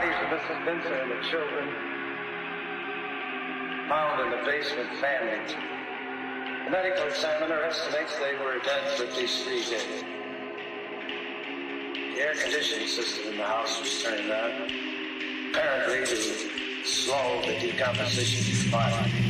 bodies of Mrs. Vincent and the children found in the basement families. The medical examiner estimates they were dead for at least 3 days. The air conditioning system in the house was turned on, apparently to slow the decomposition of the body.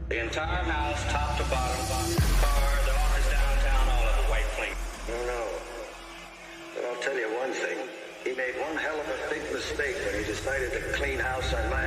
The entire house, top to bottom, car, the owners downtown, all of it, white clean. No. But I'll tell you one thing. He made one hell of a big mistake when he decided to clean house on my...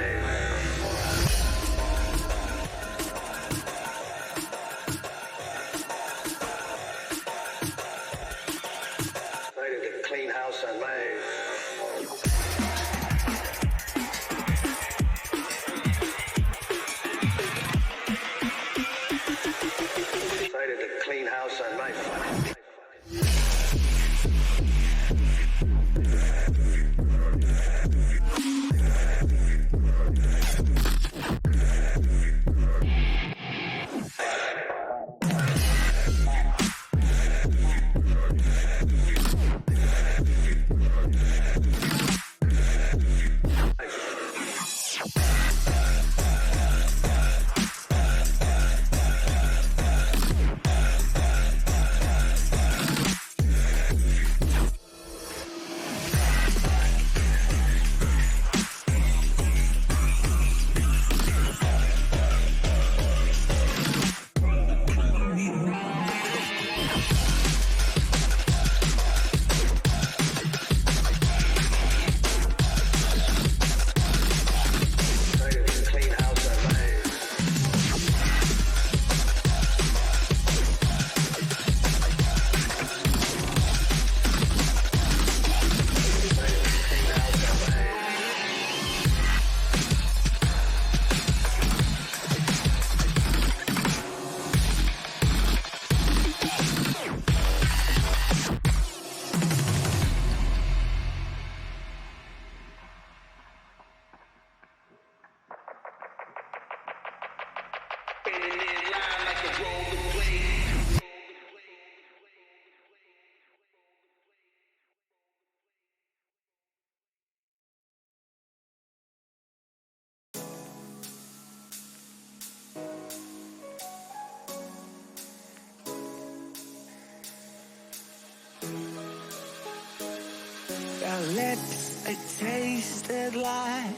Our lips, it tasted like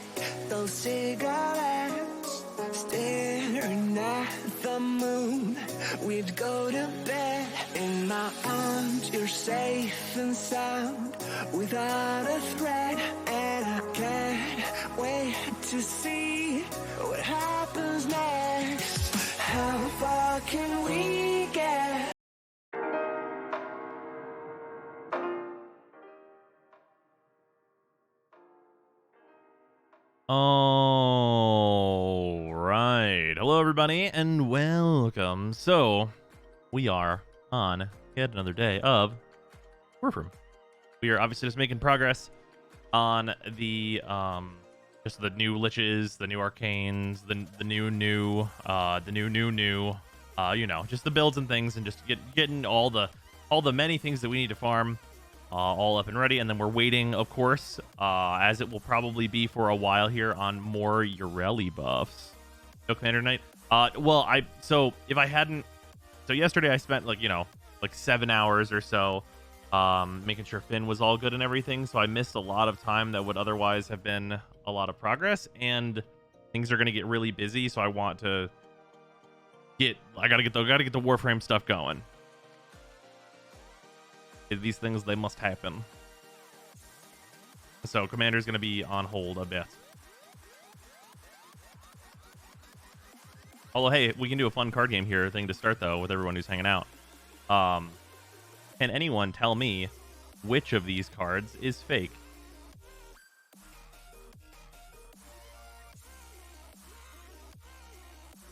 those cigarettes. Staring at the moon, we'd go to bed. In my arms, you're safe and sound, without a threat. And I can't wait to see what happens next. How far can we get? All right. Hello, everybody, and welcome. So, we are on yet another day of Warframe. We are obviously just making progress on the Just the new liches, the new arcanes, the new, you know, just the builds and things, and just getting all the many things that we need to farm all up and ready. And then we're waiting, of course, as it will probably be for a while here, on more Ureli buffs. No Commander Knight. So yesterday I spent like 7 hours or so making sure Finn was all good and everything, so I missed a lot of time that would otherwise have been a lot of progress, and things are going to get really busy, so I want to gotta get the Warframe stuff going. These things, they must happen. So Commander's going to be on hold a bit. Although, hey, we can do a fun card game here thing to start, though, with everyone who's hanging out. Can anyone tell me which of these cards is fake?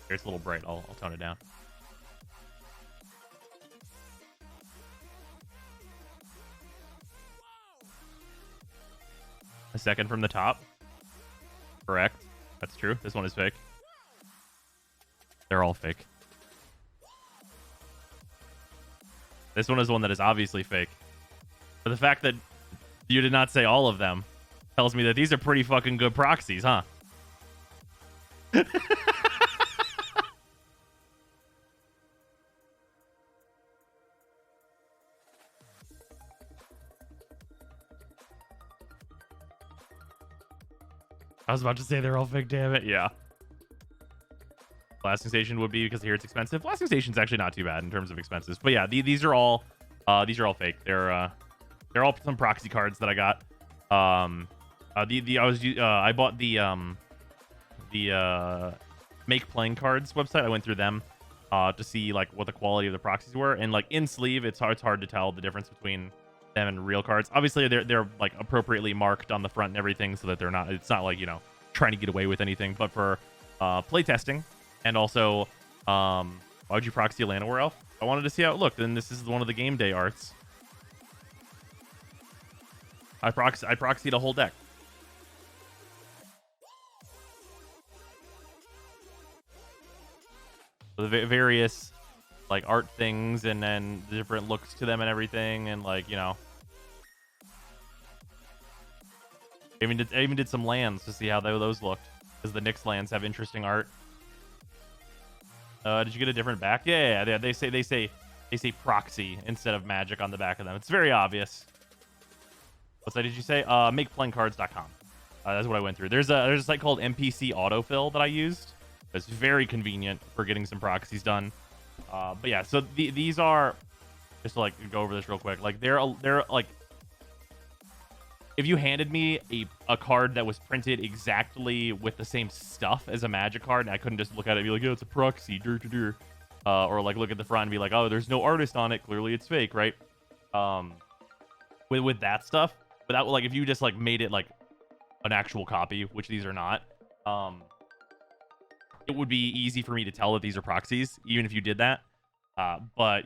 Here, it's a little bright. I'll tone it down. A second from the top. Correct. That's true. This one is fake. They're all fake. This one is one that is obviously fake. But the fact that you did not say all of them tells me that these are pretty fucking good proxies, huh? I was about to say they're all fake, damn it. Yeah. Blasting Station would be because here it's expensive. Blasting Station's actually not too bad in terms of expenses. But yeah, these are all fake. They're all some proxy cards that I got. I bought the Make Playing Cards website. I went through them to see like what the quality of the proxies were, and like in sleeve, it's hard to tell the difference between them and real cards. Obviously, they're like appropriately marked on the front and everything, so that it's not like trying to get away with anything. But for playtesting. And also, why would you proxy a Llanowar Elf? I wanted to see how it looked, and this is one of the game day arts. I proxied a whole deck. The various like art things, and then the different looks to them and everything, and like I even did some lands to see how those looked, because the Nyx lands have interesting art. Did you get a different back? Yeah. They say proxy instead of magic on the back of them. It's very obvious. What site did you say? MakePlayingCards.com. That's what I went through. There's a site called NPC Autofill that I used. It's very convenient for getting some proxies done. But yeah, so these are, just to like go over this real quick. Like they're like, if you handed me a card that was printed exactly with the same stuff as a Magic card, and I couldn't just look at it and be like, oh, it's a proxy, or like look at the front and be like, oh, there's no artist on it, clearly it's fake, right? With that stuff, but that, like, if you just like made it like an actual copy, which these are not, it would be easy for me to tell that these are proxies, even if you did that. But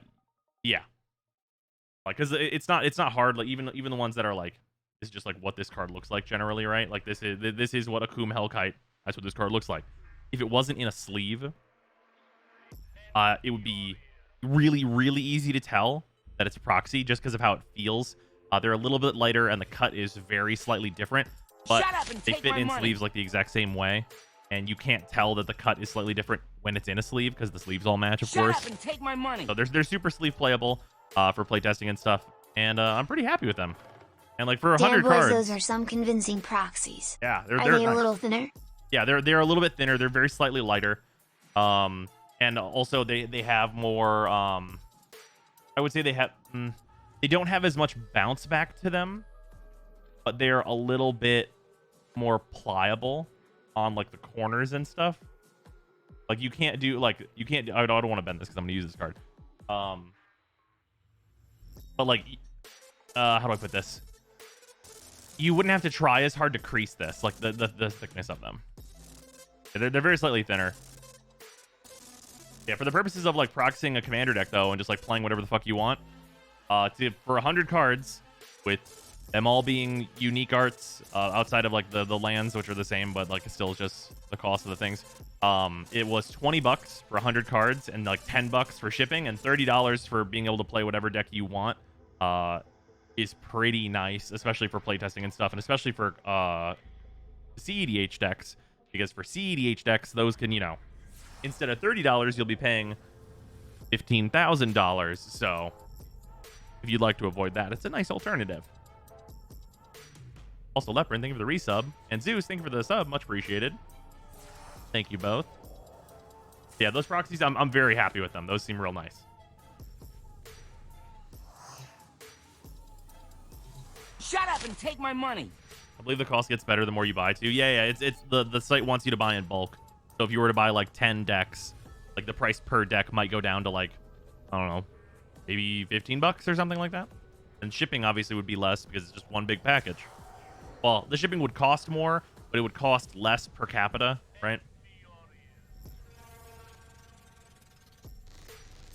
yeah, like, because it's not hard. Like even the ones that are like, is just like what this card looks like generally, right? Like this is what Akum Hellkite, that's what this card looks like. If it wasn't in a sleeve, it would be really, really easy to tell that it's a proxy just because of how it feels. They're a little bit lighter, and the cut is very slightly different, but they fit in sleeves like the exact same way, and you can't tell that the cut is slightly different when it's in a sleeve because the sleeves all match, of course. Shut up and take my money. So they're super sleeve playable for playtesting and stuff, and I'm pretty happy with them. And like for 100 cards, those are some convincing proxies. Yeah, they're they a little thinner? Yeah, they're a little bit thinner. They're very slightly lighter, and also they have more. I would say they don't have as much bounce back to them, but they're a little bit more pliable on like the corners and stuff. Like you can't do I don't want to bend this because I'm gonna use this card. But like, how do I put this? You wouldn't have to try as hard to crease this, like the thickness of them. They're very slightly thinner. Yeah, for the purposes of like proxying a commander deck though, and just like playing whatever the fuck you want, for 100 cards with them all being unique arts outside of like the lands, which are the same, but like it's still just the cost of the things. It was $20 for 100 cards and like $10 for shipping and $30 for being able to play whatever deck you want. Is pretty nice, especially for playtesting and stuff, and especially for CEDH decks, because for CEDH decks, those can, you know, instead of $30, you'll be paying $15,000. So if you'd like to avoid that, it's a nice alternative. Also, Leprin, thank you for the resub. And Zeus, thank you for the sub. Much appreciated. Thank you both. Yeah, those proxies, I'm very happy with them. Those seem real nice. Shut up and take my money. I believe the cost gets better the more you buy too. Yeah, it's the site wants you to buy in bulk. So if you were to buy like 10 decks, like the price per deck might go down to like, I don't know, maybe $15 or something like that. And shipping obviously would be less because it's just one big package. Well, the shipping would cost more, but it would cost less per capita, right?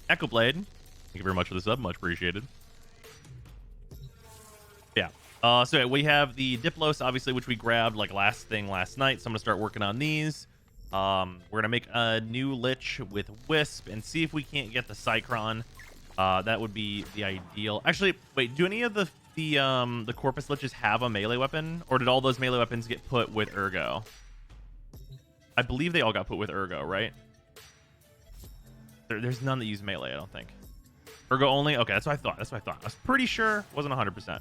Echo Blade, thank you very much for the sub, much appreciated. Yeah. So yeah, we have the Diplos, obviously, which we grabbed like last night. So I'm gonna start working on these. We're gonna make a new Lich with Wisp and see if we can't get the Cycron. That would be the ideal. Actually, wait, do any of the Corpus Liches have a melee weapon, or did all those melee weapons get put with Ergo? I believe they all got put with Ergo, right? There's none that use melee, I don't think. Ergo only? Okay, that's what I thought. I was pretty sure. Wasn't 100%.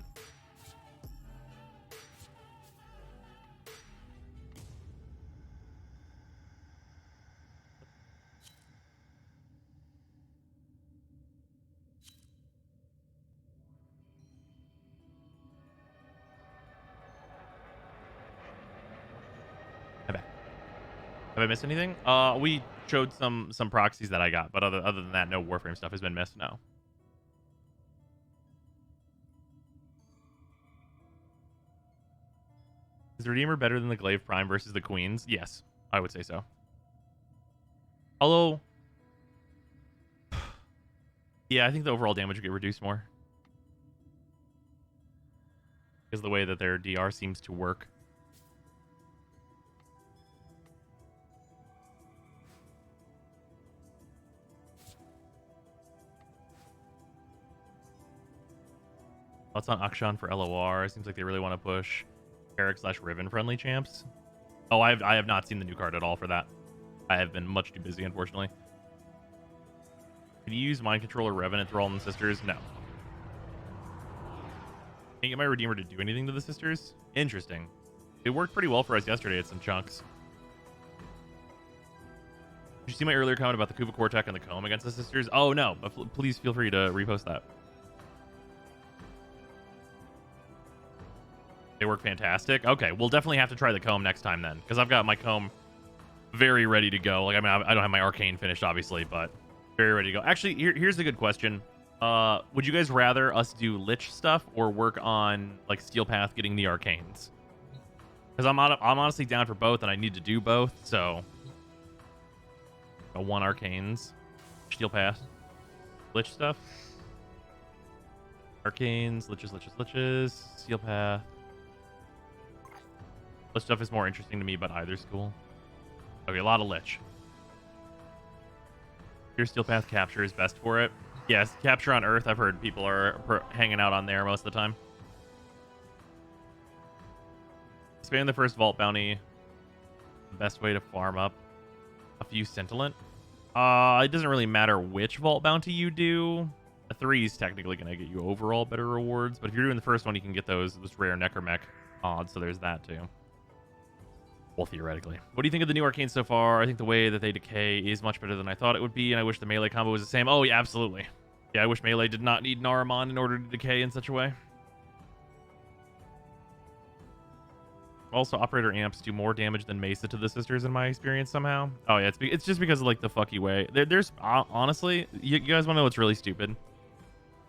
Have I missed anything? We showed some proxies that I got, but other than that, no Warframe stuff has been missed. No. Is the Redeemer better than the Glaive Prime versus the Queens? Yes, I would say so. Although, yeah, I think the overall damage would get reduced more because of the way that their DR seems to work. Thoughts on Akshan for LOR? Seems like they really want to push Eric/Riven friendly champs. Oh, I have not seen the new card at all for that. I have been much too busy, unfortunately. Can you use Mind Control or Revenant through all the sisters? No. Can't get my Redeemer to do anything to the sisters? Interesting. It worked pretty well for us yesterday at some chunks. Did you see my earlier comment about the Kuva Cortec and the Comb against the sisters? Oh, no. But please feel free to repost that. They work fantastic. Okay, we'll definitely have to try the Comb next time then, because I've got my Comb very ready to go. Like, I mean, I don't have my Arcane finished, obviously, but very ready to go. Actually, here's a good question. Would you guys rather us do Lich stuff or work on like Steel Path getting the Arcanes? Because I'm honestly down for both, and I need to do both. So, one Arcanes, Steel Path, Lich stuff, Arcanes, Liches, Steel Path. Lich stuff is more interesting to me, but either's cool. Okay, a lot of Lich. Your Steel Path capture is best for it. Yes, capture on Earth. I've heard people are hanging out on there most of the time. Expand the first Vault bounty. The best way to farm up a few Scintillant. It doesn't really matter which Vault bounty you do. A 3 is technically going to get you overall better rewards, but if you're doing the first one, you can get those rare Necromech odds, so there's that too. Well, theoretically. What do you think of the new Arcane so far? I think the way that they decay is much better than I thought it would be, and I wish the melee combo was the same. Oh, yeah, absolutely. Yeah, I wish melee did not need Naramon in order to decay in such a way. Also, Operator Amps do more damage than Mesa to the sisters in my experience somehow. Oh, yeah, it's just because of, like, the fucky way. There's honestly, you guys want to know what's really stupid?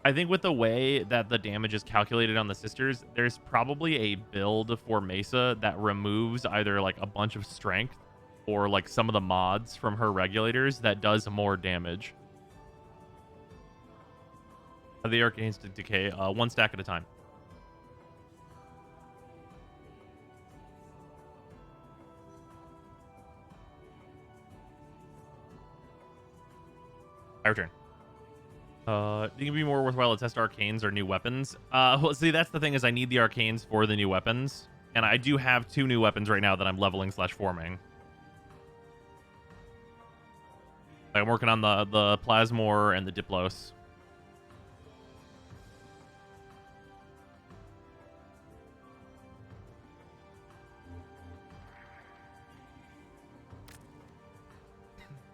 I think with the way that the damage is calculated on the sisters, there's probably a build for Mesa that removes either like a bunch of strength or like some of the mods from her regulators that does more damage. The Arcanes to decay one stack at a time. My return. Think it'd be more worthwhile to test arcanes or new weapons. Well, see, that's the thing is I need the arcanes for the new weapons, and I do have 2 new weapons right now that I'm leveling / forming. Like, I'm working on the Plasmor and the Diplos.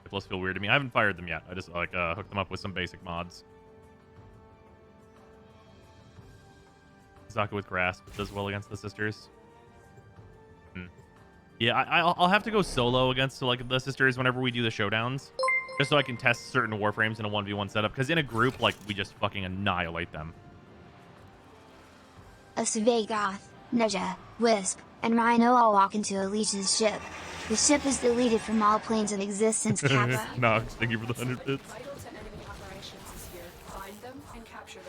Diplos feel weird to me. I haven't fired them yet. I just like hooked them up with some basic mods. Zaka with Grasp does well against the sisters. Yeah, I'll have to go solo against like the sisters whenever we do the showdowns, just so I can test certain warframes in a 1v1 setup. Because in a group, like, we just fucking annihilate them. A Svegoth, Neja, Wisp, and Rhino all walk into a leech's ship. The ship is deleted from all planes of existence, Kappa. Nox, thank you for the 100 bits. Vital to enemy operations is here. Find them and capture them.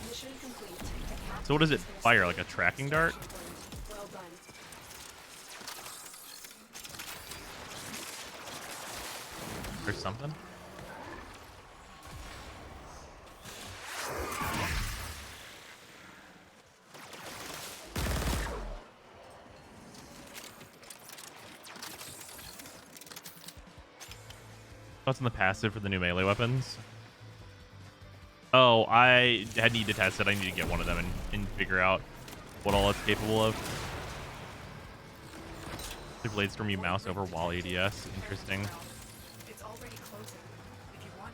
Mission complete. So what does it fire? Like a tracking dart? Well done. Or something? What's in the passive for the new melee weapons? Oh, I need to test it. I need to get one of them and figure out what all it's capable of. The blade storm you mouse over wall ADS. Interesting. It's already closing. If you want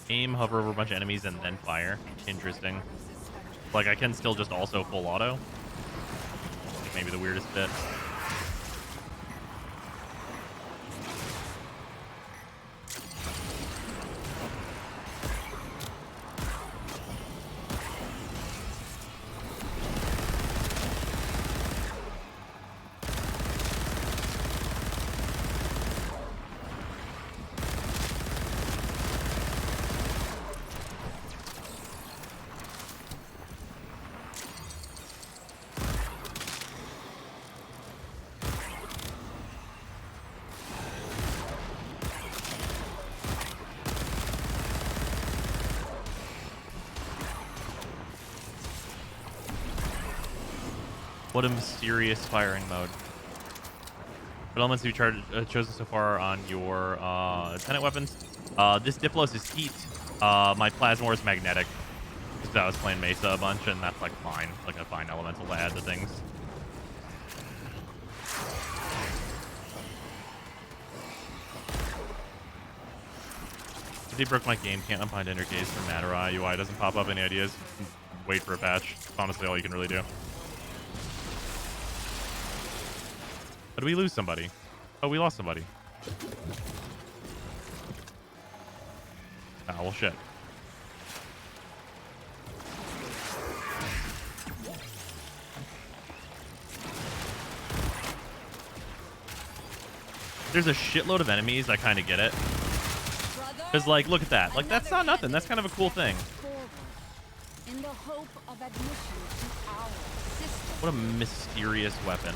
in. Aim, hover over a bunch of enemies, and then fire. Interesting. Like, I can still just also full auto. Maybe the weirdest bit. What a mysterious firing mode. What elements have you chosen so far on your tenant weapons? This Diplos is heat. My Plasmor is magnetic. Because I was playing Mesa a bunch, and that's like fine. Like a fine elemental to add to things. If they broke my game, can't unbind intercase from Matterai. UI doesn't pop up. Any ideas? Wait for a patch. It's honestly all you can really do. How did we lose somebody? Oh, we lost somebody. Oh, well, shit. There's a shitload of enemies. I kind of get it. Because, like, look at that. Like, that's not nothing. That's kind of a cool thing. In the hope of admission to our system. What a mysterious weapon.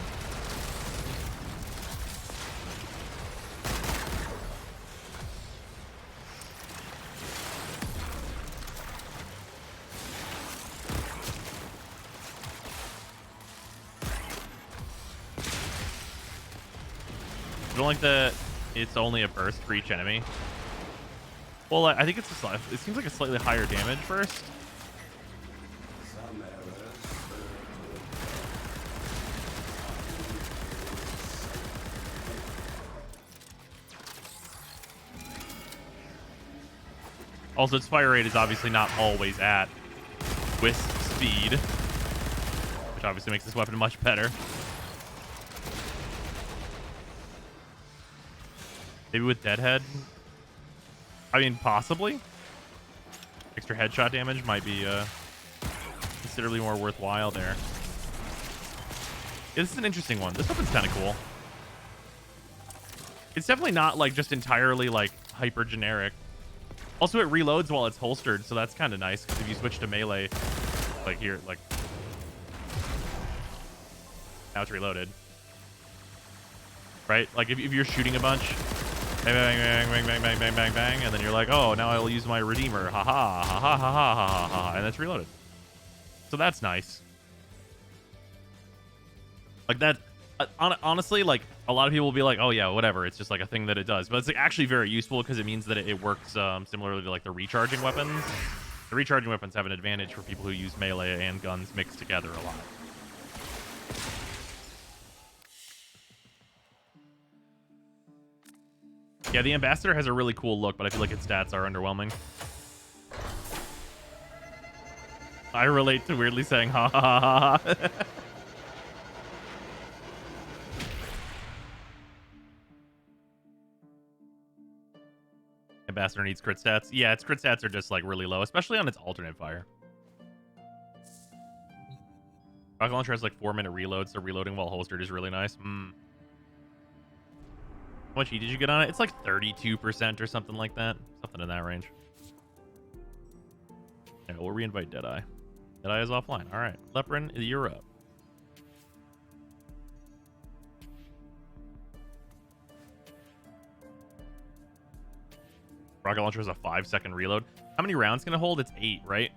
I don't like that it's only a burst for each enemy. Well, I think it seems like a slightly higher damage burst. Also, its fire rate is obviously not always at Wisp speed, which obviously makes this weapon much better. Maybe with Deadhead? I mean, possibly. Extra headshot damage might be considerably more worthwhile there. Yeah, this is an interesting one. This weapon's kind of cool. It's definitely not like just entirely like hyper generic. Also, it reloads while it's holstered, so that's kind of nice. Because if you switch to melee, like here, like now it's reloaded, right? Like if you're shooting a bunch, bang, bang, bang, bang, bang, bang, bang, bang, bang, and then you're like, oh, now I'll use my redeemer, ha ha, ha ha, ha ha, ha ha, and it's reloaded. So that's nice. Like that. Honestly, like a lot of people will be like, oh yeah, whatever, it's just like a thing that it does, but it's like, actually very useful because it means that it works similarly to like the recharging weapons. The recharging weapons have an advantage for people who use melee and guns mixed together a lot. Yeah, the ambassador has a really cool look, but I feel like its stats are underwhelming. I relate to weirdly saying ha ha ha ha. Ambassador needs crit stats. Yeah, its crit stats are just like really low, especially on its alternate fire. Rocket launcher has like 4-minute reload, so reloading while holstered is really nice. How much E did you get on it? It's like 32% or something like that. Something in that range. Yeah, we'll reinvite Deadeye. Deadeye is offline. All right. Leprin, you're up. Rocket launcher has a 5-second reload. How many rounds can it hold? It's 8, right?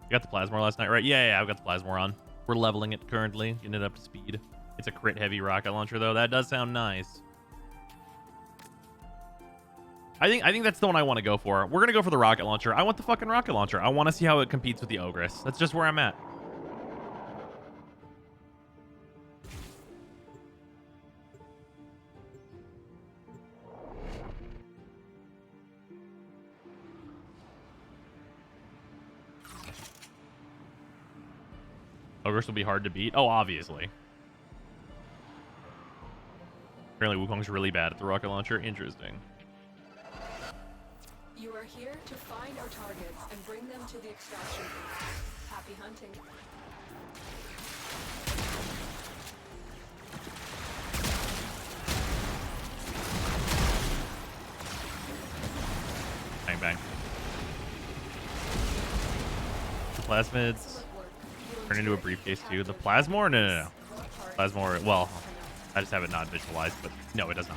You got the Plasmor last night, right? Yeah, I've got the Plasmor on. We're leveling it currently, getting it up to speed. It's a crit heavy rocket launcher though. That does sound nice. I think that's the one I want to go for. We're gonna go for the rocket launcher. I want the fucking rocket launcher. I want to see how it competes with the Ogress. That's just where I'm at. Ogress will be hard to beat. Oh, obviously. Apparently Wukong's really bad at the rocket launcher. Interesting. You are here to find our targets and bring them to the extraction point. Happy hunting. Bang, bang. The plasmids turn into a briefcase too. The Plasmor? No. Plasmor, well, I just have it not visualized, but no, it does not.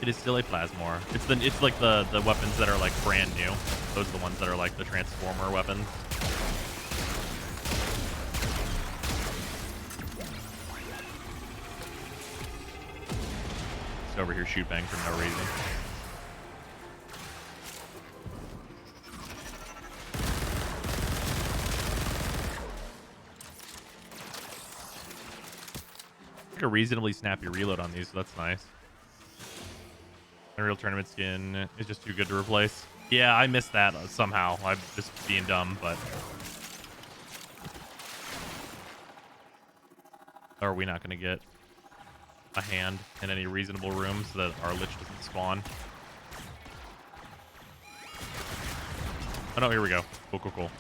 It is still a Plasmor. It's like the weapons that are like brand new. Those are the ones that are like the Transformer weapons. Just over here shoot bang for no reason. Like a reasonably snappy reload on these, so that's nice. Unreal Tournament skin is just too good to replace. Yeah, I missed that somehow. I'm just being dumb, but... Or are we not going to get a hand in any reasonable room so that our Lich doesn't spawn? Oh no, here we go. Cool.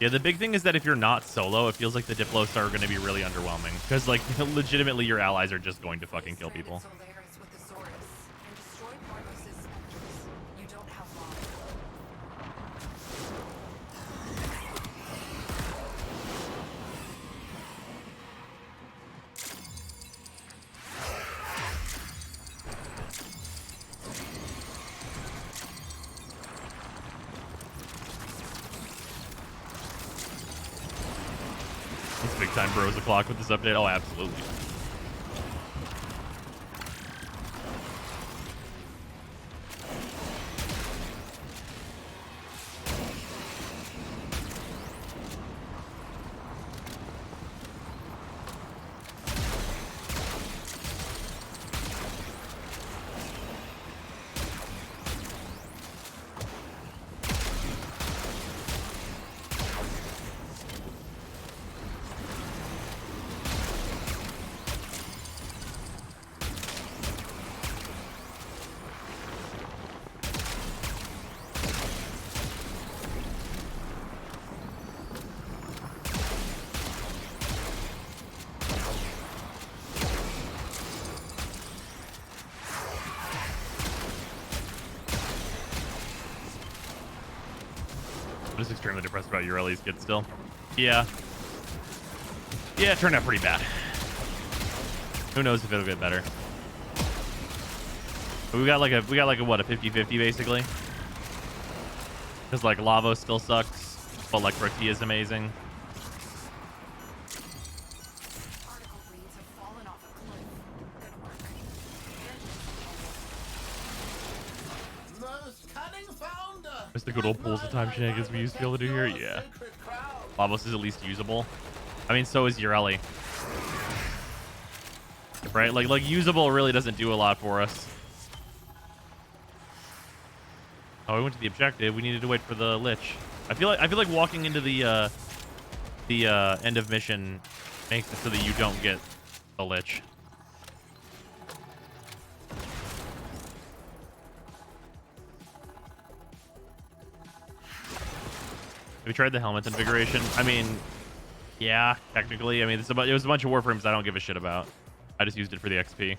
Yeah, the big thing is that if you're not solo, it feels like the Diplos are going to be really underwhelming. Because, like, legitimately, your allies are just going to fucking kill people. Big time bros o'clock with this update. Oh, absolutely. I'm just extremely depressed about Ureli's kid still. Yeah. Yeah, it turned out pretty bad. Who knows if it'll get better. But we got like a what, a 50-50 basically. Because like Lavos still sucks, but like Protea is amazing. Mr. Good old pulls the time shenanigans we used to be able to do here. Yeah. Lavos is at least usable. I mean, so is Ureli. Right? Like usable really doesn't do a lot for us. Oh, we went to the objective. We needed to wait for the Lich. I feel like walking into the end of mission makes it so that you don't get the Lich. Have you tried the helmet invigoration? I mean, yeah, technically. I mean, it was a bunch of Warframes I don't give a shit about. I just used it for the XP.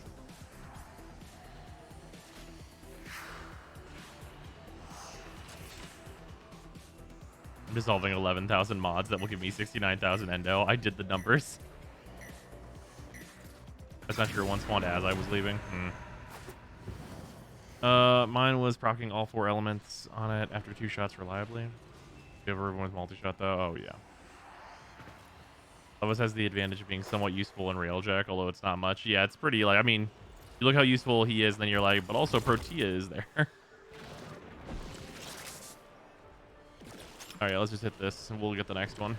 I'm dissolving 11,000 mods that will give me 69,000 endo. I did the numbers. That's not true. One spawned as I was leaving. Mine was proccing all 4 elements on it after 2 shots reliably. You ever everyone with multi-shot though? Oh yeah. Lavos has the advantage of being somewhat useful in Railjack, although it's not much. Yeah, it's pretty like, I mean, you look how useful he is, and then you're like, but also Protea is there. All right, let's just hit this, and we'll get the next one.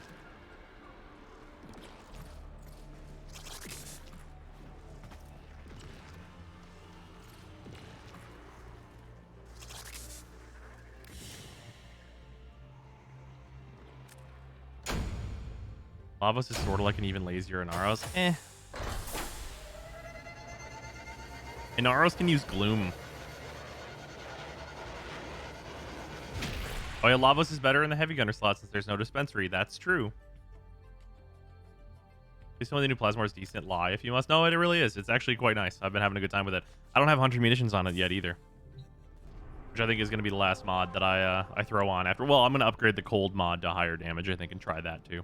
Lavos is sort of like an even lazier Inaros. Inaros can use Gloom. Oh yeah, Lavos is better in the heavy gunner slot since there's no dispensary. That's true. Some of the new Plasmor is decent. Lie if you must. No, it really is. It's actually quite nice. I've been having a good time with it. I don't have 100 munitions on it yet either, which I think is going to be the last mod that I throw on after. Well, I'm going to upgrade the cold mod to higher damage, I think, and try that too.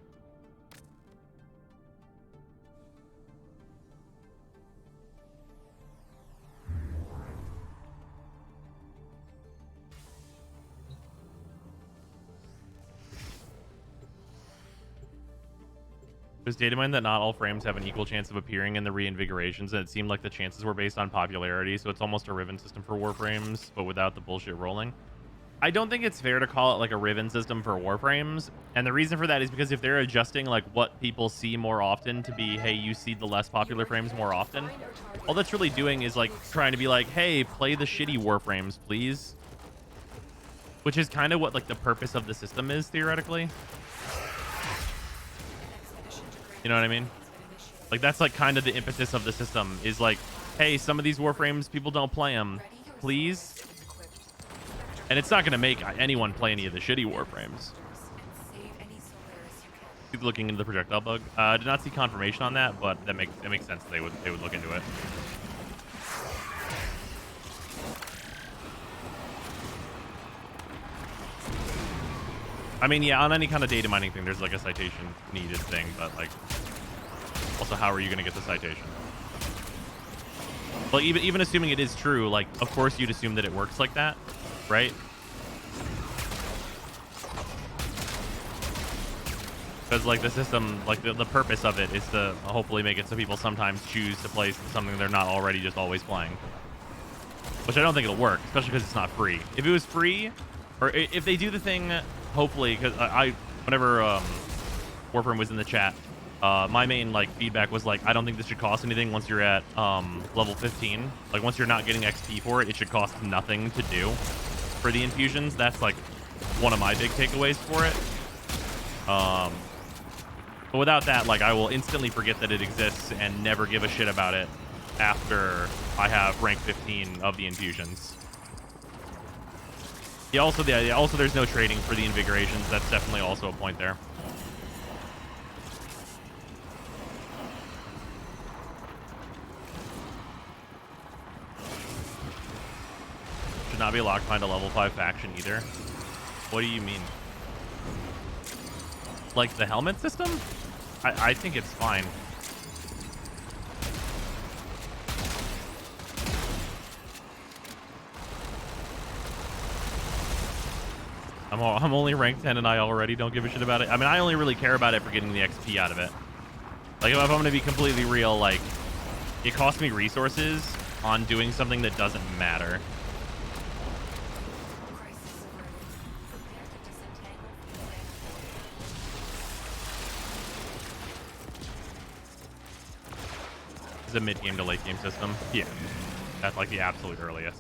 There's data mine that not all frames have an equal chance of appearing in the reinvigorations, and it seemed like the chances were based on popularity, so it's almost a Riven system for Warframes, but without the bullshit rolling. I don't think it's fair to call it like a Riven system for Warframes, and the reason for that is because if they're adjusting like what people see more often to be, hey, you see the less popular frames more often, all that's really doing is like trying to be like, hey, play the shitty Warframes, please. Which is kind of what like the purpose of the system is, theoretically. You know what I mean? Like, that's like kind of the impetus of the system is like, hey, some of these Warframes, people don't play them. Please? And it's not going to make anyone play any of the shitty Warframes. Keep looking into the projectile bug. I did not see confirmation on that, but it makes sense they would look into it. I mean, yeah, on any kind of data mining thing, there's like a citation needed thing, but like, also, how are you going to get the citation? Well, even assuming it is true, like, of course you'd assume that it works like that, right? Because like the system, like the purpose of it is to hopefully make it so people sometimes choose to play something they're not already just always playing. Which I don't think it'll work, especially because it's not free. If it was free, or if they do the thing, hopefully, because whenever Warframe was in the chat, my main like feedback was like, I don't think this should cost anything once you're at level 15. Like once you're not getting XP for it, it should cost nothing to do for the infusions. That's like one of my big takeaways for it. But without that, like I will instantly forget that it exists and never give a shit about it after I have rank 15 of the infusions. Yeah, also there's no trading for the invigorations. That's definitely also a point there. Should not be locked behind a level 5 faction either. What do you mean? Like the helmet system, I think it's fine. I'm only ranked 10 and I already don't give a shit about it. I mean, I only really care about it for getting the XP out of it. Like, if I'm going to be completely real, like, it costs me resources on doing something that doesn't matter. It's a mid-game to late-game system. Yeah, that's like the absolute earliest.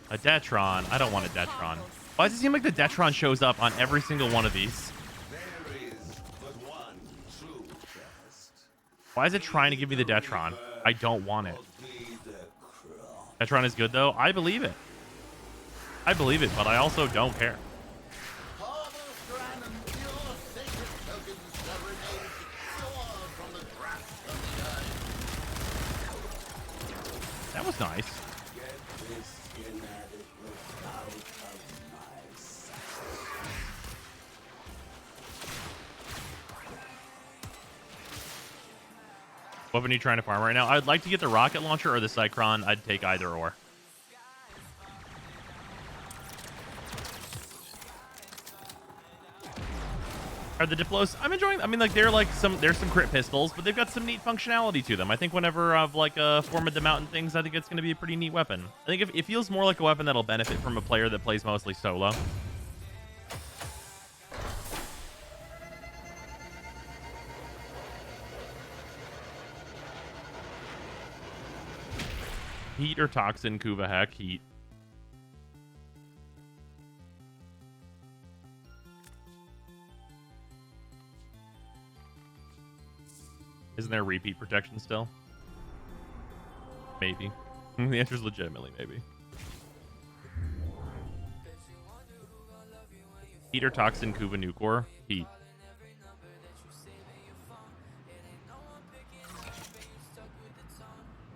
A Detron. I don't want a Detron. Why does it seem like the Detron shows up on every single one of these? Why is it trying to give me the Detron? I don't want it. Detron is good, though. I believe it. I believe it, but I also don't care. That was nice. What are you trying to farm right now? I'd like to get the rocket launcher or the Cycron. I'd take either or. Are the Diplos? I'm enjoying. I mean, like they're like there's some crit pistols, but they've got some neat functionality to them. I think whenever I've like formed the mountain things, I think it's going to be a pretty neat weapon. I think it feels more like a weapon that'll benefit from a player that plays mostly solo. Heat or Toxin, Kuva Heck? Heat. Isn't there repeat protection still? Maybe. The answer is legitimately maybe. Heat or Toxin, Kuva Nucor? Heat.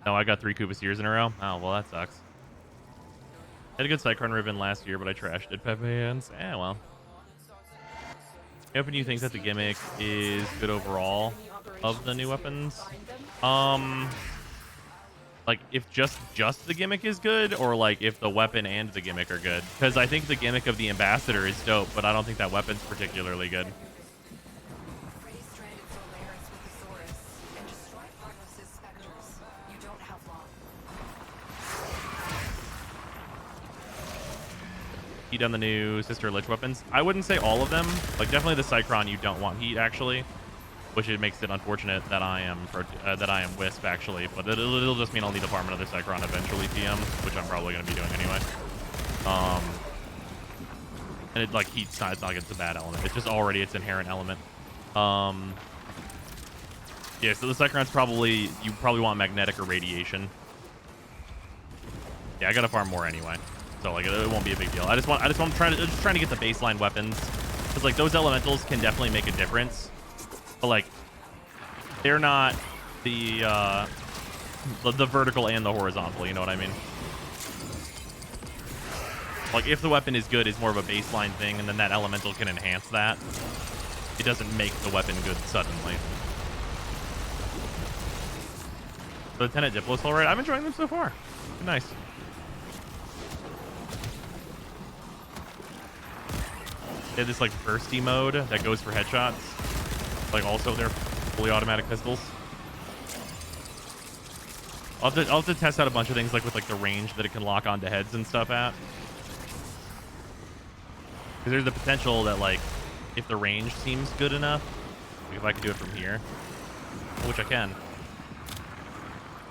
No, I got 3 Kuva Sears in a row. Oh, well, that sucks. I had a good Cyclone Ribbon last year, but I trashed it. Pepe hands. Eh, well. I hope you think that the gimmick is good overall of the new weapons. Like, if just the gimmick is good, or like if the weapon and the gimmick are good. Because I think the gimmick of the Ambassador is dope, but I don't think that weapon's particularly good. Heat on the new Sister Lich weapons. I wouldn't say all of them. Like, definitely the Cycron you don't want heat, actually. Which it makes it unfortunate that I am Wisp, actually. But it'll just mean I'll need to farm another Cycron eventually, PM, which I'm probably going to be doing anyway. And it, like, heat's not like it's a bad element. It's just already its inherent element. Yeah, so the Cycron's probably, you probably want magnetic or radiation. Yeah, I got to farm more anyway. So like it won't be a big deal. I just want trying to get the baseline weapons, because like those elementals can definitely make a difference, but like they're not the vertical and the horizontal. You know what I mean? Like if the weapon is good, it's more of a baseline thing, and then that elemental can enhance that. It doesn't make the weapon good suddenly. So the Lieutenant Diplo's all right. I'm enjoying them so far. They're nice. They have this like bursty mode that goes for headshots. Like also they're fully automatic pistols. I'll have to test out a bunch of things like with like the range that it can lock onto heads and stuff at. Because there's the potential that like if the range seems good enough, like if I can do it from here, which I can.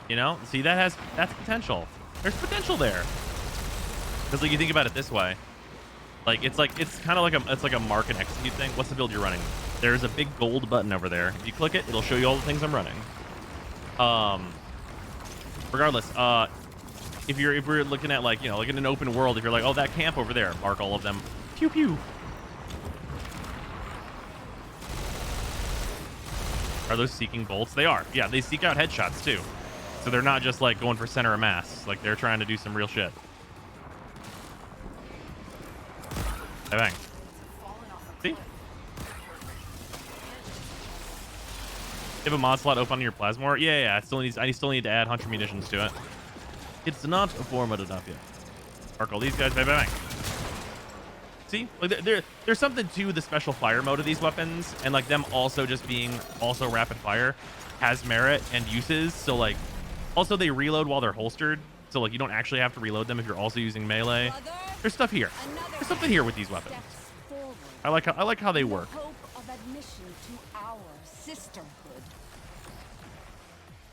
You know, see that's potential. There's potential there. Because like you think about it this way. Like it's kind of like a mark and execute thing. What's the build you're running? There's a big gold button over there. If you click it, it'll show you all the things I'm running. Regardless, if we're looking at like, you know, like in an open world, if you're like, oh, that camp over there, mark all of them. Pew pew. Are those seeking bolts? They are. Yeah, they seek out headshots too. So they're not just like going for center of mass. Like they're trying to do some real shit. Hey, bang. See? You have a mod slot open on your Plasmor? Yeah. I still need to add Hunter munitions to it. It's not formatted enough yet. Mark all these guys. Bang, bang, bang. See, like there's something to the special fire mode of these weapons, and like them also just being also rapid fire has merit and uses. So like, also they reload while they're holstered, so like you don't actually have to reload them if you're also using melee. There's stuff here. There's something here with these weapons. I like how they work. Hope of admission to our sisterhood.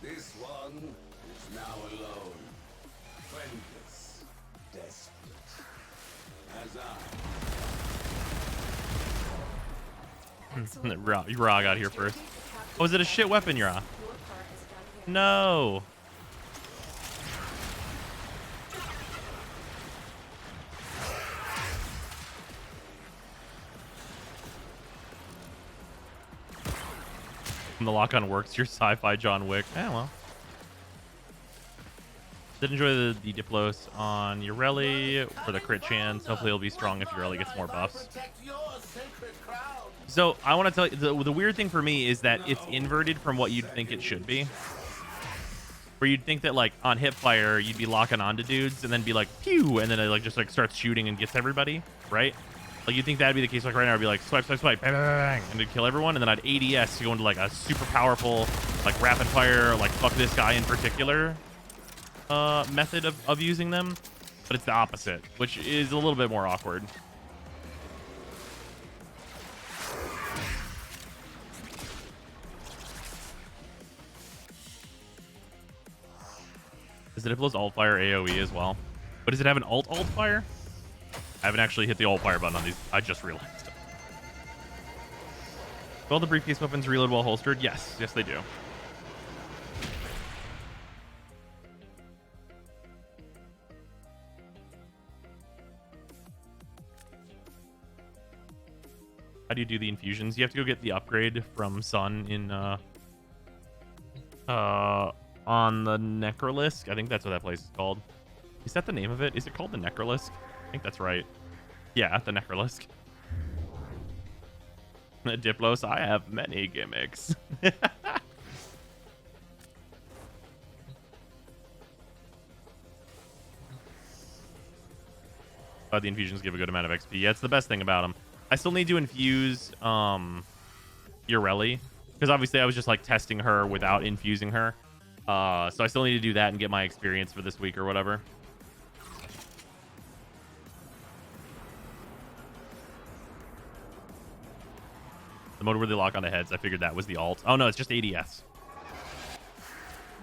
This one is now alone, friendless, desperate, as I. Yura got here first. Oh, is it a shit weapon, Yura? No. When the lock-on works, your sci-fi John Wick. Eh, well. Did enjoy the Diplos on Ureli for the crit chance. Hopefully it'll be strong if Ureli gets more buffs. So I want to tell you, the weird thing for me is that it's inverted from what you'd think it should be. Where you'd think that like on hipfire, you'd be locking onto dudes and then be like, pew, and then it like just like starts shooting and gets everybody, right? Like you'd think that'd be the case. Like right now, I'd be like swipe, swipe, swipe, bang, bang, bang, and it'd kill everyone, and then I'd ADS to go into like a super powerful, like rapid fire, like fuck this guy in particular method of using them. But it's the opposite, which is a little bit more awkward. Does it Diplo's alt fire AoE as well? But does it have an alt fire? I haven't actually hit the alt fire button on these. I just realized. Do all the briefcase weapons reload while holstered? Yes. Yes, they do. How do you do the infusions? You have to go get the upgrade from Sun in on the Necrolisk. I think that's what that place is called. Is that the name of it? Is it called the Necrolisk? I think that's right. Yeah, the Necrolisk. Diplos, I have many gimmicks. The infusions give a good amount of XP. Yeah, it's the best thing about them. I still need to infuse Ureli, because obviously I was just like testing her without infusing her. So I still need to do that and get my experience for this week or whatever. The mode where they lock onto heads, I figured that was the alt. Oh no, it's just ADS.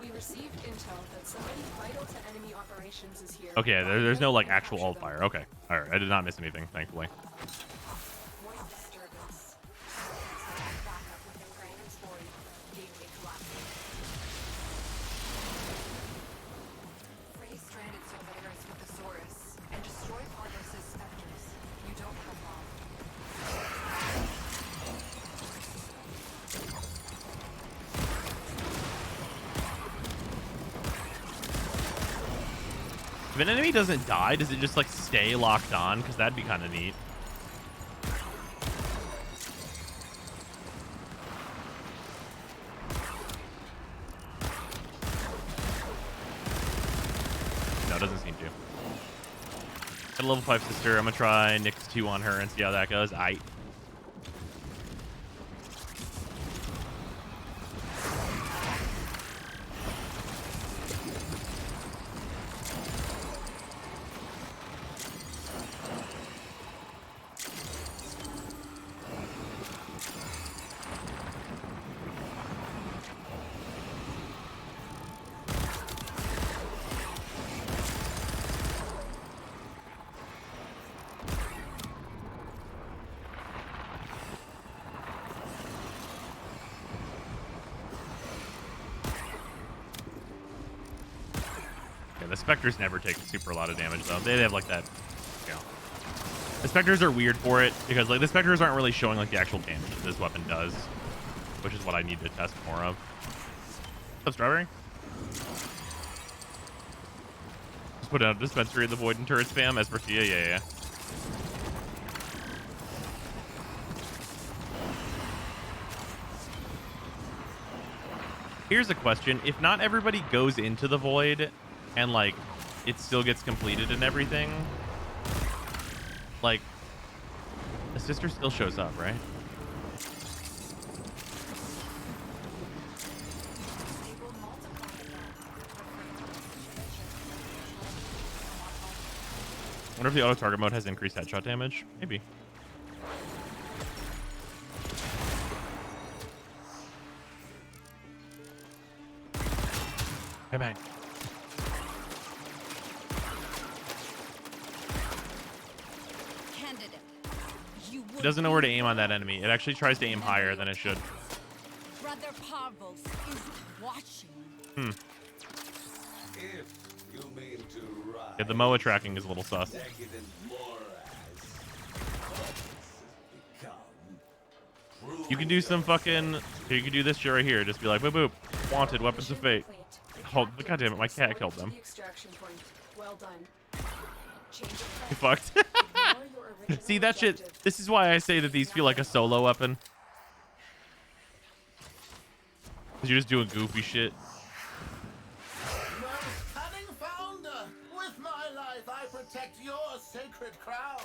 We received intel that somebody vital to enemy operations is here. Okay, there's no like actual alt fire. Okay, all right, I did not miss anything, thankfully. Voice disturbance. Backup within Brandon's body. Gateway collapsing. Free stranded surveyors with Thesaurus and destroy Parvos' specters. You don't have long. If an enemy doesn't die, does it just like stay locked on? Because that'd be kind of neat. No, it doesn't seem to. Got a level 5 sister. I'm gonna try Nyx 2 on her and see how that goes. Aight. The Spectres never take super a lot of damage though. They have like that, you know. The Spectres are weird for it because like the Spectres aren't really showing like the actual damage that this weapon does, which is what I need to test more of. What's up, Strawberry? Just put out a dispensary of the Void and turret spam. Espertia, yeah. Here's a question. If not everybody goes into the Void and like it still gets completed and everything, like the sister still shows up, right? I wonder if the auto target mode has increased headshot damage. Maybe. Hey, bang. Candidate, It doesn't know where to aim on that enemy. It actually tries to aim higher than it should. Brother Parvos is watching. If you mean to ride, Yeah, the MOA tracking is a little sus. decadent Moraz, become You can do some fucking... You can do this shit right here. Just be like, boop, boop. Wanted, weapons of fate. Oh, God damn it, my cat killed them. The extraction point. Well done. Change of You fucked. See, that shit... This is why I say that these feel like a solo weapon. Because you're just doing goofy shit. Most cunning founder, with my life I protect your sacred crown.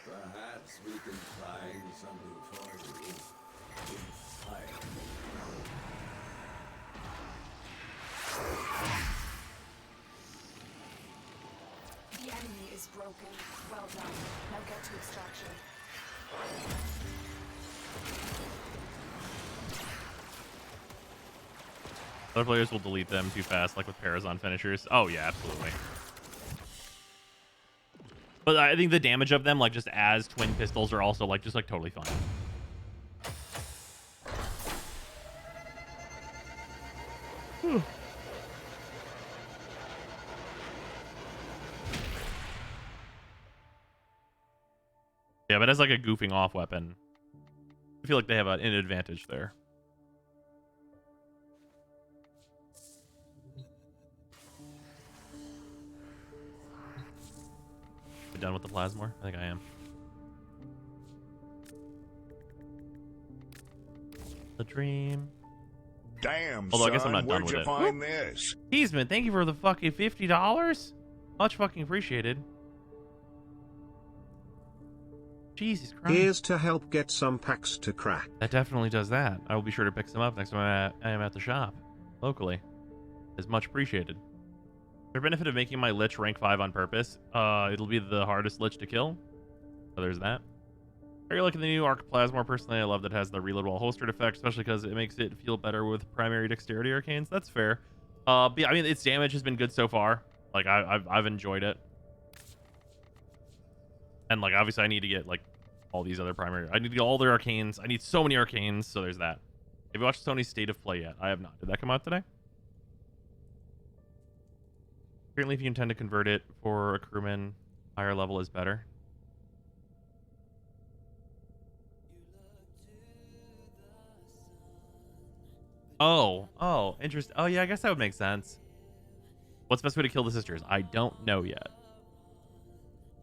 Perhaps we can find something for you inside. The enemy is broken. Well done. Now get to extraction. Other players will delete them too fast, like with Parazon finishers. Oh, yeah, absolutely. But I think the damage of them, like, just as twin pistols are also, like, just, like, totally fine. Whew. Yeah, but as, like, a goofing off weapon, I feel like they have an advantage there. Done with the Plasmor? I think I am. The dream. Damn, although son, I guess I'm not done where'd with you it. find this? Cheeseman, thank you for the fucking $50. Much fucking appreciated. Jesus Christ. Here's to help get some packs to crack. That definitely does that. I will be sure to pick some up next time I am at the shop. Locally. It's much appreciated. For benefit of making my Lich rank 5 on purpose, it'll be the hardest Lich to kill. So there's that. Are you liking the new Arc Plasmor? Personally, I love that it has the reload while holstered effect, especially because it makes it feel better with primary dexterity arcanes. That's fair. But yeah, I mean, its damage has been good so far. Like, I've enjoyed it. And, like, obviously I need to get, like, all these other primary... I need to get all their arcanes. I need so many arcanes, so there's that. Have you watched Sony's State of Play yet? I have not. Did that come out today? Apparently, if you intend to convert it for a crewman, higher level is better. Oh, interesting. Oh, yeah, I guess that would make sense. What's the best way to kill the sisters? I don't know yet.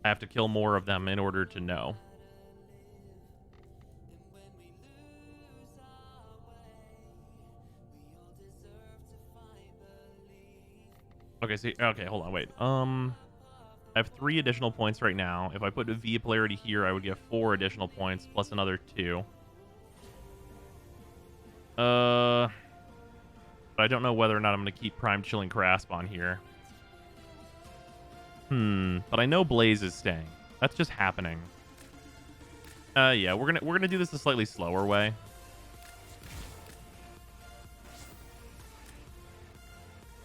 I have to kill more of them in order to know. Okay, hold on, wait. I have 3 additional points right now. If I put a V polarity here, I would get 4 additional points plus another 2. But I don't know whether or not I'm going to keep Prime Chilling Grasp on here. But I know Blaze is staying. That's just happening. Yeah, we're gonna do this a slightly slower way.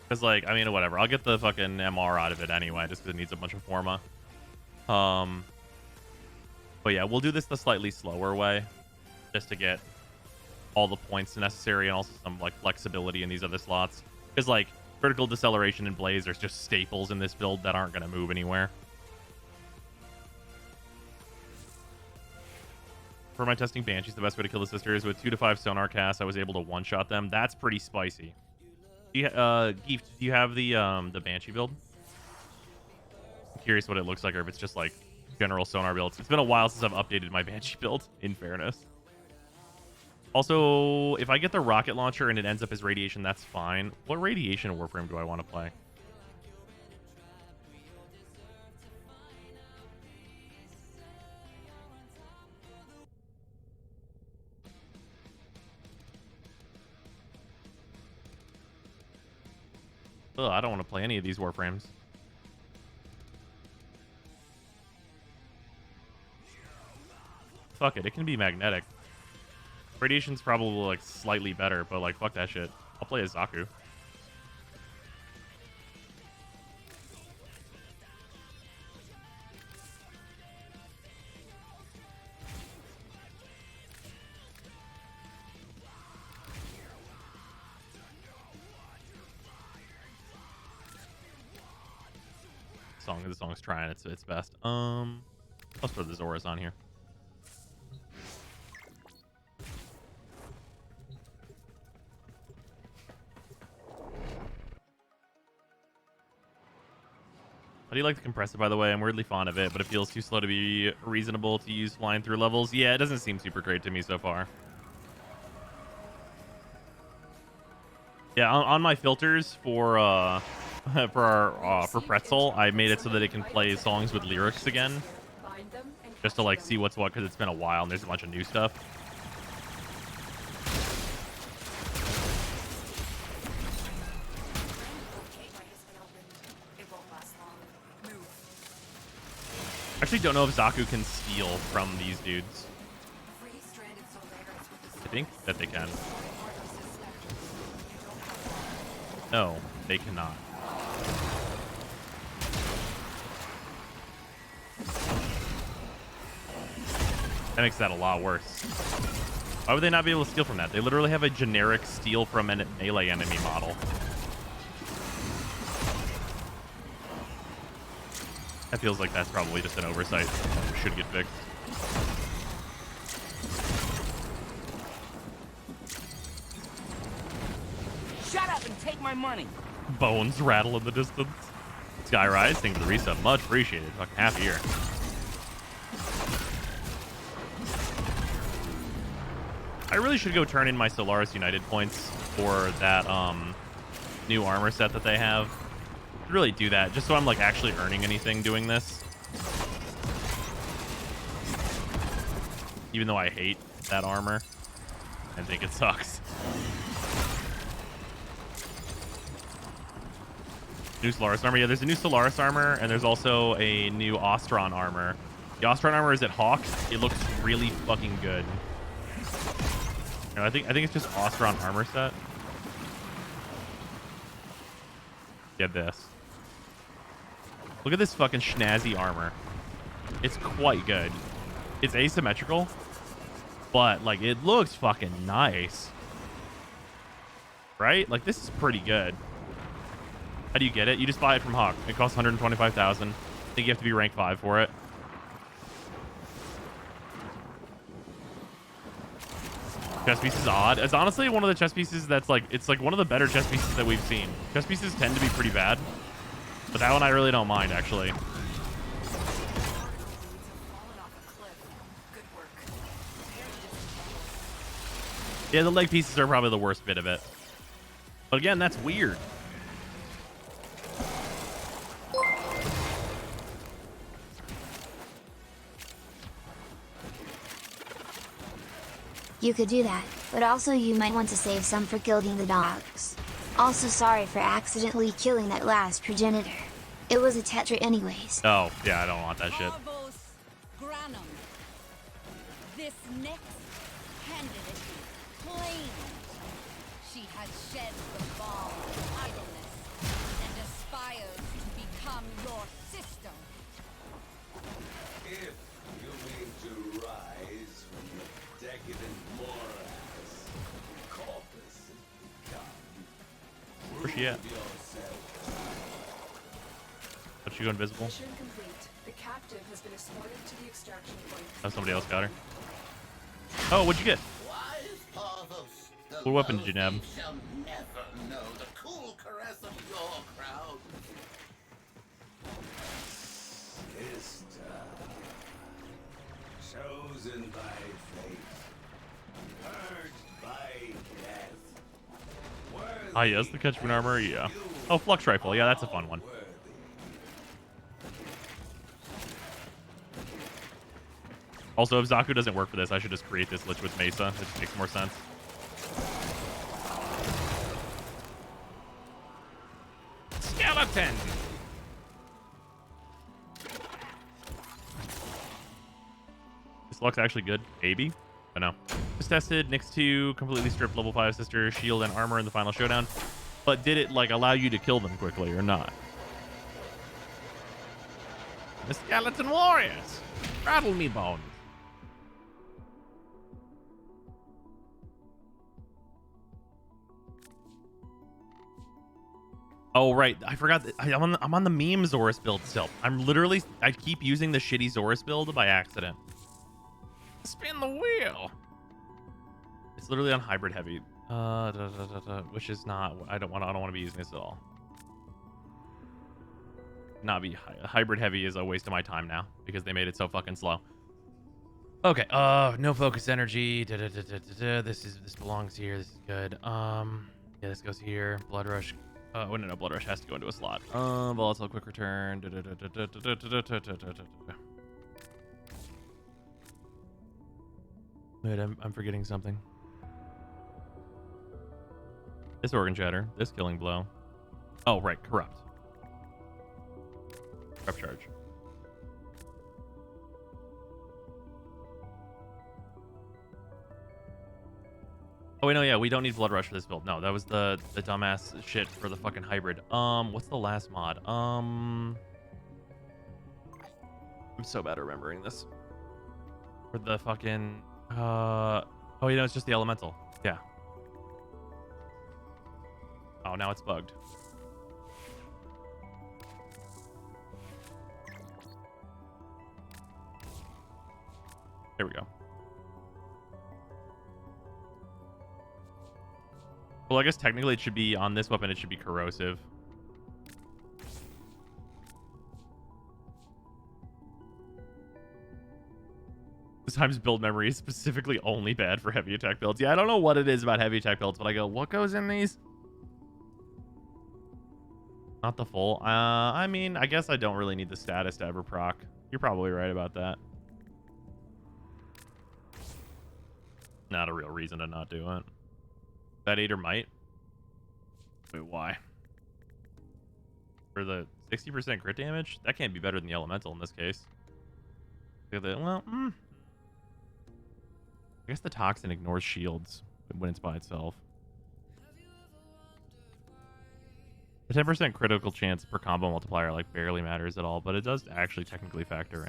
Because, like, I mean, whatever. I'll get the fucking MR out of it anyway, just because it needs a bunch of Forma. But yeah, we'll do this the slightly slower way. just to get all the points necessary and also some like flexibility in these other slots. Because like vertical deceleration and blaze are just staples in this build that aren't going to move anywhere. For my testing Banshees, the best way to kill the sisters with 2 to 5 sonar casts, I was able to one-shot them. That's pretty spicy. Geef, do you have the Banshee build? I'm curious what it looks like, or if it's just like general sonar builds. It's been a while since I've updated my Banshee build, in fairness. Also, if I get the rocket launcher and it ends up as radiation, that's fine. What radiation warframe do I want to play? Ugh, I don't want to play any of these warframes. Fuck it, it can be magnetic. Radiation's probably like slightly better, but like fuck that shit. I'll play as Zaku. The song's trying its best. Let's throw the Zoras on here. How do you like the compressor, by the way? I'm weirdly fond of it, but it feels too slow to be reasonable to use flying through levels. Yeah, it doesn't seem super great to me so far. Yeah, on my filters for for Pretzel, I made it so that it can play songs with lyrics again, just to like see what's what, because it's been a while and there's a bunch of new stuff. I actually don't know if Zaku can steal from these dudes. I think that they can. No, they cannot. That makes that a lot worse. Why would they not be able to steal from that? They literally have a generic steal from a melee enemy model. That feels like that's probably just an oversight. Should get fixed. Shut up and take my money. Bones rattle in the distance. Skyrise, thank you for the resub. Much appreciated. Fucking half a year. I really should go turn in my Solaris United points for that new armor set that they have. Really do that, just so I'm like actually earning anything doing this. Even though I hate that armor and think it sucks. New Solaris armor. Yeah, there's a new Solaris armor, and there's also a new Ostron armor. The Ostron armor is at Hawk. It looks really fucking good. I think it's just Ostron armor set. Get this. Look at this fucking schnazzy armor. It's quite good. It's asymmetrical, but like it looks fucking nice. Right? Like this is pretty good. How do you get it? You just buy it from Hawk. It costs 125,000. I think you have to be rank 5 for it. Chess piece is odd. It's honestly one of the chess pieces that's like, it's like one of the better chess pieces that we've seen. Chess pieces tend to be pretty bad, but that one I really don't mind, actually. Yeah, the leg pieces are probably the worst bit of it. But again, that's weird. You could do that, but also you might want to save some for gilding the dogs. Also sorry for accidentally killing that last progenitor. It was a Tetra anyways. Oh, yeah, I don't want that shit. Parvos, Granum. This next candidate claims she has shed the ball of idleness and aspires to become your sister. If you mean to rise from the decadent she at? But she go invisible? Mission complete. The captive has been escorted to the extraction point. Oh, somebody else got her. Oh, what'd you get? Wise Parvos, the What weapon did you nab? wealthy shall never know the cool caress of your crowd. Chosen by fate, purged by death. Ah, yes, the Catchman armor, yeah. Oh, Flux Rifle, yeah, that's a fun one. Also, if Zaku doesn't work for this, I should just create this Lich with Mesa. It just makes more sense. Skeleton! This luck's actually good. Maybe. But no. Was tested. Next to completely stripped level 5 sister shield and armor in the final showdown. But did it, like, allow you to kill them quickly or not? The Skeleton Warriors! Rattle me bones. Oh, right. I forgot. I'm on the meme Zorus build still. I keep using the shitty Zorus build by accident. Spin the wheel. It's literally on hybrid heavy. Which is not. I don't want to be using this at all. Not be hybrid heavy is a waste of my time now because they made it so fucking slow. Okay. No focus energy. This belongs here. This is good. Yeah, this goes here. Blood rush. Oh, no, Blood Rush has to go into a slot. Volatile quick return. Wait, I'm forgetting something. This Organ Shatter. This Killing Blow. Oh, right. Corrupt. Corrupt Charge. Oh, wait, no, yeah, we don't need Blood Rush for this build. No, that was the dumbass shit for the fucking hybrid. What's the last mod? I'm so bad at remembering this. For the fucking, oh, you know, it's just the Elemental. Yeah. Oh, now it's bugged. There we go. Well, I guess technically it should be on this weapon. It should be corrosive. This time's build memory is specifically only bad for heavy attack builds. Yeah, I don't know what it is about heavy attack builds, but I go, what goes in these? Not the full. I mean, I guess I don't really need the status to ever proc. You're probably right about that. Not a real reason to not do it. That 8 or might? Wait, why? For the 60% crit damage? That can't be better than the elemental in this case. Well, I guess the toxin ignores shields when it's by itself. The 10% critical chance per combo multiplier like barely matters at all, but it does actually technically factor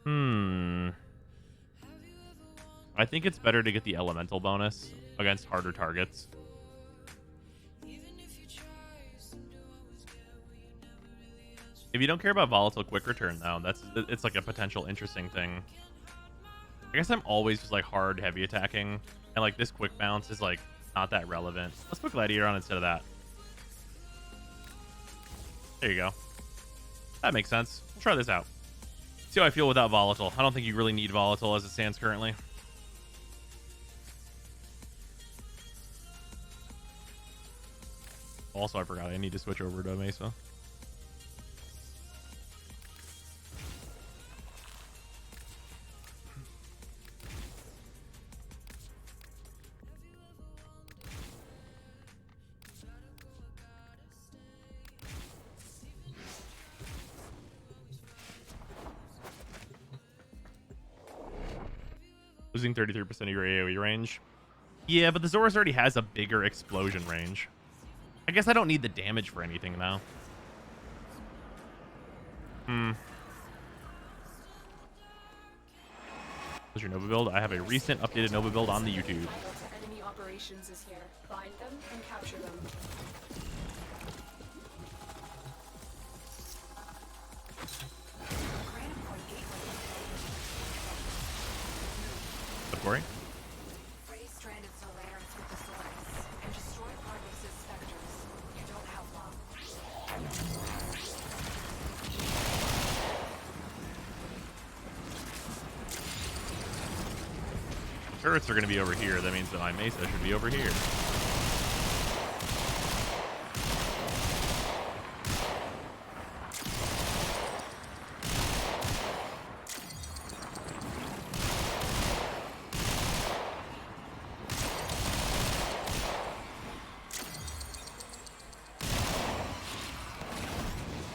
in. I think it's better to get the elemental bonus against harder targets. If you don't care about volatile quick return though, it's like a potential interesting thing. I guess I'm always just like hard heavy attacking, and like this quick bounce is like not that relevant. Let's put Gladiator on instead of that. There you go. That makes sense. We'll try this out. See how I feel without volatile. I don't think you really need volatile as it stands currently. Also, I forgot I need to switch over to Mesa. Losing 33% of your AoE range. Yeah, but the Zorus already has a bigger explosion range. I guess I don't need the damage for anything now. What's your Nova build? I have a recent updated Nova build on the YouTube. Enemy operations is here. Find them and capture them. What, Corey? Free stranded Solaris with the Solaris and destroy Parvos' specters. You don't have long. Turrets are going to be over here. That means that my Mesa should be over here.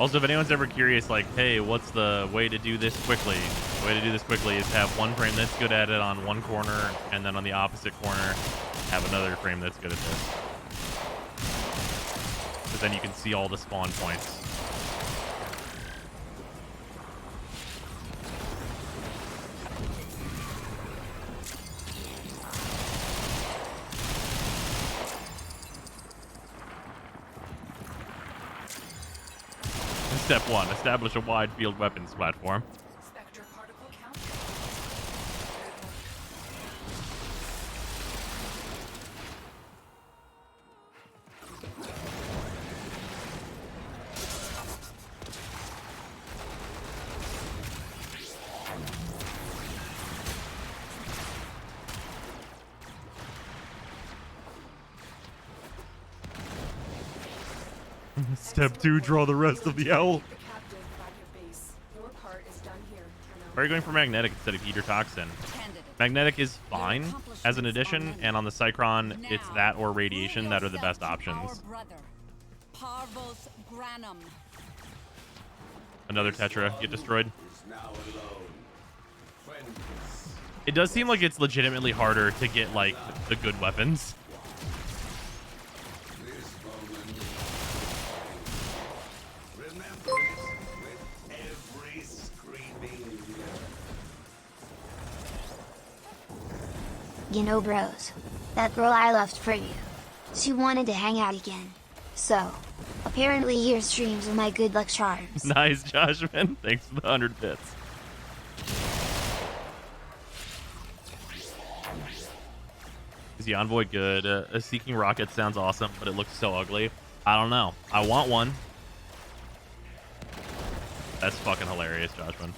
Also, if anyone's ever curious, like, hey, what's the way to do this quickly? The way to do this quickly is have one frame that's good at it on one corner, and then on the opposite corner, have another frame that's good at this. Because then you can see all the spawn points. Step 1, establish a wide field weapons platform. Spectre particle count. Step 2, draw the rest of the owl. The captive by your base. Your part is done here. Why are you going for magnetic instead of heat or toxin? Magnetic is fine as an addition, and on the Cycron, it's that or radiation that are the best options. Parvos Granum. Another Tetra get destroyed. Is now alone. Friendless. It does seem like it's legitimately harder to get, like, the good weapons. This moment. Remember it with every screaming year. You know, bros, that girl I left for you, she wanted to hang out again. So, apparently your streams are my good luck charms. Nice, Joshman. Thanks for the 100 bits. Is the Envoy good? A Seeking Rocket sounds awesome, but it looks so ugly. I don't know. I want one. That's fucking hilarious, Joshman.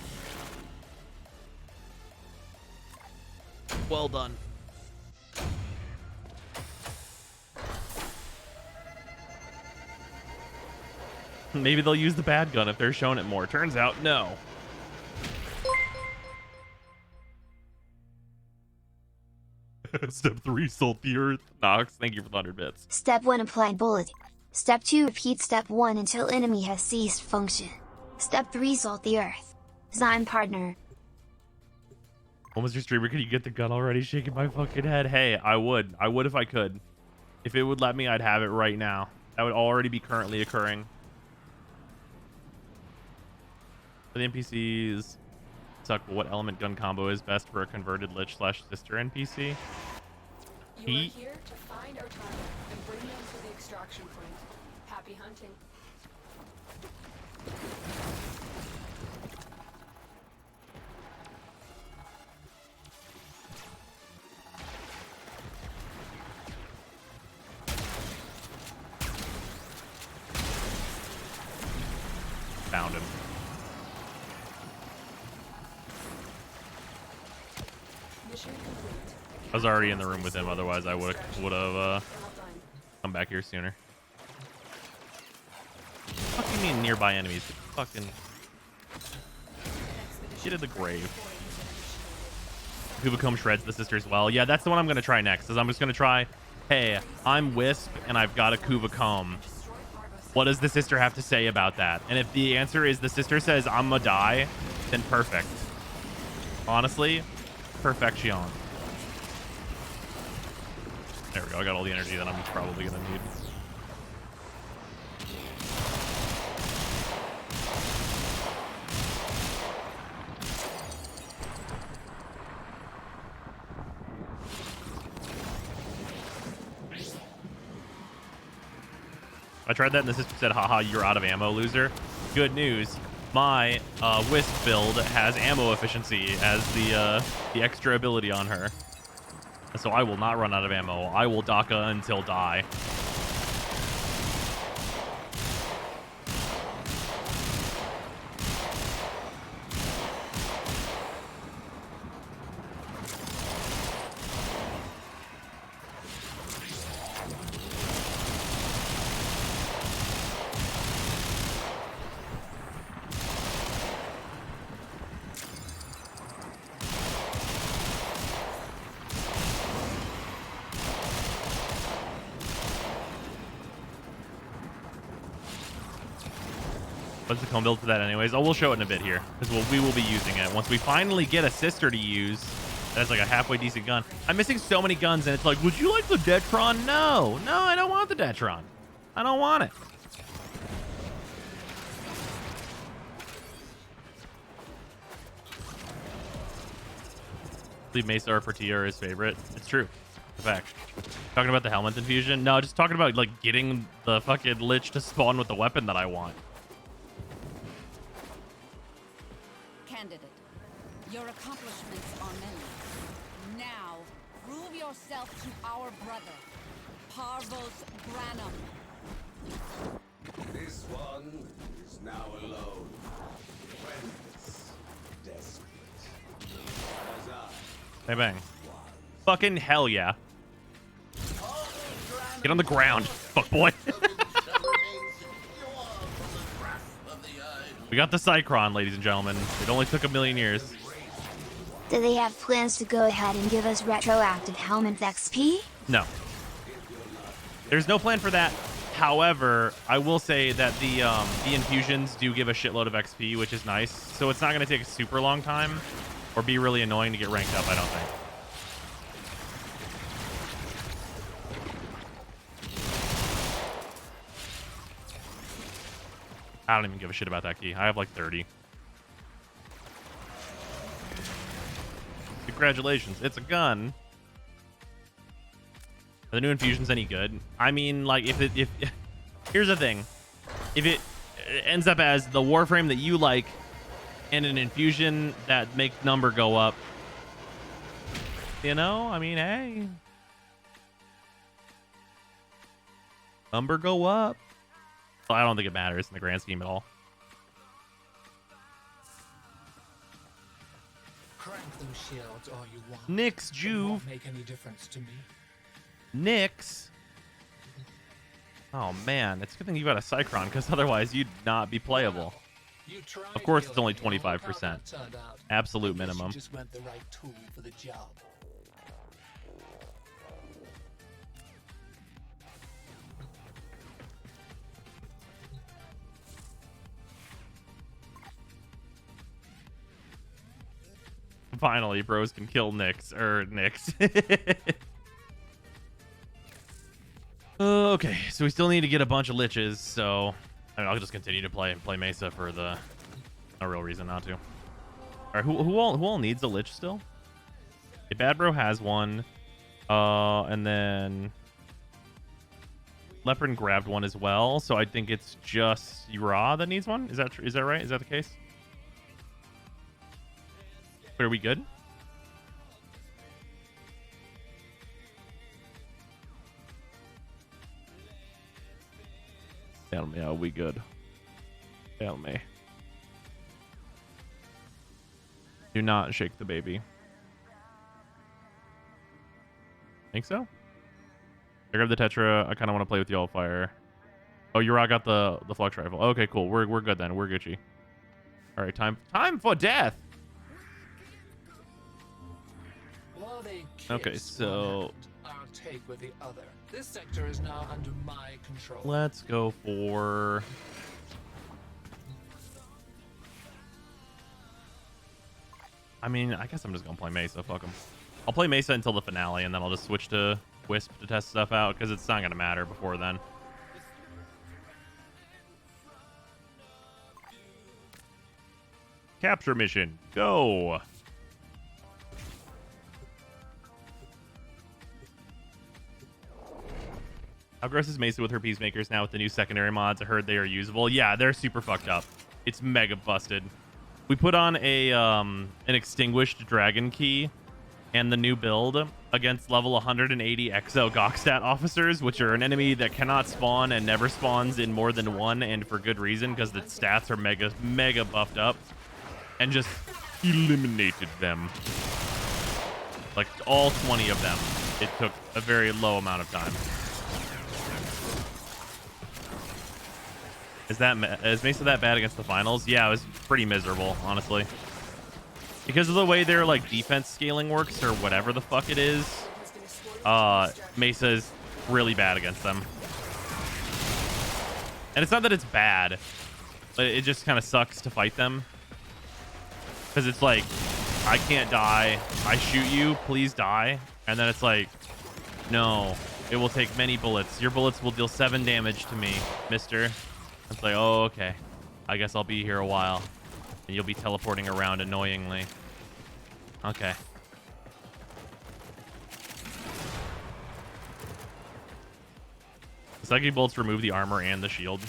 Well done. Maybe they'll use the bad gun if they're showing it more. Turns out, no. Step 3, salt the earth. Nox, thank you for the 100 bits. Step 1, apply bullet. Step 2, repeat step 1 until enemy has ceased function. Step 3, salt the earth. Design partner. Well, Mr. Streamer, can you get the gun already? Shaking my fucking head. Hey, I would. I would if I could. If it would let me, I'd have it right now. That would already be currently occurring. For the NPCs, suck. What element gun combo is best for a converted Lich / Sister NPC? You are here to find our target and bring them to the extraction point. Happy hunting. Found him. Mission complete. I was already in the room with him. Otherwise, I would have come back here sooner. What do you mean nearby enemies? Fucking get in the grave. Kubicombe shreds the sister as well. Yeah, that's the one I'm gonna try next. Is I'm just gonna try. Hey, I'm Wisp and I've got a Kubicombe. What does the sister have to say about that? And if the answer is the sister says I'm gonna die, then perfect. Honestly, perfection. There we go. I got all the energy that I'm probably gonna need. tried that and the system said, haha, you're out of ammo, loser. Good news. My Wisp build has ammo efficiency as the extra ability on her. So I will not run out of ammo. I will DACA until die. What's the cone build for that anyways? Oh, we'll show it in a bit here because we will be using it once we finally get a sister to use. That's like a halfway decent gun. I'm missing so many guns and it's like, would you like the Detron? No, I don't want the Detron. I don't want it. Leave Mesa or Portillo are his favorite. It's true. In fact, talking about the helmet infusion. No, just talking about like getting the fucking Lich to spawn with the weapon that I want. Candidate, your accomplishments are many. Now, prove yourself to our brother, Parvos Branham. This one is now alone. Friendless, desperate. As I Hey, bang. Fucking hell yeah. Get on the ground, fuck boy. We got the Cycron, ladies and gentlemen. It only took 1,000,000 years. Do they have plans to go ahead and give us retroactive helmet XP? No. There's no plan for that. However, I will say that the infusions do give a shitload of XP, which is nice. So it's not going to take a super long time or be really annoying to get ranked up, I don't think. I don't even give a shit about that key. I have like 30. Congratulations. It's a gun. Are the new infusions any good? I mean, like, if here's the thing. If it ends up as the Warframe that you like and an infusion that makes number go up, you know, I mean, hey. Number go up. Well, I don't think it matters in the grand scheme at all. Crank those shields all you want. Nix, It Juve. won't make any difference to me. Nix. Oh man, it's a good thing you got a Cycron, because otherwise you'd not be playable. Of course, it's only 25%. Absolute minimum. Just went the right tool for the job. Finally, bros can kill Nix. Okay, so we still need to get a bunch of liches, so I mean, I'll just continue to play Mesa for the no real reason not to. All right, who all needs a lich still? Okay, Bad Bro has one, and then Leopard grabbed one as well, so I think it's just Yura that needs one. Is that true? Is that right? Is that the case? Are we good? Tell me, are we good? Tell me. Do not shake the baby. Think so? I grabbed the Tetra. I kind of want to play with the All-Fire. Oh, Yura got the Flux Rifle. Okay, cool. We're good then. We're Gucci. All right, time for death. Okay, so I'll take with the other. This sector is now under my control. let's go for I mean, I guess I'm just gonna play Mesa. Fuck him. I'll play Mesa until the finale, and then I'll just switch to Wisp to test stuff out because it's not gonna matter before then. Capture mission, go. How gross is Mesa with her peacemakers now with the new secondary mods? I heard they are usable. Yeah, they're super fucked up. It's mega busted. We put on a an extinguished dragon key and the new build against level 180 Exo Gokstat officers, which are an enemy that cannot spawn and never spawns in more than one, and for good reason, because the stats are mega buffed up, and just eliminated them. Like all 20 of them. It took a very low amount of time. Is Mesa that bad against the finals? Yeah, it was pretty miserable, honestly. Because of the way their like defense scaling works or whatever the fuck it is, Mesa is really bad against them. And it's not that it's bad, but it just kind of sucks to fight them. Because it's like, I can't die. I shoot you, please die. And then it's like, no, it will take many bullets. Your bullets will deal 7 damage to me, mister. It's like, oh, okay. I guess I'll be here a while. And you'll be teleporting around annoyingly. Okay. The psychic bolts remove the armor and the shield.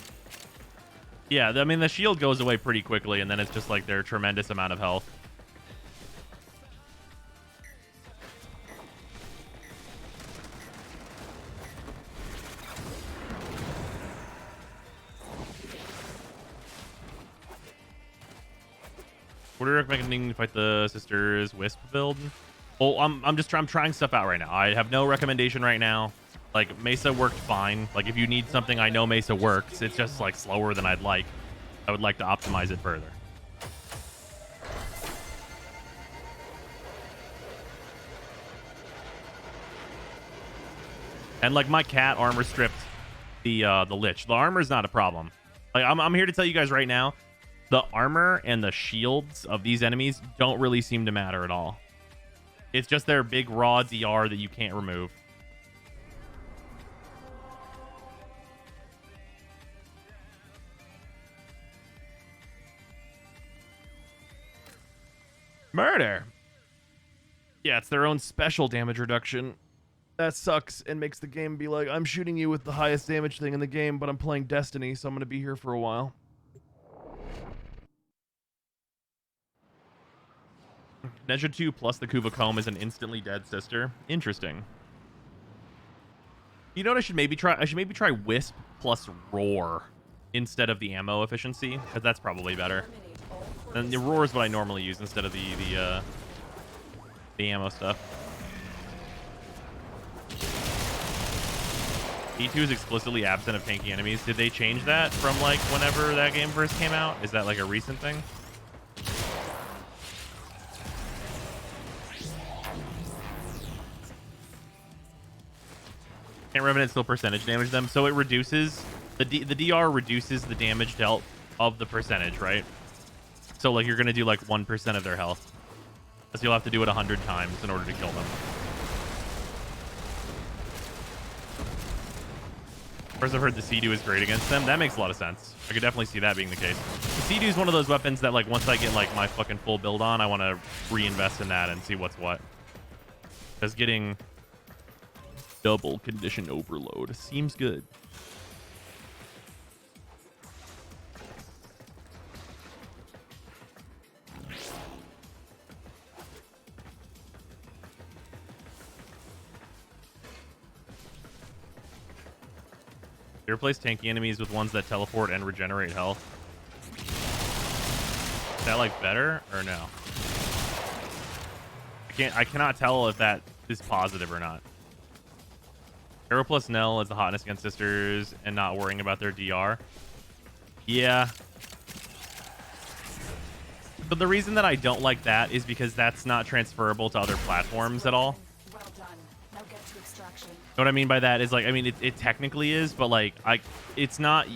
Yeah, I mean, the shield goes away pretty quickly, and then it's just like their tremendous amount of health. What are you recommending to fight the sisters Wisp build? Well, I'm trying stuff out right now. I have no recommendation right now. Like, Mesa worked fine. Like, if you need something, I know Mesa works. It's just like slower than I'd like. I would like to optimize it further. And like my cat armor stripped the Lich. The armor is not a problem. Like, I'm here to tell you guys right now, the armor and the shields of these enemies don't really seem to matter at all. It's just their big raw DR that you can't remove. Murder. Yeah, it's their own special damage reduction. That sucks and makes the game be like, I'm shooting you with the highest damage thing in the game, but I'm playing Destiny, so I'm going to be here for a while. Nezha 2 plus the Kuva Comb is an instantly dead sister. Interesting. You know what I should maybe try? I should maybe try Wisp plus Roar instead of the ammo efficiency, because that's probably better. And the Roar is what I normally use instead of the ammo stuff. E2 is explicitly absent of tanky enemies. Did they change that from like whenever that game first came out? Is that like a recent thing? Can't Revenant still percentage damage them, so it reduces the DR reduces the damage dealt of the percentage, right? So like you're gonna do like 1% of their health, so you'll have to do it 100 times in order to kill them. First, I've heard the Sea-Doo is great against them. That makes a lot of sense. I could definitely see that being the case. The Sea-Doo is one of those weapons that like once I get like my fucking full build on, I want to reinvest in that and see what's what. Because getting double condition overload seems good. You replace tanky enemies with ones that teleport and regenerate health. Is that like better or no? I cannot tell if that is positive or not. Arrow plus Nell is the hotness against sisters and not worrying about their DR. Yeah. But the reason that I don't like that is because that's not transferable to other platforms at all. Well done. Now get to extraction. What I mean by that is like, I mean, it technically is, but like, it's not,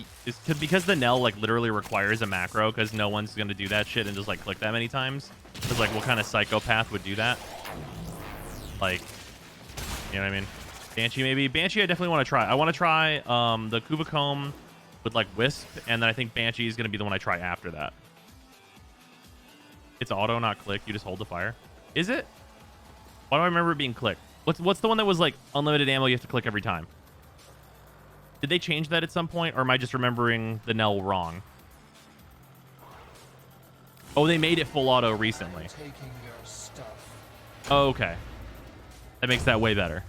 because the Nell like literally requires a macro, because no one's going to do that shit and just like click that many times. Because like, what kind of psychopath would do that? Like, you know what I mean? Banshee maybe. Banshee I definitely want to try. I want to try the Kuva Comb with like Wisp, and then I think Banshee is going to be the one I try after that. It's auto, not click. You just hold the fire. Is it? Why do I remember it being click? What's the one that was like unlimited ammo you have to click every time? Did they change that at some point, or am I just remembering the Nell wrong? Oh, they made it full auto recently. Taking your stuff. Oh, okay. That makes that way better.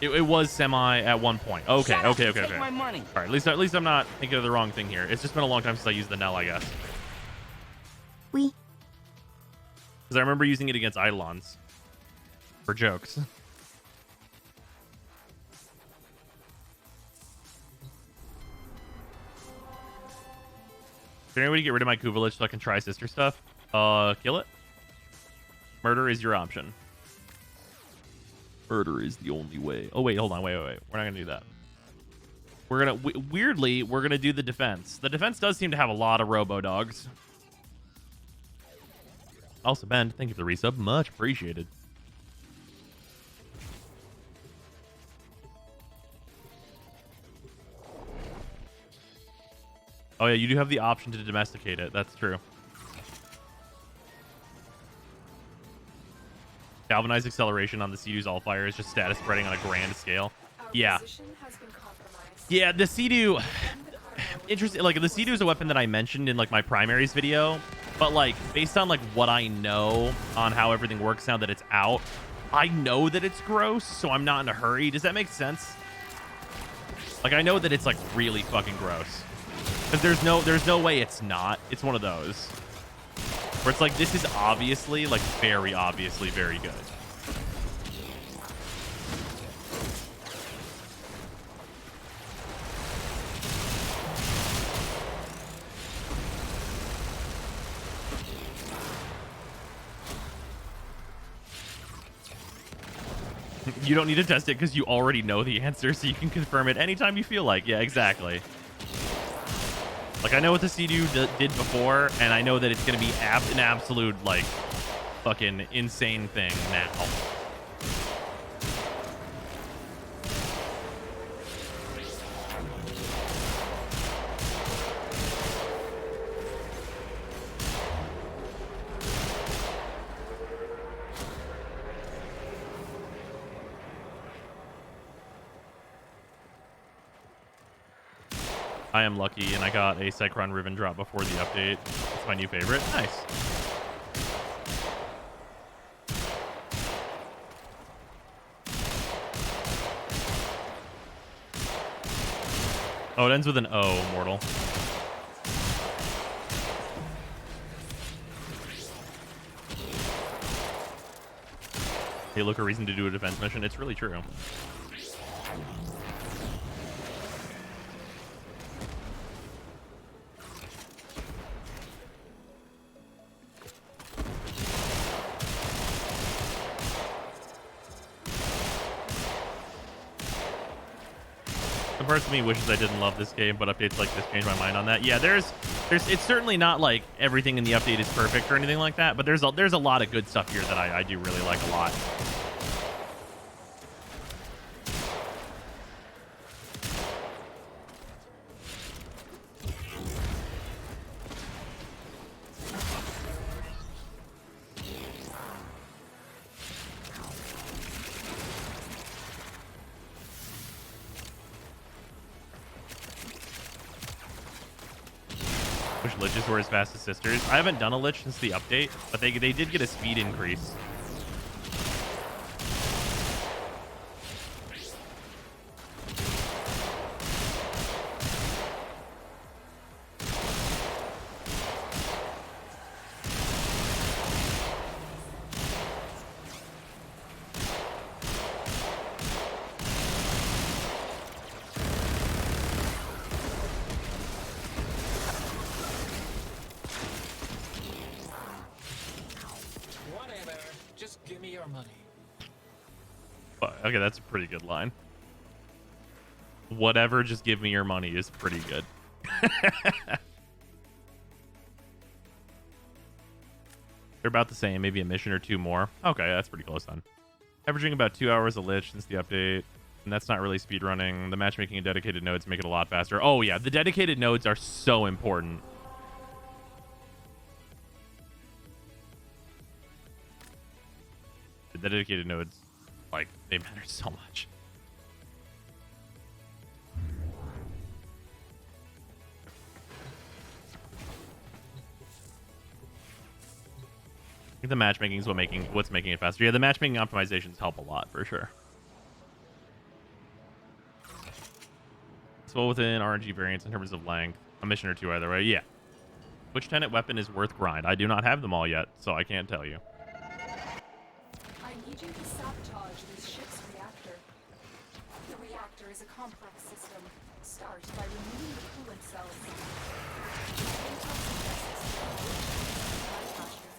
It was semi at one point. Okay, okay. Take my money. All right, at least I'm not thinking of the wrong thing here. It's just been a long time since I used the Nell, I guess. We. Because I remember using it against Eidolons. For jokes. Can anybody get rid of my Kuvalich so I can try sister stuff? Kill it. Murder is your option. Murder is the only way. Oh, wait, hold on. Wait. We're not going to do that. We're going to... Weirdly, we're going to do the defense. The defense does seem to have a lot of robo-dogs. Also, Ben, thank you for the resub. Much appreciated. Oh, yeah, you do have the option to domesticate it. That's true. Galvanized acceleration on the Sea-Doo's Allfire is just status spreading on a grand scale. Yeah. Yeah, the Sea-Doo... Interesting. Like, the Sea-Doo is a weapon that I mentioned in, like, my primaries video. But, like, based on, like, what I know on how everything works now that it's out, I know that it's gross, so I'm not in a hurry. Does that make sense? Like, I know that it's, like, really fucking gross. Because there's no way it's not. It's one of those. Where it's like, this is obviously, like, very obviously very good. You don't need to test it because you already know the answer, so you can confirm it anytime you feel like. Yeah, exactly. Like, I know what the Sea-Doo did before, and I know that it's going to be an absolute, like, fucking insane thing now. I am lucky, and I got a Cycron Riven drop before the update. It's my new favorite. Nice. Oh, it ends with an O, Mortal. Hey, look, a reason to do a defense mission. It's really true. Some parts of me wishes I didn't love this game, but updates like this change my mind on that. Yeah, there's it's certainly not like everything in the update is perfect or anything like that, but there's a lot of good stuff here that I do really like a lot. Wish liches were as fast as sisters. I haven't done a lich since the update, but they did get a speed increase. Okay, that's a pretty good line. Whatever, just give me your money is pretty good. They're about the same, maybe a mission or two more. Okay, that's pretty close then. Averaging about 2 hours a lich since the update, and that's not really speedrunning. The matchmaking and dedicated nodes make it a lot faster. Oh yeah, the dedicated nodes are so important. The dedicated nodes, like, they matter so much. think the matchmaking is what's making it faster. Yeah, the matchmaking optimizations help a lot for sure. It's well within RNG variants in terms of length. A mission or two either way. Yeah. Which tenant weapon is worth grind? I do not have them all yet, so I can't tell you. I need you to sabotage this ship's reactor. The reactor is a complex system. Start by removing the coolant cells.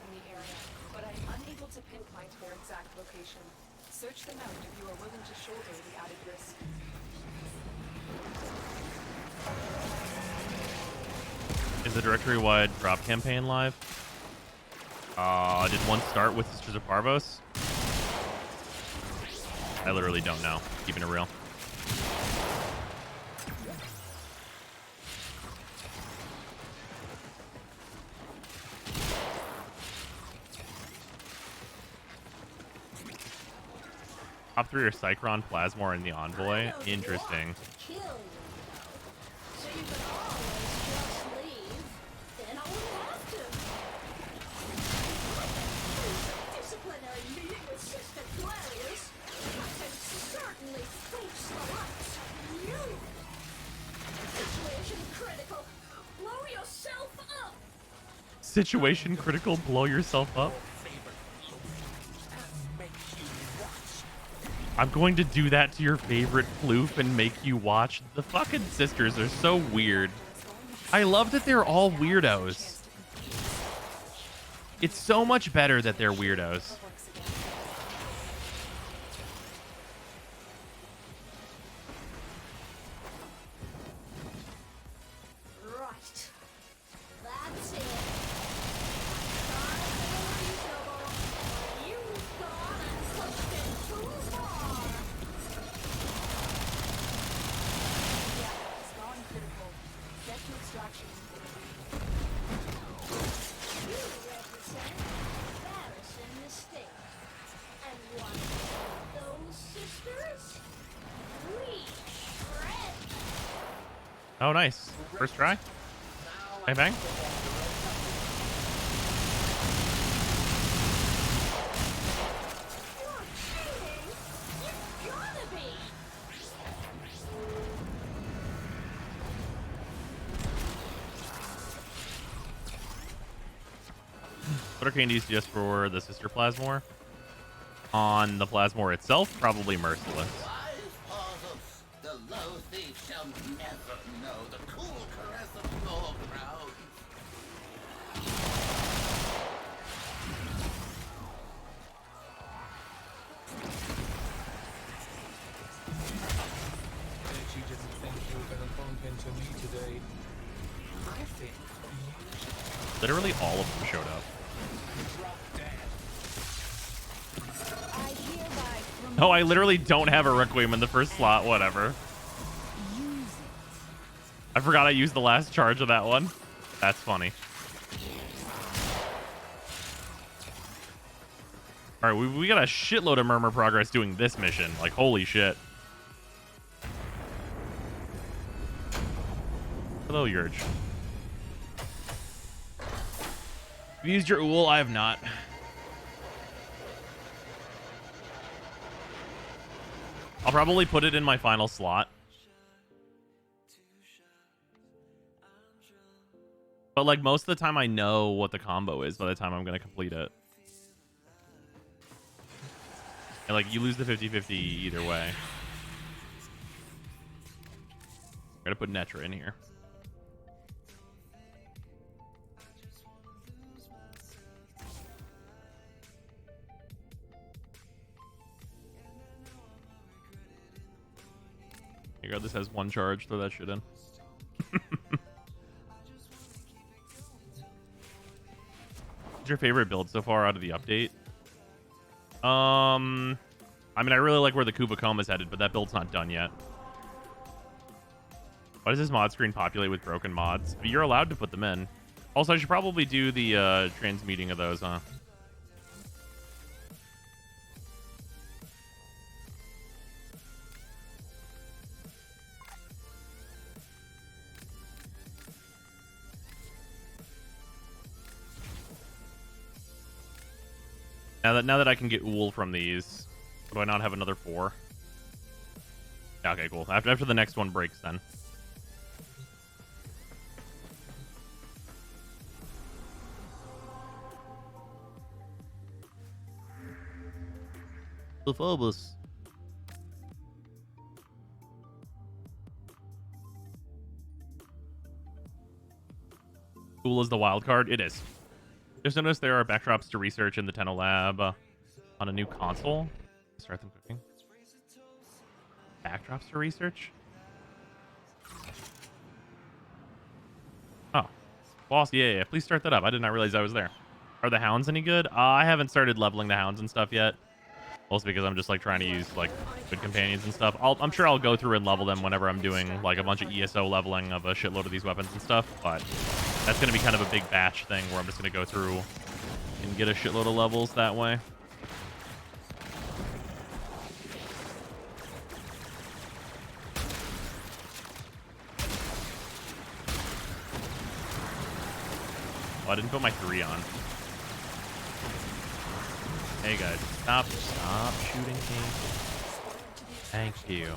In the area, but I'm unable to pinpoint their exact location. Search them out if you are willing to shoulder the added risk. Is the directory-wide drop campaign live? Did one start with Sisters of Parvos? I literally don't know. Keeping it real. Top 3 are Cycron, Plasmor, and the Envoy. Interesting. Situation critical, blow yourself up. I'm going to do that to your favorite floof and make you watch. The fucking sisters are so weird. I love that they're all weirdos. It's so much better that they're weirdos. Oh, nice. First try. Bang, bang. What are candies just for the sister Plasmor? On the Plasmor itself, probably Merciless. The low thief shall never know the cool caress of your brow. Bet you didn't think you were gonna bump into me today. I think Literally all of them showed up. Oh, I literally don't have a Requiem in the first slot. Whatever. I forgot I used the last charge of that one. That's funny. All right, we got a shitload of murmur progress doing this mission. Like, holy shit. Hello, Urge. Have you used your Ool? I have not. I'll probably put it in my final slot. But like most of the time I know what the combo is by the time I'm going to complete it. And like you lose the 50-50 either way. I'm going to put Netra in here. Here you go, this has one charge, throw that shit in. What's your favorite build so far out of the update? I mean, I really like where the Kubacoma is headed, but that build's not done yet. Why does this mod screen populate with broken mods? You're allowed to put them in. Also, I should probably do the transmuting of those, huh? Now that I can get wool from these, do I not have another 4? Yeah, okay, cool. After the next one breaks, then. The Parvos. Cool is the wild card. It is. Just noticed there are backdrops to research in the Tenno Lab on a new console. Start them cooking. Backdrops to research? Oh. Boss, yeah. Please start that up. I did not realize I was there. Are the hounds any good? I haven't started leveling the hounds and stuff yet. Mostly because I'm just like trying to use like good companions and stuff. I'm sure I'll go through and level them whenever I'm doing like a bunch of ESO leveling of a shitload of these weapons and stuff. But that's going to be kind of a big batch thing where I'm just going to go through and get a shitload of levels that way. Oh, I didn't put my 3 on. Hey guys, stop shooting me. Thank you.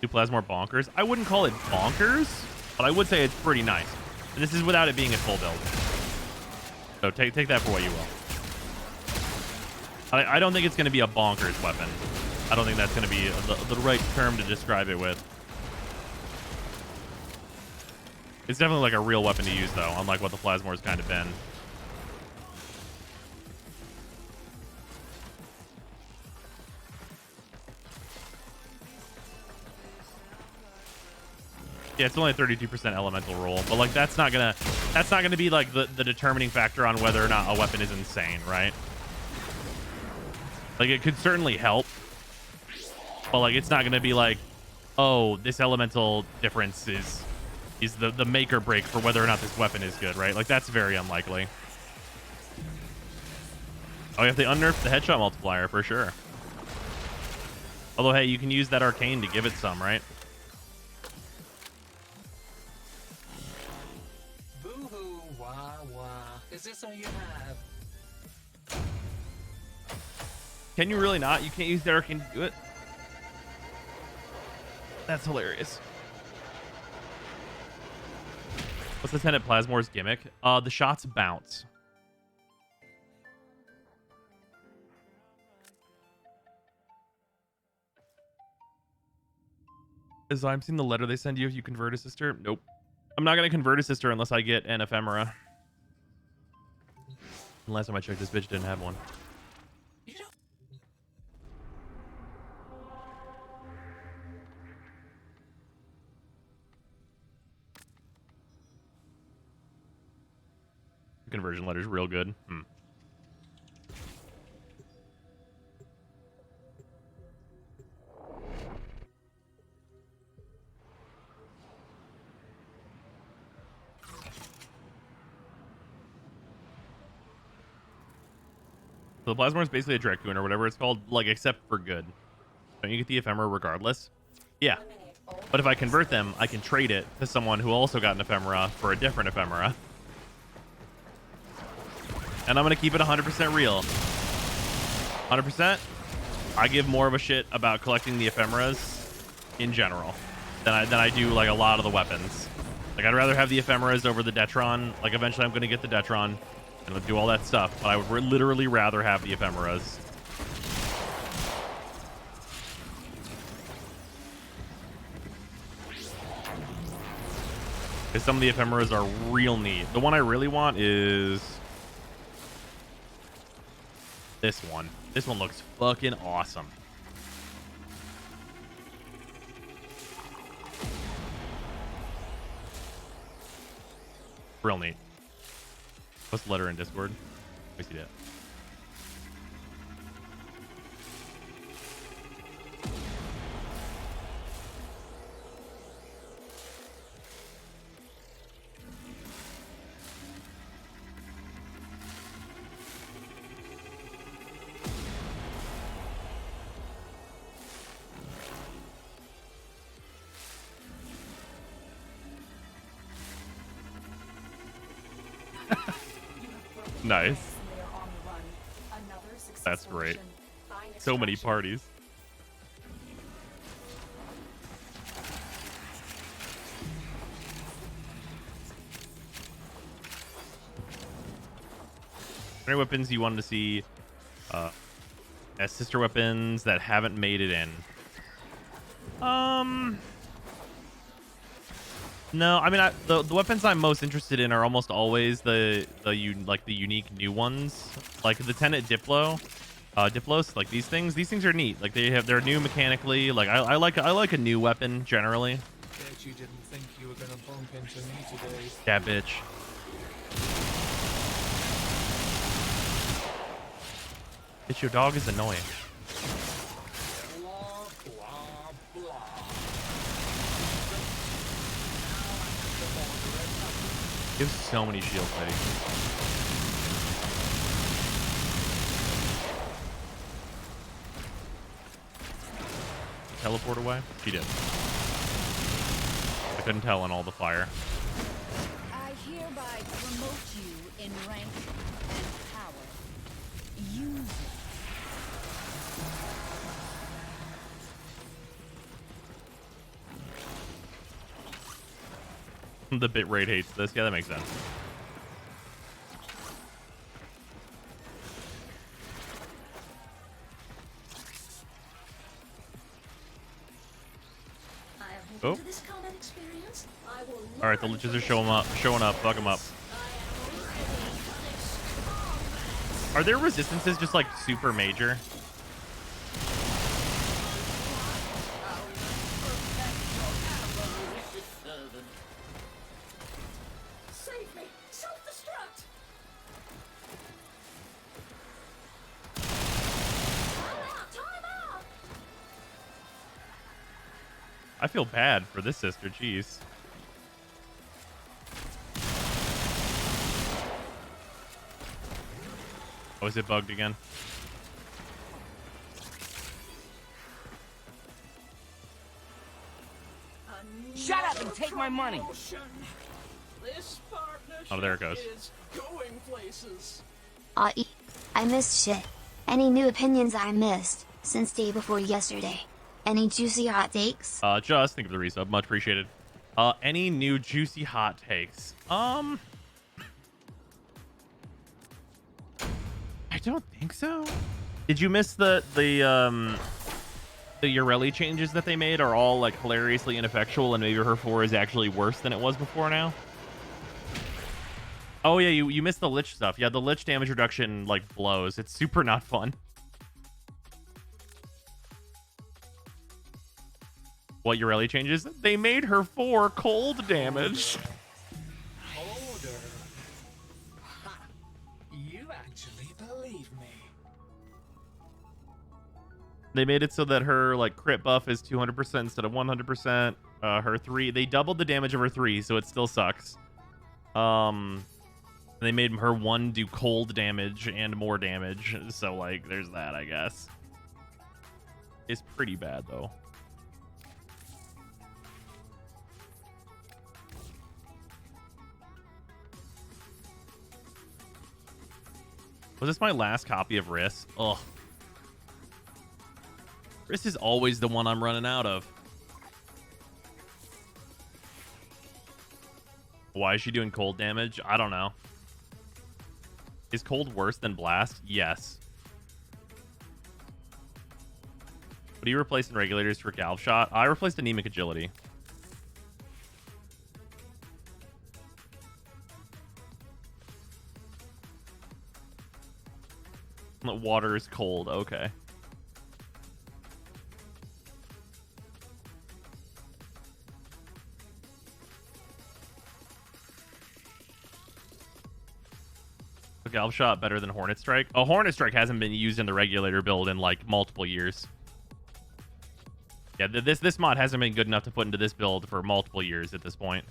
Do Plasmor bonkers? I wouldn't call it bonkers, but I would say it's pretty nice. And this is without it being a full build. So take that for what you will. I don't think it's going to be a bonkers weapon. I don't think that's going to be the right term to describe it with. It's definitely like a real weapon to use, though, unlike what the Plasmor's kind of been. Yeah, it's only a 32% elemental roll, but like that's not gonna be like the determining factor on whether or not a weapon is insane, right? Like it could certainly help, but like it's not gonna be like, oh, this elemental difference is the make or break for whether or not this weapon is good, right? Like that's very unlikely. Oh, if they unnerfed the headshot multiplier for sure. Although hey, you can use that arcane to give it some, right? Boo-hoo, wah, wah. Is this all you have? Can you really not? You can't use the arcane to do it? That's hilarious. What's the Tenet Plasmor's gimmick? The shots bounce. As I'm seeing the letter they send you if you convert a sister. Nope. I'm not going to convert a sister unless I get an ephemera. And last time I checked, this bitch didn't have one. Conversion letter's real good. So the Plasmor is basically a Dracoon or whatever it's called, like, except for good. Don't you get the ephemera regardless? Yeah. But if I convert them, I can trade it to someone who also got an ephemera for a different ephemera. And I'm going to keep it 100% real. 100%. I give more of a shit about collecting the ephemeras in general than I do, like, a lot of the weapons. Like, I'd rather have the ephemeras over the Detron. Like, eventually I'm going to get the Detron and do all that stuff. But I would literally rather have the ephemeras. Because some of the ephemeras are real neat. The one I really want is this one. This one looks fucking awesome. Real neat. What's the letter in Discord? Let me see that. Nice. They are on the run. Another successful That's great. mission. Fine So many extraction. parties. Any weapons you wanted to see as sister weapons that haven't made it in? No, I mean the weapons I'm most interested in are almost always the unique new ones, like the Tenet Diplos, like these things. These things are neat. Like they're new mechanically. Like I like a new weapon generally. Bet you didn't think you were gonna bump into me today. That bitch. Bitch, your dog is annoying. Blah, blah, blah. You have so many shields, lady. Teleport away? She did. I couldn't tell on all the fire. I hereby promote you in rank and power. Use it. The bitrate hates this. Yeah, that makes sense. Oh. All right, the liches are showing up. Fuck them up. Are their resistances just like super major? Save me! Self-destruct! Time out! I feel bad for this sister. Jeez. Oh, is it bugged again? Shut up and take my money. This partnership Oh, there it goes. is going places. I missed shit. Any new opinions I missed since day before yesterday? Any juicy hot takes? Just think of the resub. Much appreciated. Any new juicy hot takes? I don't think so. Did you miss the Ureli changes that they made are all like hilariously ineffectual, and maybe her 4 is actually worse than it was before now? Oh yeah, you missed the Lich stuff. Yeah, the Lich damage reduction like blows. It's super not fun. What Ureli changes? They made her 4 cold damage. Older. Ha! You actually believe me. They made it so that her like crit buff is 200% instead of 100%. Her 3, they doubled the damage of her 3, so it still sucks. They made her 1 do cold damage and more damage, so like there's that, I guess. It's pretty bad though. Was this my last copy of Riss? Ugh. Riss is always the one I'm running out of. Why is she doing cold damage? I don't know. Is cold worse than blast? Yes. What are you replacing regulators for Galv Shot? I replaced anemic agility. Water is cold. Okay. Galv Shot better than Hornet Strike? Oh, Hornet Strike hasn't been used in the regulator build in like multiple years. Yeah, this mod hasn't been good enough to put into this build for multiple years at this point.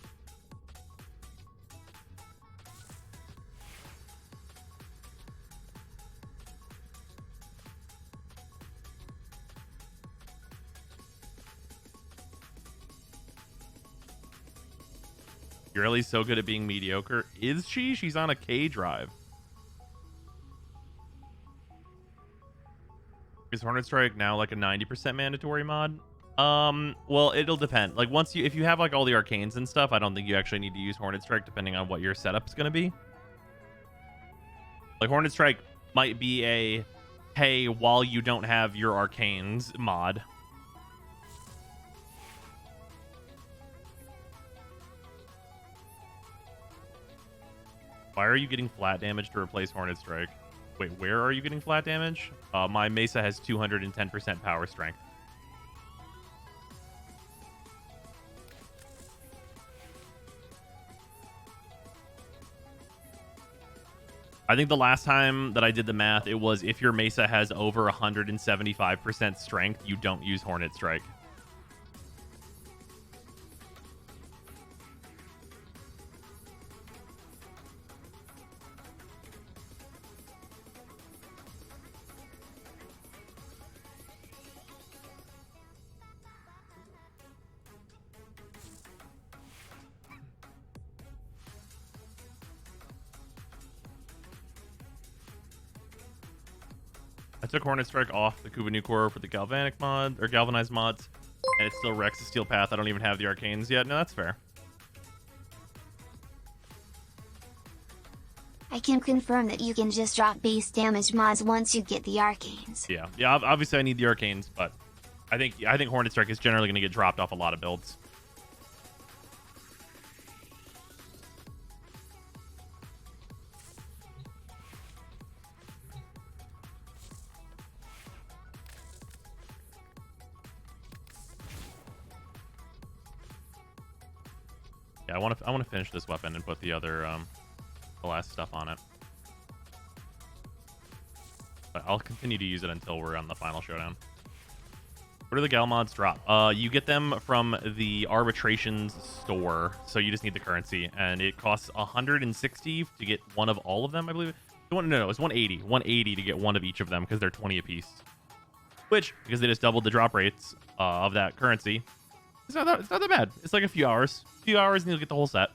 Ureli's so good at being mediocre. Is she? She's on a K drive. Is Hornet Strike now like a 90% mandatory mod? Well, it'll depend. Like if you have like all the arcanes and stuff, I don't think you actually need to use Hornet Strike depending on what your setup's gonna be. Like Hornet Strike might be a hey while you don't have your arcanes mod. Why are you getting flat damage to replace Hornet Strike? Wait, where are you getting flat damage? My Mesa has 210% power strength. I think the last time that I did the math, it was if your Mesa has over 175% strength, you don't use Hornet Strike. I took Hornet Strike off the Kuba Core for the Galvanic mod, or Galvanized mods, and it still wrecks the Steel Path. I don't even have the Arcanes yet. No, that's fair. I can confirm that you can just drop base damage mods once you get the Arcanes. Yeah. Obviously, I need the Arcanes, but I think Hornet Strike is generally going to get dropped off a lot of builds. Yeah, I want to finish this weapon and put the other the last stuff on it. But I'll continue to use it until we're on the final showdown. Where do the Gal mods drop? You get them from the Arbitrations store, so you just need the currency, and it costs 160 to get one of all of them, I believe. No, it's 180. 180 to get one of each of them because they're 20 apiece. Which, because they just doubled the drop rates of that currency, it's not that bad. It's like a few hours. A few hours and you'll get the whole set.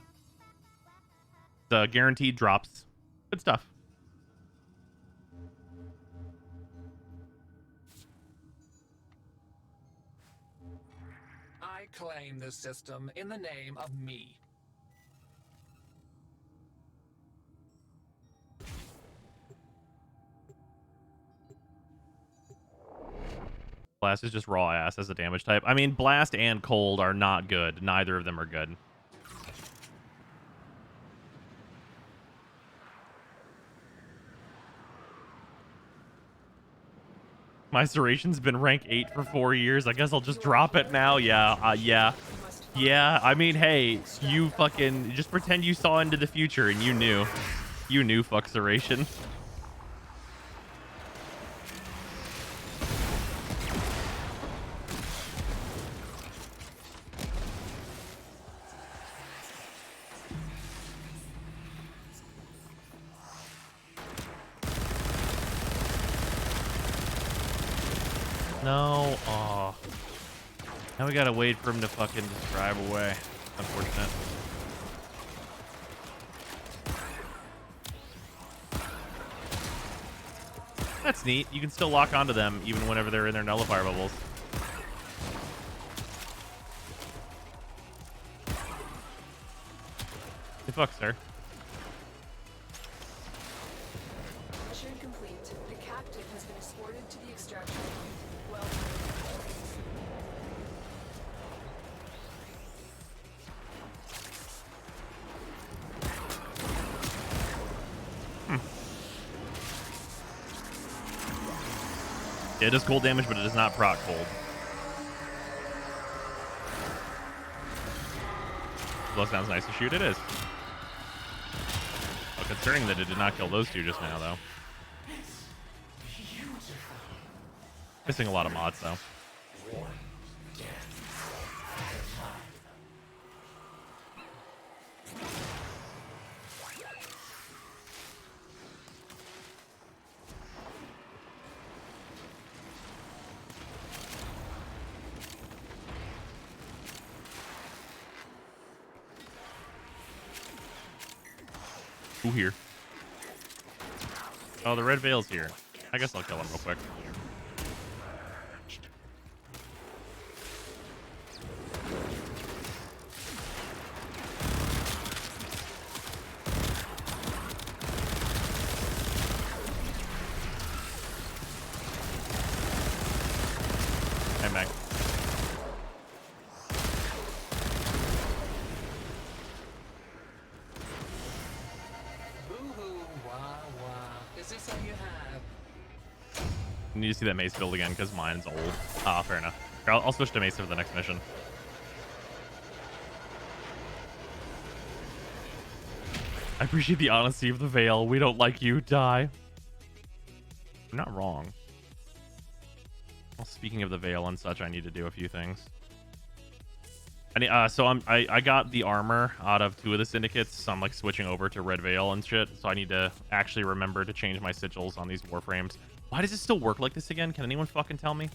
The guaranteed drops. Good stuff. I claim this system in the name of me. Blast is just raw ass as a damage type. I mean, Blast and Cold are not good. Neither of them are good. My Serration's been rank 8 for 4 years. I guess I'll just drop it now. Yeah. Yeah, I mean, hey, you fucking... Just pretend you saw into the future and you knew. You knew, fuck Serration. No. Oh. Now we gotta wait for him to fucking just drive away. Unfortunate. That's neat. You can still lock onto them even whenever they're in their nullifier bubbles. Hey, fuck, sir. Mission complete. The captive has been escorted to the extraction point. Well Yeah, it does cold damage, but it does not proc cold. Well, sounds nice to shoot. It is. Well, concerning that it did not kill those two just now, though. Missing a lot of mods, though. Who here? Oh, the red veil's here. I guess I'll kill him real quick. Hey, Meg. Boo-hoo, wah, wah. Is this all you have? I need to see that mace build again because mine's old. Ah, fair enough. Here, I'll switch to mace for the next mission. I appreciate the honesty of the Veil. We don't like you. Die. I'm not wrong. Well, speaking of the Veil and such, I need to do a few things. I got the armor out of 2 of the syndicates, so I'm like switching over to Red Veil and shit. So I need to actually remember to change my sigils on these warframes. Why does it still work like this again? Can anyone fucking tell me?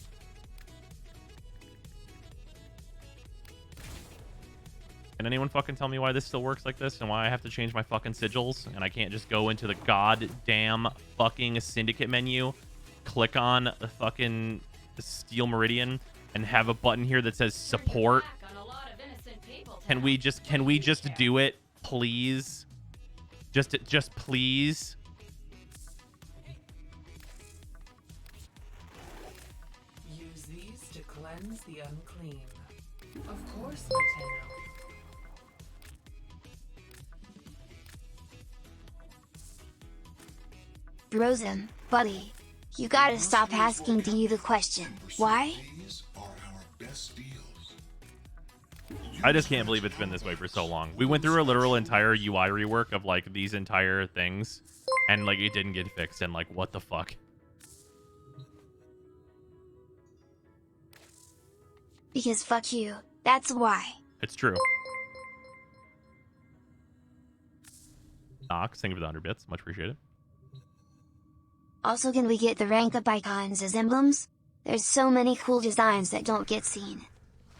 Can anyone fucking tell me why this still works like this and why I have to change my fucking sigils and I can't just go into the goddamn fucking syndicate menu, click on the fucking Steel Meridian and have a button here that says support? Can we just do it, please? Just please. Use these to cleanse the unclean. Of course, Lieutenant. Rosen, buddy, you gotta stop asking you the question. Why? I just can't believe it's been this way for so long. We went through a literal entire UI rework of like these entire things and like it didn't get fixed and like what the fuck? Because fuck you. That's why. It's true. Knox, thank you for the 100 bits. Much appreciated. Also, can we get the rank up icons as emblems? There's so many cool designs that don't get seen.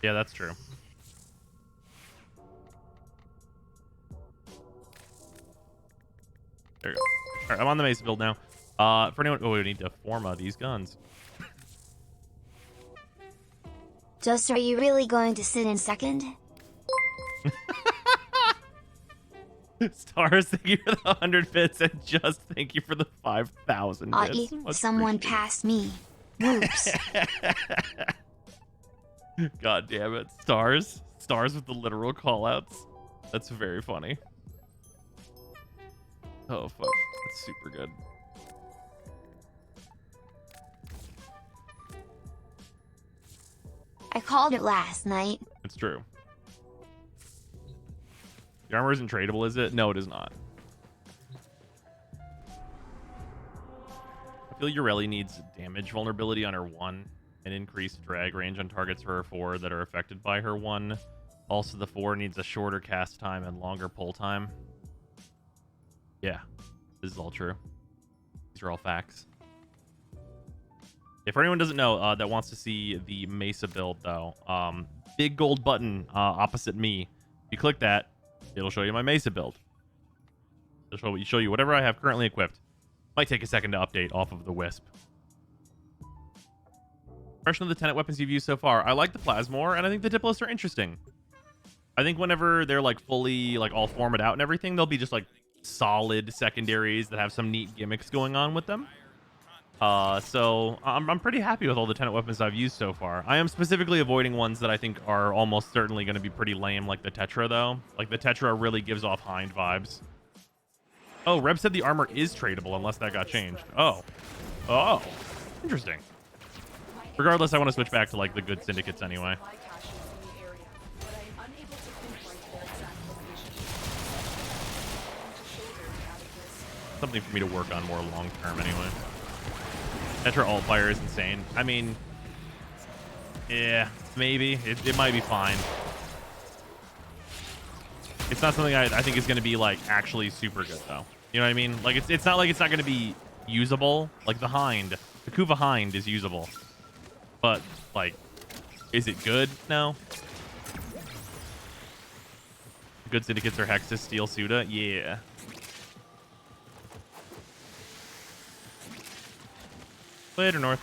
Yeah, that's true. There you go. Alright, I'm on the mace build now. For anyone... Oh, we need to forma these guns. Just, are you really going to sit in second? Stars, thank you for the 100 bits, and just thank you for the 5,000 bits. Someone passed me. Whoops. God damn it. Stars with the literal callouts. That's very funny. Oh, fuck. That's super good. I called it last night. It's true. The armor isn't tradable, is it? No, it is not. I feel Ureli needs damage vulnerability on her 1 and increased drag range on targets for her 4 that are affected by her 1. Also, the 4 needs a shorter cast time and longer pull time. Yeah, this is all true. These are all facts. If anyone doesn't know that wants to see the Mesa build, though, big gold button opposite me. If you click that, it'll show you my Mesa build. It'll show you whatever I have currently equipped. Might take a second to update off of the Wisp. Impression of the Tenet weapons you've used so far. I like the Plasmor, and I think the Diplos are interesting. I think whenever they're like fully like all formed out and everything, they'll be just like solid secondaries that have some neat gimmicks going on with them. So I'm pretty happy with all the Tenet weapons I've used so far. I am specifically avoiding ones that I think are almost certainly going to be pretty lame, like the Tetra, though. Like, the Tetra really gives off Hind vibes. Oh, Reb said the armor is tradable unless that got changed. Oh. Oh. Interesting. Regardless, I want to switch back to, like, the good syndicates anyway. Something for me to work on more long-term anyway. Tetra alt fire is insane. I mean, yeah, maybe. It might be fine. It's not something I think is going to be, like, actually super good, though. You know what I mean? Like, it's not like it's not going to be usable. Like, the Hind. The Kuva Hind is usable. But, like, is it good? No. Good syndicates are Hexus, Steel, Suda? Yeah. Later, North.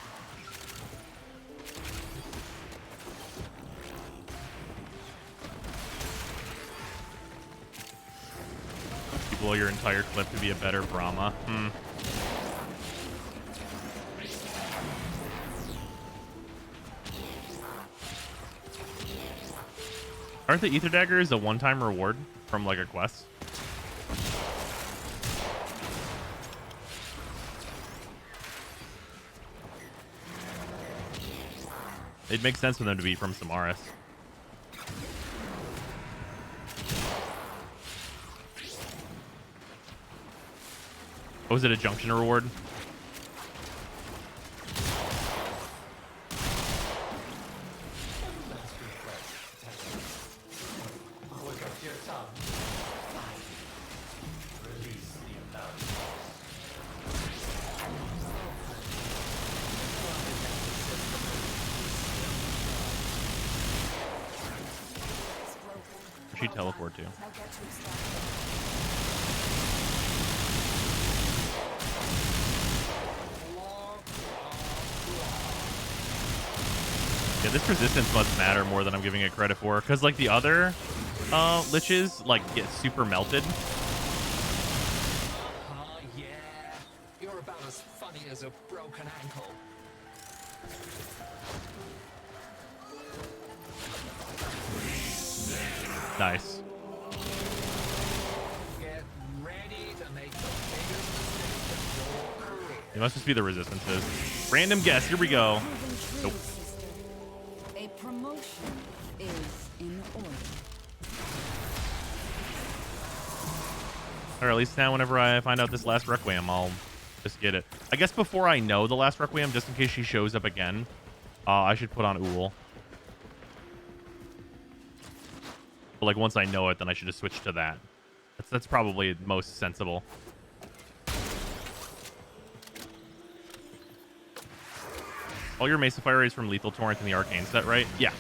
You blow your entire clip to be a better Brahma. Aren't the Ether Daggers a one-time reward from like a quest? It makes sense for them to be from Samaris. Oh, was it a junction reward? She teleport to. Yeah, this resistance must matter more than I'm giving it credit for, because like the other liches like get super melted. Yeah, you're about as funny as a broken ankle. Nice. Get ready to make the biggest mistake of your career. It must just be the resistances. Random guess. Here we go. Nope. A promotion is in order. Or at least now, whenever I find out this last Requiem, I'll just get it. I guess before I know the last Requiem, just in case she shows up again, I should put on Uul. But like once I know it, then I should just switch to that. That's probably most sensible. All your Mesa Fire is from Lethal Torrent and the Arcane set, right? Yeah.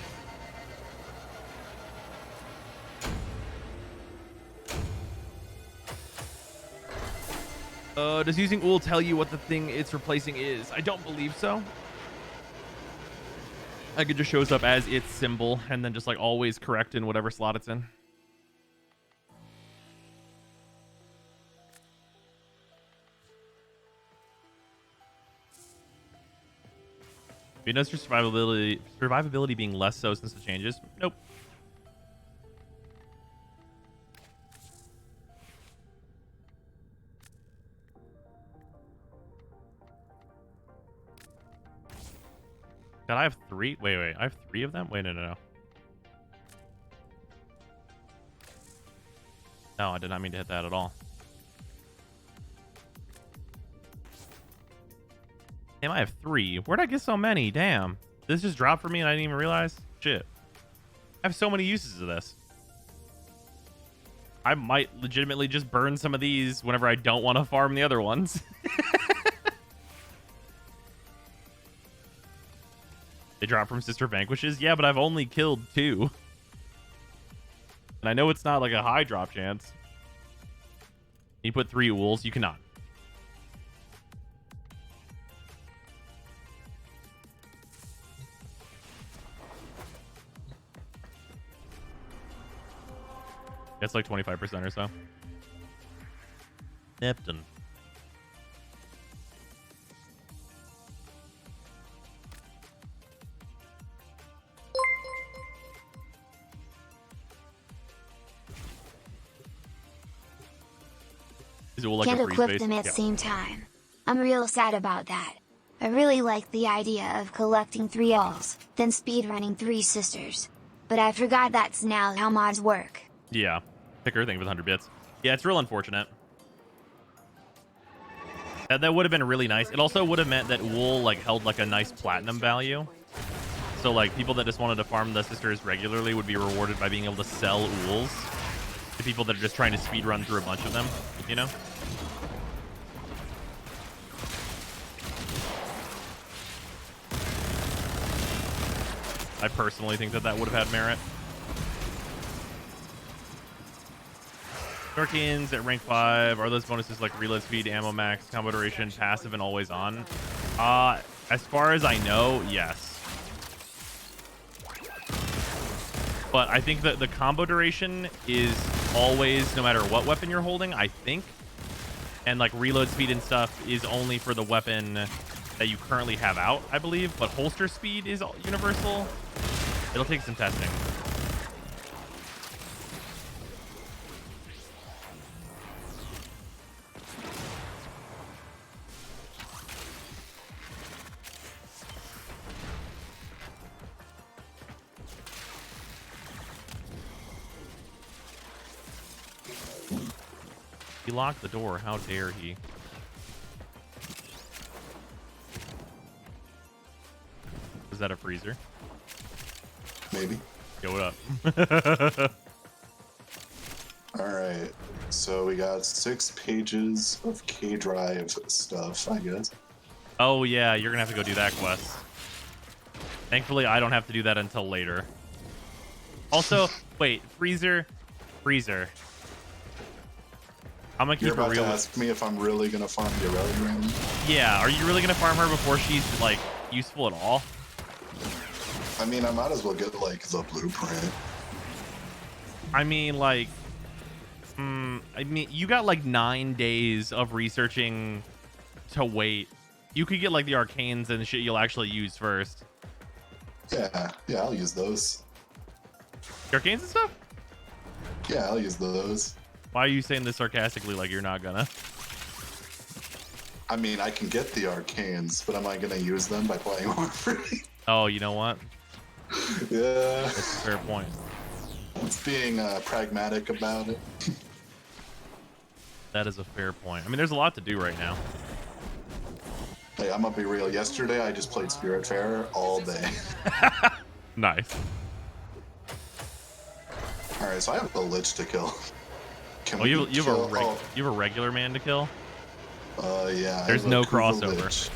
Does using Uul tell you what the thing it's replacing is? I don't believe so. Like it just shows up as its symbol and then just like always correct in whatever slot it's in. You notice your survivability being less so since the changes? Nope. God, I have 3? Wait. I have 3 of them? Wait, no. No, I did not mean to hit that at all. Damn, I have 3. Where'd I get so many? Damn. This just dropped for me and I didn't even realize? Shit. I have so many uses of this. I might legitimately just burn some of these whenever I don't want to farm the other ones. They drop from Sister Vanquishes? Yeah, but I've only killed 2. And I know it's not like a high drop chance. Can you put 3 Uuls? You cannot. It's like 25% or so. Neptune. Like can't equip them at the same time. I'm real sad about that. I really like the idea of collecting 3 Alls, then speedrunning 3 Sisters. But I forgot that's now how mods work. Yeah. Thicker thing with 100 bits. Yeah, it's real unfortunate. That would have been really nice. It also would have meant that Uul like held like a nice platinum value. So like people that just wanted to farm the Sisters regularly would be rewarded by being able to sell Uuls to people that are just trying to speedrun through a bunch of them, you know? I personally think that would have had merit. Dorkins at rank 5. Are those bonuses like reload speed, ammo max, combo duration, passive, and always on? As far as I know, yes. But I think that the combo duration is always, no matter what weapon you're holding, I think. And like reload speed and stuff is only for the weapon that you currently have out, I believe. But holster speed is universal. It'll take some testing. He locked the door. How dare he? Is that a freezer? Maybe. Yo, what up? All right. So we got 6 pages of K-Drive stuff, I guess. Oh, yeah. You're going to have to go do that quest. Thankfully, I don't have to do that until later. Also, wait. Freezer. I'm gonna keep You're about it real. to ask me if I'm really gonna farm the Aurelia. Yeah, are you really gonna farm her before she's like useful at all? I mean, I might as well get like the blueprint. I mean, like, you got like 9 days of researching to wait. You could get like the arcanes and shit you'll actually use first. Yeah, I'll use those. The arcanes and stuff? Yeah, I'll use those. Why are you saying this sarcastically like you're not gonna? I mean, I can get the arcanes, but am I gonna use them by playing more free? Oh, you know what? Yeah. That's a fair point. It's being pragmatic about it. That is a fair point. I mean, there's a lot to do right now. Hey, I'm gonna be real. Yesterday, I just played Spiritfarer all day. Nice. Alright, so I have a Lich to kill. Oh, you have a regular man to kill? Yeah. There's no crossover.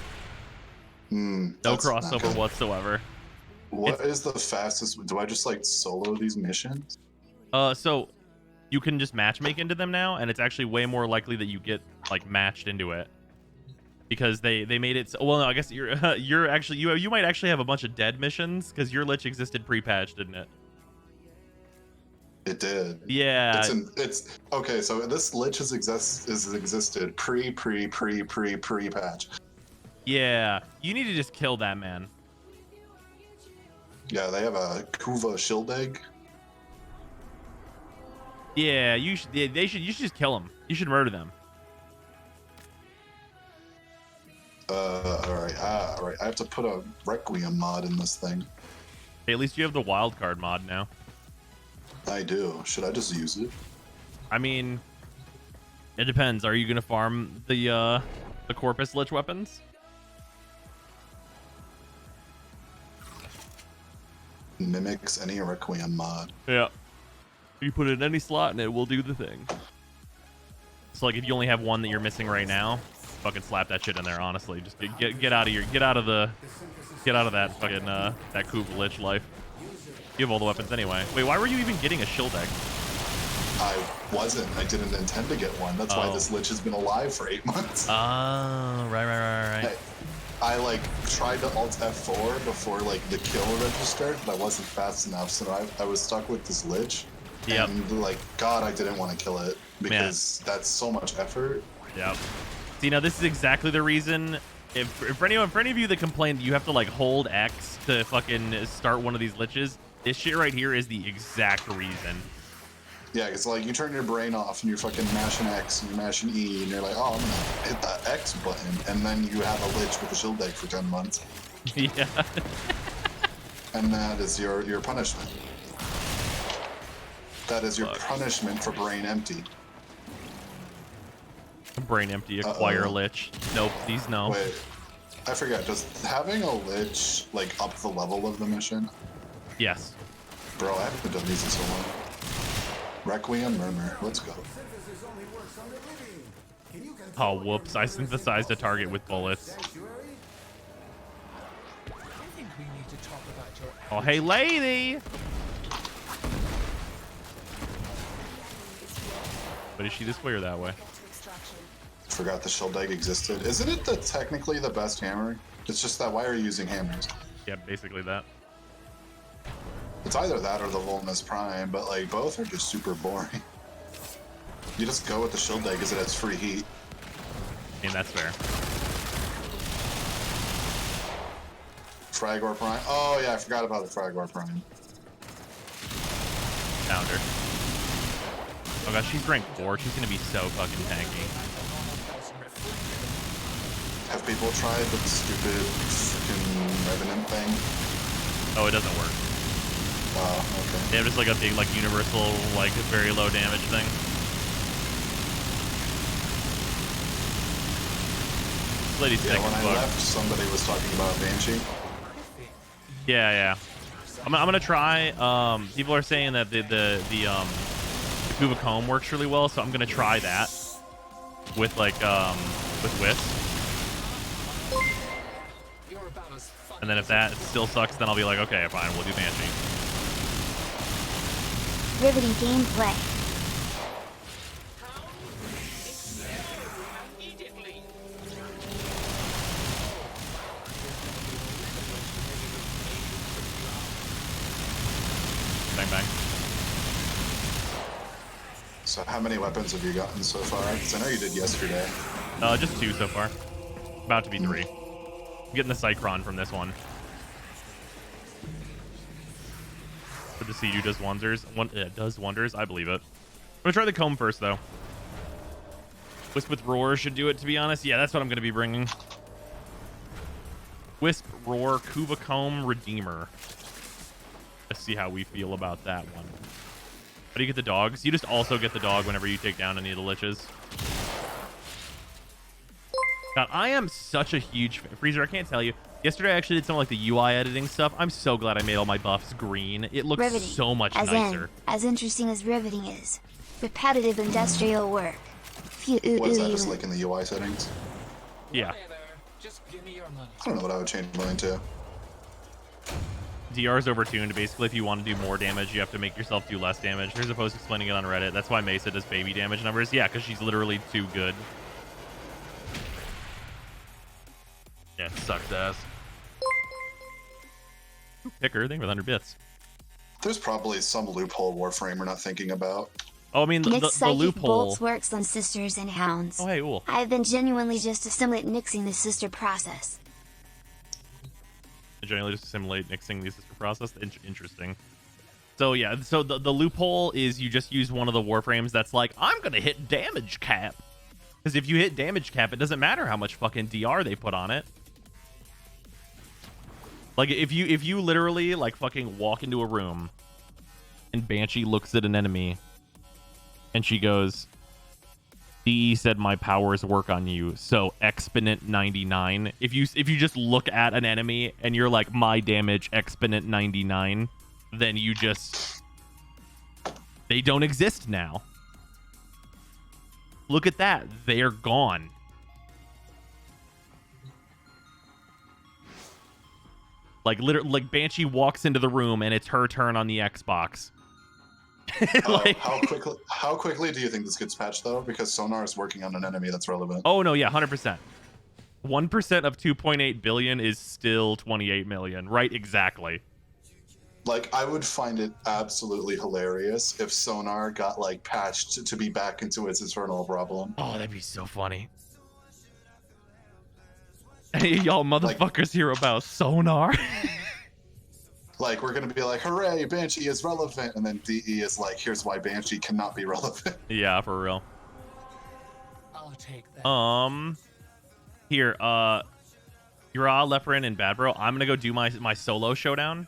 No crossover whatsoever. What is the fastest? Do I just like solo these missions? So you can just matchmake into them now, and it's actually way more likely that you get like matched into it because they made it. Well, no, I guess you're actually you might actually have a bunch of dead missions because your Lich existed pre-patch, didn't it? It did. Yeah. It's okay. So this Lich has existed pre-patch. Yeah. You need to just kill that man. Yeah, they have a Kuva shield egg. Yeah, you should. You should just kill them. You should murder them. All right. I have to put a Requiem mod in this thing. Hey, at least you have the wild card mod now. I do. Should I just use it? I mean, it depends. Are you gonna farm the Corpus Lich weapons? Mimics any Requiem mod. Yeah. You put it in any slot and it will do the thing. So like if you only have one that you're missing right now, fucking slap that shit in there, honestly. Just get out of that fucking that Kuva Lich life. You have all the weapons anyway. Wait, why were you even getting a shield egg? I wasn't. I didn't intend to get one. That's why this Lich has been alive for 8 months. Oh, right. I like tried to alt F4 before like the kill registered, but I wasn't fast enough, so I was stuck with this Lich. Yep. And like, God, I didn't want to kill it because that's so much effort. Yep. See, now this is exactly the reason. For any of you that complained you have to like hold X to fucking start one of these Liches, this shit right here is the exact reason. Yeah, it's like you turn your brain off and you're fucking mashing X and you're mashing E and you're like, oh, I'm gonna hit that X button, and then you have a Lich with a shield egg for 10 months. Yeah. And that is your punishment. That is your punishment for brain empty. Brain empty, acquire Lich. Nope, these no. Wait, I forgot. Does having a Lich like up the level of the mission? Yes. Bro, I haven't done these in so long. Requiem Murmur, let's go. Oh, whoops. I synthesized a target with bullets. Oh, hey, lady! But is she this way or that way? Forgot the shield egg existed. Isn't it technically the best hammer? It's just that why are you using hammers? Yeah, basically that. It's either that or the Volnus Prime, but like both are just super boring. You just go with the shield egg because it has free heat. I mean, that's fair. Fragor Prime. Oh yeah, I forgot about the Fragor Prime. Found her. Oh gosh, she's rank 4. She's gonna be so fucking tanky. Have people tried the stupid freaking Revenant thing? Oh, it doesn't work. Oh, okay. They have just like a big, like, universal, like, very low damage thing. This lady's yeah, when I left, somebody was talking about Banshee. Yeah. I'm gonna try. People are saying that the Kuva Comb works really well, so I'm gonna try that with like with Wisp. And then if that still sucks, then I'll be like, okay, fine, we'll do Banshee. Riveting gameplay. Bang bang. So how many weapons have you gotten so far? Because I know you did yesterday. Just 2 so far. About to be 3. I'm getting the Cycron from this one. Good to see you does wonders. Does wonders. I believe it. I'm gonna try the comb first though. Wisp with Roar should do it, to be honest. Yeah, that's what I'm gonna be bringing. Wisp, Roar, Kuva Comb, Redeemer. Let's see how we feel about that one. How do you get the dogs? You just also get the dog whenever you take down any of the liches. God, I am such a huge fan. Freezer, I can't tell you. Yesterday I actually did some like the UI editing stuff. I'm so glad I made all my buffs green. It looks Riveting. so much as nicer. As interesting as riveting is. Repetitive industrial work. What is that, just like in the UI settings? Yeah. Just give me your money. I don't know what I would change mine to. DR is overtuned. Basically, if you want to do more damage, you have to make yourself do less damage. There's a post explaining it on Reddit. That's why Mesa does baby damage numbers. Yeah, because she's literally too good. Yeah, it sucks ass. Ooh, Picker, thank you for the 100 bits. There's probably some loophole Warframe we're not thinking about. Oh, I mean, the loophole. Bolts works on sisters and hounds. Oh, hey, cool. I've been genuinely just assimilate nixing the sister process. Generally just simulate mixing the sister process. Interesting. So yeah, so the loophole is you just use one of the warframes that's like, I'm gonna hit damage cap, because if you hit damage cap, it doesn't matter how much fucking DR they put on it. Like if you literally like fucking walk into a room and Banshee looks at an enemy and she goes, DE said my powers work on you, so exponent 99. If you just look at an enemy and you're like, my damage exponent 99, then you just, they don't exist now. Look at that, they're gone. Like literally, like Banshee walks into the room and it's her turn on the Xbox. Like, how quickly do you think this gets patched though? Because Sonar is working on an enemy that's relevant. Oh no, yeah, 100%. 1% of 2.8 billion is still 28 million, right? Exactly. Like, I would find it absolutely hilarious if Sonar got like patched to be back into its eternal problem. Oh, that'd be so funny. Hey, y'all motherfuckers hear about Sonar? Like, we're gonna be like, hooray, Banshee is relevant, and then DE is like, here's why Banshee cannot be relevant. Yeah, for real. I'll take that. Here, Ura, Leperin, and Bad Bro, I'm gonna go do my solo showdown.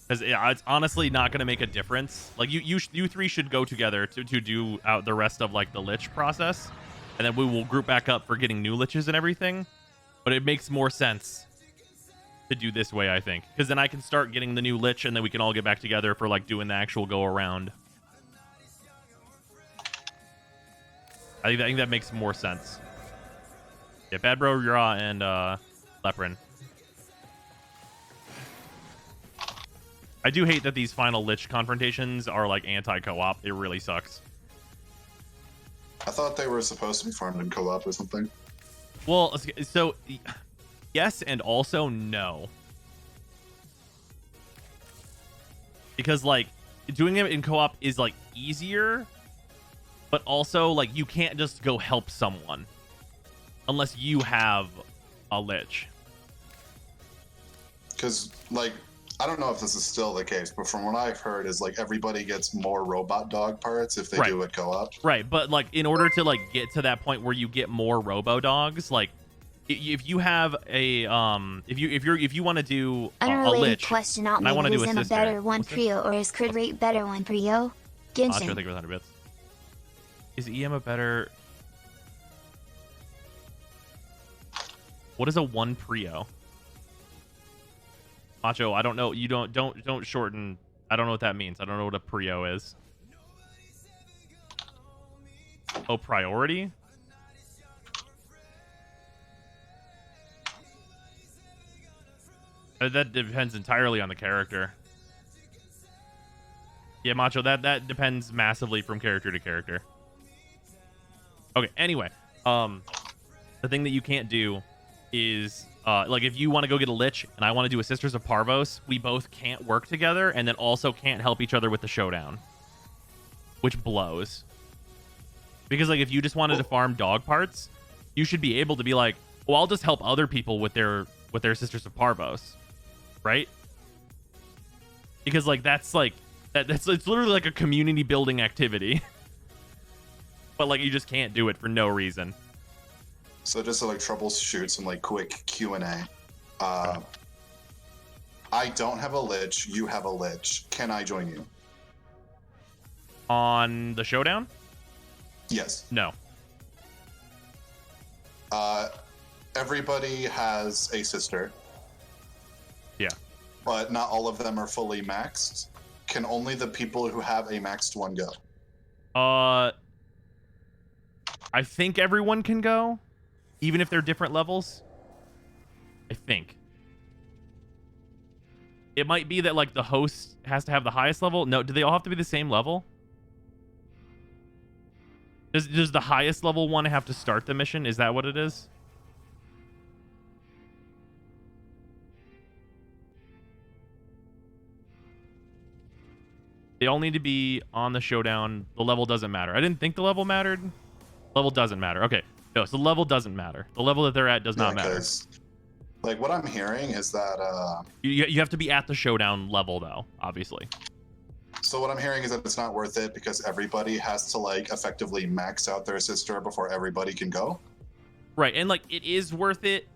Because it's honestly not gonna make a difference. Like, you three should go together to do out the rest of, like, the lich process. And then we will group back up for getting new liches and everything. But it makes more sense to do this way, I think, because then I can start getting the new lich and then we can all get back together for like doing the actual go around. I think that makes more sense. Yeah, Bad Bro, Yura, and Leperin. I do hate that these final lich confrontations are like anti-co-op. It really sucks. I thought they were supposed to be farmed in co-op or something. Well, so yes, and also no. Because like doing it in co-op is like easier, but also like you can't just go help someone unless you have a lich. Because like I don't know if this is still the case, but from what I've heard is like everybody gets more robot dog parts if they do it co-op. Right, but like in order to like get to that point where you get more robo dogs, like if you have a if you want to do a Unrelated lich, question out and I want to maybe do a who's in a sister. better one Prio or is crit rate better one Prio? I'm not sure. I Genshin. think it was 100 bits. Is EM a better? What is a 1 Prio? Macho, I don't know. You don't shorten. I don't know what that means. I don't know what a Prio is. Oh, priority? That depends entirely on the character. Yeah, Macho, that depends massively from character to character. Okay, anyway. The thing that you can't do is like if you want to go get a lich and I want to do a Sisters of Parvos, we both can't work together and then also can't help each other with the showdown, which blows. Because like if you just wanted to farm dog parts, you should be able to be like, well, I'll just help other people with their Sisters of Parvos, right? Because like that's it's literally like a community building activity. But like you just can't do it for no reason. So just to like troubleshoot some like quick Q&A. I don't have a lich. You have a lich. Can I join you? On the showdown? Yes. No. Everybody has a sister. Yeah. But not all of them are fully maxed. Can only the people who have a maxed one go? I think everyone can go, even if they're different levels. I think. It might be that like the host has to have the highest level. No, do they all have to be the same level? Does the highest level one have to start the mission? Is that what it is? They all need to be on the showdown. The level doesn't matter. I didn't think the level mattered. Level doesn't matter. Okay. No, so the level doesn't matter. The level that they're at does not matter. Like what I'm hearing is that you have to be at the showdown level though, obviously. So what I'm hearing is that it's not worth it because everybody has to like effectively max out their sister before everybody can go. Right, and like it is worth it,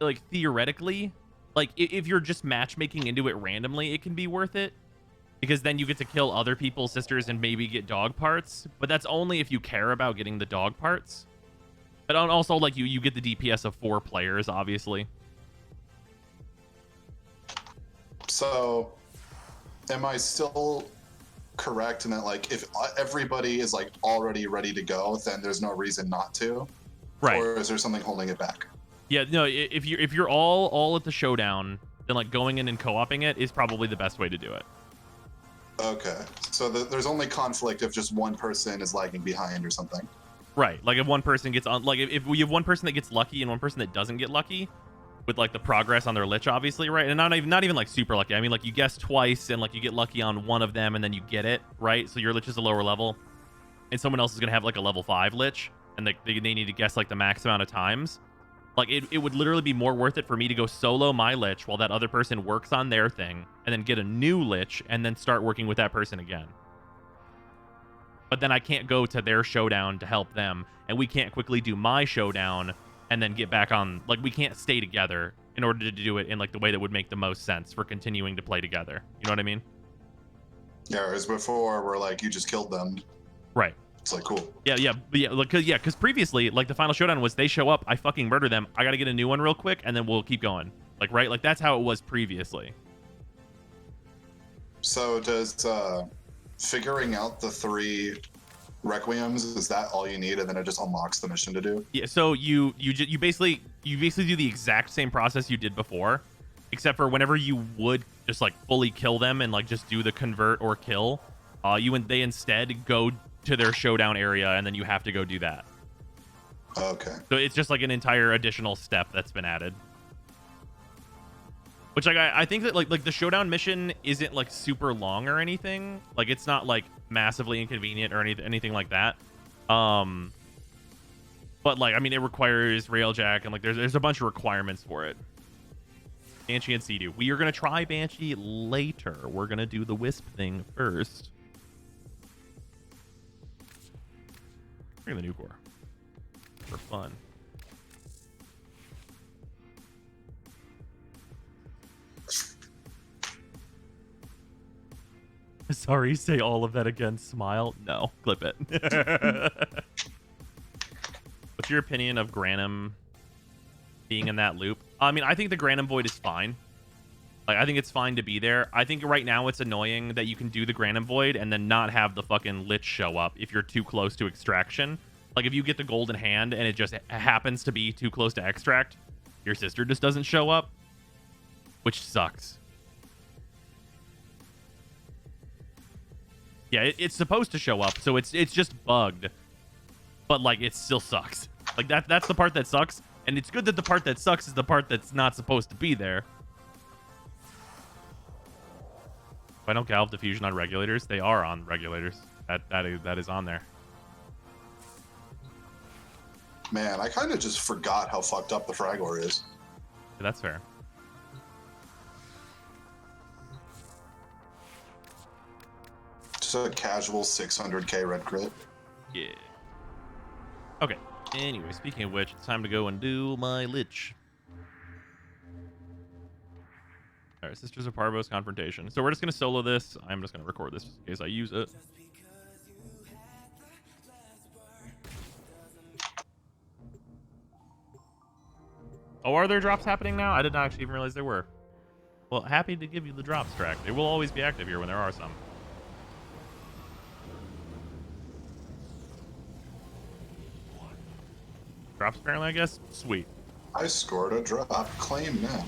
like theoretically. Like if you're just matchmaking into it randomly, it can be worth it because then you get to kill other people's sisters and maybe get dog parts. But that's only if you care about getting the dog parts. But also like you get the DPS of 4 players, obviously. So am I still correct in that like if everybody is like already ready to go, then there's no reason not to? Right. Or is there something holding it back? Yeah, no, if you're all at the showdown, then like going in and co-oping it is probably the best way to do it. Okay. So there's only conflict if just one person is lagging behind or something. Right. Like if one person gets on, like if we have one person that gets lucky and one person that doesn't get lucky with like the progress on their lich, obviously, right? And not even like super lucky. I mean, like you guess twice and like you get lucky on one of them and then you get it, right? So your lich is a lower level and someone else is going to have like a level 5 lich and they need to guess like the max amount of times. Like it would literally be more worth it for me to go solo my lich while that other person works on their thing and then get a new lich and then start working with that person again. But then I can't go to their showdown to help them and we can't quickly do my showdown and then get back on. Like we can't stay together in order to do it in like the way that would make the most sense for continuing to play together. You know what I mean? Yeah, whereas before we're like you just killed them. Right. It's like cool. Yeah, because previously, like the final showdown was they show up, I fucking murder them, I gotta get a new one real quick, and then we'll keep going. Like, right? Like that's how it was previously. So does figuring out the 3 requiems, is that all you need, and then it just unlocks the mission to do? Yeah. So you basically do the exact same process you did before, except for whenever you would just like fully kill them and like just do the convert or kill, they instead go to their showdown area, and then you have to go do that. Okay. So it's just like an entire additional step that's been added. Which like I think that like the showdown mission isn't like super long or anything. Like it's not like massively inconvenient or anything like that. But like I mean it requires railjack and like there's a bunch of requirements for it. Banshee and Sea-Doo. We are gonna try Banshee later. We're gonna do the Wisp thing first. Bring the new core for fun. Sorry, say all of that again. Smile. No, clip it. What's your opinion of Granum being in that loop? I mean, I think the Granum Void is fine. Like, I think it's fine to be there. I think right now it's annoying that you can do the Granum Void and then not have the fucking Lich show up if you're too close to extraction. Like, if you get the golden hand and it just happens to be too close to extract, your sister just doesn't show up, which sucks. Yeah, it's supposed to show up, so it's just bugged. But, like, it still sucks. Like, that's the part that sucks. And it's good that the part that sucks is the part that's not supposed to be there. Final Galv diffusion on regulators? They are on regulators. That is on there. Man, I kind of just forgot how fucked up the Fragor is. Yeah, that's fair. Just a casual 600k red crit. Yeah. Okay. Anyway, speaking of which, it's time to go and do my Lich. Alright, Sisters of Parvos confrontation. So we're just going to solo this. I'm just going to record this in case I use it. Oh, are there drops happening now? I did not actually even realize there were. Well, happy to give you the drops track. They will always be active here when there are some. Drops apparently, I guess? Sweet. I scored a drop. Claim now.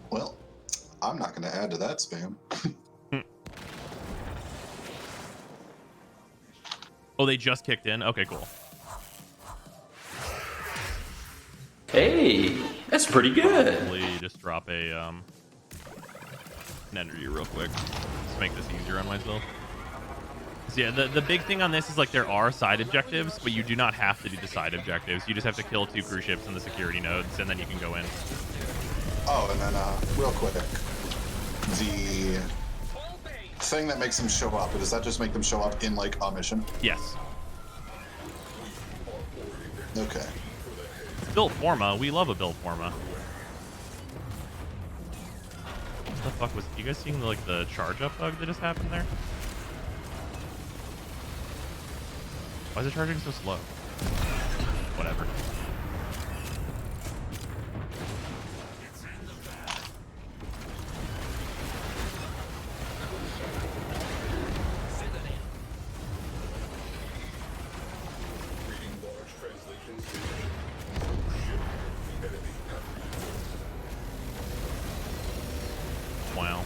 Well, I'm not going to add to that spam. Oh, they just kicked in? Okay, cool. Hey, that's pretty good. Probably just drop a an energy real quick. Let's make this easier on myself. So yeah, the big thing on this is like there are side objectives, but you do not have to do the side objectives. You just have to kill 2 cruise ships and the security nodes, and then you can go in. Oh, and then real quick, the thing that makes them show up, does that just make them show up in like a mission? Yes. Okay. Built Forma. We love a Built Forma. What the fuck was... You guys seeing like the charge up bug that just happened there? Why is it charging so slow? Whatever. Wow.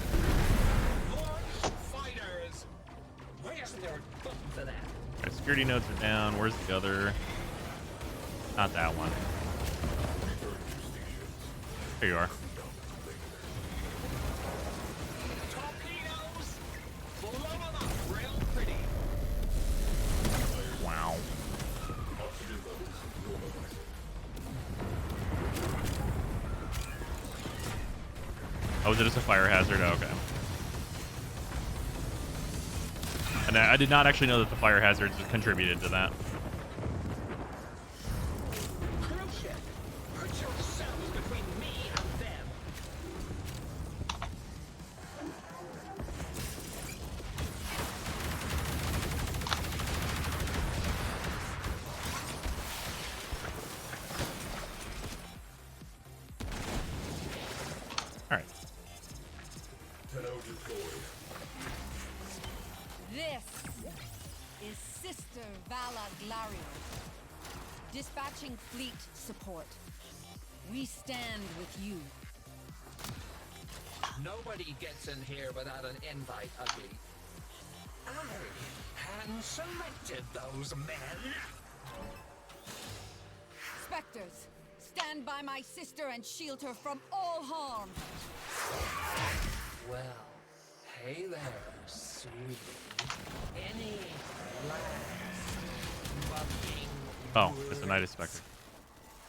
Alright, security nodes are down. Where's the other? Not that one. There you are. Wow. Oh, is it just a fire hazard? Oh, okay. And I did not actually know that the fire hazards contributed to that. All right. This is Sister Vala Glario, dispatching fleet support. We stand with you. Nobody gets in here without an invite, Ugly. I hand-selected those men. Spectres, stand by my sister and shield her from all harm. Well, hey there, sweetie. Any last bucking Oh, it's the Night of Spectre.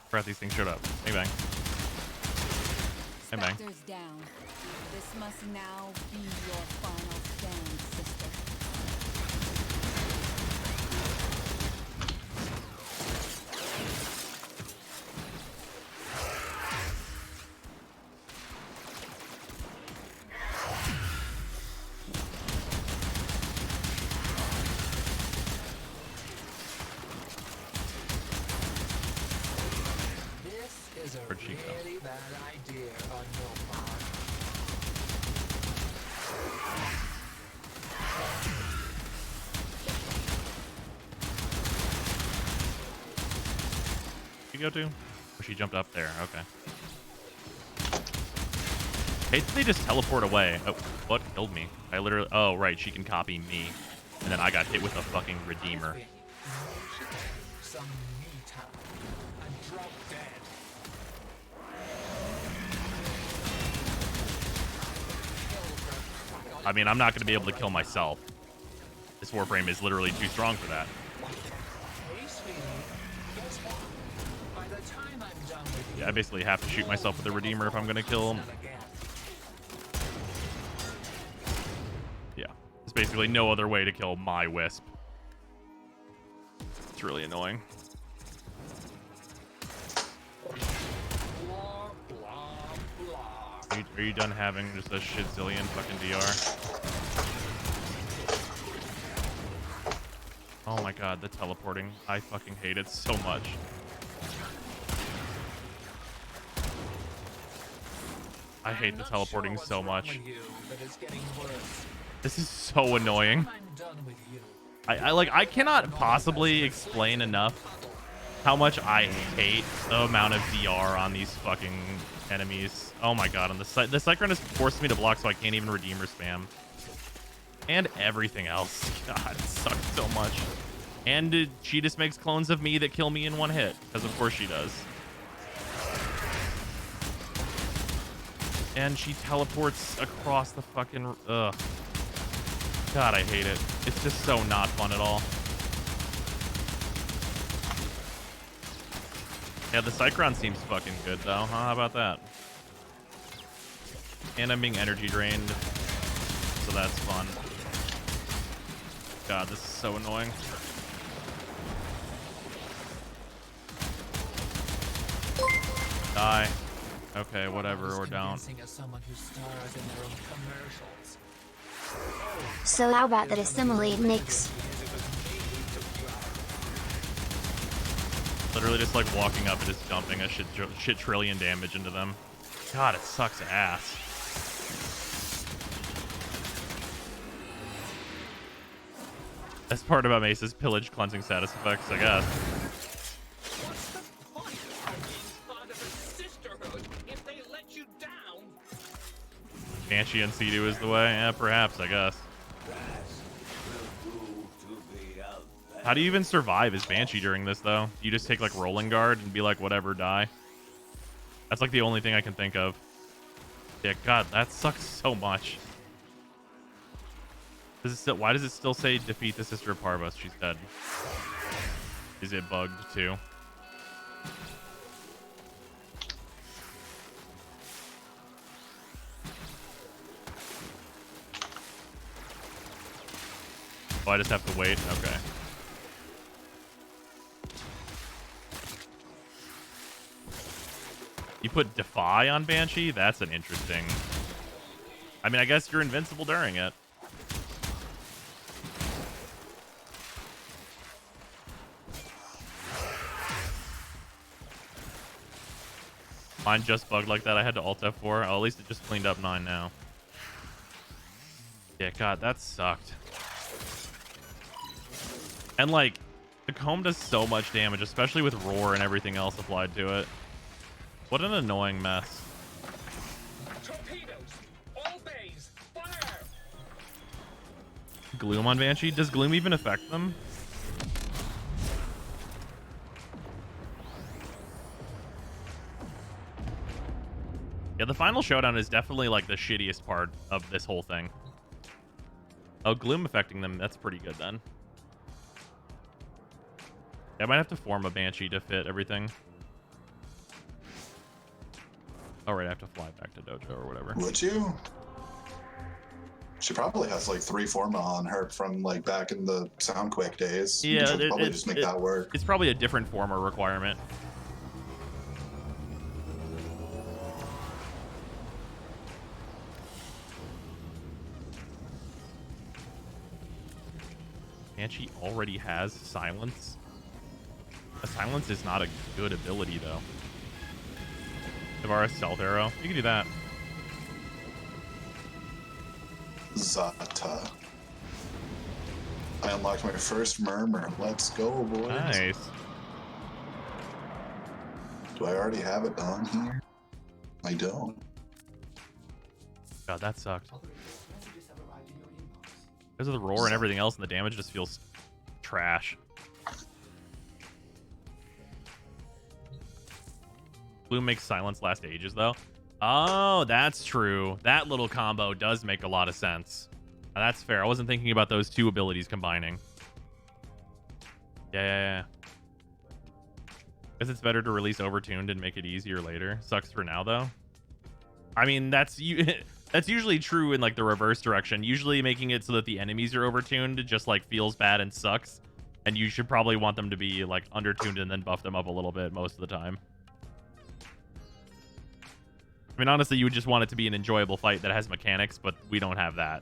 Forgot these things showed up. Bang bang. Bang bang. Spectres down. This must now be your final stand, sister. This is a Where'd she go? really bad idea on your part. She go to? Oh, she jumped up there. Okay. Hate that they just teleport away. Oh, what killed me? I literally. Oh, right. She can copy me, and then I got hit with a fucking Redeemer. Some me time and drop dead. I mean, I'm not going to be able to kill myself. This Warframe is literally too strong for that. Hey, sweetie. Guess what? By the time I'm done with you, Yeah, I basically have to shoot myself with a Redeemer if I'm going to kill him. Yeah. There's basically no other way to kill my Wisp. It's really annoying. Are you done having just a shitzillion fucking DR? Oh my god, the teleporting. I fucking hate it so much. I hate the teleporting so much. This is so annoying. I cannot possibly explain enough how much I hate the amount of DR on these fucking enemies. Oh my god, and the Cyclone has forced me to block so I can't even Redeemer spam. And everything else. God, it sucks so much. And she just makes clones of me that kill me in one hit. Because of course she does. And she teleports across the fucking... Ugh. God, I hate it. It's just so not fun at all. Yeah, the Cyclone seems fucking good, though. Huh? How about that? And I'm being energy drained. So that's fun. God, this is so annoying. Die. Okay, whatever, or don't. So how about that assimilate Nyx? Literally just like walking up and just dumping a shit trillion damage into them. God, it sucks ass. That's part about Mace's pillage cleansing status effects, I guess. What's the point of being part of a sisterhood if they let you down? Banshee and Sea-Doo is the way? Yeah, perhaps, I guess. How do you even survive as Banshee during this, though? You just take, like, Rolling Guard and be like, whatever, die? That's, like, the only thing I can think of. Yeah, God, that sucks so much. Does it still, why does it still say defeat the sister of Parvos? She's dead. Is it bugged, too? Oh, I just have to wait? Okay. You put Defy on Banshee? That's an interesting... I mean, I guess you're invincible during it. Mine just bugged like that. I had to Alt F4. Oh, at least it just cleaned up 9 now. Yeah, God, that sucked. And, like, the comb does so much damage, especially with Roar and everything else applied to it. What an annoying mess. Torpedoes! On Gloom on Banshee. Does Gloom even affect them? Yeah, the final showdown is definitely like the shittiest part of this whole thing. Oh, Gloom affecting them. That's pretty good then. Yeah, I might have to form a Banshee to fit everything. Oh, right. I have to fly back to Dojo or whatever. Would you? She probably has like 3 forma on her from like back in the Soundquake days. Yeah, You could probably just make that work. It's probably a different former requirement. Banshee already has silence. A silence is not a good ability though. Tavares stealth arrow. You can do that. Zata. I unlocked my first murmur. Let's go, boys. Nice. Do I already have it on here? I don't. God, that sucked. Because of the roar and everything else, and the damage just feels trash. Blue makes silence last ages, though. Oh, that's true. That little combo does make a lot of sense. Now, that's fair. I wasn't thinking about those two abilities combining. Yeah. Guess it's better to release Overtuned and make it easier later. Sucks for now, though. I mean, that's usually true in like the reverse direction. Usually making it so that the enemies are overtuned just like feels bad and sucks. And you should probably want them to be like undertuned and then buff them up a little bit most of the time. I mean, honestly, you would just want it to be an enjoyable fight that has mechanics, but we don't have that.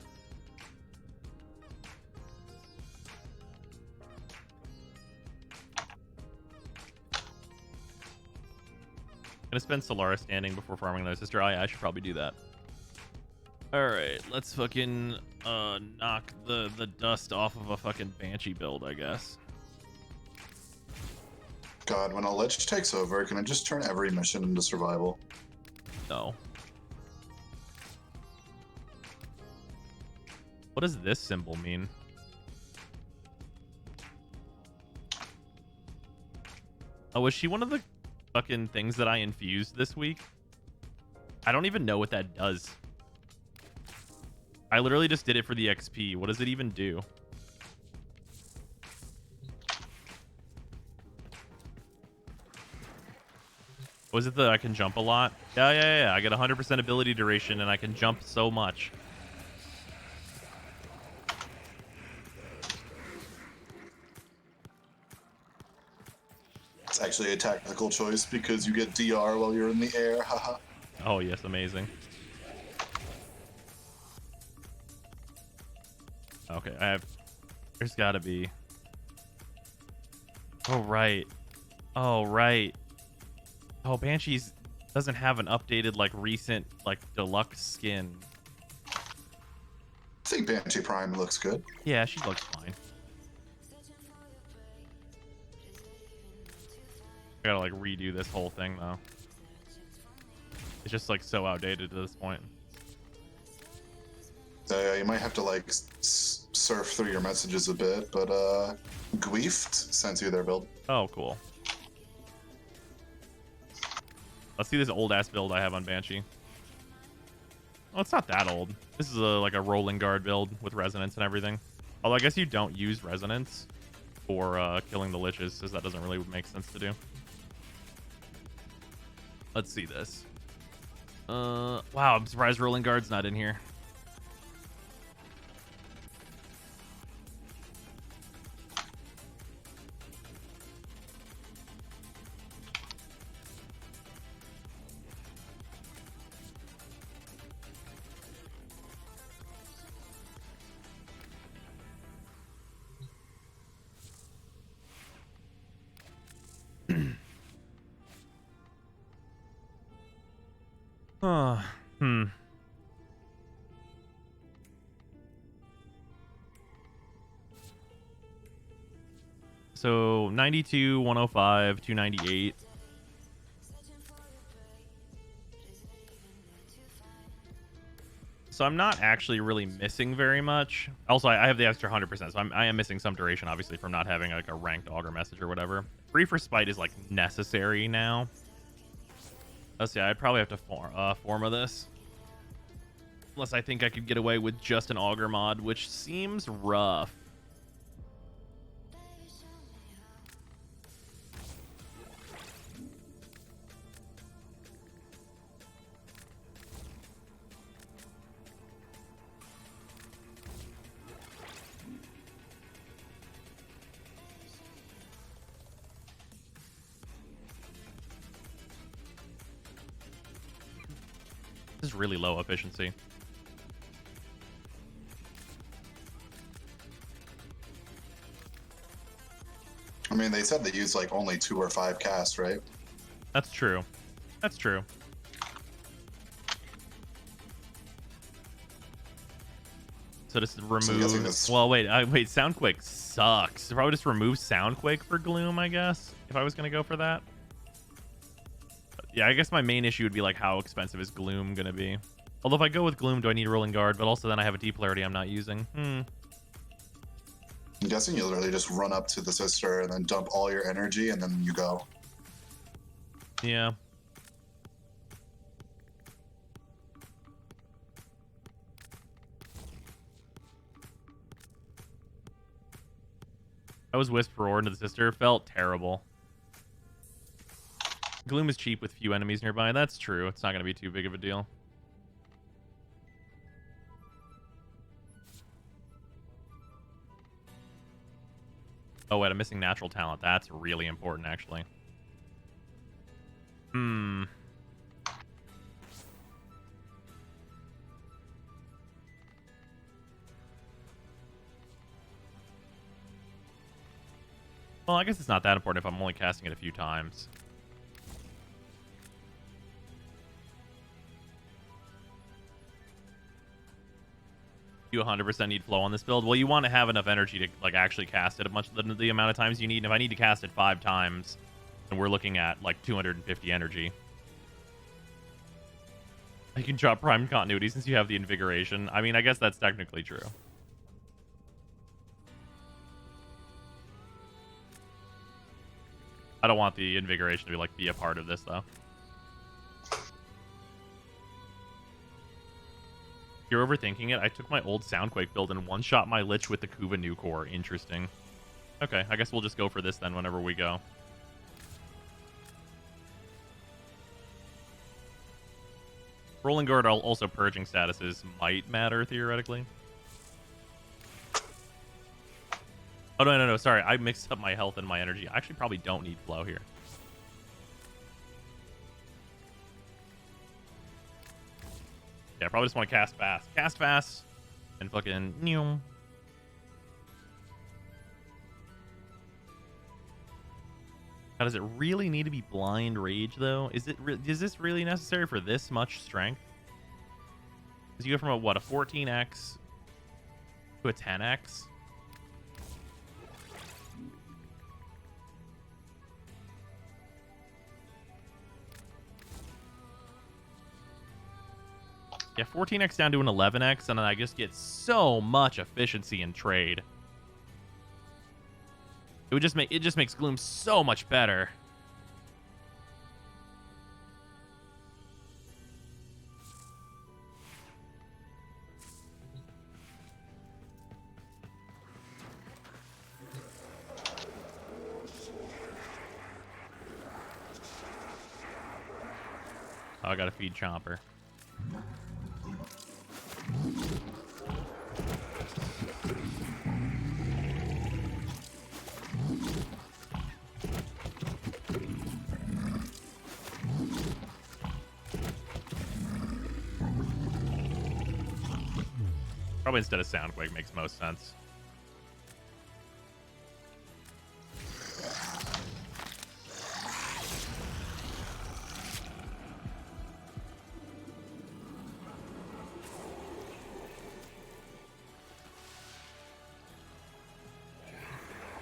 Gonna spend Solara standing before farming another sister. Oh, yeah, I should probably do that. Alright, let's fucking knock the dust off of a fucking Banshee build, I guess. God, when a Lich takes over, can I just turn every mission into survival? No. What does this symbol mean? Oh, was she one of the fucking things that I infused this week? I don't even know what that does. I literally just did it for the XP. What does it even do? Was it the I can jump a lot? Yeah. I get 100% ability duration and I can jump so much. It's actually a tactical choice because you get DR while you're in the air. Haha. Oh, yes. Amazing. Okay, there's gotta be. Oh, right. Oh, Banshees doesn't have an updated, like, recent, like, deluxe skin. I think Banshee Prime looks good. Yeah, she looks fine. I gotta, like, redo this whole thing, though. It's just, like, so outdated to this point. You might have to, like, surf through your messages a bit, but, Gweeft sends you their build. Oh, cool. Let's see this old-ass build I have on Banshee. Oh, it's not that old. This is like a rolling guard build with resonance and everything. Although I guess you don't use resonance for killing the liches, because that doesn't really make sense to do. Let's see this. Wow, I'm surprised rolling guard's not in here. So 92, 105, 298. So I'm not actually really missing very much. Also, I have the extra 100%, so I am missing some duration, obviously, from not having like a ranked auger message or whatever. Free for spite is like necessary now. Let's see, I'd probably have to forma this. Unless I think I could get away with just an auger mod, which seems rough. This is really low efficiency. I mean, they said they use like only 2 or 5 casts, right? That's true. That's true. So just remove. So well, wait. Wait. Soundquake sucks. So probably just remove Soundquake for Gloom, I guess. If I was gonna go for that. But yeah, I guess my main issue would be like how expensive is Gloom gonna be. Although if I go with Gloom, do I need a Rolling Guard? But also then I have a D polarity I'm not using. I'm guessing you literally just run up to the sister and then dump all your energy and then you go. Yeah. I was Wisp for Ore into the sister. Felt terrible. Gloom is cheap with few enemies nearby. That's true. It's not going to be too big of a deal. Oh, wait. I'm missing natural talent. That's really important, actually. Well, I guess it's not that important if I'm only casting it a few times. You 100% need flow on this build. Well, you want to have enough energy to like actually cast it a bunch the amount of times you need. And if I need to cast it 5 times, then we're looking at like 250 energy. I can drop prime continuity since you have the invigoration. I mean, I guess that's technically true. I don't want the invigoration to be a part of this though. You're overthinking it. I took my old Soundquake build and one-shot my Lich with the Kuva new core. Interesting. Okay, I guess we'll just go for this then whenever we go. Rolling Guard also purging statuses might matter theoretically. Oh, no. Sorry, I mixed up my health and my energy. I actually probably don't need flow here. Yeah, I probably just want to cast fast. Cast fast and fucking... Now, does it really need to be blind rage, though? Is this really necessary for this much strength? Because you go from a 14x to a 10x? Yeah, 14x down to an 11x, and then I just get so much efficiency in trade. It just makes Gloom so much better. Oh, I gotta feed Chomper. Probably instead of Soundquake makes most sense.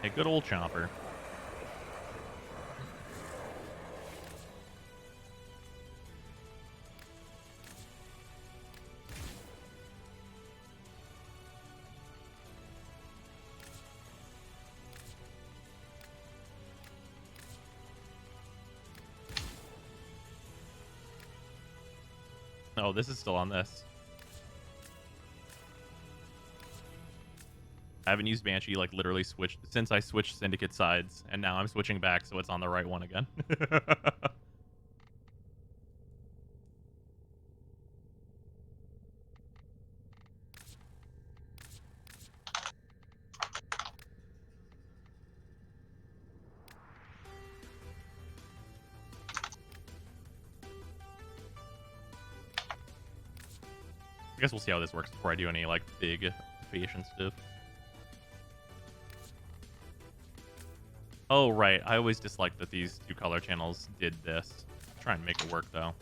Hey, good old Chomper. Oh, this is still on this. I haven't used Banshee, like, literally switched since I switched Syndicate sides, and now I'm switching back, so it's on the right one again. I guess we'll see how this works before I do any, like, big creation stuff. Oh, right. I always disliked that these two color channels did this. Try and make it work, though.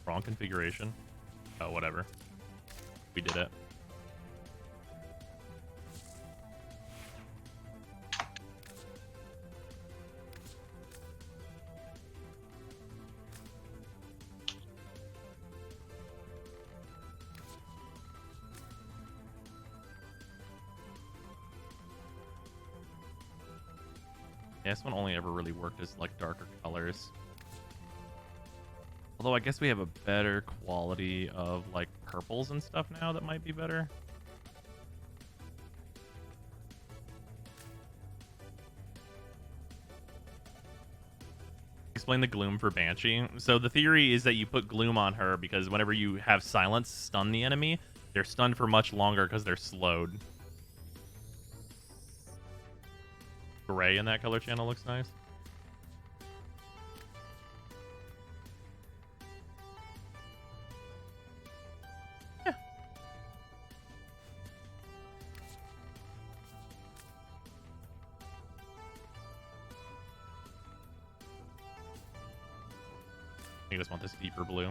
Wrong configuration. Oh, whatever. We did it. Yeah, this one only ever really worked as, like, darker colors. Although I guess we have a better quality of, like, purples and stuff now that might be better. Explain the gloom for Banshee. So the theory is that you put gloom on her because whenever you have silence stun the enemy, they're stunned for much longer because they're slowed. Gray in that color channel looks nice. Yeah. I just want this deeper blue.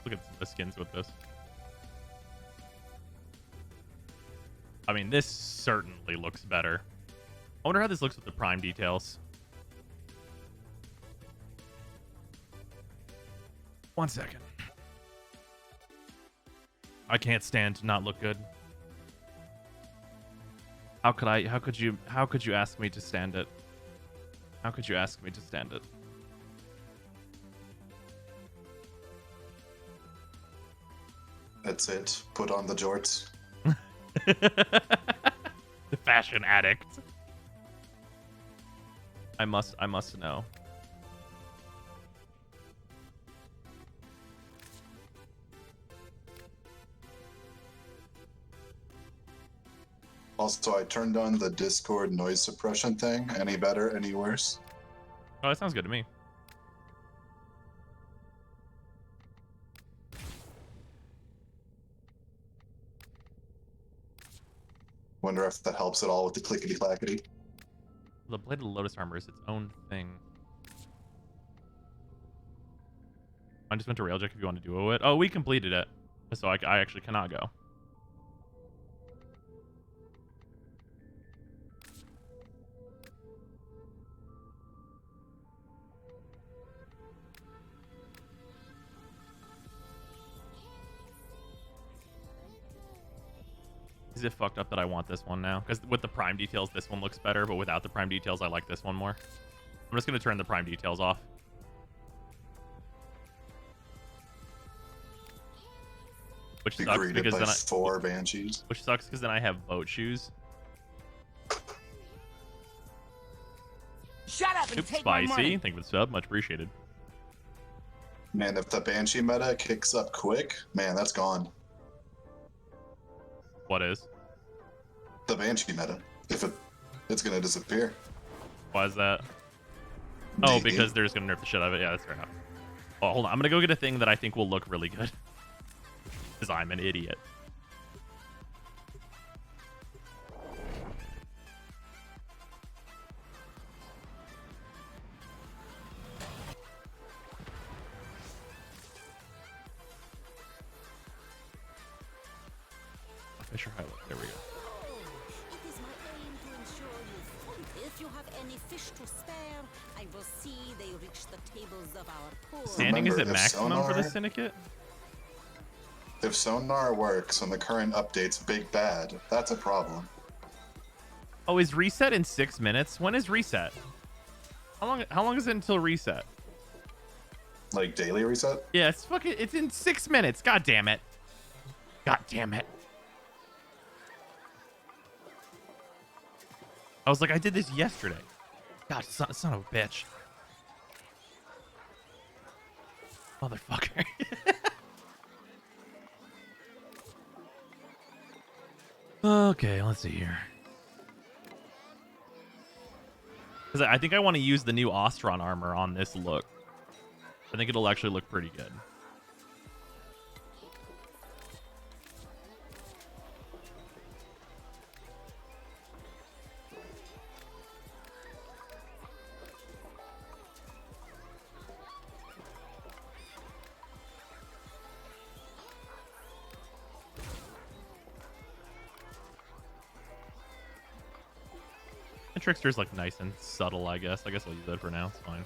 Look at the skins with this. I mean, this certainly looks better. I wonder how this looks with the prime details. 1 second. I can't stand to not look good. How could you ask me to stand it? How could you ask me to stand it? That's it. Put on the jorts. The fashion addict. I must know. Also, I turned on the Discord noise suppression thing. Any better? Any worse? Oh, that sounds good to me. Wonder if that helps at all with the clickety-clackety. The Blade of the Lotus Armor is its own thing. I just went to Railjack if you want to duo it. Oh, we completed it. So I actually cannot go. Is it fucked up that I want this one now? Because with the prime details, this one looks better, but without the prime details, I like this one more. I'm just going to turn the prime details off. Which sucks because then 4 Banshees. Which sucks because then I have boat shoes. Shut up and Oops, take my spicy. money. Thank you for the sub. Much appreciated. Man, if the Banshee meta kicks up quick, man, that's gone. What is? The Banshee meta. If it's gonna disappear. Why is that? Oh, because they're just gonna nerf the shit out of it. Yeah, that's fair enough. Oh, hold on. I'm gonna go get a thing that I think will look really good. Because I'm an idiot. Measure highlight. There we go. It is my aim to ensure you. If you have any fish to spare, I will see they reach the tables of our poor. Standing is Remember, at if maximum for the sonar- syndicate? If sonar works and the current update's big bad, that's a problem. Oh, is reset in 6 minutes? When is reset? How long is it until reset? Like daily reset? Yeah, it's in 6 minutes. God damn it. God damn it. I was like, I did this yesterday. God, son of a bitch. Motherfucker. Okay, let's see here. Because I think I want to use the new Ostron armor on this look. I think it'll actually look pretty good. And Trickster's like nice and subtle, I guess. I guess I'll use that for now. It's fine.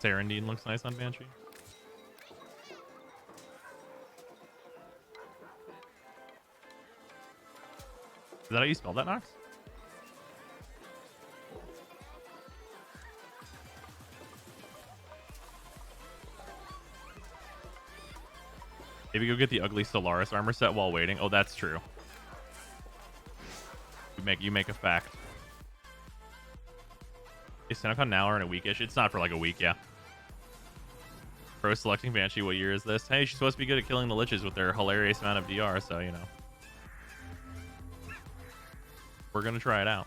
Serendine looks nice on Banshee. Is that how you spell that, Nox? Maybe go get the ugly Solaris armor set while waiting. Oh, that's true. You make a fact. Is Senocon now or in a weekish? It's not for like a week, yeah. Pro selecting Banshee, what year is this? Hey, she's supposed to be good at killing the liches with their hilarious amount of DR, so you know. We're gonna try it out.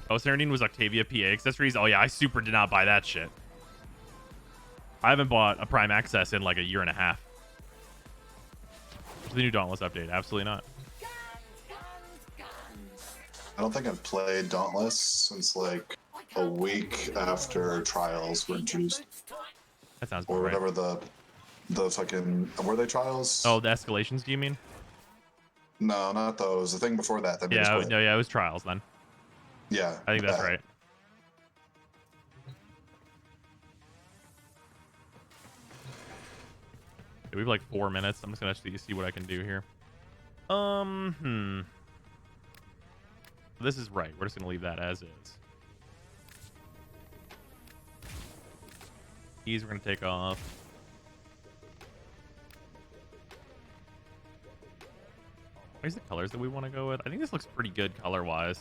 Oh, Serendine was Octavia PA accessories. Oh yeah, I super did not buy that shit. I haven't bought a Prime Access in like a year and a half. The new Dauntless update, absolutely not. I don't think I've played Dauntless since like a week after Trials were introduced. That sounds or right. whatever the fucking were they Trials? Oh, the escalations, do you mean? No, not those. The thing before that. Yeah, no, yeah, it was Trials then. Yeah, I think that's right. We have like 4 minutes. I'm just gonna see what I can do here. This is right. We're just gonna leave that as is. These we're gonna take off. Where's the colors that we want to go with? I think this looks pretty good color-wise.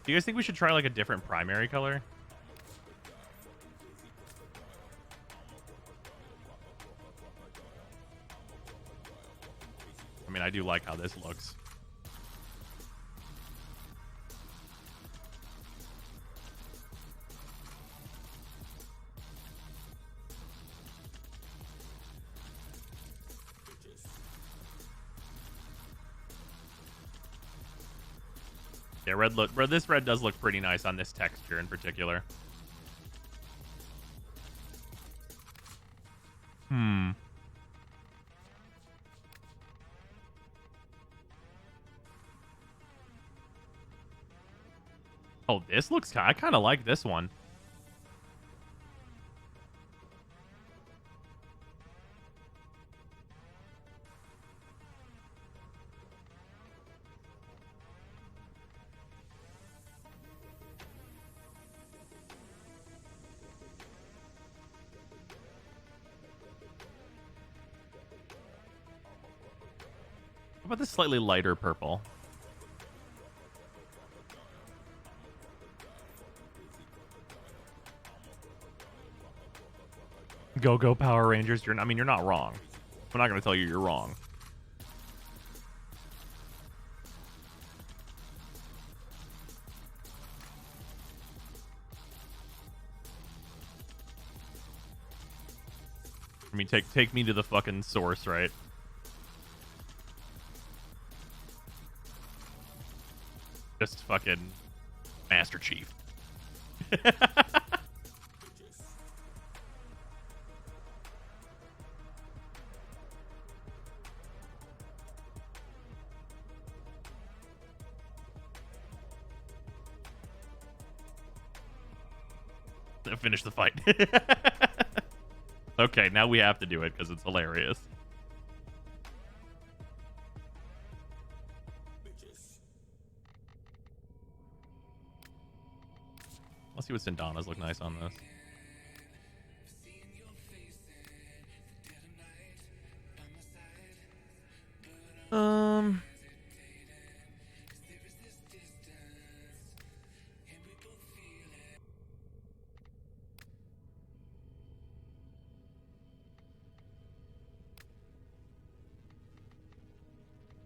Do you guys think we should try like a different primary color? I mean, I do like how this looks. Yeah, this red does look pretty nice on this texture in particular. Oh, this looks I kind of like this one. How about this slightly lighter purple? Go Power Rangers. I mean, you're not wrong. I'm not going to tell you you're wrong. I mean, take me to the fucking source, right? Just fucking Master Chief. to finish the fight. Okay, now we have to do it because it's hilarious. Let's see what Sindana's look nice on this.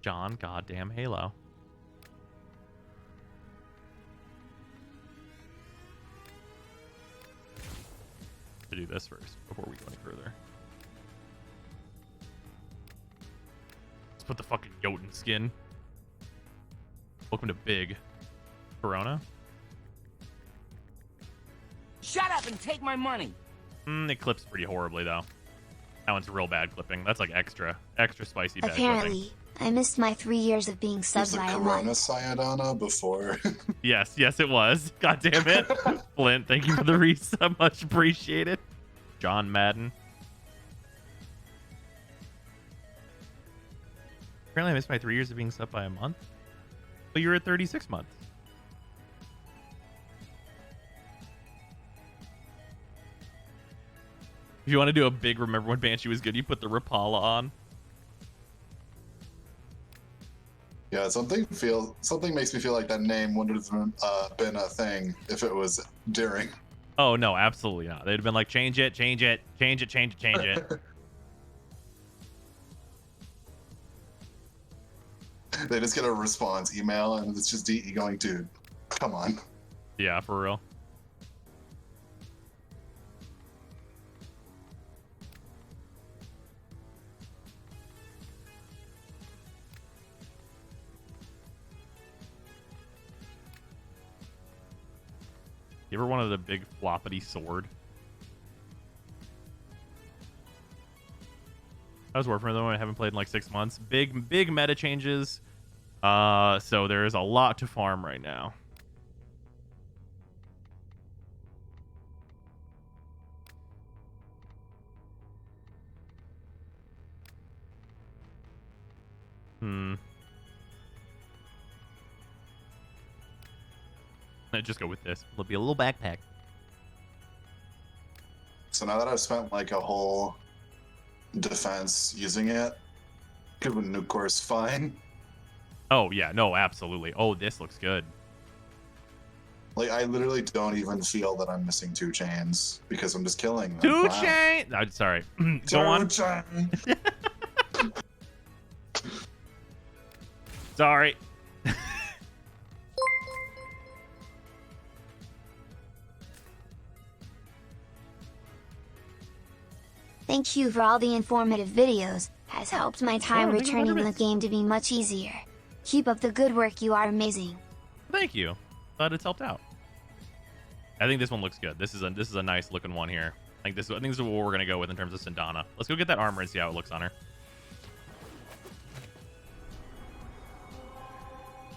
John goddamn Halo. To do this first before we go any further. Let's put the fucking Jotun skin. Welcome to Big Corona. Shut up and take my money. It clips pretty horribly though. That one's real bad clipping. That's like extra spicy bad Apparently, clipping. I missed my 3 years of being subbed by a Corona month. Sayadana before. Yes, it was. God damn it. Flint, thank you for the resub. Much appreciated. John Madden. Apparently I missed my 3 years of being subbed by a month. But you were at 36 months. If you want to do a big remember when Banshee was good, you put the Rapala on. Yeah, something makes me feel like that name would have been a thing if it was during. Oh no, absolutely not. They'd have been like, change it, change it, change it, change it, change it. They just get a response email and it's just DE going, dude, come on. Yeah, for real. You ever wanted a big floppity sword? That was working for them. I haven't played in like 6 months. Big meta changes. So there's a lot to farm right now. I'd just go with this. It'll be a little backpack. So now that I've spent like a whole defense using it, good with nuke course fine. Oh yeah, no, absolutely. Oh, this looks good. Like I literally don't even feel that I'm missing 2 chains because I'm just killing them. Two Wow. chain. No, sorry. Go on. Sorry. Thank you for all the informative videos, has helped my time thank you for returning the the bits. game to be much easier. Keep up the good work, you are amazing. Thank you. Glad it's helped out. I think this one looks good. This is a nice looking one here. I think this is what we're gonna go with in terms of Sindana. Let's go get that armor and see how it looks on her.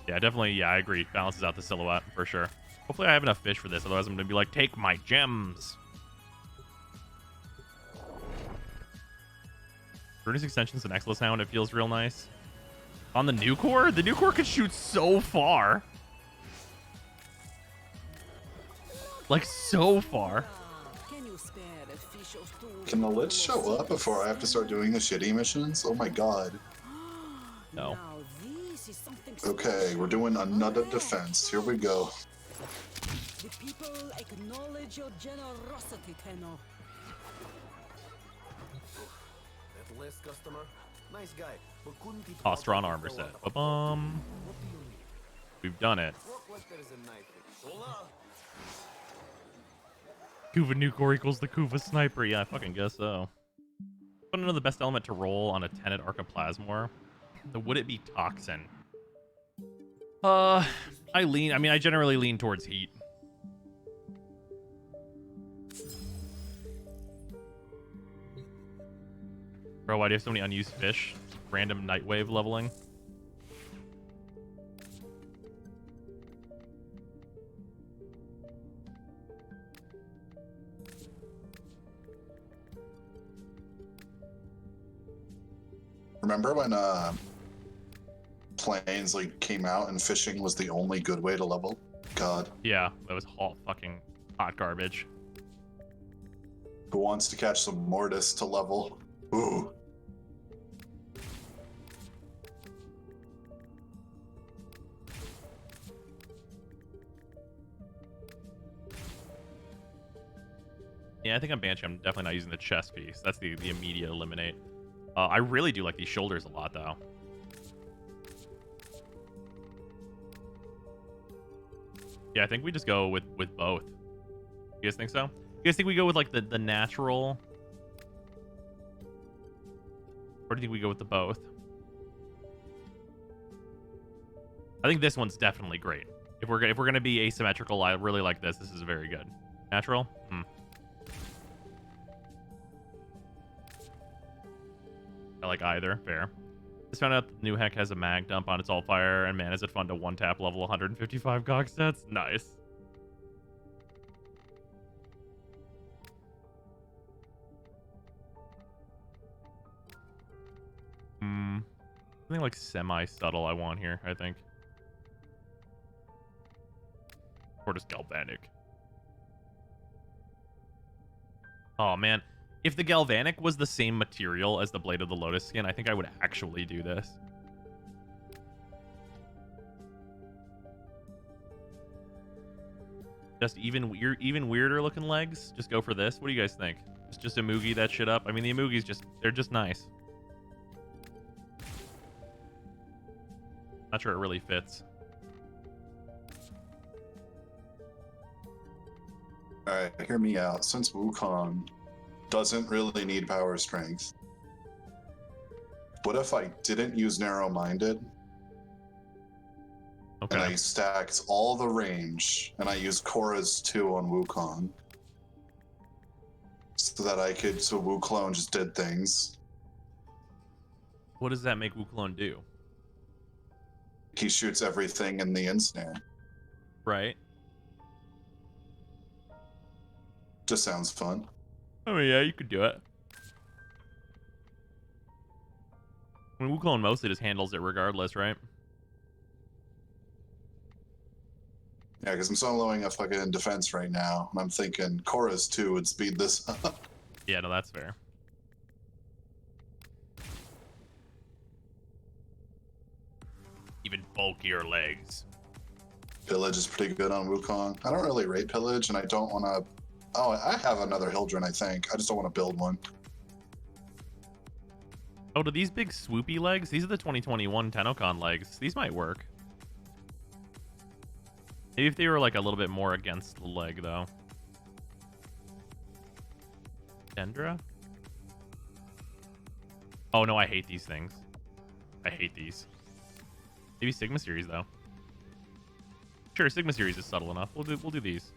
Yeah, definitely. Yeah, I agree. Balances out the silhouette for sure. Hopefully I have enough fish for this. Otherwise I'm gonna be like, take my gems. Brutus Extension's an excellent sound. It feels real nice. On the new core could shoot so far. Like, so far. Can the lich show up before I have to start doing the shitty missions? Oh my god. No. Okay, we're doing another defense. Here we go. The people acknowledge your generosity, Tenno. That last customer, nice guy, but couldn't be Ostron armor set. Ba-bum. We've done it. Kuva Nucor equals the Kuva Sniper. Yeah, I fucking guess so. But another best element to roll on a Tenet Archiplasmor. Would it be Toxin? I generally lean towards Heat. Bro, why do you have so many unused fish? Random Nightwave leveling. Remember when planes like came out and fishing was the only good way to level? God. Yeah, that was fucking hot garbage. Who wants to catch some mortis to level? Ooh. Yeah, I think I'm Banshee. I'm definitely not using the chest piece. That's the immediate eliminate. I really do like these shoulders a lot, though. Yeah, I think we just go with both. You guys think so? You guys think we go with like the natural, or do you think we go with the both? I think this one's definitely great. If we're gonna be asymmetrical, I really like this. This is very good. Natural. Hmm. I like either. Fair. Just found out the new heck has a mag dump on its all fire, and man, is it fun to one tap level 155 GOG sets? Nice. Something like semi-subtle I want here, I think. Or just galvanic. Oh man, if the galvanic was the same material as the Blade of the Lotus skin, I think I would actually do this. Just even weirder looking legs. Just go for this. What do you guys think? Just Imugi that shit up. I mean, the Imugis they're just nice. Not sure it really fits. Alright, hear me out. Since Wukong doesn't really need power strength, what if I didn't use narrow-minded? Okay. And I stacked all the range, and I used Korra's 2 on Wukong. So that so Wukong just did things. What does that make Wukong do? He shoots everything in the ensnare. Right. Just sounds fun. I mean, yeah, you could do it. I mean, Wukong mostly just handles it regardless, right? Yeah, because I'm soloing a fucking defense right now, and I'm thinking Korra's 2 would speed this up. Yeah, no, that's fair. Even bulkier legs. Pillage is pretty good on Wukong. I don't really rate Pillage, and I don't want to... Oh, I have another Hildren, I think. I just don't want to build one. Oh, do these big swoopy legs? These are the 2021 Tennokan legs. These might work. Maybe if they were like a little bit more against the leg, though. Dendra? Oh no, I hate these things. I hate these. Maybe Sigma Series, though. Sure, Sigma Series is subtle enough. We'll do these.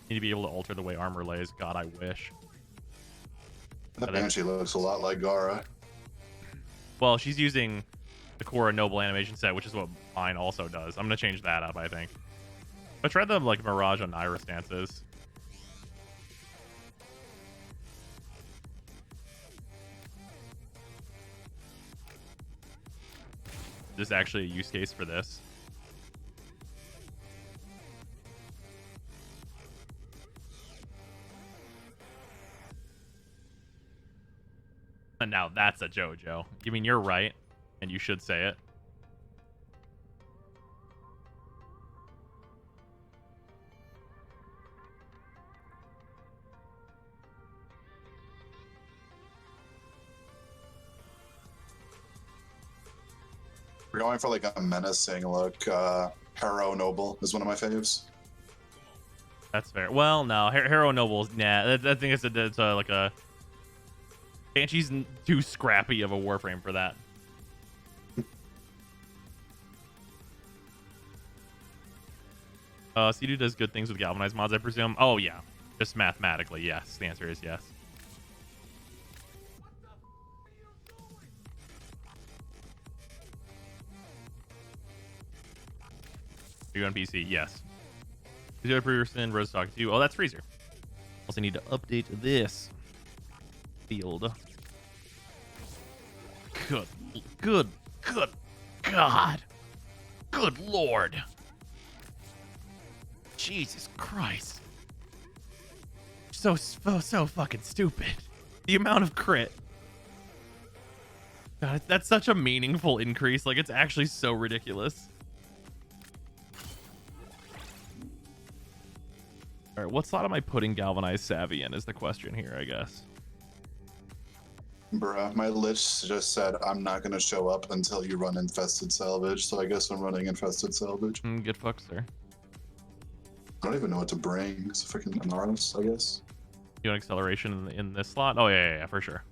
Need to be able to alter the way armor lays. God, I wish. That Banshee looks a lot like Gara. Well, she's using the Korra Noble animation set, which is what mine also does. I'm gonna change that up, I think. I tried the like Mirage on Naira stances. Is this actually a use case for this? And now that's a JoJo. I mean, you're right, and you should say it. We're going for like a menacing look. Hero Noble is one of my faves. That's fair. Well, no, Hero Noble's nah. I think it's like a Banshee's too scrappy of a Warframe for that. Sea-Doo does good things with galvanized mods, I presume. Oh yeah, just mathematically, yes. The answer is yes. Are you on PC? Yes. Is the other person Rose talking to you? Oh, that's Freezer. Also need to update this field. Good God. Good Lord. Jesus Christ. So fucking stupid. The amount of crit. God, that's such a meaningful increase. Like, it's actually so ridiculous. All right, what slot am I putting Galvanized Savvy in is the question here, I guess. Bruh, my lich just said I'm not gonna show up until you run Infested Salvage, so I guess I'm running Infested Salvage. Get fucked, sir. I don't even know what to bring. It's a freaking Anaros, I guess. You want acceleration in this slot? Oh, yeah, for sure.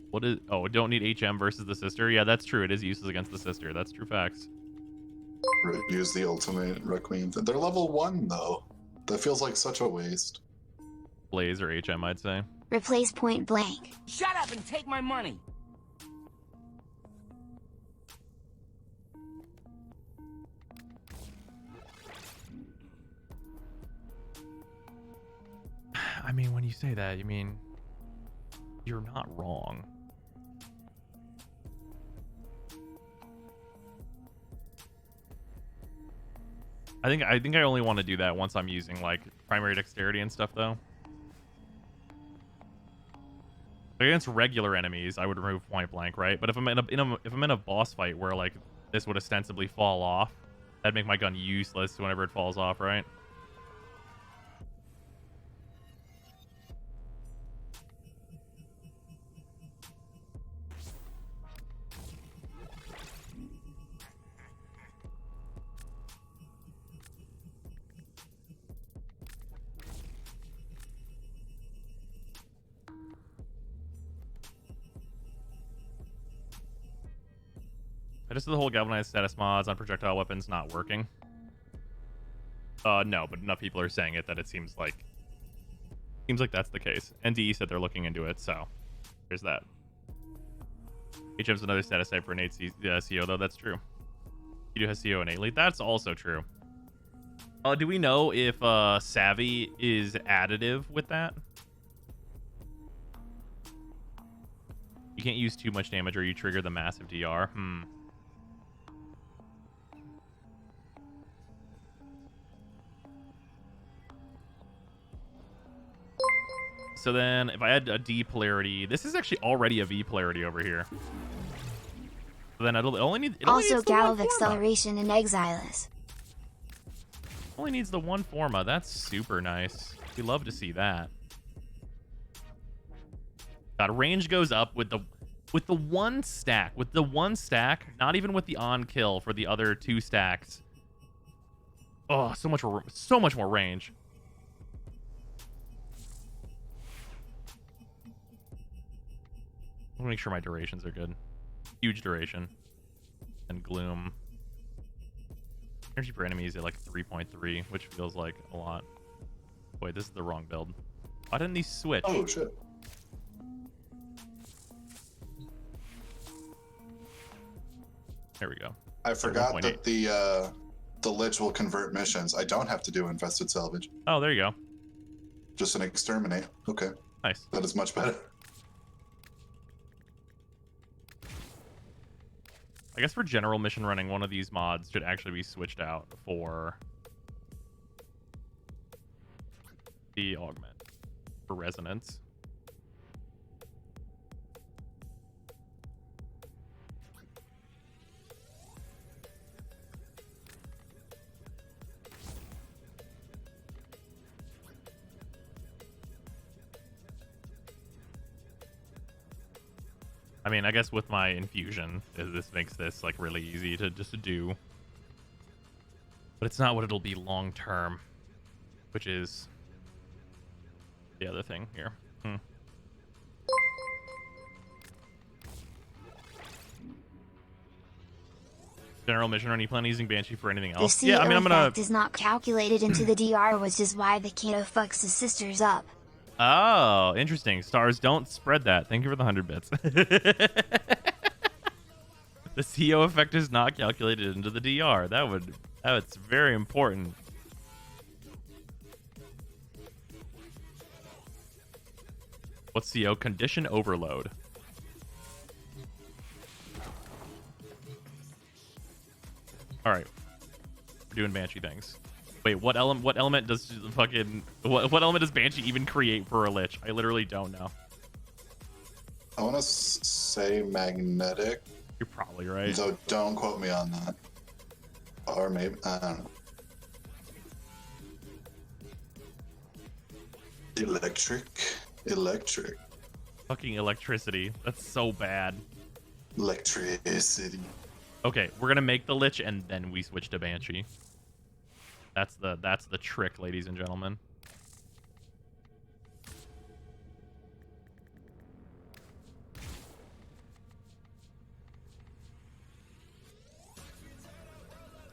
What is... Oh, don't need HM versus the sister? Yeah, that's true. It is useless against the sister. That's true facts. Use the ultimate Requiem. They're level 1, though. That feels like such a waste. Blaze or HM, I'd say. Replace point blank. Shut up and take my money. I mean, when you say that, you mean you're not wrong. I think I only want to do that once I'm using like primary dexterity and stuff, though. Against regular enemies, I would remove point blank, right? But if I'm in a boss fight where like this would ostensibly fall off, that'd make my gun useless whenever it falls off, right? I just did the whole galvanized status mods on projectile weapons not working. No, but enough people are saying it that it seems like that's the case. NDE said they're looking into it, so there's that. HM's another status type for innate CO, though. That's true. You do have CO innately. That's also true. Do we know if Savvy is additive with that? You can't use too much damage or you trigger the massive DR. So then, if I had a D polarity, this is actually already a V polarity over here. So then it only needs Also, Gal of Acceleration in Exiles. Only needs the one forma. That's super nice. We love to see that. God, range goes up with the one stack. With the one stack, not even with the on kill for the other 2 stacks. Oh, so much more range. Let me make sure my durations are good. Huge duration. And gloom. Energy per enemy is at like 3.3, which feels like a lot. Wait, this is the wrong build. Why didn't these switch? Oh, shit. There we go. I forgot that the Lich will convert missions. I don't have to do Infested Salvage. Oh, there you go. Just an Exterminate. Okay. Nice. That is much better. I guess for general mission running, one of these mods should actually be switched out for the augment for resonance. I mean, I guess with my infusion, this makes this like really easy to just do. But it's not what it'll be long term, which is the other thing here. General mission, are you planning using Banshee for anything else? The CO effect is not calculated into the DR, which is why the Kato fucks the sisters up. Oh, interesting. Stars, don't spread that. Thank you for the 100 bits. The CO effect is not calculated into the DR. That's very important. What's CO? Condition overload. All right, we're doing Banshee things. Wait, what element does fucking what element does Banshee even create for a Lich? I literally don't know. I want to say magnetic. You're probably right. So don't quote me on that. Or maybe I don't know. Electric. Fucking electricity. That's so bad. Electricity. Okay, we're gonna make the Lich and then we switch to Banshee. That's the trick, ladies and gentlemen.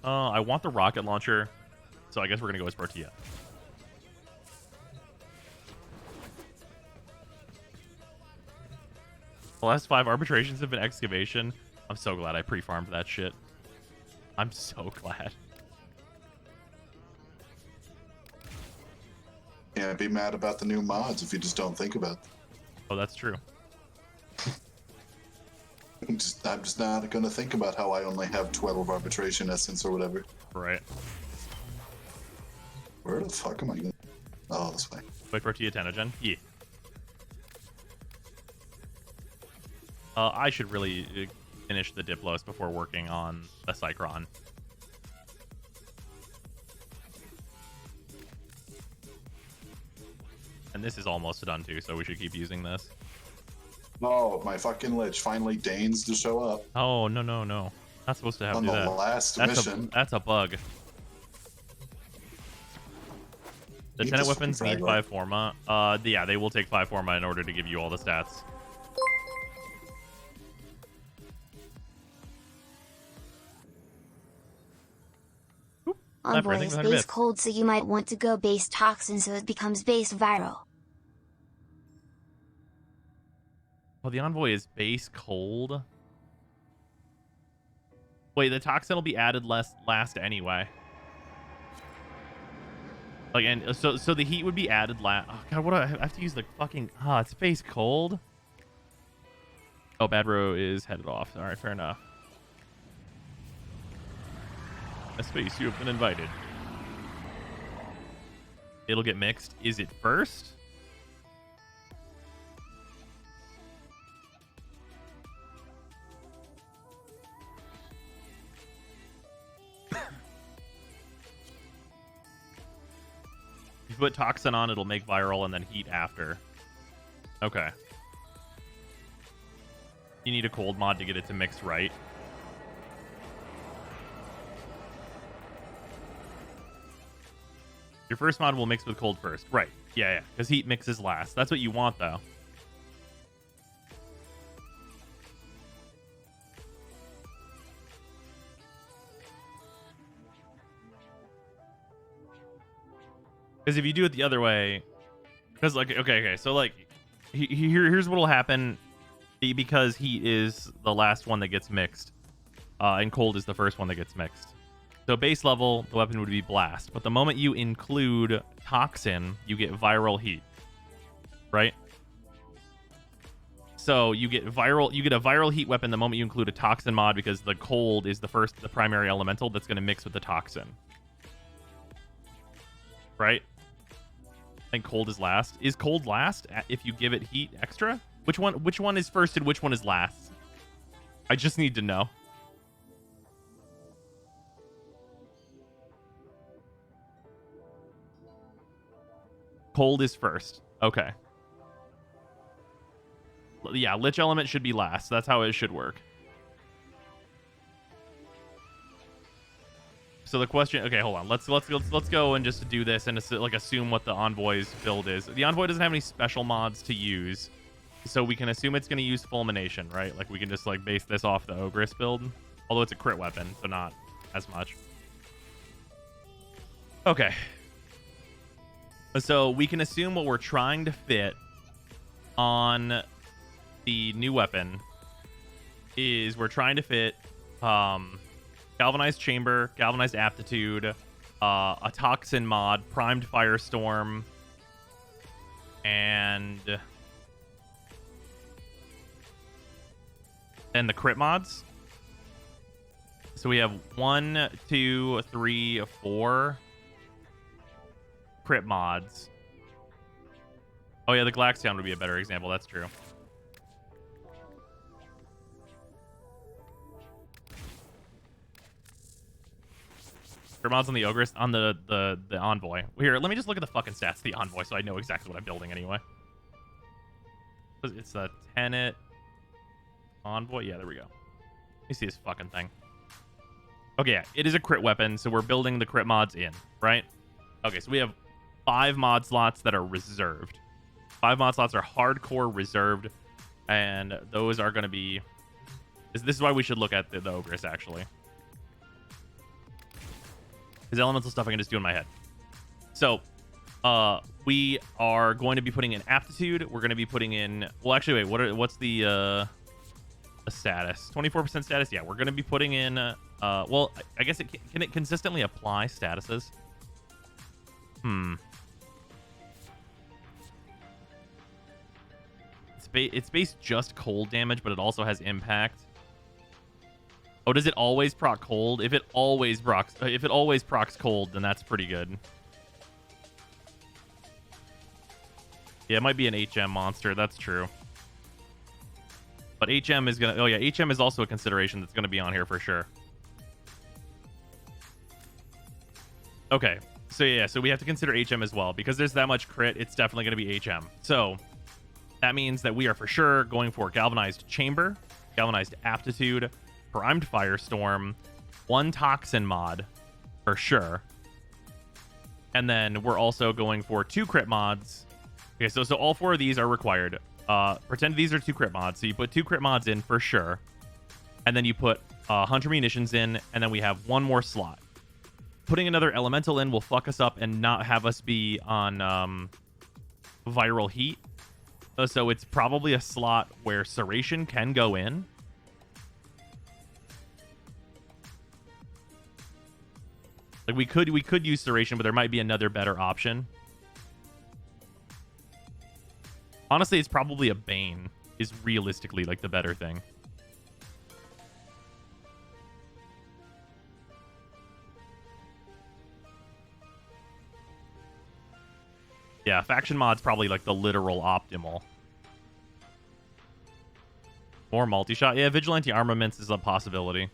I want the rocket launcher, so I guess we're gonna go as Bertia. The last 5 arbitrations have been excavation. I'm so glad I pre-farmed that shit. I'm so glad. Yeah, be mad about the new mods if you just don't think about them. Oh, that's true. I'm just not gonna think about how I only have 12 arbitration essence or whatever. Right. Where the fuck am I going? Oh, this way. Wait for Tia Tenogen? Yeah. I should really finish the Diplos before working on the Cycron. And this is almost done too, so we should keep using this. Oh, my fucking Lich finally deigns to show up. Oh, no. Not supposed to have on to do the that. last That's mission. That's a bug. The You Tenet just weapons fucking need frag 5 Forma. Yeah, they will take 5 Forma in order to give you all the stats. Envoy is base cold, so you might want to go base toxin so it becomes base viral. Oh, the Envoy is base cold. Wait, the toxin will be added last anyway. Like, and so the heat would be added last. Oh god, what do I have to use the fucking? It's base cold. Oh, Bad Row is headed off. All right, fair enough. Space, you have been invited. It'll get mixed. Is it first? If you put toxin on, it'll make viral and then heat after. Okay. You need a cold mod to get it to mix right. Your first mod will mix with cold first. Right. Yeah. Because heat mixes last. That's what you want, though. Because if you do it the other way... Because, like, okay. So, like, here's what will happen. Because heat is the last one that gets mixed. And cold is the first one that gets mixed. So base level, the weapon would be blast. But the moment you include toxin, you get viral heat. Right? So you get a viral heat weapon the moment you include a toxin mod, because the cold is the primary elemental that's going to mix with the toxin. Right? I think cold is last. Is cold last if you give it heat extra? Which one is first and which one is last? I just need to know. Cold is first. Okay. Yeah, Lich element should be last. That's how it should work. So the question, okay, hold on. Let's go and just do this and like assume what the Envoy's build is. The Envoy doesn't have any special mods to use, so we can assume it's going to use Fulmination, right? Like we can just like base this off the Ogress build, although it's a crit weapon, so not as much. Okay. So we can assume what we're trying to fit on the new weapon is we're trying to fit galvanized chamber, galvanized aptitude, a toxin mod, primed firestorm, and then the crit mods. So we have 1, 2, 3, 4 crit mods. Oh yeah, the Glaxdown would be a better example. That's true. Crit mods on the Ogress, on the Envoy. Here, let me just look at the fucking stats of the Envoy so I know exactly what I'm building anyway. It's a Tenet Envoy. Yeah, there we go. Let me see this fucking thing. Okay, yeah, it is a crit weapon, so we're building the crit mods in, right? Okay, so we have 5 mod slots that are reserved. 5 mod slots are hardcore reserved, and those are going to be... This is why we should look at the Ogress, actually. Because elemental stuff I can just do in my head. So, we are going to be putting in aptitude. We're going to be putting in... Well, actually, wait, what's the status? 24% status? Yeah, we're going to be putting in... well, I guess can it consistently apply statuses? It's based just cold damage, but it also has impact. Oh, does it always proc cold? If it always procs cold, then that's pretty good. Yeah, it might be an HM monster. That's true. But HM is gonna... Oh yeah, HM is also a consideration that's gonna be on here for sure. Okay, so yeah, so we have to consider HM as well. Because there's that much crit, it's definitely going to be HM. So, that means that we are for sure going for Galvanized Chamber, Galvanized Aptitude, Primed Firestorm, 1 Toxin mod, for sure. And then we're also going for 2 crit mods. Okay, so all 4 of these are required. Pretend these are 2 crit mods. So you put 2 crit mods in for sure. And then you put Hunter Munitions in, and then we have 1 more slot. Putting another elemental in will fuck us up and not have us be on viral heat. So it's probably a slot where Serration can go in. Like we could use Serration, but there might be another better option. Honestly, it's probably a Bane is realistically like the better thing. Yeah, faction mod's probably like the literal optimal. More multi-shot. Yeah, vigilante armaments is a possibility.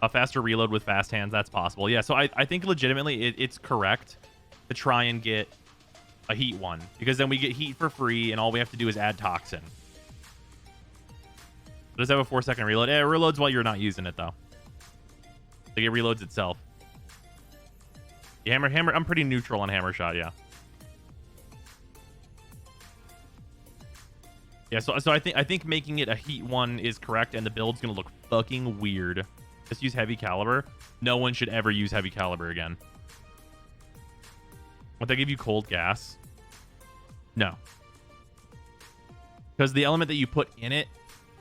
A faster reload with fast hands, that's possible. Yeah, so I think legitimately it's correct to try and get a heat one. Because then we get heat for free and all we have to do is add toxin. Does it have a 4-second reload? Yeah, it reloads while you're not using it though. Like it reloads itself. Yeah, hammer. I'm pretty neutral on hammer shot. Yeah. Yeah. So I think making it a heat one is correct, and the build's gonna look fucking weird. Just use heavy caliber. No one should ever use heavy caliber again. Would they give you cold gas? No. Because the element that you put in it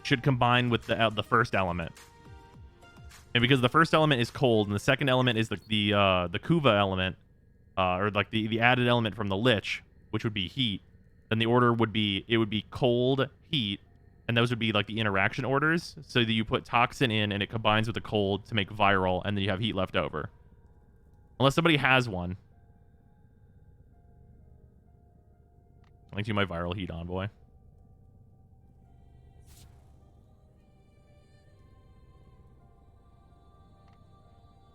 should combine with the first element. And because the first element is cold and the second element is the Kuva element, or like the added element from the Lich, which would be heat, then the order would be cold, heat, and those would be like the interaction orders. So that you put toxin in and it combines with the cold to make viral, and then you have heat left over. Unless somebody has one. I think you my viral heat envoy.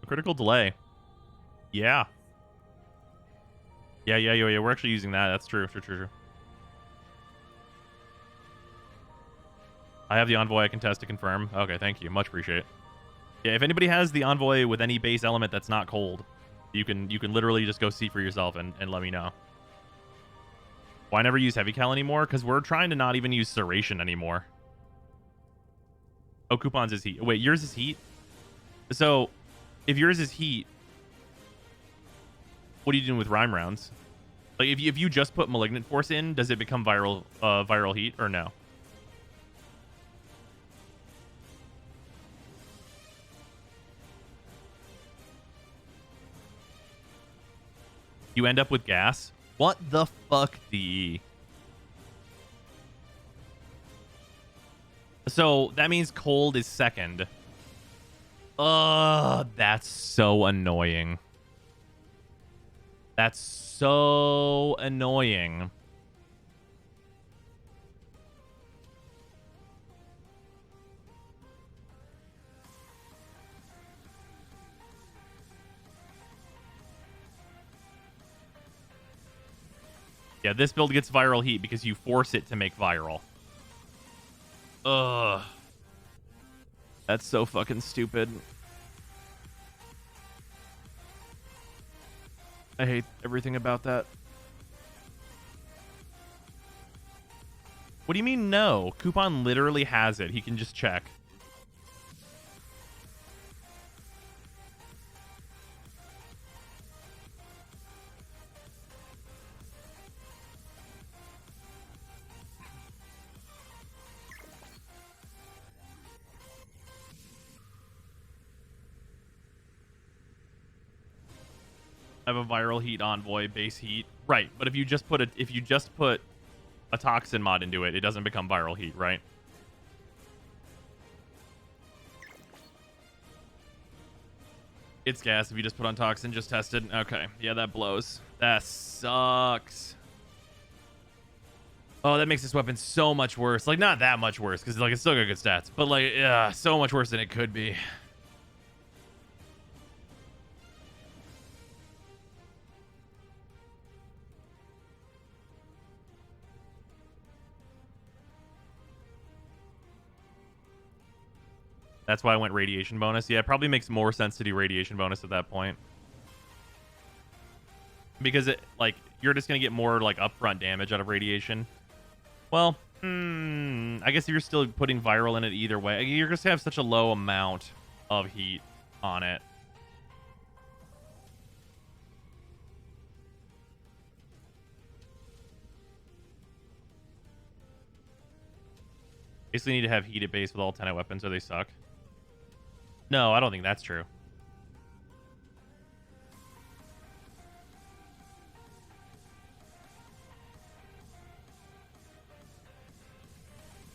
Critical delay. Yeah. Yeah. We're actually using that. That's true. True. I have the envoy I can test to confirm. Okay, thank you. Much appreciate. Yeah, if anybody has the envoy with any base element that's not cold, you can literally just go see for yourself and let me know. Why never use heavy cal anymore? Because we're trying to not even use Serration anymore. Oh, coupons is heat. Wait, yours is heat? So... if yours is heat, What are you doing with rhyme rounds? Like if you just put malignant force in, does it become viral heat or no? You end up with gas? What the fuck, DE? So that means cold is second. Ugh, that's so annoying. That's so annoying. Yeah, this build gets viral heat because you force it to make viral. Ugh. That's so fucking stupid. I hate everything about that. What do you mean no? Coupon literally has it. He can just check. I have a viral heat envoy base heat. Right, but if you just put a toxin mod into it, it doesn't become viral heat, right? It's gas if you just put on toxin, just tested. Okay. Yeah, that blows. That sucks. Oh, that makes this weapon so much worse. Like, not that much worse, because like it's still got good stats, but like, yeah, so much worse than it could be. That's why I went radiation bonus. Yeah, it probably makes more sense to do radiation bonus at that point. Because it, like, you're just going to get more, like, upfront damage out of radiation. Well, I guess if you're still putting viral in it either way, you're going to have such a low amount of heat on it. Basically need to have heat at base with all 10 weapons or they suck. No, I don't think that's true.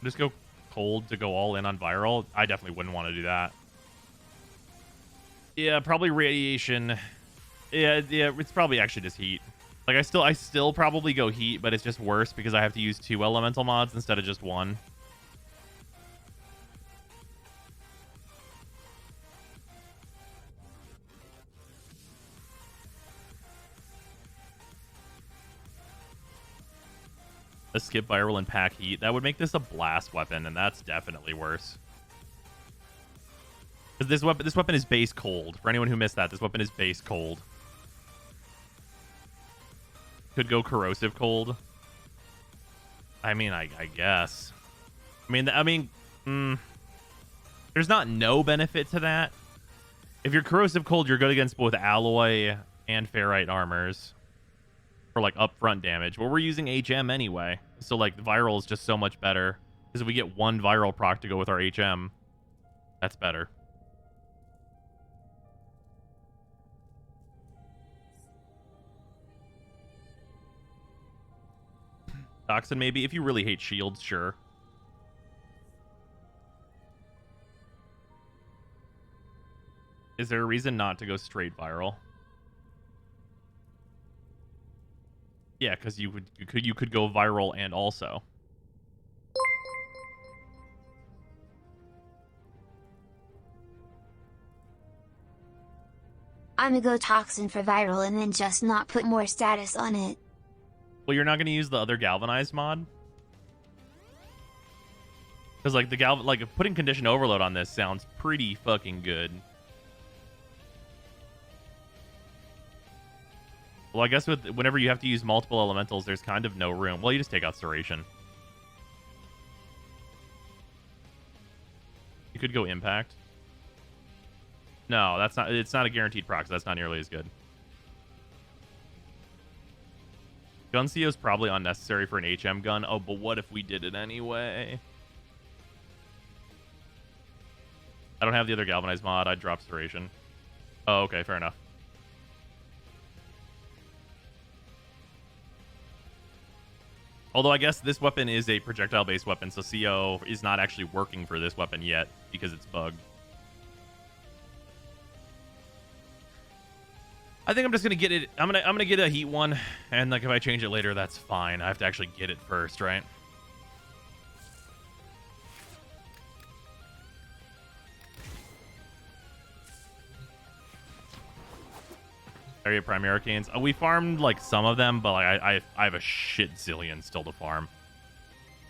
Just go cold to go all in on viral. I definitely wouldn't want to do that. Yeah, probably radiation. Yeah, it's probably actually just heat. Like I still probably go heat, but it's just worse because I have to use 2 elemental mods instead of just 1. A skip viral and pack heat. That would make this a blast weapon, and that's definitely worse. Because this weapon is base cold. For anyone who missed that, this weapon is base cold. Could go corrosive cold. I mean, I guess. I mean, there's not no benefit to that. If you're corrosive cold, you're good against both alloy and ferrite armors. For like upfront damage. Well, we're using HM anyway. So like the viral is just so much better. Because if we get 1 viral proc to go with our HM, that's better. Toxin maybe. If you really hate shields, sure. Is there a reason not to go straight viral? Yeah, because you could go viral and also. I'ma go toxin for viral and then just not put more status on it. Well, you're not going to use the other galvanized mod? Because like putting condition overload on this sounds pretty fucking good. Well, I guess whenever you have to use multiple elementals, there's kind of no room. Well, you just take out Serration. You could go Impact. No, it's not a guaranteed proc, so that's not nearly as good. Gun CO is probably unnecessary for an HM gun. Oh, but what if we did it anyway? I don't have the other galvanized mod. I'd drop Serration. Oh, okay, fair enough. Although I guess this weapon is a projectile-based weapon, so CO is not actually working for this weapon yet because it's bugged. I think I'm just gonna get it. I'm gonna get a heat one, and like if I change it later, that's fine. I have to actually get it first, right? Area Prime Hurricanes. We farmed like some of them, but like I have a shit zillion still to farm.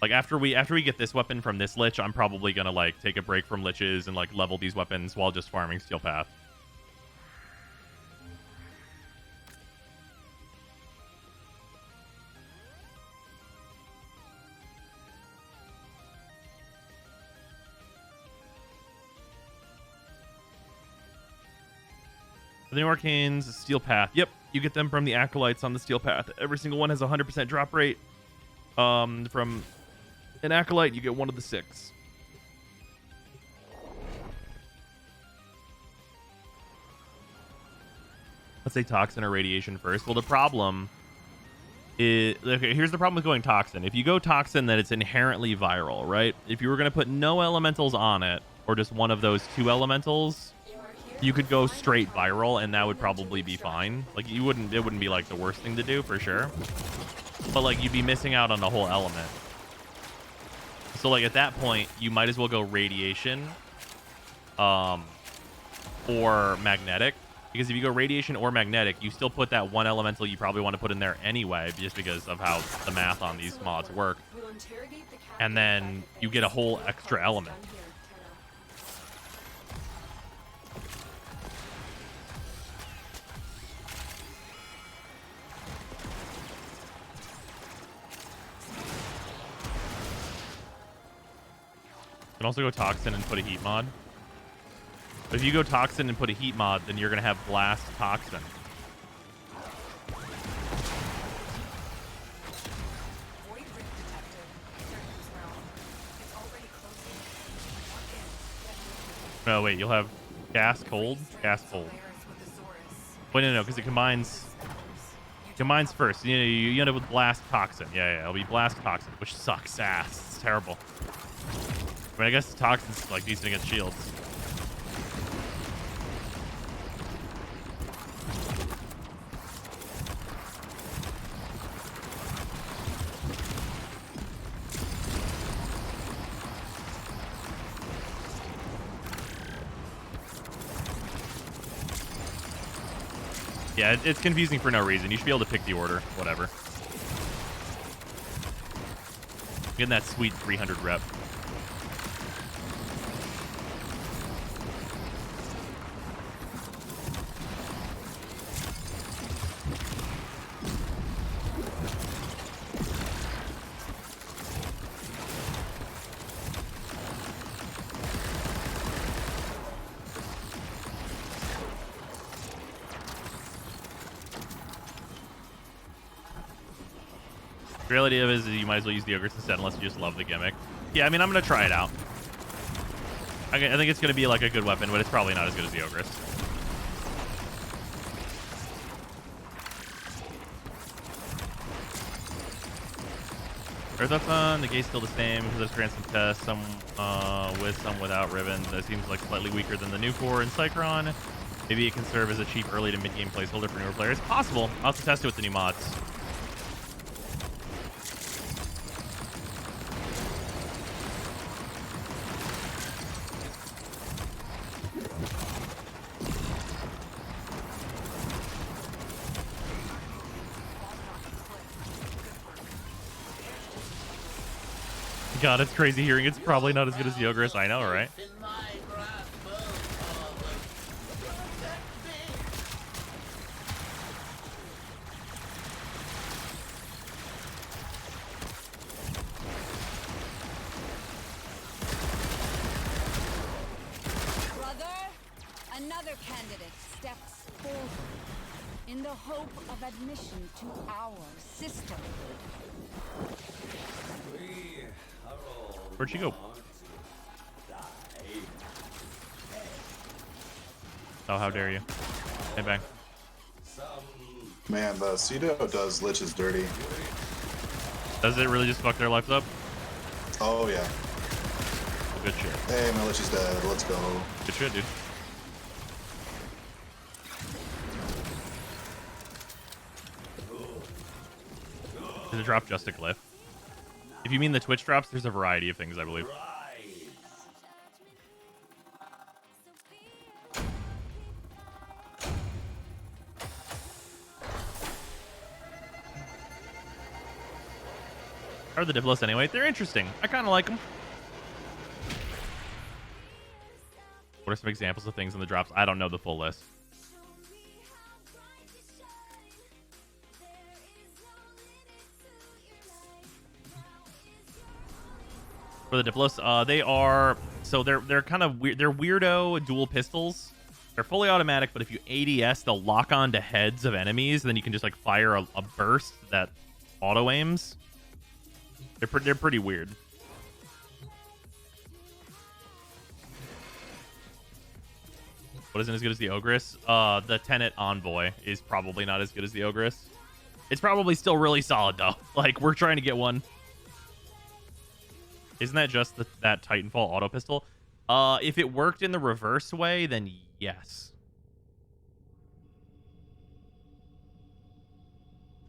Like after we get this weapon from this lich, I'm probably gonna like take a break from liches and like level these weapons while just farming Steel Path. The new Arcanes, Steel Path. Yep, you get them from the Acolytes on the Steel Path. Every single one has a 100% drop rate. From an Acolyte, you get one of the 6. Let's say Toxin or Radiation first. Well, the problem is... Okay, here's the problem with going Toxin. If you go Toxin, then it's inherently viral, right? If you were going to put no elementals on it, or just one of those 2 elementals... You could go straight viral, and that would probably be fine. Like, it wouldn't be, like, the worst thing to do, for sure. But, like, you'd be missing out on the whole element. So, like, at that point, you might as well go Radiation, or Magnetic. Because if you go Radiation or Magnetic, you still put that one elemental you probably want to put in there anyway, just because of how the math on these mods work. And then you get a whole extra element. You can also go Toxin and put a heat mod. But if you go Toxin and put a heat mod, then you're going to have Blast Toxin. Oh, wait, you'll have Gas Cold? Gas Cold. Wait, no, because it combines first. You end up with Blast Toxin. Yeah, it'll be Blast Toxin, which sucks ass. It's terrible. I mean, I guess Toxin's like decent against shields. Yeah, it's confusing for no reason. You should be able to pick the order. Whatever. Getting that sweet 300 rep. The reality of it is you might as well use the Ogres instead unless you just love the gimmick. Yeah, I mean, I'm going to try it out. I think it's going to be like a good weapon, but it's probably not as good as the Ogres. Our thoughts on the gate's still the same because there's grants some tests, some with, some without ribbons. That seems like slightly weaker than the new core and Cycron. Maybe it can serve as a cheap early to mid-game placeholder for newer players. Possible. I'll have to test it with the new mods. God, it's crazy hearing it's probably not as good as the Ogres. I know, right? Brother, another candidate steps forward. in the hope of admission to our sisterhood. Where'd she go? Oh, how dare you. Hey, bang. Man, the Cedo does liches dirty. Does it really just fuck their lives up? Oh, yeah. Good shit. Hey, my lich is dead. Let's go. Good shit, dude. Does it drop just a glyph? If you mean the Twitch drops, there's a variety of things, I believe. How are the Diplos anyway? They're interesting. I kind of like them. What are some examples of things in the drops? I don't know the full list. For the Diplos, they are they're kind of weird. They're weirdo dual pistols. They're fully automatic, but if you ADS, they'll lock on to heads of enemies. Then you can just like fire a burst that auto aims. They're pretty weird. What isn't as good as the Ogress? The Tenet Envoy is probably not as good as the Ogress. It's probably still really solid though. Like we're trying to get one. Isn't that just that Titanfall auto pistol? If it worked in the reverse way, then yes.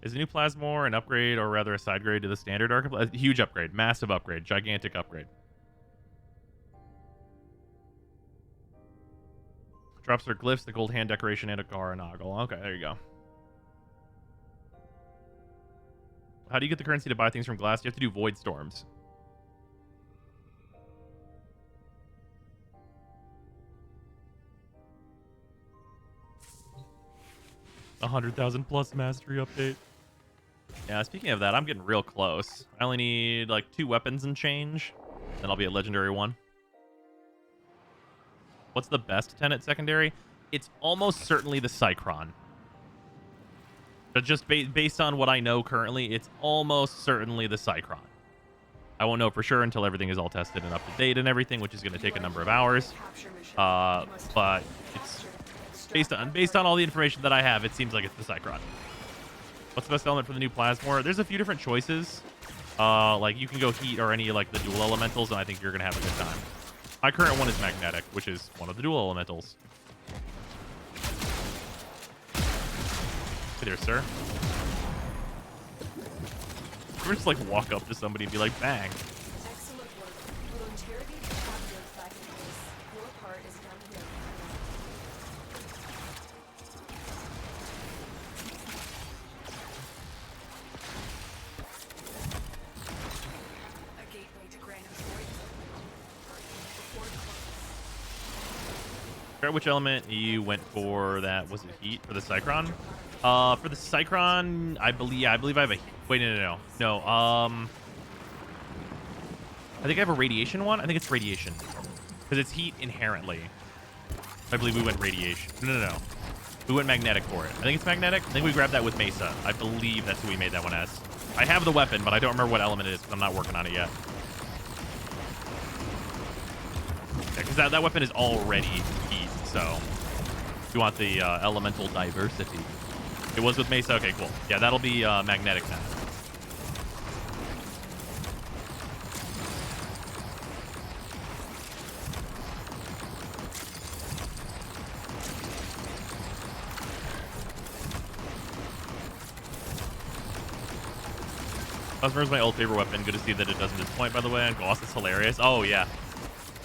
Is the new Plasmor an upgrade or rather a side grade to the standard Arc? A huge upgrade. Massive upgrade. Gigantic upgrade. Drops are glyphs, the gold hand decoration, and a Garanoggle. Okay, there you go. How do you get the currency to buy things from glass? You have to do void storms. A 100,000 plus mastery update. Yeah, speaking of that, I'm getting real close. I only need like 2 weapons and change. Then I'll be at legendary 1. What's the best Tenet secondary? It's almost certainly the Cycron. But just based on what I know currently, it's almost certainly the Cycron. I won't know for sure until everything is all tested and up to date and everything, which is going to take a number of hours. But it's based on all the information that I have, it seems like it's the Cycron. What's the best element for the new Plasmor? There's a few different choices. Like you can go heat or any like the dual elementals, and I think you're gonna have a good time. My current one is magnetic, which is one of the dual elementals. Hey there, sir. We're just like walk up to somebody and be like, bang. Excellent work. We'll interrogate the captive back in place. Your part is done here. A gateway to Graham's Void. Before Forget which element you went for. That was it. Heat for the Cycron. For the Cycron, I believe I have a. Wait, no. I think I have a radiation one. I think it's radiation because it's heat inherently. I believe we went radiation. No. We went magnetic for it. I think it's magnetic. I think we grabbed that with Mesa. I believe that's who we made that one as. I have the weapon, but I don't remember what element it is because I'm not working on it yet. Because that weapon is already heat, so we want the elemental diversity. It was with Mesa. Okay, cool. Yeah, that'll be magnetic now. Plasmor is my old favorite weapon. Good to see that it doesn't disappoint, by the way. And Gauss is hilarious. Oh, yeah.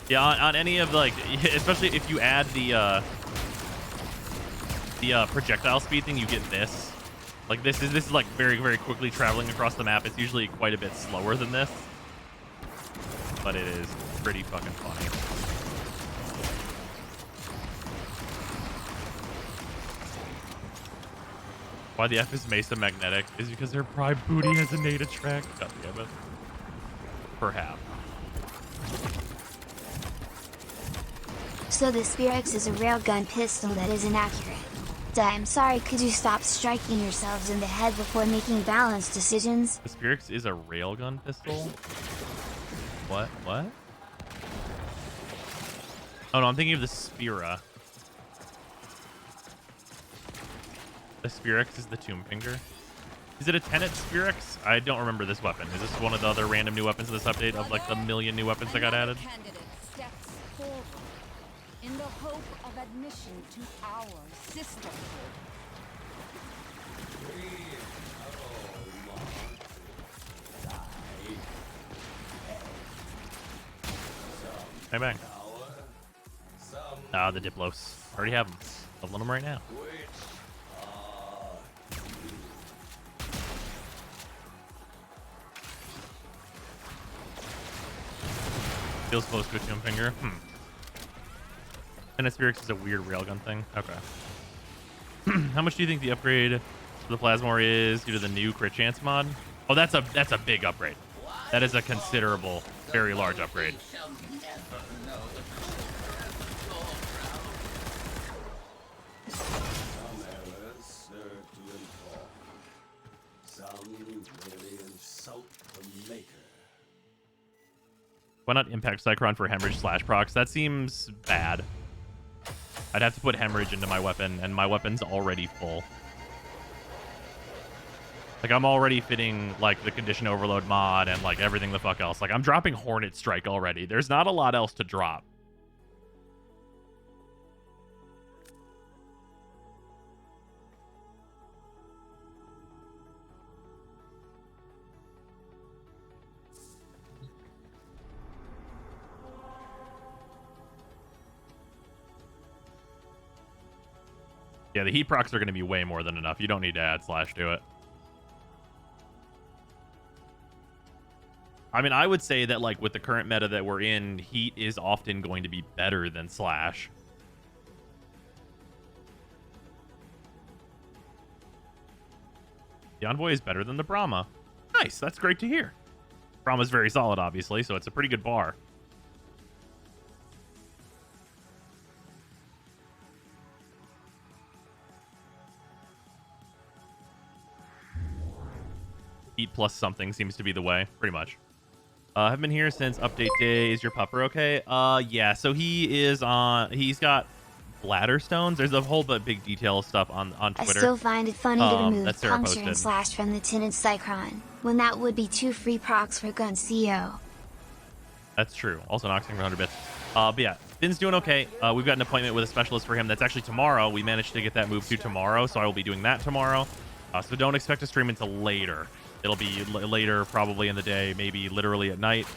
Yeah, on any of, like, especially if you add the projectile speed thing, you get this. Like, this is like, very, very quickly traveling across the map. It's usually quite a bit slower than this. But it is pretty fucking funny. Why the F is Mesa magnetic is because their prime booty has a nade attract. God damn it. Perhaps. So the Spirix is a railgun pistol that is inaccurate. I'm sorry, could you stop striking yourselves in the head before making balanced decisions? The Spirix is a railgun pistol? What? What? Oh no, I'm thinking of the Spira. The Spirix is the Tomb Finger. Is it a Tenet Spirix? I don't remember this weapon. Is this one of the other random new weapons in this update of like the million new weapons that got added? Candidate steps forward in the hope of admission to our sisterhood. Hey, bang. Ah, the Diplos. Already have them. Leveling them right now. Feels close to a Tomb Finger. And Spirix is a weird railgun thing. Okay. How much do you think the upgrade to the Plasmor is due to the new crit chance mod? Oh, that's a big upgrade. That is a considerable, very large upgrade. Why not Impact Cycron for Hemorrhage / procs? That seems bad. I'd have to put Hemorrhage into my weapon, and my weapon's already full. Like, I'm already fitting, like, the Condition Overload mod and, like, everything the fuck else. Like, I'm dropping Hornet Strike already. There's not a lot else to drop. Yeah, the heat procs are going to be way more than enough. You don't need to add Slash to it. I mean, I would say that, like, with the current meta that we're in, heat is often going to be better than Slash. The Envoy is better than the Brahma. Nice, that's great to hear. Brahma's very solid, obviously, so it's a pretty good bar. Heat plus something seems to be the way, pretty much. I've been here since update day. Is your pupper okay? Yeah, so he is on... He's got bladder stones. There's a whole big detail stuff on Twitter. I still find it funny to remove Sarah Puncture and Slash from the Tinted Cycron, when that would be 2 free procs for Gun CO. That's true. Also Noxing for 100 bits. But yeah, Finn's doing okay. We've got an appointment with a specialist for him. That's actually tomorrow. We managed to get that moved to tomorrow, so I will be doing that tomorrow. So don't expect to stream until later. It'll be later, probably in the day, maybe literally at night,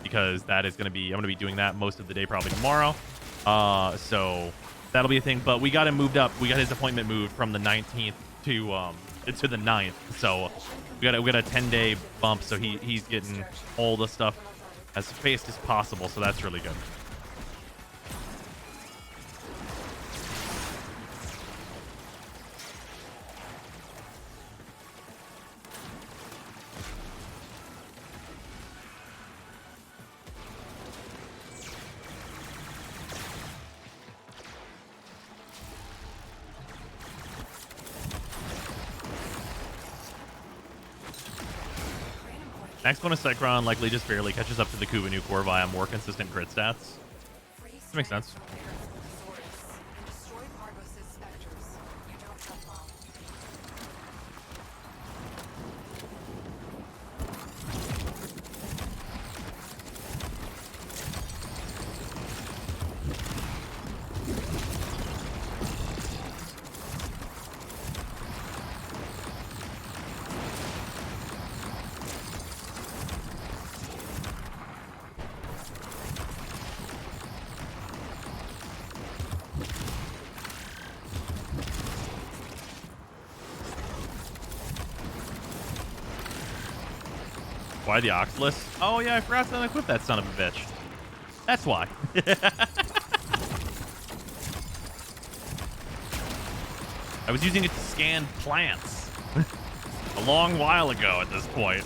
because that is going to be, I'm going to be doing that most of the day, probably tomorrow. So that'll be a thing. But we got him moved up. We got his appointment moved from the 19th to the 9th. So we got a 10-day bump. So he's getting all the stuff as fast as possible. So that's really good. Next bonus Cycron likely just barely catches up to the Kuva Nuke War via more consistent crit stats. That makes sense. Why the Oxalis? Oh yeah, I forgot to equip that son of a bitch. That's why. I was using it to scan plants a long while ago at this point.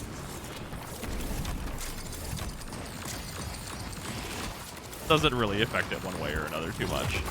Doesn't really affect it one way or another too much.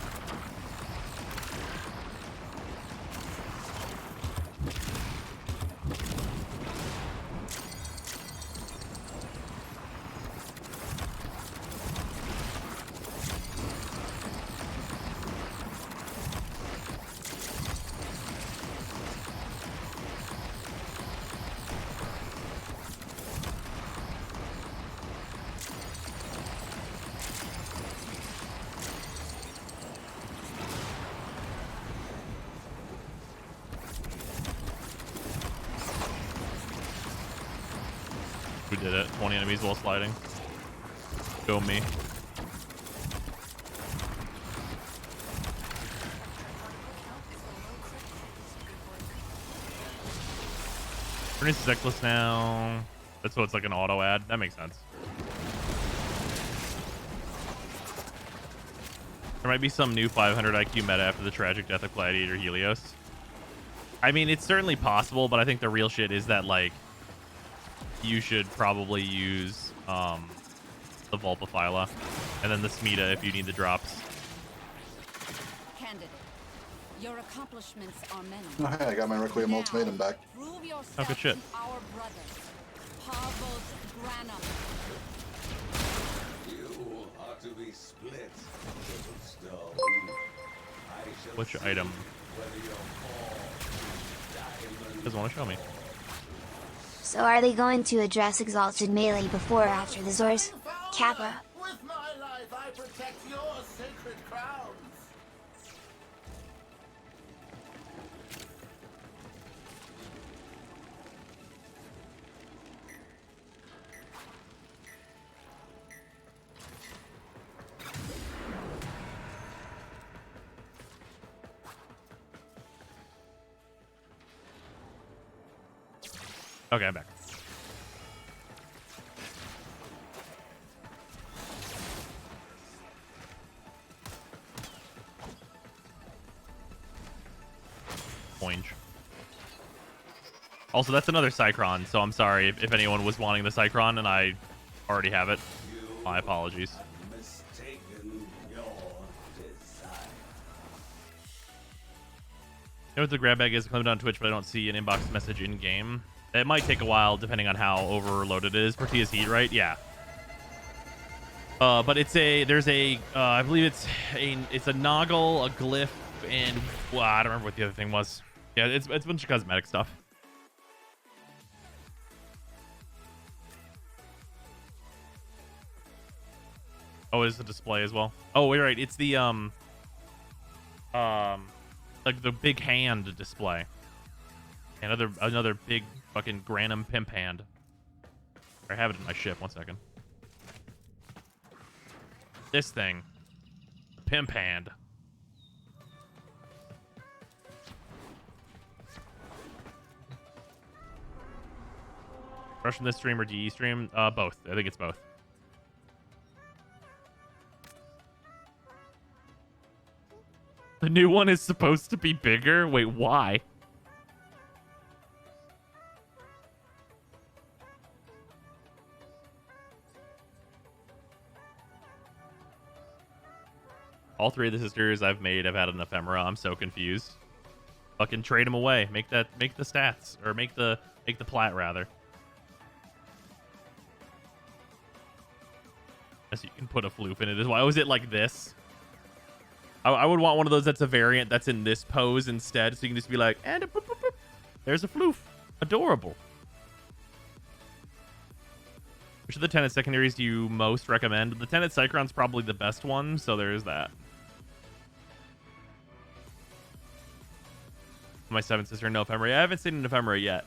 did it. 20 enemies while sliding. Go me. Furnace is Eclipse now. That's what it's like an auto ad. That makes sense. There might be some new 500 IQ meta after the tragic death of Gladiator Helios. I mean, it's certainly possible, but I think the real shit is that, like, you should probably use the Vulpaphyla and then the Smita if you need the drops. Candidate, your accomplishments are many. Oh, hey, I got my Requiem ultimatum back. Prove yourself Oh, good shit. to our brothers. Parvos Granum. You are to be split, little stone. I shall Which item? whether your fall Doesn't want to show me. So are they going to address Exalted Melee before or after the Zors? Kappa. with my life I protect your sacred crowns. Okay, I'm back. Orange. Also, that's another Cycron, so I'm sorry if anyone was wanting the Cycron and I already have it. My apologies. Mistaken your desire. You know what the grab bag is? I claimed it on Twitch, but I don't see an inbox message in game. It might take a while depending on how overloaded it is. Portia's Heat, right? Yeah. But I believe it's a Noggle, a Glyph, and well, I don't remember what the other thing was. Yeah, it's a bunch of cosmetic stuff. Oh, it's a display as well. Oh, wait, right. It's the like the big hand display. Another big fucking Granum pimp hand. I have it in my ship. 1 second. This thing. Pimp hand. Rush from this stream or DE stream? Both. I think it's both. The new one is supposed to be bigger? Wait, why? All three of the sisters I've made have had an ephemera. I'm so confused. Fucking trade them away. Make the stats. Or make the plat, rather. Yes, you can put a floof in it as well. Oh, is it like this? I would want one of those that's a variant that's in this pose instead, so you can just be like, and a boop, boop, boop. There's a floof. Adorable. Which of the Tenet secondaries do you most recommend? The Tenet Cycron's probably the best one, so there's that. My 7th sister, no ephemera. I haven't seen an ephemera yet.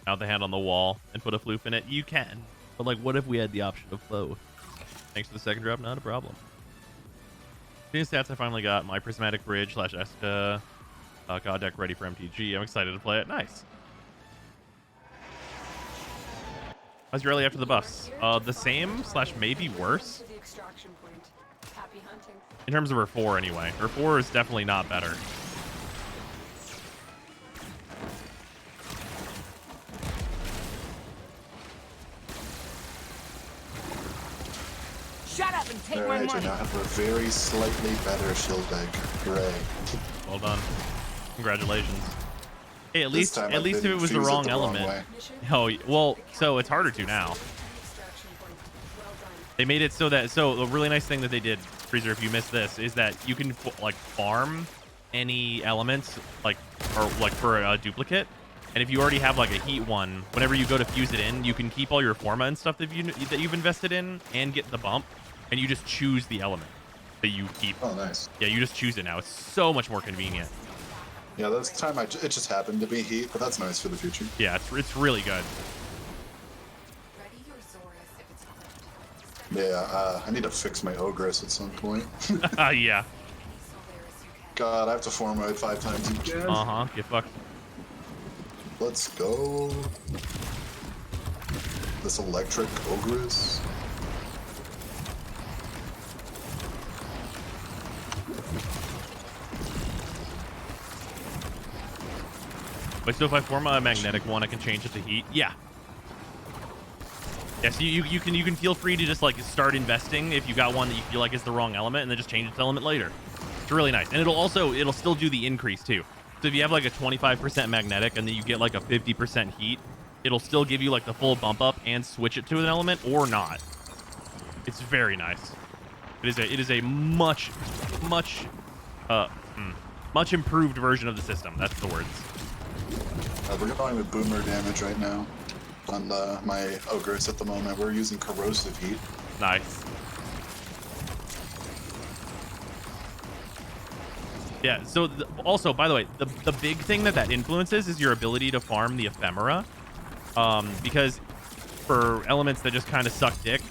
Out the hand on the wall and put a floof in it. You can. But, like, what if we had the option of both? Thanks for the second drop. Not a problem. New stats I finally got. My Prismatic Bridge / Esca. God deck ready for MTG. I'm excited to play it. Nice. How's your early after the buffs? The same / maybe worse. In terms of her 4, anyway. Her 4 is definitely not better. Shut up and take my Alright, money. you now have a very slightly better shield deck. Hooray. Well done. Congratulations. Hey, at This least time I if didn't it was the fuse it wrong the wrong element. way. Oh, well, so it's harder to now. They made it so a really nice thing that they did, Freezer, if you missed this, is that you can like farm any elements like for a duplicate. And if you already have like a heat one, whenever you go to fuse it in, you can keep all your forma and stuff that you've invested in and get the bump, and you just choose the element. that you keep. Oh, nice. Yeah, you just choose it now. It's so much more convenient. Yeah, this time it just happened to be heat, but that's nice for the future. Yeah, it's really good. Yeah, I need to fix my Ogress at some point. Yeah. God, I have to form mode 5 times again. Get fucked. Let's go. This electric Ogress. Wait, so if I form a magnetic one, I can change it to heat? Yeah. Yeah, so you can feel free to just like start investing if you got one that you feel like is the wrong element, and then just change it to element later. It's really nice. And it'll still do the increase too. So if you have like a 25% magnetic and then you get like a 50% heat, it'll still give you like the full bump up and switch it to an element or not. It's very nice. It is a much improved version of the system. That's the words. We're going with boomer damage right now on my Ogress at the moment. We're using corrosive heat. Nice. Yeah, so also, by the way, the big thing that influences is your ability to farm the ephemera. Because for elements that just kind of suck dick,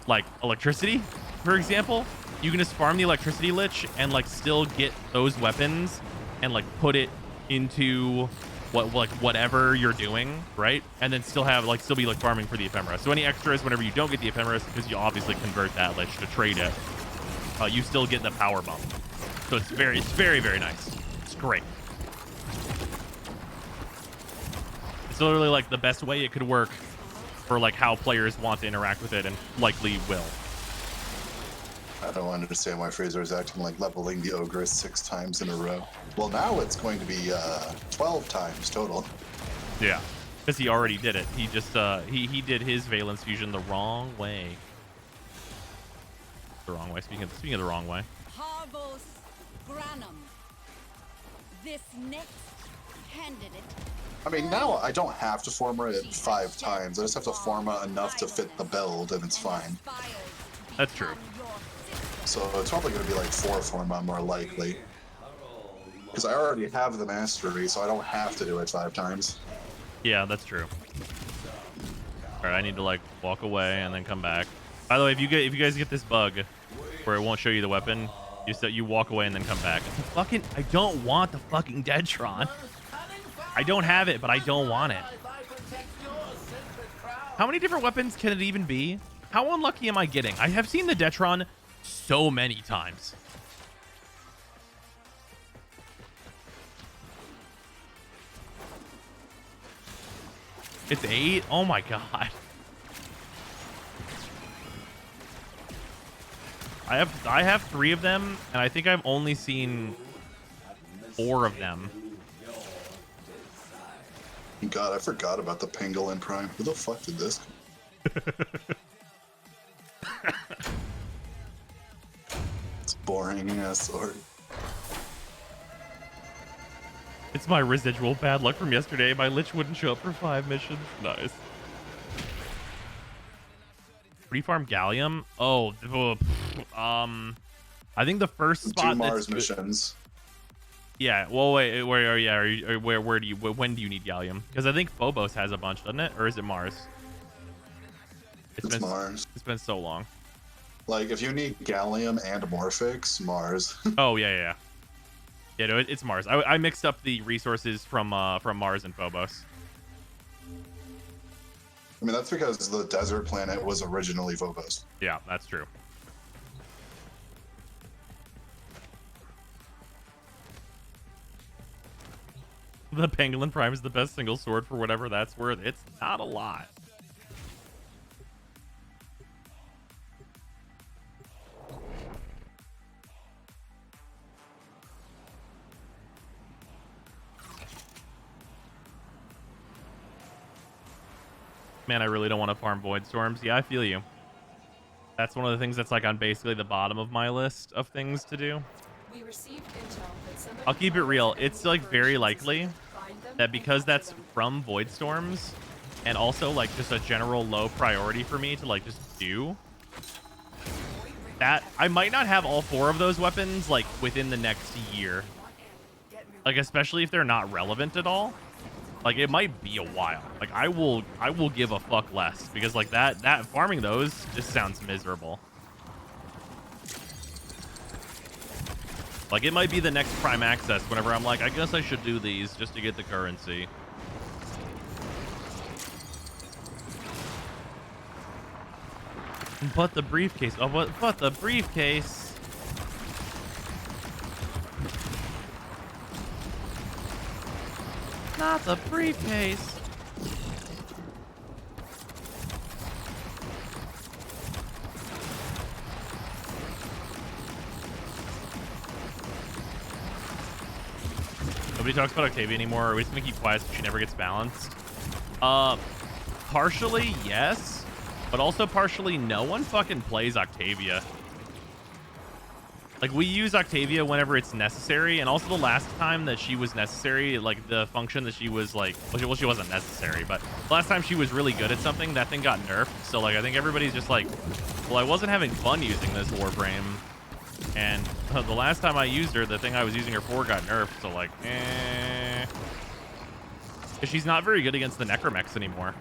like electricity, for example, you can just farm the electricity lich and like still get those weapons and like put it into whatever you're doing, right? And then still be farming for the ephemera. So any extras whenever you don't get the ephemera, because you obviously convert that lich to trade it, you still get the power bump. So it's very, very nice. It's great. It's literally like the best way it could work for like how players want to interact with it and likely will. I don't understand why Fraser is acting like leveling the Ogress 6 times in a row. Well, now it's going to be 12 times total. Yeah, because he already did it. He just he did his Valence fusion the wrong way. The wrong way. Speaking of the wrong way. Parvos Granum. This next candidate. I mean, now I don't have to forma it 5 times. I just have to forma enough to fit the build, and it's fine. That's true. So it's probably going to be like 4 forma more likely. Because I already have the mastery, so I don't have to do it 5 times. Yeah, that's true. All right, I need to like walk away and then come back. By the way, if you guys get this bug where it won't show you the weapon, you walk away and then come back. I don't want the fucking Deadtron. I don't have it, but I don't want it. How many different weapons can it even be? How unlucky am I getting? I have seen the Deadtron so many times. It's 8? Oh my god. I have 3 of them, and I think I've only seen 4 of them. God, I forgot about the Pangolin Prime. Who the fuck did this? It's boring ass sword. It's my residual bad luck from yesterday. My lich wouldn't show up for 5 missions. Nice. Refarm Gallium? Oh, I think the first spot. 2 Mars missions. Yeah. Well, wait. Where do you? When do you need Gallium? Because I think Phobos has a bunch, doesn't it? Or is it Mars? It's Mars. It's been so long. Like, if you need Gallium and Morphix, Mars. Oh yeah. Yeah, no, it's Mars. I mixed up the resources from Mars and Phobos. I mean, that's because the desert planet was originally Phobos. Yeah, that's true. The Pangolin Prime is the best single sword for whatever that's worth. It's not a lot. Man, I really don't want to farm Void Storms. Yeah, I feel you. That's one of the things that's like on basically the bottom of my list of things to do. We received intel that somebody I'll keep it real. It's like very likely that because that's from Void Storms and also like just a general low priority for me to like just do, that I might not have all 4 of those weapons like within the next year. Like especially if they're not relevant at all. Like it might be a while. Like I will give a fuck less because like that farming those just sounds miserable. Like it might be the next Prime Access whenever I'm like, I guess I should do these just to get the currency. But the briefcase. Oh, but the briefcase. Not the briefcase. Nobody talks about Octavia anymore. Are we just gonna keep quiet so she never gets balanced? Partially yes, but also partially no one fucking plays Octavia. Like we use Octavia whenever it's necessary, and also the last time that she was necessary, like the function that she was like, well, she wasn't necessary, but the last time she was really good at something, that thing got nerfed. So like I think everybody's just like, well, I wasn't having fun using this Warframe. And the last time I used her, the thing I was using her for got nerfed. So like, she's not very good against the Necromechs anymore.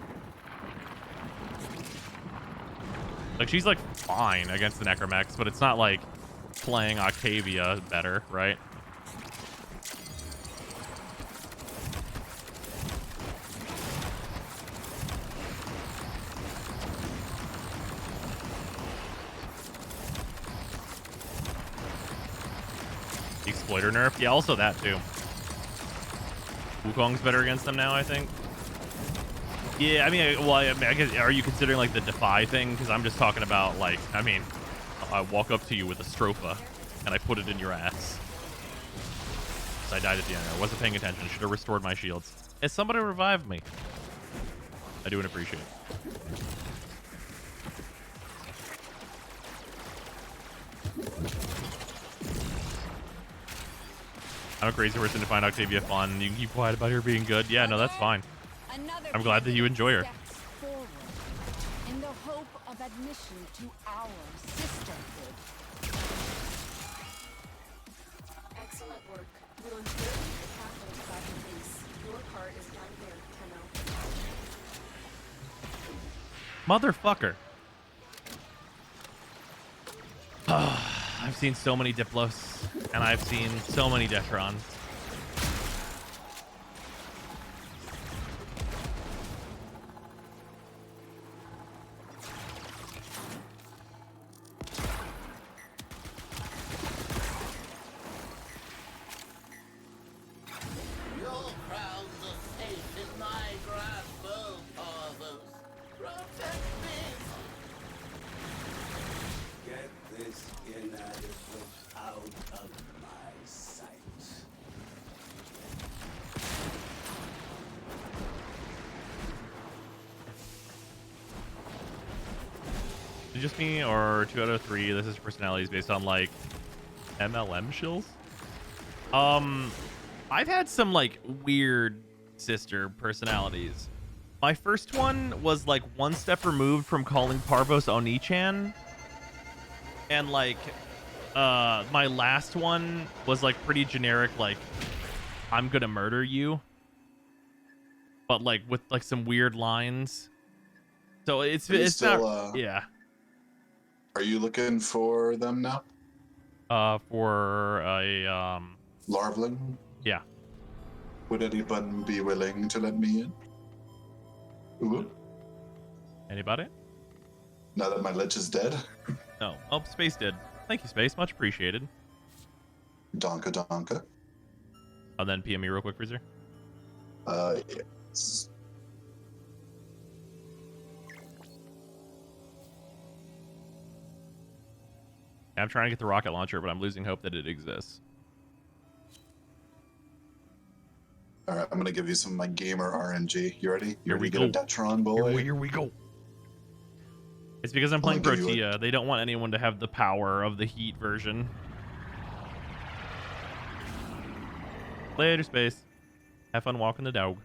Like she's like fine against the Necromechs, but it's not like playing Octavia better, right? The Exploiter nerf? Yeah, also that too. Wukong's better against them now, I think. Yeah, I mean, well, I guess, are you considering like the Defy thing? Because I'm just talking about like, I mean, I walk up to you with a Stropha and I put it in your ass. So I died at the end. I wasn't paying attention. Should have restored my shields. Hey, somebody revive me. I do appreciate it. I'm a crazy person to find Octavia fun. You can keep quiet about her being good. Yeah, no, that's fine. I'm glad that you enjoy her. In the hope of admission to our sisterhood. Excellent work. We'll ensure the capital is back in place. Your part is done here, Tenno. Motherfucker. I've seen so many Diplos, and I've seen so many Detrons. Your crowns are safe in my grasp, oh Parvos. Protect me! Get this inadequate out of my sight. Is it just me, or 2 out of 3? This is personalities based on like MLM shills. I've had some like weird sister personalities. My first one was like one step removed from calling Parvos Oni-chan. And like my last one was like pretty generic, like I'm gonna murder you, but like with like some weird lines. So it's still, not yeah. Are you looking for them now? For a Larvling? Yeah. Would anyone be willing to let me in? Ooh. Anybody? Now that my lich is dead? No. Oh, Space did. Thank you, Space. Much appreciated. Donka donka. And then PM me real quick, Freezer. Yes. I'm trying to get the rocket launcher, but I'm losing hope that it exists. All right, I'm gonna give you some of my gamer RNG. You ready? Here we get go. a Detron, boy. Here we go. It's because I'm playing I'll give you Protea. They don't want anyone to have the power of the heat version. Later, Space. Have fun walking the dog.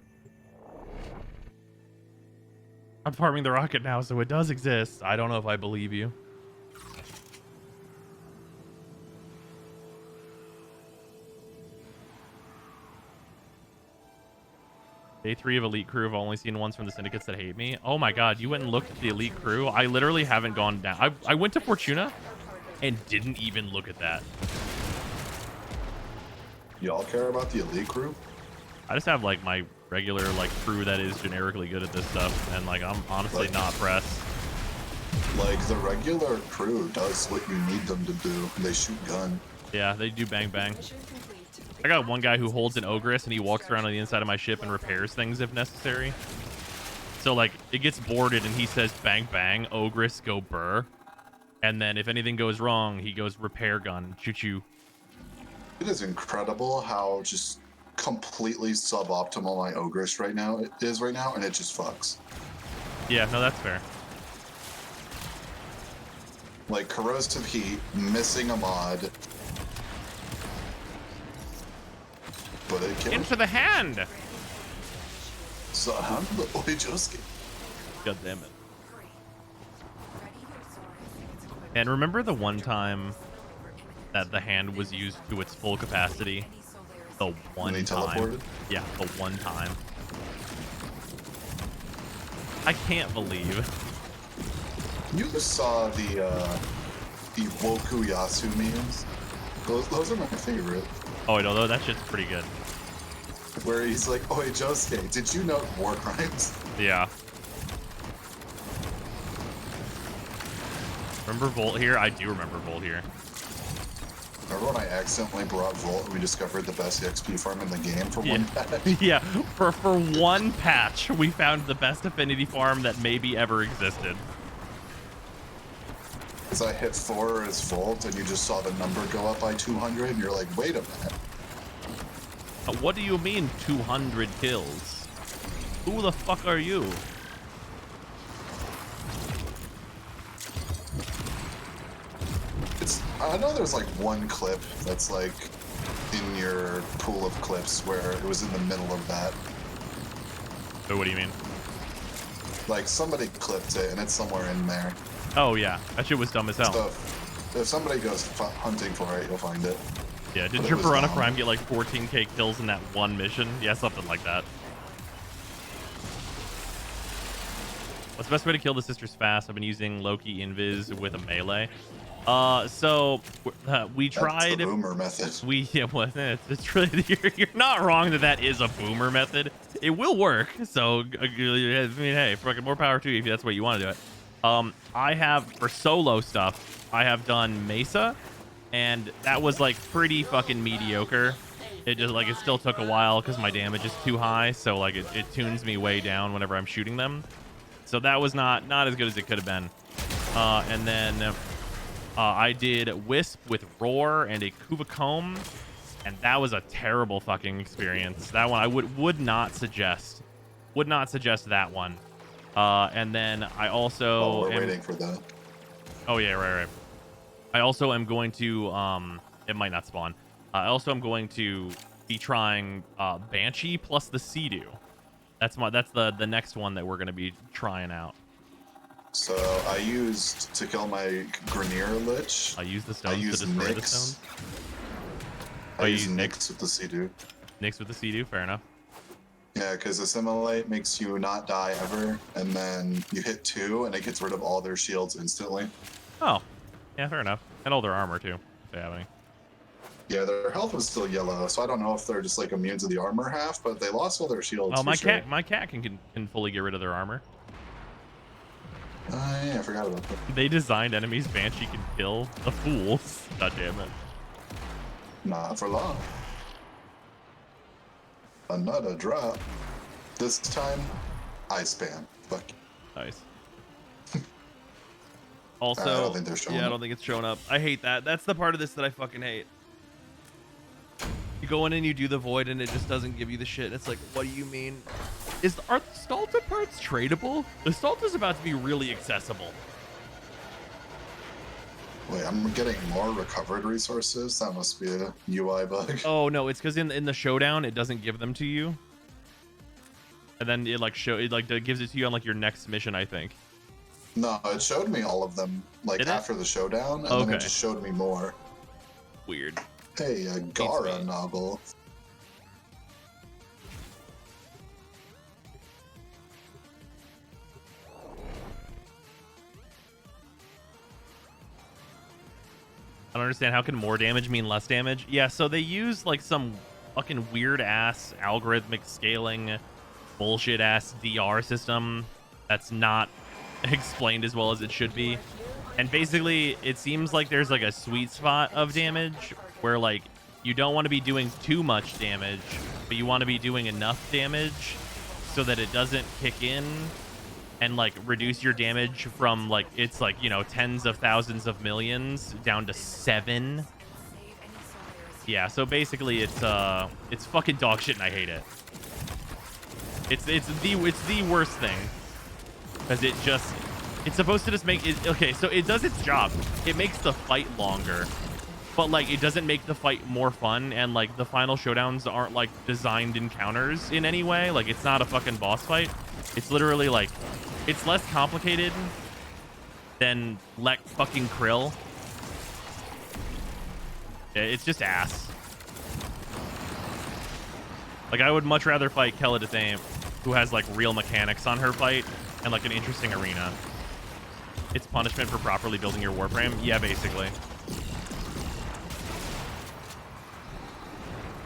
I'm farming the rocket now, so it does exist. I don't know if I believe you. Day 3 of Elite Crew. I've only seen ones from the syndicates that hate me. Oh my god, you went and looked at the Elite Crew? I literally haven't gone down. I went to Fortuna and didn't even look at that. Y'all care about the Elite Crew? I just have like my regular like crew that is generically good at this stuff, and like I'm honestly not pressed. Like the regular crew does what you need them to do. They shoot gun. Yeah, they do bang bang. I got one guy who holds an Ogress and he walks around on the inside of my ship and repairs things if necessary. So like it gets boarded and he says bang bang, Ogress go burr. And then if anything goes wrong, he goes repair gun, choo choo. It is incredible how just completely suboptimal my Ogress right now is right now, and it just fucks. Yeah, no, that's fair. Like corrosive heat, missing a mod. But it kills. Into the hand! So I'm the Oijosuke. God damn it. And remember the one time that the hand was used to its full capacity? The one time. Teleported? Yeah, the one time. I can't believe. You saw the Woku Yasu memes? Those are my favorite. Oh, I know, that shit's pretty good. Where he's like, "Oi, Josuke, did you know war crimes?" Yeah. Remember Volt here? I do remember Volt here. Remember when I accidentally brought Volt and we discovered the best XP farm in the game for one patch? Yeah, for one patch, we found the best affinity farm that maybe ever existed. Because I hit 4 as Volt and you just saw the number go up by 200 and you're like, wait a minute. What do you mean 200 kills? Who the fuck are you? I know there's like one clip that's like in your pool of clips where it was in the middle of that. So what do you mean? Like somebody clipped it and it's somewhere in there. Oh yeah, that shit was dumb as hell. So if somebody goes hunting for it, you'll find it. Yeah, did your Piranha Prime get like 14k kills in that one mission? Yeah, something like that. What's the best way to kill the sisters fast? I've been using Loki Invis with a melee. We tried. That's the boomer method. It's really you're not wrong that is a boomer method. It will work. So I mean, hey, fucking more power to you if that's what you want to do it. I have for solo stuff. I have done Mesa, and that was like pretty fucking mediocre. It just like it still took a while because my damage is too high. So like it tunes me way down whenever I'm shooting them. So that was not as good as it could have been. And then. I did Wisp with Roar and a Kuvacomb, and that was a terrible fucking experience. That one I would not suggest. Would not suggest that one. And then I also we're waiting for that. Oh yeah, right. I also am going to it might not spawn. I also am going to be trying Banshee plus the Sea-Doo. That's the next one that we're gonna be trying out. So I used to kill my Grenier Lich. I used the stones to destroy the stones. I used Nyx with the Sea-Doo. Nyx with the Sea-Doo, fair enough. Yeah, because Assimilate makes you not die ever, and then you hit 2 and it gets rid of all their shields instantly. Oh, yeah, fair enough. And all their armor too, if they have any. Yeah, their health was still yellow, so I don't know if they're just like immune to the armor half, but they lost all their shields. Oh, my cat can fully get rid of their armor. Yeah, I forgot about that. They designed enemies Banshee can kill. The fools. God damn it. Not for long. Another drop. This time, I spam. Fuck. Nice. Also, I don't think they're showing I up. don't think it's showing up. I hate that. That's the part of this that I fucking hate. You go in and you do the void and it just doesn't give you the shit. It's like, what do you mean? Are the Stalta parts tradable? The Stalta's about to be really accessible. Wait, I'm getting more recovered resources? That must be a UI bug. Oh no, it's because in the showdown it doesn't give them to you. And then it gives it to you on like your next mission, I think. No, it showed me all of them like after the showdown, and then it just showed me more. Weird. Hey, a Gara novel. I don't understand. How can more damage mean less damage? Yeah, so they use like some fucking weird ass algorithmic scaling bullshit ass DR system that's not explained as well as it should be. And basically, it seems like there's like a sweet spot of damage where like you don't want to be doing too much damage, but you want to be doing enough damage so that it doesn't kick in and like reduce your damage from like it's like, you know, tens of thousands of millions down to 7. Yeah, so basically it's fucking dog shit and I hate it. It's the worst thing because it's supposed to just make it okay, so it does its job. It makes the fight longer, but like it doesn't make the fight more fun, and like the final showdowns aren't like designed encounters in any way. Like it's not a fucking boss fight. It's literally like it's less complicated than Lek fucking Krill. It's just ass. Like I would much rather fight Keladathame, who has like real mechanics on her fight and like an interesting arena. It's punishment for properly building your warframe. Yeah, basically.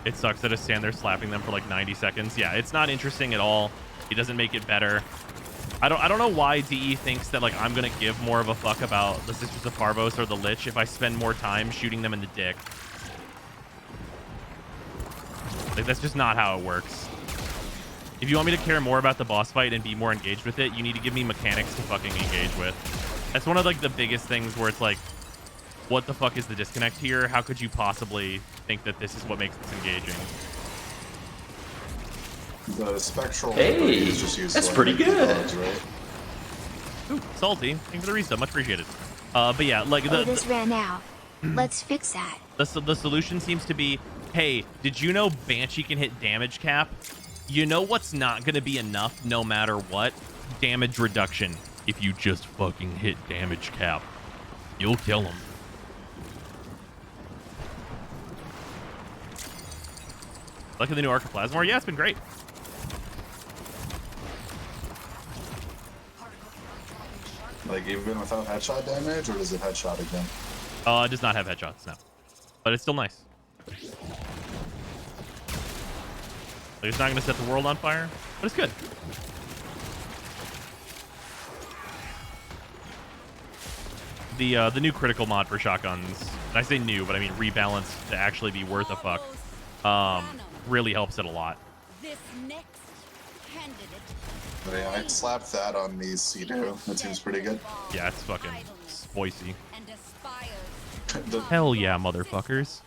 It sucks that I stand there slapping them for like 90 seconds. Yeah, it's not interesting at all. It doesn't make it better. I don't know why DE thinks that like I'm gonna give more of a fuck about the Sisters of Parvos or the Lich if I spend more time shooting them in the dick. Like that's just not how it works. If you want me to care more about the boss fight and be more engaged with it, you need to give me mechanics to fucking engage with. That's one of like the biggest things where it's like, what the fuck is the disconnect here? How could you possibly think that this is what makes this engaging? The spectral Hey, is just used that's to, like, pretty make good. dogs, right? Ooh, salty. Thank you for the resub. Much appreciated. But yeah, like This ran out. Let's fix that. the solution seems to be, hey, did you know Banshee can hit damage cap? You know what's not going to be enough no matter what? Damage reduction. If you just fucking hit damage cap, you'll kill him. Look at the new Arc of Plasmor. Yeah, it's been great. Like even without headshot damage, or does it headshot again? It does not have headshots, no. But it's still nice. Like, it's not going to set the world on fire, but it's good. The new critical mod for shotguns, and I say new, but I mean rebalanced to actually be worth a fuck, really helps it a lot. This next candidate. But yeah, I slapped that on these C2. That seems pretty good. Yeah, it's fucking spicy. And aspires. Hell yeah, motherfuckers.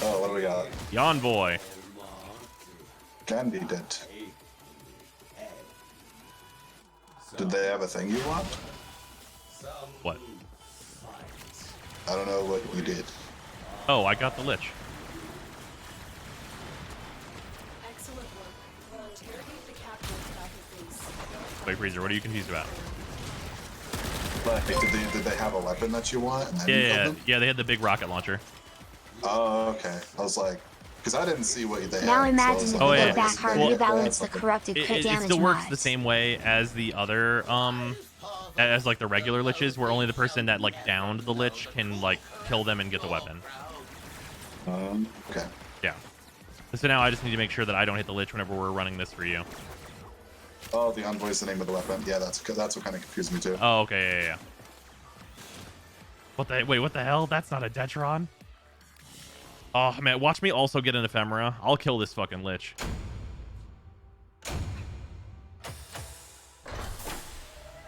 Oh, what do we got? The Envoy. Candidate. Did they have a thing you want? What? I don't know what you did. Oh, I got the Lich. Excellent work. We'll interrogate the captives about your face. Wait, Freezer, what are you confused about? Like, did they have a weapon that you want? And then you killed them? Yeah, they had the big rocket launcher. Oh, okay. I was like, because I didn't see what they had. Now so I imagine was if like, you oh, go back hard to balance the corrupted crit It damage still works mods. the same way as the other, as like the regular Liches, where only the person that like downed the Lich can like kill them and get the weapon. Okay. Yeah. So now I just need to make sure that I don't hit the Lich whenever we're running this for you. Oh, the Envoy's the name of the weapon. Yeah, that's what kind of confused me too. Oh, okay, yeah. Wait, what the hell? That's not a Detron? Oh, man, watch me also get an Ephemera. I'll kill this fucking Lich.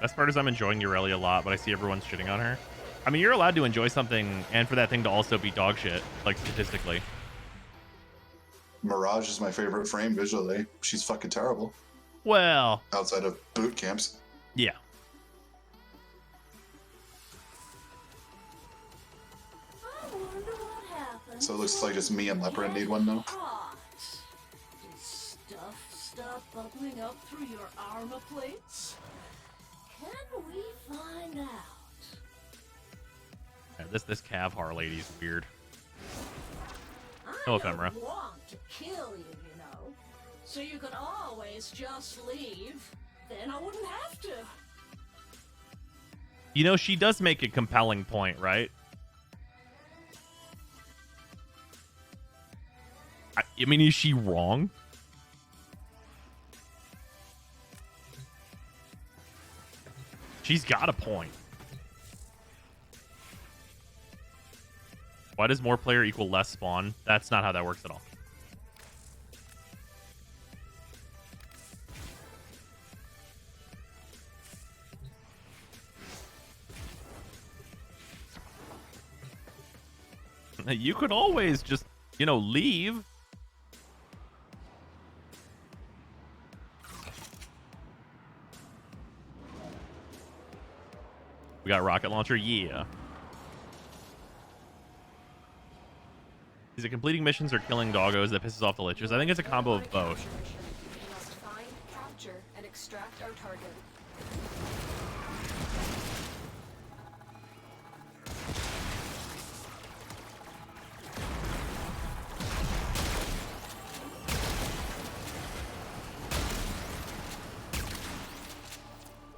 Best part is I'm enjoying Aurelia a lot, but I see everyone's shitting on her. I mean, you're allowed to enjoy something and for that thing to also be dog shit, like statistically. Mirage is my favorite frame visually. She's fucking terrible. Well, outside of boot camps. Yeah. So it looks like just me and Leopard need one now. Stuff bubbling up through your armor plates? Can we find out? Yeah, this Cavhar lady's weird. I No don't ephemera. want to kill you, you know. So you could always just leave. Then I wouldn't have to. You know, she does make a compelling point, right? I mean, is she wrong? She's got a point. Why does more player equal less spawn? That's not how that works at all. You could always just, you know, leave. We got rocket launcher, yeah. Is it completing missions or killing doggos that pisses off the lichers? I think it's a combo of both. We must find, capture, and extract our target.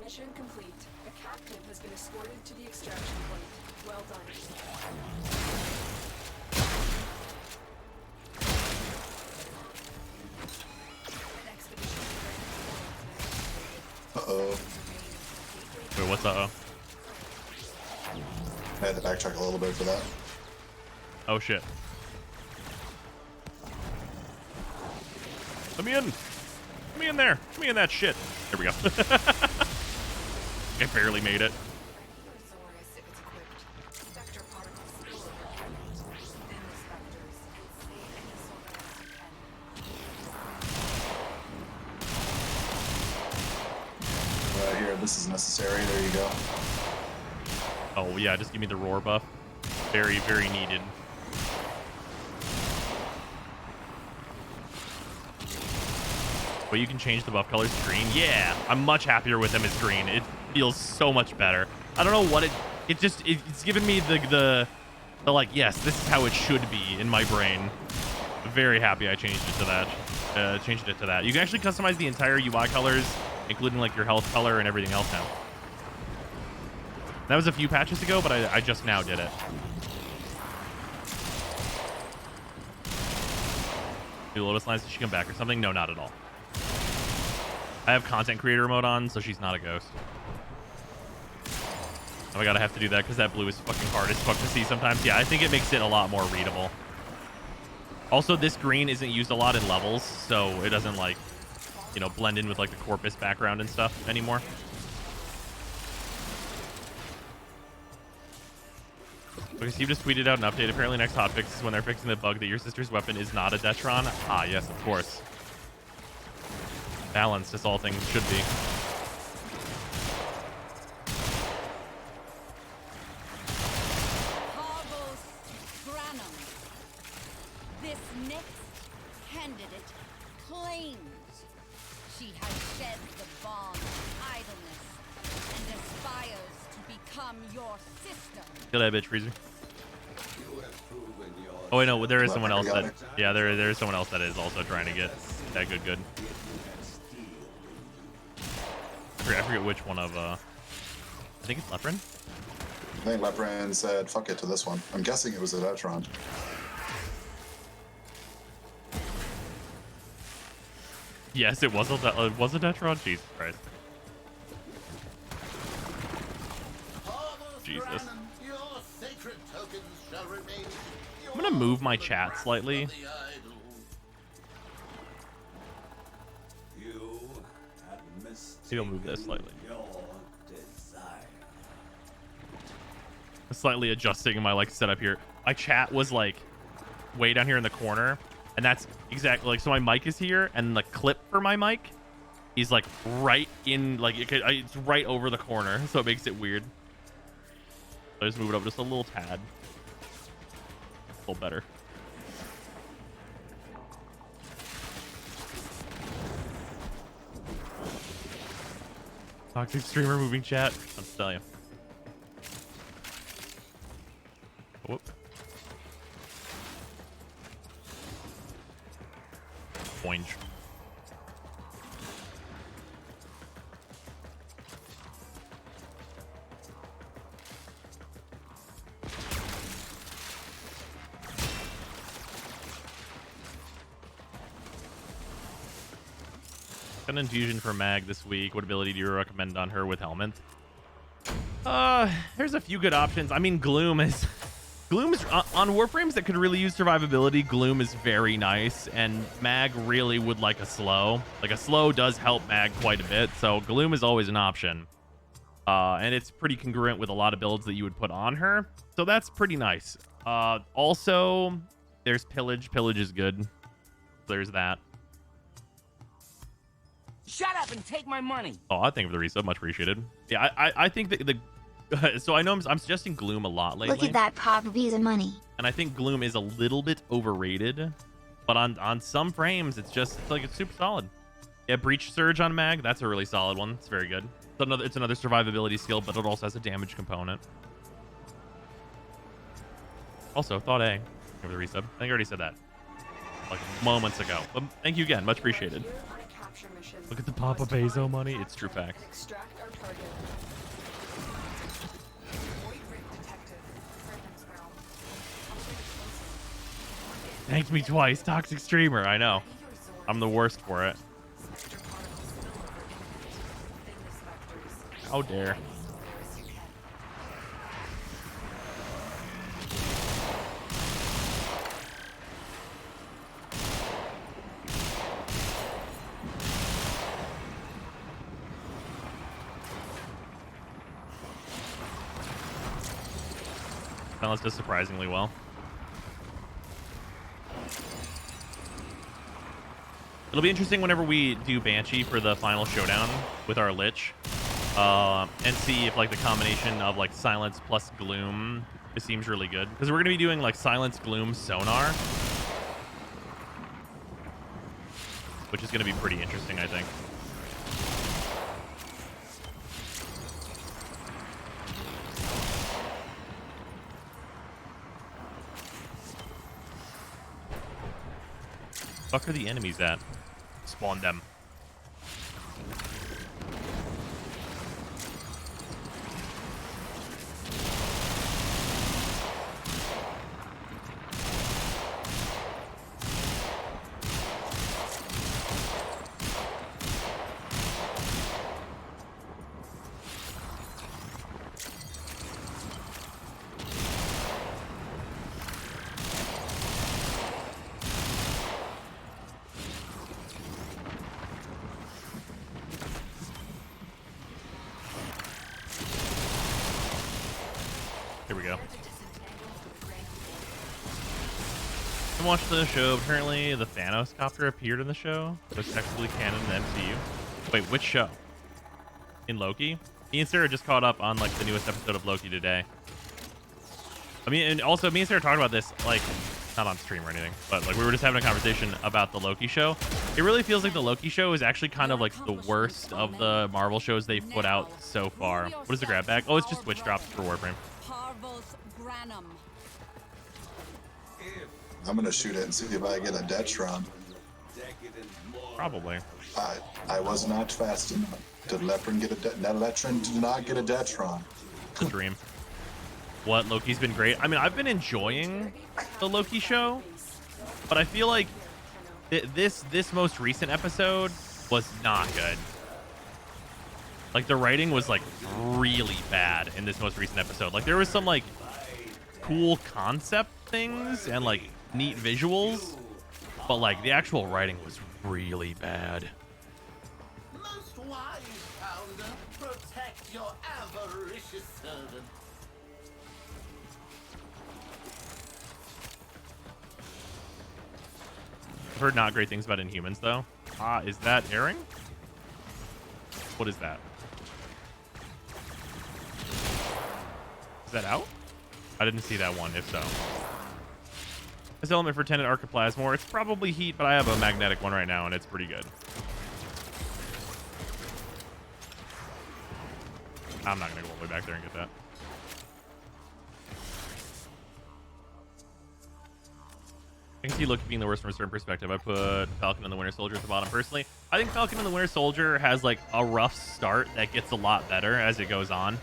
Mission complete. A captive has been escorted to the extraction point. Well done. Uh-oh. Wait, what's uh-oh? I had to backtrack a little bit for that. Oh, shit. Let me in. Let me in there. Let me in that shit. There we go. I barely made it. Here, this is necessary. There you go. Oh, yeah, just give me the roar buff. Very, very needed. But you can change the buff colors to green. Yeah, I'm much happier with them as green. It feels so much better. I don't know what it's given me the like, yes, this is how it should be in my brain. Very happy I changed it to that. You can actually customize the entire UI colors, including like your health color and everything else now. That was a few patches ago, but I just now did it. Do Lotus Lines, did she come back or something? No, not at all. I have content creator mode on, so she's not a ghost. Oh my god, I have to do that because that blue is fucking hard as fuck to see sometimes. Yeah, I think it makes it a lot more readable. Also, this green isn't used a lot in levels, so it doesn't like, you know, blend in with like the corpus background and stuff anymore. Okay, Steve just tweeted out an update. Apparently next hotfix is when they're fixing the bug that your sister's weapon is not a Detron. Ah, yes, of course. Balanced as all things should be. Parvos Granum. This next candidate claims she has shed the bond of idleness and aspires to become your sister. Kill that bitch, Freezer. Oh wait, no, there is someone else that. Yeah, there is someone else that is also trying to get that good. I forget which one of. I think it's Leprin. I think Leprin said "fuck it" to this one. I'm guessing it was a Detron. Yes, it was a Detron. Jesus Christ. Jesus. I'm gonna move my chat slightly. Maybe I'll move this slightly. Slightly adjusting my like setup here. My chat was like way down here in the corner, and that's exactly like, so my mic is here, and the clip for my mic is like right in, like it's right over the corner, so it makes it weird. So I just move it up just a little tad. A little better. Toxic streamer moving chat. I'll just tell you. Whoop. Orange. Got an infusion for Mag this week. What ability do you recommend on her with Helmet? There's a few good options. I mean, Gloom is on Warframes that could really use survivability. Gloom is very nice, and Mag really would like a slow. Like a slow does help Mag quite a bit, so Gloom is always an option. And it's pretty congruent with a lot of builds that you would put on her, so that's pretty nice. Also, there's Pillage. Pillage is good. There's that. Shut up and take my money. Oh, I think of the resub, much appreciated. Yeah, I think that the so I know I'm suggesting Gloom a lot lately. Look at that pop piece of money. And I think Gloom is a little bit overrated, but on some frames it's super solid. Yeah, Breach Surge on Mag, that's a really solid one. It's very good. It's another survivability skill, but it also has a damage component. Also, Thought A. Give the resub. I think I already said that like moments ago. But thank you again, much appreciated. Look at the Papa Bezo money. It's true fact. Extract our target. Void Rig detected. Fragments realm. Thanked me twice. Toxic streamer. I know. I'm the worst for it. How dare. Balance does surprisingly well. It'll be interesting whenever we do Banshee for the final showdown with our Lich, and see if like the combination of like Silence plus Gloom, it seems really good, because we're gonna be doing like Silence, Gloom, Sonar, which is gonna be pretty interesting, I think. Fuck are the enemies at? Spawn them. Here we go. I watched the show. Apparently, the Thanos copter appeared in the show. So it's technically canon in the MCU. Wait, which show? In Loki? Me and Sarah just caught up on like the newest episode of Loki today. I mean, and also me and Sarah talked about this, like, not on stream or anything, but like we were just having a conversation about the Loki show. It really feels like the Loki show is actually kind of like the worst of the Marvel shows they've put out so far. What is the grab bag? Oh, it's just Switch drops for Warframe. Parvos Granum. I'm gonna shoot it and see if I get a Detron. Probably. I was not fast enough. Did Leprin get a Leprin did not get a Detron. It's a dream. What? Loki's been great. I mean, I've been enjoying the Loki show, but I feel like this most recent episode was not good. Like the writing was like really bad in this most recent episode. Like there was some like cool concept things and like neat visuals, but like the actual writing was really bad. Most wise founder, protect your avaricious servant. I've heard not great things about Inhumans though. Is that airing? What is that? Is that out? I didn't see that one, if so. This element for Tenant Archiplasmor, it's probably heat, but I have a magnetic one right now, and it's pretty good. I'm not going to go all the way back there and get that. I can see Loki being the worst from a certain perspective. I put Falcon and the Winter Soldier at the bottom personally. I think Falcon and the Winter Soldier has like a rough start that gets a lot better as it goes on.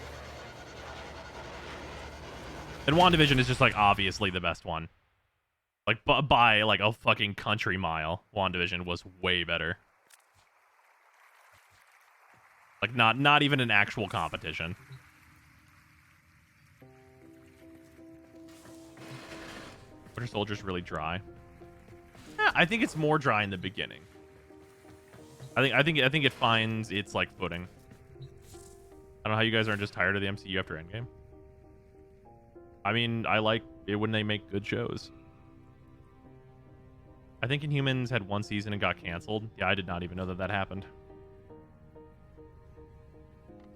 And WandaVision is just like obviously the best one. Like by like a fucking country mile, WandaVision was way better. Like not even an actual competition. Winter Soldier's really dry. Yeah, I think it's more dry in the beginning. I think it finds its like footing. I don't know how you guys aren't just tired of the MCU after Endgame. I mean, I like it when they make good shows. I think Inhumans had one season and got canceled. Yeah, I did not even know that happened.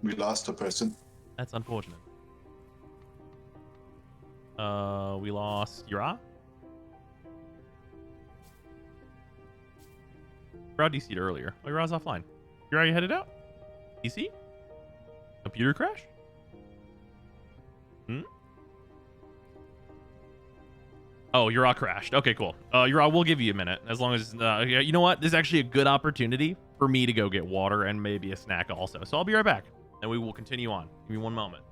We lost a person. That's unfortunate. We lost Yura. Yura DC'd earlier. Oh, Yura's offline. Yura, you headed out? DC? Computer crash? Oh, Yura crashed. Okay, cool. Yura, we'll give you a minute. As long as, you know what? This is actually a good opportunity for me to go get water and maybe a snack also. So I'll be right back. And we will continue on. Give me one moment.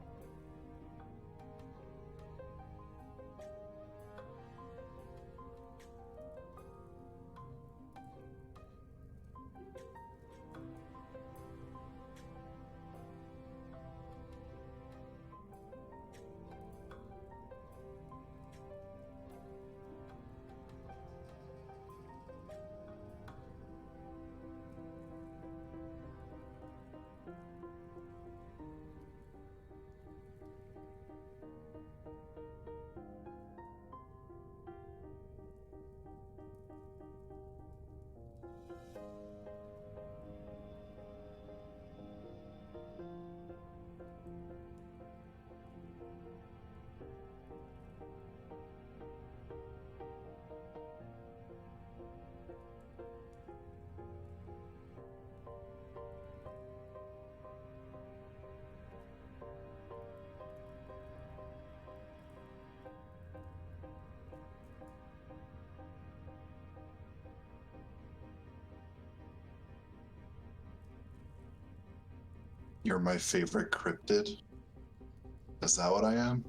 You're my favorite cryptid? Is that what I am?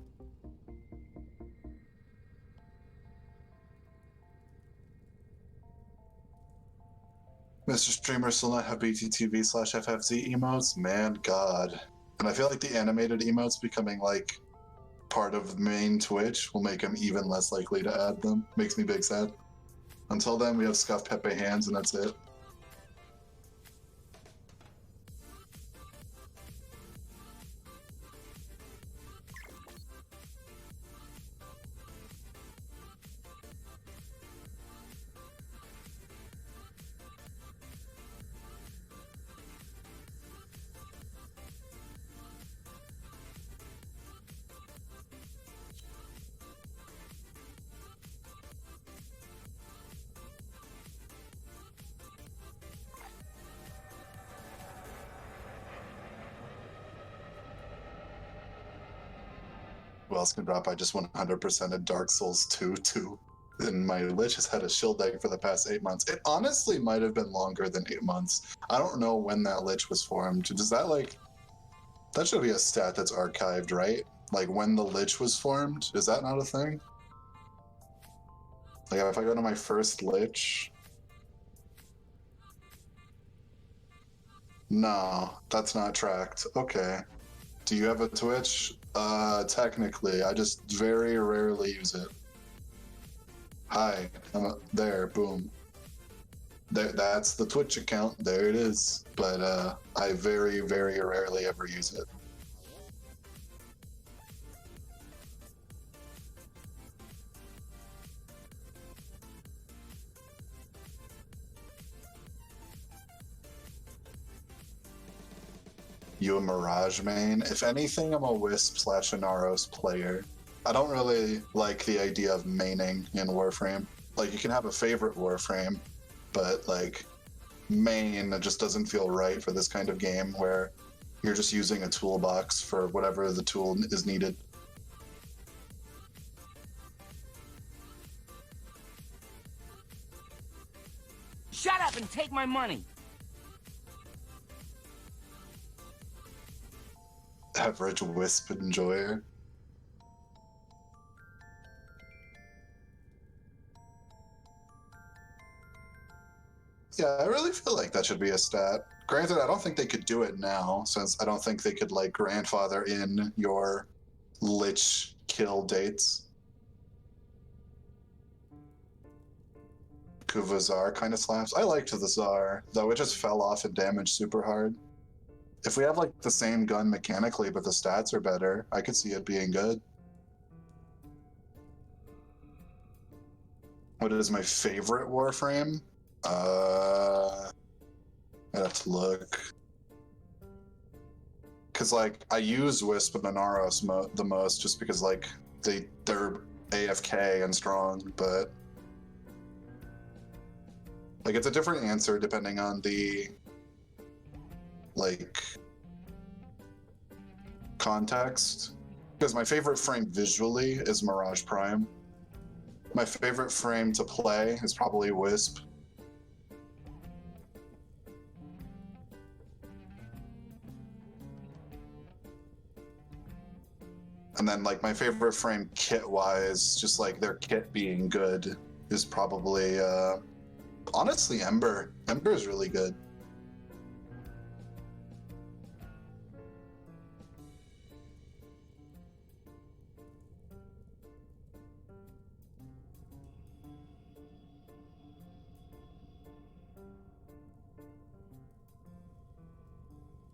Mr. Streamer still not have BTTV/FFZ emotes? Man, God. And I feel like the animated emotes becoming like part of main Twitch will make him even less likely to add them. Makes me big sad. Until then, we have Scuff Pepe hands and that's it. Who else can drop? I just 100%ed Dark Souls 2 too. And my Lich has had a shield egg for the past 8 months. It honestly might have been longer than 8 months. I don't know when that Lich was formed. Does that that should be a stat that's archived, right? Like when the Lich was formed? Is that not a thing? Like if I go to my first Lich. No, that's not tracked. Okay. Do you have a Twitch? Technically, I just very rarely use it. Hi, there, boom. That's the Twitch account, there it is. But I very, very rarely ever use it. You a Mirage main? If anything, I'm a Wisp/Inaros player. I don't really like the idea of maining in Warframe. Like, you can have a favorite Warframe, but, like, main just doesn't feel right for this kind of game where you're just using a toolbox for whatever the tool is needed. Shut up and take my money! Average Wisp enjoyer. Yeah, I really feel like that should be a stat. Granted, I don't think they could do it now, since I don't think they could like grandfather in your Lich kill dates. Kuvazar kind of slaps. I liked the Czar, though it just fell off and damaged super hard. If we have like the same gun mechanically, but the stats are better, I could see it being good. What is my favorite Warframe? I'd have to look. Cause like I use Wisp and Anaros the most, just because like they're AFK and strong, but like it's a different answer depending on the like context. Because my favorite frame visually is Mirage Prime. My favorite frame to play is probably Wisp. And then like my favorite frame kit wise, just like their kit being good, is probably honestly Ember. Ember is really good.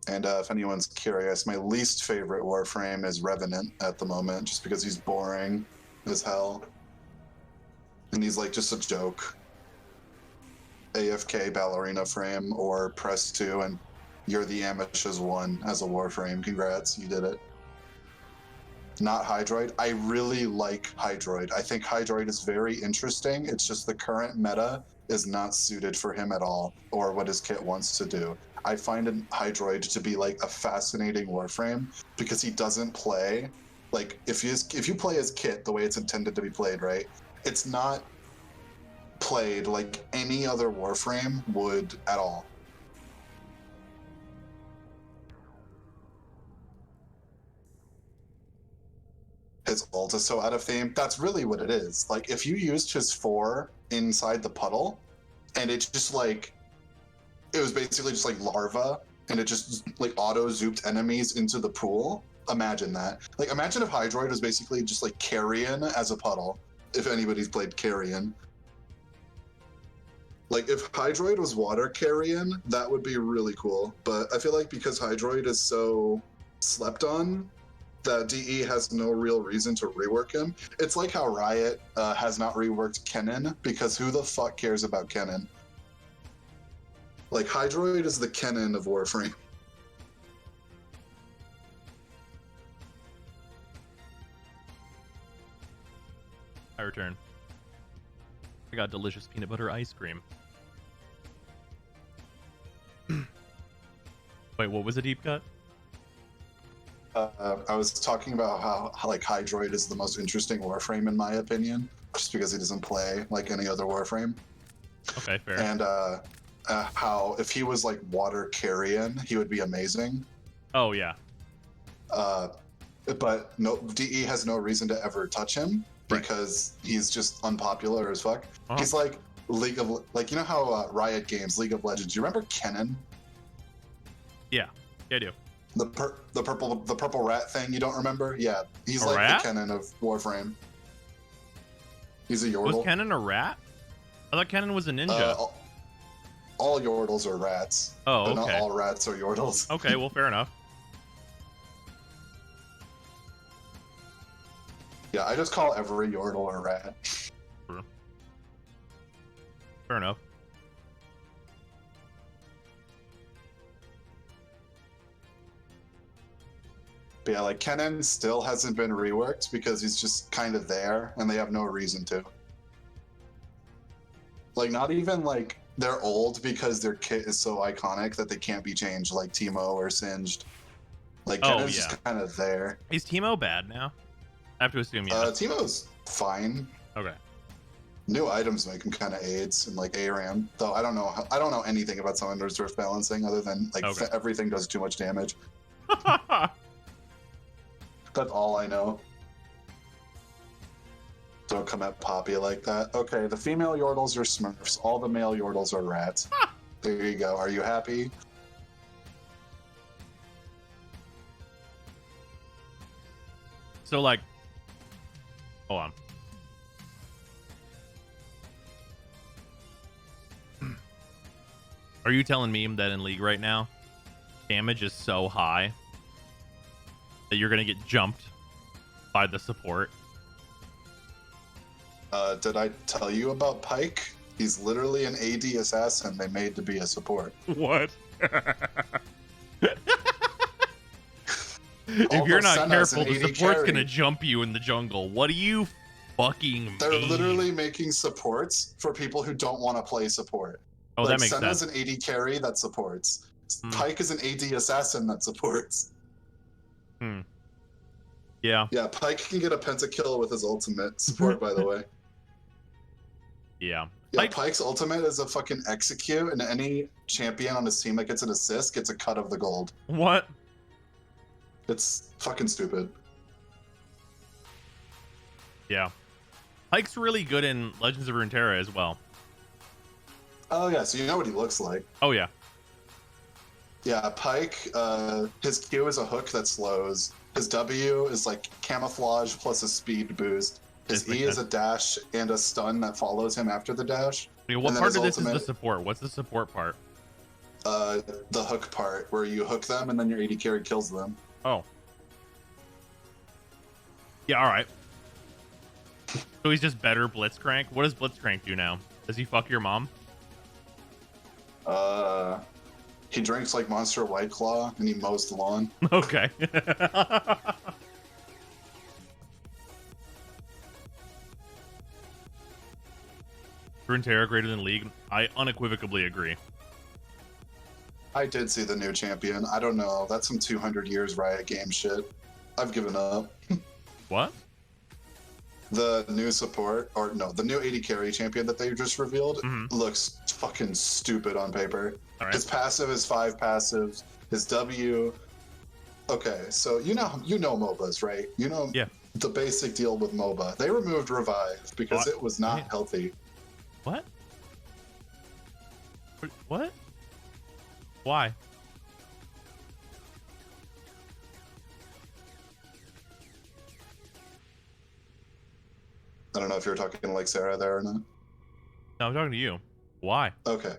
And if anyone's curious, my least favorite Warframe is Revenant at the moment, just because he's boring as hell. And he's like just a joke. AFK ballerina frame or press 2 and you're the Amish's 1 as a Warframe. Congrats, you did it. Not Hydroid. I really like Hydroid. I think Hydroid is very interesting. It's just the current meta is not suited for him at all, or what his kit wants to do. I find Hydroid to be like a fascinating Warframe because he doesn't play like if you play his kit the way it's intended to be played, right? It's not played like any other Warframe would at all. His ult is so out of theme. That's really what it is. Like if you used his 4 inside the puddle and it just like it was basically just like larva and it just like auto zooped enemies into the pool. Imagine that. Like imagine if Hydroid was basically just like Carrion as a puddle, if anybody's played Carrion. Like if Hydroid was water Carrion, that would be really cool. But I feel like because Hydroid is so slept on, that DE has no real reason to rework him. It's like how Riot has not reworked Kennen, because who the fuck cares about Kennen? Like, Hydroid is the Kennen of Warframe. I return. I got delicious peanut butter ice cream. Wait, what was a deep cut? I was talking about how like Hydroid is the most interesting Warframe in my opinion, just because he doesn't play like any other Warframe. Okay, fair. And how if he was like water Carrion, he would be amazing. Oh yeah. But no, DE has no reason to ever touch him because he's just unpopular as fuck. He's like League of like you know how Riot Games League of Legends. You remember Kennen? Yeah, I do. The purple rat thing you don't remember? Yeah, he's A like rat? the Kennen of Warframe. He's a Yordle. Was Kennen a rat? I thought Kennen was a ninja. All Yordles are rats. Oh, but okay. not all rats are Yordles. Okay, well, fair enough. Yeah, I just call every Yordle a rat. Fair enough. But yeah, like Kennen still hasn't been reworked because he's just kind of there and they have no reason to. Like not even like they're old because their kit is so iconic that they can't be changed like Teemo or Singed. Like Kennen's just kind of there. Is Teemo bad now? I have to assume yes. Teemo's fine. Okay. New items make him kind of AIDS and like ARAM. Though I don't know anything about Summoner's Rift balancing other than like everything does too much damage. That's all I know. Don't come at Poppy like that. Okay, the female Yordles are Smurfs. All the male Yordles are rats. There you go. Are you happy? So like, hold on. Are you telling me that in League right now, damage is so high that you're gonna get jumped by the support? Did I tell you about Pike? He's literally an AD assassin they made to be a support. What? If you're not careful, the support's gonna jump you in the jungle. What do you fucking They're mean? literally making supports for people who don't want to play support. Oh, like, that makes Senna's sense. an AD carry that supports. Pike is an AD assassin that supports. Yeah. Yeah, Pike can get a pentakill with his ultimate support, by the way. Yeah. Yeah, Pike's ultimate is a fucking execute, and any champion on his team that gets an assist gets a cut of the gold. What? It's fucking stupid. Yeah. Pike's really good in Legends of Runeterra as well. Oh yeah, so you know what he looks like. Oh yeah. Yeah, Pike, his Q is a hook that slows. His W is like camouflage plus a speed boost. His E is a dash and a stun that follows him after the dash. Okay, what part of this is the support? What's the support part? The hook part, where you hook them and then your AD carry kills them. Oh. Yeah, alright. So he's just better Blitzcrank? What does Blitzcrank do now? Does he fuck your mom? He drinks like Monster White Claw and he mows the lawn. Okay. Runeterra greater than League? I unequivocally agree. I did see the new champion. I don't know. That's some 200 years Riot game shit. I've given up. What? The new support, or no, the new AD carry champion that they just revealed looks fucking stupid on paper. His passive is 5 passives. His W. Okay, so you know MOBAs, right? You know the basic deal with MOBA. They removed Revive because it was not healthy. What? What? Why? I don't know if you're talking like Sarah there or not. No, I'm talking to you. Why? Okay.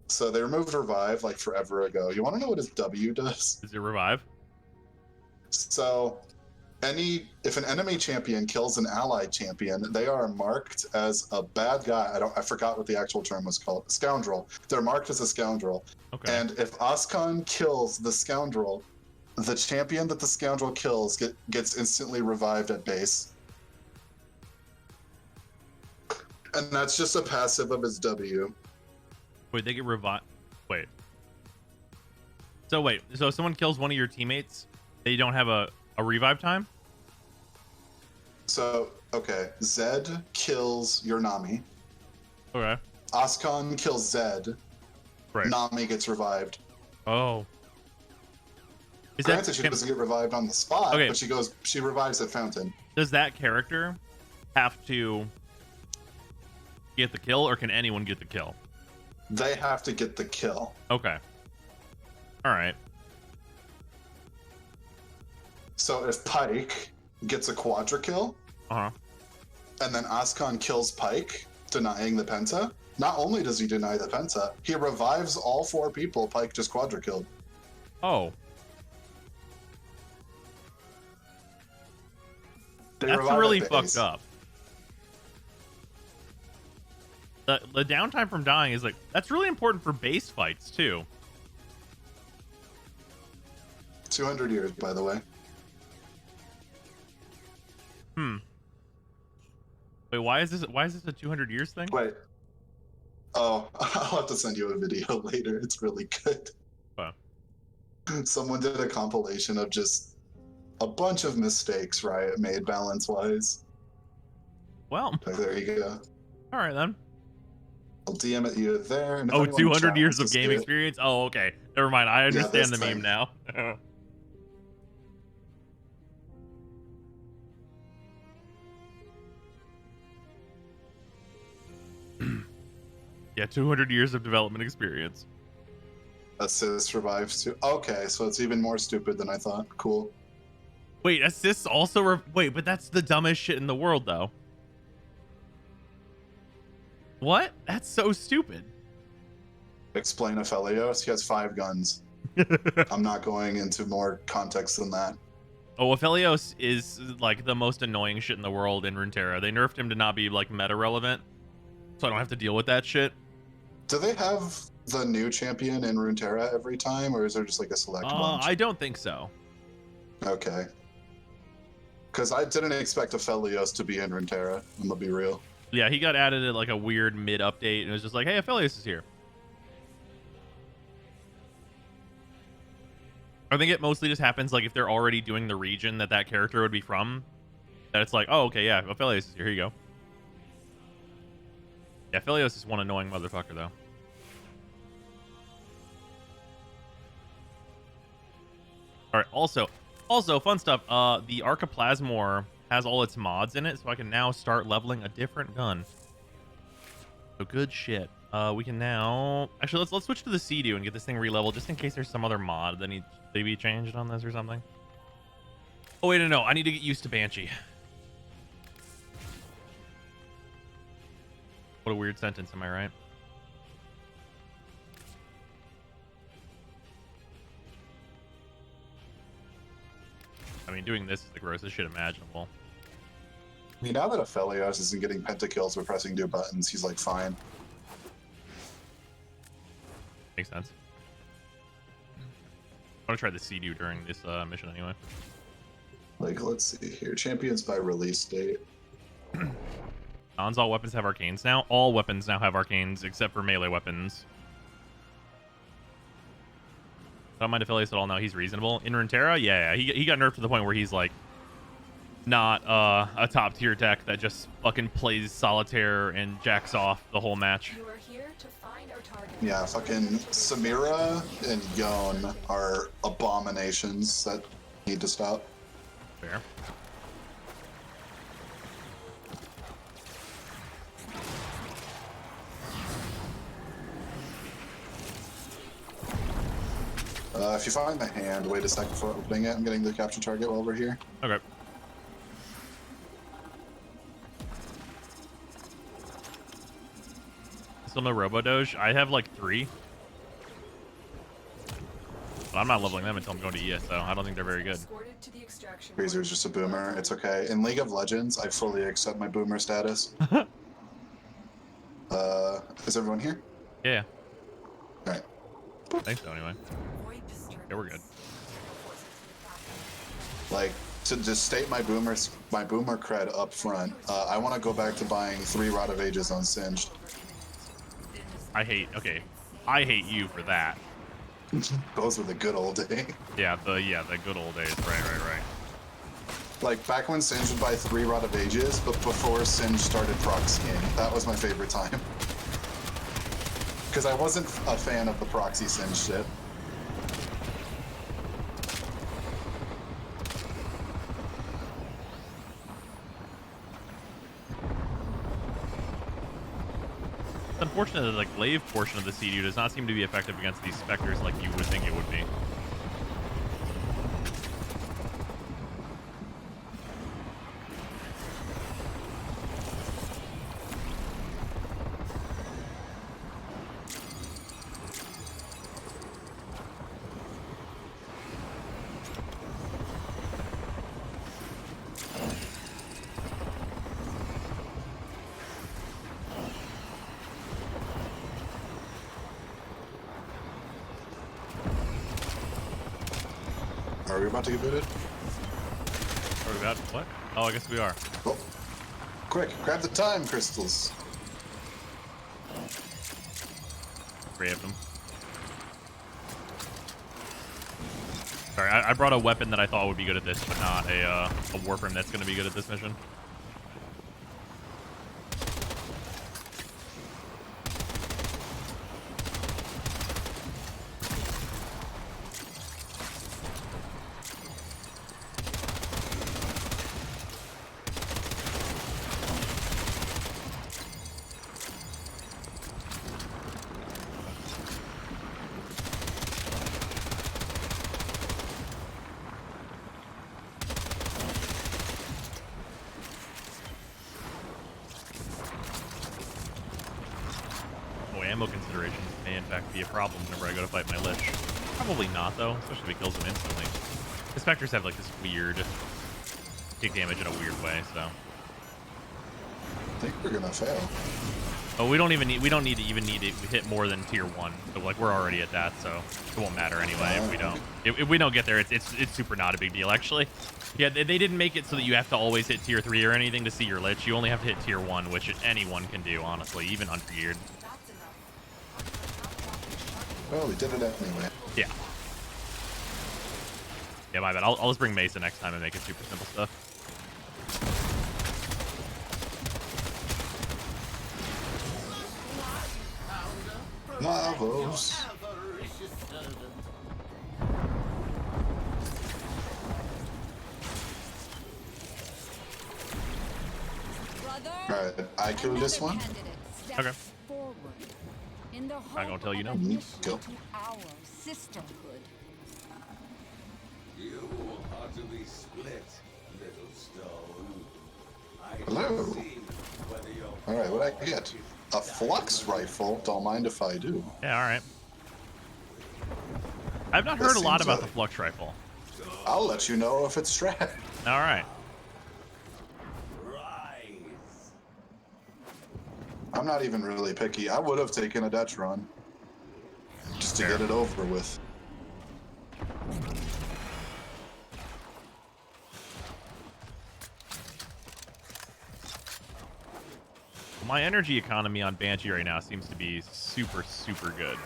So they removed Revive like forever ago. You want to know what his W does? Is it Revive? So if an enemy champion kills an allied champion, they are marked as a bad guy. I forgot what the actual term was called. Scoundrel. They're marked as a scoundrel. Okay. And if Ascon kills the scoundrel, the champion that the scoundrel kills gets instantly revived at base. And that's just a passive of his W. Wait, they get revived. Wait. So if someone kills one of your teammates, they don't have a revive time? So, okay. Zed kills your Nami. Okay. Ascon kills Zed. Right. Nami gets revived. Oh. Granted, she doesn't get revived on the spot, Okay. but she revives at Fountain. Does that character have to get the kill, or can anyone get the kill? They have to get the kill. Okay. All right. So if Pike gets a quadra kill, and then Ascon kills Pike, denying the penta, not only does he deny the penta, he revives all 4 people Pike just quadra killed. Oh. They That's revive really at fucked base. up. The downtime from dying is that's really important for base fights too. 200 years, by the way. Wait, why is this a 200 years thing? Wait. Oh, I'll have to send you a video later. It's really good. Wow. Someone did a compilation of just a bunch of mistakes Riot made balance-wise. Well. There you go. All right, then. I'll DM it you there. And if Oh, anyone in 200 chat years wants of to game see it- experience? Oh, okay. Never mind. I understand this the meme thing. now. Yeah, 200 years of development experience. Assist revives too. Okay, so it's even more stupid than I thought. Cool. Wait, assists also wait, but that's the dumbest shit in the world, though. What? That's so stupid. Explain Aphelios. He has 5 guns. I'm not going into more context than that. Oh, Aphelios is like the most annoying shit in the world in Runeterra. They nerfed him to not be like meta relevant, so I don't have to deal with that shit. Do they have the new champion in Runeterra every time, or is there just like a select bunch? I don't think so. Okay. Because I didn't expect Aphelios to be in Runeterra, I'm gonna be real. Yeah, he got added at like a weird mid-update, and it was just like, hey, Aphelios is here. I think it mostly just happens like if they're already doing the region that that character would be from, that it's like, oh, okay, yeah, Aphelios is here. Here you go. Yeah, Aphelios is one annoying motherfucker, though. All right, also, fun stuff. The Archiplasmor has all its mods in it, so I can now start leveling a different gun. So good shit. We can now actually let's switch to the Sea-Doo and get this thing re-leveled, just in case there's some other mod that needs to be changed on this or something. Oh wait, no, I need to get used to Banshee. What a weird sentence, am I right? I mean, doing this is the grossest shit imaginable. I mean, now that Aphelios isn't getting pentakills with pressing 2 buttons, he's like fine. Makes sense. I want to try the Sea-Doo during this mission anyway. Like, let's see here. Champions by release date. All weapons have arcanes now. All weapons now have arcanes except for melee weapons. I don't mind Aphelios at all now. He's reasonable. In Runeterra, yeah, he got nerfed to the point where he's like not a top tier tech that just fucking plays solitaire and jacks off the whole match. You are here to find our target. Yeah, fucking Samira and Yon are abominations that need to stop. Fair. If you find the hand, wait a second before opening it. I'm getting the capture target while we're here. Okay. Still no Robo-Doge? I have like 3. But I'm not leveling them until I'm going to ESO. I don't think they're very good. Razor's just a boomer. It's okay. In League of Legends, I fully accept my boomer status. Is everyone here? Yeah. Alright. Thanks, so anyway. Yeah, we're good. Like, to just state my boomer cred up front, I want to go back to buying 3 Rod of Ages on Singed. I hate you for that. Those were the good old days. Yeah, the good old days. Right. Like, back when Singed would buy 3 Rod of Ages, but before Singed started proxying. That was my favorite time. Because I wasn't a fan of the proxy Singed shit. It's unfortunate that the glaive portion of the Sea-Doo does not seem to be effective against these specters like you would think it would be. Are we about to get booted? Are we about what? Oh, I guess we are. Oh. Quick, grab the time crystals. Grabbed them. Sorry, I brought a weapon that I thought would be good at this, but not a warframe that's going to be good at this mission. Oh, ammo considerations may in fact be a problem whenever I go to fight my Lich. Probably not though, especially if it kills him instantly. The Spectres have like this weird kick damage in a weird way, so. I think we're gonna fail. Oh, we don't need to hit more than tier 1. So like we're already at that, so it won't matter anyway if we don't. If we don't get there, it's super not a big deal actually. Yeah, they didn't make it so that you have to always hit tier 3 or anything to see your Lich. You only have to hit tier 1, which anyone can do, honestly, even ungeared. Well, we did it anyway. Yeah. Yeah, my bad. I'll just bring Mesa next time and make it super simple stuff. Parvos. Alright, I kill this one. Okay. I'm not gonna tell you no. Go. Our sisterhood. You utterly split, little stone. Hello. Alright, what I get? A flux rifle. Don't mind if I do. Yeah, alright. I've not heard a lot about the flux rifle. I'll let you know if it's strat. Alright. I'm not even really picky. I would have taken a Dutch run. Just to get it over with. My energy economy on Banshee right now seems to be super, super good.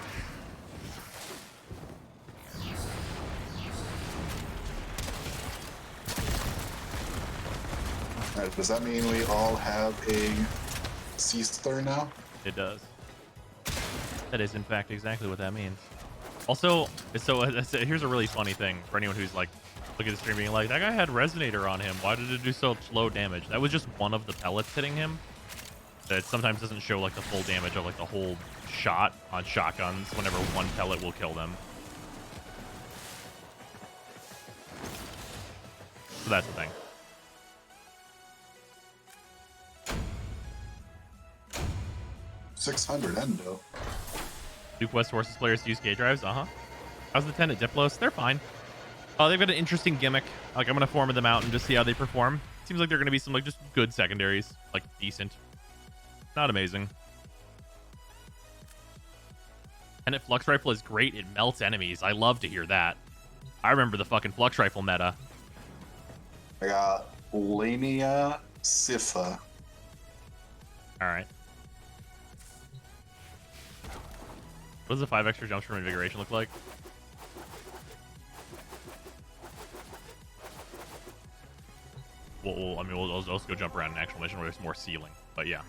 Alright, does that mean we all have a Seaster now? It does. That is, in fact, exactly what that means. Also, so here's a really funny thing for anyone who's like, look at the stream being like, that guy had Resonator on him. Why did it do so low damage? That was just one of the pellets hitting him. That sometimes doesn't show like the full damage of like the whole shot on shotguns whenever one pellet will kill them. So that's the thing. $600 endo. Duke West Forces players use K drives. How's the Tenant Diplos? They're fine. Oh, they've got an interesting gimmick. Like I'm gonna form them out and just see how they perform. Seems like they're gonna be some like just good secondaries, like decent. Not amazing. And Flux Rifle is great. It melts enemies. I love to hear that. I remember the fucking Flux Rifle meta. I got Lania Sifa. Alright. What does the 5 extra jumps from Invigoration look like? We'll also go jump around an actual mission where there's more ceiling. But yeah.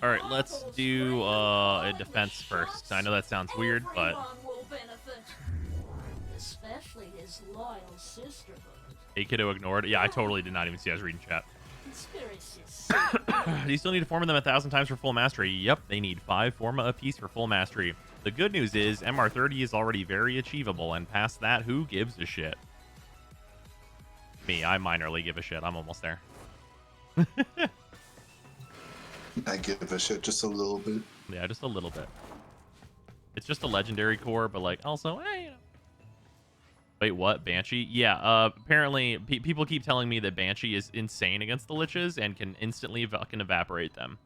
Alright, let's do a defense first. I know that sounds weird, but... Especially his loyal sisterhood. Hey, kiddo ignored. Yeah, I totally did not even see I was reading chat. Do you still need to form them 1,000 times for full mastery? Yep, they need 5 forma apiece for full mastery. The good news is MR30 is already very achievable, and past that, who gives a shit? Me, I minorly give a shit. I'm almost there. I give a shit just a little bit. Yeah, just a little bit. It's just a legendary core, but like also, you know. Wait, what? Banshee? Yeah, apparently people keep telling me that Banshee is insane against the Liches and can instantly fucking evaporate them.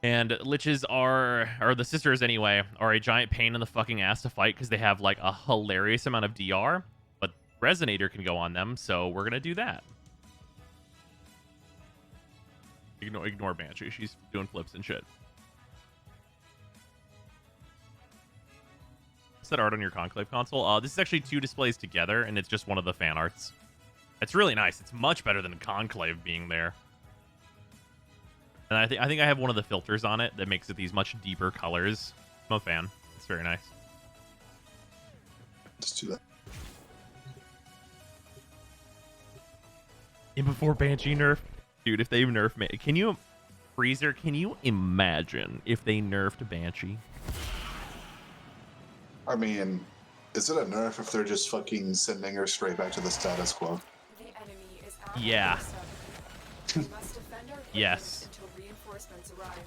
And Liches are, or the sisters anyway, are a giant pain in the fucking ass to fight because they have like a hilarious amount of DR, but Resonator can go on them, so we're gonna do that. Ignore Banshee. She's doing flips and shit. What's that art on your Conclave console? This is actually 2 displays together, and it's just one of the fan arts. It's really nice. It's much better than Conclave being there. And I think I have one of the filters on it that makes it these much deeper colors. I'm a fan. It's very nice. Let's do that. And before Banshee nerf, dude, if they've nerfed, can you, Freezer? Can you imagine if they nerfed Banshee? I mean, is it a nerf if they're just fucking sending her straight back to the status quo? The enemy is Yeah. we must defend our Yes. until Reinforcements arrive.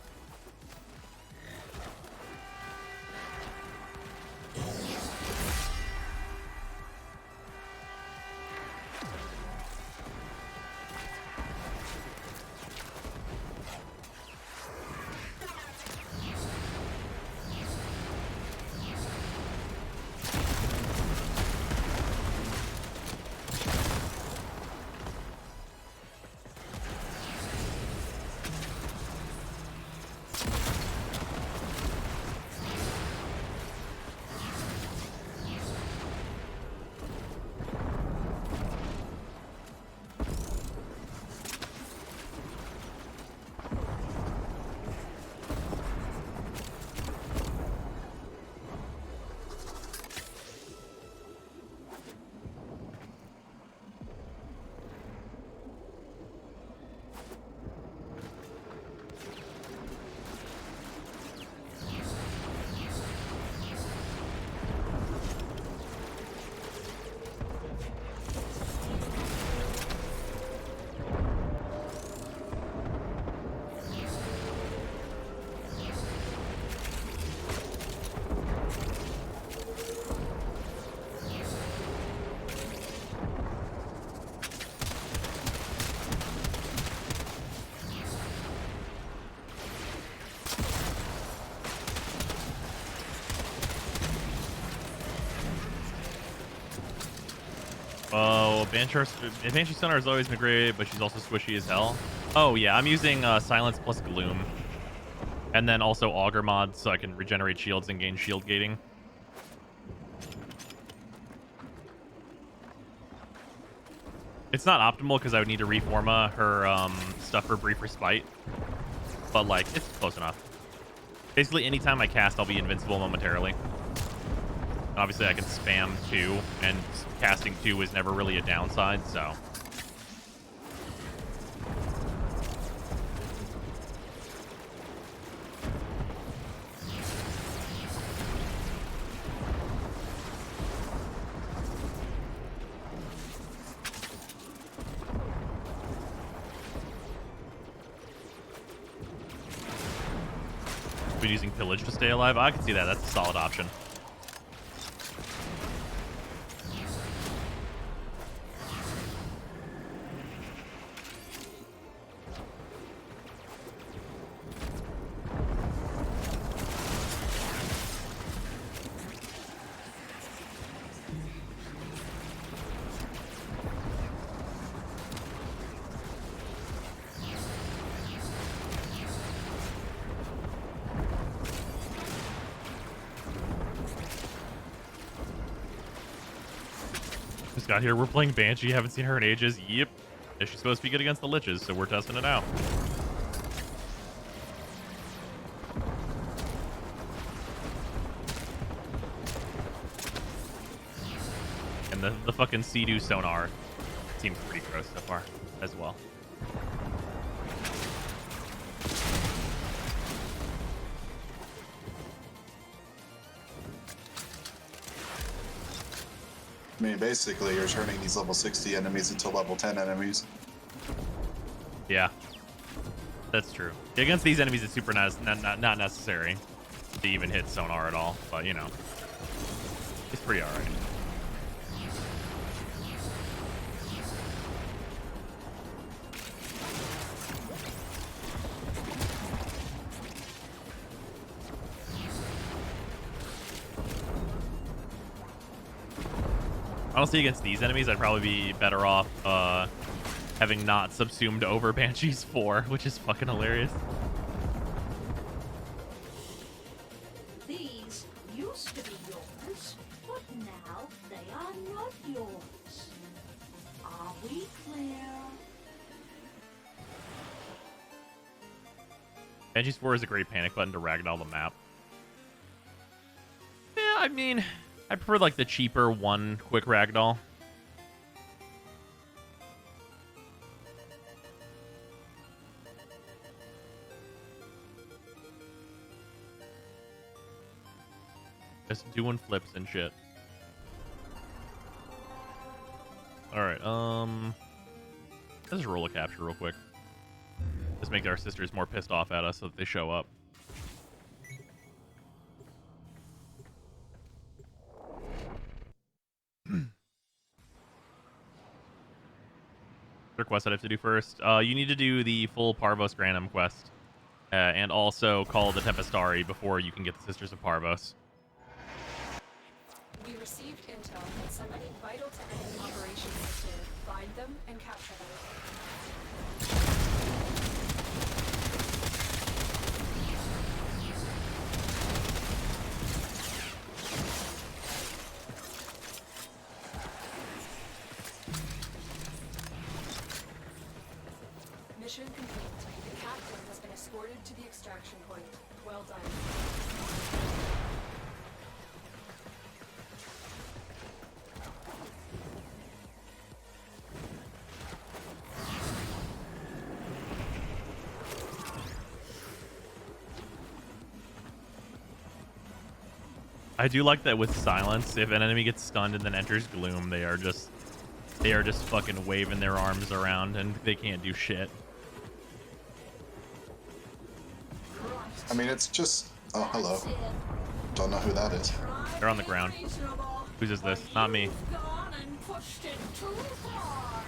Oh, Banshee Sonar has always been great, but she's also squishy as hell. Oh yeah, I'm using Silence plus Gloom. And then also Augur mod, so I can regenerate shields and gain shield gating. It's not optimal because I would need to reforma her stuff for Brief Respite. But, like, it's close enough. Basically, anytime I cast, I'll be invincible momentarily. Obviously, I can spam 2, and casting 2 is never really a downside, so... Been using Pillage to stay alive. I can see that. That's a solid option. Just got here. We're playing Banshee. Haven't seen her in ages. Yep. Yeah, she's supposed to be good against the Liches, so we're testing it out. And the fucking Sea-Doo sonar seems pretty gross so far as well. I mean, basically, you're turning these level 60 enemies into level 10 enemies. Yeah. That's true. Against these enemies, it's super not necessary to even hit sonar at all, but, you know. It's pretty alright. Honestly, against these enemies, I'd probably be better off having not subsumed over Banshees 4, which is fucking hilarious. These used to be yours, but now they are not yours. Are we clear? Banshees 4 is a great panic button to ragdoll the map. Yeah, I mean, I prefer like the cheaper one quick ragdoll. Just doing flips and shit. Alright, let's roll a capture real quick. Just make our sisters more pissed off at us so that they show up. Other quest I have to do first. You need to do the full Parvos Granum quest. And also call the Tempestari before you can get the Sisters of Parvos. We received intel that somebody vital to enemy operations is here. Find them and capture them. Mission complete. The captain has been escorted to the extraction point. Well done. I do like that with silence. If an enemy gets stunned and then enters gloom, they are just fucking waving their arms around and they can't do shit. I mean, it's just... Oh, hello. Don't know who that is. They're on the ground. Whose is this? Not me. Gone and pushed it too far.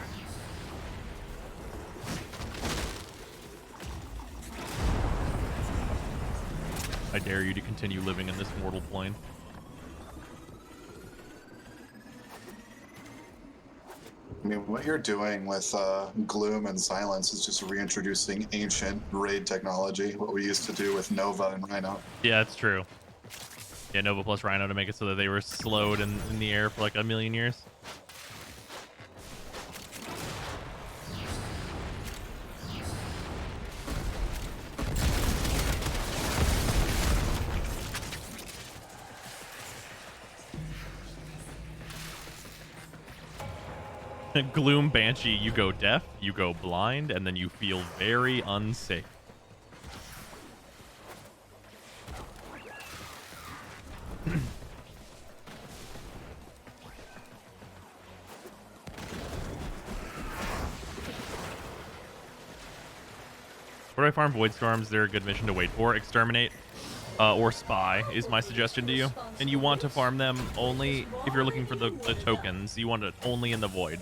I dare you to continue living in this mortal plane. I mean, what you're doing with Gloom and Silence is just reintroducing ancient raid technology, what we used to do with Nova and Rhino. Yeah, it's true. Yeah, Nova plus Rhino to make it so that they were slowed in the air for like a million years. Gloom Banshee, you go deaf, you go blind, and then you feel very unsafe. Where do I farm Void Storms? They're a good mission to wait for. Exterminate or Spy is my suggestion to you. And you want to farm them only if you're looking for the tokens. You want it only in the Void.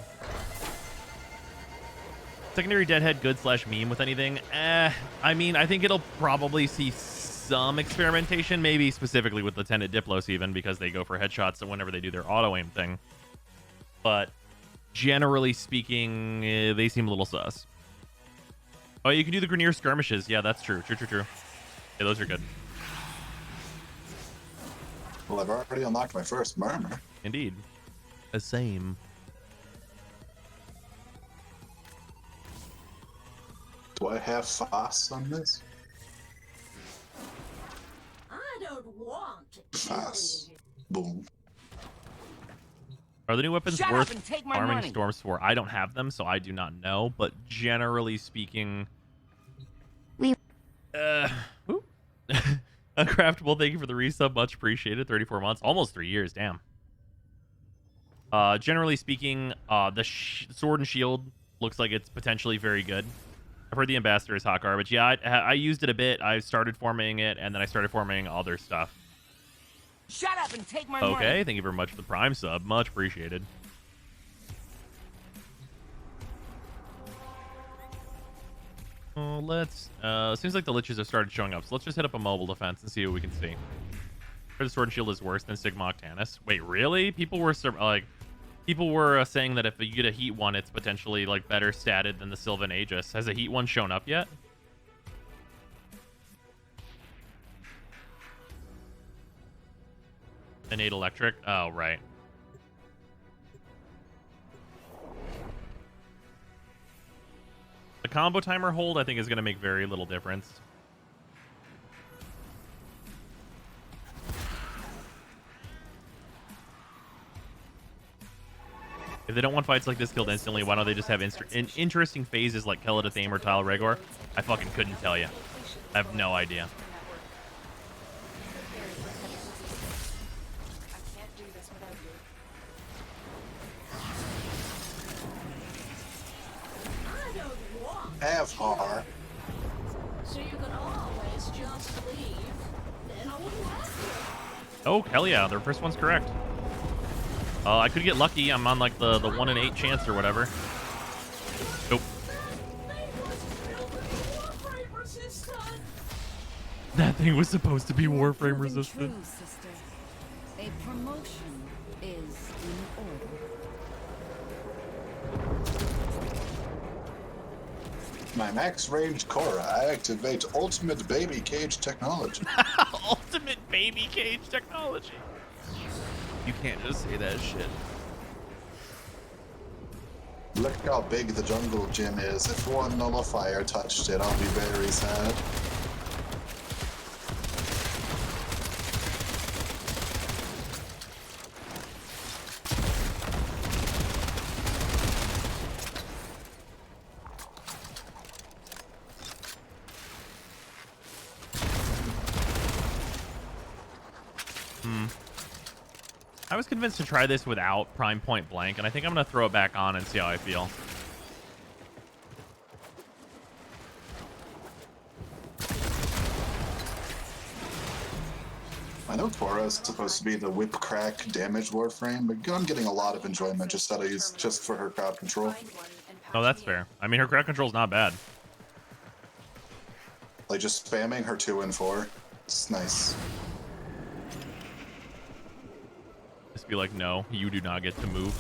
Secondary Deadhead, good / meme with anything? I mean, I think it'll probably see some experimentation, maybe specifically with Lieutenant Diplos even, because they go for headshots whenever they do their auto-aim thing. But generally speaking, they seem a little sus. Oh, you can do the Grenier skirmishes. Yeah, that's true. True. Yeah, those are good. Well, I've already unlocked my first Murmur. Indeed. The same. Do I have Foss on this? I don't want to Foss. Boom. Are the new weapons Shut up worth and take my farming money. storms for? I don't have them, so I do not know. But generally speaking, Uncraftable, thank you for the resub, much appreciated. 34 months, almost 3 years, damn. Generally speaking, the sword and shield looks like it's potentially very good. I've heard the ambassador is hot garbage. Yeah, I used it a bit. I started farming it, and then I started farming other stuff. Shut up and take my money. Okay, thank you very much for the Prime sub. Much appreciated. Let's... seems like the liches have started showing up, so let's just hit up a mobile defense and see what we can see. The sword and shield is worse than Sigma Octanus. Wait, really? People were saying that if you get a heat one, it's potentially like better statted than the Sylvan Aegis. Has a heat one shown up yet? Innate electric? Oh, right. The combo timer hold, I think, is going to make very little difference. If they don't want fights like this killed instantly, why don't they just have interesting phases like Keladathame or Tile Regor? I fucking couldn't tell you. I have no idea. Avhar. So you can always just leave. Then I wouldn't ask you. Oh, hell yeah. Their first one's correct. I could get lucky. I'm on like the 1 in 8 chance or whatever. Nope. That thing was supposed to be Warframe resistant. True, sister. A promotion is in order. My max range Cora, I activate ultimate baby cage technology. Ultimate baby cage technology. You can't just say that shit. Look how big the jungle gym is. If one nullifier touched it, I'll be very sad. I was convinced to try this without Prime Point Blank, and I think I'm going to throw it back on and see how I feel. I know Cora is supposed to be the whip crack damage Warframe, but I'm getting a lot of enjoyment just out of use just for her crowd control. Oh, that's fair. I mean, her crowd control's not bad. Like just spamming her 2 and 4. It's nice. Just be like, no, you do not get to move.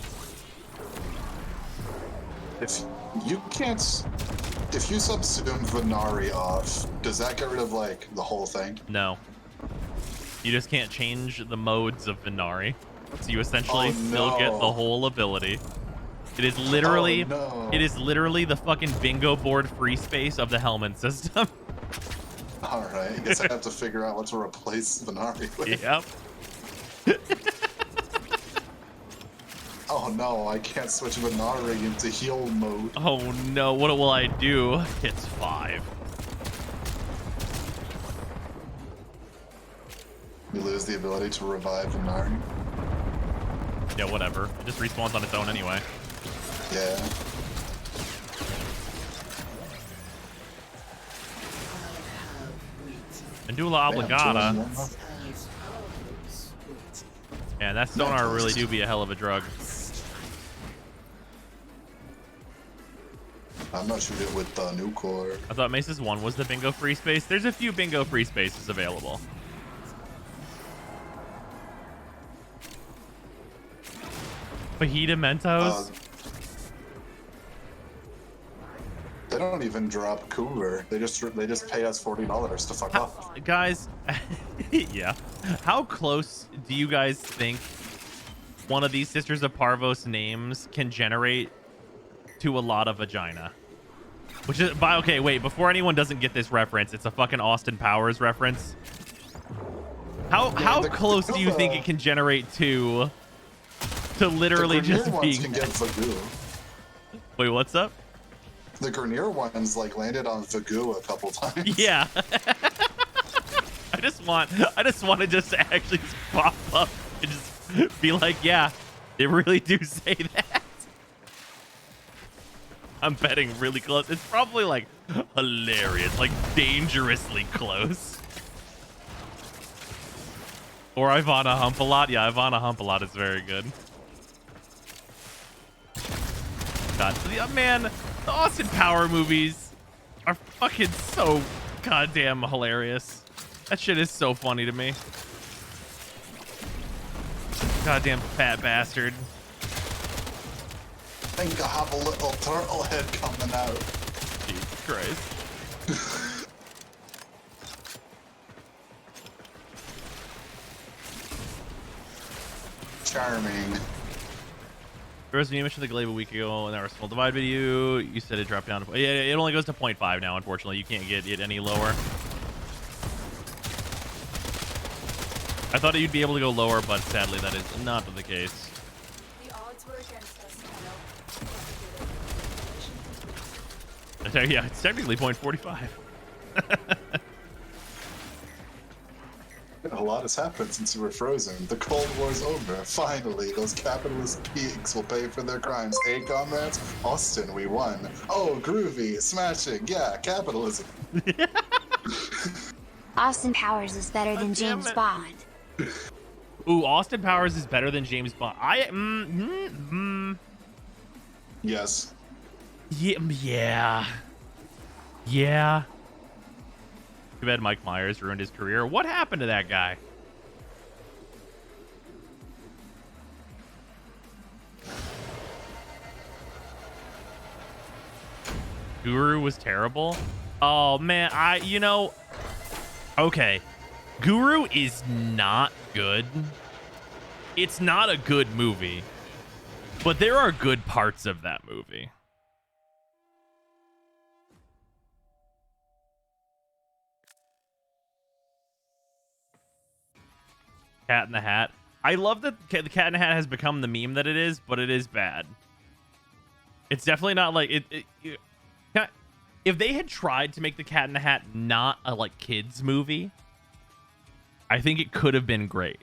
If you subsume Venari off, does that get rid of like the whole thing? No. You just can't change the modes of Venari. So you essentially still get the whole ability. It is literally it is literally the fucking bingo board free space of the Hellman system. Alright, I guess I have to figure out what to replace Venari with. Yep. Oh no, I can't switch Venari into heal mode. Oh no, what will I do? It's 5. You lose the ability to revive Venari. Yeah, whatever. It just respawns on its own anyway. Yeah. Medulla Obligata. Yeah, that sonar really do be a hell of a drug. I'm not shooting it with new core. I thought Mace's 1 was the bingo free space. There's a few bingo free spaces available. Fajita Mentos? They don't even drop Coover. They just pay us $40 to fuck off. Guys, yeah. How close do you guys think one of these Sisters of Parvos names can generate to a lot of vagina? Which is, okay, wait, before anyone doesn't get this reference, it's a fucking Austin Powers reference. How close do you think it can generate to literally just being... Can get Vagoo. Wait, what's up? The Grenier ones like landed on Vagoo a couple times. Yeah. I just want to just actually pop up and just be like, yeah, they really do say that. I'm betting really close. It's probably like hilarious, like dangerously close. Or Ivana Hump a lot. Yeah, Ivana Hump a lot is very good. God, man, the Austin Power movies are fucking so goddamn hilarious. That shit is so funny to me. Goddamn fat bastard. I think I have a little turtle head coming out. Jesus Christ. Charming. There was an image of the Glaive a week ago in our small divide video. You said it dropped down to... Yeah, it only goes to 0.5 now, unfortunately. You can't get it any lower. I thought you'd be able to go lower, but sadly that is not the case. The odds were against us, Yeah, it's technically 0.45. A lot has happened since you were frozen. The Cold War's over. Finally, those capitalist pigs will pay for their crimes. Hey, comrades? Austin, we won. Oh, groovy. Smashing. Yeah, capitalism. Austin Powers is better than James Bond. Ooh, Austin Powers is better than James Bond. Yes. Yeah. Yeah. Too bad Mike Myers ruined his career. What happened to that guy? Guru was terrible. Oh man, okay. Guru is not good. It's not a good movie, but there are good parts of that movie. Cat in the Hat. I love that the Cat in the Hat has become the meme that it is, but it is bad. It's definitely not like if they had tried to make the Cat in the Hat not a like kids movie, I think it could have been great.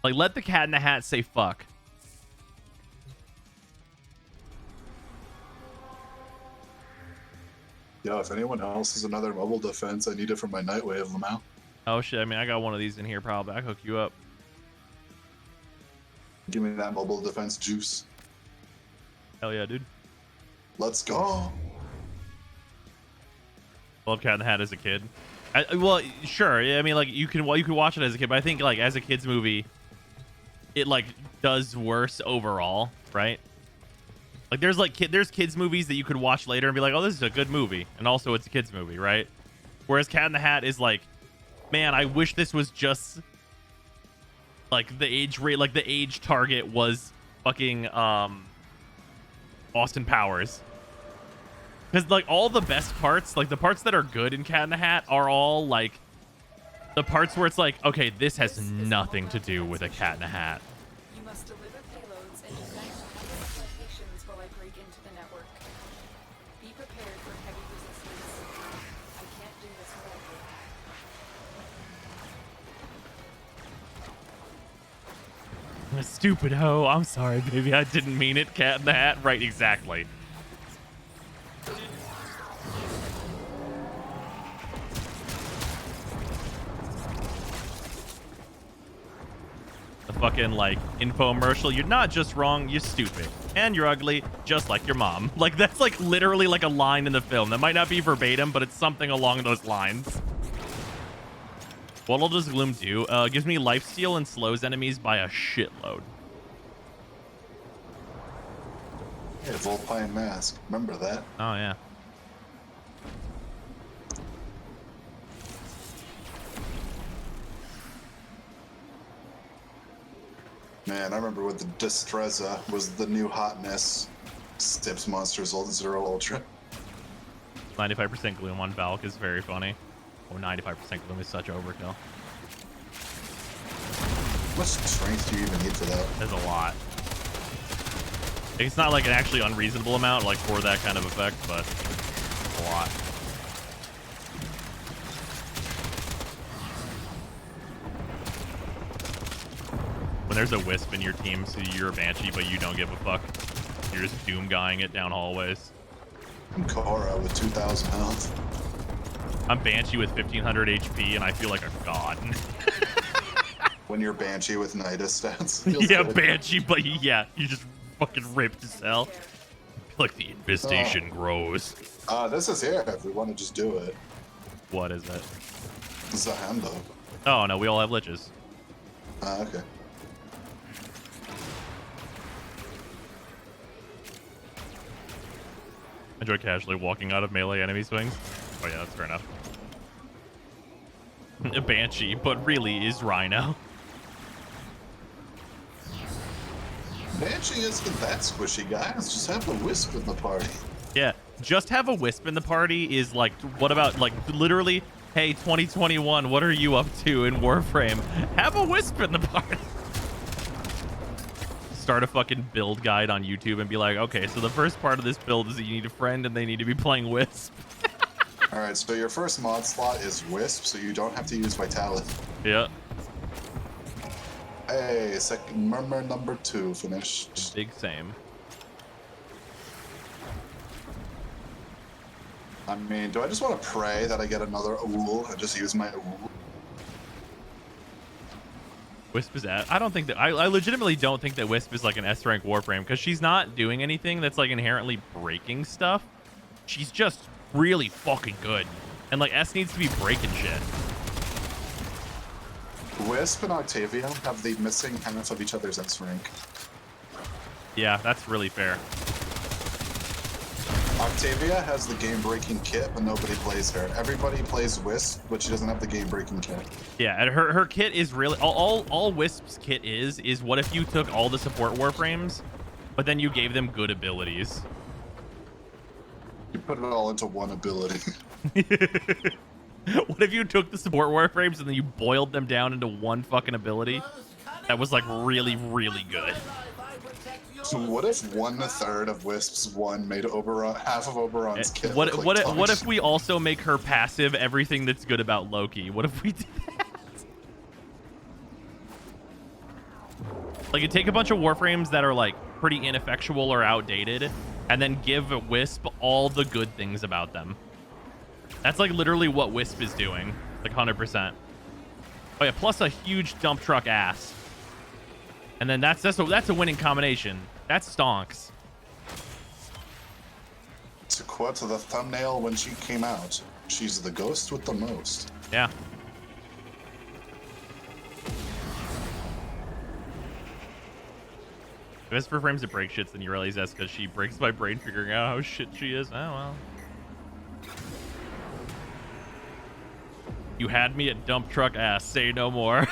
Like, let the Cat in the Hat say fuck. Yeah, if anyone else has another mobile defense, I need it for my Nightwave, Lamau. Oh shit, I mean, I got one of these in here probably. I hook you up. Give me that mobile defense juice. Hell yeah, dude. Let's go. Love Cat in the Hat as a kid. Well, sure. I mean, like you can watch it as a kid, but I think like as a kids movie, it like does worse overall, right? Like there's kids movies that you could watch later and be like, oh, this is a good movie, and also it's a kids movie, right? Whereas Cat in the Hat is like, man, I wish this was just like the age rate, like the age target was fucking Austin Powers. Because like all the best parts, like the parts that are good in Cat in the Hat are all like the parts where it's like, okay, this has nothing to do with a Cat in a Hat. You must deliver payloads and unite wireless locations while I break into the network. Be prepared for heavy resistance. I can't do this without you. Stupid hoe. I'm sorry, baby. I didn't mean it. Cat in the Hat. Right, exactly. The fucking, like, infomercial. You're not just wrong, you're stupid. And you're ugly, just like your mom. Like, that's, like, literally, like, a line in the film. That might not be verbatim, but it's something along those lines. What all does Gloom do? Gives me lifesteal and slows enemies by a shitload. Yeah, Volpine Mask. Remember that? Oh, yeah. Man, I remember with the Destreza was the new hotness. Stips Monsters Zero Ultra. 95% Gloom on Valk is very funny. Oh, 95% Gloom is such overkill. How much strength do you even need for that? There's a lot. It's not like an actually unreasonable amount, like for that kind of effect, but a lot. When there's a Wisp in your team, so you're a Banshee, but you don't give a fuck. You're just doom-guying it down hallways. I'm Korra with 2,000 health. I'm Banshee with 1,500 HP, and I feel like a god. When you're Banshee with Nidus stats. Yeah, good. Banshee, but yeah, you just fucking ripped as hell. Like the infestation grows. This is here if we want to just do it. What is it? Zahando. Oh, no, we all have liches. Okay. Enjoy casually walking out of melee enemy swings. Oh yeah, that's fair enough. A Banshee, but really is Rhino. Banshee isn't that squishy, guys. Just have the Wisp in the party. Yeah, just have a Wisp in the party is like, what about, like, literally, hey, 2021, what are you up to in Warframe? Have a Wisp in the party. Start a fucking build guide on YouTube and be like, okay, so the first part of this build is that you need a friend and they need to be playing Wisp. Alright, so your first mod slot is Wisp, so you don't have to use Vitality. Yeah. Hey, second Murmur number 2 finished. Big same. I mean, do I just want to pray that I get another Ool and just use my Ool? Wisp is at. I don't think that. I legitimately don't think that Wisp is like an S rank Warframe because she's not doing anything that's like inherently breaking stuff. She's just really fucking good. And like S needs to be breaking shit. Wisp and Octavia have the missing half of each other's S rank. Yeah, that's really fair. Octavia has the game-breaking kit, but nobody plays her. Everybody plays Wisp, but she doesn't have the game-breaking kit. Yeah, and her kit is really all Wisp's kit is what if you took all the support Warframes, but then you gave them good abilities. You put it all into one ability. What if you took the support Warframes and then you boiled them down into one fucking ability that was like really, really good? So what if 1/3 of Wisp's one made Oberon half of Oberon's kit? What look like what if we also make her passive everything that's good about Loki? What if we did that? Like you take a bunch of Warframes that are like pretty ineffectual or outdated, and then give Wisp all the good things about them. That's like literally what Wisp is doing, like 100%. Oh yeah, plus a huge dump truck ass, and then that's a winning combination. That's stonks. To quote the thumbnail when she came out, she's the ghost with the most. Yeah. If it's for frames to break shits, then you realize that's because she breaks my brain figuring out how shit she is. Oh well. You had me at dump truck ass. Say no more.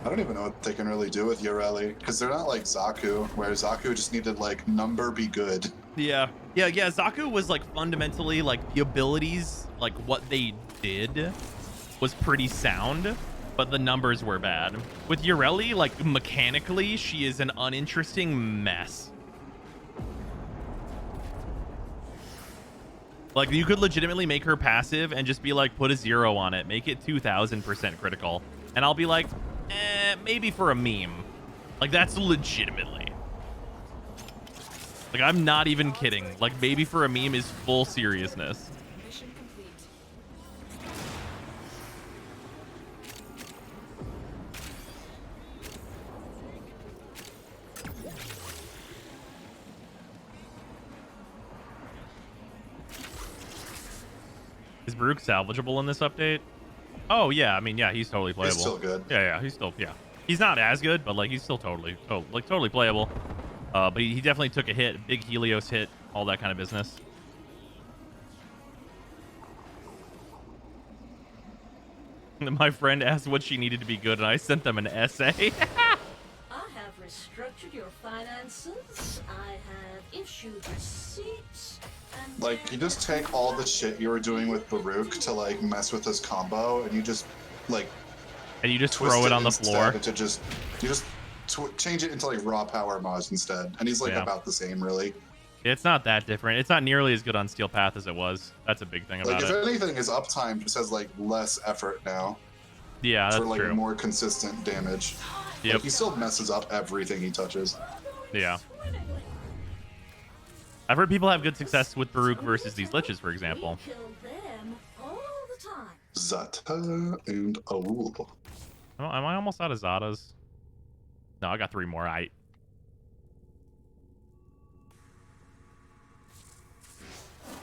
I don't even know what they can really do with Yoreli, because they're not like Zaku, where Zaku just needed like number be good. Yeah. Zaku was like fundamentally like the abilities, like what they did was pretty sound, but the numbers were bad. With Yoreli, like mechanically, she is an uninteresting mess. Like you could legitimately make her passive and just be like, put a 0 on it, make it 2000% critical, and I'll be like, maybe for a meme. Like that's legitimately. Like I'm not even kidding. Like maybe for a meme is full seriousness. Mission complete. Is Baruch salvageable in this update? Oh yeah, I mean yeah, he's totally playable. He's still good. Yeah, he's still He's not as good, but like he's still totally playable. But he definitely took a hit, big Helios hit, all that kind of business. My friend asked what she needed to be good, and I sent them an essay. I have restructured your finances. I have issued receipts. And Like you just take all the shit you were doing with Baruch to like mess with this combo, and you just like and you just twist throw it on the floor. You just change it into like raw power mods instead, and he's like about the same really. It's not that different. It's not nearly as good on Steel Path as it was. That's a big thing about Like it. if anything, his uptime just has like less effort now. Yeah, that's for like true. more consistent damage. Yep. Like, he still messes up everything he touches. Yeah. I've heard people have good success with Baruch versus these liches, for example. kill them all the time. Zata and Aul. Am I almost out of Zatas? No, I got 3 more.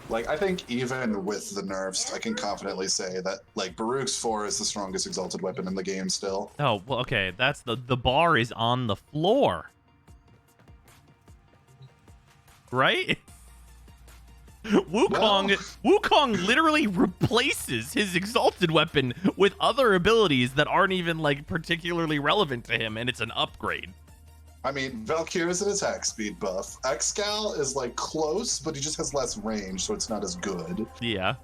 Like, I think even with the nerfs, I can confidently say that, like, Baruch's 4 is the strongest exalted weapon in the game still. Oh, well, okay. That's the bar is on the floor. Right? Wukong literally replaces his exalted weapon with other abilities that aren't even, like, particularly relevant to him, and it's an upgrade. I mean, Valkyrie is an attack speed buff. Excal is, like, close, but he just has less range, so it's not as good. Yeah.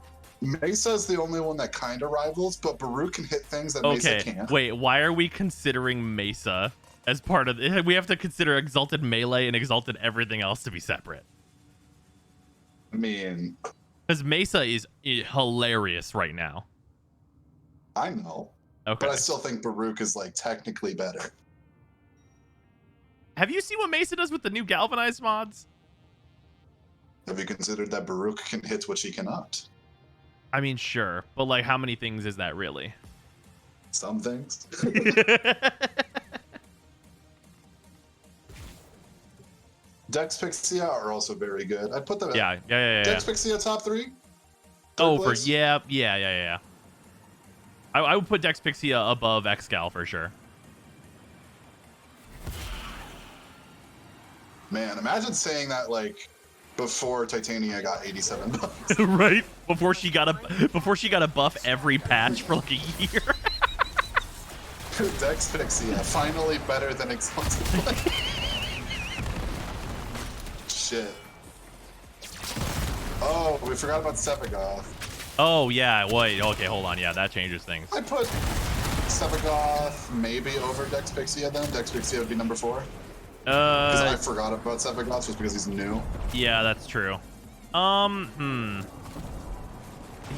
Mesa is the only one that kind of rivals, but Baruch can hit things that Mesa can't. Wait, why are we considering Mesa as part of it? We have to consider Exalted Melee and Exalted everything else to be separate. I mean... Because Mesa is hilarious right now. I know. Okay. But I still think Baruch is, like, technically better. Have you seen what Mesa does with the new Galvanized mods? Have you considered that Baruch can hit what she cannot? I mean, sure, but like, how many things is that really? Some things. Dex Pixia are also very good. I'd put them. Yeah. Dex Pixia top 3. Oh, place? Yeah. I would put Dex Pixia above Excal for sure. Man, imagine saying that like before Titania got 87 buffs. Right? Before she got a buff every patch for like a year. Dex Pixia, finally better than Exalted Blade. Shit. Oh, we forgot about Sevagoth. Oh yeah, wait, okay, hold on. Yeah, that changes things. I put Sevagoth maybe over Dex Pixia then. Dex Pixia would be number 4. Because I forgot about Sevagoth just because he's new. Yeah, that's true.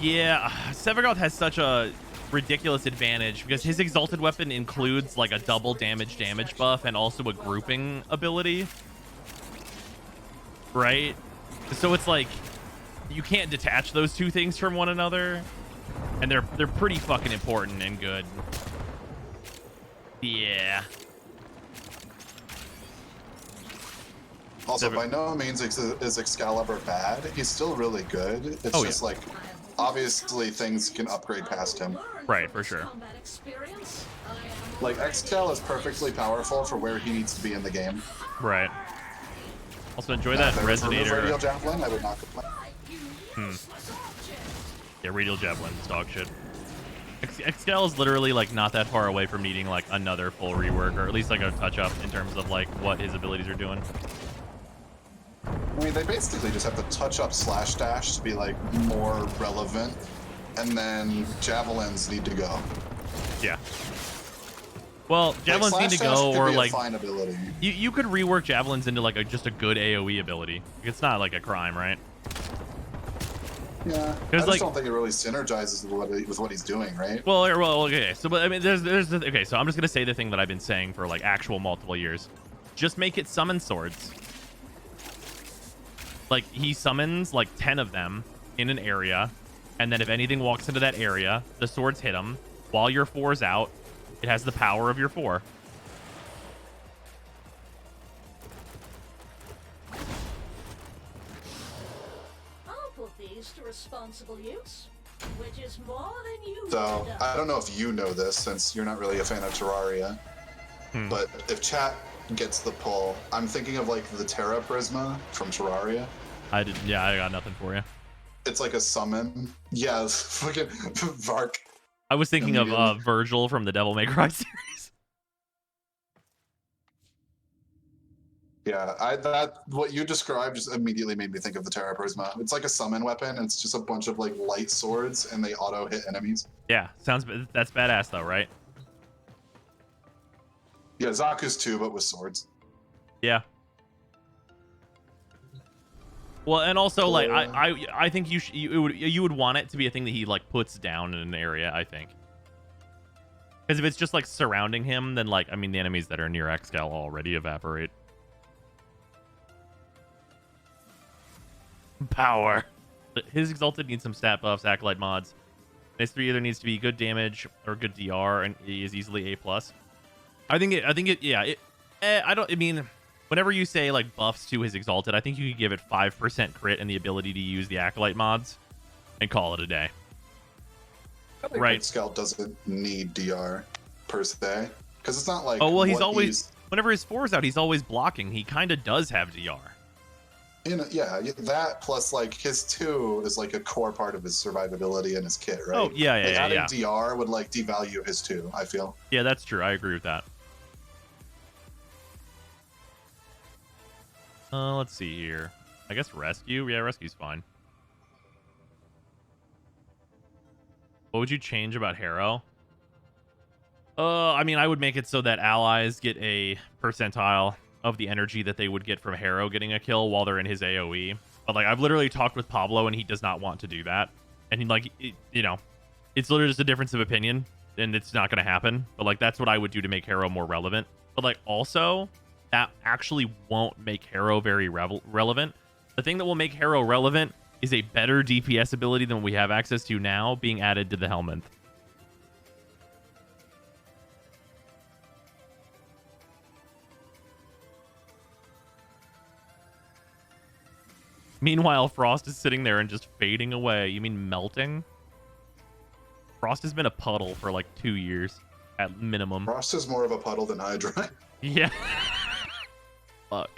Yeah, Sevagoth has such a ridiculous advantage because his exalted weapon includes like a double damage buff and also a grouping ability. Right? So it's like you can't detach those two things from one another. And they're pretty fucking important and good. Also, by no means is Excalibur bad. He's still really good. It's just like, obviously things can upgrade past him. Right, for sure. Like, Excal is perfectly powerful for where he needs to be in the game. Right. Also, enjoy that Resonator. Radial Javelin, I would not complain. Yeah, Radial Javelin's dog shit. Excal is literally like not that far away from needing like another full rework, or at least like a touch up in terms of like what his abilities are doing. I mean, they basically just have to touch up slash dash to be like more relevant, and then javelins need to go. Yeah. Well, javelins like, need to go, or like fine ability. You could rework javelins into like just a good AOE ability. It's not like a crime, right? Yeah, I just don't think it really synergizes with what he's doing, right? Well, okay. So, but I mean, okay. So I'm just gonna say the thing that I've been saying for like actual multiple years. Just make it summon swords. Like he summons like 10 of them in an area, and then if anything walks into that area, the swords hit them. While your 4's out, it has the power of your 4. To responsible use, which is more than you. So I don't know if you know this since you're not really a fan of Terraria, but if chat gets the pull, I'm thinking of like the Terra Prisma from Terraria. I got nothing for you. It's like a summon. Yeah, fucking Vark. I was thinking of Virgil from the Devil May Cry series. Yeah, that what you described just immediately made me think of the Terra Prisma. It's like a summon weapon, and it's just a bunch of like light swords, and they auto hit enemies. Yeah, that's badass though, right? Yeah, Zaku's too, but with swords. Yeah. Well, and also like I think you would want it to be a thing that he like puts down in an area. I think. Because if it's just like surrounding him, then like I mean the enemies that are near Excal already evaporate. Power. His exalted needs some stat buffs, acolyte mods. His 3 either needs to be good damage or good DR, and he is easily A+. I mean, whenever you say like buffs to his exalted, I think you could give it 5% crit and the ability to use the acolyte mods, and call it a day. Right. Scout doesn't need DR per se, because it's not like. Oh well, he's always whenever his 4's out, he's always blocking. He kind of does have DR. You know, yeah, that plus like his 2 is like a core part of his survivability and his kit, right? Oh yeah, adding DR would like devalue his 2, I feel. Yeah, that's true. I agree with that. Let's see here. I guess rescue. Yeah, rescue's fine. What would you change about Harrow? I mean, I would make it so that allies get a percentile of the energy that they would get from Harrow getting a kill while they're in his AoE. But like I've literally talked with Pablo and he does not want to do that. And he like you know, it's literally just a difference of opinion and it's not going to happen. But like that's what I would do to make Harrow more relevant. But like also that actually won't make Harrow very relevant The thing that will make Harrow relevant is a better DPS ability than we have access to now being added to the Helminth. Meanwhile, Frost is sitting there and just fading away. You mean melting? Frost has been a puddle for like 2 years at minimum. Frost is more of a puddle than Hydra. Yeah. Fuck.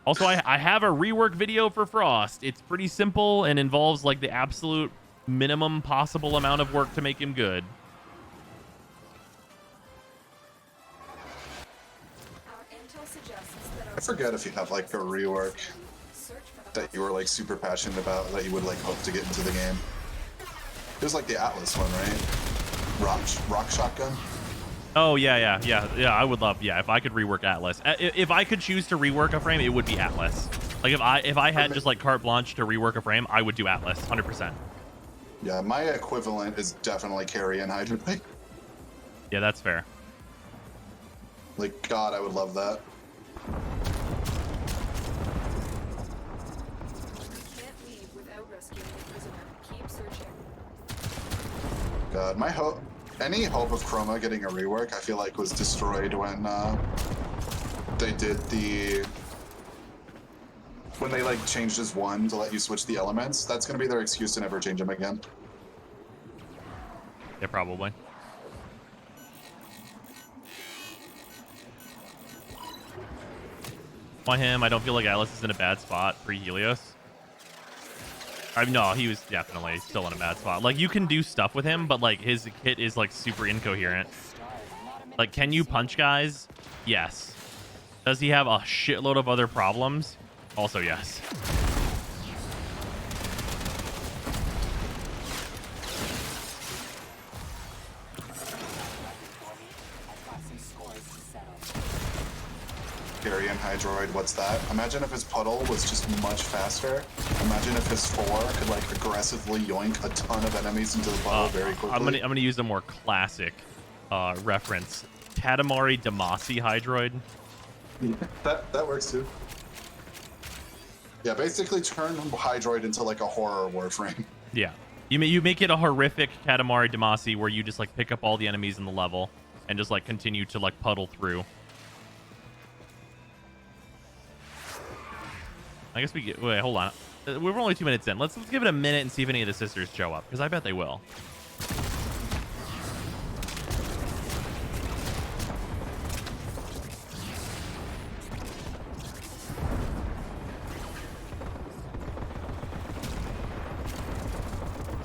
Also, I have a rework video for Frost. It's pretty simple and involves like the absolute minimum possible amount of work to make him good. I forget if you have like a rework that you were like super passionate about that you would like hope to get into the game. It was like the Atlas one, right? Rock shotgun. Oh yeah. I would love if I could rework Atlas. If I could choose to rework a frame, it would be Atlas. Like if I had just like carte blanche to rework a frame, I would do Atlas 100%. Yeah, my equivalent is definitely Carry and Hydra. Yeah, that's fair. Like God, I would love that. God, my hope, any hope of Chroma getting a rework, I feel like was destroyed when they did when they like changed his one to let you switch the elements. That's gonna be their excuse to never change him again. Yeah, probably. Want him? I don't feel like Atlas is in a bad spot pre-Helios. No, he was definitely still in a bad spot. Like, you can do stuff with him, but, like, his hit is, like, super incoherent. Like, can you punch guys? Yes. Does he have a shitload of other problems? Also, yes. Carry and Hydroid, what's that? Imagine if his puddle was just much faster. Imagine if his 4 could like aggressively yoink a ton of enemies into the puddle very quickly. I'm gonna use a more classic reference. Katamari Damacy Hydroid. Yeah, that works too. Yeah, basically turn Hydroid into like a horror warframe. Yeah. You make it a horrific Katamari Damacy where you just like pick up all the enemies in the level and just like continue to like puddle through. I guess we get... Wait, hold on. We're only 2 minutes in. Let's give it a minute and see if any of the sisters show up, because I bet they will.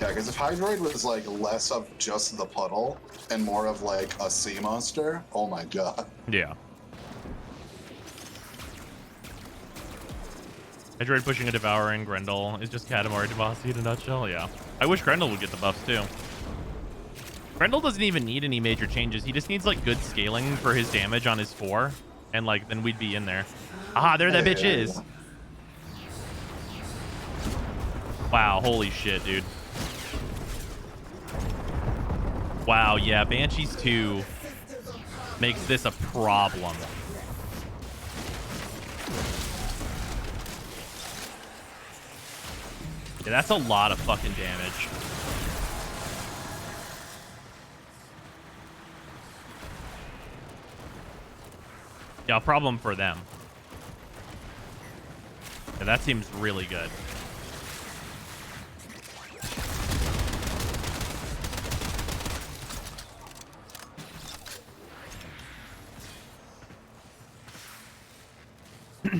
Yeah, because if Hydroid was like less of just the puddle and more of like a sea monster, oh my god. Yeah. Hydroid pushing a devouring Grendel is just Katamari Damacy in a nutshell. Yeah. I wish Grendel would get the buffs too. Grendel doesn't even need any major changes. He just needs like good scaling for his damage on his 4. And like then we'd be in there. Aha, there that bitch is. Wow, holy shit, dude. Wow, yeah, Banshees 2 makes this a problem. Yeah, that's a lot of fucking damage. Yeah, a problem for them. Yeah, that seems really good. I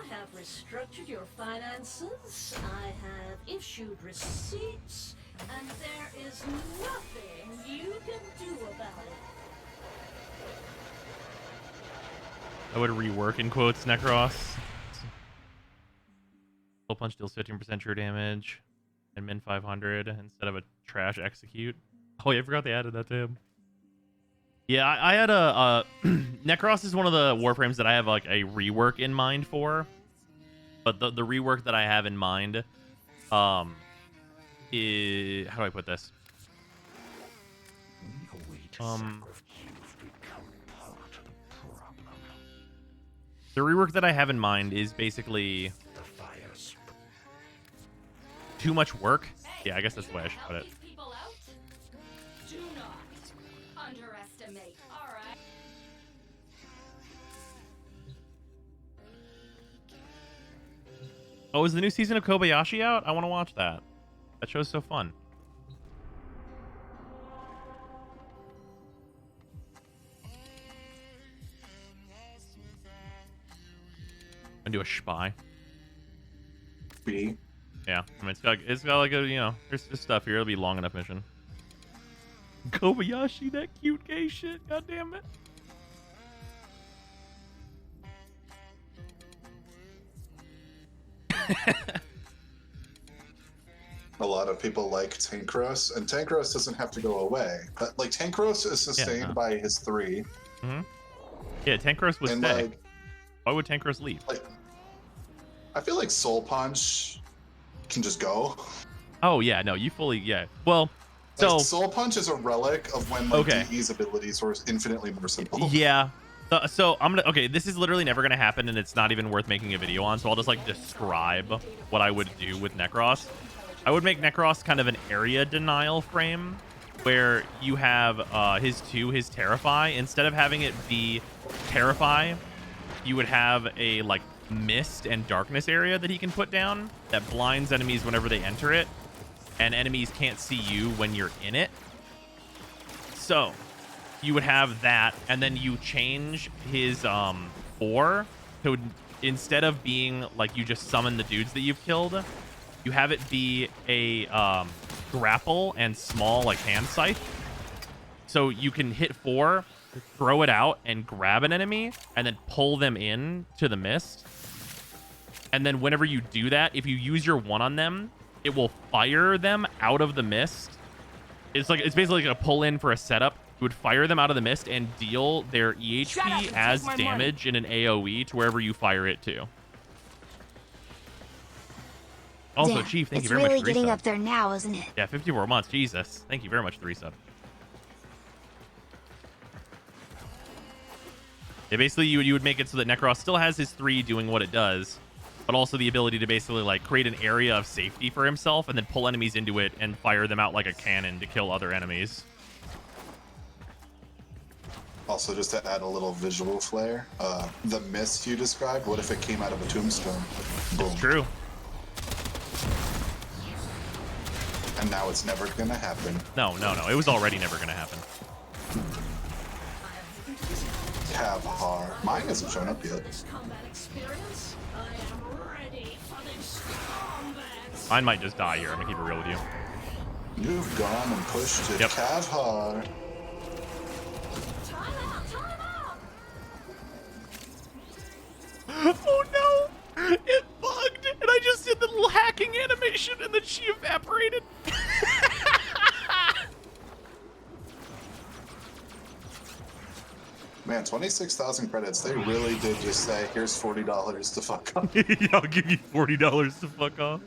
have restructured your finances, I have issued receipts, and there is nothing you can do about it. I would rework in quotes Necros. Full punch deals 15% true damage and min 500 instead of a trash execute. Oh yeah, I forgot they added that to him. Yeah, I had a Necros is one of the warframes that I have like a rework in mind for. But the rework that I have in mind is, how do I put this? The rework that I have in mind is basically too much work. Yeah, I guess that's the way I should put it. People out? Do not underestimate. All right. Oh, is the new season of Kobayashi out? I want to watch that. That show's so fun. And do a spy. B. Yeah, I mean it's got like a, you know, there's this stuff here. It'll be a long enough mission. Kobayashi, that cute gay shit. God damn it. A lot of people like Tankros, and Tankros doesn't have to go away. But like Tankros is sustained by his 3. Mm-hmm. Yeah, Tankros would and stay. Like, why would Tankros leave? Like, I feel like Soul Punch can just go. Oh yeah, no, you fully, yeah. Well, so like, Soul Punch is a relic of when like DE's abilities were infinitely more simple. Yeah. So I'm gonna, okay, this is literally never gonna happen, and it's not even worth making a video on. So I'll just like describe what I would do with Necros. I would make Necros kind of an area denial frame, where you have his Terrify. Instead of having it be Terrify, you would have a like mist and darkness area that he can put down that blinds enemies whenever they enter it, and enemies can't see you when you're in it. So you would have that, and then you change his 4 to, instead of being like you just summon the dudes that you've killed, you have it be a grapple and small like hand scythe. So you can hit 4, throw it out, and grab an enemy, and then pull them in to the mist. And then whenever you do that, if you use your 1 on them, it will fire them out of the mist. It's basically like a pull in for a setup. You would fire them out of the mist and deal their EHP as damage in an AoE to wherever you fire it to. Also, Damn, Chief, thank you it's very really much for getting resub. up there now, isn't it? Yeah, 54 months. Jesus. Thank you very much for the resub. Yeah, basically, you would make it so that Necros still has his 3 doing what it does, but also the ability to basically like create an area of safety for himself and then pull enemies into it and fire them out like a cannon to kill other enemies. Also, just to add a little visual flair, the mist you described, what if it came out of a tombstone? Boom. It's true. And now it's never gonna happen. No. It was already never gonna happen. Kavhar. Mine hasn't shown up yet. Mine might just die here. I'm gonna keep it real with you. You've gone and pushed to Kavhar. Oh no! It bugged, and I just did the little hacking animation, and then she evaporated. Man, 26,000 credits. They really did just say, here's $40 to fuck off. I'll give you $40 to fuck off.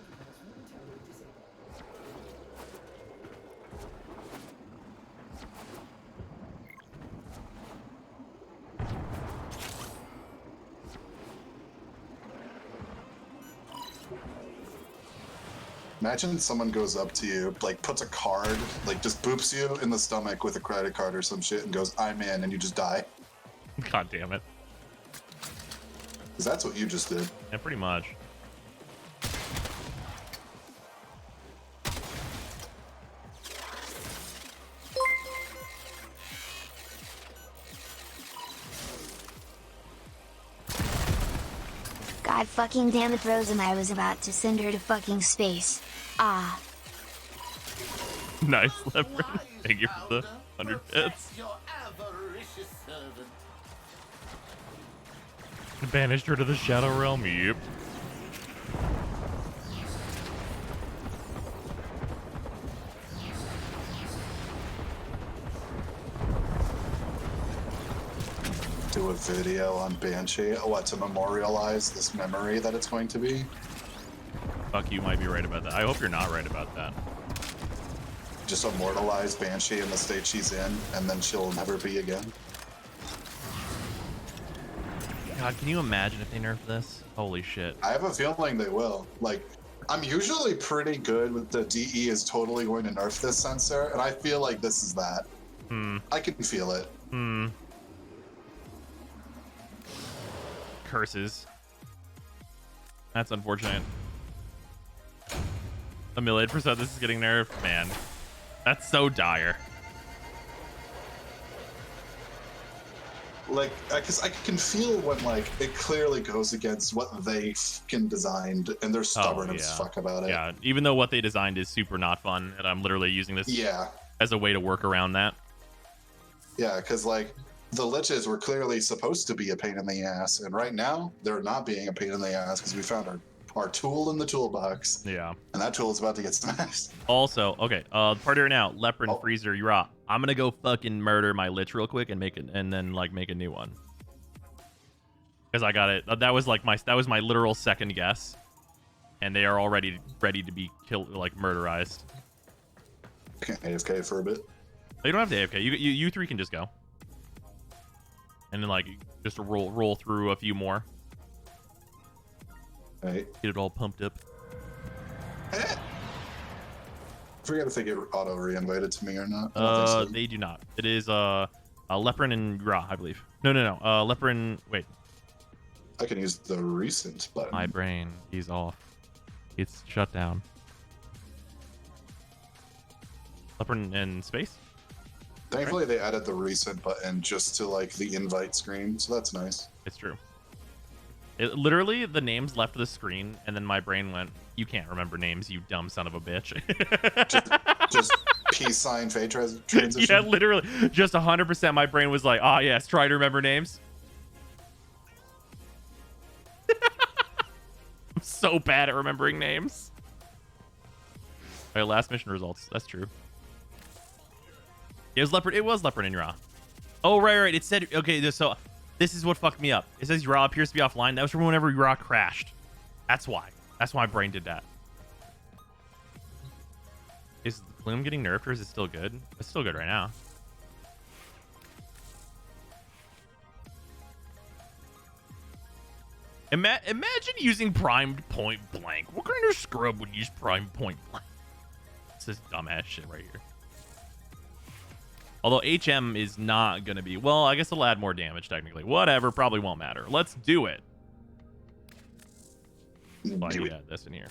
Imagine someone goes up to you, like puts a card, like just boops you in the stomach with a credit card or some shit and goes, I'm in, and you just die. God damn it. Because that's what you just did. Yeah, pretty much. God fucking damn it, Frozen, I was about to send her to fucking space. Ah. Nice, Leopard. Thank you for the 100 bits. Banished her to the Shadow Realm. Yep. Do a video on Banshee. What, to memorialize this memory that it's going to be? Fuck, you might be right about that. I hope you're not right about that. Just immortalize Banshee in the state she's in, and then she'll never be again. God, can you imagine if they nerf this? Holy shit. I have a feeling they will. Like, I'm usually pretty good with the DE is totally going to nerf this sensor, and I feel like this is that. I can feel it. Curses. That's unfortunate. 1,000,000% this is getting nerfed. Man, that's so dire. Like, because I can feel when, like, it clearly goes against what they fucking designed, and they're stubborn as fuck about it. Yeah, even though what they designed is super not fun, and I'm literally using this as a way to work around that. Yeah, because, like, the liches were clearly supposed to be a pain in the ass, and right now, they're not being a pain in the ass, because we found our tool in the toolbox. Yeah. And that tool is about to get smashed. Also, okay, the party right now, Leopard and Freezer, you're up. I'm gonna go fucking murder my lich real quick and make it, and then like make a new one. Because I got it. That was my literal second guess, and they are already ready to be killed, like murderized. Can't AFK for a bit. You don't have to AFK. You three can just go, and then like just roll through a few more. Right. Get it all pumped up. Forget if they get auto re-invited to me or not. I don't think so. They do not. It is Leopard and Gra, I believe. No. Leopard and wait. I can use the recent button. My brain, he's off. It's shut down. Leopard and space. Thankfully, they added the recent button just to like the invite screen, so that's nice. It's true. It literally the names left the screen, and then my brain went, "You can't remember names, you dumb son of a bitch." just peace sign fade transition. Yeah, literally, just 100%. My brain was like, "Ah, yes, try to remember names." I'm so bad at remembering names. All right, last mission results. That's true. It was Leopard. It was Leopard and Ra. Oh, right. It said okay. So this is what fucked me up. It says Ra appears to be offline. That was from whenever Ra crashed. That's why. That's why my brain did that. Is the Plume getting nerfed or is it still good? It's still good right now. Imagine using primed point blank. What kind of scrub would use primed point blank? It's this dumbass shit right here. Although HM is not going to be... Well, I guess it'll add more damage, technically. Whatever, probably won't matter. Let's do it. Why do we add this in here?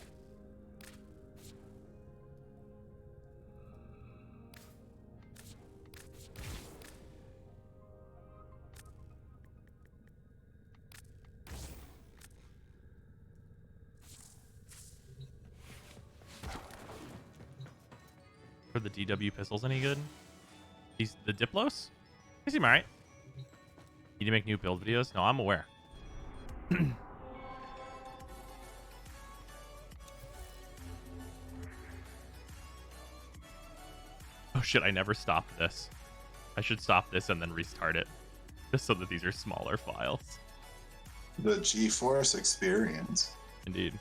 Are the DW pistols any good? He's the Diplos? He seem alright. Need to make new build videos? No, I'm aware. Oh shit, I never stopped this. I should stop this and then restart it. Just so that these are smaller files. The GeForce experience. Indeed.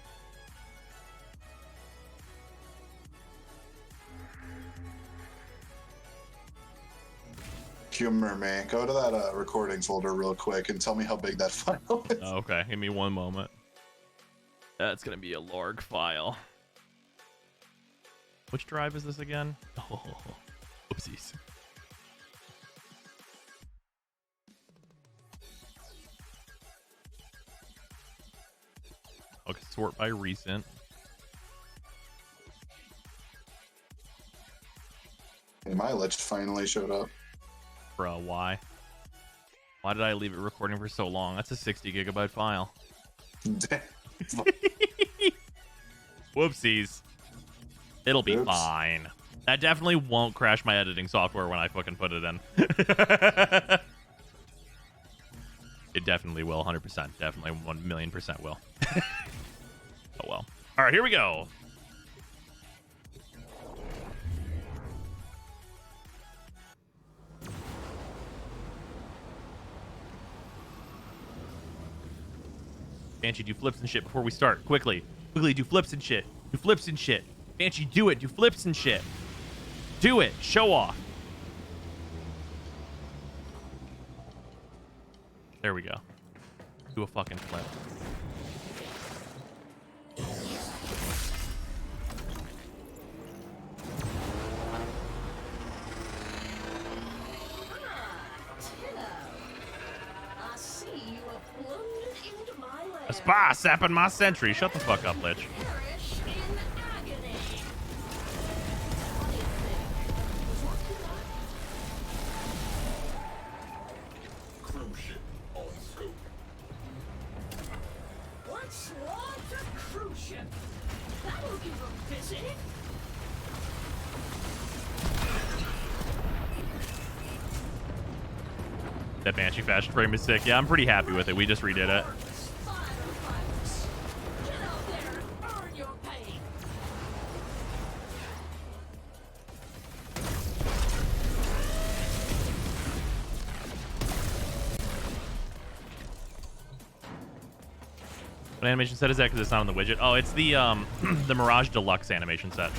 Humor, man. Go to that recording folder real quick and tell me how big that file is. Okay, give me one moment. That's gonna be a larg file. Which drive is this again? Oh, oopsies. Okay, sort by recent. Hey, my lich finally showed up. Bro, why? Why did I leave it recording for so long? That's a 60 gigabyte file. Whoopsies. It'll be fine. That definitely won't crash my editing software when I fucking put it in. It definitely will, 100%. Definitely 1,000,000% will. Oh well. All right, here we go. Banshee, do flips and shit before we start. Quickly. Quickly, do flips and shit. Do flips and shit. Banshee, do it. Do flips and shit. Do it. Show off. There we go. Do a fucking flip. I see you have blundered into my land. A spy sapping my sentry. Shut the fuck up, Lich. Perish in agony. Cruise ship on scope. Let's launch a cruise ship. That'll keep them busy. That Banshee fashion frame is sick. Yeah, I'm pretty happy with it. We just redid it. Get out there and earn your pay. What animation set is that? Because it's not on the widget. Oh, it's the the Mirage Deluxe animation set.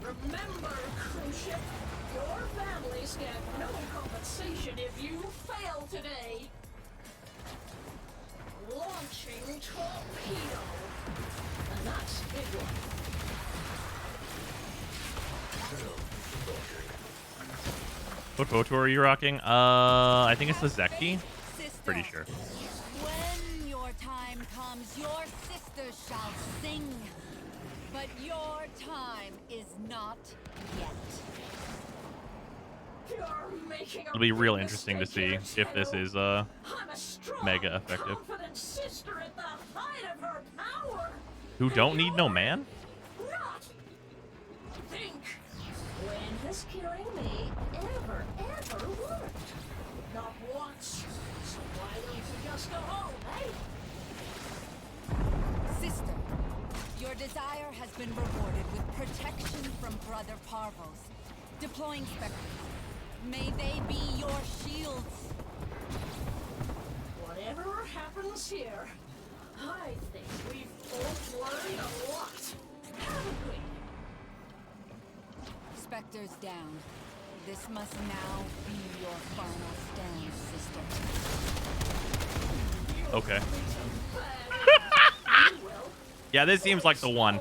Remember, cruise ship, your families get no compensation if you fail today. Launching torpedo. And that's a big one. What photo are you rocking? I think it's the Zeki. Pretty sure. When your time comes, your sisters shall sing. But your time is not yet. You're making a It'll be real big interesting to mistake see here, if this Shadow. is I'm a strong, mega effective. confident sister at the height of her power. Who don't need no man? Not. Think. When has killing me ever worked? Not once. So why don't you just go home, eh? Sister, your desire has been rewarded with protection from Brother Parvos. Deploying specters. May they be your shields. Whatever happens here, I think we've both learned a lot, haven't we? Specters down. This must now be your final stand, sister. Okay. Yeah, this seems like the one.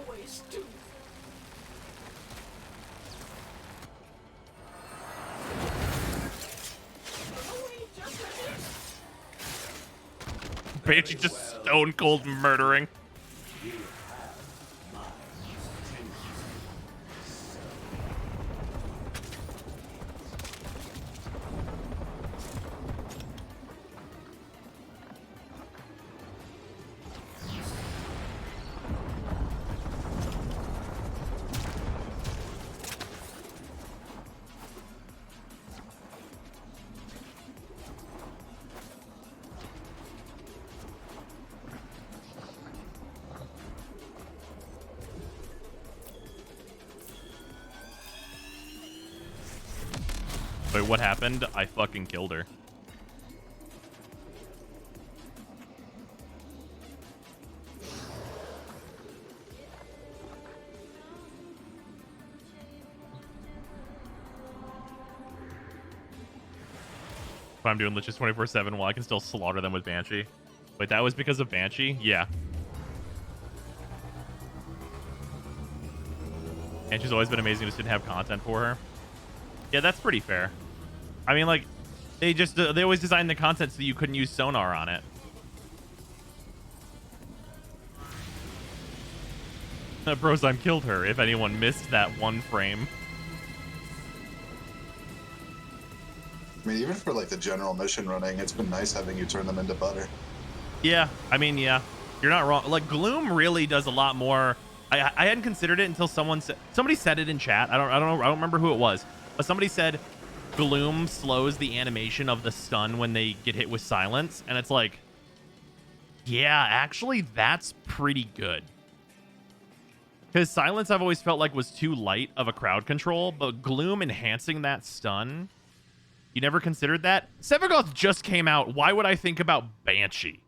Banshee just stone cold murdering. Wait, what happened? I fucking killed her. If I'm doing Liches 24/7 while I can still slaughter them with Banshee. Wait, that was because of Banshee? Yeah. Banshee's always been amazing, just didn't have content for her. Yeah, that's pretty fair. I mean, like, they always designed the content so you couldn't use sonar on it. Brozime killed her, if anyone missed that one frame. I mean, even for like the general mission running, it's been nice having you turn them into butter. Yeah, I mean, yeah, you're not wrong. Like, Gloom really does a lot more. I hadn't considered it until somebody said it in chat. I don't remember who it was, but somebody said Gloom slows the animation of the stun when they get hit with silence, and it's like, yeah, actually, that's pretty good. Because silence I've always felt like was too light of a crowd control, but Gloom enhancing that stun, you never considered that? Sevagoth just came out. Why would I think about Banshee?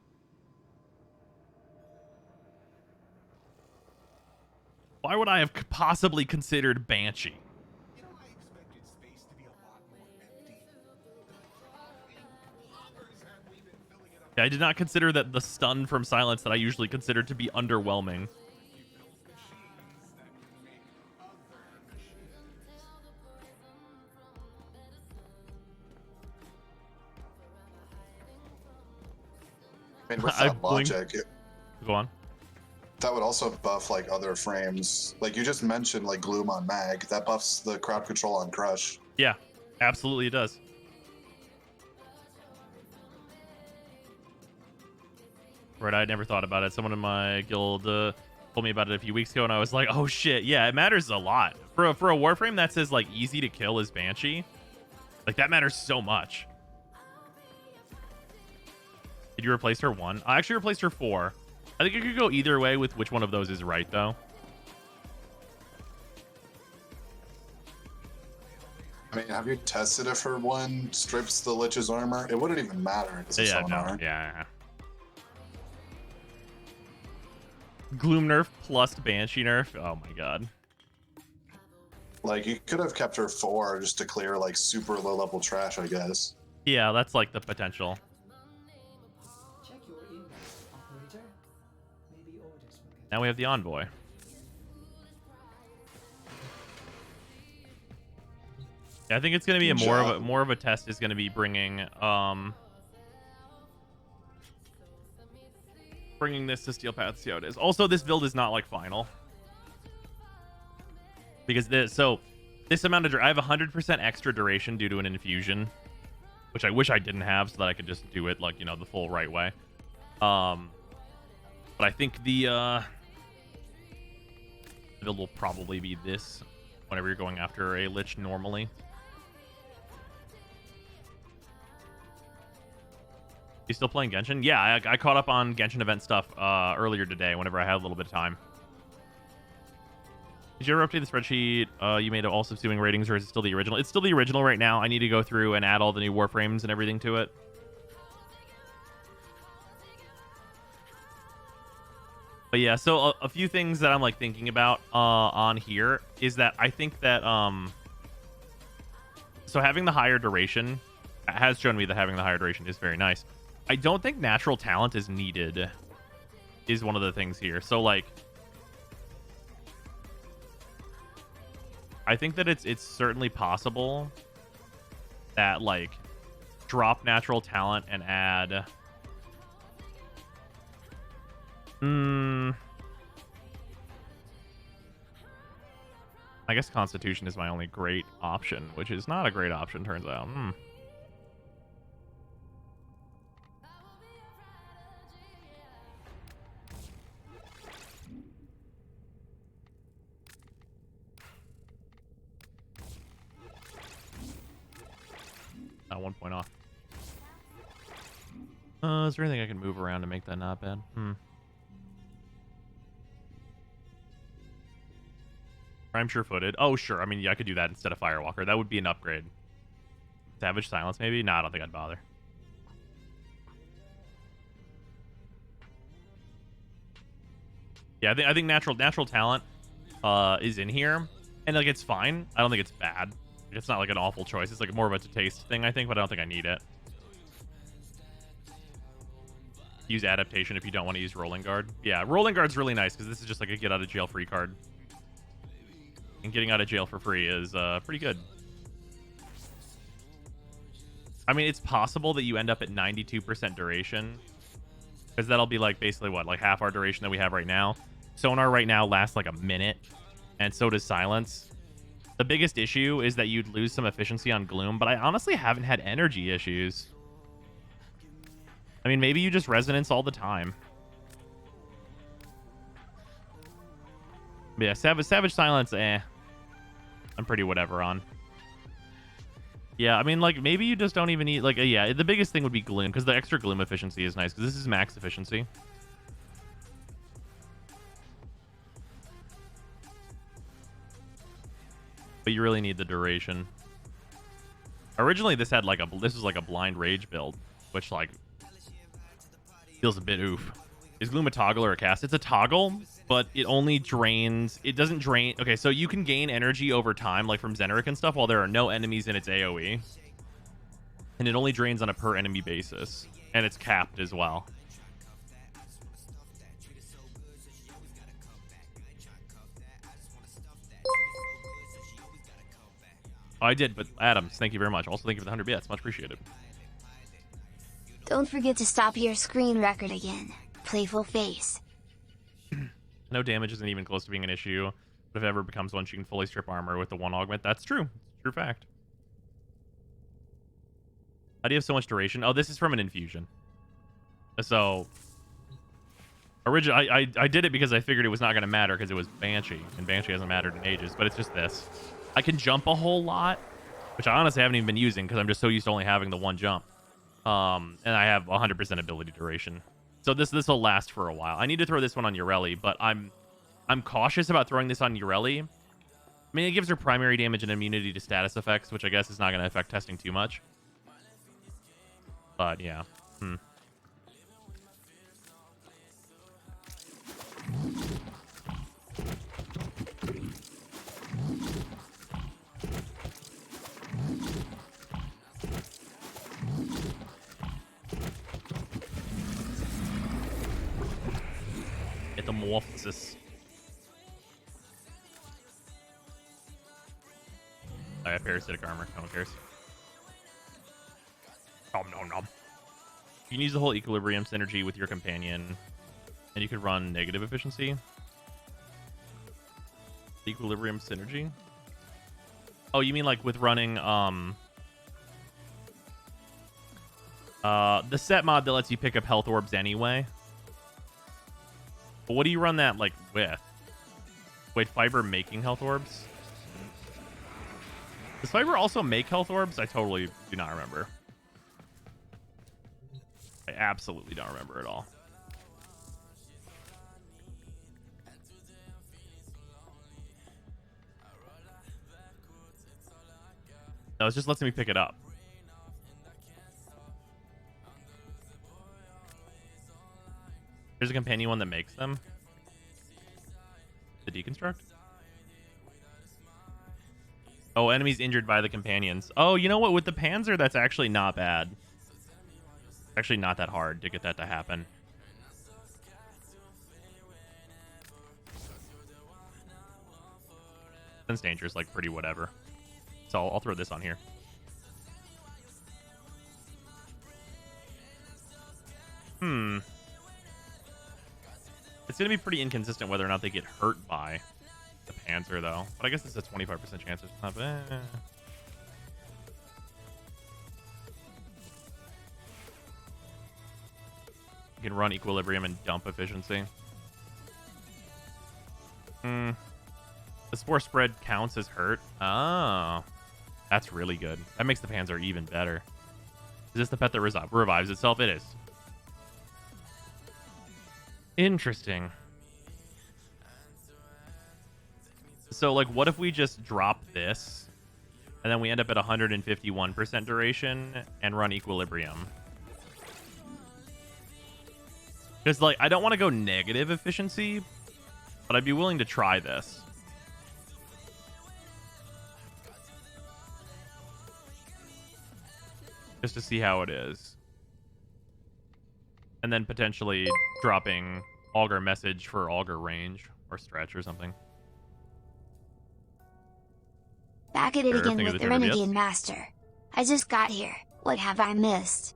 Why would I have possibly considered Banshee? I did not consider that the stun from silence that I usually consider to be underwhelming. I mean, with I that logic, go on. That would also buff like other frames. Like you just mentioned, like Gloom on Mag. That buffs the crowd control on Crush. Yeah, absolutely it does. Right, I never thought about it. Someone in my guild told me about it a few weeks ago, and I was like, "Oh shit, yeah, it matters a lot for a Warframe that says like easy to kill is Banshee. Like that matters so much." Did you replace her 1? I actually replaced her 4. I think it could go either way with which one of those is right, though. I mean, have you tested if her 1 strips the Lich's armor? It wouldn't even matter. It's a sonar. Yeah. Gloom nerf plus Banshee nerf. Oh my god. Like, you could have kept her 4 just to clear, like, super low-level trash, I guess. Yeah, that's, like, the potential. Now we have the Envoy. Yeah, I think it's going to be more of a test is going to be bringing this to Steel Path, see how it is. Also, this build is not like final. Because this amount of I have 100% extra duration due to an infusion, which I wish I didn't have so that I could just do it like, you know, the full right way. But I think the build will probably be this whenever you're going after a Lich normally. You still playing Genshin? Yeah, I caught up on Genshin event stuff earlier today whenever I had a little bit of time. Did you ever update the spreadsheet you made of all subsuming ratings, or is it still the original? It's still the original right now. I need to go through and add all the new Warframes and everything to it. But yeah, so a few things that I'm like thinking about on here is that I think that so having the higher duration has shown me that having the higher duration is very nice. I don't think natural talent is needed is one of the things here. So like I think that it's certainly possible that like drop natural talent and add I guess Constitution is my only great option, which is not a great option, turns out. Not 1 point off. Is there anything I can move around to make that not bad? I'm sure-footed. Oh, sure. I mean, yeah, I could do that instead of Firewalker. That would be an upgrade. Savage Silence, maybe? No, I don't think I'd bother. Yeah, I think natural talent is in here, and like it's fine. I don't think it's bad. It's not like an awful choice. It's like more of a taste thing, I think, but I don't think I need it. Use Adaptation if you don't want to use Rolling Guard. Yeah, Rolling Guard's really nice because this is just like a get out of jail free card. And getting out of jail for free is pretty good. I mean, it's possible that you end up at 92% duration. Because that'll be like basically what? Like half our duration that we have right now. Sonar right now lasts like a minute. And so does Silence. The biggest issue is that you'd lose some efficiency on Gloom. But I honestly haven't had energy issues. I mean, maybe you just Resonance all the time. But yeah, Savage Silence, I'm pretty whatever on. Yeah, I mean, like, maybe you just don't even need, like, yeah, the biggest thing would be Gloom, because the extra Gloom efficiency is nice, because this is max efficiency. But you really need the duration. Originally, this had, like, this was, like, a blind rage build, which, like, feels a bit oof. Is Gloom a toggle or a cast? It's a toggle, but it only drains. It doesn't drain. Okay, so you can gain energy over time, like from Zenrik and stuff, while there are no enemies in its AoE. And it only drains on a per enemy basis. And it's capped as well. Oh, I did, but Adams, thank you very much. Also, thank you for the 100 bits. Much appreciated. Don't forget to stop your screen record again. Playful face. No damage isn't even close to being an issue, but if it ever becomes one, she can fully strip armor with the 1 augment. That's true. It's true fact. How do you have so much duration? Oh, this is from an infusion. So, originally, I did it because I figured it was not going to matter because it was Banshee, and Banshee hasn't mattered in ages, but it's just this. I can jump a whole lot, which I honestly haven't even been using because I'm just so used to only having the 1 jump. And I have 100% ability duration. So this will last for a while. I need to throw this one on Ureli, but I'm cautious about throwing this on Ureli. I mean, it gives her primary damage and immunity to status effects, which I guess is not going to affect testing too much. But yeah. Metamorphosis. I have parasitic armor. No one cares. Nom nom nom. You can use the whole equilibrium synergy with your companion, and you could run negative efficiency. Equilibrium synergy? Oh, you mean like with running the set mod that lets you pick up health orbs anyway? But what do you run that like with? Wait, Fiber making health orbs? Does Fiber also make health orbs? I totally do not remember. I absolutely don't remember at all. No, it just lets me pick it up. There's a companion one that makes them. The deconstruct? Oh, enemies injured by the companions. Oh, you know what? With the Panzer, that's actually not bad. It's actually not that hard to get that to happen. Sense danger is like pretty whatever. So I'll throw this on here. It's going to be pretty inconsistent whether or not they get hurt by the Panzer, though. But I guess it's a 25% chance. It's not bad. You can run equilibrium and dump efficiency. The spore spread counts as hurt. Oh, that's really good. That makes the Panzer even better. Is this the pet that revives itself? It is. Interesting. So, like, what if we just drop this, and then we end up at 151% duration and run equilibrium? Because, like, I don't want to go negative efficiency, but I'd be willing to try this. Just to see how it is. And then potentially dropping Augur message for Augur range or stretch or something. Back at it again with the Renegade Master. I just got here. What have I missed?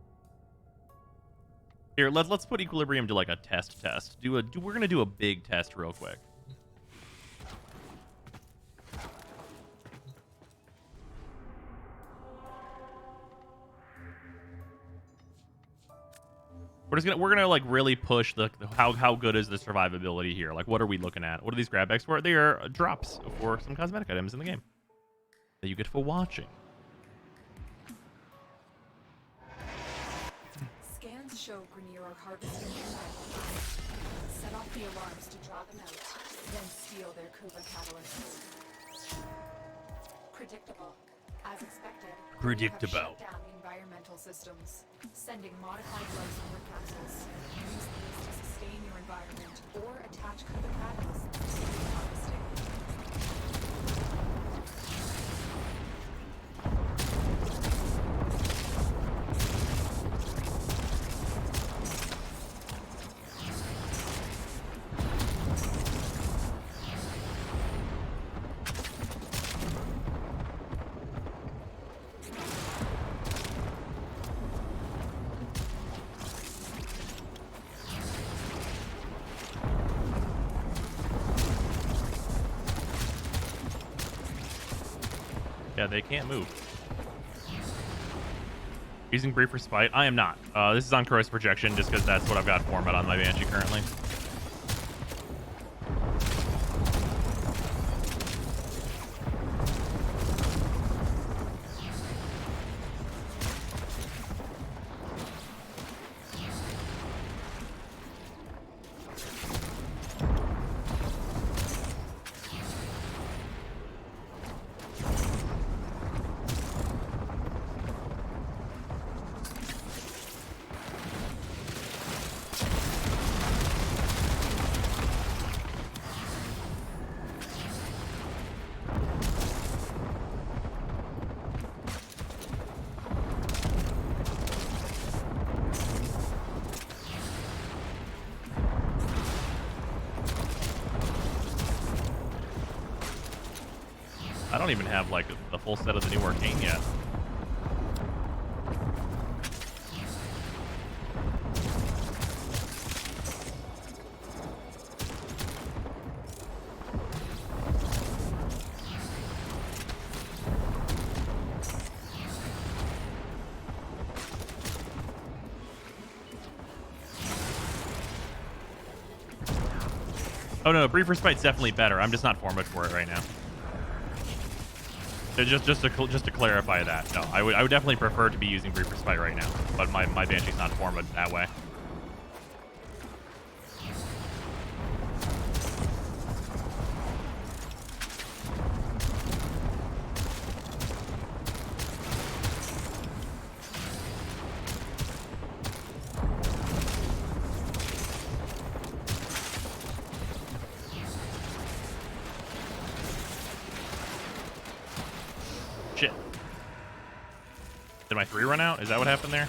Here, let's put equilibrium to like a test. We're gonna do a big test real quick. We're gonna like really push the how good is the survivability here? Like, what are we looking at? What are these grab bags for? They are drops for some cosmetic items in the game that you get for watching. Scans show Grenier are harvesting them. Set off the alarms to draw them out, then steal their Kuba catalysts. Predictable. As expected. Predictable. Shut down environmental systems, sending modified growth from your capsules. Use these to sustain your environment or attach the catalyst to harvesting. Yeah, they can't move. Using brief respite? I am not. This is on corrosive projection just because that's what I've got format on my Banshee currently. I don't even have like the full set of the new arcane yet. Oh no, brief respite's definitely better. I'm just not formatted for it right now. So just to clarify that, no, I would definitely prefer to be using brief respite right now, but my Banshee's not formatted that way. Shit. Did my 3 run out? Is that what happened there?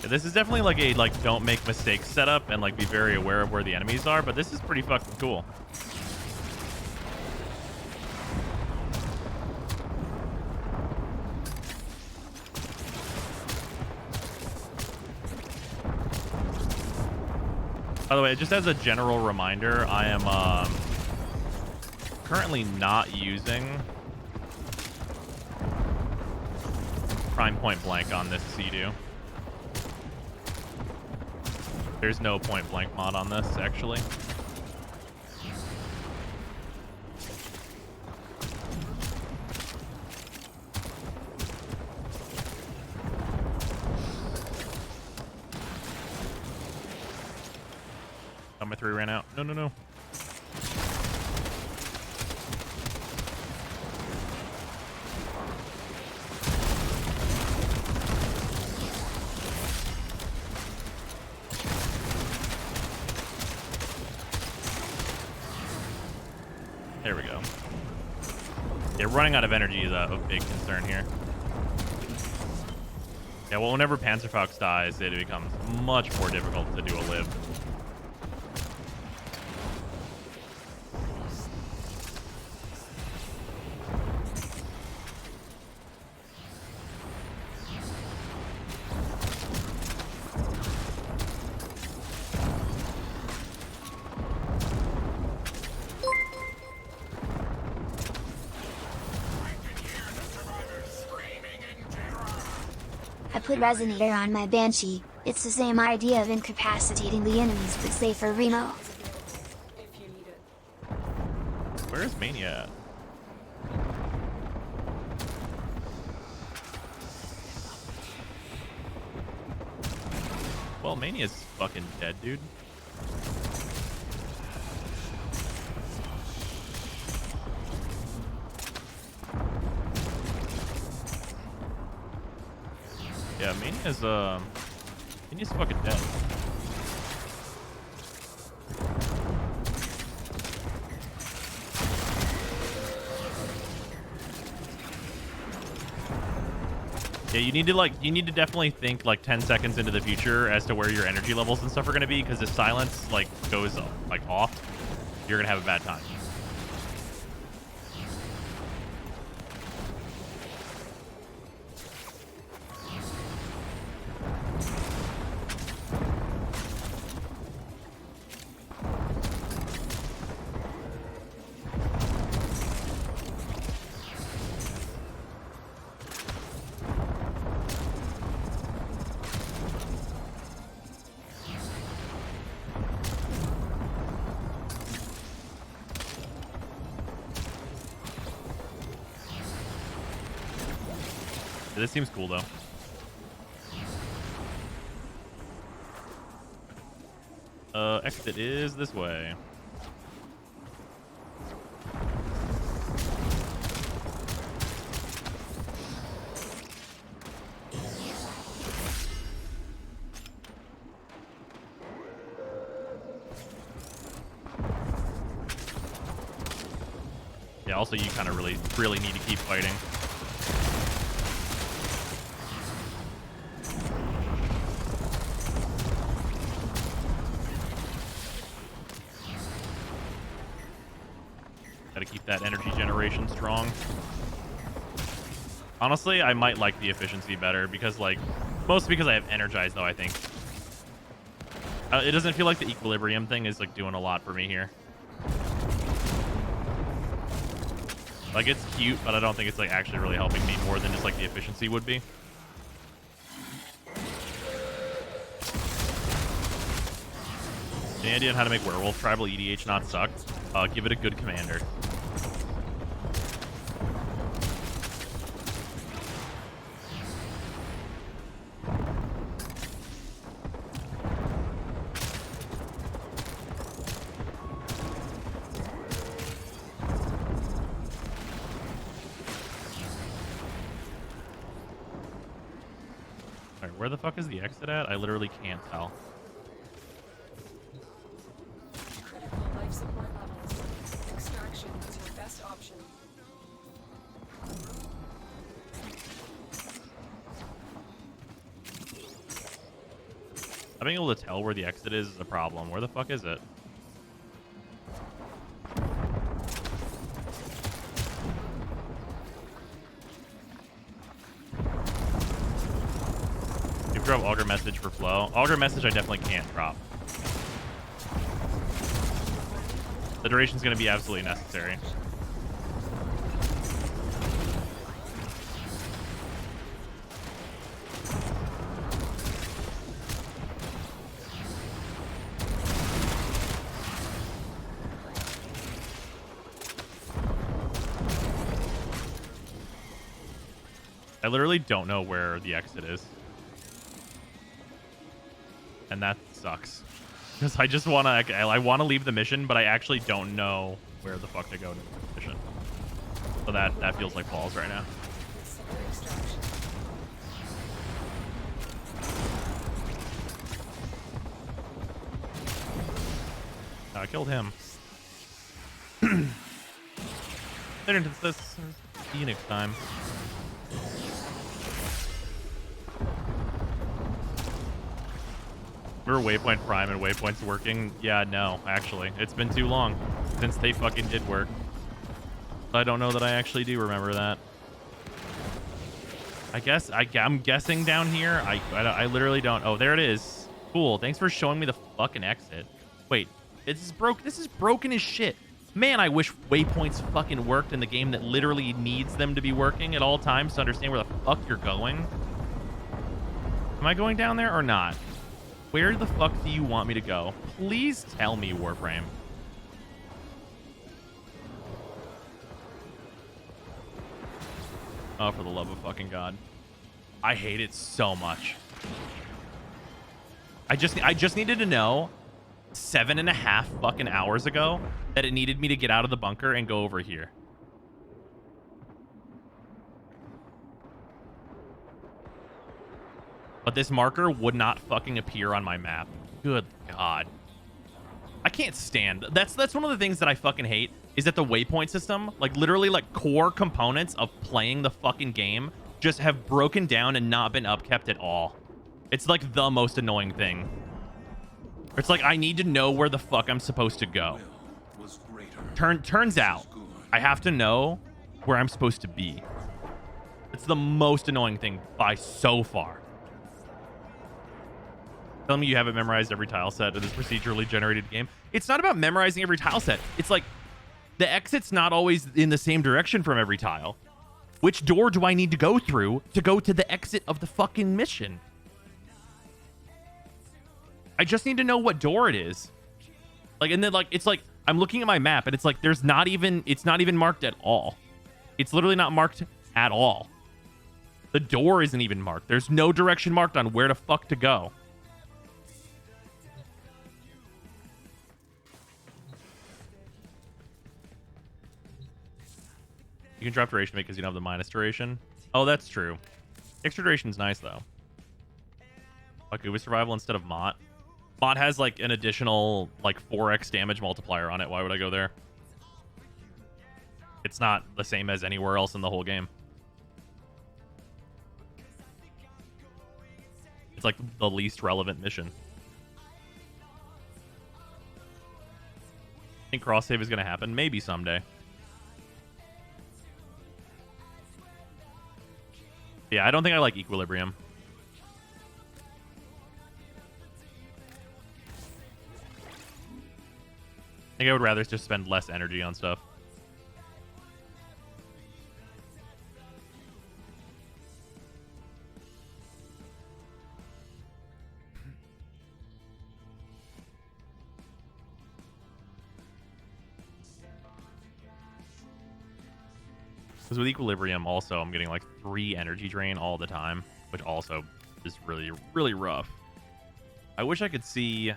This is definitely like a don't make mistakes setup and like be very aware of where the enemies are, but this is pretty fucking cool. By the way, just as a general reminder, I am currently not using Prime Point Blank on this Sea-Doo. There's no point blank mod on this, actually. Oh, my 3 ran out. No, no, no. There we go. Yeah, running out of energy is a big concern here. Yeah, well, whenever Panzerfaust dies, it becomes much more difficult to do a live. I put Resonator on my Banshee, It's the same idea of incapacitating the enemies but safer, Remo. Where is Mania at? Well, Mania's fucking dead, dude. Yeah, Mania's fucking dead. Yeah, you need to definitely think like 10 seconds into the future as to where your energy levels and stuff are going to be, because if silence like goes like off, you're going to have a bad time. This seems cool, though. Exit is this way. Yeah, also you kind of really need to keep fighting. Gotta keep that energy generation strong. Honestly, I might like the efficiency better because, like, mostly because I have energized, though, I think. It doesn't feel like the equilibrium thing is, like, doing a lot for me here. Like, it's cute, but I don't think it's, like, actually really helping me more than just, like, the efficiency would be. Any idea on how to make Werewolf Tribal EDH not suck? Give it a good commander. Alright, where the fuck is the exit at? I literally can't tell. Life support levels. Extraction is your best option. Not being able to tell where the exit is a problem. Where the fuck is it? You drop Augur Message for flow. Augur Message I definitely can't drop. The duration's going to be absolutely necessary. I literally don't know where the exit is. And that sucks. Because I just want to... I want to leave the mission, but I actually don't know where the fuck to go to the mission. So that feels like balls right now. Oh, I killed him. They're into this. See you next time. Remember Waypoint Prime and Waypoint's working? Yeah, no, actually. It's been too long since they fucking did work. I don't know that I actually do remember that. I'm guessing down here. I literally don't. Oh, there it is. Cool. Thanks for showing me the fucking exit. Wait, this is broken as shit. Man, I wish waypoints fucking worked in the game that literally needs them to be working at all times to understand where the fuck you're going. Am I going down there or not? Where the fuck do you want me to go? Please tell me, Warframe. Oh, for the love of fucking God. I hate it so much. I just needed to know 7.5 fucking hours ago that it needed me to get out of the bunker and go over here. But this marker would not fucking appear on my map. Good God. I can't stand. That's one of the things that I fucking hate is that the waypoint system, like literally like core components of playing the fucking game, just have broken down and not been upkept at all. It's like the most annoying thing. It's like I need to know where the fuck I'm supposed to go. Turns out I have to know where I'm supposed to be. It's the most annoying thing by so far. Tell me you haven't memorized every tile set of this procedurally generated game. It's not about memorizing every tile set. It's like the exit's not always in the same direction from every tile. Which door do I need to go through to go to the exit of the fucking mission? I just need to know what door it is. Like, and then like, it's like, I'm looking at my map and it's like, it's not even marked at all. It's literally not marked at all. The door isn't even marked. There's no direction marked on where the fuck to go. You can drop duration because you don't have the minus duration. Oh, that's true. Extra duration's nice, though. Like, Uber Survival instead of Mott. Mott has, like, an additional, like, 4x damage multiplier on it. Why would I go there? It's not the same as anywhere else in the whole game. It's, like, the least relevant mission. Think cross-save is going to happen? Maybe someday. Yeah, I don't think I like Equilibrium. I think I would rather just spend less energy on stuff. Because with Equilibrium, also, I'm getting like 3 energy drain all the time, which also is really, really rough. I wish I could see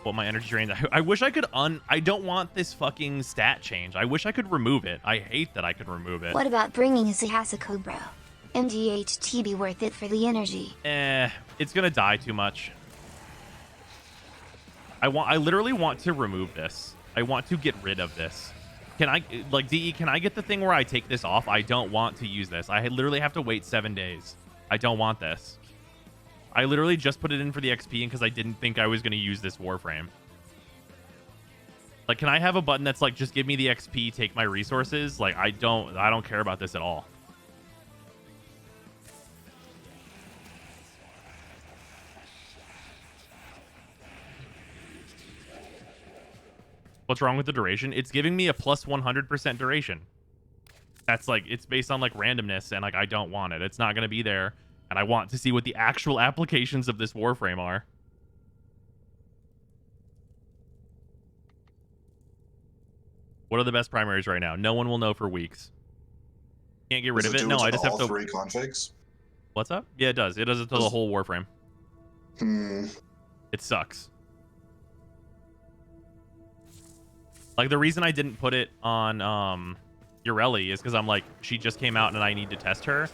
what my energy drain... I wish I could I don't want this fucking stat change. I wish I could remove it. I hate that I could remove it. What about bringing Sihasa Cobra? MGHT be worth it for the energy. It's gonna die too much. I literally want to remove this. I want to get rid of this. Can I, like, DE, can I get the thing where I take this off? I don't want to use this. I literally have to wait 7 days. I don't want this. I literally just put it in for the XP because I didn't think I was going to use this Warframe. Like, can I have a button that's like, just give me the XP, take my resources? Like, I don't care about this at all. What's wrong with the duration? It's giving me a plus 100% duration. That's like, it's based on like randomness, and like I don't want it. It's not going to be there, and I want to see what the actual applications of this Warframe are. What are the best primaries right now? No one will know for weeks. Can't get rid of it. No, I just have to. 3 configs? What's up? Yeah, it does. It does it to the whole Warframe. It sucks. Like, the reason I didn't put it on Ureli is because I'm like, she just came out and I need to test her.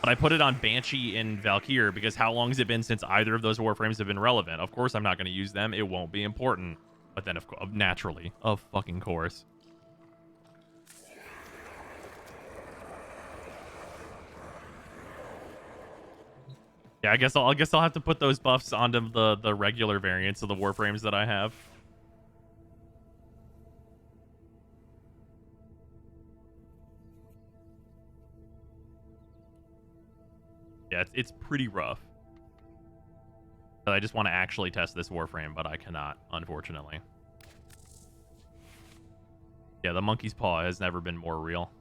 But I put it on Banshee and Valkyr because how long has it been since either of those Warframes have been relevant? Of course I'm not going to use them. It won't be important. But then, naturally, of fucking course. Yeah, I guess I'll have to put those buffs onto the regular variants of the Warframes that I have. Yeah, it's pretty rough. But I just want to actually test this Warframe, but I cannot, unfortunately. Yeah, the monkey's paw has never been more real.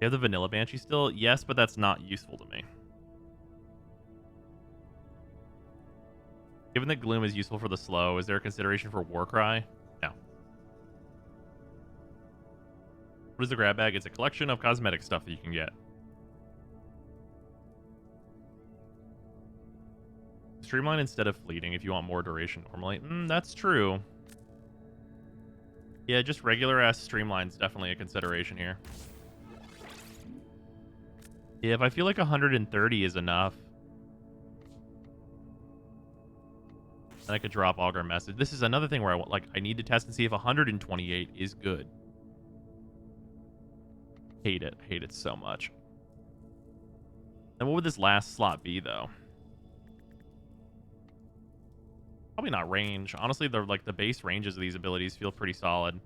You have the vanilla Banshee still? Yes, but that's not useful to me. Given that Gloom is useful for the slow, is there a consideration for Warcry? No. What is the grab bag? It's a collection of cosmetic stuff that you can get. Streamline instead of fleeting if you want more duration normally. That's true. Yeah, just regular ass streamline's definitely a consideration here. Yeah, if I feel like 130 is enough, then I could drop Augur Message. This is another thing where I need to test and see if 128 is good. Hate it. Hate it so much. And what would this last slot be, though? Probably not range. Honestly, the base ranges of these abilities feel pretty solid.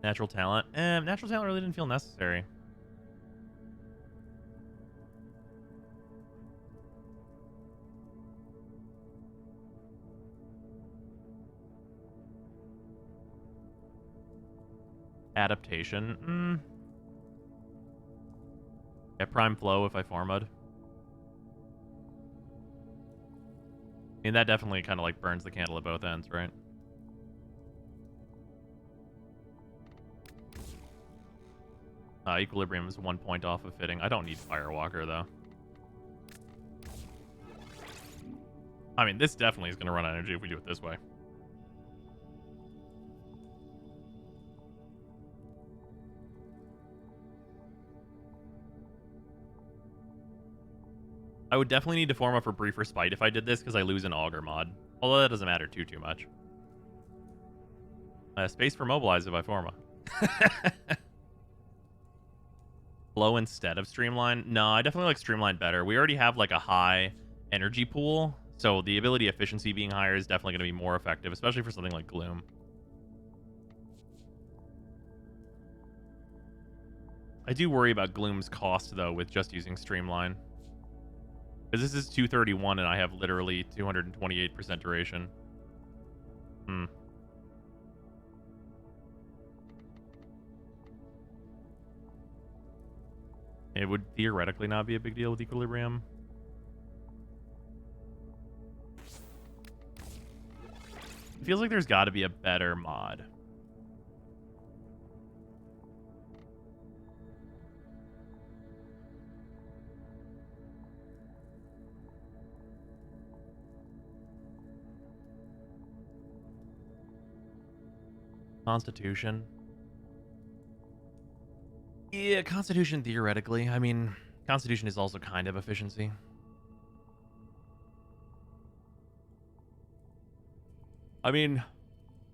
Natural talent. Natural talent really didn't feel necessary. Adaptation. Yeah, Prime Flow if I Formud. I mean, that definitely kind of like burns the candle at both ends, right? Equilibrium is 1 point off of fitting. I don't need Firewalker, though. I mean, this definitely is going to run out of energy if we do it this way. I would definitely need to form up for Brief Respite if I did this, because I lose an Augur mod. Although that doesn't matter too much. Space for Mobilize if I Forma. Flow instead of Streamline? No, I definitely like Streamline better. We already have like a high energy pool, so the ability efficiency being higher is definitely going to be more effective, especially for something like Gloom. I do worry about Gloom's cost, though, with just using Streamline. Because this is 231 and I have literally 228% duration. It would theoretically not be a big deal with Equilibrium. It feels like there's got to be a better mod. Constitution. Yeah, Constitution theoretically. I mean, Constitution is also kind of efficiency. I mean,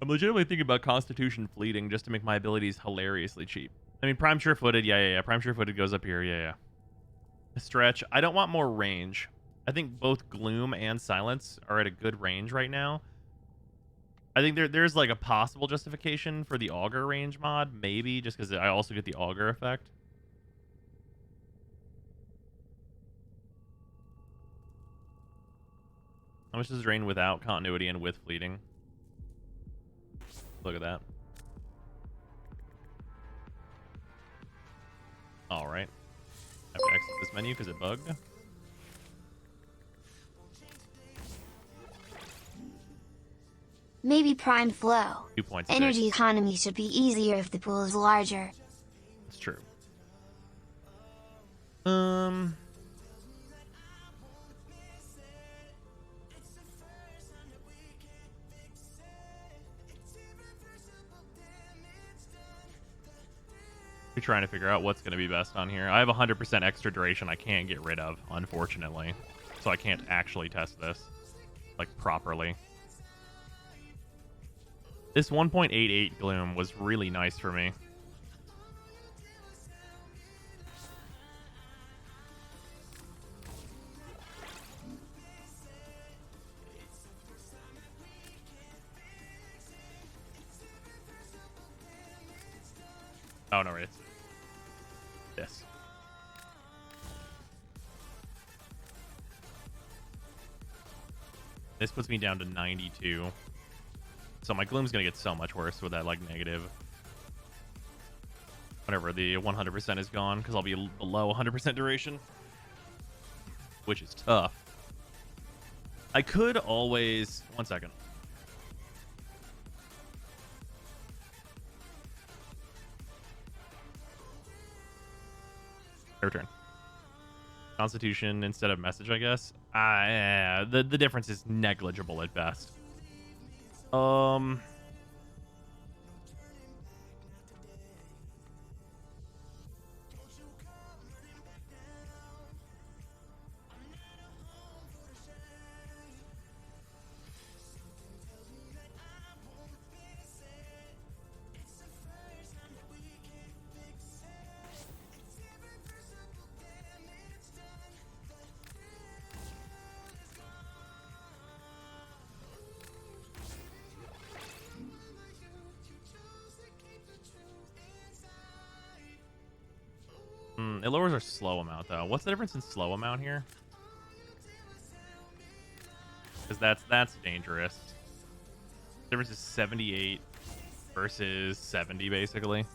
I'm legitimately thinking about Constitution fleeting just to make my abilities hilariously cheap. I mean, Prime Sure-Footed, yeah. Prime Sure-Footed goes up here, yeah. Stretch. I don't want more range. I think both Gloom and Silence are at a good range right now. I think there's like a possible justification for the Augur range mod, maybe, just because I also get the Augur effect. How much does drain without continuity and with fleeting? Look at that. Alright. I have to exit this menu because it bugged. Maybe Prime Flow. 2 points. Energy economy should be easier if the pool is larger. It's true. We're trying to figure out what's going to be best on here. I have 100% extra duration I can't get rid of, unfortunately. So I can't actually test this, like, properly. This 1.88 Gloom was really nice for me. Oh, no, it's this. This puts me down to 92. So my Gloom's gonna get so much worse with that, like, negative. whenever the 100% is gone, because I'll be below 100% duration, which is tough. I could always... One second. Return. Constitution instead of message, I guess. The difference is negligible at best. It lowers our slow amount, though. What's the difference in slow amount here? Because that's dangerous. The difference is 78 versus 70, basically.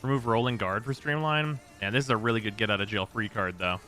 Remove rolling guard for streamline. Yeah, this is a really good get out of jail free card, though.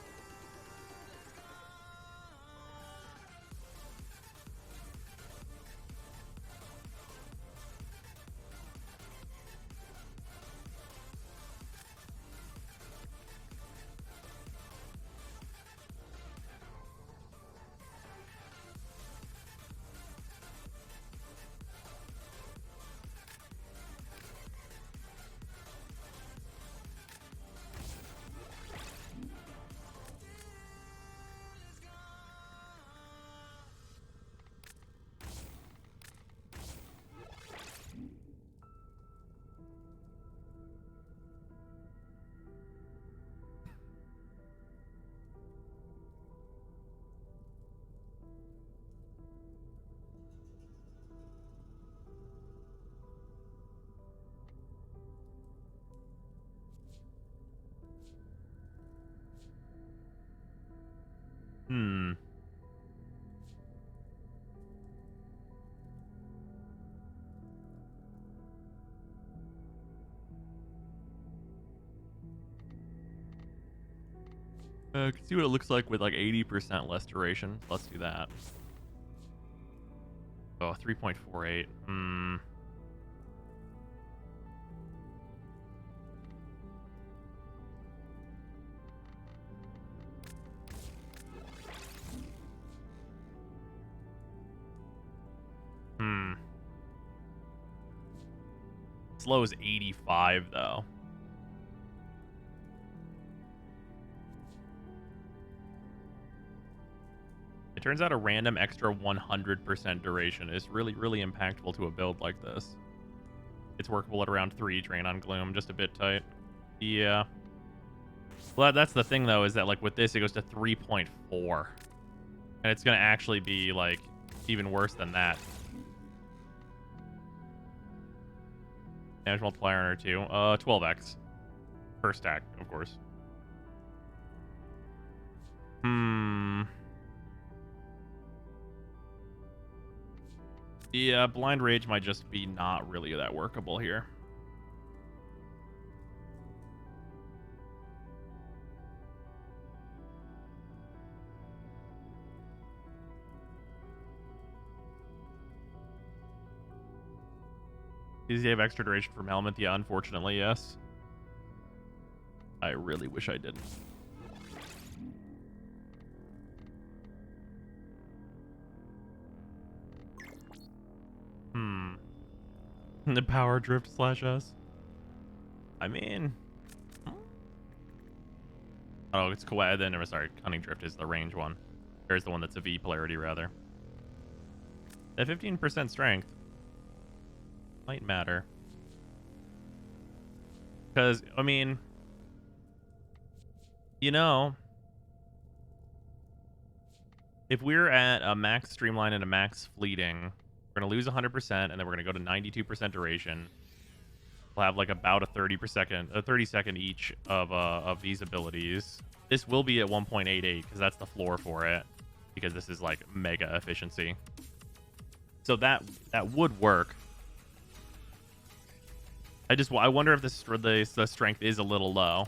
I can see what it looks like with like 80% less duration. Let's do that. Oh, 3.48. Slow is 85, though. It turns out a random extra 100% duration is really, really impactful to a build like this. It's workable at around 3 Drain on Gloom, just a bit tight. Yeah. Well, that's the thing, though, is that, like, with this, it goes to 3.4. And it's going to actually be, like, even worse than that. Damage multiplier on R2. 12x. Per stack, of course. Yeah, Blind Rage might just be not really that workable here. Does he have extra duration from Helmet? Yeah, unfortunately, yes. I really wish I didn't. The power drift /S. I mean... Oh, it's Kawaii then. Sorry, Cunning Drift is the range one. There's the one that's a V polarity, rather. That 15% strength might matter. Because, I mean... You know... If we're at a max streamline and a max fleeting... We're going to lose 100%, and then we're going to go to 92% duration. We'll have like about a 30 second each of these abilities. This will be at 1.88 because that's the floor for it, because this is like mega efficiency. So that would work. I wonder if the strength is a little low.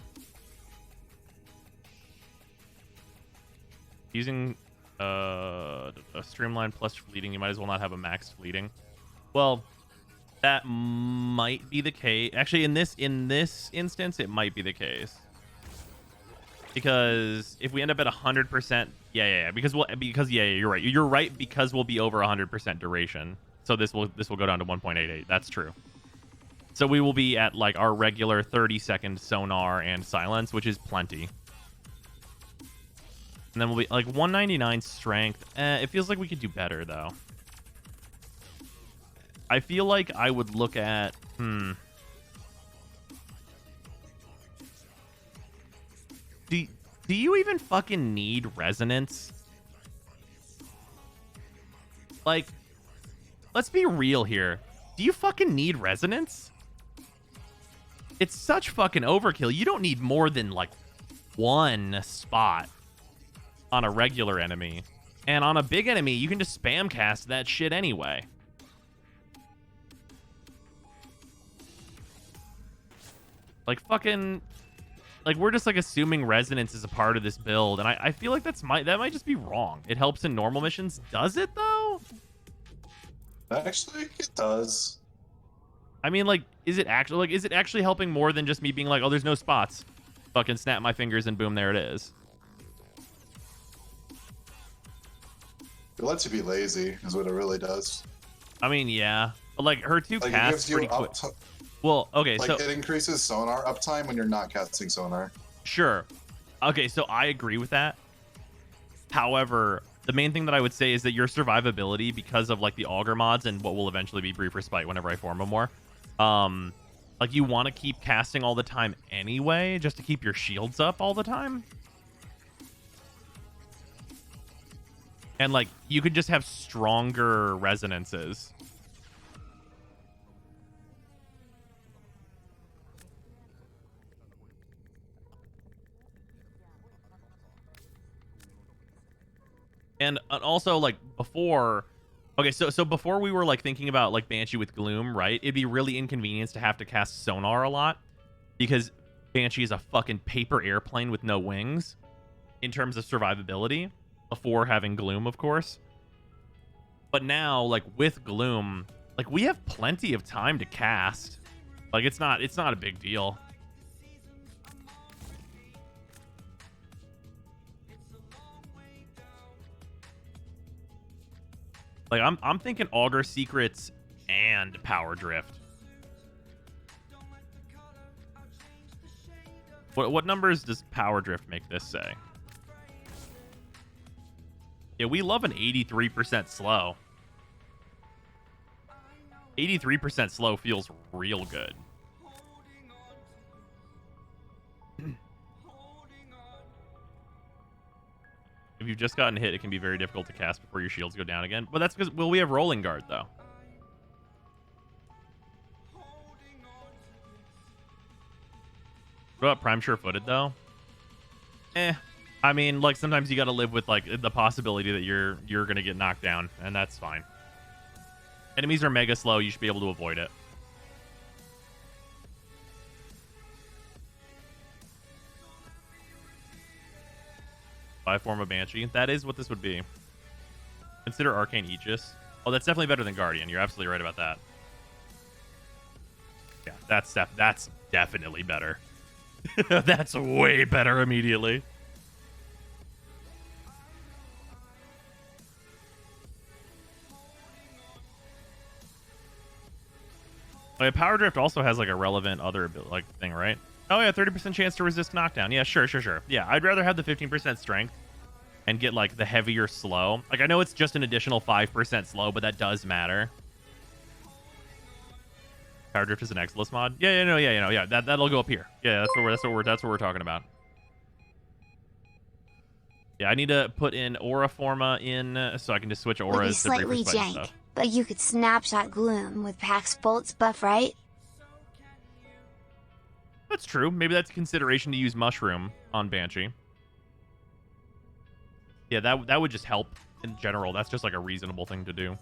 Using a streamline plus fleeting, you might as well not have a maxed fleeting. Well, that might be the case. Actually, in this instance, it might be the case. Because if we end up at 100%, yeah, because you're right. You're right, because we'll be over 100% duration. So this will go down to 1.88. That's true. So we will be at like our regular 30-second sonar and silence, which is plenty. And then we'll be like 199 strength. It feels like we could do better though. I feel like I would look at Do you even fucking need resonance? Like, let's be real here. Do you fucking need resonance? It's such fucking overkill. You don't need more than like one spot on a regular enemy. And on a big enemy, you can just spam cast that shit anyway. Like fucking, like we're just like assuming resonance is a part of this build, and I feel like that might just be wrong. It helps in normal missions. Does it though? Actually, it does. I mean, like, is it actually helping more than just me being like, oh, there's no spots? Fucking snap my fingers and boom, there it is. It lets you be lazy, is what it really does. I mean, yeah, but like her two Like, casts it gives you pretty quick. Well, okay, like, so it increases sonar uptime when you're not casting sonar. sure. Okay, so I agree with that. However, the main thing that I would say is that your survivability, because of like the auger mods and what will eventually be brief respite whenever I form them more, like you want to keep casting all the time anyway, just to keep your shields up all the time. And like you could just have stronger resonances. And also, like, before... Okay, so before we were, like, thinking about, like, Banshee with Gloom, right? It'd be really inconvenient to have to cast Sonar a lot. Because Banshee is a fucking paper airplane with no wings. In terms of survivability. Before having Gloom, of course. But now, like, with Gloom... Like, we have plenty of time to cast. Like, it's not a big deal. Like, I'm thinking Augur Secrets and Power Drift. What numbers does Power Drift make this say? Yeah, we love an 83% slow. 83% slow feels real good. If you've just gotten hit, it can be very difficult to cast before your shields go down again. But that's because, well, we have Rolling Guard, though. What about Prime Sure-Footed, though? I mean, like, sometimes you gotta live with, like, the possibility that you're gonna get knocked down, and that's fine. Enemies are mega slow. You should be able to avoid it. By form of Banshee. That is what this would be. Consider Arcane Aegis. Oh, that's definitely better than Guardian. You're absolutely right about that. Yeah, that's definitely better. That's way better immediately. Like, Power Drift also has like a relevant other like thing, right? Oh yeah, 30% chance to resist knockdown. Yeah, sure. Yeah, I'd rather have the 15% strength and get like the heavier slow. Like, I know it's just an additional 5% slow, but that does matter. Power Drift is an Exilus mod. Yeah. That'll go up here. Yeah, that's what we're talking about. Yeah, I need to put in Aura Forma in so I can just switch auras to slightly brief respite jank, stuff. but you could snapshot Gloom with Pax Bolt's buff, right? that's true. Maybe that's a consideration to use Mushroom on Banshee. Yeah, that would just help in general. That's just like a reasonable thing to do.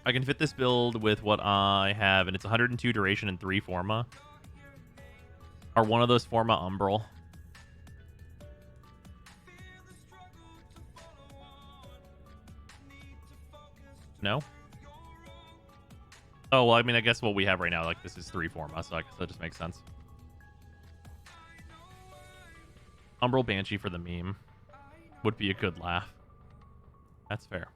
I can fit this build with what I have, and it's 102 duration and 3 Forma. Are one of those Forma Umbral? No? Oh, well, I mean, I guess what we have right now, like, this is 3 Forma, so I guess that just makes sense. Umbral Banshee for the meme would be a good laugh. That's fair.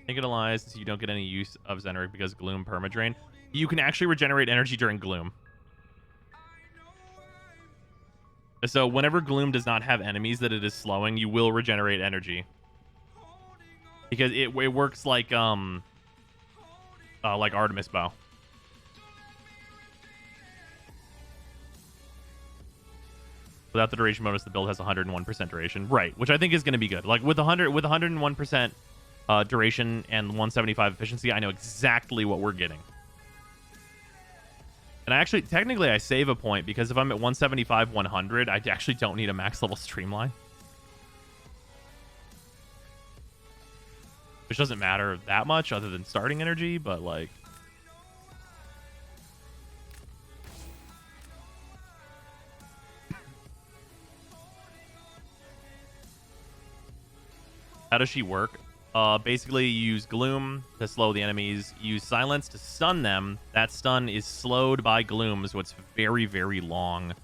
Naked Allies, so you don't get any use of Zeneric because Gloom permadrain. You can actually regenerate energy during Gloom. So whenever Gloom does not have enemies that it is slowing, you will regenerate energy. Because it works like Artemis Bow. Without the duration bonus, the build has 101% duration. Right, which I think is going to be good. Like with 101% duration and 175 efficiency, I know exactly what we're getting. And technically I save a point because if I'm at 175, 100, I actually don't need a max level Streamline. Which doesn't matter that much other than starting energy, but like... How does she work? Basically, you use Gloom to slow the enemies. You use Silence to stun them. That stun is slowed by Gloom, so it's very, very long.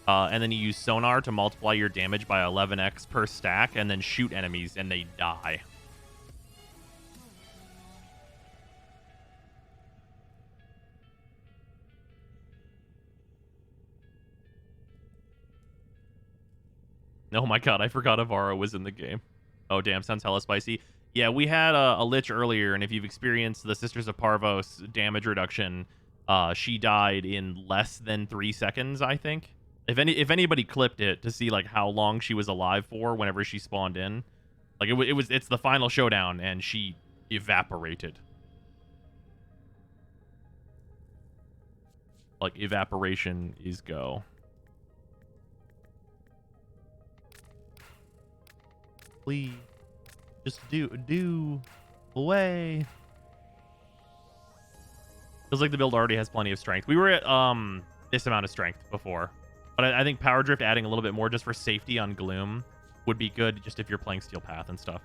And then you use Sonar to multiply your damage by 11x per stack, and then shoot enemies, and they die. Oh my god, I forgot Avara was in the game. Oh, damn, sounds hella spicy. Yeah, we had a Lich earlier, and if you've experienced the Sisters of Parvos damage reduction, she died in less than 3 seconds, I think. If anybody clipped it to see like how long she was alive for whenever she spawned in, like it's the final showdown, and she evaporated. Like evaporation is go. Please, just do away. Feels like the build already has plenty of strength. We were at this amount of strength before, but I think Power Drift adding a little bit more just for safety on Gloom would be good, just if you're playing Steel Path and stuff.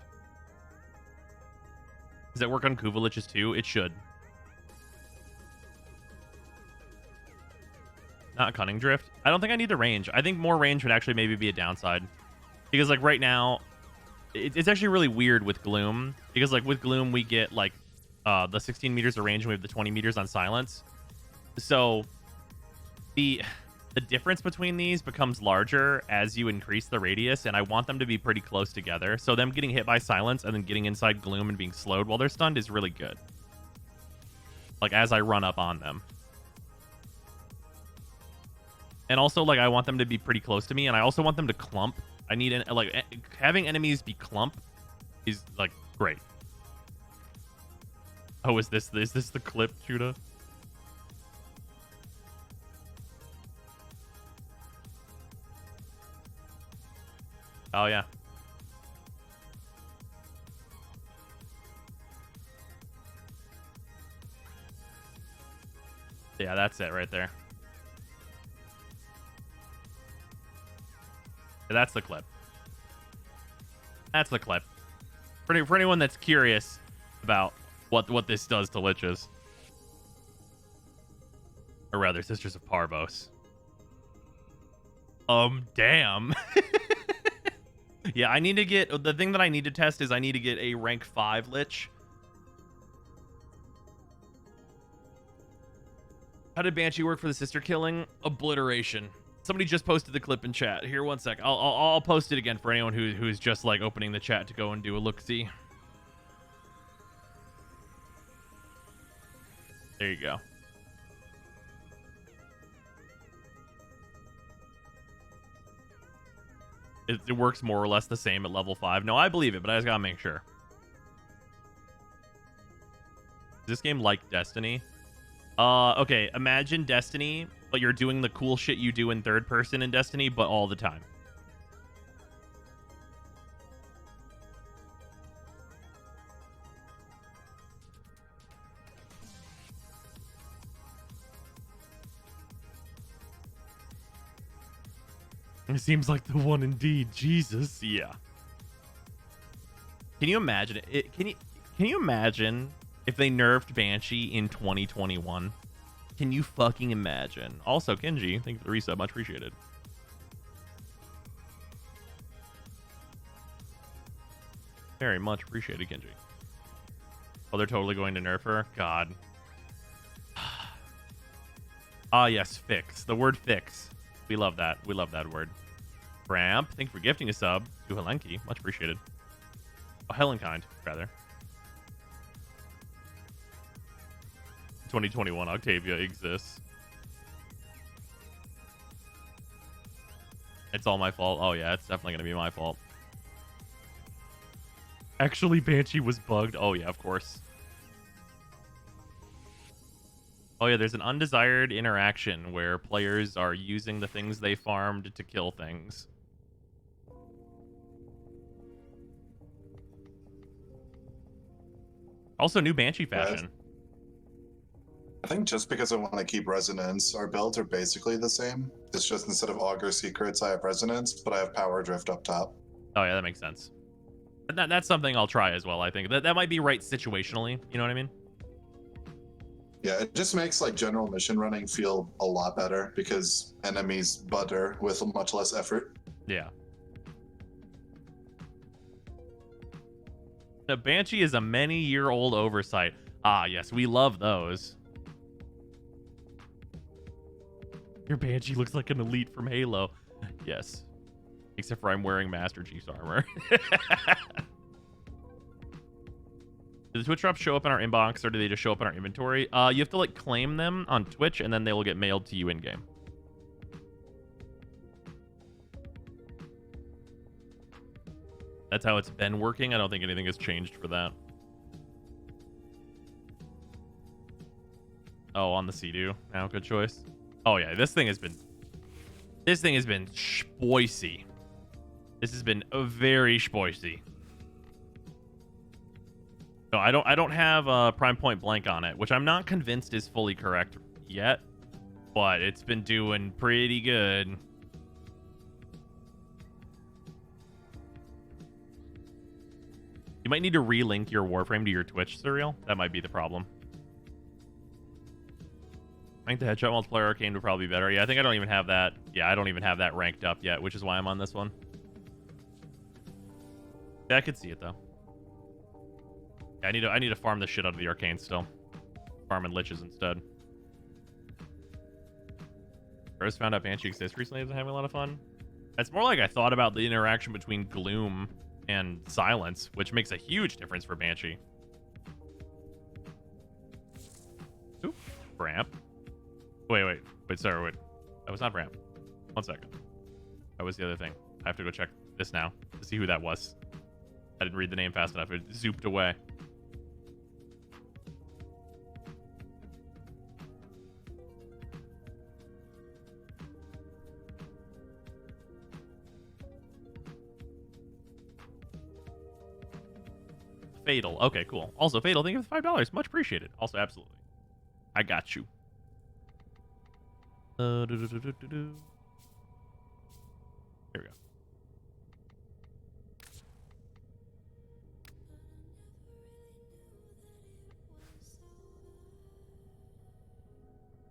Does that work on Kuvaliches too? It should. Not Cunning Drift. I don't think I need the range. I think more range would actually maybe be a downside, because like right now. It's actually really weird with Gloom, because like with Gloom we get like the 16 meters of range and we have the 20 meters on Silence, so the difference between these becomes larger as you increase the radius, and I want them to be pretty close together, so them getting hit by Silence and then getting inside Gloom and being slowed while they're stunned is really good, like as I run up on them. And also like I want them to be pretty close to me, and I also want them to clump. I need like having enemies be clump is like great. Oh, is this the clip, Judah? Oh yeah. Yeah, that's it right there. That's the clip. That's the clip. For anyone that's curious about what this does to Liches. Or rather, Sisters of Parvos. Damn. Yeah, I need to get... The thing that I need to test is I need to get a rank 5 Lich. How did Banshee work for the sister killing? Obliteration. Somebody just posted the clip in chat. Here, one sec. I'll post it again for anyone who's just like opening the chat to go and do a look-see. There you go. It works more or less the same at level 5. No, I believe it, but I just gotta make sure. Is this game like Destiny? Okay, imagine Destiny but you're doing the cool shit you do in third person in Destiny, but all the time. It seems like the one indeed. Jesus, yeah. Can you imagine it? Can you imagine if they nerfed Banshee in 2021? Can you fucking imagine? Also, Kenji, thank you for the reset. Much appreciated. Very much appreciated, Kenji. Oh, they're totally going to nerf her? God. Ah, yes, fix. The word fix. We love that. We love that word. Ramp, thank you for gifting a sub to Helenki. Much appreciated. Oh, Helenkind, rather. 2021 Octavia exists. It's all my fault. Oh, yeah, it's definitely going to be my fault. Actually, Banshee was bugged. Oh, yeah, of course. Oh, yeah, there's an undesired interaction where players are using the things they farmed to kill things. Also, new Banshee fashion. I think just because I want to keep Resonance, our builds are basically the same. It's just instead of Augur Secrets, I have Resonance, but I have Power Drift up top. Oh, yeah, that makes sense. That's something I'll try as well, I think. That might be right situationally, you know what I mean? Yeah, it just makes like general mission running feel a lot better because enemies butter with much less effort. Yeah. The Banshee is a many-year-old oversight. Ah, yes, we love those. Your Banshee looks like an elite from Halo. Yes. Except for I'm wearing Master Chief's armor. Do the Twitch drops show up in our inbox, or do they just show up in our inventory? You have to, like, claim them on Twitch, and then they will get mailed to you in-game. That's how it's been working. I don't think anything has changed for that. Oh, on the Sea-Doo. Now, good choice. Oh, yeah, this thing has been spicy. This has been very spicy. No, I don't have Prime Point Blank on it, which I'm not convinced is fully correct yet, but it's been doing pretty good. You might need to relink your Warframe to your Twitch, Surreal. That might be the problem. I think the Headshot Multiplayer Arcane would probably be better. Yeah, I think I don't even have that. Yeah, I don't even have that ranked up yet, which is why I'm on this one. Yeah, I could see it, though. Yeah, I need to farm the shit out of the Arcane still. Farming Liches instead. Rose found out Banshee exists recently. I've been having a lot of fun. It's more like I thought about the interaction between Gloom and Silence, which makes a huge difference for Banshee. Oop, ramp. Wait, sorry, wait. That was not ramp. 1 second. That was the other thing. I have to go check this now to see who that was. I didn't read the name fast enough. It zooped away. Fatal. Okay, cool. Also, Fatal, thank you for the $5. Much appreciated. Also, absolutely. I got you. Here we go.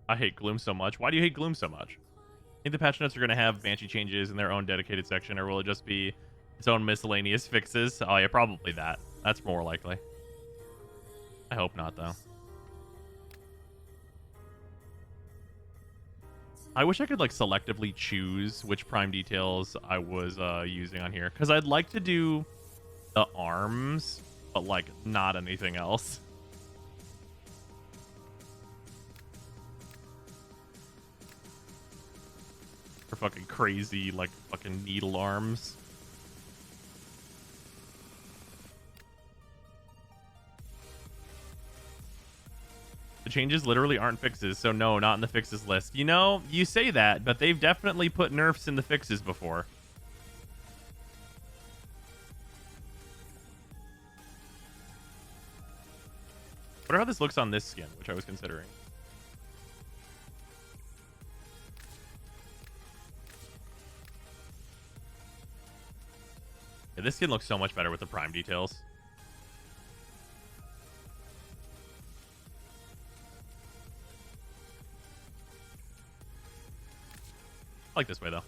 I hate Gloom so much. Why do you hate Gloom so much? I think the patch notes are going to have Banshee changes in their own dedicated section, or will it just be its own miscellaneous fixes? Oh, yeah, probably that. That's more likely. I hope not, though. I wish I could, like, selectively choose which prime details I was using on here, because I'd like to do the arms, but, like, not anything else. For fucking crazy, like, fucking needle arms. The The changes literally aren't fixes, so no, not in the fixes list. You know, you say that, but they've definitely put nerfs in the fixes before. I wonder how this looks on this skin, which I was considering. Yeah, this skin looks so much better with the prime details. I like this way, though.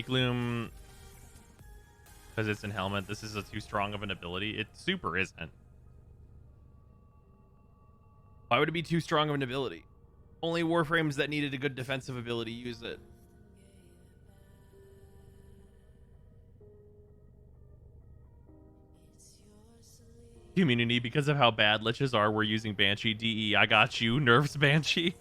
Gloom, because it's in helmet, this is a too strong of an ability. It super isn't. Why would it be too strong of an ability? Only Warframes that needed a good defensive ability use it. Community, because of how bad liches are, we're using Banshee. DE, I got you. Nerfs Banshee.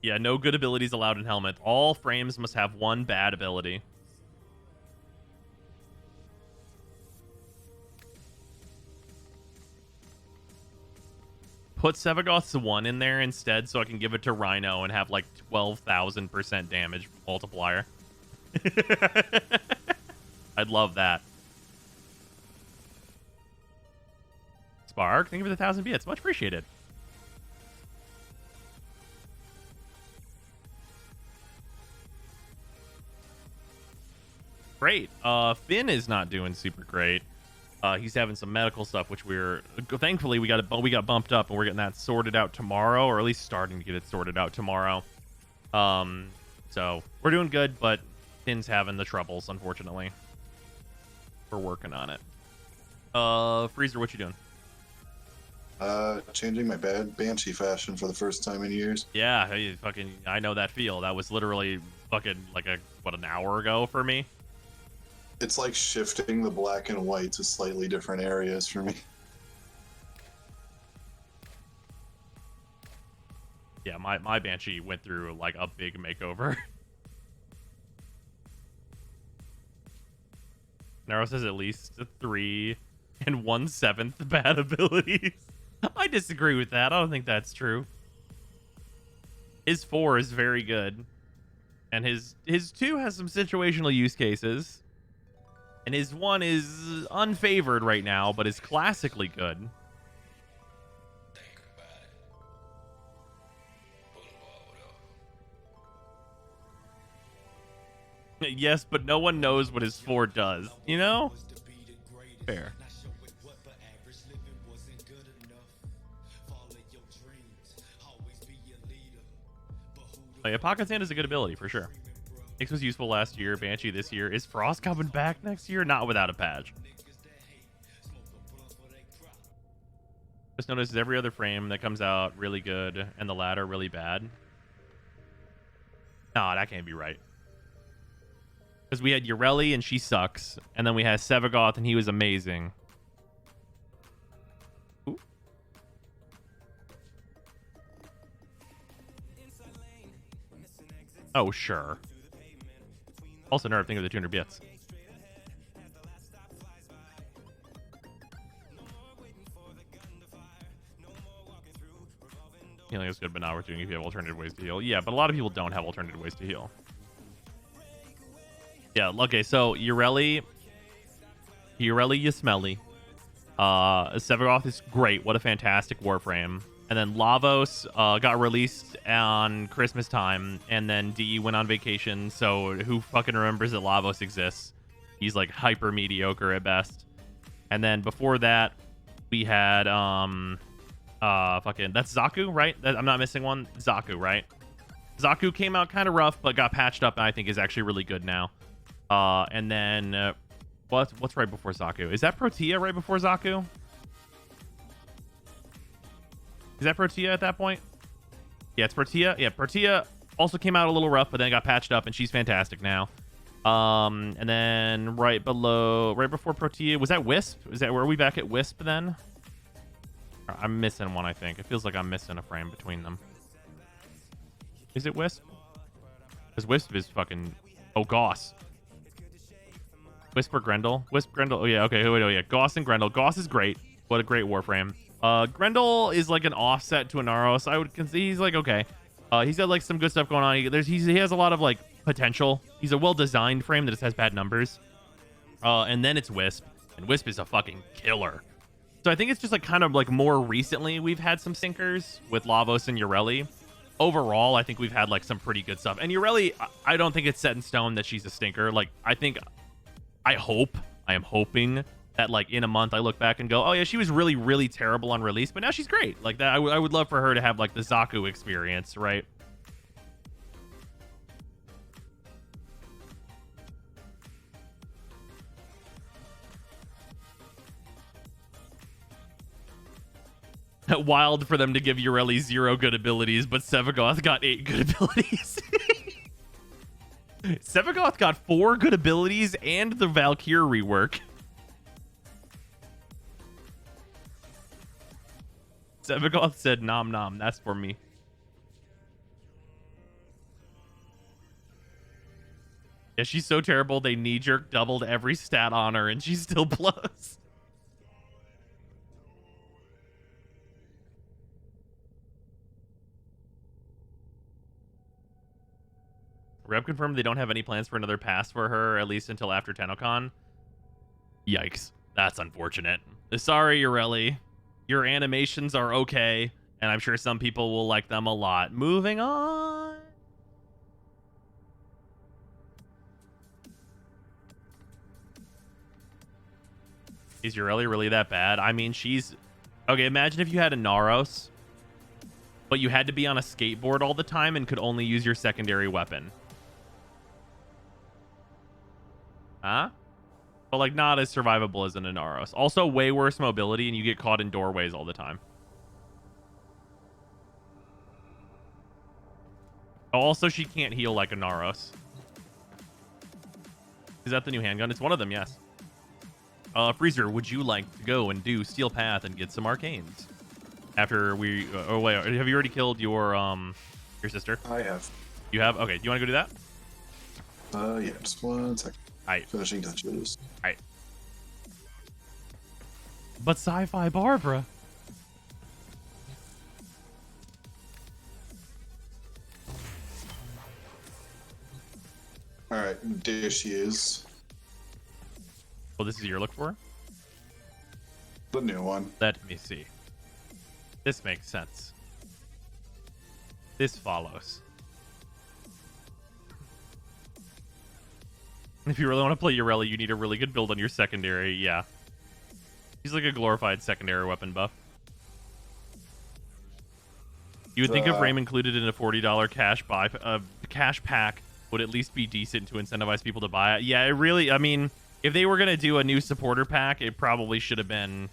Yeah, no good abilities allowed in helmet. All frames must have one bad ability. Put Sevagoth's 1 in there instead so I can give it to Rhino and have like 12,000% damage multiplier. I'd love that. Spark, thank you for the 1,000 bits. Much appreciated. Great. Finn is not doing super great. He's having some medical stuff, which thankfully we got bumped up, and we're getting that sorted out tomorrow, or at least starting to get it sorted out tomorrow. So we're doing good, but Finn's having the troubles, unfortunately. We're working on it. Freezer, what you doing? Changing my bad Banshee fashion for the first time in years. Yeah, I know that feel. That was literally fucking like an hour ago for me. It's like shifting the black and white to slightly different areas for me. Yeah, my Banshee went through like a big makeover. Naro says at least 3 1/7 bad abilities. I disagree with that. I don't think that's true. His 4 is very good. And his 2 has some situational use cases. And his 1 is unfavored right now, but is classically good. Yes, but no one knows what his 4 does, you know? Fair. Oh, yeah, Pocket Sand is a good ability, for sure. X was useful last year, Banshee this year. Is Frost coming back next year? Not without a patch. Just notice every other frame that comes out really good and the latter really bad. Nah, that can't be right. Because we had Ureli and she sucks. And then we had Sevagoth and he was amazing. Ooh. Oh, sure. Also, nerve, think of the 200 bits. Healing is good, but not worth doing if you have alternative ways to heal. Yeah, but a lot of people don't have alternative ways to heal. Yeah, okay, so Ureli, you smelly. Sevagoth is great. What a fantastic Warframe. And then Lavos got released on Christmas time, and then DE went on vacation, so who fucking remembers that Lavos exists? He's like hyper mediocre at best. And then before that, we had that's Zaku, right? I'm not missing one. Zaku, right? Zaku came out kind of rough, but got patched up, and I think is actually really good now. And then what's right before Zaku? Is that Protea right before Zaku? Is that Protea at that point? Yeah, it's Protea. Yeah, Protea also came out a little rough, but then got patched up, and she's fantastic now. And then right before Protea, was that Wisp? Were we back at Wisp then? I'm missing one, I think. It feels like I'm missing a frame between them. Is it Wisp? Because Wisp is fucking Oh, Goss. Whisper Grendel. Wisp Grendel. Oh, yeah. Okay. Wait, oh, yeah. Goss and Grendel. Goss is great. What a great Warframe. Grendel is like an offset to Inaros. I would consider he's like, okay. He's got like some good stuff going on. He has a lot of like potential. He's a well-designed frame that just has bad numbers. And then it's Wisp. And Wisp is a fucking killer. So I think it's just like kind of like more recently we've had some sinkers with Lavos and Ureli. Overall, I think we've had like some pretty good stuff. And Ureli, I don't think it's set in stone that she's a stinker. Like, I am hoping that like in a month I look back and go, oh yeah, she was really, really terrible on release, but now she's great. Like that, I would love for her to have like the Zaku experience, right? Wild for them to give Ureli 0 good abilities, but Sevagoth got 8 good abilities. Sevagoth got 4 good abilities and the Valkyr rework. Sevagoth said, nom nom, that's for me. Yeah, she's so terrible they knee-jerk doubled every stat on her and she still blows. Rep confirmed they don't have any plans for another pass for her, at least until after TennoCon. Yikes. That's unfortunate. Sorry, Ureli. Your animations are okay, and I'm sure some people will like them a lot. Moving on. Is Ureli really that bad? I mean, she's... Okay, imagine if you had a Naros, but you had to be on a skateboard all the time and could only use your secondary weapon. Huh? But like not as survivable as an Inaros. Also way worse mobility and you get caught in doorways all the time. Oh, also she can't heal like a Naros. Is that the new handgun? It's one of them, yes. Freezer, would you like to go and do Steel Path and get some arcanes? After we... oh, wait. Have you already killed your sister? I have. You have? Okay. Do you want to go do that? Yeah. Just 1 second. Alright. Finishing touches. Alright. But Sci-Fi Barbara. Alright, there she is. Well, this is your look for? The new one. Let me see. This makes sense. This follows. If you really want to play Ureli, you need a really good build on your secondary. Yeah. He's like a glorified secondary weapon buff. You would think if Rame included in a $40 cash pack would at least be decent to incentivize people to buy it. Yeah, it really, I mean, if they were going to do a new supporter pack, it probably should have been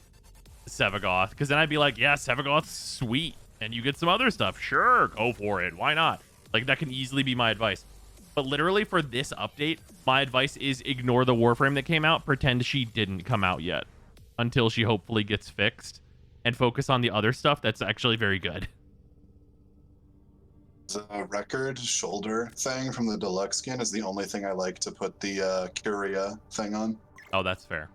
Sevagoth. Because then I'd be like, yeah, Sevagoth's sweet. And you get some other stuff. Sure, go for it. Why not? Like, that can easily be my advice. But literally for this update, my advice is ignore the Warframe that came out. Pretend she didn't come out yet until she hopefully gets fixed and focus on the other stuff that's actually very good. The record shoulder thing from the deluxe skin is the only thing I like to put the Curia thing on. Oh, that's fair.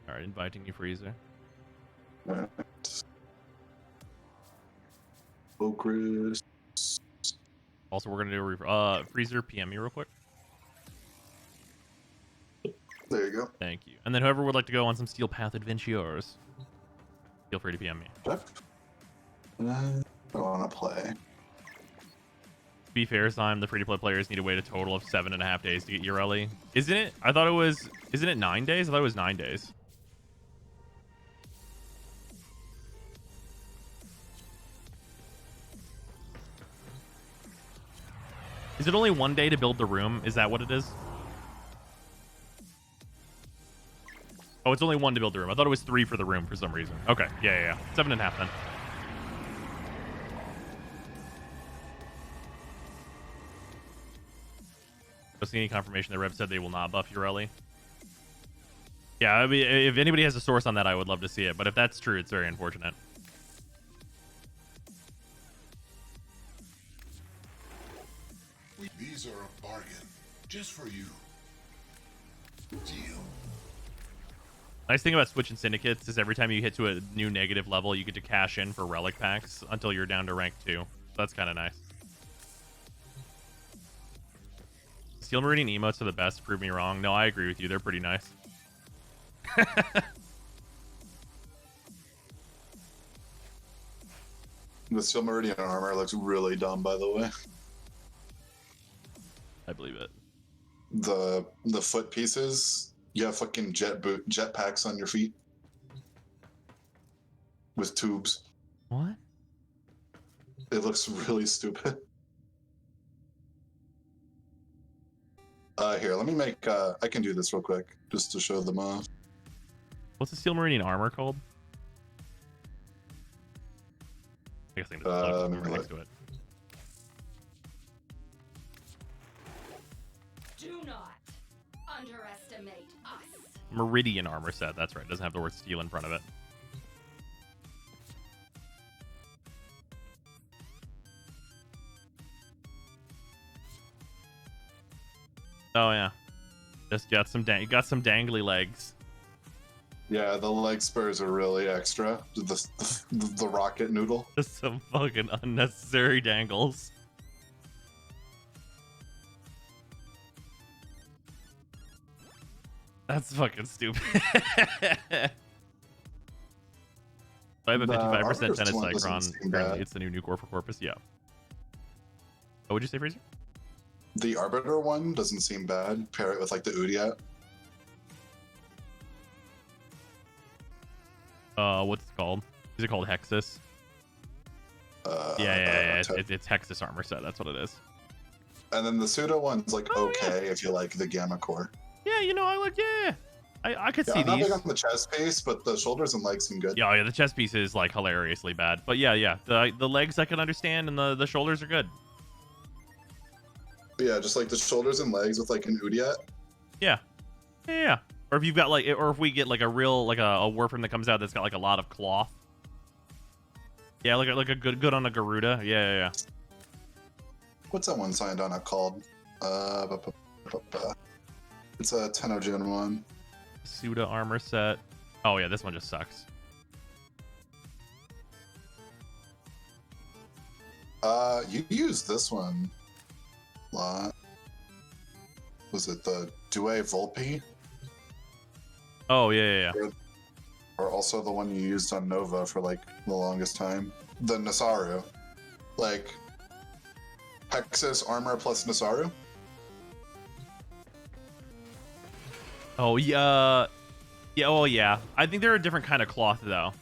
All right, inviting you, Freezer. Right. Focus. Also, we're gonna do a Freezer. PM me real quick. There you go. Thank you. And then whoever would like to go on some Steel Path adventures, feel free to PM me. I want to play. To be fair, Simon, the free-to-play players need to wait a total of 7.5 days to get Ureli. Isn't it? I thought it was... Isn't it 9 days? I thought it was 9 days. Is it only 1 day to build the room? Is that what it is? Oh, it's only 1 to build the room. I thought it was 3 for the room for some reason. Okay. Yeah. 7.5 then. Don't see any confirmation that Rev said they will not buff Ureli. Yeah, I mean, if anybody has a source on that, I would love to see it. But if that's true, it's very unfortunate. These are a bargain, just for you. Deal. Nice thing about switching syndicates is every time you hit to a new negative level, you get to cash in for relic packs until you're down to rank 2. So that's kind of nice. Steel Meridian emotes are the best. Prove me wrong. No, I agree with you. They're pretty nice. The Steel Meridian armor looks really dumb, by the way. I believe it. The foot pieces, you have fucking jet packs on your feet with tubes. What? It looks really stupid. Here, let me make. I can do this real quick just to show them off. What's the Steel Meridian armor called? I guess I can just load it next to it. Do not underestimate us. Meridian armor set. That's right. It doesn't have the word steel in front of it. Oh yeah, just got some dangly legs. Yeah, the leg spurs are really extra. The rocket noodle. Just some fucking unnecessary dangles. That's fucking stupid. I have a 55% tennis Cycron. Apparently, it's the new core for Corpus. Yeah. Oh, what'd you say, Fraser? The Arbiter one doesn't seem bad. Pair it with like the Udiat. What's it called? Is it called Hexus? Yeah. It's Hexus armor set. That's what it is. And then the pseudo one's like if you like the Gamma Core. Yeah, you know, I like. Yeah, I could see I'm not these. big on the chest piece, but the shoulders and legs seem good. Yeah, the chest piece is like hilariously bad. But yeah. The legs I can understand, and the shoulders are good. Yeah, just like the shoulders and legs with like an Udiat. Yeah. Or if you've got like, or if we get like a real like a Warframe that comes out that's got like a lot of cloth. Yeah, like a good on a Garuda. Yeah. What's that one signed on it called? It's a Tenno Gen one. Suda armor set. Oh yeah, this one just sucks. You used this one a lot. Was it the Due Volpe? Oh yeah. Or also the one you used on Nova for like the longest time. The Nasaru. Like Hexus armor plus Nasaru. Oh yeah. Yeah. I think they're a different kind of cloth though.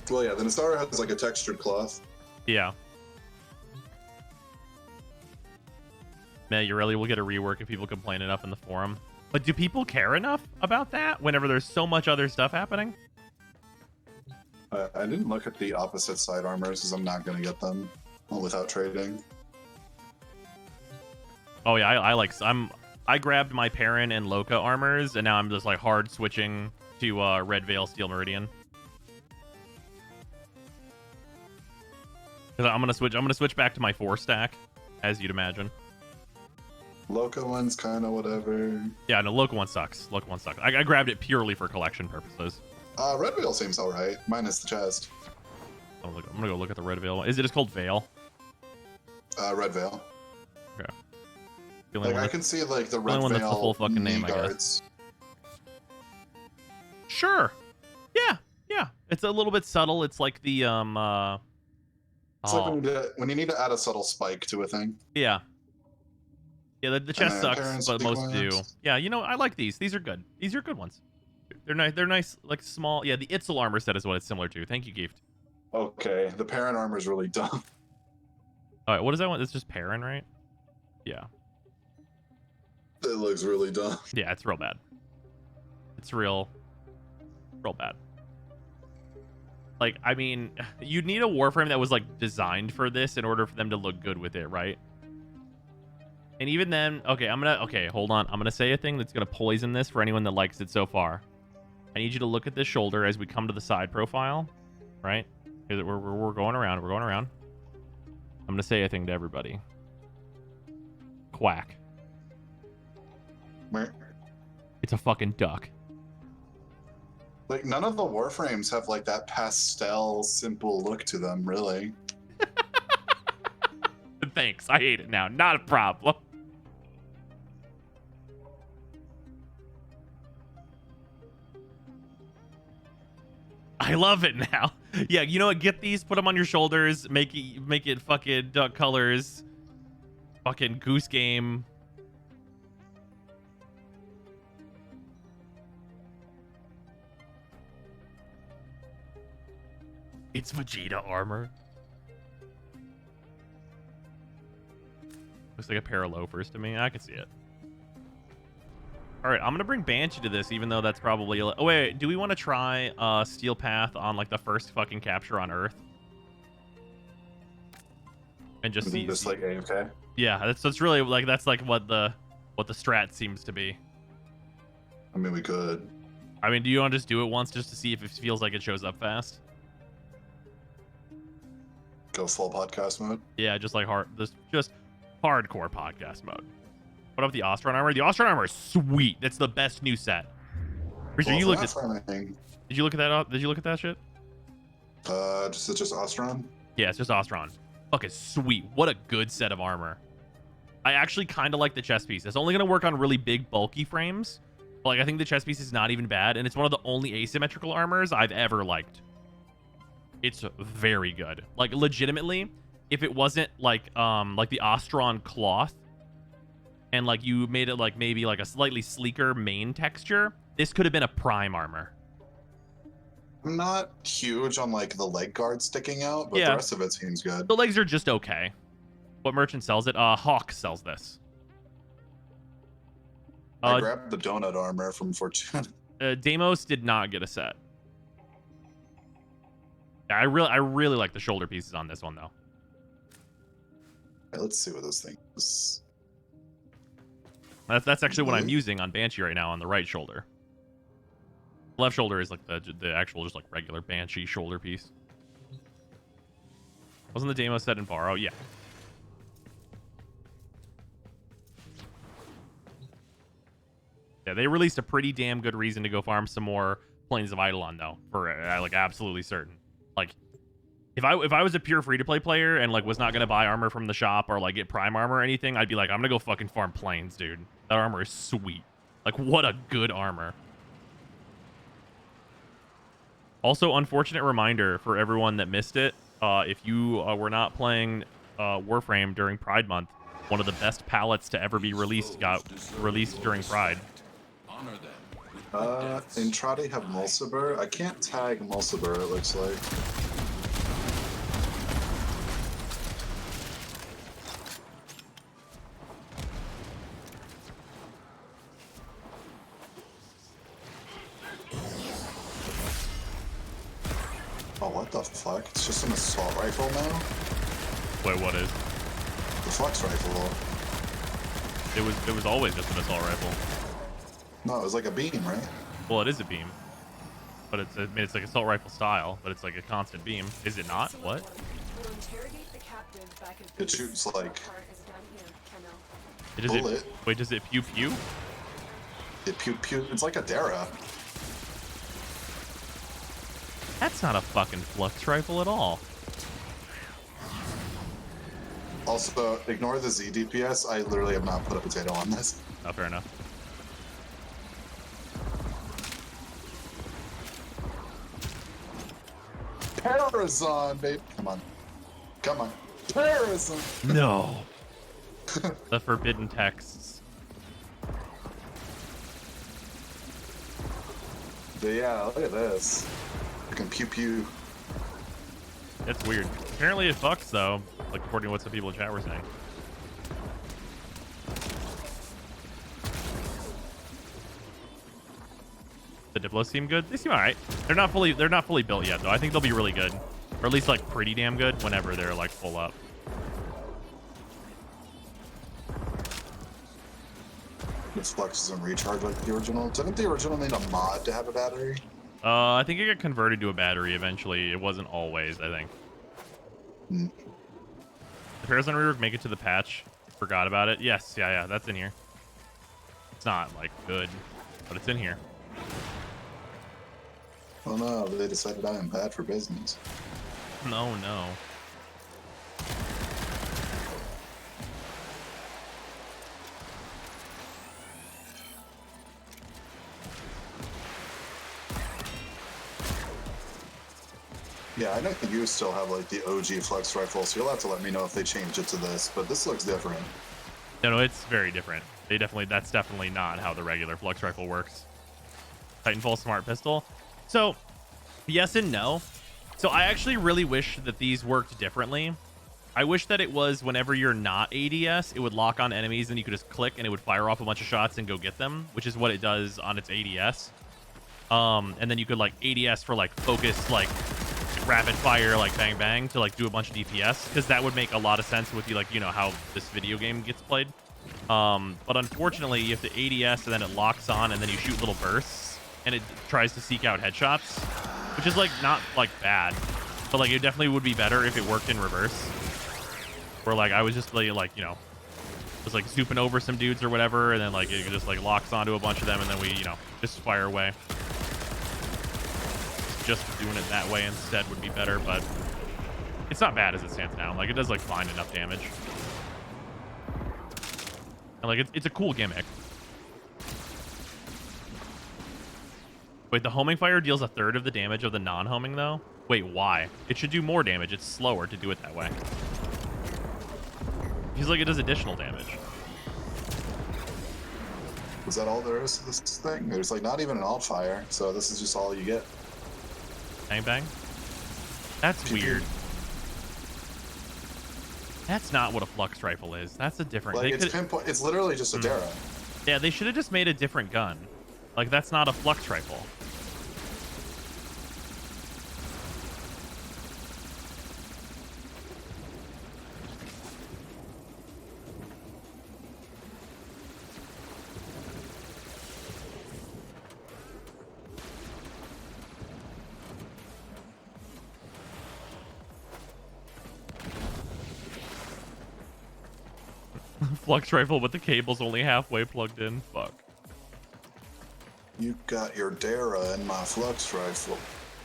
Well, yeah, the Nasaru has like a textured cloth. Yeah. Man, you really will get a rework if people complain enough in the forum. But do people care enough about that whenever there's so much other stuff happening? I didn't look at the opposite side armors because I'm not going to get them without trading. Oh yeah, I grabbed my Perrin and Loka armors, and now I'm just like hard switching to Red Veil Steel Meridian. Cause I'm gonna switch back to my 4-stack, as you'd imagine. Loka one's kind of whatever. Yeah, no, Loka one sucks. I grabbed it purely for collection purposes. Red Veil seems alright, minus the chest. I'm gonna go look at the Red Veil one. Is it just called Veil? Red Veil. Okay. Like I can see like the Red Veil that's the full fucking name, I guess. Sure. Yeah. It's a little bit subtle. It's like the It's like when you need to add a subtle spike to a thing. Yeah, the chest sucks, but most do. Yeah, you know, I like these. These are good. These are good ones. They're nice, like small. Yeah, the Itzel armor set is what it's similar to. Thank you, Gift. Okay, the Perrin armor is really dumb. All right, what does that want? It's just Perrin, right? Yeah. It looks really dumb. Yeah, it's real bad. It's real bad. Like, I mean, you'd need a Warframe that was like designed for this in order for them to look good with it, right? And even then, okay, hold on. I'm gonna say a thing that's gonna poison this for anyone that likes it so far. I need you to look at this shoulder as we come to the side profile, right? We're going around. We're going around. I'm gonna say a thing to everybody. Quack. Where? It's a fucking duck. Like, none of the Warframes have, like, that pastel, simple look to them, really. Thanks. I hate it now. Not a problem. I love it now. Yeah, you know what? Get these, put them on your shoulders, make it fucking duck colors. Fucking goose game. It's Vegeta armor. Looks like a pair of loafers to me. I can see it. All right, I'm gonna bring Banshee to this, even though that's probably. Oh wait, do we want to try Steel Path on like the first fucking capture on Earth, and just see? Just like AFK. Yeah, that's really like what the strat seems to be. I mean, we could. I mean, do you want to just do it once just to see if it feels like it shows up fast? Go full podcast mode. Yeah, just like just hardcore podcast mode. What about the Ostron armor? The Ostron armor is sweet. That's the best new set. Richard, Well, you looked at. farming. Did you look at that? Did you look at that shit? Just Ostron. Yeah, it's just Ostron. Fucking sweet. What a good set of armor. I actually kind of like the chest piece. It's only gonna work on really big, bulky frames. But like, I think the chest piece is not even bad, and it's one of the only asymmetrical armors I've ever liked. It's very good. Like, legitimately, if it wasn't like the Ostron cloth, and like you made it like maybe like a slightly sleeker main texture, this could have been a prime armor. I'm not huge on like the leg guard sticking out, but Yeah. the rest of it seems good. The legs are just okay. What merchant sells it? Hawk sells this. I grabbed the donut armor from Fortune. Deimos did not get a set. Yeah, I really like the shoulder pieces on this one though. Okay, let's see what this thing is. That's actually what I'm using on Banshee right now on the right shoulder. Left shoulder is like the actual just like regular Banshee shoulder piece. Wasn't the Deimos set in Borrow? Yeah. Yeah, they released a pretty damn good reason to go farm some more Plains of Eidolon though, for like absolutely certain. Like, if I was a pure free-to-play player and like was not gonna buy armor from the shop or like get prime armor or anything, I'd be like, I'm gonna go fucking farm Plains, dude. That armor is sweet. Like, what a good armor. Also, unfortunate reminder for everyone that missed it. If you were not playing Warframe during Pride Month, one of the best palettes to ever be released got released during Pride. Intrati have Mulciber. I can't tag Mulciber, it looks like. Oh, what the fuck? It's just an assault rifle now? Wait, what is? The Flux rifle. It was always just an assault rifle. No, it was like a beam, right? Well, it is a beam, but it's like assault rifle style, but it's like a constant beam. Is it not? What? It shoots like Does bullet. it? Wait, does it pew pew? It pew pew. It's like a Dara. That's not a fucking flux rifle at all. Also, ignore the Z DPS. I literally have not put a potato on this. Oh, fair enough. Terrorism, babe. Come on. Come on. Terrorism. No. The forbidden texts. But yeah, look at this. Freaking pew pew. It's weird. Apparently it fucks though, like according to what some people in chat were saying. The Diplos seem good. They seem alright. They're not fully built yet though. I think they'll be really good, or at least like pretty damn good whenever they're like full up. The flux doesn't recharge like the original. Didn't the original need a mod to have a battery? I think it got converted to a battery eventually. It wasn't always, I think. Hmm. The Parvos rework make it to the patch. Forgot about it. Yes, yeah, that's in here. It's not like good, but it's in here. Oh no, they decided I am bad for business. No. Yeah, I know that you still have like the OG flex rifle, so you'll have to let me know if they change it to this, but this looks different. No, it's very different. That's definitely not how the regular flux rifle works. Titanfall Smart Pistol. So, yes and no. So I actually really wish that these worked differently. I wish that it was whenever you're not ADS, it would lock on enemies and you could just click and it would fire off a bunch of shots and go get them, which is what it does on its ADS. And then you could like ADS for like focus, like rapid fire, like bang bang to like do a bunch of DPS, because that would make a lot of sense with you, like, you know, how this video game gets played. But unfortunately you have to ADS and then it locks on and then you shoot little bursts and it tries to seek out headshots, which is like not like bad, but like it definitely would be better if it worked in reverse, where like I was just like you know, was like zooping over some dudes or whatever, and then like it just like locks onto a bunch of them and then we, you know, just fire away. Just doing it that way instead would be better, but it's not bad as it stands now. Like it does like fine enough damage, and like it's a cool gimmick. Wait, the homing fire deals 1/3 of the damage of the non-homing though? Wait, why? It should do more damage. It's slower to do it that way. Feels like it does additional damage. Was that all there is to this thing? There's like not even an alt fire, so this is just all you get. Bang bang? That's weird. That's not what a flux rifle is. That's a different... Like it's pinpoint. It's literally just a Dara. Yeah, they should have just made a different gun. Like that's not a flux rifle. Flux rifle, but the cable's only halfway plugged in. Fuck. You got your Dara in my flux rifle.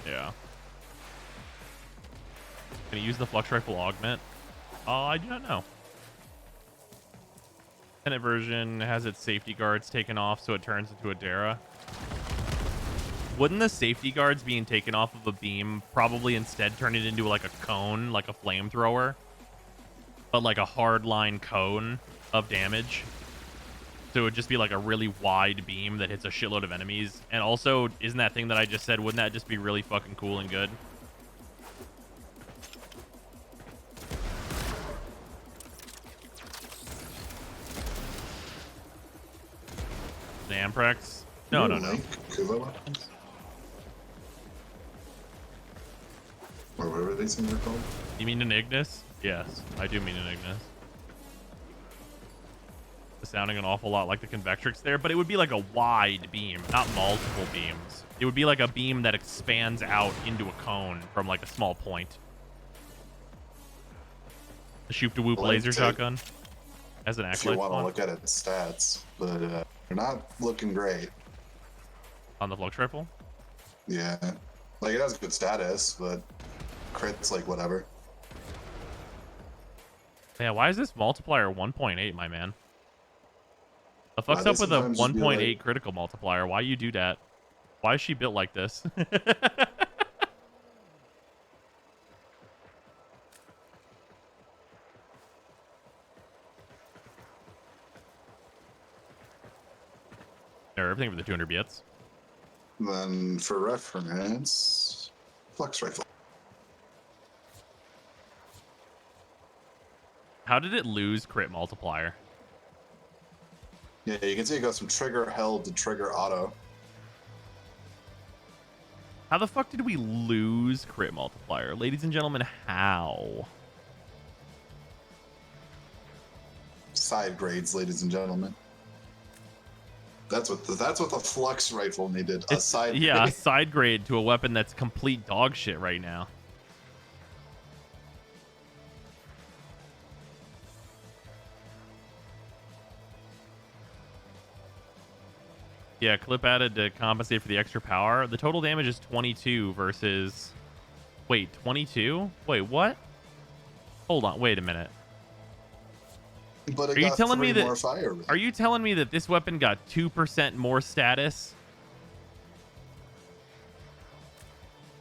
Yeah. Can you use the flux rifle augment? I do not know. Tenet version has its safety guards taken off, so it turns into a Dara. Wouldn't the safety guards being taken off of a beam probably instead turn it into like a cone, like a flamethrower? But like a hardline cone of damage. So it would just be like a really wide beam that hits a shitload of enemies. And also, isn't that thing that I just said, wouldn't that just be really fucking cool and good? The Amprex? No. Or whatever these things are called. You mean an Ignis? Yes, I do mean an Ignis. It's sounding an awful lot like the Convectrix there, but it would be like a wide beam, not multiple beams. It would be like a beam that expands out into a cone from like a small point. The shoop-to-whoop laser shotgun as an If you acolyte want to spawn. look at its stats, but they're not looking great. On the flux rifle? Yeah. Like it has good status, but crits like whatever. Yeah, why is this multiplier 1.8, my man? The fuck's Why up they with a sometimes just be 1.8 like- critical multiplier? Why you do that? Why is she built like this? Or everything for the 200 bits. Then for reference, flux rifle. How did it lose crit multiplier? Yeah, you can see it goes from trigger held to trigger auto. How the fuck did we lose crit multiplier? Ladies and gentlemen, how? Side grades, ladies and gentlemen. That's what the flux rifle needed. A side Yeah, a grade. side grade to a weapon that's complete dog shit right now. Yeah, clip added to compensate for the extra power. The total damage is 22 versus... Wait, 22? Wait, what? Hold on, wait a minute. But it Are you got telling me 3 that? more fire rate. Are you telling me that this weapon got 2% more status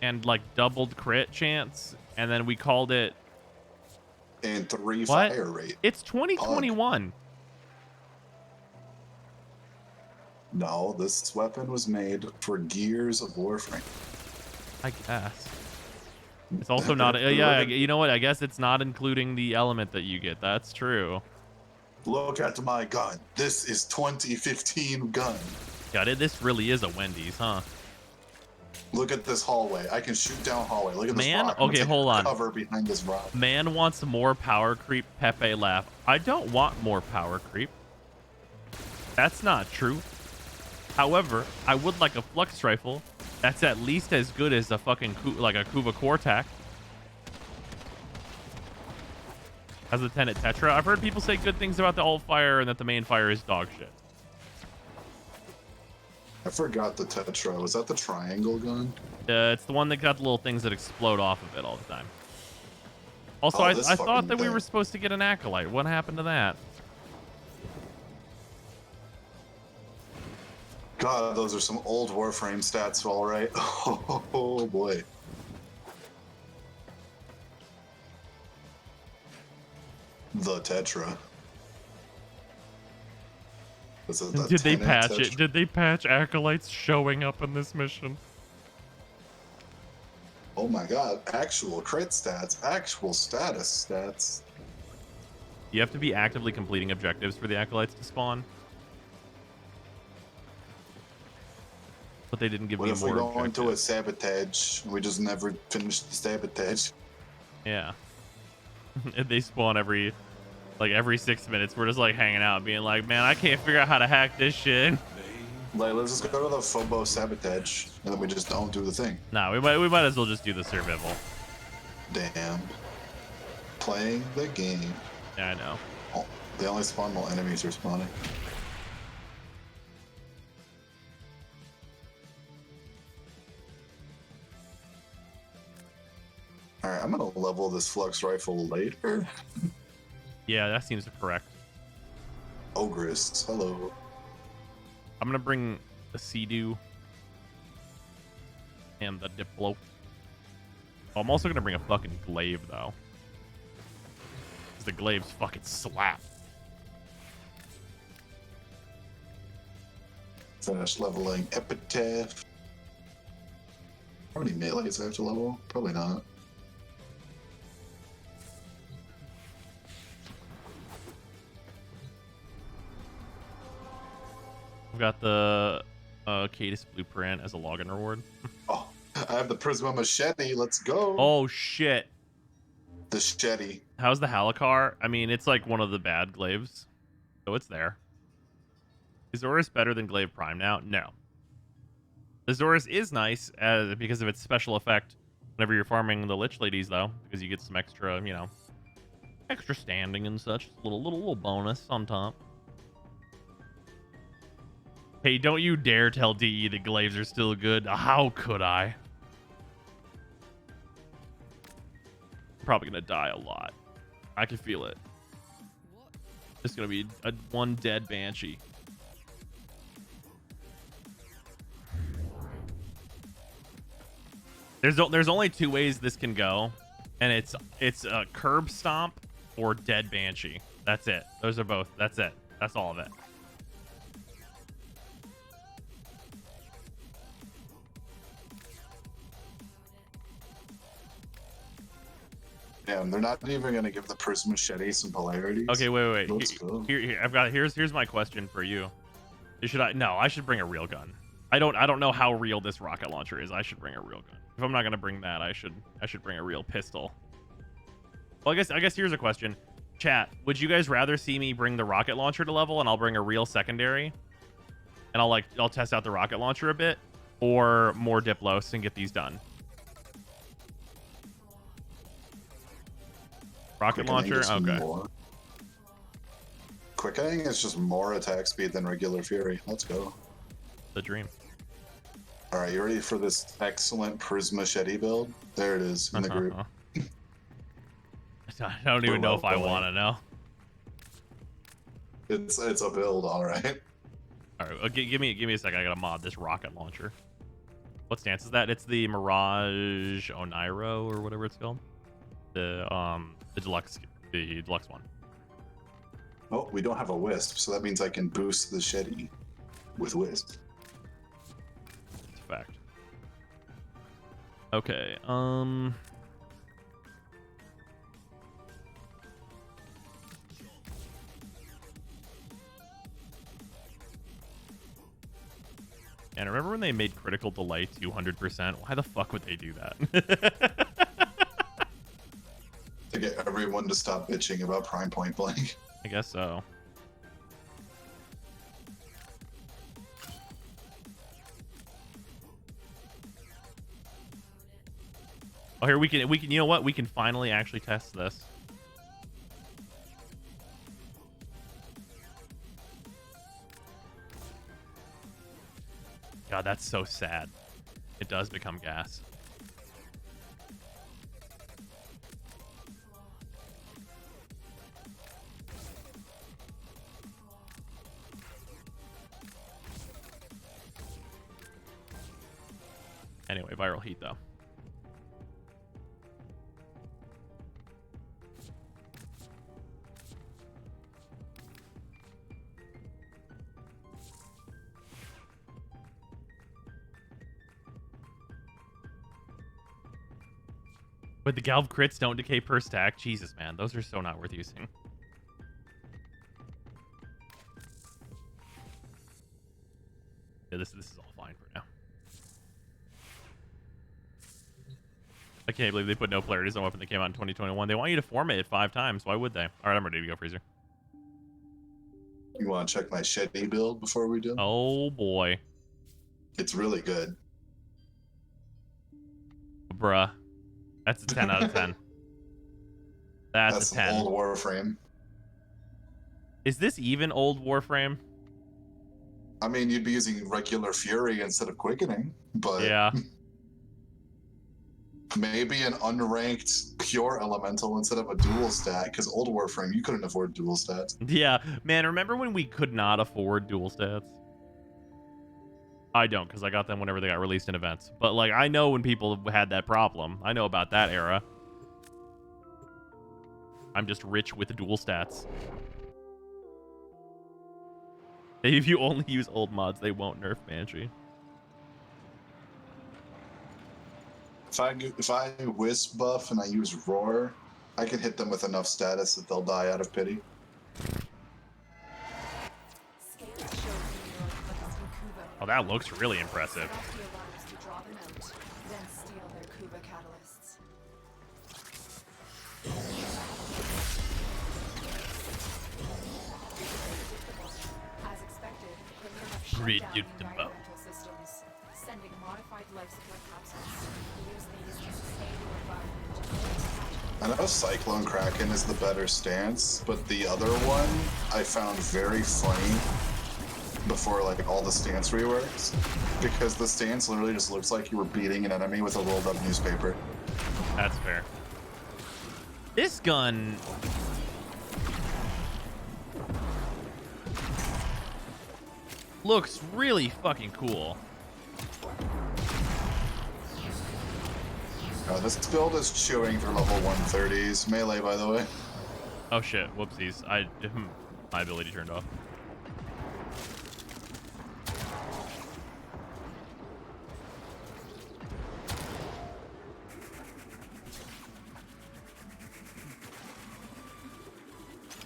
and like doubled crit chance, and then we called it And 3 what? fire rate. It's 2021. No, this weapon was made for Gears of Warframe. I guess. It's also not. Yeah, you know what? I guess it's not including the element that you get. That's true. Look at my gun. This is 2015 gun. God, this really is a Wendy's, huh? Look at this hallway. I can shoot down hallway. Look at this Man, rock. I'm gonna okay, take hold on. Cover behind this rock. Man wants more power creep. Pepe laugh. I don't want more power creep. That's not true. However, I would like a flux rifle that's at least as good as a fucking like a Kuva Cortac. As a Tenet Tetra. I've heard people say good things about the alt fire and that the main fire is dog shit. I forgot the Tetra. Was that the triangle gun? It's the one that got the little things that explode off of it all the time. Also, Oh, I this thought fucking that we thing. were supposed to get an Acolyte. What happened to that? God, those are some old Warframe stats, all right. Oh boy. The Tetra. This is the Did they Tenet patch Tetra. it? Did they patch Acolytes showing up in this mission? Oh my god, actual crit stats, actual status stats. You have to be actively completing objectives for the Acolytes to spawn. But they didn't give What me if we more go objectives. into a sabotage and we just never finish the sabotage? Yeah. And they spawn every 6 minutes. We're just like hanging out being like, man, I can't figure out how to hack this shit. Like, let's just go to the Phobo sabotage and then we just don't do the thing. Nah, we might as well just do the survival. Damn. Playing the game. Yeah, I know. Oh, they only spawn while enemies are spawning. Alright, I'm gonna level this flux rifle later. Yeah, that seems correct. Ogress, hello. I'm gonna bring the Sea-Doo and the Diplo. Oh, I'm also gonna bring a fucking glaive though. Cause the glaives fucking slap. Finish leveling Epitaph. How many melees do I have to level? Probably not. I've got the Cadus Blueprint as a login reward. Oh, I have the Prisma Machete. Let's go. Oh shit. The Shetty. How's the Halakar? I mean, it's like one of the bad glaives. So it's there. Is Zorus better than Glaive Prime now? No. The Zorus is nice because of its special effect whenever you're farming the Lich Ladies, though, because you get some extra, extra standing and such. Little bonus on top. Hey, don't you dare tell DE the glaives are still good. How could I? I'm probably gonna die a lot. I can feel it. It's gonna be one dead Banshee. There's only 2 ways this can go, and it's a curb stomp or dead Banshee. That's it. Those are both. That's it. That's all of it. Damn, they're not even gonna give the Prisma Machete some polarities. Okay, wait. Let's go. Here's my question for you. I should bring a real gun. I don't know how real this rocket launcher is. I should bring a real gun. If I'm not gonna bring that, I should bring a real pistol. Well, I guess here's a question. Chat, would you guys rather see me bring the rocket launcher to level and I'll bring a real secondary? and I'll test out the rocket launcher a bit, or more Diplos and get these done. Rocket launcher, okay. Quickening is just more attack speed than regular Fury. Let's go. The dream. All right, you ready for this excellent Prisma Machete build? There it is in the group. I don't even know if I want to know. It's a build, all right. All right, give me a second. I gotta mod this rocket launcher. What stance is that? It's the Mirage Oniro or whatever it's called. The deluxe one. Oh, we don't have a Wisp, so that means I can boost the Shetty with Wisp. It's a fact. Okay, and remember when they made Critical Delay 200%? Why the fuck would they do that? To get everyone to stop bitching about Prime Point Blank. I guess so. Oh, here we can you know what? We can finally actually test this. God, that's so sad. It does become gas. Anyway, viral heat though. But the Galv crits don't decay per stack. Jesus, man. Those are so not worth using. Yeah, this is all fine for now. I can't believe they put no polarities on a weapon that came out in 2021. They want you to form it 5 times. Why would they? All right, I'm ready to go, Freezer. You want to check my Shetty build before we do? Oh, boy. It's really good. Bruh. That's a 10 out of 10. That's a 10. Old Warframe. Is this even old Warframe? I mean, you'd be using regular Fury instead of Quickening, but yeah. Maybe an unranked pure elemental instead of a dual stat, because old Warframe, you couldn't afford dual stats. Yeah, man, remember when we could not afford dual stats? I don't, because I got them whenever they got released in events. But, like, I know when people had that problem. I know about that era. I'm just rich with dual stats. If you only use old mods, they won't nerf Banshee. If I Wisp buff and I use Roar, I can hit them with enough status that they'll die out of pity. Oh, that looks really impressive. Predictable. Sending modified life support capsules. Use these to sustain your environment. I know Cyclone Kraken is the better stance, but the other one I found very funny before like all the stance reworks, because the stance literally just looks like you were beating an enemy with a rolled up newspaper. That's fair. This gun... looks really fucking cool. This build is chewing for level 130s. Melee, by the way. Oh shit, whoopsies. My ability turned off.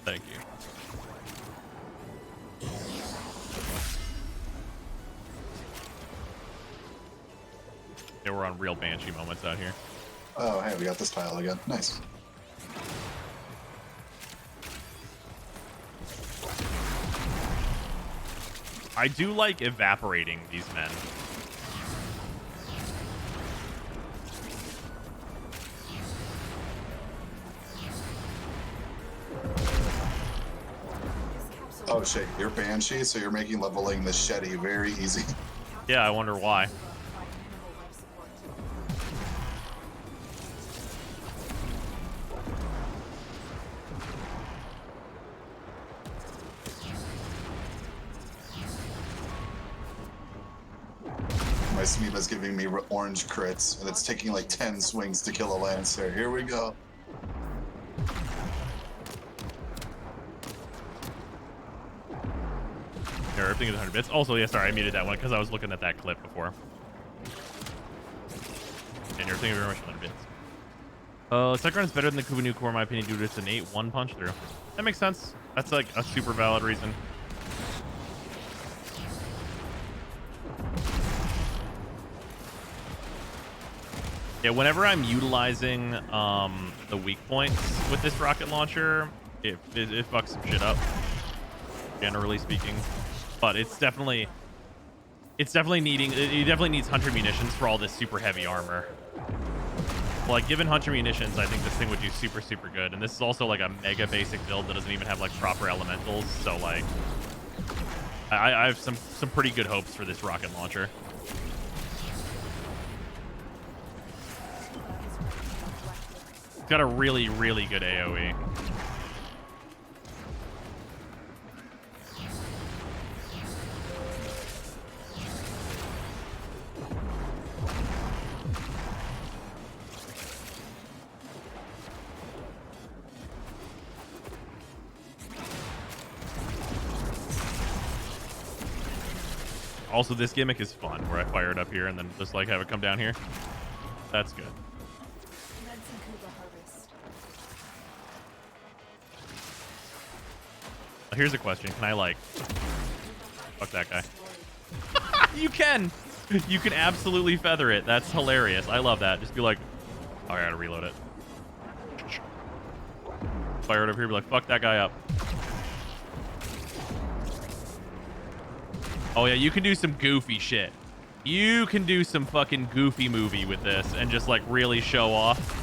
Thank you. Yeah, we're on real Banshee moments out here. Oh, hey, we got this tile again. Nice. I do like evaporating these men. Oh shit, you're Banshee, so you're making leveling the Shetty very easy. Yeah, I wonder why. My Smila's giving me orange crits, and it's taking like 10 swings to kill a Lancer. Here we go. Yeah, everything is 100 bits. Also, yeah, sorry, I muted that one because I was looking at that clip before. And everything is very much 100 bits. Second run is better than the Kuba Core in my opinion due to its innate one punch through. That makes sense. That's like a super valid reason. Yeah, whenever I'm utilizing the weak points with this rocket launcher, it fucks some shit up, generally speaking. But it definitely needs Hunter munitions for all this super heavy armor. Like, given Hunter munitions, I think this thing would do super, super good. And this is also like a mega basic build that doesn't even have like proper elementals. So like, I have some pretty good hopes for this rocket launcher. It's got a really, really good AoE. Also, this gimmick is fun, where I fire it up here and then just like have it come down here. That's good. Here's a question. Can I like... Fuck that guy. You can! You can absolutely feather it. That's hilarious. I love that. Just be like... Oh, I gotta reload it. Fire it up here, be like, fuck that guy up. Oh yeah, you can do some goofy shit. You can do some fucking goofy movie with this and just like really show off.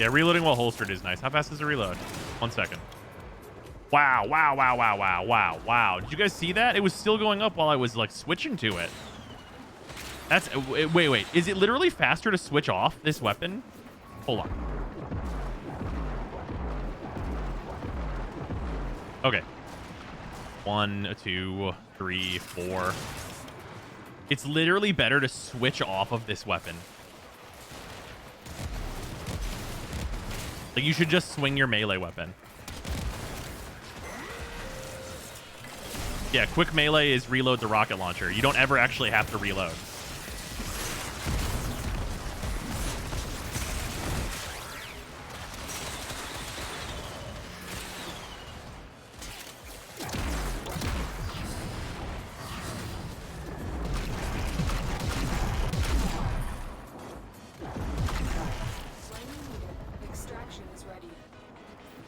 Yeah, reloading while holstered is nice. How fast is the reload? 1 second. Wow, wow, wow, wow, wow, wow, wow. Did you guys see that? It was still going up while I was like switching to it. That's... Wait. Is it literally faster to switch off this weapon? Hold on. Okay. 1, 2, 3, 4. It's literally better to switch off of this weapon. Like, you should just swing your melee weapon. Yeah, quick melee is reload the rocket launcher. You don't ever actually have to reload.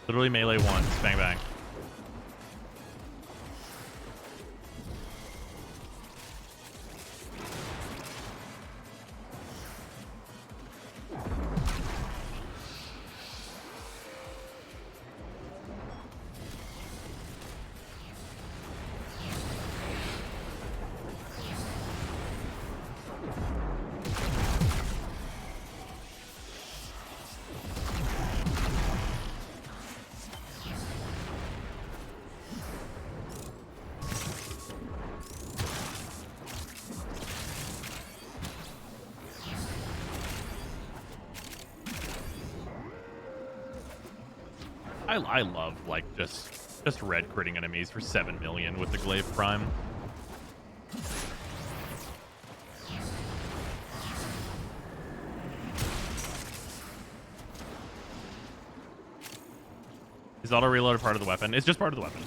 Literally melee once. Bang, bang. I love like just red critting enemies for 7 million with the Glaive Prime. Is auto reload a part of the weapon? It's just part of the weapon.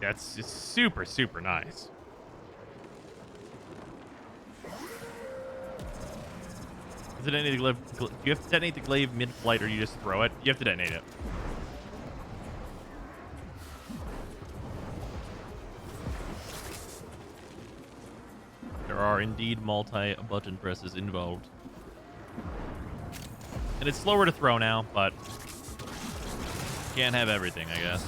Yeah, it's super, super nice. Is it detonate the glaive? Do you have to detonate the glaive mid-flight, or you just throw it? You have to detonate it. There are indeed multi-button presses involved. And it's slower to throw now, but can't have everything, I guess.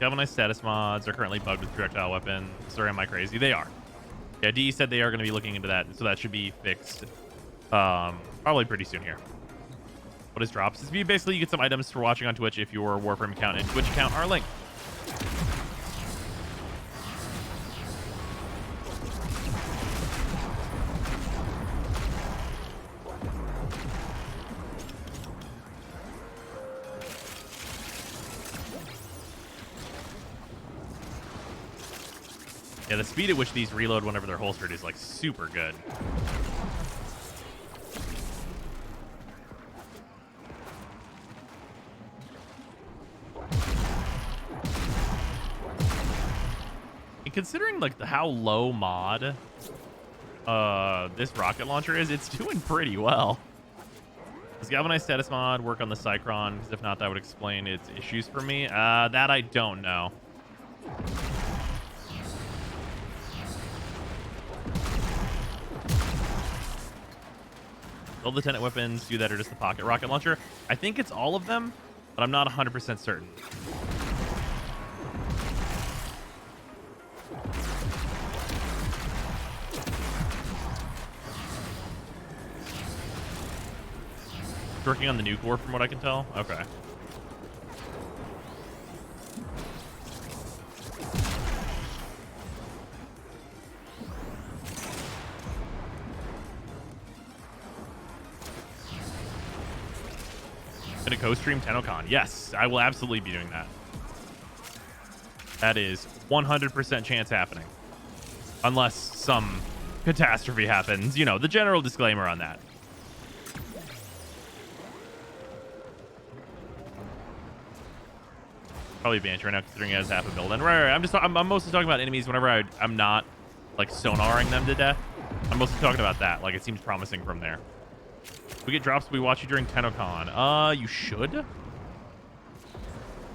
Galvanized status mods are currently bugged with projectile weapons. Or am I crazy? They are. Yeah, DE said they are going to be looking into that, so that should be fixed probably pretty soon here. What is drops? It's basically you get some items for watching on Twitch if your Warframe account and Twitch account are linked. Yeah, the speed at which these reload whenever they're holstered is like super good. And considering like how low mod this rocket launcher is, it's doing pretty well. Does Galvanized status mod work on the Cycron? Because if not, that would explain its issues for me. That I don't know. All the Lieutenant weapons do that, or just the pocket rocket launcher? I think it's all of them, but I'm not 100% certain. It's working on the nuke war from what I can tell? Okay. Gonna co-stream TennoCon. Yes, I will absolutely be doing that. That is 100% chance happening. Unless some catastrophe happens. You know, the general disclaimer on that. Probably advantage right now considering it has half a build. And right. I'm mostly talking about enemies whenever I'm not like sonaring them to death. I'm mostly talking about that. Like it seems promising from there. We get drops. We watch you during TennoCon. You should. It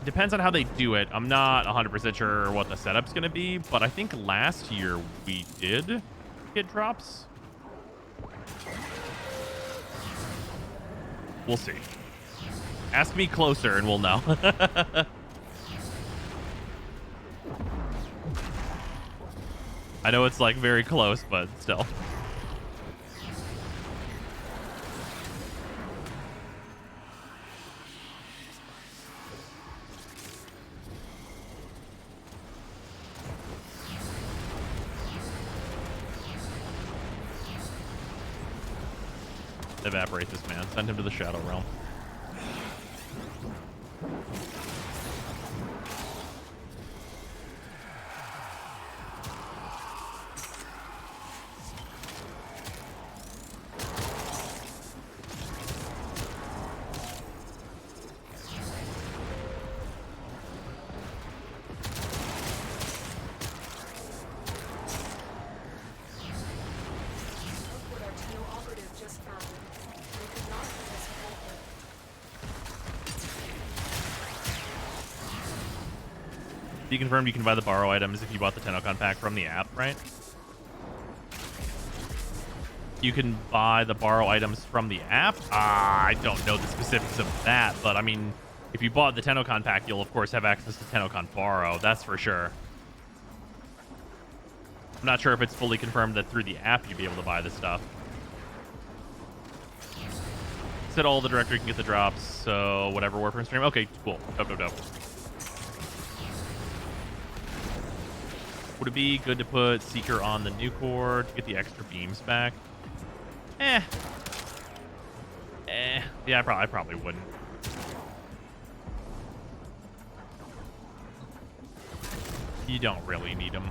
depends on how they do it. I'm not 100% sure what the setup's going to be, but I think last year we did get drops. We'll see. Ask me closer and we'll know. I know it's like very close, but still. Evaporate this man. Send him to the Shadow Realm. You confirmed you can buy the borrow items if you bought the TennoCon pack from the app, right? You can buy the borrow items from the app? I don't know the specifics of that, but I mean, if you bought the TennoCon pack, you'll of course have access to TennoCon borrow, that's for sure. I'm not sure if it's fully confirmed that through the app you'd be able to buy this stuff. Said all the directory can get the drops, so whatever Warframe stream. Okay, cool. Dope. Would it be good to put Seeker on the new core to get the extra beams back? Yeah, I probably wouldn't. You don't really need them.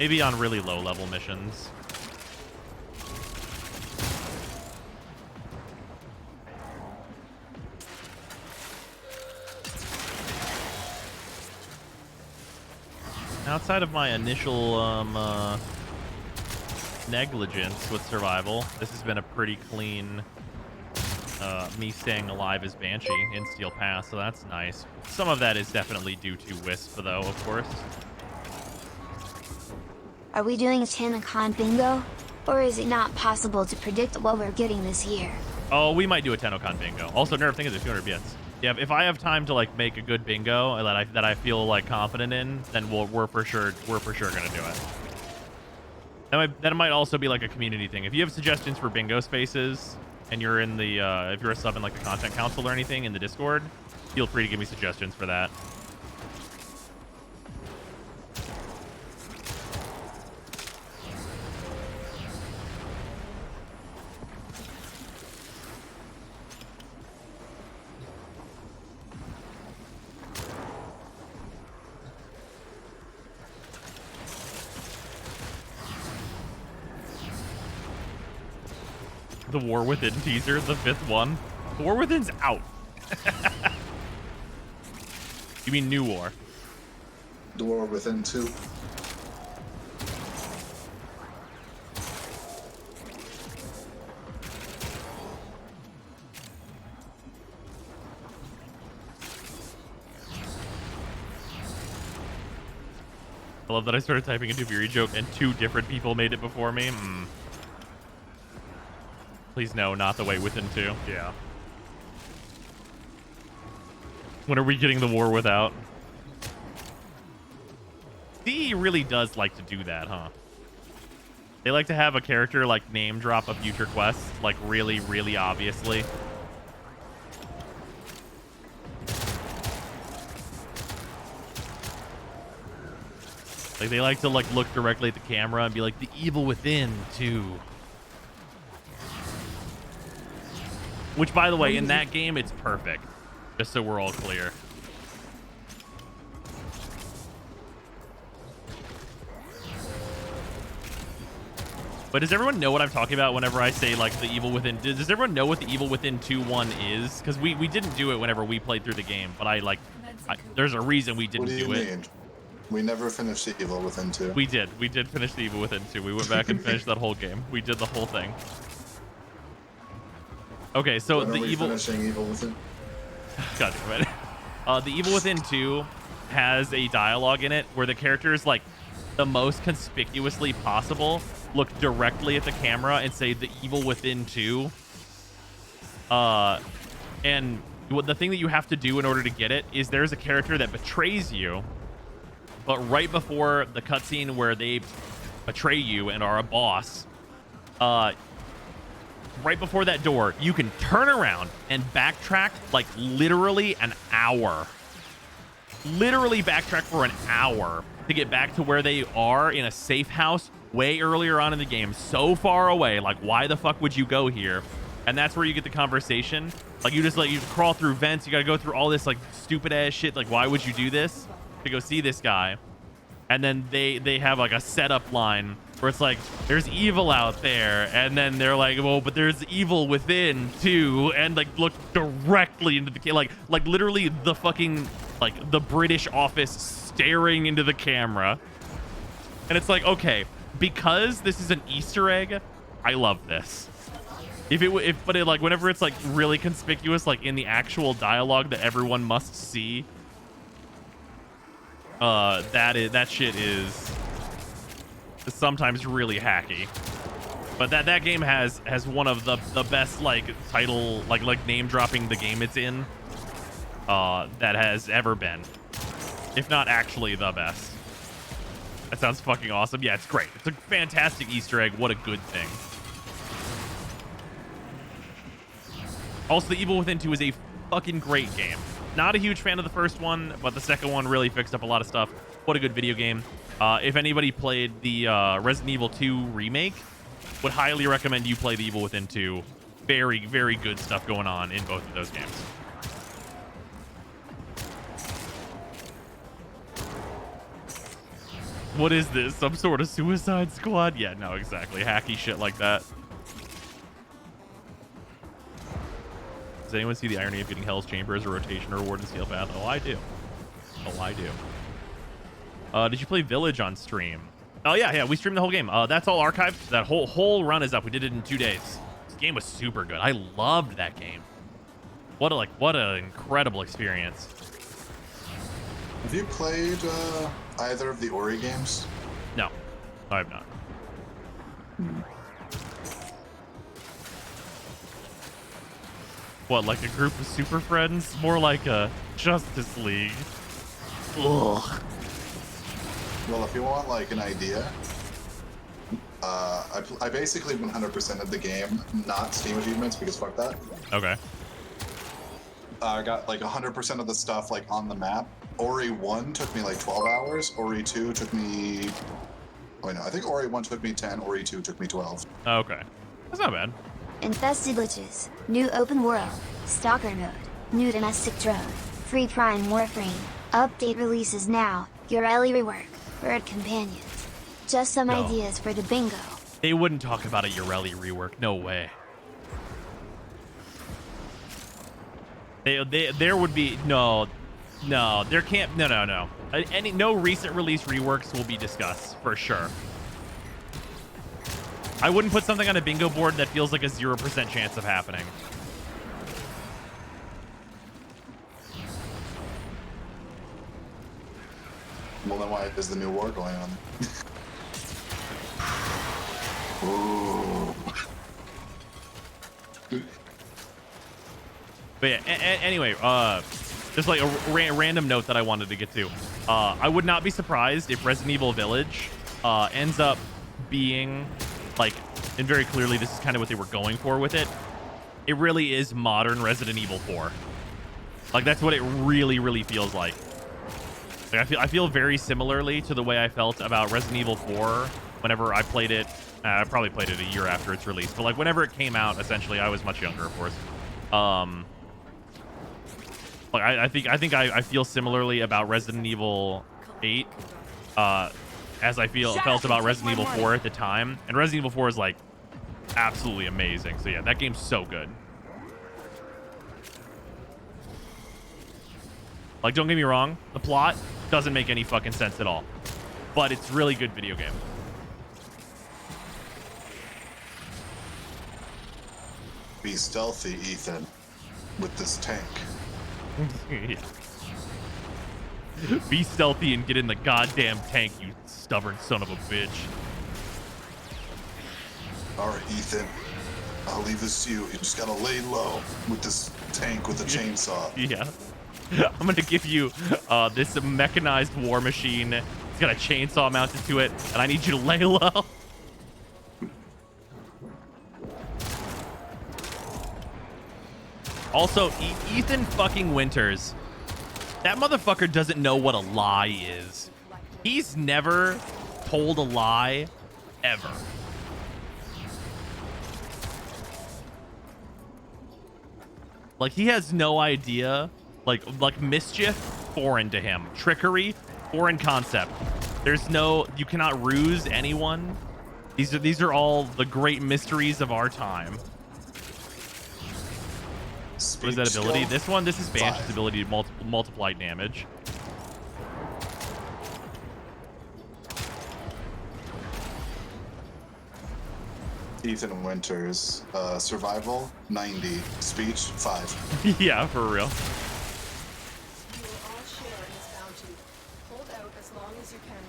Maybe on really low level missions. outside of my initial negligence with survival, this has been a pretty clean me staying alive as Banshee in Steel Pass, so that's nice. Some of that is definitely due to Wisp, though, of course. Are we doing a TennoCon bingo? Or is it not possible to predict what we're getting this year? Oh, we might do a TennoCon bingo. Also, nerve thing is 200 bits. Yeah, if I have time to like make a good bingo that I feel like confident in, then we're for sure gonna do it. That might also be like a community thing. If you have suggestions for bingo spaces and you're in the if you're a sub in like the content council or anything in the Discord, feel free to give me suggestions for that. The War Within teaser, the 5th one. The War Within's out. You mean New War? The War Within 2. I love that I started typing a Duviri joke and 2 different people made it before me. Please no, not the way Within 2. Yeah. When are we getting the War Without? DE really does like to do that, huh? They like to have a character like name drop a future quest, like really, really obviously. Like they like to like look directly at the camera and be like, the Evil Within 2. Which, by the way, in that game, it's perfect. Just so we're all clear. But does everyone know what I'm talking about whenever I say, like, the Evil Within? Does everyone know what the Evil Within 2.1 is? Because we didn't do it whenever we played through the game. But there's a reason we didn't do it. Mean? We never finished the Evil Within 2. We did. We did finish the Evil Within 2. We went back and finished that whole game. We did the whole thing. Okay, so when the Evil Within. God damn it. The Evil Within 2 has a dialogue in it where the characters, like, the most conspicuously possible, look directly at the camera and say the Evil Within 2. And the thing that you have to do in order to get it is there's a character that betrays you, but right before the cutscene where they betray you and are a boss, right before that door, you can turn around and backtrack like literally an hour. Literally backtrack for an hour to get back to where they are in a safe house way earlier on in the game, so far away. Like, why the fuck would you go here? And that's where you get the conversation. Like, you crawl through vents. You gotta go through all this like stupid ass shit. Like, why would you do this? To go see this guy. And then they have like a setup line where it's like, there's evil out there, and then they're like, well, but there's evil within too, and like look directly into the like literally the fucking like the British office staring into the camera. And it's like, okay, because this is an Easter egg, I love this. But like whenever it's like really conspicuous, like in the actual dialogue that everyone must see, that shit is sometimes really hacky. But that game has one of the best like title like name dropping the game it's in that has ever been, if not actually the best. That sounds fucking awesome. Yeah, it's great. It's a fantastic Easter egg. What a good thing. Also, the Evil Within 2 is a fucking great game. Not a huge fan of the first one, but the second one really fixed up a lot of stuff. What a good video game. If anybody played the Resident Evil 2 remake, would highly recommend you play the Evil Within 2. Very, very good stuff going on in both of those games. What is this? Some sort of Suicide Squad? Yeah, no, exactly. Hacky shit like that. Does anyone see the irony of getting Hell's Chamber as a rotation reward in Steel Path? Oh, I do. Oh, I do. Did you play Village on stream? Oh yeah, we streamed the whole game. That's all archived. That whole run is up. We did it in 2 days. This game was super good. I loved that game. What an incredible experience. Have you played either of the Ori games? No, I have not. What, like a group of super friends? More like a Justice League. Ugh. Well, if you want like an idea, I basically 100%ed the game, not Steam achievements because fuck that. Okay. I got like 100% of the stuff like on the map. Ori 1 took me like 12 hours. Ori 2 took me... Oh, no, I think Ori 1 took me 10. Ori 2 took me 12. Okay. That's not bad. Infested glitches, new open world, stalker mode, new domestic drone, free prime warframe, update releases now, Ureli rework, bird companions. Just some ideas for the bingo. They wouldn't talk about a Ureli rework. No way. There would be no, there can't, no. No recent release reworks will be discussed for sure. I wouldn't put something on a bingo board that feels like a 0% chance of happening. Well, then why is the new war going on? Ooh. But yeah, anyway, just like a random note that I wanted to get to. I would not be surprised if Resident Evil Village ends up being like, and very clearly this is kind of what they were going for with it. It really is modern Resident Evil 4. Like that's what it really feels like. Like I feel very similarly to the way I felt about Resident Evil 4 whenever I played it. I probably played it a year after its release, but like whenever it came out, essentially I was much younger, of course. Like I think I feel similarly about Resident Evil 8 as I felt about Resident Evil 4 at the time. And Resident Evil 4 is like absolutely amazing. So yeah, that game's so good. Like, don't get me wrong, the plot doesn't make any fucking sense at all, but it's really good video game. Be stealthy, Ethan, with this tank. Yeah. Be stealthy and get in the goddamn tank, you stubborn son of a bitch. All right, Ethan, I'll leave this to you. You just gotta lay low with this tank with a chainsaw. Yeah. I'm gonna give you this mechanized war machine. It's got a chainsaw mounted to it, and I need you to lay low. Also, Ethan fucking Winters. That motherfucker doesn't know what a lie is. He's never told a lie, ever. Like, he has no idea. Like mischief, foreign to him. Trickery, foreign concept. There's no, you cannot ruse anyone. These are all the great mysteries of our time. What is that ability? This is Banshee's ability to multiply damage. Ethan Winters, survival 90, speech 5. Yeah, for real. You will all share in this bounty. Hold out as long as you can.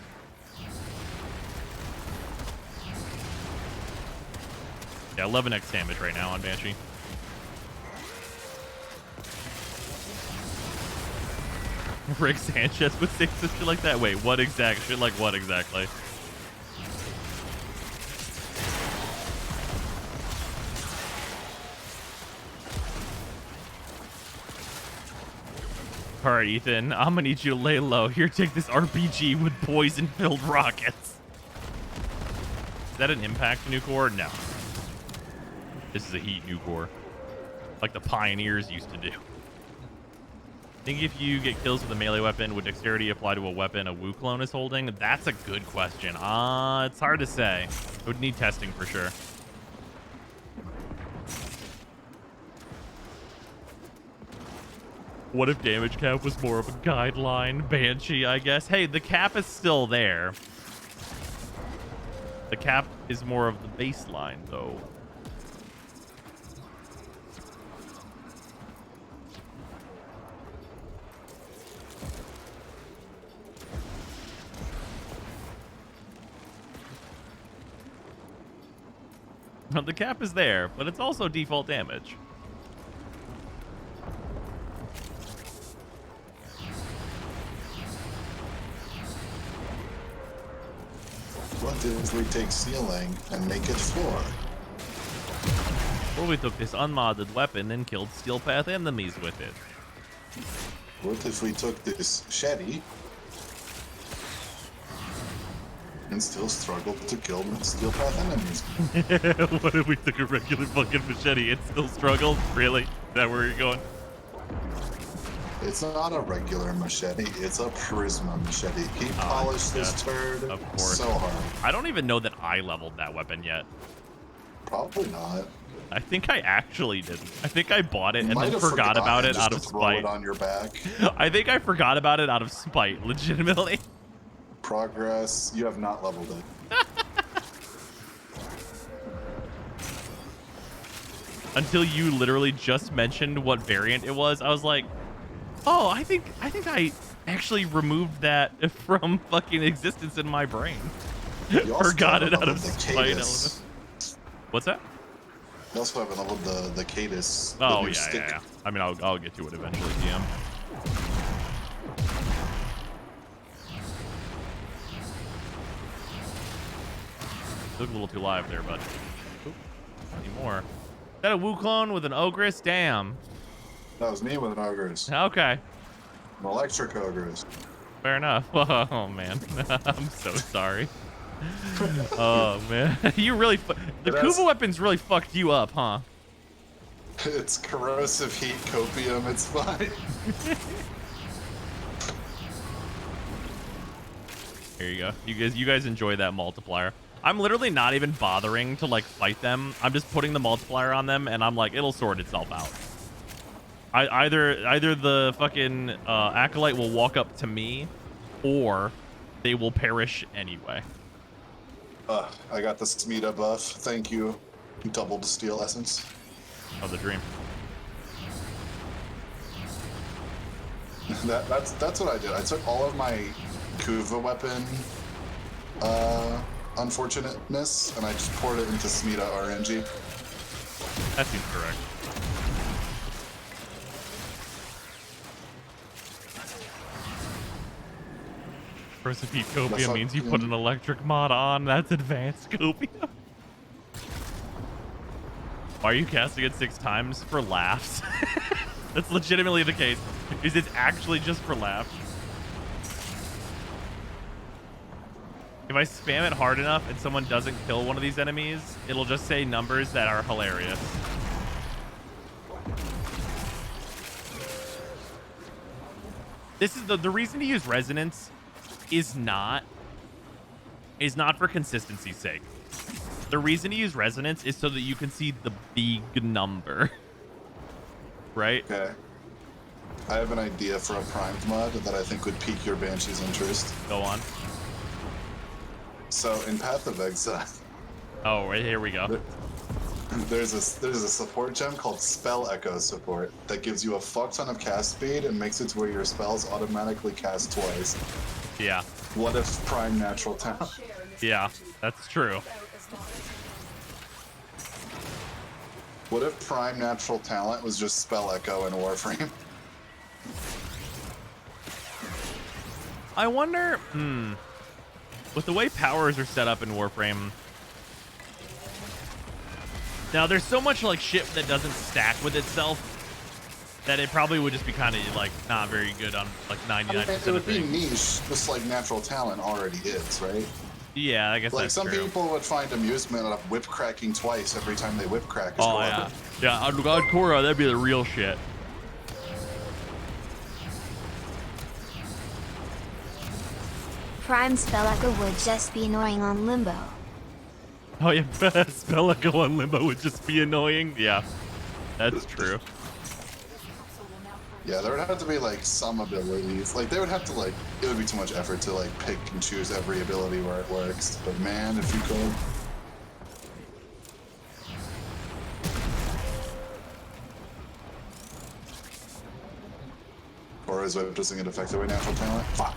Yeah, 11x damage right now on Banshee. Rick Sanchez would say some shit like that. Wait, what exact shit? Like what exactly? All right, Ethan, I'm gonna need you to lay low. Here, take this RPG with poison-filled rockets. Is that an impact nuke? No. This is a heat nuke, like the pioneers used to do. I think if you get kills with a melee weapon, would dexterity apply to a weapon a Wu clone is holding? That's a good question. It's hard to say. It would need testing for sure. What if damage cap was more of a guideline? Banshee, I guess. Hey, the cap is still there. The cap is more of the baseline, though. The cap is there, but it's also default damage. What if we take ceiling and make it floor? Or we took this unmodded weapon and killed Steel Path enemies with it. What if we took this shetty and still struggled to kill Steel Path enemies? What if we took a regular fucking machete and still struggled? Really? Is that where you're going? It's not a regular machete, it's a Prisma machete. He polished this turd of course. so hard. I don't even know that I leveled that weapon yet. Probably not. I think I actually didn't. I think I bought it You and might then have forgot about it just out to of throw spite. it on your back. I think I forgot about it out of spite, legitimately. Progress, you have not leveled it. Until you literally just mentioned what variant it was, I was like, oh, I think I actually removed that from fucking existence in my brain. Forgot it out of spite element. What's that? You also haven't leveled the Cadus. Oh, yeah. I mean, I'll get to it eventually, DM. Look a little too live there, bud. Oop, not anymore. Is that a Wukong with an Ogress? Damn. That was me with an Ogress. Okay. An electric Ogress. Fair enough. Oh, man. I'm so sorry. Oh, man. You really... The Kuva weapons really fucked you up, huh? It's corrosive heat, copium, it's fine. Here you go. You guys enjoy that multiplier. I'm literally not even bothering to like fight them. I'm just putting the multiplier on them, and I'm like, it'll sort itself out. Either the fucking acolyte will walk up to me, or they will perish anyway. I got the Smita buff. Thank you. Doubled steel essence. Oh, the dream. That's what I did. I took all of my Kuva weapon unfortunateness, and I just poured it into Smita RNG. That seems correct. Recipe copium means you put an electric mod on. That's advanced copium. Why are you casting it 6 times? For laughs. That's legitimately the case. Is it actually just for laughs? If I spam it hard enough and someone doesn't kill one of these enemies, it'll just say numbers that are hilarious. This is the reason to use resonance is not for consistency's sake. The reason to use resonance is so that you can see the big number. Right? Okay. I have an idea for a primed mod that I think would pique your Banshee's interest. Go on. So in Path of Exile. Oh, right here we go. There's a support gem called Spell Echo Support that gives you a fuck ton of cast speed and makes it to where your spells automatically cast twice. Yeah. What if Prime Natural Talent? Yeah, that's true. What if Prime Natural Talent was just Spell Echo in Warframe? I wonder, with the way powers are set up in Warframe. Now, there's so much like shit that doesn't stack with itself that it probably would just be kind of like not very good on like 99% it would of be things. niche, just like Natural Talent already is, right? Yeah, I guess like that's some true. people would find amusement out of whip cracking twice every time they whip crack. Oh yeah, yeah. On Korra, that'd be the real shit. Prime Spell Echo would just be annoying on Limbo. Oh yeah, Spell Echo on Limbo would just be annoying. Yeah, that's true. Yeah, there would have to be like some abilities. Like they would have to like, it would be too much effort to like pick and choose every ability where it works. But man, if you could. Or his whip doesn't get affected by natural talent. Fuck.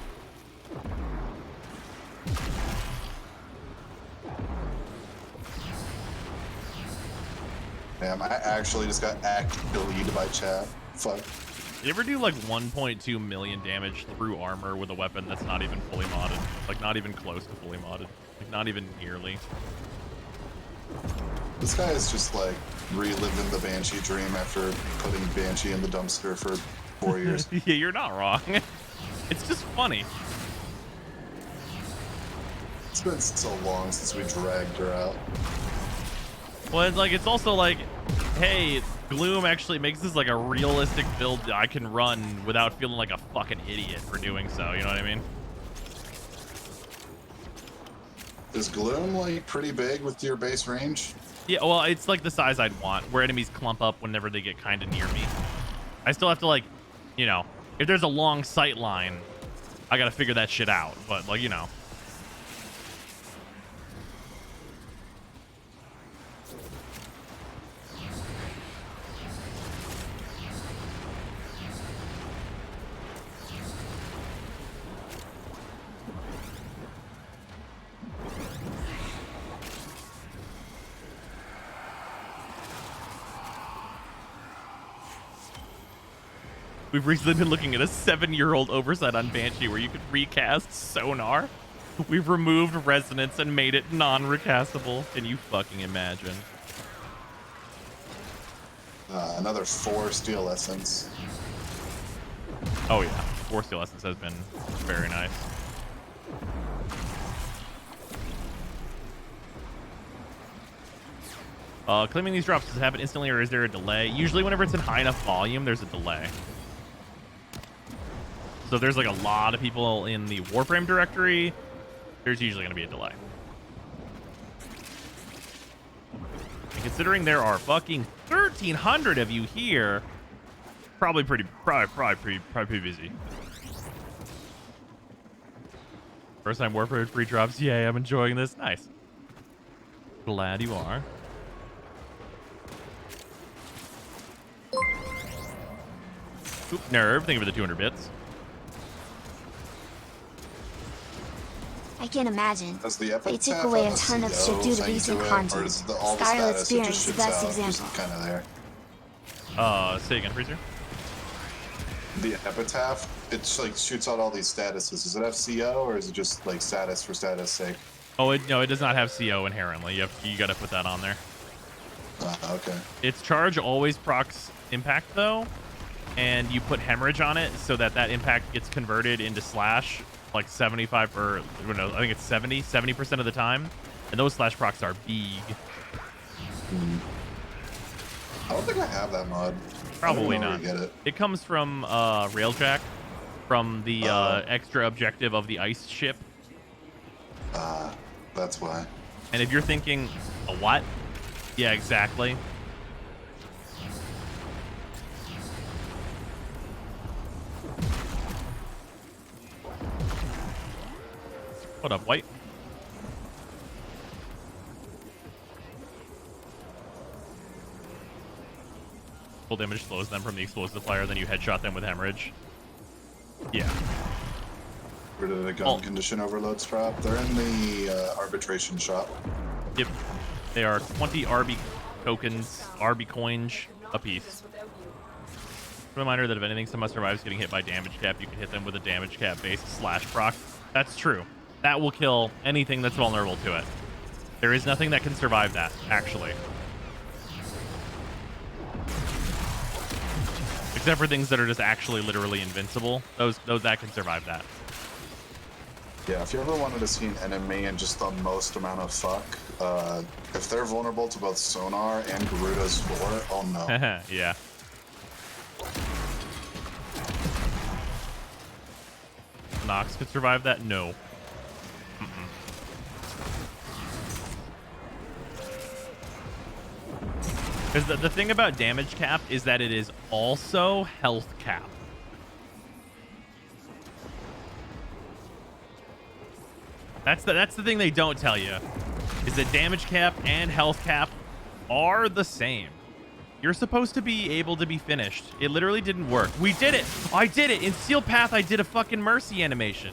Damn, I actually just got deleted by chat. Fuck. You ever do like 1.2 million damage through armor with a weapon that's not even fully modded? Like not even close to fully modded. Like not even nearly. This guy is just like reliving the Banshee dream after putting Banshee in the dumpster for 4 years. Yeah, you're not wrong. It's just funny. It's been so long since we dragged her out. Well, it's like, it's also like, hey, Gloom actually makes this like a realistic build that I can run without feeling like a fucking idiot for doing so. You know what I mean? Is Gloom like pretty big with your base range? Yeah, well, it's like the size I'd want, where enemies clump up whenever they get kind of near me. I still have to like, you know, if there's a long sight line, I gotta figure that shit out. But like, you know. We've recently been looking at a 7-year-old oversight on Banshee where you could recast sonar. We've removed resonance and made it non-recastable. Can you fucking imagine? Another 4 steel essence. Oh yeah, 4 steel essence has been very nice. Claiming these drops, does it happen instantly or is there a delay? Usually whenever it's in high enough volume, there's a delay. So if there's like a lot of people in the Warframe directory, there's usually going to be a delay. And considering there are fucking 1,300 of you here, probably pretty busy. First time Warframe free drops. Yay, I'm enjoying this. Nice. Glad you are. Oop, Nerve. Thank you for the 200 bits. I can imagine. The they took away a ton of shit due to recent content. Scarlet Spear is the best example. Kind of there. Say again, Freezer. The epitaph, it's like shoots out all these statuses. Does it have CO or is it just like status for status sake? Oh, no, it does not have CO inherently. You got to put that on there. Okay. Its charge always procs impact though, and you put hemorrhage on it so that impact gets converted into slash like 75 or no, I think it's 70% of the time, and those slash procs are big. I don't think I have that mod. Probably not. Get it. It comes from Railjack, from the extra objective of the ice ship. That's why. And if you're thinking, a what? Yeah, exactly. What up, White? Full damage slows them from the explosive fire, then you headshot them with hemorrhage. Yeah. Where did the gun condition overloads drop? They're in the arbitration shop. Yep. They are 20 RB tokens, RB coins a piece. Reminder that if anything somehow survives getting hit by damage cap, you can hit them with a damage cap based slash proc. That's true. That will kill anything that's vulnerable to it. There is nothing that can survive that, actually. Except for things that are just actually literally invincible. Those that can survive that. Yeah, if you ever wanted to see an enemy in just the most amount of fuck, if they're vulnerable to both sonar and Garuda's 4, oh no. Yeah. Nox could survive that? No. Because the thing about damage cap is that it is also health cap. That's the thing they don't tell you, is that damage cap and health cap are the same. You're supposed to be able to be finished. It literally didn't work. We did it. I did it. In Steel Path, I did a fucking mercy animation.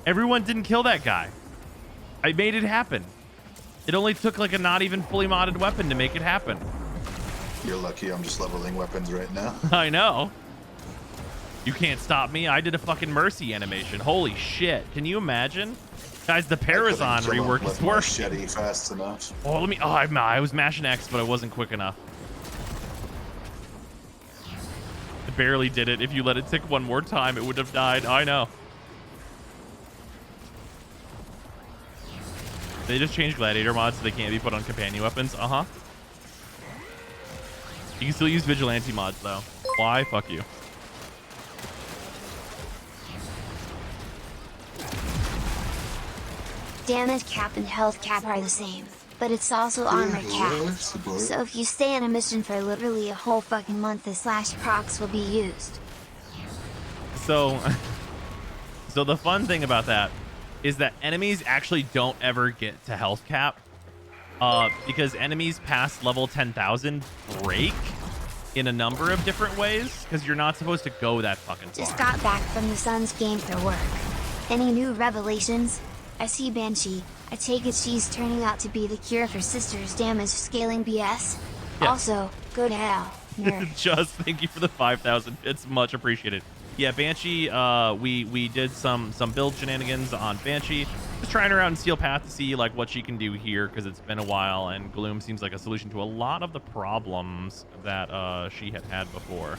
Everyone didn't kill that guy. I made it happen. It only took like a not even fully modded weapon to make it happen. You're lucky I'm just leveling weapons right now. I know. You can't stop me. I did a fucking mercy animation. Holy shit. Can you imagine? Guys, the Parvos rework is working. Machete fast enough. Oh, let me. Oh, I was mashing X, but I wasn't quick enough. I barely did it. If you let it tick one more time, it would have died. I know. They just changed gladiator mods so they can't be put on companion weapons. Uh-huh. You can still use vigilante mods, though. Why? Fuck you. Damage cap and health cap are the same, but it's also armor cap. So if you stay on a mission for literally a whole fucking month, the slash procs will be used. So the fun thing about that is that enemies actually don't ever get to health cap, because enemies past level 10,000 break in a number of different ways, because you're not supposed to go that fucking far. Just got back from the Sun's game for work. Any new revelations? I see Banshee. I take it she's turning out to be the cure for Sister's damage scaling BS. Yeah. Also, go to hell, nerd. Just thank you for the 5,000. It's much appreciated. Yeah, Banshee, we did some build shenanigans on Banshee. Just trying her out in Steel Path to see like what she can do here, because it's been a while, and Gloom seems like a solution to a lot of the problems that she had before.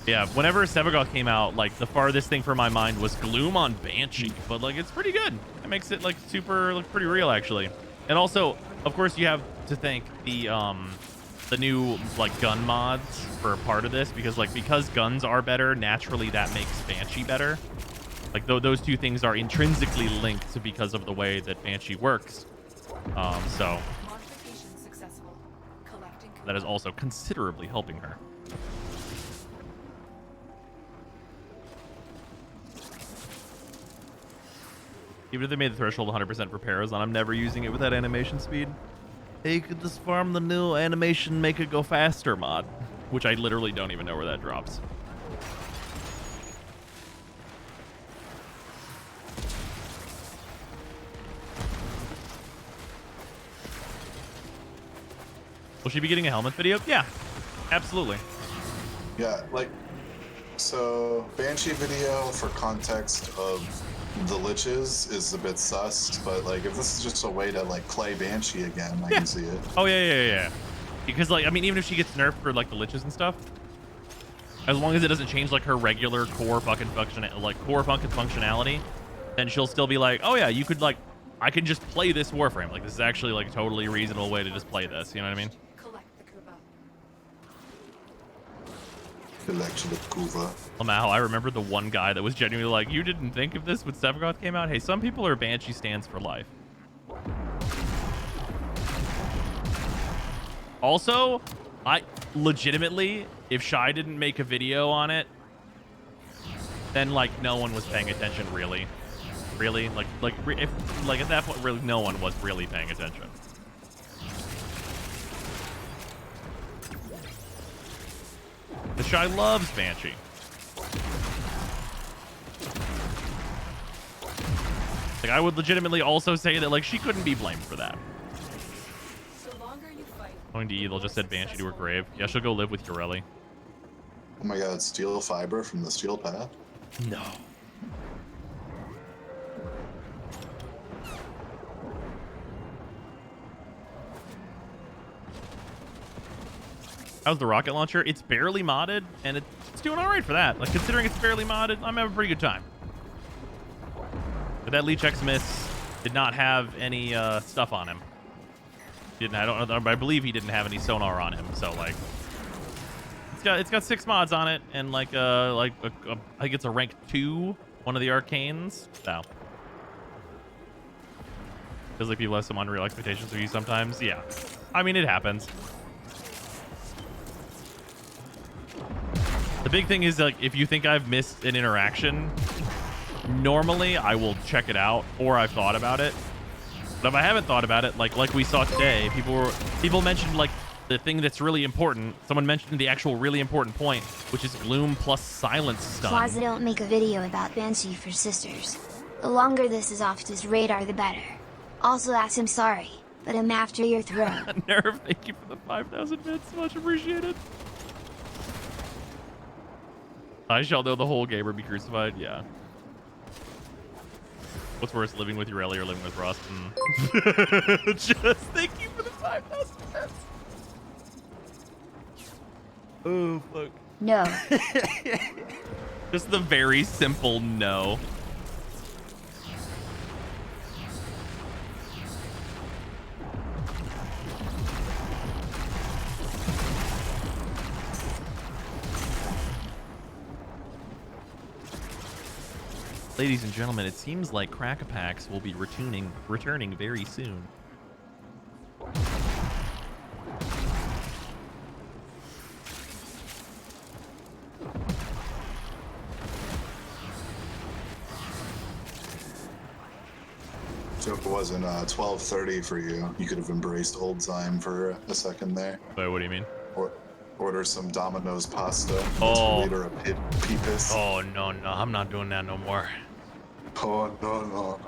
Yeah, whenever Sevagoth came out, like the farthest thing from my mind was Gloom on Banshee, but like it's pretty good. It makes it like super, like pretty real actually. And also, of course, you have to thank the new like gun mods for a part of this, because guns are better, naturally that makes Banshee better. Like those two things are intrinsically linked because of the way that Banshee works. So that is also considerably helping her. Even if they made the threshold 100% for Parvos, I'm never using it with that animation speed. Hey, you could just farm the new animation make it go faster mod, which I literally don't even know where that drops. Will she be getting a helmet video? Yeah, absolutely. Yeah, like, so Banshee video for context of the liches is a bit sus, but like if this is just a way to like clay Banshee again, I can see it. Oh yeah. Because like, I mean, even if she gets nerfed for like the liches and stuff, as long as it doesn't change like her regular core fucking functionality, then she'll still be like, oh yeah, you could like, I can just play this Warframe. Like this is actually like a totally reasonable way to just play this. You know what I mean? Lamau, I remember the one guy that was genuinely like, you didn't think of this when Sevagoth came out? Hey, some people are Banshee stands for life. Also, I legitimately, if Shy didn't make a video on it, then like no one was paying attention really. Really? If at that point really no one was really paying attention. The Shy loves Banshee. Like, I would legitimately also say that, like, she couldn't be blamed for that. Going to Evil just said Banshee to her grave. Yeah, she'll go live with Ureli. Oh my god, steel fiber from the Steel Path? No. How's the rocket launcher? It's barely modded, and it's doing all right for that. Like, considering it's barely modded, I'm having a pretty good time. But that Leech X Miss did not have any stuff on him. I believe he didn't have any sonar on him. So like, it's got 6 mods on it, and like I think it's a rank 2, one of the arcanes. So feels like people have some unreal expectations of you sometimes. Yeah, I mean it happens. The big thing is like if you think I've missed an interaction, normally I will check it out or I've thought about it. But if I haven't thought about it, like we saw today, people mentioned like the thing that's really important. Someone mentioned the actual really important point, which is gloom plus silence stun. Plaza don't make a video about Banshee for sisters. The longer this is off his radar, the better. Also ask him sorry, but I'm after your throat. Nerve, thank you for the 5,000 bits. Much appreciated. I shall know the whole game or be crucified. Yeah. What's worse, living with Urelli or living with Rust? Just thank you for the 5,000 bits. Oh, fuck. No. Just the very simple no. Ladies and gentlemen, it seems like Crack-a-Packs will be returning very soon. So if it wasn't 12:30 for you, you could have embraced Old Zyme for a second there. Wait, what do you mean? Order some Domino's pasta. Oh. Later a peepus. Oh, no, I'm not doing that no more. Oh, no.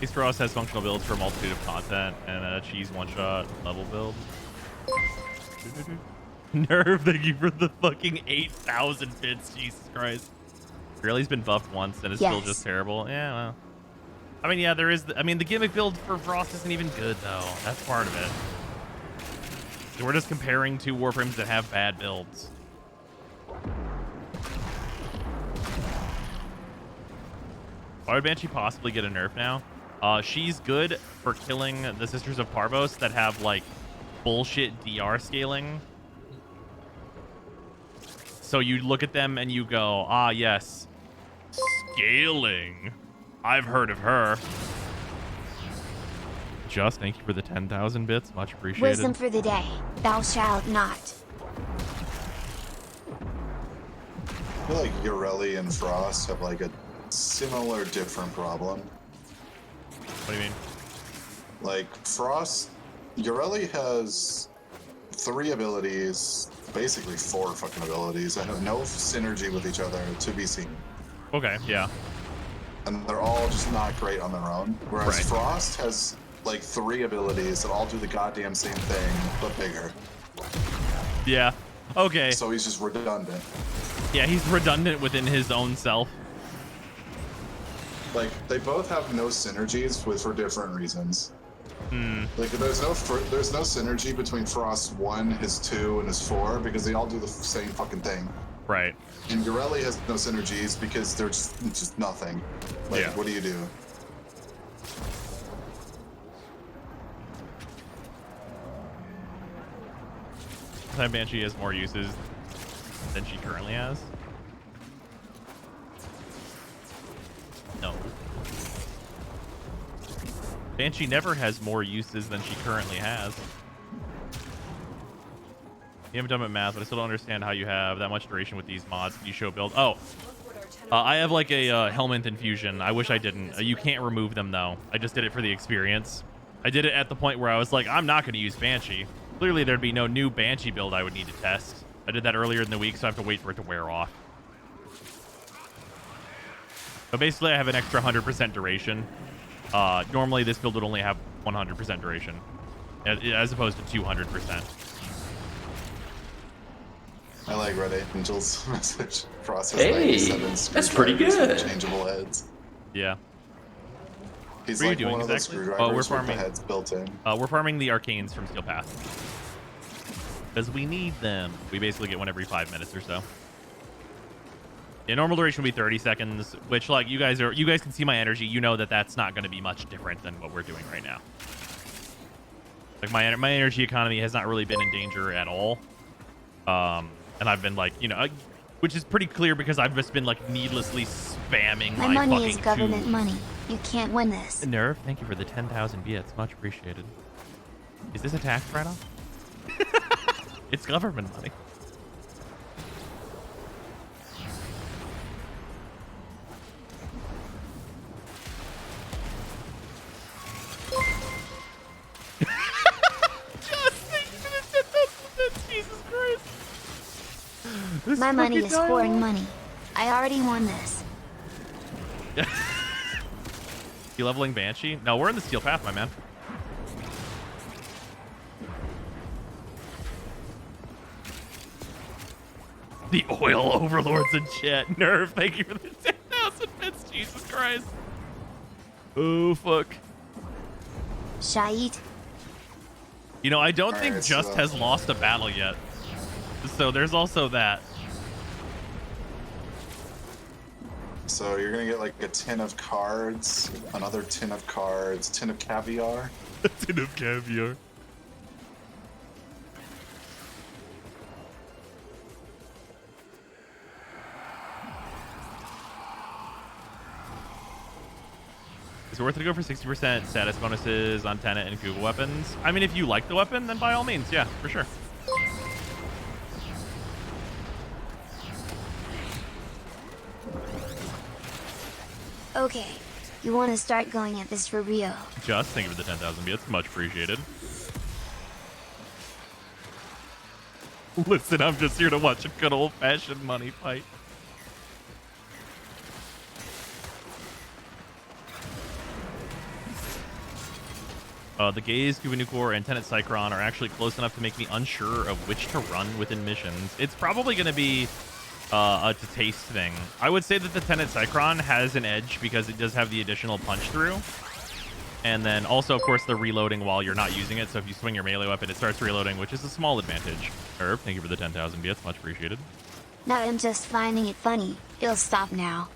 Ace Frost has functional builds for a multitude of content and a cheese one-shot level build. Nerve, thank you for the fucking 8,000 bits. Jesus Christ. Really, he's been buffed once and it's still just terrible. Yeah, well. I mean, yeah, there is. I mean, the gimmick build for Frost isn't even good, though. That's part of it. So we're just comparing two Warframes that have bad builds. Why would Banshee possibly get a nerf now? She's good for killing the Sisters of Parvos that have, like, bullshit DR scaling. So you look at them and you go, ah, yes, scaling. I've heard of her. Just, thank you for the 10,000 bits. Much appreciated. Wisdom for the day. Thou shalt not. I feel like Urelli and Frost have like a similar, different problem. What do you mean? Like Frost, Urelli has 3 abilities, basically 4 fucking abilities that have no synergy with each other to be seen. Okay, yeah. And they're all just not great on their own. Whereas Frost has like 3 abilities that all do the goddamn same thing, but bigger. Yeah. Okay. So he's just redundant. Yeah, he's redundant within his own self. Like they both have no synergies for different reasons. Like there's no synergy between Frost 1, his 2, and his 4 because they all do the same fucking thing. Right. And Urelli has no synergies because they're just nothing. Like what do you do? Time Banshee has more uses than she currently has. No. Banshee never has more uses than she currently has. You haven't done my math, but I still don't understand how you have that much duration with these mods. Can you show build? Oh, I have like a Helminth infusion. I wish I didn't. You can't remove them though. I just did it for the experience. I did it at the point where I was like, I'm not going to use Banshee. Clearly, there'd be no new Banshee build I would need to test. I did that earlier in the week, so I have to wait for it to wear off. But basically, I have an extra 100% duration. Normally, this build would only have 100% duration, as opposed to 200%. I like Red Angel's message. Process hey, 97 that's pretty good. Changeable heads. Yeah. He's what are like you doing one of those exactly? screwdrivers We're farming. with the heads built in. We're farming the arcanes from Steel Path. Because we need them. We basically get one every 5 minutes or so. Yeah, normal duration would be 30 seconds, which like you guys can see my energy. You know that that's not going to be much different than what we're doing right now. Like my energy economy has not really been in danger at all. And I've been like, you know, which is pretty clear because I've just been like needlessly spamming my money fucking is government money. You can't win this. Nerve, thank you for the 10,000 bits. Much appreciated. Is this a tax write-off? It's government money. Jesus Christ. My money is foreign money. I already won this. You leveling Banshee? No, we're in the Steel Path, my man. The oil overlords in chat. Nerve, thank you for the 10,000 bits. Jesus Christ. Oh, fuck. Shait. You know, I don't think Alright, Just so- has lost a battle yet. So there's also that. So you're gonna get like a tin of cards, another tin of cards, tin of caviar. A tin of caviar. Is it worth it to go for 60% status bonuses on Tenet and Google weapons? I mean, if you like the weapon, then by all means, yeah, for sure. Okay, you want to start going at this for Rio. Just thank you for the 10,000 bits. Much appreciated. Listen, I'm just here to watch a good old-fashioned money fight. The Gaze, Cuba Nucor, and Tenet Cycron are actually close enough to make me unsure of which to run within missions. It's probably going to be a taste thing. I would say that the Tenet Cycron has an edge because it does have the additional punch through. And then also, of course, the reloading while you're not using it. So if you swing your melee weapon, it starts reloading, which is a small advantage. Herb, thank you for the 10,000 bits. Much appreciated. Now I'm just finding it funny. It'll stop now.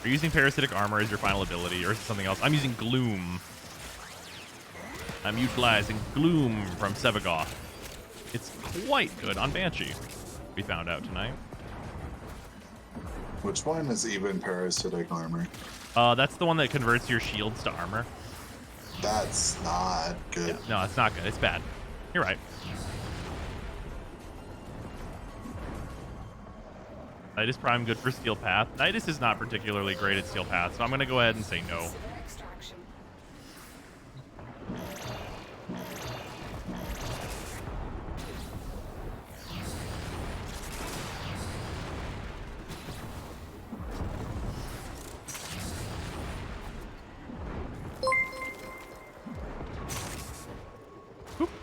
Are you using Parasitic Armor as your final ability, or is it something else? I'm using Gloom. I'm utilizing Gloom from Sevagoth. It's quite good on Banshee, we found out tonight. Which one is even parasitic armor? That's the one that converts your shields to armor. That's not good. Yeah, no, it's not good. It's bad. You're right. Nidus Prime good for Steel Path. Nidus is not particularly great at Steel Path, so I'm going to go ahead and say no.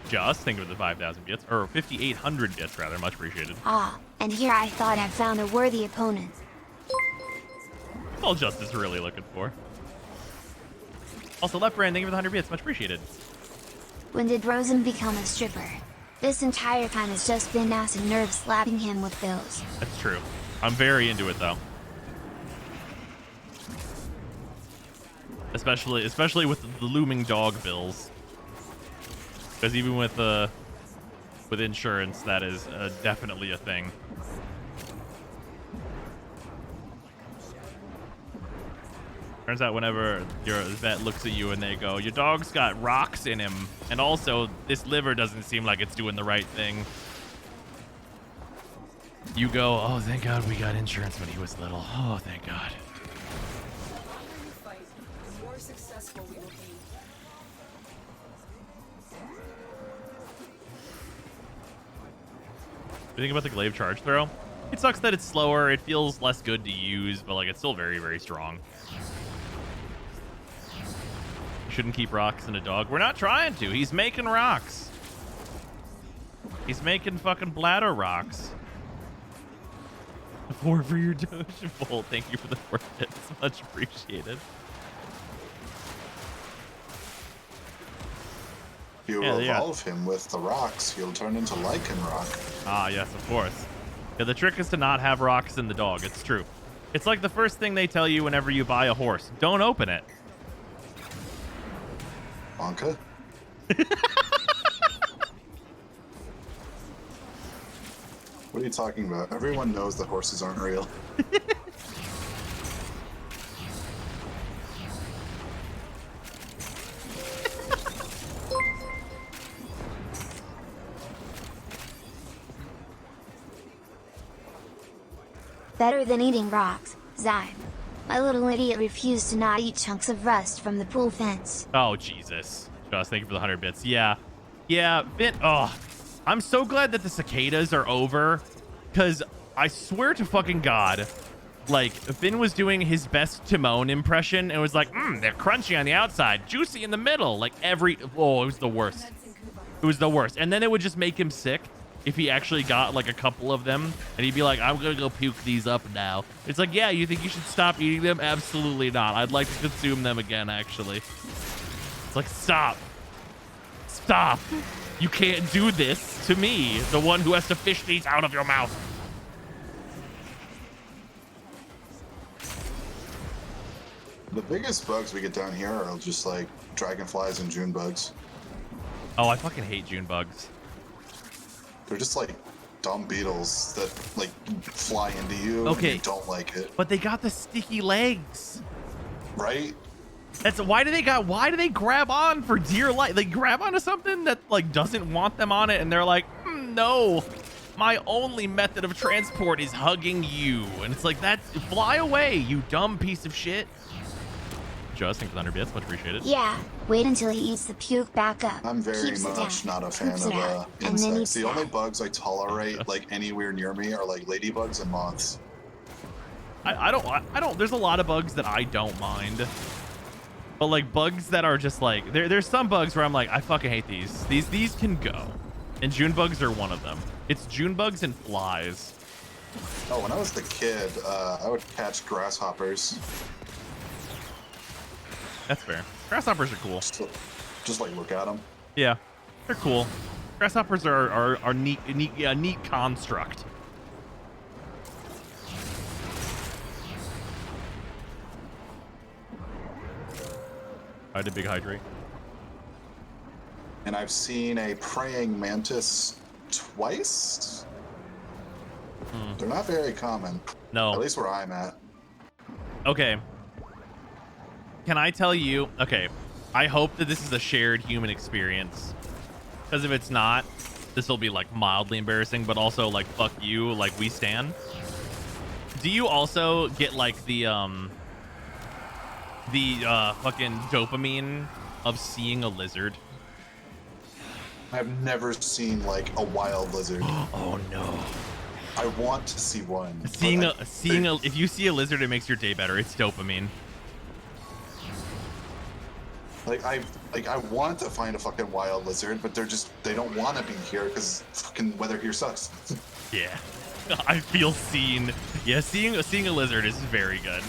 Just think of the 5,000 bits, or 5,800 bits rather, much appreciated. Ah, and here I thought I found a worthy opponent. All Just is really looking for. Also, Left Brand, thank you for the 100 bits, much appreciated. When did Rosen become a stripper? This entire time it's just been ass and nerves slapping him with bills. That's true. I'm very into it though. Especially with the looming dog bills. Because even with insurance, that is definitely a thing. Turns out whenever your vet looks at you and they go, your dog's got rocks in him, and also this liver doesn't seem like it's doing the right thing. You go, oh, thank God we got insurance when he was little. Oh, thank God. The longer you fight, the more successful we will be. What do you think about the glaive charge throw? It sucks that it's slower. It feels less good to use, but like it's still very, very strong. You shouldn't keep rocks in a dog. We're not trying to. He's making rocks. He's making fucking bladder rocks. 4 for your Doge Bolt. Thank you for the 4 bits. Much appreciated. You evolve him with the rocks, he'll turn into Lichen Rock. Ah, yes, of course. Yeah, the trick is to not have rocks in the dog. It's true. It's like the first thing they tell you whenever you buy a horse. Don't open it. Bonka? What are you talking about? Everyone knows the horses aren't real. Better than eating rocks, Zyme. My little idiot refused to not eat chunks of rust from the pool fence. Oh, Jesus. Josh, thank you for the 100 bits. Yeah. Yeah, Finn. Oh, I'm so glad that the cicadas are over. Because I swear to fucking God, like, Finn was doing his best Timon impression and was like, they're crunchy on the outside, juicy in the middle. Like, oh, it was the worst. It was the worst. And then it would just make him sick if he actually got like a couple of them, and he'd be like, I'm gonna go puke these up now. It's like, yeah, you think you should stop eating them? Absolutely not. I'd like to consume them again, actually. It's like, stop. Stop. You can't do this to me, the one who has to fish these out of your mouth. The biggest bugs we get down here are just like dragonflies and June bugs. Oh, I fucking hate June bugs. They're just like dumb beetles that like fly into you. Okay. And you don't like it. But they got the sticky legs. Right? That's why do they grab on for dear life? They grab onto something that like doesn't want them on it, and they're like, no, my only method of transport is hugging you. And it's like, fly away, you dumb piece of shit. Just thank you for the 100 bits, much appreciated. Yeah, wait until he eats the puke back up. I'm very Keeps it much down, not a fan poops it out, of and then insects. eats The only that. bugs I tolerate like anywhere near me are like ladybugs and moths. I don't, there's a lot of bugs that I don't mind. But like bugs that are just like, there's some bugs where I'm like, I fucking hate these. These can go. And June bugs are one of them. It's June bugs and flies. Oh, when I was a kid, I would catch grasshoppers. That's fair. Grasshoppers are cool. Just like look at them. Yeah, they're cool. Grasshoppers are neat, a neat construct. I did big hydrate. And I've seen a praying mantis twice. They're not very common. No. At least where I'm at. Okay. Can I tell you? Okay. I hope that this is a shared human experience. Because if it's not, this will be like mildly embarrassing, but also like, fuck you, like we stand. Do you also get like the fucking dopamine of seeing a lizard? I've never seen like a wild lizard. Oh no. I want to see one. If you see a lizard, it makes your day better. It's dopamine. Like I want to find a fucking wild lizard, but they don't want to be here because fucking weather here sucks. Yeah. I feel seen. Yeah, seeing a lizard is very good.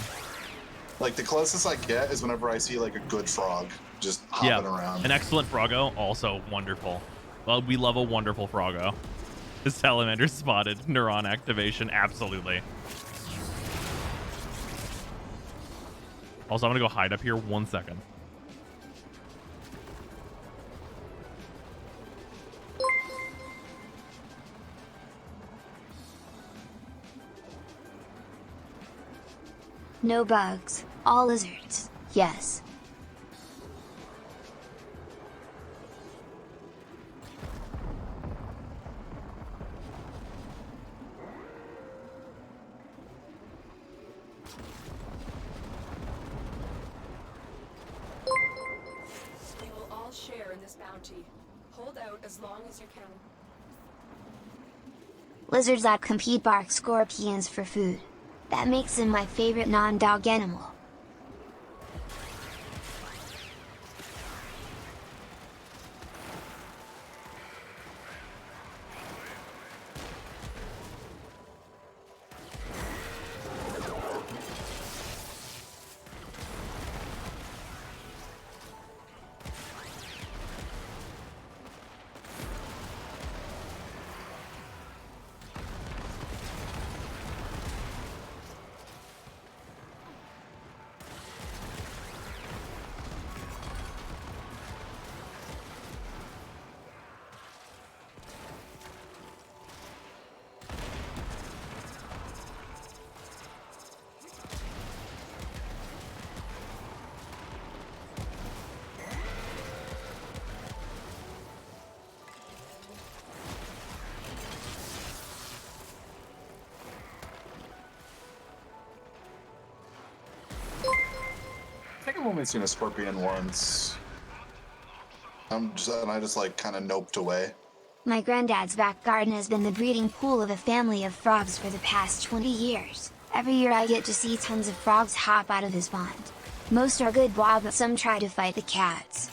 Like the closest I get is whenever I see like a good frog just hopping around. An excellent froggo, also wonderful. Well, we love a wonderful froggo. The salamander spotted. Neuron activation, absolutely. Also, I'm gonna go hide up here 1 second. No bugs, all lizards, yes. We will all share in this bounty. Hold out as long as you can. Lizards that compete bark scorpions for food. That makes them my favorite non-dog animal. only seen a scorpion once. And I just like kind of noped away. My granddad's back garden has been the breeding pool of a family of frogs for the past 20 years. Every year I get to see tons of frogs hop out of his pond. Most are good wild, but some try to fight the cats.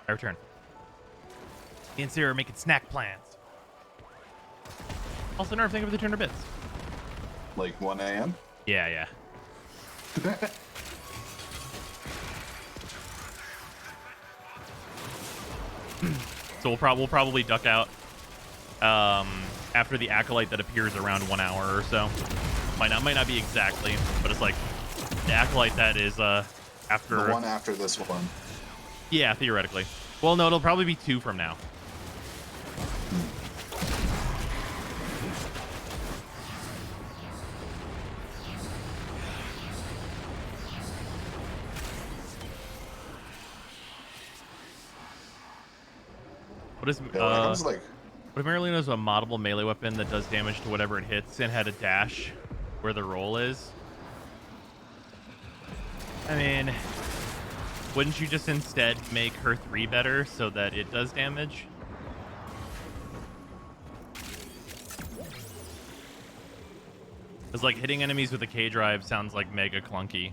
I return. Me and Sarah are making snack plans. Also, Nerve, thank you for the 200 bits. Like 1 a.m.? Yeah, yeah. So we'll probably duck out after the acolyte that appears around 1 hour or so. Might not be exactly, but it's like the acolyte that is after the one after this one. Yeah, theoretically. Well, no, it'll probably be 2 from now. What is what if Marilino's a moddable melee weapon that does damage to whatever it hits and had a dash where the roll is? I mean, wouldn't you just instead make her 3 better so that it does damage? Because like hitting enemies with a K drive sounds like mega clunky.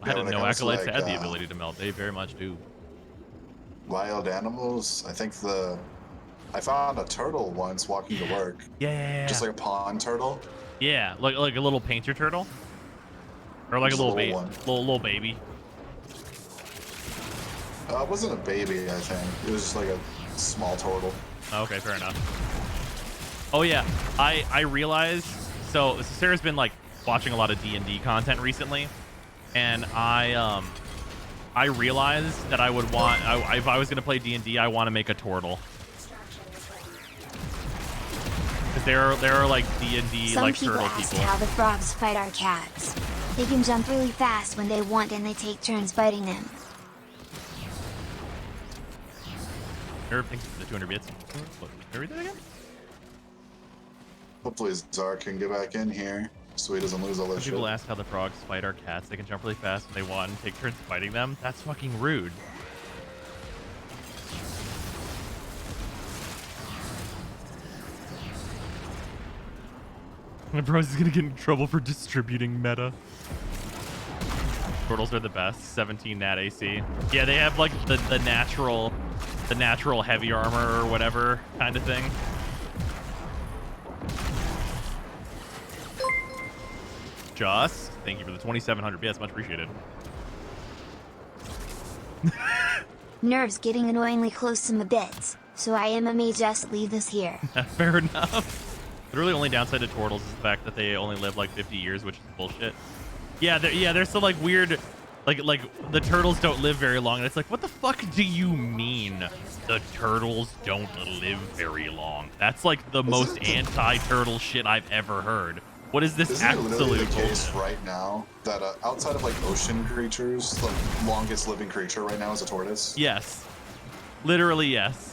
I didn't know acolytes had the ability to melt. They very much do. Wild animals. I think I found a turtle once walking to work. Yeah. Just like a pond turtle. Yeah, like a little painter turtle, or like Just a a little little baby, one. little baby. It wasn't a baby, I think. It was just like a small turtle. Okay, fair enough. Oh yeah, I realized. So Sarah's been like watching a lot of D&D content recently, and I realized that I would want if I was gonna play D&D, I want to make a turtle. Because there are like D&D like turtle Some people asked people. how the frogs fight our cats. They can jump really fast when they want, and they take turns fighting them. Nerve, thanks for the 200 bits. What, can I read that again? Hopefully Zar can get back in here so he doesn't lose all Some this people shit. ask how the frogs fight our cats. They can jump really fast when they want and take turns fighting them. That's fucking rude. Bros is gonna get in trouble for distributing meta. Turtles are the best. 17 nat AC. Yeah, they have like the natural heavy armor or whatever kind of thing. Just thank you for the 2,700 bits. Much appreciated. Nerves getting annoyingly close to my beds, so I may just leave this here. Fair enough. The really only downside to turtles is the fact that they only live like 50 years, which is bullshit. Yeah, there's some like weird, like the turtles don't live very long, and it's like, what the fuck do you mean the turtles don't live very long? That's like the most anti-turtle shit I've ever heard. What is this Isn't it literally absolute the case bullshit? right now that outside of like ocean creatures, the longest living creature right now is a tortoise? Yes. Literally, yes.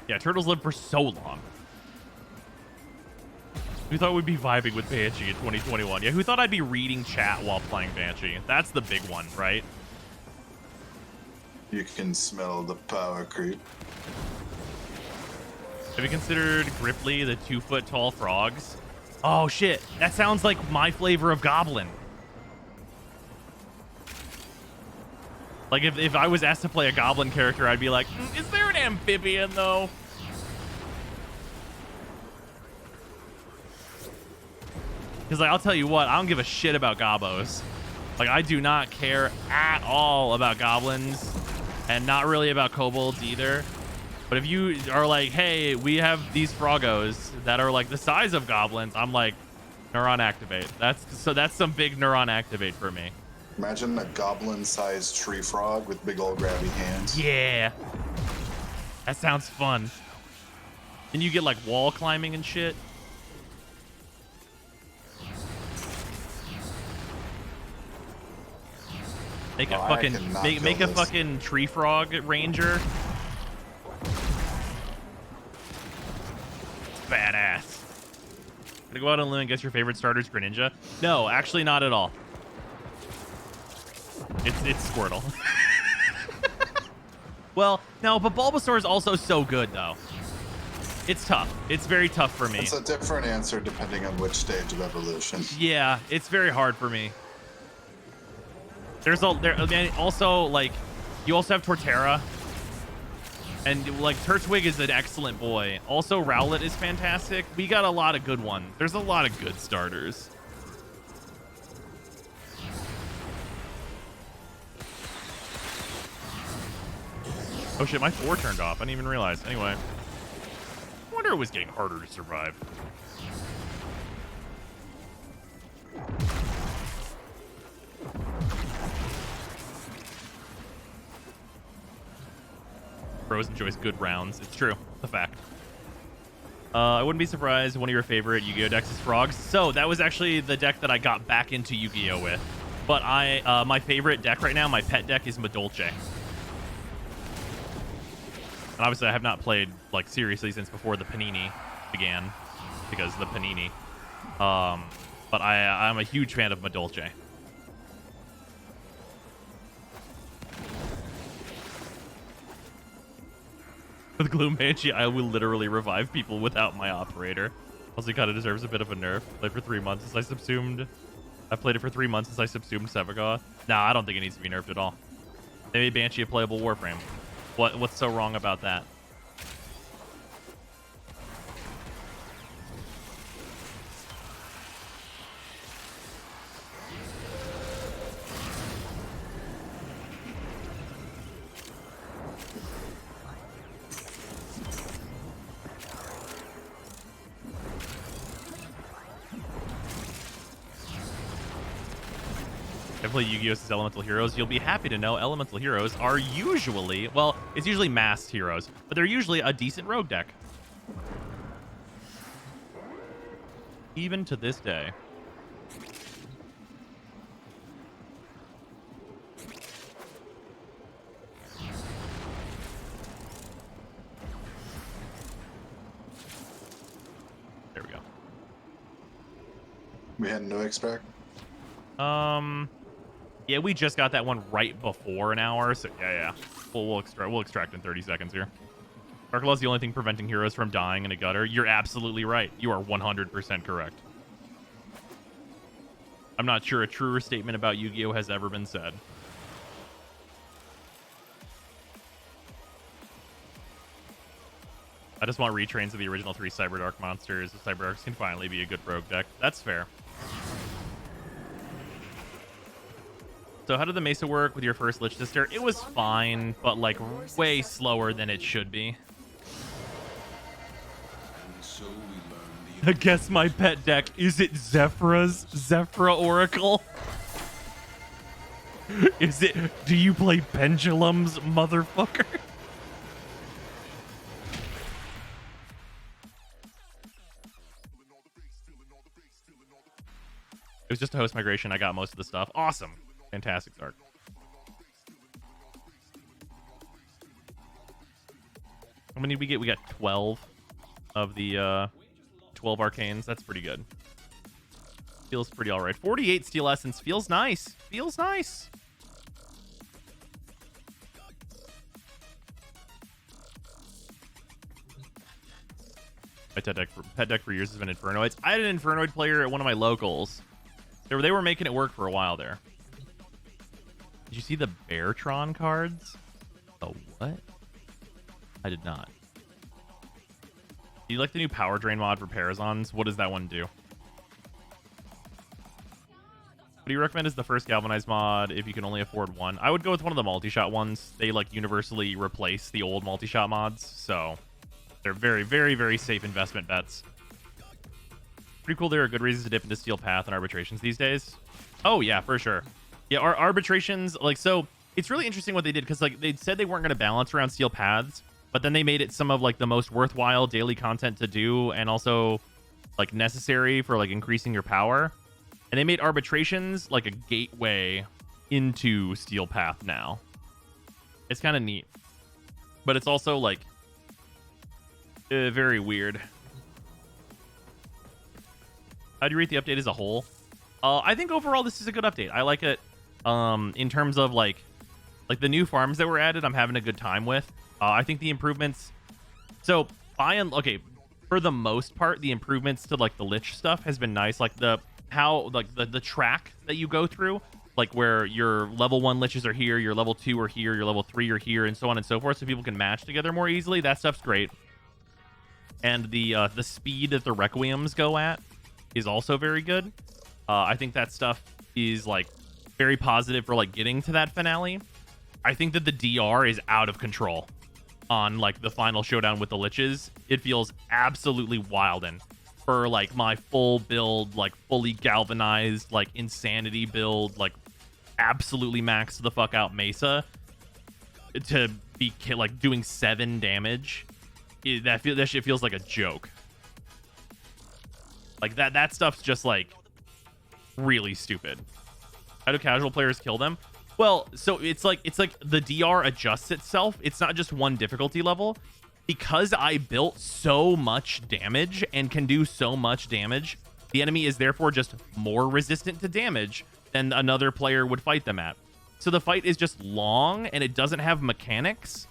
Yeah, turtles live for so long. Who thought we'd be vibing with Banshee in 2021? Yeah, who thought I'd be reading chat while playing Banshee? That's the big one, right? You can smell the power creep. Have you considered Gripply, the 2-foot-tall frogs? Oh shit, that sounds like my flavor of goblin. Like if I was asked to play a goblin character, I'd be like, is there an amphibian though? Because like, I'll tell you what, I don't give a shit about gobos. Like, I do not care at all about goblins, and not really about kobolds either. But if you are like, hey, we have these froggos that are like the size of goblins, I'm like, neuron activate. That's some big neuron activate for me. Imagine a goblin-sized tree frog with big old grabby hands. Yeah. That sounds fun. And you get like wall climbing and shit. Make a make a fucking tree frog ranger. Badass. Gonna go out on a limb and guess your favorite starters for Ninja? No, actually not at all. It's Squirtle. Well, no, but Bulbasaur is also so good though. It's tough. It's very tough for me. It's a different answer depending on which stage of evolution. Yeah, it's very hard for me. Also like you also have Torterra. And like Turtwig is an excellent boy. Also Rowlet is fantastic. We got a lot of good ones. There's a lot of good starters. Oh shit, my 4 turned off. I didn't even realize. Anyway. I wonder it was getting harder to survive. Bros enjoys good rounds. It's true. It's a fact. I wouldn't be surprised if one of your favorite Yu-Gi-Oh decks is Frogs. So that was actually the deck that I got back into Yu-Gi-Oh with. But my favorite deck right now, my pet deck, is Madolche. And obviously I have not played like seriously since before the Panini began, because the Panini. But I'm a huge fan of Madolche. With Gloom Banshee, I will literally revive people without my operator. Also, kind of deserves a bit of a nerf. Played for 3 months since I subsumed. I've played it for 3 months since I subsumed Sevagoth. Nah, I don't think it needs to be nerfed at all. They made Banshee a playable Warframe. What's so wrong about that? Play Yu-Gi-Oh! As Elemental Heroes, you'll be happy to know Elemental Heroes are usually, well, it's usually masked heroes, but they're usually a decent rogue deck. Even to this day. There we go. We had no expect. Yeah, we just got that one right before an hour, so yeah. We'll extract in 30 seconds here. Dark Law is the only thing preventing heroes from dying in a gutter. You're absolutely right. You are 100% correct. I'm not sure a truer statement about Yu-Gi-Oh! Has ever been said. I just want retrains of the original 3 Cyberdark monsters. The Cyberdarks can finally be a good rogue deck. That's fair. So how did the Mesa work with your first Lich Sister? It was fine, but like way slower than it should be. I guess my pet deck, is it Zephyra Oracle? Is it, do you play Pendulums, motherfucker? It was just a host migration. I got most of the stuff. Awesome. Fantastic art. How many did we get? We got 12 of the 12 arcanes. That's pretty good. Feels pretty all right. 48 steel essence. Feels nice. Feels nice. My pet deck for years has been Infernoids. I had an Infernoid player at one of my locals. They were making it work for a while there. Did you see the Beartron cards? Oh, what? I did not. Do you like the new Power Drain mod for Parazons? What does that one do? do you recommend as the first galvanized mod if you can only afford one? I would go with one of the multi-shot ones. They like universally replace the old multi-shot mods, so they're very, very, very safe investment bets. Pretty cool. There are good reasons to dip into Steel Path and arbitrations these days. Oh yeah, for sure. Yeah, our arbitrations, like, so it's really interesting what they did, because like they said they weren't going to balance around Steel Paths, but then they made it some of like the most worthwhile daily content to do, and also like necessary for like increasing your power. And they made arbitrations like a gateway into Steel Path now. It's kind of neat, but it's also like very weird. How do you rate the update as a whole? I think overall this is a good update. I like it. In terms of like the new farms that were added, I'm having a good time with. I think the improvements. So for the most part, the improvements to like the Lich stuff has been nice. Like the track that you go through, like where your level 1 Liches are here, your level 2 are here, your level 3 are here, and so on and so forth, so people can match together more easily. That stuff's great. And the speed that the Requiems go at is also very good. I think that stuff is like very positive for like getting to that finale. I think that the DR is out of control on like the final showdown with the Liches. It feels absolutely wildin'. For like my full build, like fully galvanized, like insanity build, like absolutely maxed the fuck out Mesa to be like doing 7 damage. That shit feels like a joke. Like that stuff's just like really stupid. How do casual players kill them? Well, so it's like the DR adjusts itself. It's not just one difficulty level. Because I built so much damage and can do so much damage, the enemy is therefore just more resistant to damage than another player would fight them at. So the fight is just long and it doesn't have mechanics.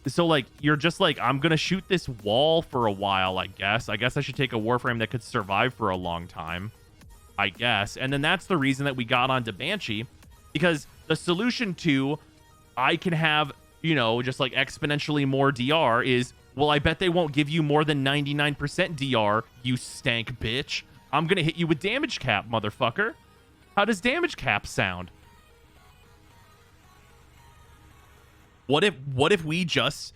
So like you're just like, I'm gonna shoot this wall for a while, I guess. I guess I should take a Warframe that could survive for a long time, I guess. And then that's the reason that we got onto Banshee, because the solution to I can have, you know, just like exponentially more DR is, well, I bet they won't give you more than 99% DR, you stank bitch. I'm gonna hit you with damage cap, motherfucker. How does damage cap sound? What if we just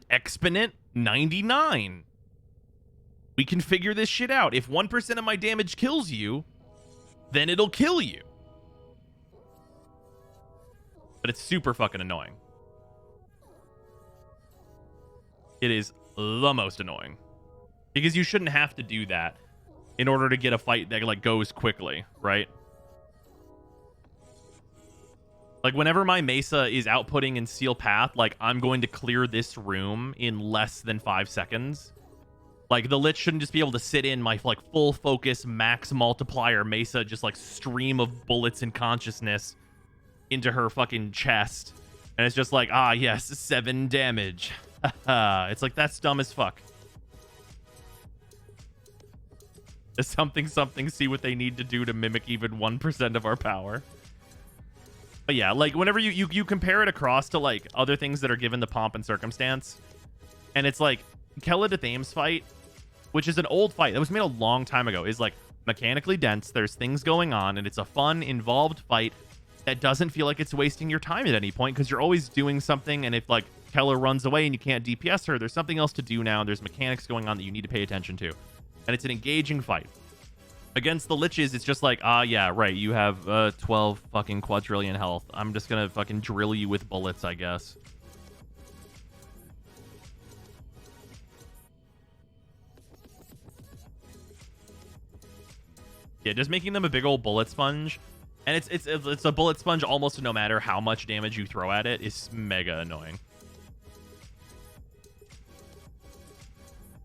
exponent 99? We can figure this shit out. If 1% of my damage kills you, then it'll kill you. But it's super fucking annoying. It is the most annoying. Because you shouldn't have to do that in order to get a fight that like goes quickly, right? Like whenever my Mesa is outputting in Steel Path, like I'm going to clear this room in less than 5 seconds. Like the Lich shouldn't just be able to sit in my like full focus max multiplier Mesa, just like stream of bullets and consciousness into her fucking chest. And it's just like, ah, yes, 7 damage. It's like, that's dumb as fuck. Something, see what they need to do to mimic even 1% of our power. But yeah, like whenever you compare it across to like other things that are given the pomp and circumstance, and it's like Kela Thames fight, which is an old fight that was made a long time ago, is like mechanically dense. There's things going on, and it's a fun, involved fight that doesn't feel like it's wasting your time at any point, because you're always doing something. And if like Kela runs away and you can't DPS her, there's something else to do now. There's mechanics going on that you need to pay attention to, and it's an engaging fight. Against the Liches, it's just like, yeah, right, you have 12 fucking quadrillion health. I'm just gonna fucking drill you with bullets, I guess. Yeah, just making them a big old bullet sponge, and it's a bullet sponge almost no matter how much damage you throw at it, is mega annoying.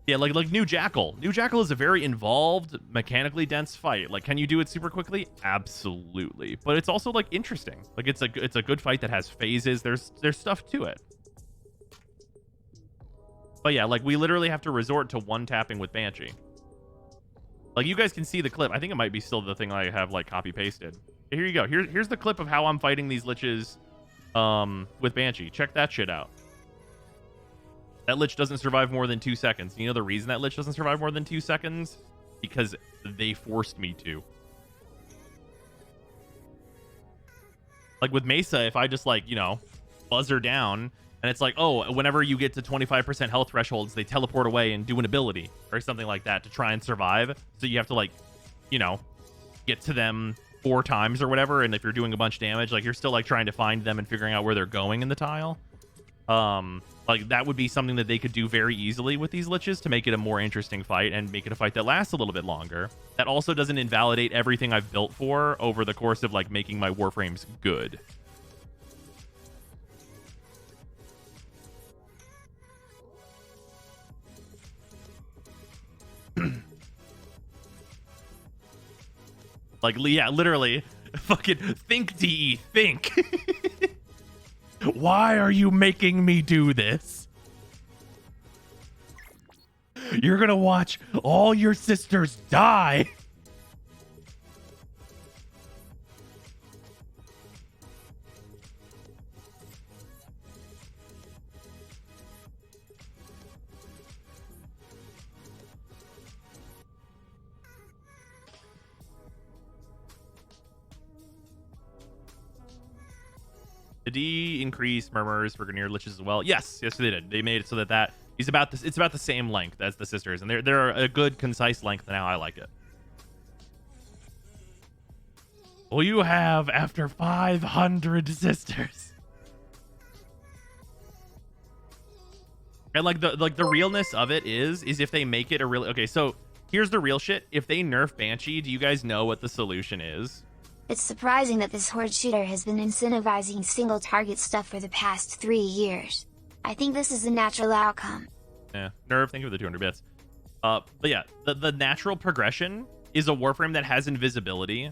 Yeah, like New Jackal. New Jackal is a very involved, mechanically dense fight. Like, can you do it super quickly? Absolutely. But it's also like interesting. Like it's a good fight that has phases. There's stuff to it. But yeah, like we literally have to resort to one tapping with Banshee. Like you guys can see the clip. I think it might be still the thing I have like copy pasted. Here you go. Here's the clip of how I'm fighting these Liches with Banshee. Check that shit out. That Lich doesn't survive more than 2 seconds. You know the reason that Lich doesn't survive more than 2 seconds? Because they forced me to. Like with Mesa, if I just like, you know, buzz her down and it's like, oh, whenever you get to 25% health thresholds, they teleport away and do an ability or something like that to try and survive. So you have to like, you know, get to them 4 times or whatever. And if you're doing a bunch of damage, like you're still like trying to find them and figuring out where they're going in the tile. Like that would be something that they could do very easily with these liches to make it a more interesting fight and make it a fight that lasts a little bit longer. That also doesn't invalidate everything I've built for over the course of like making my warframes good. Like, yeah, literally, fucking think, DE, think. Why are you making me do this? You're gonna watch all your sisters die. The D increase murmurs for Grineer liches as well. Yes, yes, they did. They made it so that he's about this. It's about the same length as the sisters, and they're a good, concise length now. I like it. Well, you have after 500 sisters, and like the realness of it is if they make it a real. Okay, so here's the real shit. If they nerf Banshee, do you guys know what the solution is? It's surprising that this horde shooter has been incentivizing single target stuff for the past 3 years. I think this is a natural outcome. Yeah, nerve, thank you for the 200 bits. But yeah, the natural progression is a warframe that has invisibility,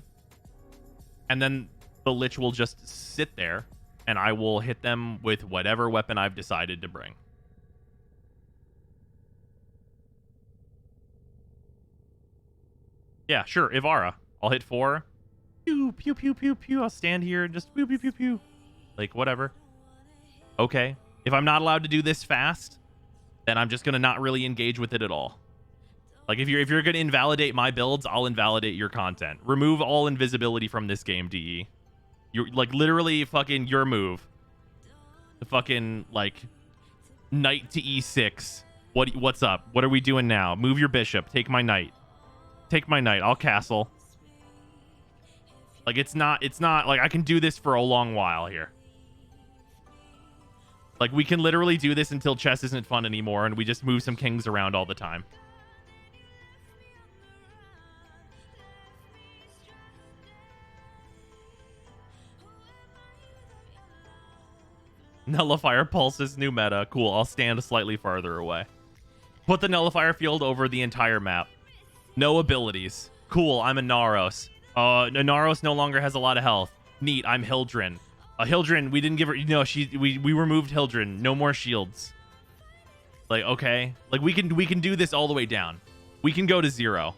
and then the Lich will just sit there, and I will hit them with whatever weapon I've decided to bring. Yeah, sure, Ivara. I'll hit 4. Pew, pew, pew, pew, pew. I'll stand here and just pew, pew, pew, pew. Like, whatever. Okay. If I'm not allowed to do this fast, then I'm just going to not really engage with it at all. Like, if you're going to invalidate my builds, I'll invalidate your content. Remove all invisibility from this game, DE. You're, like, literally fucking your move. The fucking, like, knight to E6. What's up? What are we doing now? Move your bishop. Take my knight. Take my knight. I'll castle. Like, it's not like I can do this for a long while here. Like, we can literally do this until chess isn't fun anymore and we just move some kings around all the time. Nullifier pulses, new meta. Cool, I'll stand slightly farther away. Put the nullifier field over the entire map. No abilities. Cool, I'm a Naros. Naros no longer has a lot of health. Neat, I'm Hildren. Hildren, we didn't give her... No, we removed Hildren. No more shields. Like, okay. Like, we can do this all the way down. We can go to 0.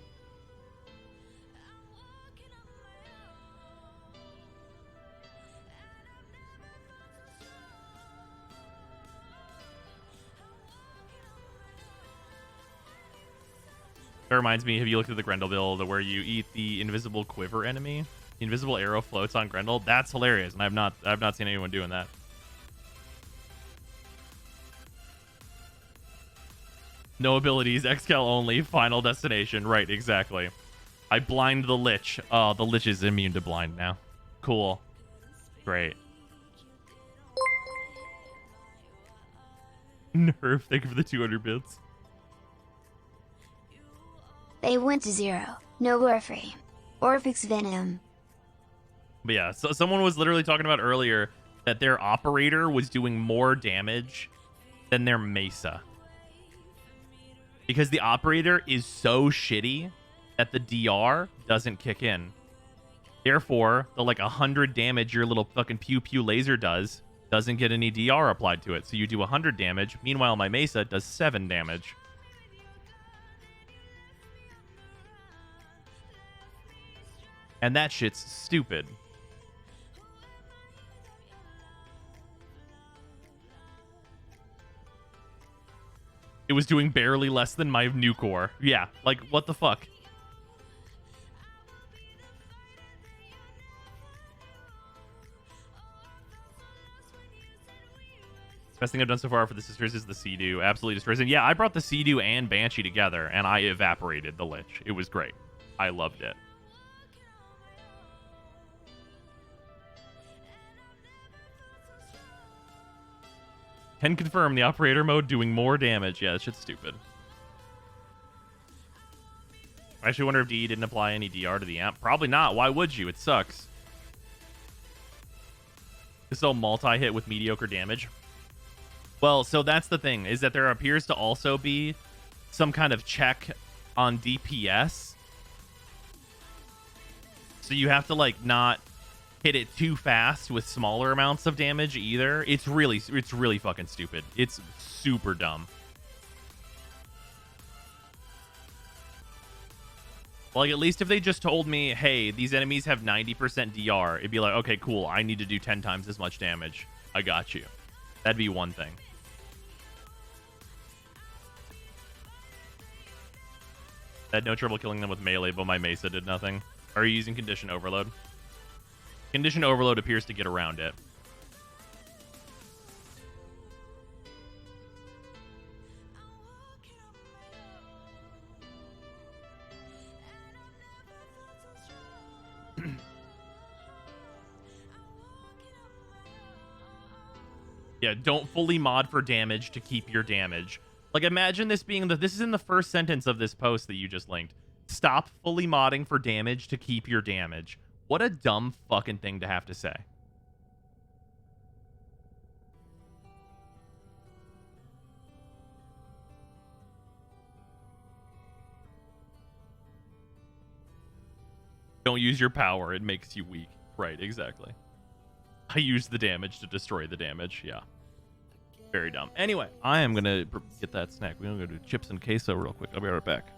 That reminds me, have you looked at the Grendel build where you eat the invisible quiver enemy? The invisible arrow floats on Grendel. That's hilarious, and I've not seen anyone doing that. No abilities, Excal only, final destination. Right, exactly. I blind the Lich. Oh, the Lich is immune to blind now. Cool. Great. Nerf, thank you for the 200 bits. They went to 0. No warframe. Orphix Venom. But yeah, so someone was literally talking about earlier that their operator was doing more damage than their Mesa. Because the operator is so shitty that the DR doesn't kick in. Therefore, the like 100 damage your little fucking pew pew laser doesn't get any DR applied to it. So you do 100 damage. Meanwhile, my Mesa does 7 damage. And that shit's stupid. It was doing barely less than my new core. Yeah, like, what the fuck? Best thing I've done so far for the sisters is the Sea-Doo. Absolutely destroys them. Yeah, I brought the Sea-Doo and Banshee together, and I evaporated the Lich. It was great. I loved it. Can confirm the operator mode doing more damage. Yeah, that shit's stupid. I actually wonder if DE didn't apply any DR to the amp. Probably not. Why would you? It sucks. This all multi-hit with mediocre damage. Well, so that's the thing, is that there appears to also be some kind of check on DPS. So you have to, like, not hit it too fast with smaller amounts of damage either. It's really fucking stupid. It's super dumb. Like, at least if they just told me, hey, these enemies have 90% DR, it'd be like, okay, cool, I need to do 10 times as much damage. I got you. That'd be one thing. I had no trouble killing them with melee, but my Mesa did nothing. Are you using Condition Overload? Condition Overload appears to get around it. Yeah, don't fully mod for damage to keep your damage. Like, imagine this being this is in the first sentence of this post that you just linked. Stop fully modding for damage to keep your damage. What a dumb fucking thing to have to say. Don't use your power. It makes you weak. Right, exactly. I use the damage to destroy the damage. Yeah. Very dumb. Anyway, I am going to get that snack. We're going to go do chips and queso real quick. I'll be right back.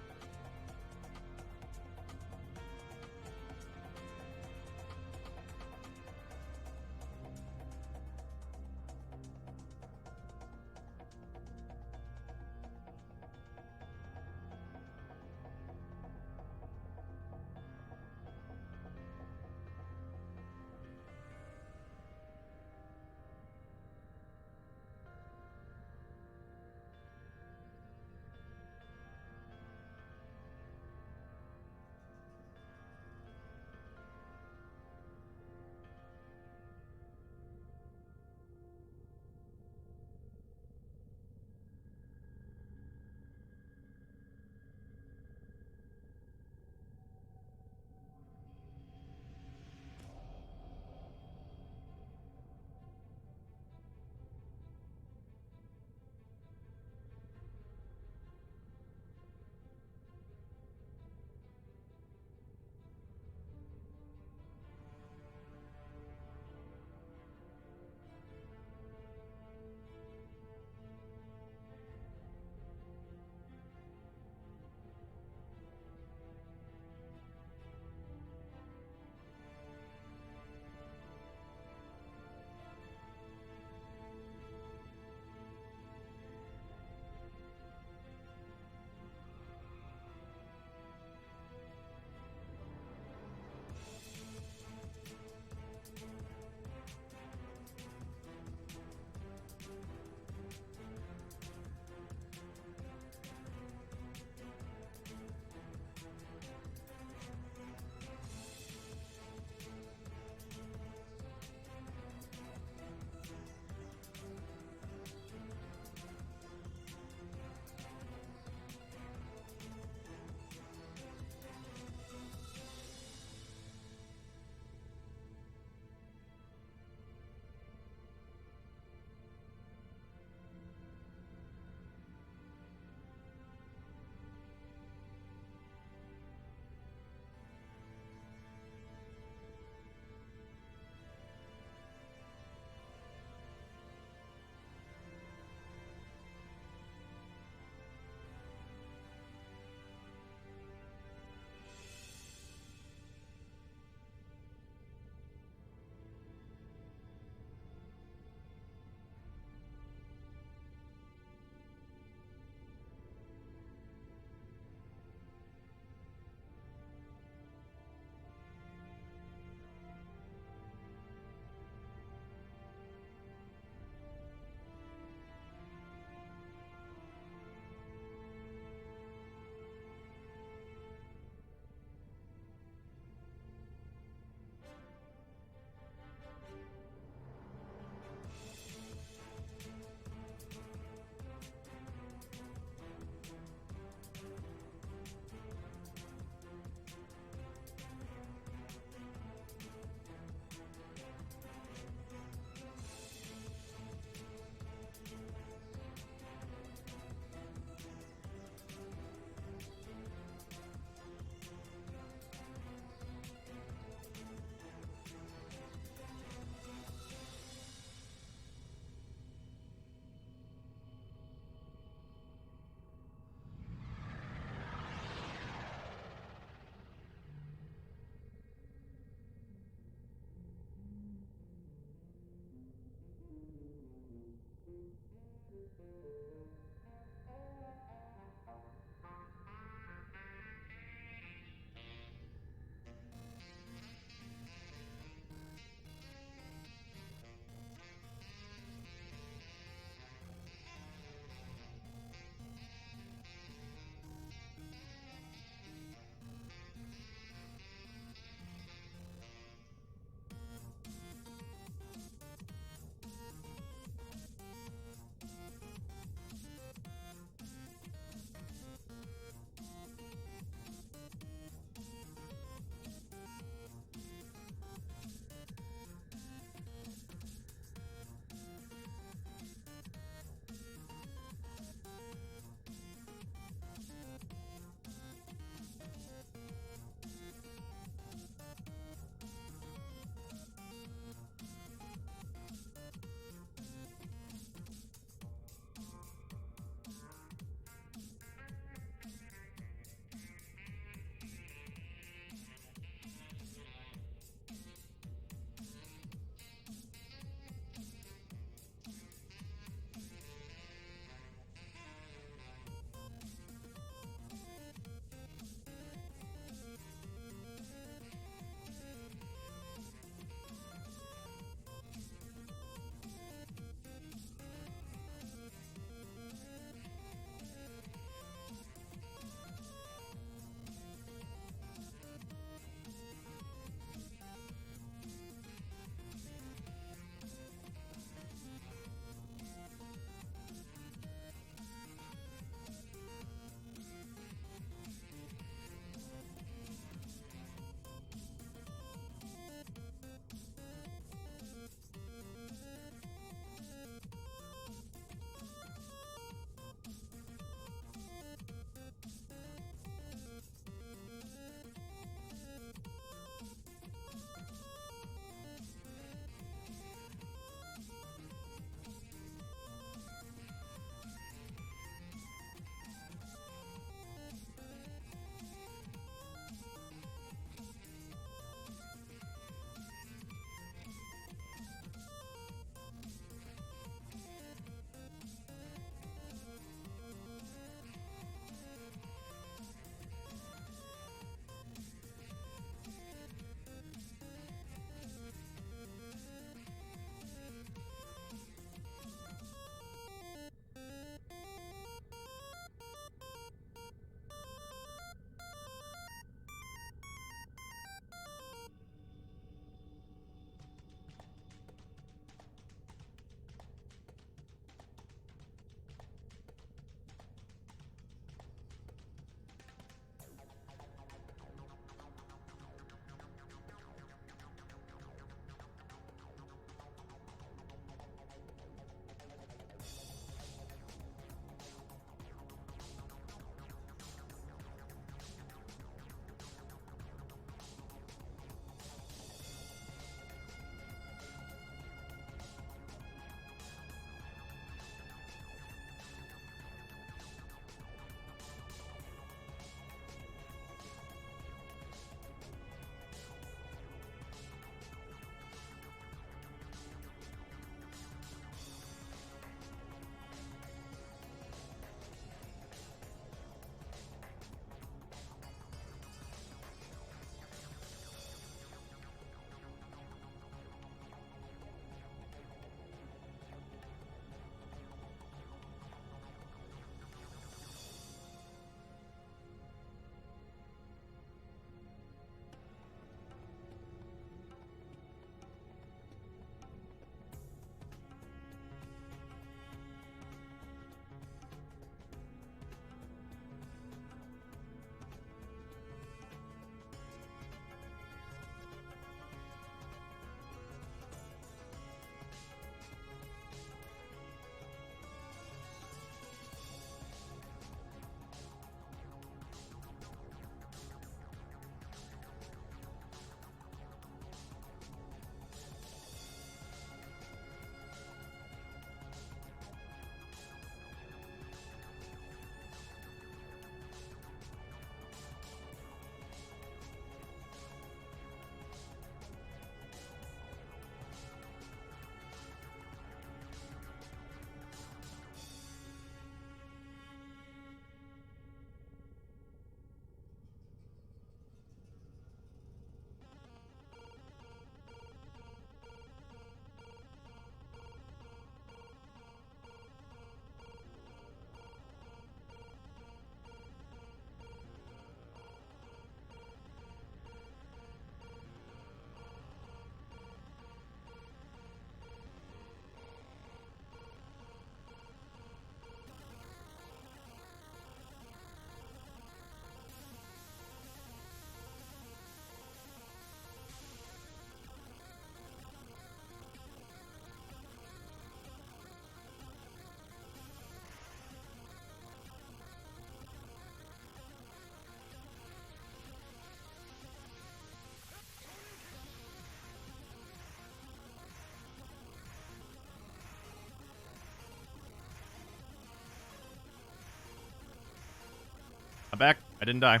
I didn't die.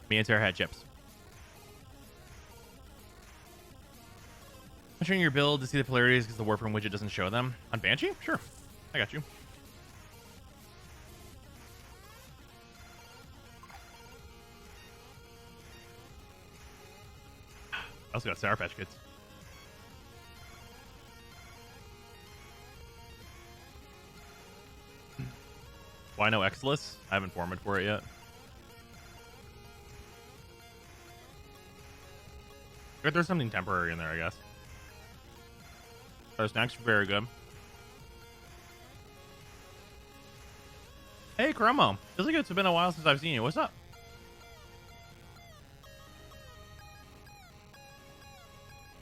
Me and Sarah had chips. Measuring your build to see the polarities because the Warframe widget doesn't show them. On Banshee? Sure. I got you. I also got Sour Patch Kids. Why no Exilus? I haven't formatted for it yet. But there's something temporary in there, I guess. Those snacks are very good. Hey, Chromo. Feels like it's been a while since I've seen you. What's up?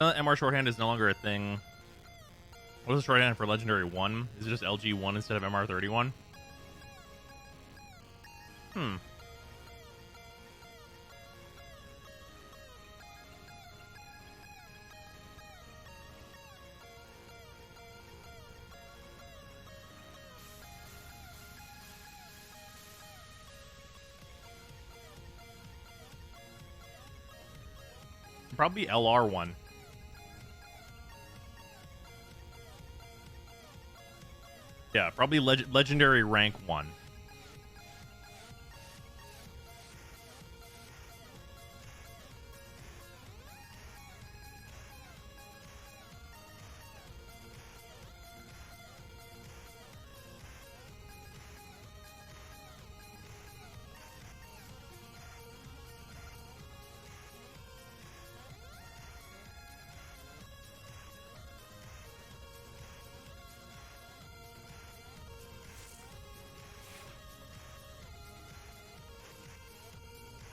MR shorthand is no longer a thing. What is the shorthand for Legendary 1? Is it just LG1 instead of MR31? Probably LR1. Yeah, probably legendary rank 1.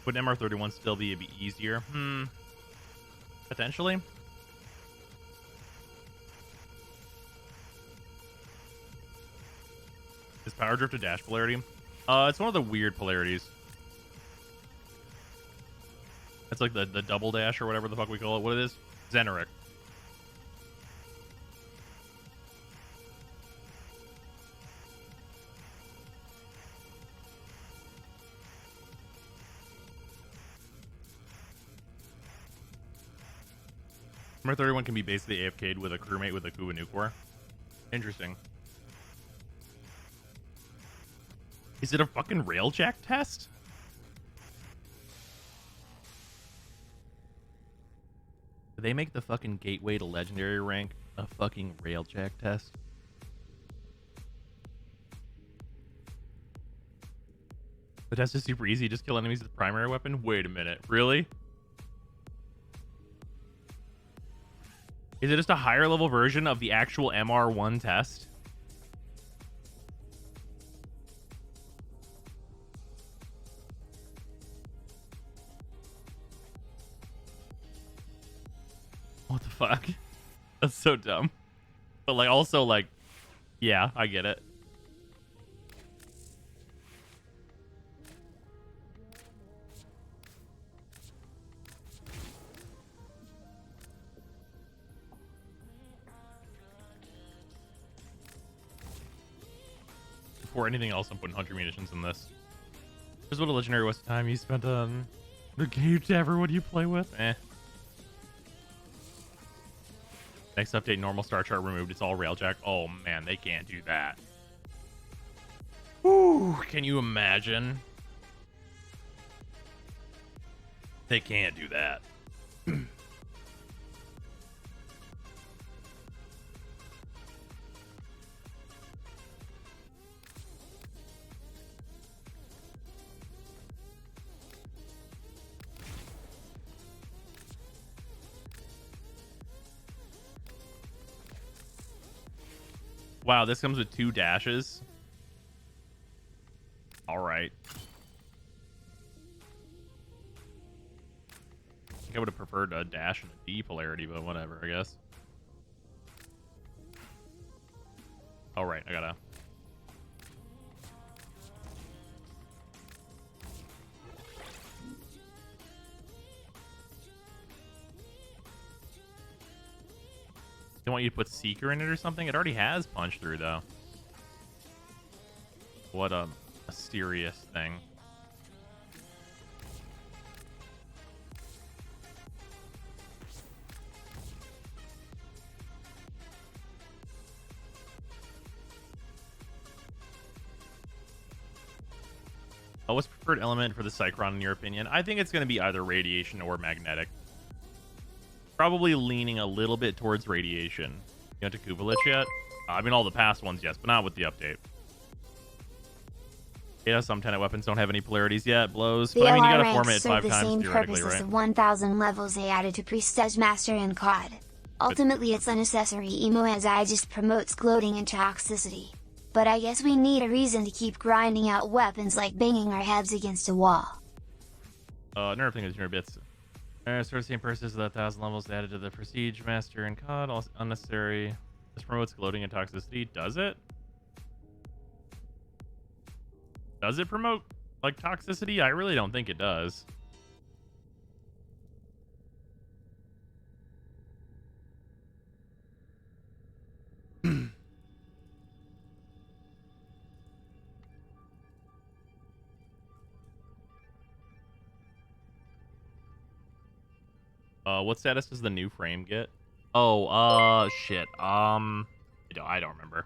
Would MR31 still be a bit easier? Potentially. Is Power Drift a dash polarity? It's one of the weird polarities. It's like the double dash or whatever the fuck we call it. What it is? Xeneric. Number 31 can be basically AFK'd with a crewmate with a Kuba nuke core. Interesting. Is it a fucking railjack test? Did they make the fucking gateway to legendary rank a fucking railjack test? The test is super easy. Just kill enemies with the primary weapon? Wait a minute. Really? Is it just a higher level version of the actual MR1 test? What the fuck? That's so dumb. But like also like, yeah, I get it. Before anything else, I'm putting 100 munitions in this. Here's what a legendary was time you spent on the cage ever. What do you play with? Next update, normal star chart removed. It's all railjack. Oh man, they can't do that. Ooh, can you imagine? They can't do that. Wow, this comes with 2 dashes. All right. I think I would have preferred a dash and a D polarity, but whatever, I guess. All right, I gotta... They want you to put Seeker in it or something? It already has Punch Through, though. What a mysterious thing. What's preferred element for the Cyclone in your opinion? I think it's going to be either radiation or magnetic. Probably leaning a little bit towards radiation. You know, to Kuvalich yet? I mean, all the past ones, yes, but not with the update. Yeah, some Tenet weapons don't have any polarities yet, blows. The But I mean, you LR gotta form ranks it 5 serve the times same theoretically, purpose as right? the 1000 levels they added to Prestige Master and COD. Ultimately, it's unnecessary emo as I just promotes gloating and toxicity. But I guess we need a reason to keep grinding out weapons like banging our heads against a wall. Nerve thing is nerve bits. Sort of same purpose as the 1000 levels added to the Prestige Master and COD. Also unnecessary. This promotes gloating and toxicity. Does it? Does it promote, like, toxicity? I really don't think it does. What status does the new frame get? Oh, shit. I don't remember.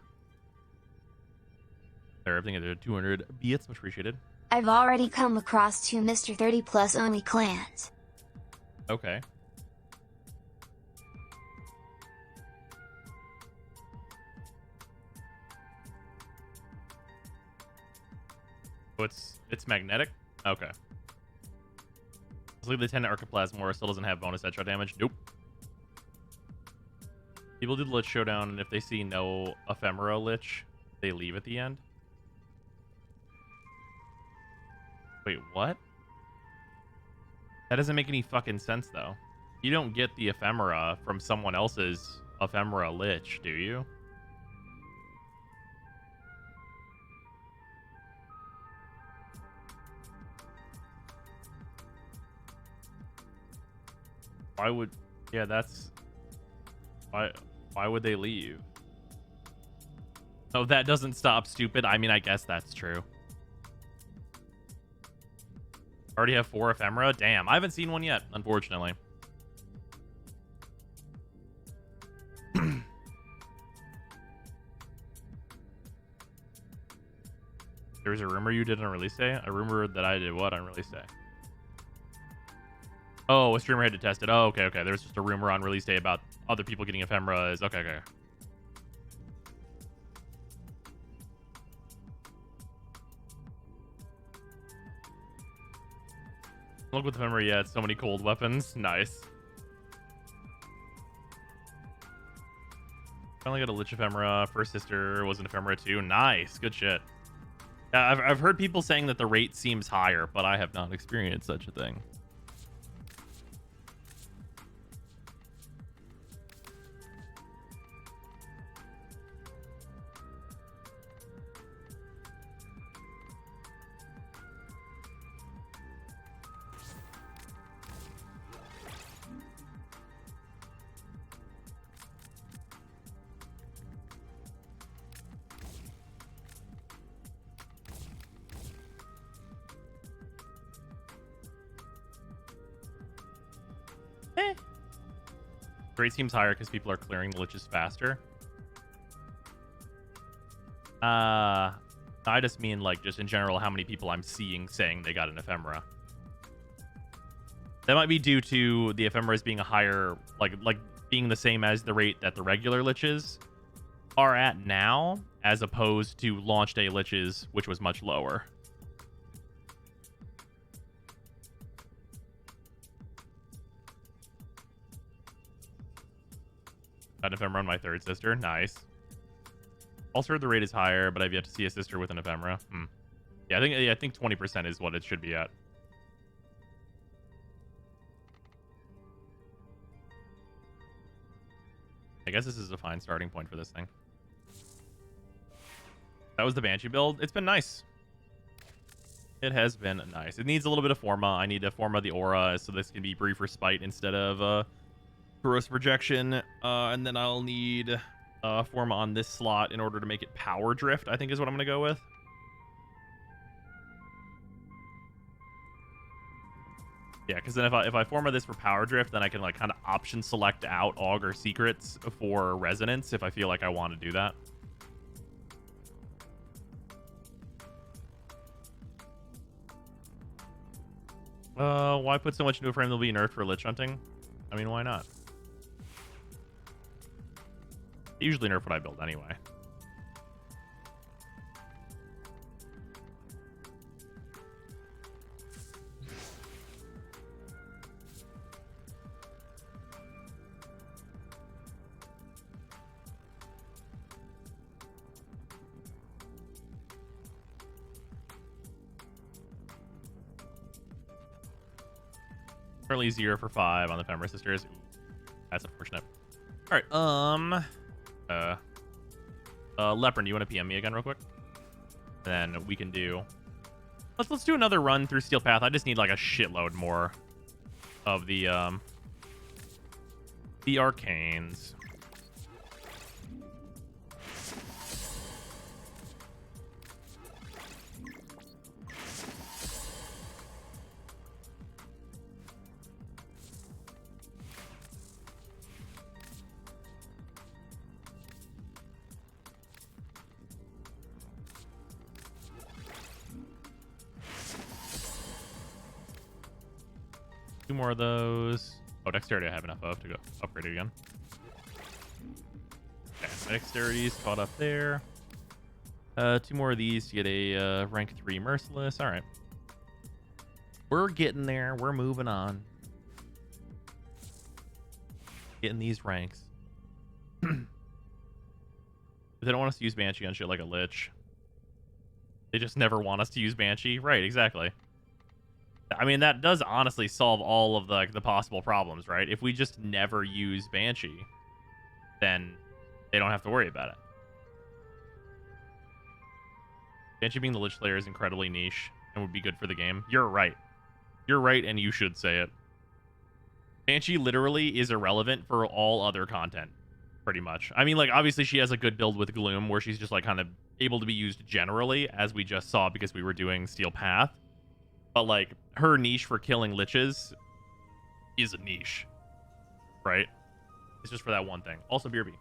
Everything at 200 bits, much appreciated. I've already come across 2 Mr. 30 plus only clans. Okay. Oh, it's magnetic? Okay. Let's leave the 10 Archiplasmora still doesn't have bonus headshot damage. Nope. People do the Lich Showdown, and if they see no Ephemera Lich, they leave at the end. Wait, what? That doesn't make any fucking sense, though. You don't get the Ephemera from someone else's Ephemera Lich, do you? Why would... Yeah, that's... Why would they leave? Oh, that doesn't stop, stupid. I mean, I guess that's true. Already have 4 Ephemera? Damn, I haven't seen one yet, unfortunately. There's a rumor you did on release day? A rumor that I did what on release day? Oh, a streamer had to test it. Oh, okay. There was just a rumor on release day about other people getting Ephemeras. Okay. Look with Ephemera, yeah, it's so many cold weapons. Nice. Finally got a Lich Ephemera. First sister was an Ephemera too. Nice. Good shit. Yeah, I've heard people saying that the rate seems higher, but I have not experienced such a thing. Rate seems higher because people are clearing the liches faster. I just mean, like, just in general, how many people I'm seeing saying they got an Ephemera. That might be due to the Ephemeras being a higher, like being the same as the rate that the regular liches are at now, as opposed to launch day liches, which was much lower. Got an Ephemera on my third sister. Nice. Also heard the rate is higher, but I've yet to see a sister with an Ephemera. Yeah, I think 20% is what it should be at. I guess this is a fine starting point for this thing. That was the Banshee build. It's been nice. It has been nice. It needs a little bit of Forma. I need to Forma the Aura so this can be Brief Respite instead of Corrosive projection, and then I'll need form on this slot in order to make it power drift, I think is what I'm gonna go with. Yeah, because then if I form this for power drift, then I can like kind of option select out augur secrets for resonance if I feel like I want to do that. Why put so much into a frame that'll be nerfed for lich hunting? I mean, why not? I usually nerf what I build anyway. Currently 0 for 5 on the Femra Sisters. Ooh, that's unfortunate. All right. Leopard, do you want to PM me again real quick? Then we can do. Let's do another run through Steel Path. I just need like a shitload more of the arcanes. Two more of those. Oh, dexterity I have enough of to go upgrade it again. Okay, dexterity's caught up there. Two more of these to get a rank 3 merciless. All right. We're getting there. We're moving on. Getting these ranks. They don't want us to use Banshee on shit like a Lich. They just never want us to use Banshee. Right, exactly. I mean, that does honestly solve all of the possible problems, right? If we just never use Banshee, then they don't have to worry about it. Banshee being the Lich Slayer is incredibly niche and would be good for the game. You're right. You're right, and you should say it. Banshee literally is irrelevant for all other content, pretty much. I mean, like, obviously she has a good build with Gloom, where she's just, like, kind of able to be used generally, as we just saw because we were doing Steel Path. But, like, her niche for killing liches is a niche, right? It's just for that one thing. Also, BRB.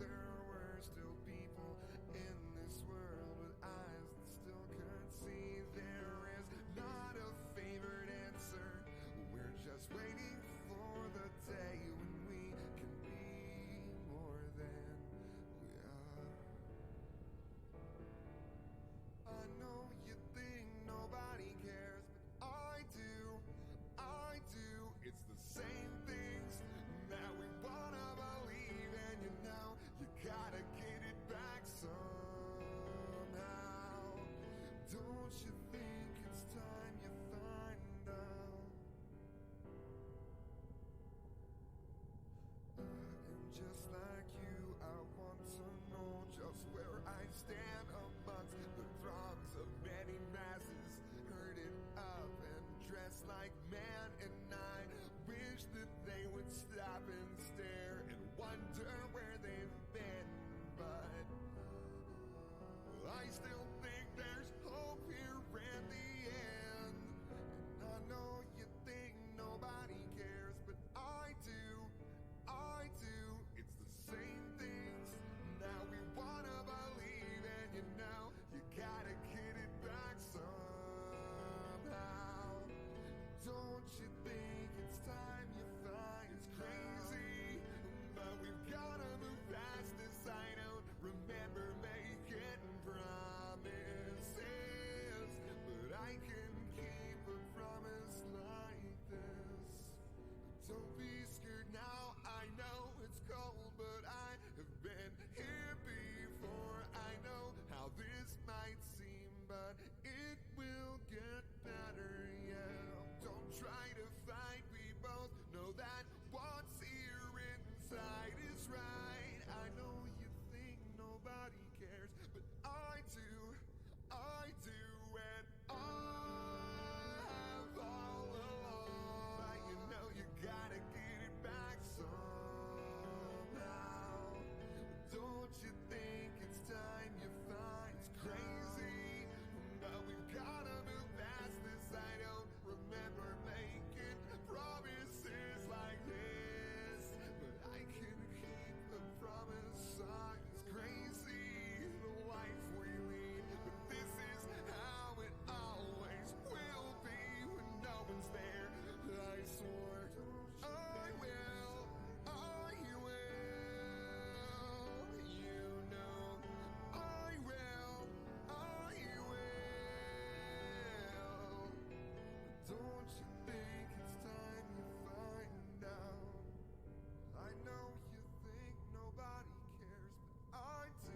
there were still people in this world with eyes that still could see. There is not a favored answer. We're just waiting for the day when we can be more than we are. I know you think nobody cares, but I do. It's the same things that we wanna believe, and you know you gotta get it back somehow. Don't you think it's time you find out? And just like you, I want to know just where I stand amongst the throngs of many masses, herded up and dressed like man, and I wish that they would stop and stare and wonder where they've been, but I still think there's hope here in the end. And I know you think nobody cares, but I do. It's the same things that we wanna believe, and you know you gotta get it back somehow. Don't you think it's time you find? It's crazy, but we've gotta move past this. I don't remember making promises, but I can keep a promise like this. Don't be scared now, I know it's cold, but I have been here before. I know how this might seem, but it will get better, yeah. Don't try to fight, we both know that what's here inside is right. I know you think nobody cares, but I do, and I have all along. But you know you gotta get it back somehow. Don't you think it's time you find? It's crazy, but we've gotta move past this. I don't remember making promises like this, but I can keep the promise. It's crazy, the life we lead, but this is how it always will be when no one's there. I swore I will, you know I will. Don't you think it's time you find out? I know you think nobody cares, but I do.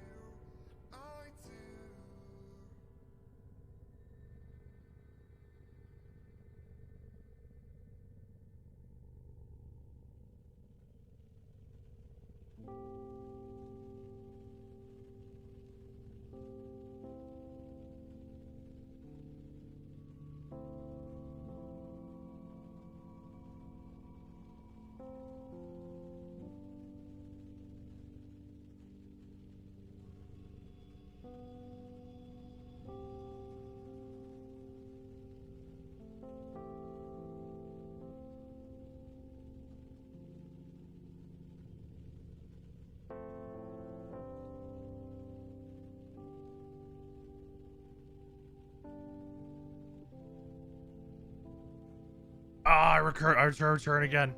Ah, I return again.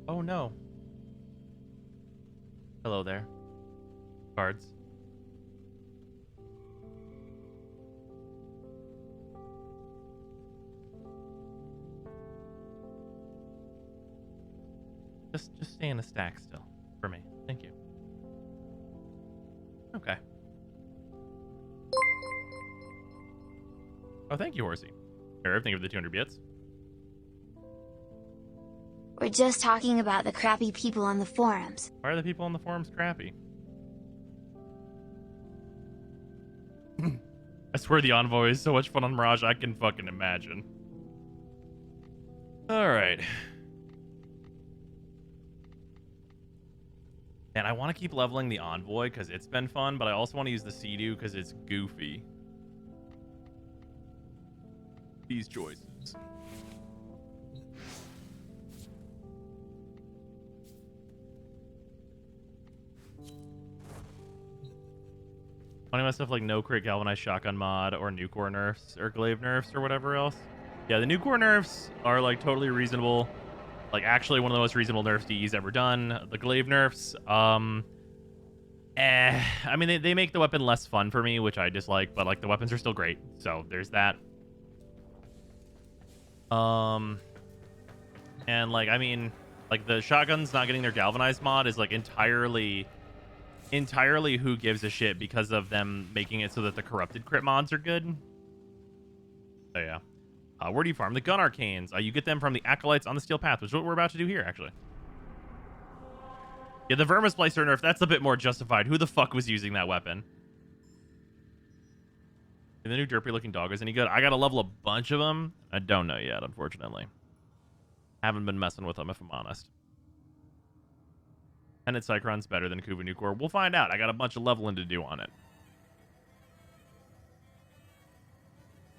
Oh no. Hello there. Cards. Just stay in a stack still for me. Thank you. Okay. Oh, thank you, Horsey. Here, thank you for the 200 bits. We're just talking about the crappy people on the forums. Why are the people on the forums crappy? I swear the Envoy is so much fun on Mirage, I can fucking imagine. Alright. And I want to keep leveling the Envoy because it's been fun, but I also want to use the Sea-Doo because it's goofy. These choices. Funny about stuff like no crit galvanized shotgun mod or new core nerfs or glaive nerfs or whatever else. Yeah, the new core nerfs are like totally reasonable. Like actually one of the most reasonable nerfs DE's ever done. The glaive nerfs, I mean they make the weapon less fun for me, which I dislike, but like the weapons are still great. So there's that. And like I mean, like the shotguns not getting their galvanized mod is like entirely who gives a shit because of them making it so that the corrupted crit mods are good. So yeah. Where do you farm the gun arcanes? You get them from the acolytes on the steel path, which is what we're about to do here, actually. Yeah, the Vermisplicer nerf, that's a bit more justified. Who the fuck was using that weapon? And the new derpy looking dog is any good? I gotta level a bunch of them. I don't know yet, unfortunately. Haven't been messing with them, if I'm honest. Tenet Cycron's better than Kuva Nucor. We'll find out. I got a bunch of leveling to do on it.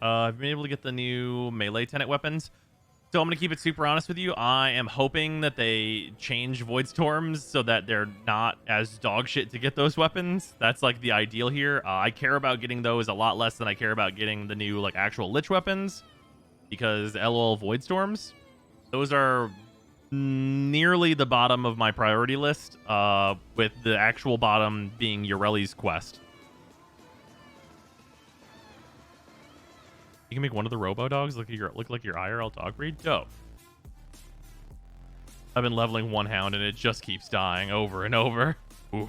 I've been able to get the new melee Tenet weapons. So I'm going to keep it super honest with you. I am hoping that they change Void Storms so that they're not as dog shit to get those weapons. That's like the ideal here. I care about getting those a lot less than I care about getting the new like actual Lich weapons. Because LOL Void Storms, those are nearly the bottom of my priority list, with the actual bottom being Ureli's quest. You can make one of the robo dogs look like your IRL dog breed. Dope. I've been leveling one hound and it just keeps dying over and over. Ooh.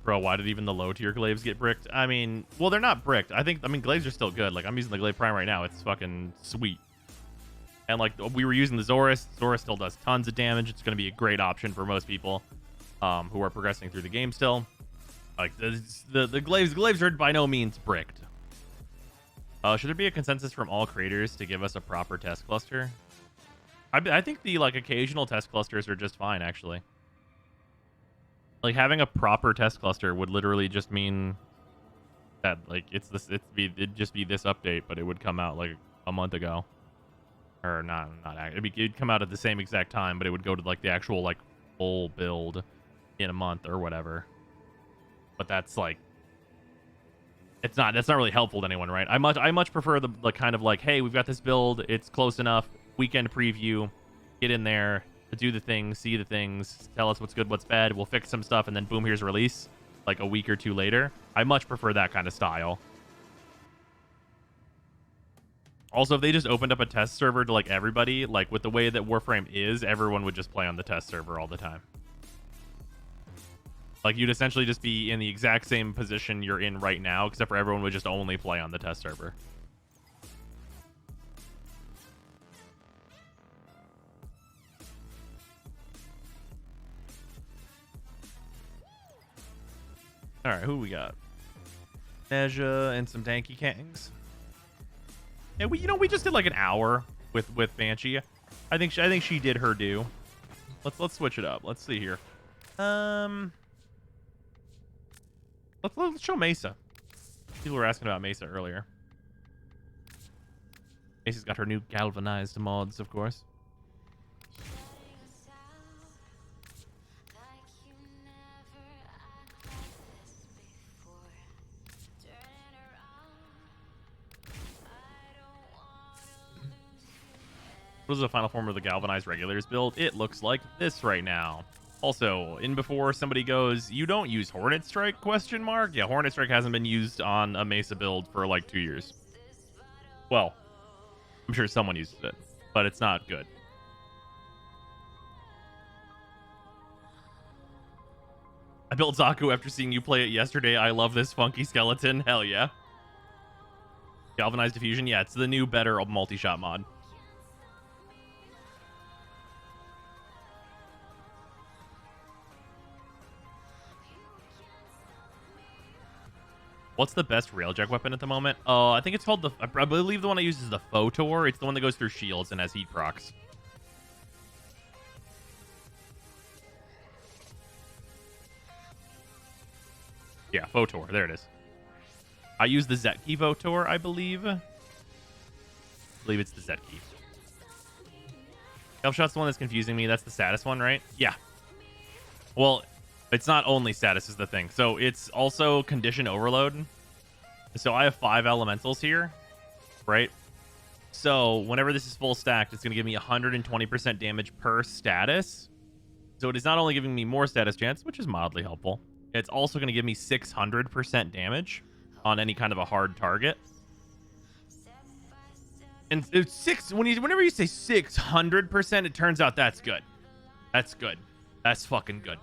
Bro, why did even the low tier glaives get bricked? I mean, well, they're not bricked. I mean, glaives are still good. Like, I'm using the glaive prime right now. It's fucking sweet. And like, we were using the Zorus. Zorus still does tons of damage. It's going to be a great option for most people who are progressing through the game still. Like, the glaives are by no means bricked. Should there be a consensus from all creators to give us a proper test cluster? I think the like occasional test clusters are just fine, actually. Like having a proper test cluster would literally just mean that like it'd just be this update, but it would come out like a month ago, or it'd come out at the same exact time, but it would go to like the actual like full build in a month or whatever. But that's like, that's not really helpful to anyone, right? I much prefer the kind of like, hey, we've got this build, it's close enough, weekend preview, get in there, do the things, see the things, tell us what's good, what's bad, we'll fix some stuff, and then boom, here's release, like a week or two later. I much prefer that kind of style. Also, if they just opened up a test server to like everybody, like with the way that Warframe is, everyone would just play on the test server all the time. Like, you'd essentially just be in the exact same position you're in right now, except for everyone would just only play on the test server. Alright, who we got? Nezha and some Danky Kangs. Yeah, we just did like an hour with Banshee. I think she did her due. Let's switch it up. Let's see here. Let's show Mesa. People were asking about Mesa earlier. Mesa's got her new galvanized mods, of course. What is the final form of the galvanized regulars build? It looks like this right now. Also, in before somebody goes, you don't use Hornet Strike, ? Yeah, Hornet Strike hasn't been used on a Mesa build for like 2 years. Well, I'm sure someone uses it, but it's not good. I built Zaku after seeing you play it yesterday. I love this funky skeleton. Hell yeah. Galvanized Diffusion? Yeah, it's the new, better multi-shot mod. What's the best railjack weapon at the moment? I think it's called the... I believe the one I use is the Photor. It's the one that goes through shields and has heat procs. Yeah, Photor. There it is. I use the Zetki Photor, I believe. I believe it's the Zetki. Elfshot's the one that's confusing me. That's the saddest one, right? Yeah. Well, it's not only status is the thing. So it's also condition overload. So I have 5 elementals here, right? So whenever this is full stacked, it's going to give me 120% damage per status. So it is not only giving me more status chance, which is mildly helpful. It's also going to give me 600% damage on any kind of a hard target. And it's whenever you say 600%, it turns out that's good. That's good. That's fucking good.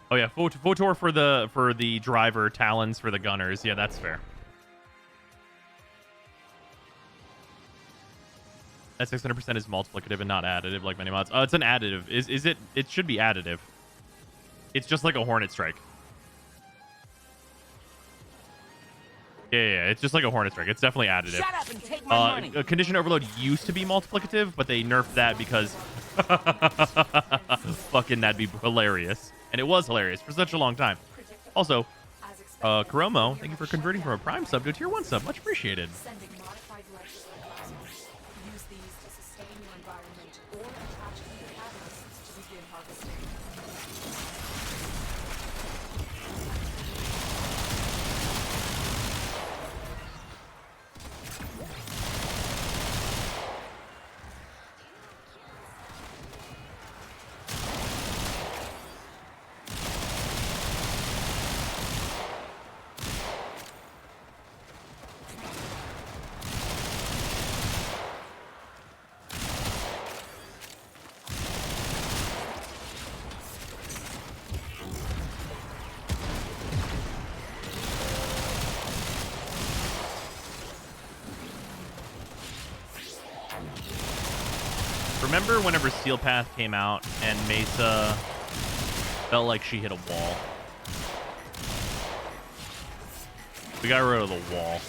Oh yeah, Photor for the driver, Talons for the gunners. Yeah, that's fair. That 600% is multiplicative and not additive like many mods. Oh, it's an additive. Is it? It should be additive. It's just like a Hornet Strike. Yeah, it's just like a Hornet Strike. It's definitely additive. Shut up and take my money. Condition Overload used to be multiplicative, but they nerfed that because fucking that'd be hilarious. And it was hilarious for such a long time. Also, Karomo, thank you for converting from a Prime sub to a Tier 1 sub. Much appreciated. Use these to sustain your environment or attach key catalysts to begin harvesting. Remember whenever Steel Path came out and Mesa felt like she hit a wall? We got rid of the wall.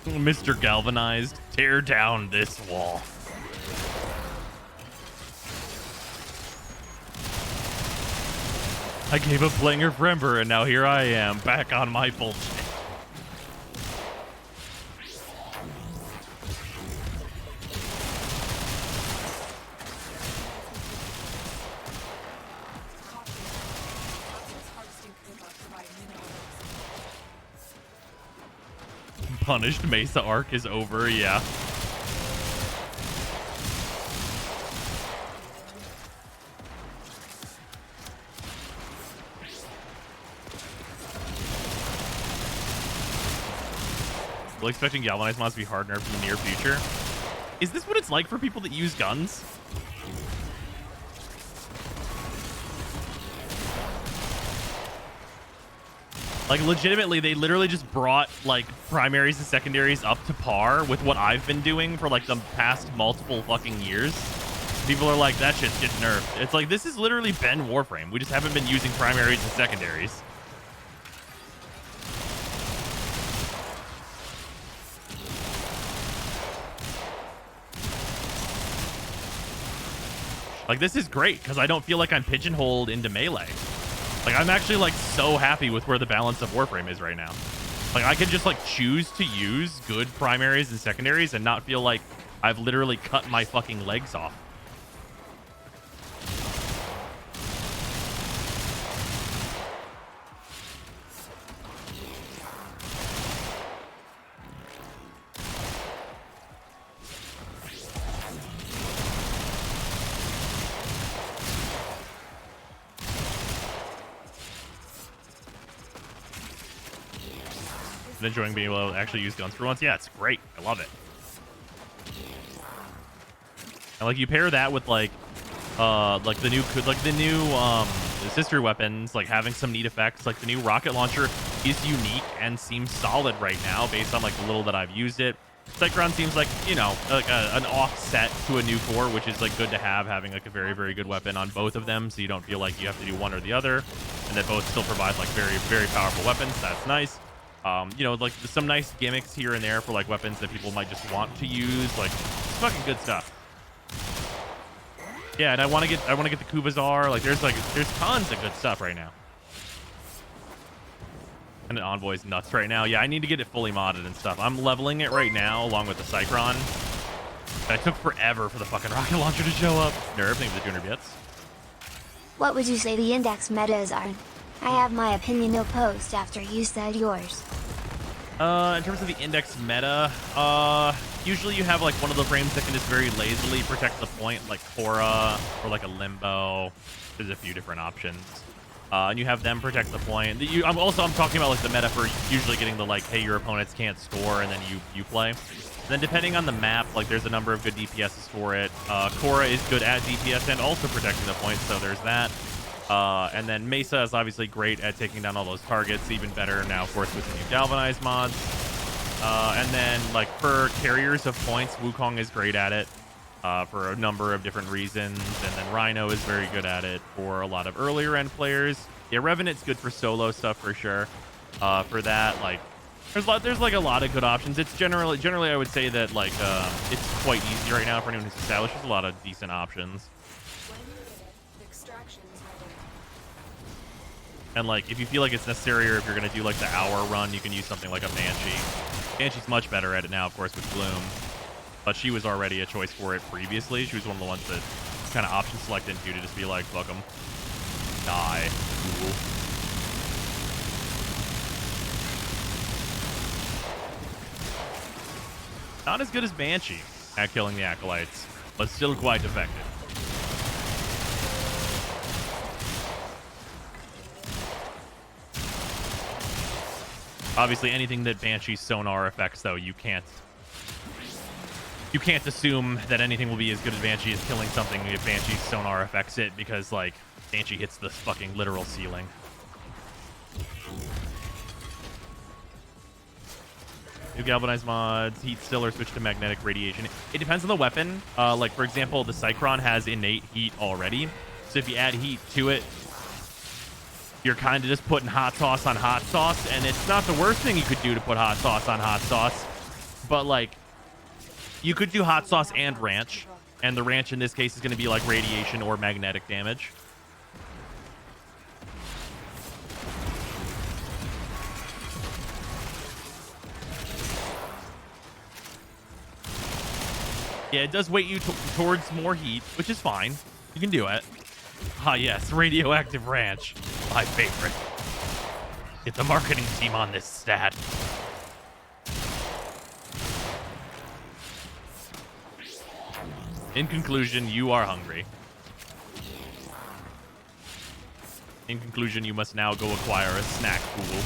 Mr. Galvanized, tear down this wall. I gave up playing her for Ember, and now here I am, back on my bullshit. Punished Mesa arc is over, yeah. Still expecting Galvanized mods to be hard nerfed in the near future. Is this what it's like for people that use guns? Like, legitimately, they literally just brought, like, primaries and secondaries up to par with what I've been doing for, like, the past multiple fucking years. People are like, that shit's getting nerfed. It's like, this has literally been Warframe. We just haven't been using primaries and secondaries. Like, this is great, because I don't feel like I'm pigeonholed into melee. Like, I'm actually, like, so happy with where the balance of Warframe is right now. Like, I can just, like, choose to use good primaries and secondaries and not feel like I've literally cut my fucking legs off. Enjoying being able to actually use guns for once. Yeah, it's great. I love it. And like, you pair that with like the new sister weapons, like having some neat effects. Like, the new rocket launcher is unique and seems solid right now based on like the little that I've used it. Cycron seems like, you know, like an offset to a new core, which is like good to have, having like a very, very good weapon on both of them, so you don't feel like you have to do one or the other, and they both still provide like very, very powerful weapons. That's nice. You know, like some nice gimmicks here and there for like weapons that people might just want to use. Like, it's fucking good stuff. Yeah, and I want to get the Kubazar. Like, there's tons of good stuff right now. And the Envoy's nuts right now. Yeah, I need to get it fully modded and stuff. I'm leveling it right now along with the Cycron. But it took forever for the fucking rocket launcher to show up. Nerve, thank you for the 200 bits. What would you say the index metas are? I have my opinion no post after you said yours. In terms of the index meta, usually you have like one of the frames that can just very lazily protect the point, like Korra or like a Limbo. There's a few different options. And you have them protect the point. I'm talking about like the meta for usually getting the like, hey, your opponents can't score, and then you play. And then depending on the map, like there's a number of good DPSs for it. Korra is good at DPS and also protecting the point, so there's that. And then Mesa is obviously great at taking down all those targets, even better now, of course, with the new Galvanize mods. And then like for carriers of points, Wukong is great at it. For a number of different reasons, and then Rhino is very good at it for a lot of earlier end players. Yeah, Revenant's good for solo stuff for sure. For that, like, there's like a lot of good options. It's generally I would say that like it's quite easy right now for anyone who's established. There's a lot of decent options. And like, if you feel like it's necessary, or if you're gonna do like the hour run, you can use something like a Banshee. Banshee's much better at it now, of course, with Bloom. But she was already a choice for it previously. She was one of the ones that kind of option select into to just be like, fuck them. Die. Cool. Not as good as Banshee at killing the Acolytes, but still quite effective. Obviously, anything that Banshee's sonar affects, though, you can't assume that anything will be as good as Banshee is killing something if Banshee's sonar affects it, because, like, Banshee hits the fucking literal ceiling. New Galvanize mods, heat still, or switch to magnetic radiation. It depends on the weapon. Like, for example, the Cycron has innate heat already. So if you add heat to it, you're kind of just putting hot sauce on hot sauce, and it's not the worst thing you could do to put hot sauce on hot sauce. But, like, you could do hot sauce and ranch, and the ranch in this case is going to be like radiation or magnetic damage. Yeah, it does weight you towards more heat, which is fine. You can do it. Ah, yes, radioactive ranch. My favorite. Get the marketing team on this stat. In conclusion, you are hungry. In conclusion, you must now go acquire a snack pool.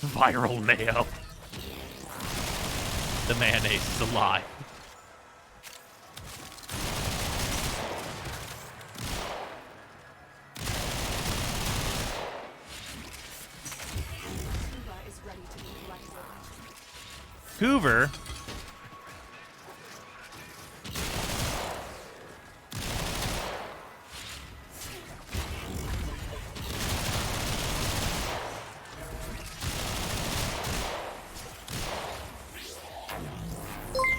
Viral mayo. The mayonnaise is alive. Hoover.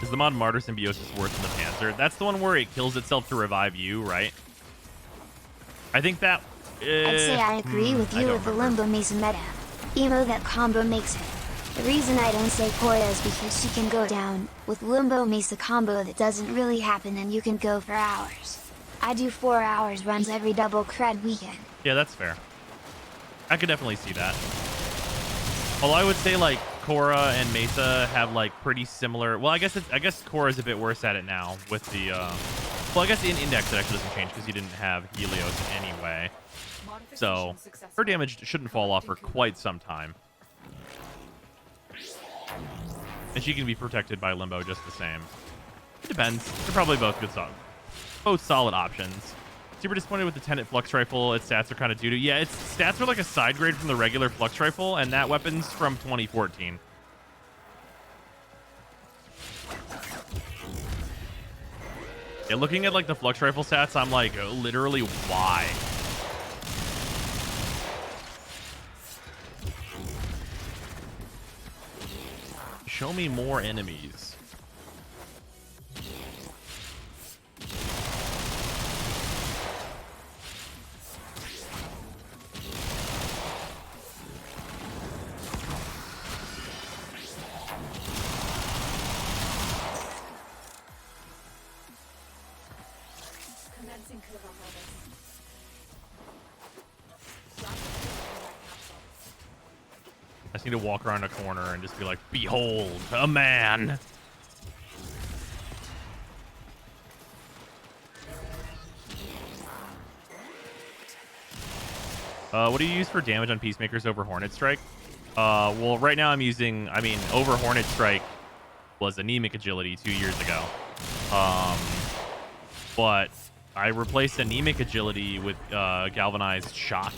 Is the mod Martyr Symbiosis worse than the Panzer? That's the one where it kills itself to revive you, right? I think that... I'd say I agree with you with the Limbo Mesa meta. Emo that combo makes it. The reason I don't say Korra is because she can go down. With Limbo Mesa combo that doesn't really happen, and you can go for hours. I do 4 hours runs every double cred weekend. Yeah, that's fair. I could definitely see that. Well, I would say like Korra and Mesa have like pretty similar. Well, I guess Korra's a bit worse at it now with the. Well, I guess in Index it actually doesn't change because you didn't have Helios anyway. So her damage shouldn't fall off for quite some time. And she can be protected by Limbo just the same. It depends. They're probably both good, both solid options. super disappointed with the Tenet Flux Rifle. Its stats are kind of doo-doo. Yeah, its stats are like a side grade from the regular Flux Rifle, and that weapon's from 2014. Yeah, looking at like the Flux Rifle stats, I'm like, literally, why? Show me more enemies. Commencing Cova harvest. I just need to walk around a corner and just be like, behold, a man. What do you use for damage on Peacemakers over Hornet Strike? Well, right now I'm using, over Hornet Strike was anemic agility 2 years ago. But I replaced anemic agility with galvanized shot.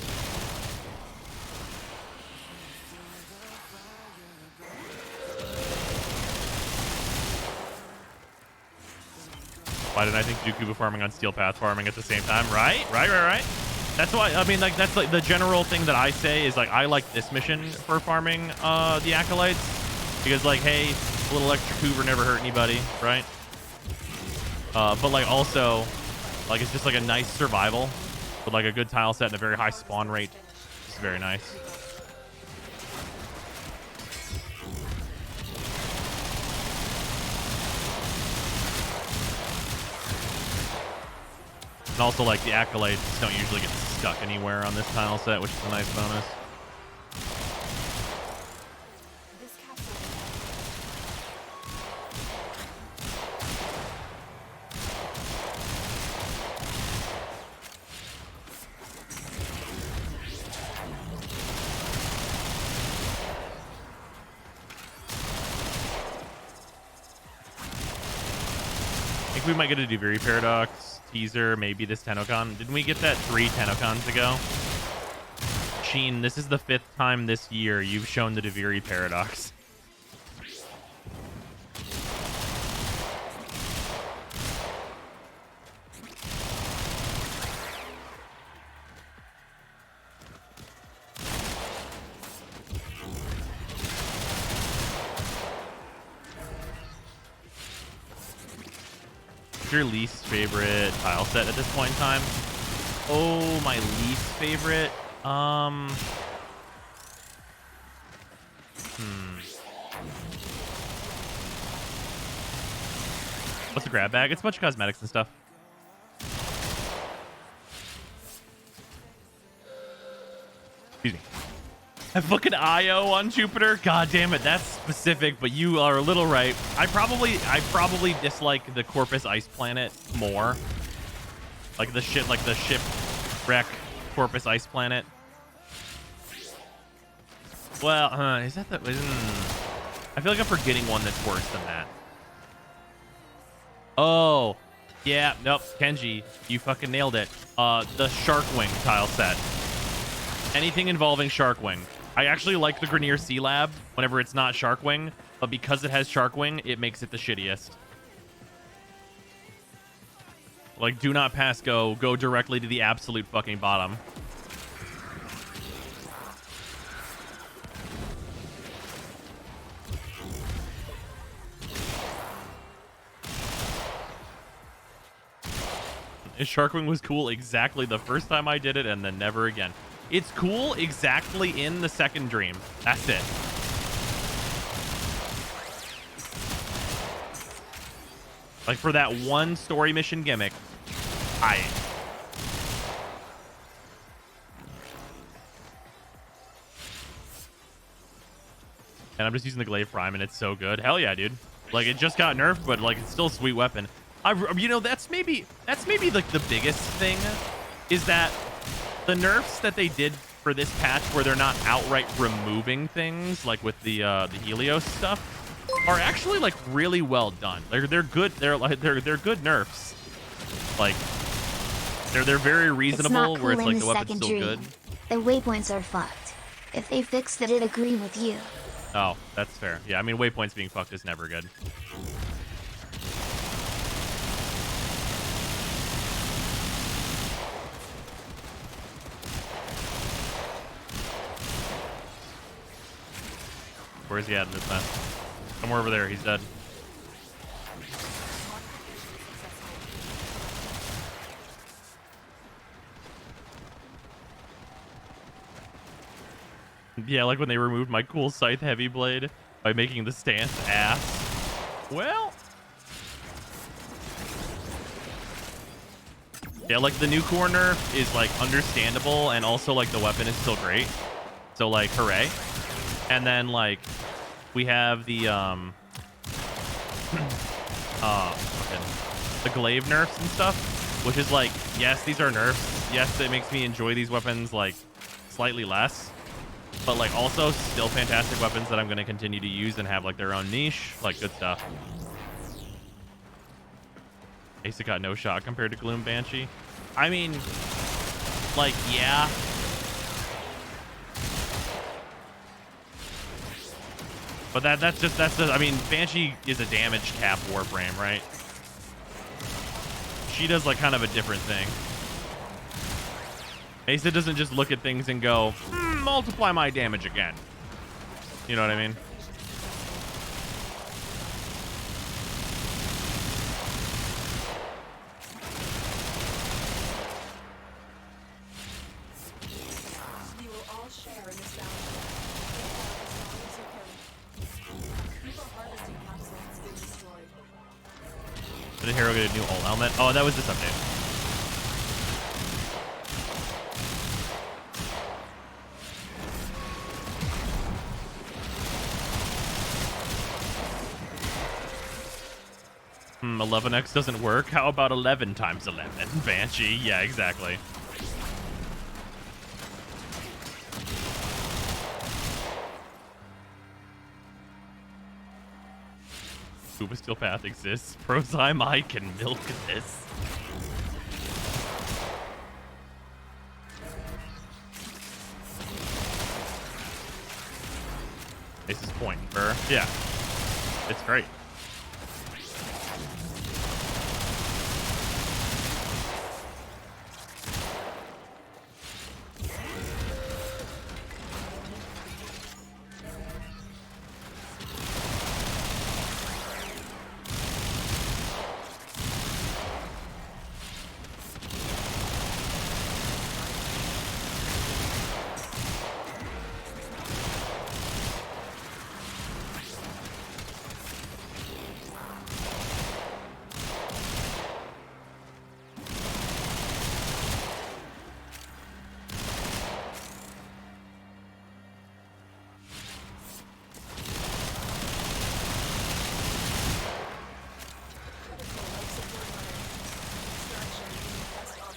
Why didn't I think Dookuba farming on Steel Path farming at the same time? Right. That's why, that's like the general thing that I say is like, I like this mission for farming the Acolytes. Because like, hey, a little extra Coover never hurt anybody, right? But like also, like it's just like a nice survival with like a good tile set and a very high spawn rate. It's very nice. And also, like, the Acolytes don't usually get stuck anywhere on this tile set, which is a nice bonus. I think we might get a Duviri Paradox teaser, maybe this Tennokan. Didn't we get that 3 Tennokans ago? Sheen, this is the 5th time this year you've shown the Duviri Paradox. What's your least favorite tile set at this point in time? Oh, my least favorite. What's the grab bag? It's a bunch of cosmetics and stuff. Excuse me. A fucking IO on Jupiter? God damn it, that's specific, but you are a little right. I probably dislike the Corpus Ice Planet more. Like the shipwreck Corpus Ice Planet. Well, is that the... I feel like I'm forgetting one that's worse than that. Oh, yeah, nope, Kenji, you fucking nailed it. The Sharkwing tile set. Anything involving Sharkwing. I actually like the Grenier Sea Lab whenever it's not Sharkwing, but because it has Sharkwing, it makes it the shittiest. Like, do not pass go. Go directly to the absolute fucking bottom. Sharkwing was cool exactly the first time I did it, and then never again. It's cool exactly in the second dream. That's it. Like, for that one story mission gimmick, and I'm just using the Glaive Prime, and it's so good. Hell yeah, dude. Like, it just got nerfed, but, like, it's still a sweet weapon. You know, that's maybe like the biggest thing is that the nerfs that they did for this patch, where they're not outright removing things like with the Helios stuff, are actually like really well done. They're good. They're good nerfs. Like, They're very It's reasonable, not where cool it's in like the the weapon's second still dream. good. The waypoints are fucked. If they fixed it, I'd agree with you. Oh, that's fair. Yeah, I mean, waypoints being fucked is never good. Where's he at in this mess? Somewhere over there. He's dead. Yeah, like when they removed my cool scythe heavy blade by making the stance ass. Well, yeah, like the new core nerf is like understandable, and also like the weapon is still great. So like, hooray! And then like we have the the glaive nerfs and stuff, which is like, yes, these are nerfs. Yes, it makes me enjoy these weapons like slightly less. But like also still fantastic weapons that I'm going to continue to use and have like their own niche. Like good stuff. Asa got no shot compared to Gloom Banshee. I mean, like, yeah. But that's just, I mean, Banshee is a damage cap warframe, right? She does like kind of a different thing. Asa doesn't just look at things and go, multiply my damage again. You know what I mean? You will all share in this bounty. As long as you can. Keep a harvesting capsule that's been destroyed. Did a hero get a new ult helmet? Oh, that was this update. 11x doesn't work. How about 11 times 11? Banshee. Yeah, exactly. Scuba Steel Path exists. Prozyme, I can milk this. This is point for, yeah. It's great.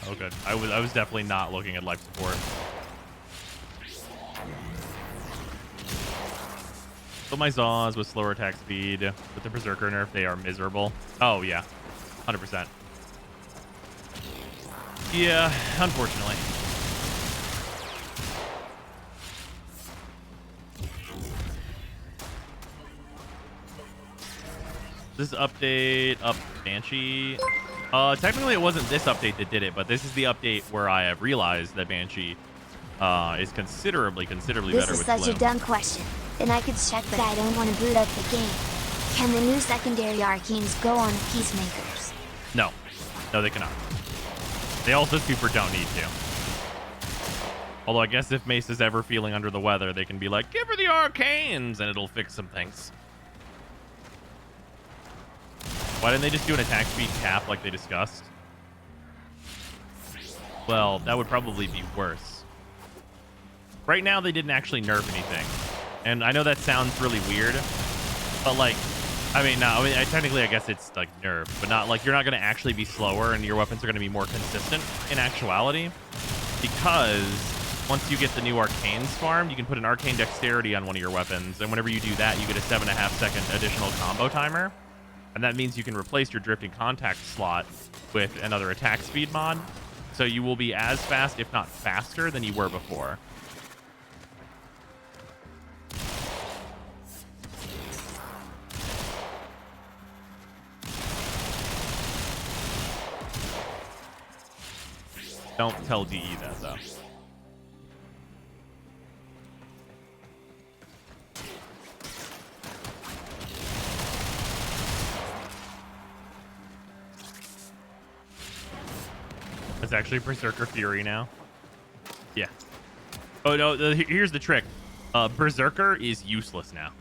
Oh, good. I was definitely not looking at life support. But my Zaws with slower attack speed, with the Berserker nerf, they are miserable. Oh, yeah. 100%. Yeah, unfortunately. This update up Banshee. Technically it wasn't this update that did it, but this is the update where I have realized that Banshee is considerably better with Gloom. This is such a dumb question. And I could check, but I don't want to boot up the game. Can the new secondary arcanes go on Peacemakers? No. No, they cannot. They also super don't need to. Although I guess if Mace is ever feeling under the weather, they can be like, give her the arcanes, and it'll fix some things. Why didn't they just do an attack speed cap like they discussed? Well, that would probably be worse. Right now, they didn't actually nerf anything. And I know that sounds really weird, but like, I mean, technically, I guess it's like nerf, but not like you're not going to actually be slower and your weapons are going to be more consistent in actuality, because once you get the new arcanes farmed, you can put an arcane dexterity on one of your weapons, and whenever you do that, you get a 7.5-second additional combo timer. And that means you can replace your drifting contact slot with another attack speed mod. So you will be as fast, if not faster, than you were before. Don't tell DE that, though. It's actually Berserker Fury now. Yeah. Oh, no, here's the trick. Berserker is useless now.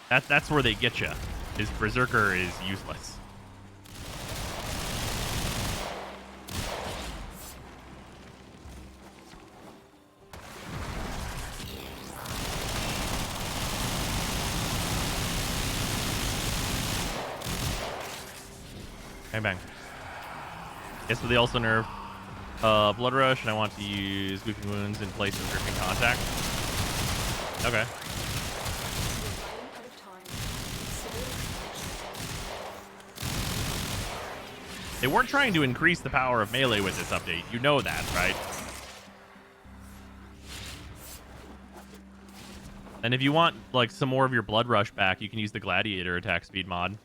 That's where they get you. Is Berserker is useless. Bang bang. Yes, but they also nerf Blood Rush, and I want to use Weeping Wounds in place of Gripping Contact. Okay. They weren't trying to increase the power of melee with this update. You know that, right? And if you want like some more of your Blood Rush back, you can use the Gladiator attack speed mod.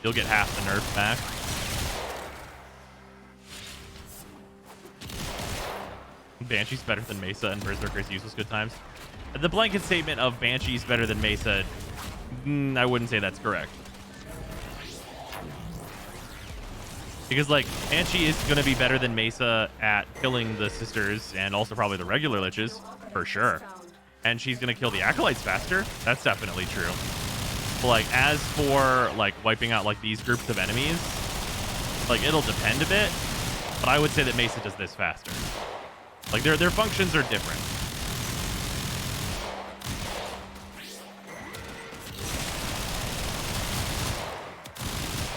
You'll get half the nerf back. Banshee's better than Mesa and Berserker's useless good times. The blanket statement of Banshee's better than Mesa, I wouldn't say that's correct. Because, like, Banshee is going to be better than Mesa at killing the sisters and also probably the regular liches, for sure. And she's going to kill the acolytes faster. That's definitely true. But, like, as for, like, wiping out, like, these groups of enemies, like, it'll depend a bit. But I would say that Mesa does this faster. Like, their functions are different.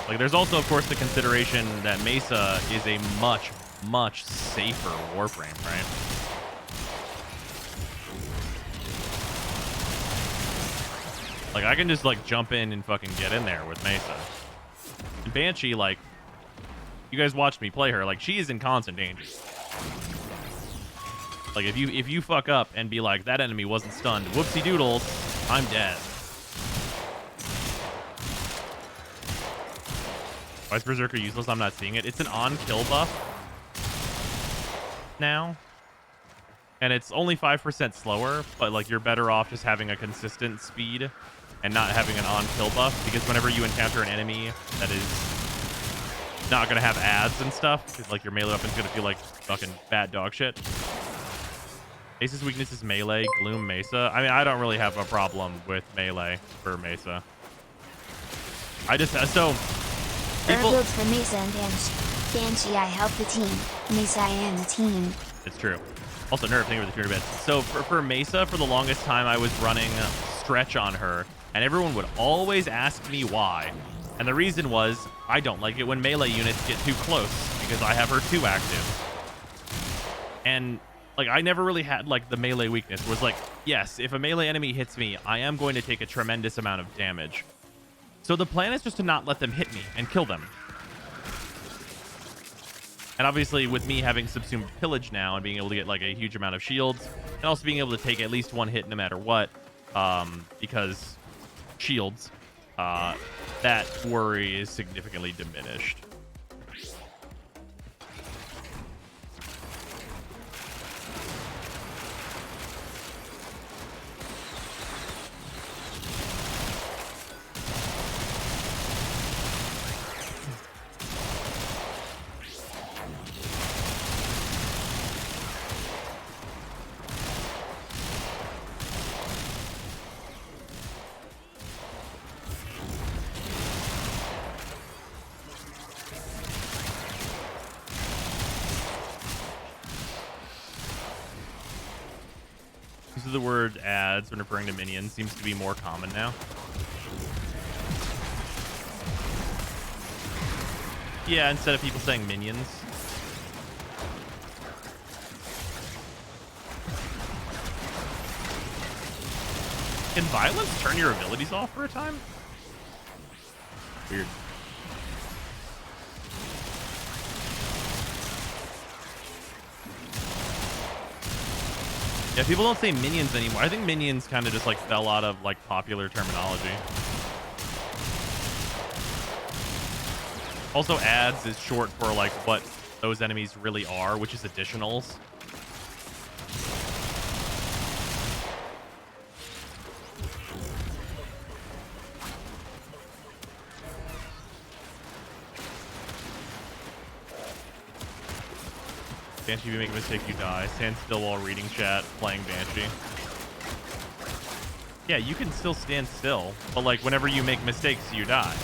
Like, there's also, of course, the consideration that Mesa is a much, much safer Warframe, right? Like, I can just, like, jump in and fucking get in there with Mesa. And Banshee, like, you guys watched me play her. Like, she is in constant danger. Like, if you fuck up and be like, that enemy wasn't stunned, whoopsie doodles, I'm dead. Why is Berserker useless? I'm not seeing it. It's an on-kill buff now. And it's only 5% slower, but, like, you're better off just having a consistent speed and not having an on-kill buff, because whenever you encounter an enemy that is not going to have ads and stuff, because, like, your melee weapon's going to feel like fucking bad dog shit. Ace's weakness is melee, Gloom, Mesa. I mean, I don't really have a problem with melee for Mesa. I just, so... People builds for Mesa and Banshee, I help the team. Mesa, I am the team. It's true. Also, Nerf, thank you for the 200 bits. So, for Mesa, for the longest time, I was running Stretch on her, and everyone would always ask me why. And the reason was, I don't like it when melee units get too close, because I have her 2 active. And, like, I never really had, like, the melee weakness. It was like, yes, if a melee enemy hits me, I am going to take a tremendous amount of damage. So the plan is just to not let them hit me and kill them. And obviously with me having Subsumed Pillage now and being able to get like a huge amount of shields and also being able to take at least 1 hit no matter what, because shields, that worry is significantly diminished. The word ads when referring to minions seems to be more common now. Yeah, instead of people saying minions. Can violence turn your abilities off for a time? Weird. Yeah, people don't say minions anymore. I think minions kind of just like fell out of like popular terminology. Also, ads is short for like what those enemies really are, which is additionals. Banshee, if you make a mistake, you die. Stand still while reading chat, playing Banshee. Yeah, you can still stand still, but like whenever you make mistakes, you die.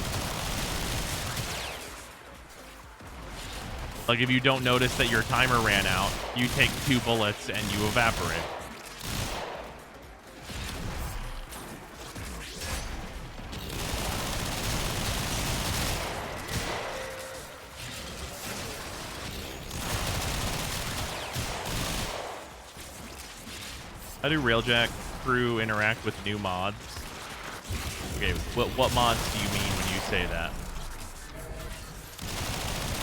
Like if you don't notice that your timer ran out, you take 2 bullets and you evaporate. How do Railjack crew interact with new mods? Okay, what mods do you mean when you say that?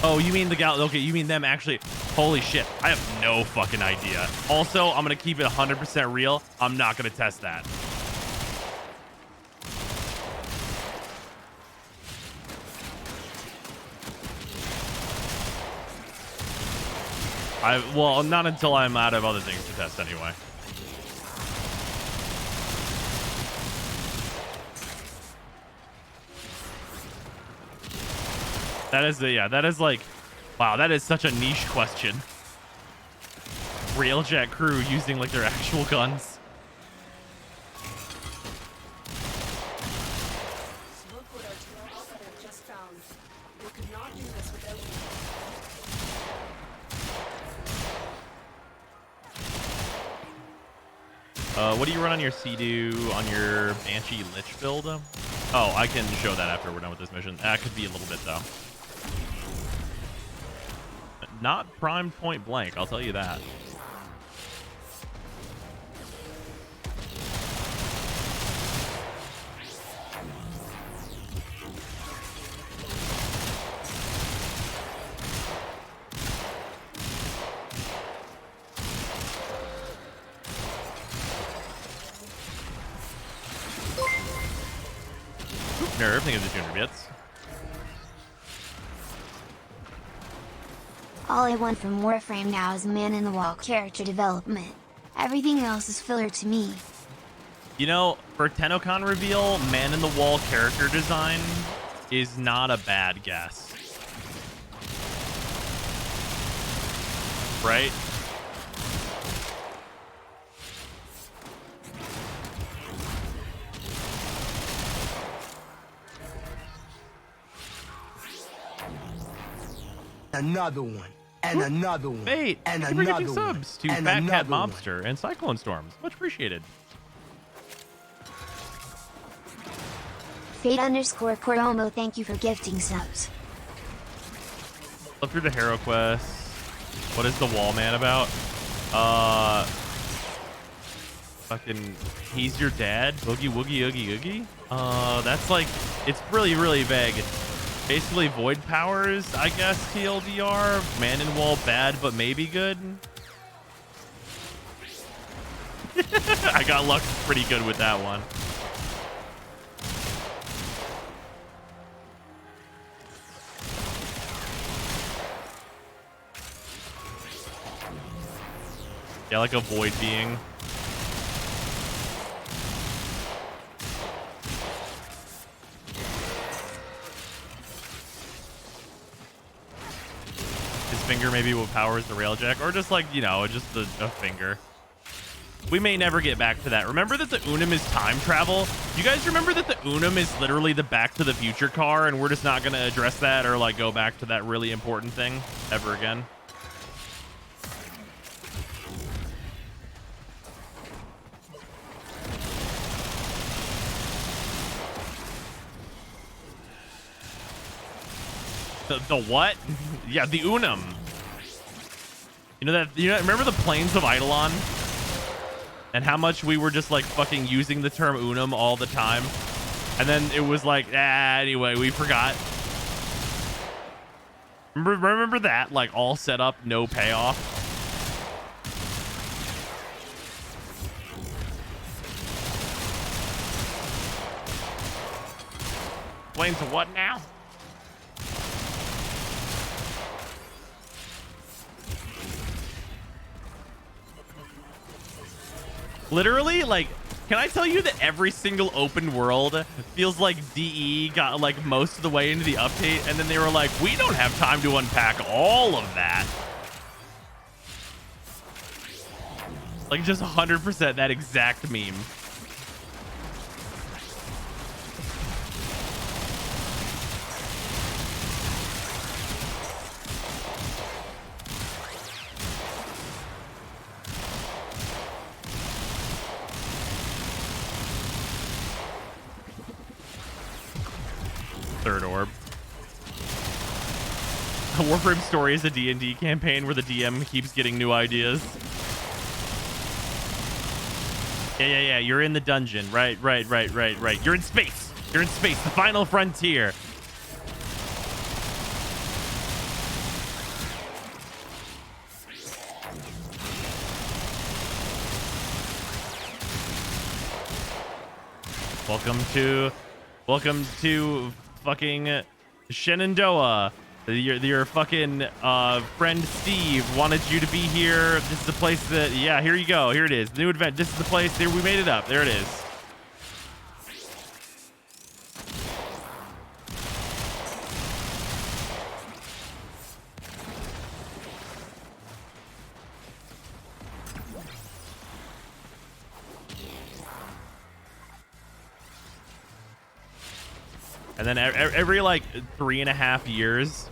Oh, you mean the gal? Okay, you mean them actually? Holy shit, I have no fucking idea. Also, I'm gonna keep it 100% real. I'm not gonna test that. Well, not until I'm out of other things to test anyway. That is yeah, that is like, wow, that is such a niche question. Railjack crew using like their actual guns. Look what our drones have just found. We could not do this without you. What do you run on your Sea-Doo on your Banshee Lich build? Oh, I can show that after we're done with this mission. That could be a little bit though. Not primed point blank, I'll tell you that. Nerve, think of the 200 bits. All I want from Warframe now is man-in-the-wall character development. Everything else is filler to me. You know, for TennoCon reveal, man-in-the-wall character design is not a bad guess. Right? Another one. And another one. Mate, and thank you for another gifting one. subs to And Fat Cat another one. Mobster and Cyclone Storms. Much appreciated. Fate_Cordomo, thank you for gifting subs. Look through the hero quest. What is the wall man about? Fucking, he's your dad? Boogie woogie oogie oogie? That's like, it's really, really vague. Basically void powers, I guess, TLDR. Man in wall bad, but maybe good. I got luck pretty good with that one. Yeah, like a void being. His finger maybe what powers the railjack, or just like, you know, just a finger. We may never get back to that. Remember that the Unum is time travel? You guys remember that the Unum is literally the Back to the Future car, and we're just not going to address that or like go back to that really important thing ever again? The what? Yeah, the Unum. You know that? You know, remember the plains of Eidolon? And how much we were just like fucking using the term Unum all the time? And then it was like, anyway, we forgot. Remember that? Like, all set up, no payoff. Explain to what now? Literally, like, can I tell you that every single open world feels like DE got like most of the way into the update, and then they were like, we don't have time to unpack all of that. Like, just 100% that exact meme. Third orb. A Warframe story is a D&D campaign where the DM keeps getting new ideas. Yeah. You're in the dungeon. Right. You're in space. You're in space. The final frontier. Welcome to fucking Shenandoah. Your fucking friend Steve wanted you to be here. This is the place that, yeah, here you go. Here it is. New event. This is the place. There, we made it up. There it is. And then every like 3.5 years,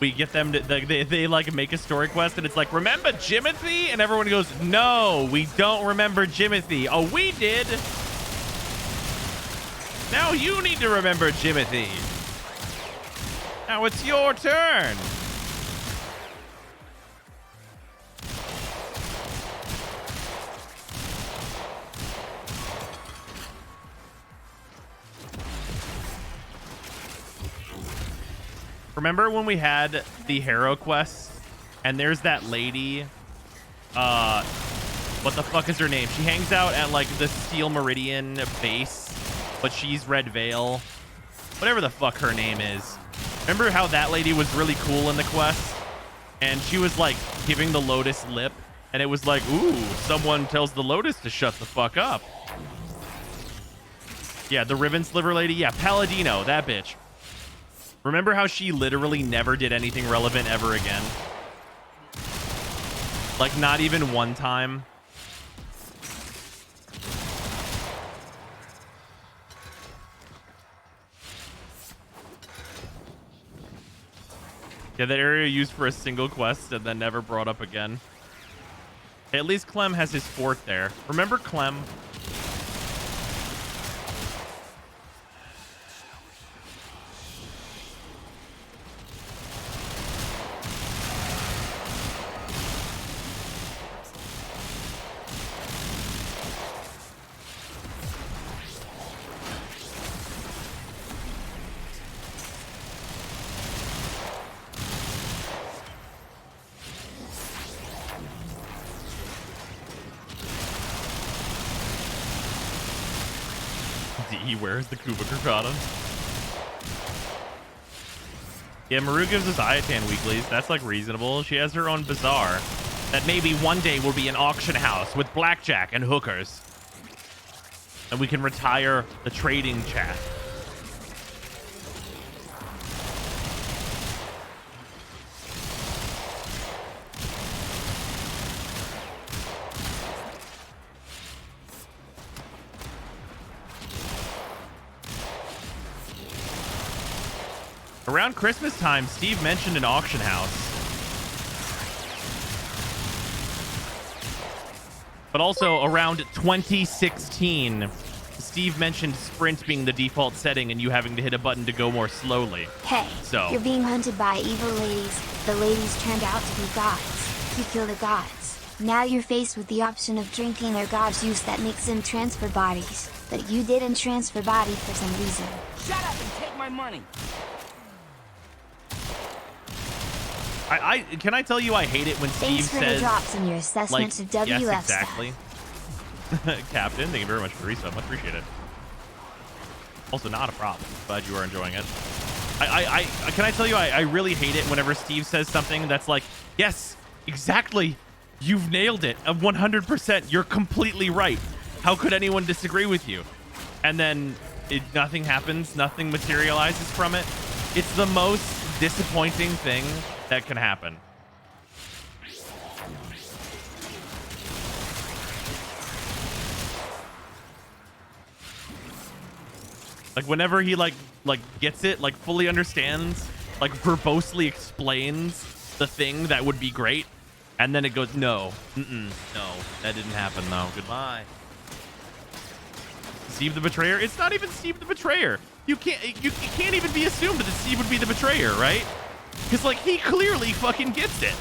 we get them to they like make a story quest, and it's like, remember Jimothy? And everyone goes, no, we don't remember Jimothy. Oh, we did. Now you need to remember Jimothy. Now it's your turn. Remember when we had the hero quest, and there's that lady, what the fuck is her name? She hangs out at like the Steel Meridian base, but she's Red Veil, whatever the fuck her name is. Remember how that lady was really cool in the quest, and she was like giving the Lotus lip, and it was like, ooh, someone tells the Lotus to shut the fuck up. Yeah, the Ribbon Sliver lady. Yeah, Palladino, that bitch. Remember how she literally never did anything relevant ever again? Like, not even one time. Yeah, that area used for a single quest and then never brought up again. Hey, at least Clem has his fort there. Remember Clem? He wears the Kuba Kurkata. Yeah, Maru gives us Ayatan weeklies. That's like reasonable. She has her own bazaar that maybe one day will be an auction house with blackjack and hookers. And we can retire the trading chat. Around Christmas time, Steve mentioned an auction house. But also around 2016, Steve mentioned sprint being the default setting and you having to hit a button to go more slowly. Hey, so you're being hunted by evil ladies. The ladies turned out to be gods. You kill the gods. Now you're faced with the option of drinking their god juice that makes them transfer bodies, but you didn't transfer body for some reason. Shut up and take my money. Can I tell you I hate it when Thanks Steve for says the drops in your assessment of WF yes, stuff. exactly. Captain, thank you very much for the resub. Much appreciate it. Also, not a problem. Glad you are enjoying it. Can I tell you I really hate it whenever Steve says something that's like, yes, exactly. You've nailed it. 100%. You're completely right. How could anyone disagree with you? And then nothing happens. Nothing materializes from it. It's the most disappointing thing that can happen. Like whenever he like gets it, like fully understands, like verbosely explains the thing that would be great, and then it goes, no, no, that didn't happen though. Goodbye. Steve the Betrayer? It's not even Steve the Betrayer. You can't even be assumed that Steve would be the betrayer, right? Because like he clearly fucking gets it.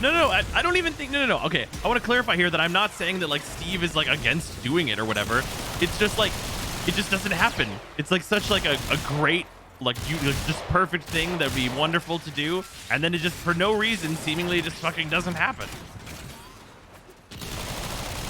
No, I don't even think, no. Okay, I want to clarify here that I'm not saying that like Steve is like against doing it or whatever. It's just like, it just doesn't happen. It's like such like a great, like just perfect thing that would be wonderful to do. And then it just, for no reason, seemingly just fucking doesn't happen.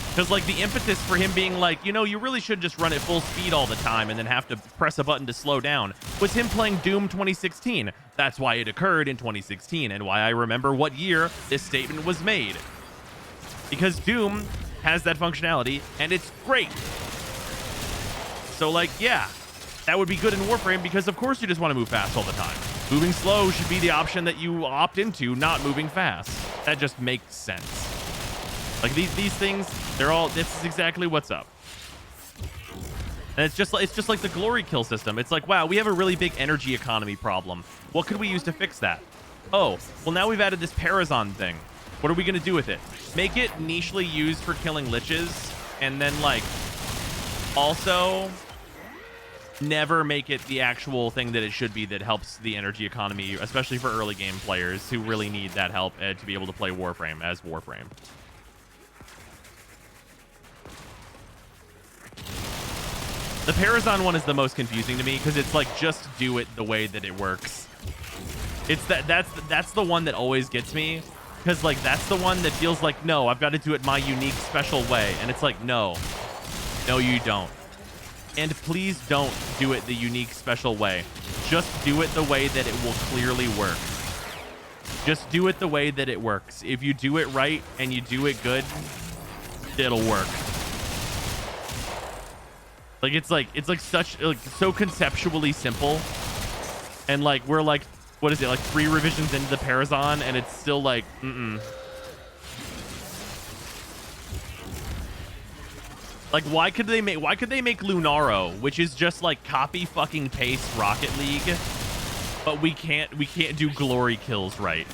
Because like the impetus for him being like, you know, you really should just run at full speed all the time and then have to press a button to slow down was him playing Doom 2016. That's why it occurred in 2016 and why I remember what year this statement was made. Because Doom has that functionality and it's great. So like, yeah, that would be good in Warframe because of course you just want to move fast all the time. Moving slow should be the option that you opt into, not moving fast. That just makes sense. Like these things, they're all, this is exactly what's up. And it's just like the glory kill system. It's like, wow, we have a really big energy economy problem. What could we use to fix that? Oh, well now we've added this Parazon thing. What are we going to do with it? Make it nichely used for killing liches and then like also never make it the actual thing that it should be that helps the energy economy, especially for early game players who really need that help to be able to play Warframe as Warframe. The Parazon one is the most confusing to me because it's like just do it the way that it works. It's that's the one that always gets me because like that's the one that feels like, no, I've got to do it my unique special way, and it's like, no you don't. And please don't do it the unique special way. Just do it the way that it will clearly work. Just do it the way that it works. If you do it right and you do it good, it'll work. Like it's like such like so conceptually simple, and like we're like, what is it, like 3 revisions into the Parazon and it's still like like why could they make Lunaro, which is just like copy fucking paste Rocket League, but we can't do glory kills right?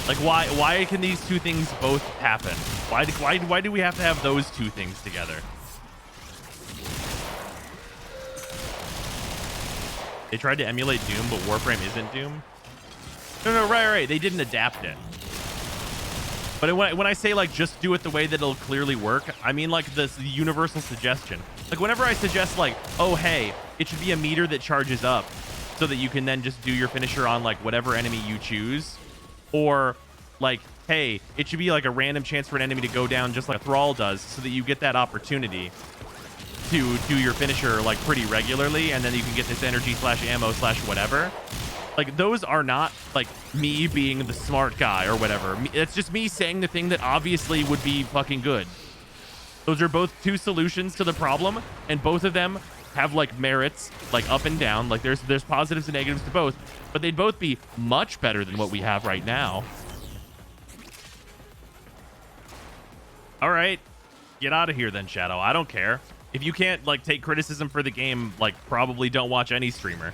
Like why can these two things both happen? Why do we have to have those two things together? They tried to emulate Doom, but Warframe isn't Doom. No, right. They didn't adapt it. But when I say like just do it the way that it'll clearly work, I mean like this universal suggestion. Like whenever I suggest like, oh hey, it should be a meter that charges up so that you can then just do your finisher on like whatever enemy you choose. Or like, hey, it should be like a random chance for an enemy to go down just like a Thrall does so that you get that opportunity to do your finisher like pretty regularly, and then you can get this energy / ammo / whatever. Like those are not like me being the smart guy or whatever. It's just me saying the thing that obviously would be fucking good. Those are both two solutions to the problem, and both of them have like merits, like up and down. Like there's positives and negatives to both, but they'd both be much better than what we have right now. All right, get out of here then, Shadow. I don't care. If you can't like take criticism for the game, like probably don't watch any streamer.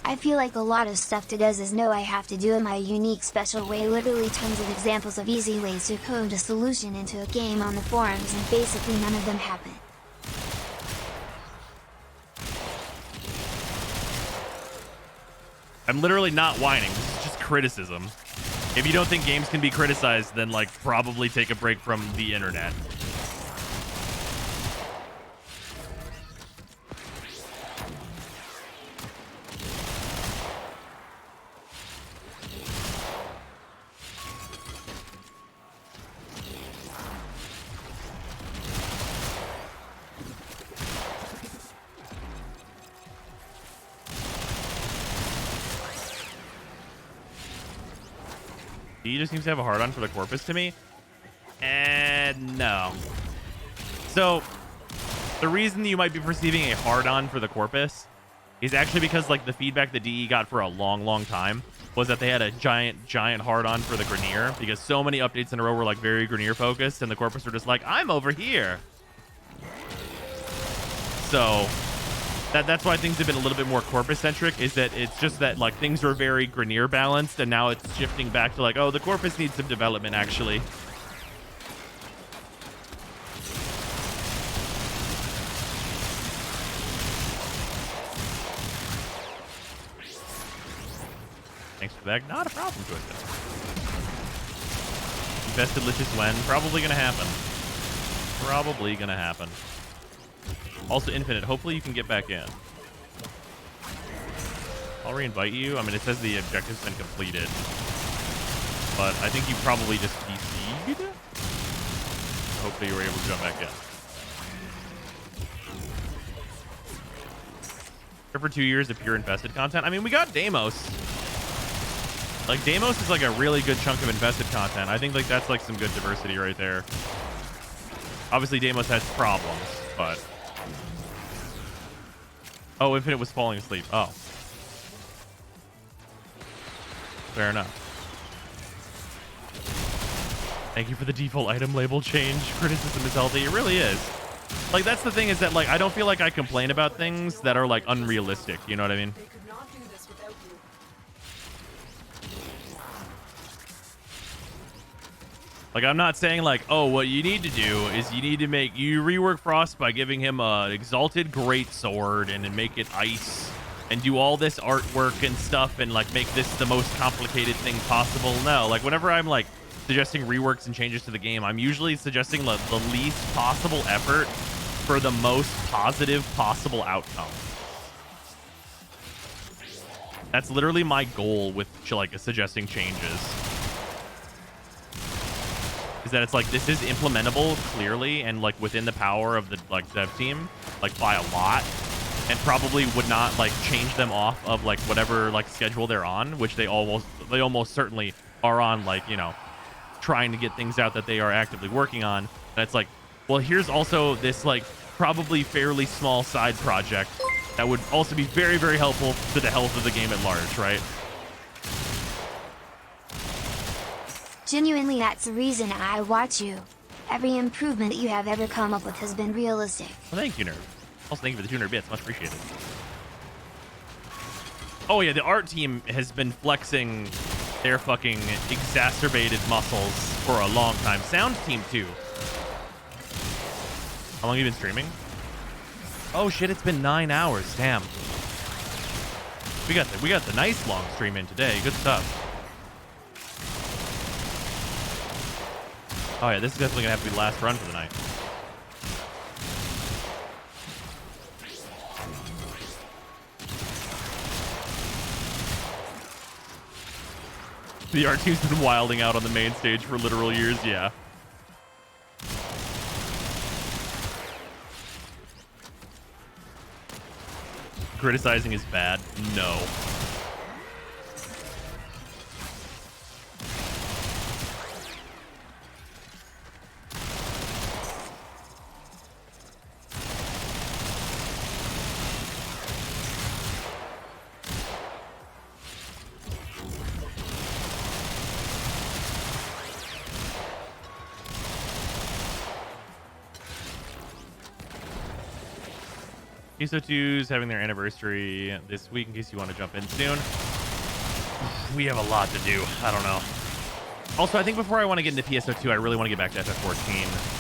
I I feel like a lot of stuff to does is know I have to do in my unique special way. Literally tons of examples of easy ways to code a solution into a game on the forums, and basically none of them happen. I'm literally not whining, this is just criticism. If you don't think games can be criticized, then like probably take a break from the internet. He just seems to have a hard-on for the Corpus to me. And no. So, the reason you might be perceiving a hard-on for the Corpus is actually because, like, the feedback that DE got for a long time was that they had a giant hard-on for the Grineer, because so many updates in a row were, like, very Grineer-focused, and the Corpus were just like, I'm over here. So, that's why things have been a little bit more Corpus-centric, is that it's just that, like, things are very Grineer balanced, and now it's shifting back to, like, oh, the Corpus needs some development, actually. Thanks for that. Not a problem, Joyce. Invested Lich's when? Probably gonna happen. Probably gonna happen. Also, Infinite, hopefully you can get back in. I'll re-invite you. I mean, it says the objective's been completed. But I think you probably just DC'd. Hopefully you were able to jump back in. For 2 years of pure infested content. I mean, we got Deimos. Like, Deimos is like a really good chunk of infested content. I think like that's like some good diversity right there. Obviously, Deimos has problems, but... Oh, Infinite was falling asleep. Oh. Fair enough. Thank you for the default item label change. Criticism is healthy. It really is. Like, that's the thing, is that, like, I don't feel like I complain about things that are, like, unrealistic. You know what I mean? Like, I'm not saying, like, oh, what you need to do is you need to rework Frost by giving him an exalted greatsword and then make it ice and do all this artwork and stuff and, like, make this the most complicated thing possible. No, like, whenever I'm, like, suggesting reworks and changes to the game, I'm usually suggesting the least possible effort for the most positive possible outcome. That's literally my goal with, like, suggesting changes. Is that it's like, this is implementable clearly and like within the power of the like dev team, like by a lot, and probably would not like change them off of like whatever like schedule they're on, which they almost certainly are on, like, you know, trying to get things out that they are actively working on. And it's like, well, here's also this like probably fairly small side project that would also be very, very helpful to the health of the game at large, right? Genuinely, that's the reason I watch you. Every improvement that you have ever come up with has been realistic. Well, thank you, Nerd. Also, thank you for the 200 bits. Much appreciated. Oh, yeah, the art team has been flexing their fucking exacerbated muscles for a long time. Sound team, too. How long have you been streaming? Oh, shit, it's been 9 hours. Damn. We got the nice long stream in today. Good stuff. Oh yeah, this is definitely gonna have to be the last run for the night. The art team's been wilding out on the main stage for literal years, yeah. Criticizing is bad? No. PSO2's having their anniversary this week in case you want to jump in soon. We have a lot to do. I don't know. Also, I think before I want to get into PSO2, I really want to get back to FF14.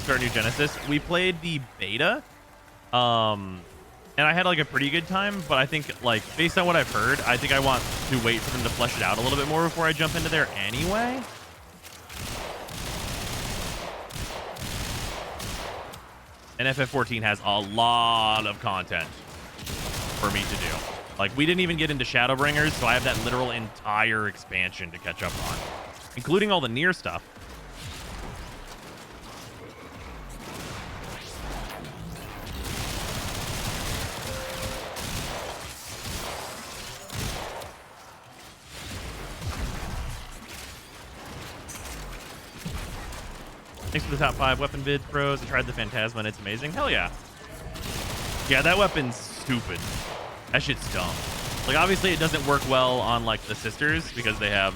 Start New Genesis. We played the beta, and I had like a pretty good time, but I think like based on what I've heard, I think I want to wait for them to flesh it out a little bit more before I jump into there anyway. And FF14 has a lot of content for me to do. Like, we didn't even get into Shadowbringers, so I have that literal entire expansion to catch up on, including all the Nier stuff. Thanks for the top 5 weapon vids, bros. I tried the Phantasma and it's amazing. Hell yeah. Yeah, that weapon's stupid. That shit's dumb. Like, obviously it doesn't work well on, like, the sisters because they have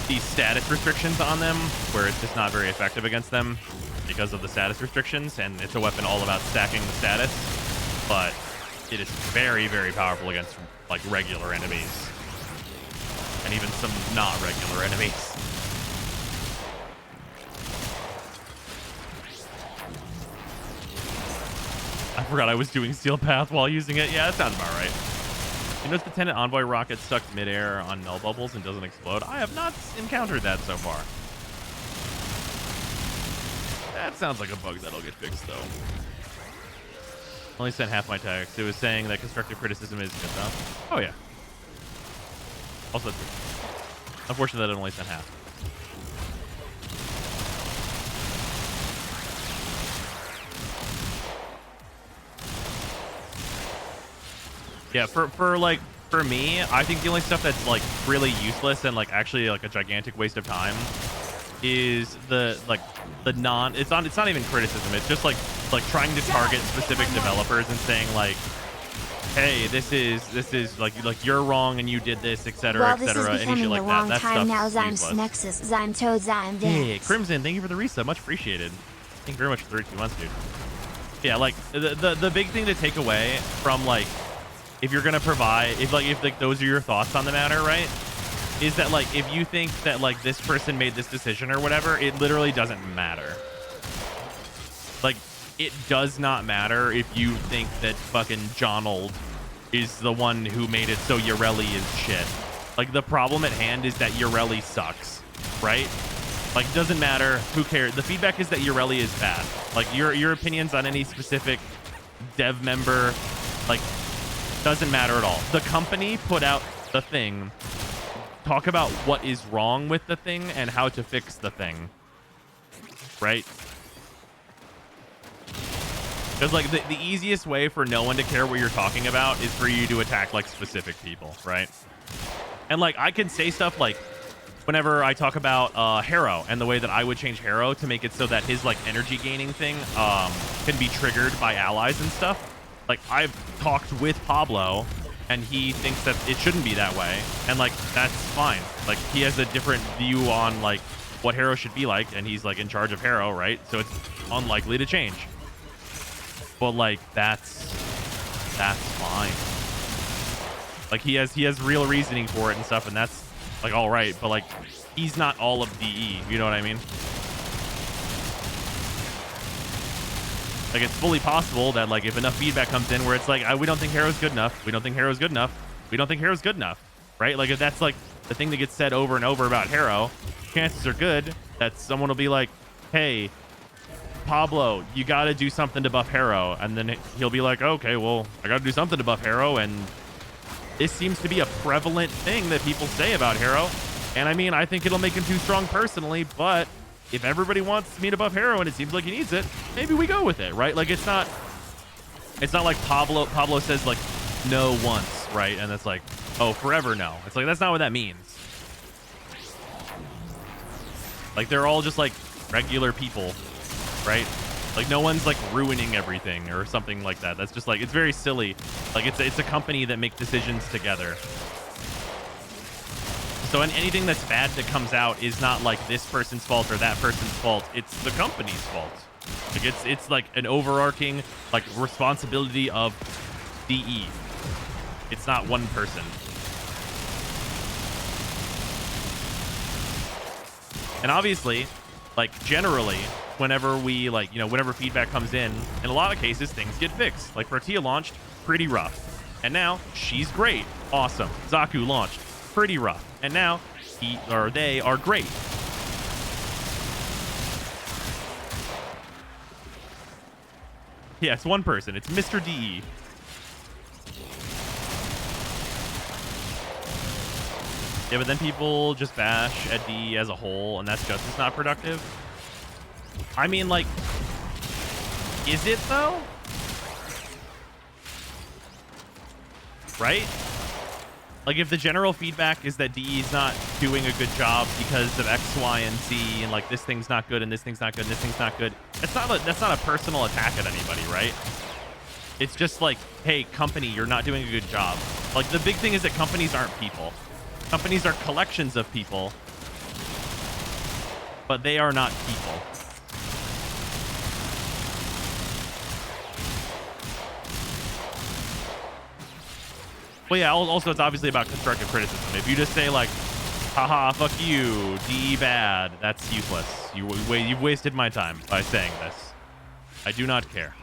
these status restrictions on them where it's just not very effective against them because of the status restrictions, and it's a weapon all about stacking the status. But it is very, very powerful against, like, regular enemies. And even some not regular enemies. I forgot I was doing Steel Path while using it. Yeah, that sounds about right. You notice the Tenant Envoy rocket stuck midair on null bubbles and doesn't explode? I have not encountered that so far. That sounds like a bug that'll get fixed, though. Only sent half my text. It was saying that constructive criticism is good, though. Oh, yeah. Also, that's good. Unfortunately, that it only sent half. Yeah, for me, I think the only stuff that's like really useless and like actually like a gigantic waste of time is the non. It's not even criticism. It's just like trying to target specific developers and saying like, hey, this is like you're wrong and you did this, etc., well, etc. This is becoming a long time now. Zyme Nexus, Zyme Toad, Zyme Dance. Hey, Crimson, thank you for the resub, much appreciated. Thank you very much for 32 months, dude. Yeah, like the big thing to take away from like, if you're gonna provide, if like those are your thoughts on the matter, right, is that like if you think that like this person made this decision or whatever, it literally doesn't matter. Like, it does not matter if you think that fucking Jonold is the one who made it so Yoreli is shit. Like, the problem at hand is that Yoreli sucks, right? Like, it doesn't matter. Who cares? The feedback is that Yoreli is bad. Like, your opinions on any specific dev member, like, doesn't matter at all. The company put out the thing. Talk about what is wrong with the thing and how to fix the thing. Right? Because, like, the easiest way for no one to care what you're talking about is for you to attack, like, specific people, right? And, like, I can say stuff like, whenever I talk about Harrow and the way that I would change Harrow to make it so that his, like, energy gaining thing can be triggered by allies and stuff. Like, I've talked with Pablo, and he thinks that it shouldn't be that way. And, like, that's fine. Like, he has a different view on, like, what Harrow should be like, and he's, like, in charge of Harrow, right? So it's unlikely to change. But, like, that's fine. Like, he has real reasoning for it and stuff, and that's, like, all right. But, like, he's not all of DE. You know what I mean? Like, it's fully possible that, like, if enough feedback comes in where it's like, we don't think Harrow's good enough. We don't think Harrow's good enough. We don't think Harrow's good enough. Right? Like, if that's, like, the thing that gets said over and over about Harrow, chances are good that someone will be like, hey, Pablo, you got to do something to buff Harrow. And then he'll be like, okay, well, I got to do something to buff Harrow. And this seems to be a prevalent thing that people say about Harrow. And, I mean, I think it'll make him too strong personally, but if everybody wants me to buff Harrow and it seems like he needs it, maybe we go with it, right? Like, it's not like Pablo says, like, no once, right? And it's like, oh, forever no. It's like, that's not what that means. Like, they're all just, like, regular people right? Like no one's like ruining everything or something like that. That's just like, it's very silly. Like it's a company that make decisions together. So anything that's bad that comes out is not like this person's fault or that person's fault. It's the company's fault. Like it's like an overarching like responsibility of DE. It's not one person. And obviously, like generally, whenever we like, you know, whenever feedback comes in a lot of cases, things get fixed. Like Protea launched, pretty rough. And now she's great. Awesome. Zaku launched, pretty rough. And now he or they are great. Yeah, it's one person. It's Mr. DE. Yeah, but then people just bash at DE as a whole, and that's just as not productive. I mean, like, is it though? Right? Like, if the general feedback is that DE is not doing a good job because of X, Y, and Z, and like this thing's not good, and this thing's not good, and this thing's not good, that's not a personal attack at anybody, right? It's just like, hey, company, you're not doing a good job. Like, the big thing is that companies aren't people. Companies are collections of people, but they are not people. Well, yeah, also it's obviously about constructive criticism. If you just say like, haha, fuck you, DE bad, that's useless. You've wasted my time by saying this. I do not care.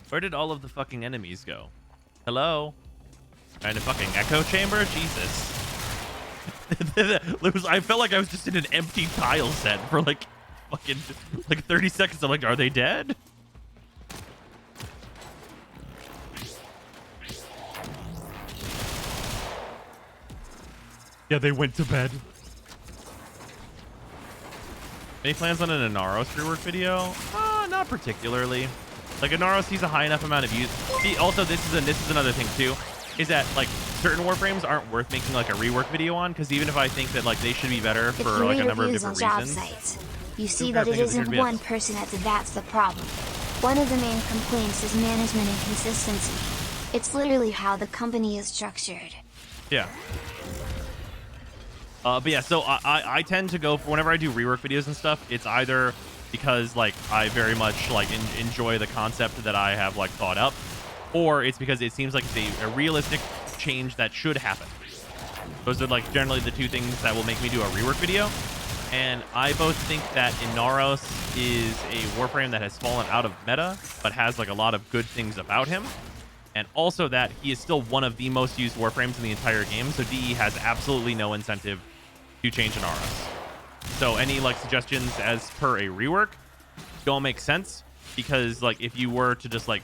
Where did all of the fucking enemies go? Hello? Trying to fucking echo chamber? Jesus. I felt like I was just in an empty tile set for like fucking like 30 seconds. I'm like, are they dead? Yeah, they went to bed. Any plans on an Inaros rework video? Not particularly. Like, Inaros sees a high enough amount of views. See, also, this is another thing too, is that like certain warframes aren't worth making like a rework video on, because even if I think that like they should be better for like a number of different reasons. Sites, you see that it isn't one person that's the problem. One of the main complaints is management inconsistency. It's literally how the company is structured. Yeah. But yeah, so I tend to go for, whenever I do rework videos and stuff, it's either because like I very much like enjoy the concept that I have like thought up, or it's because it seems like it's a realistic change that should happen. Those are like generally the two things that will make me do a rework video. And I both think that Inaros is a warframe that has fallen out of meta, but has like a lot of good things about him. And also that he is still one of the most used warframes in the entire game, so DE has absolutely no incentive to change Inaros. So any like suggestions as per a rework don't make sense, because like if you were to just like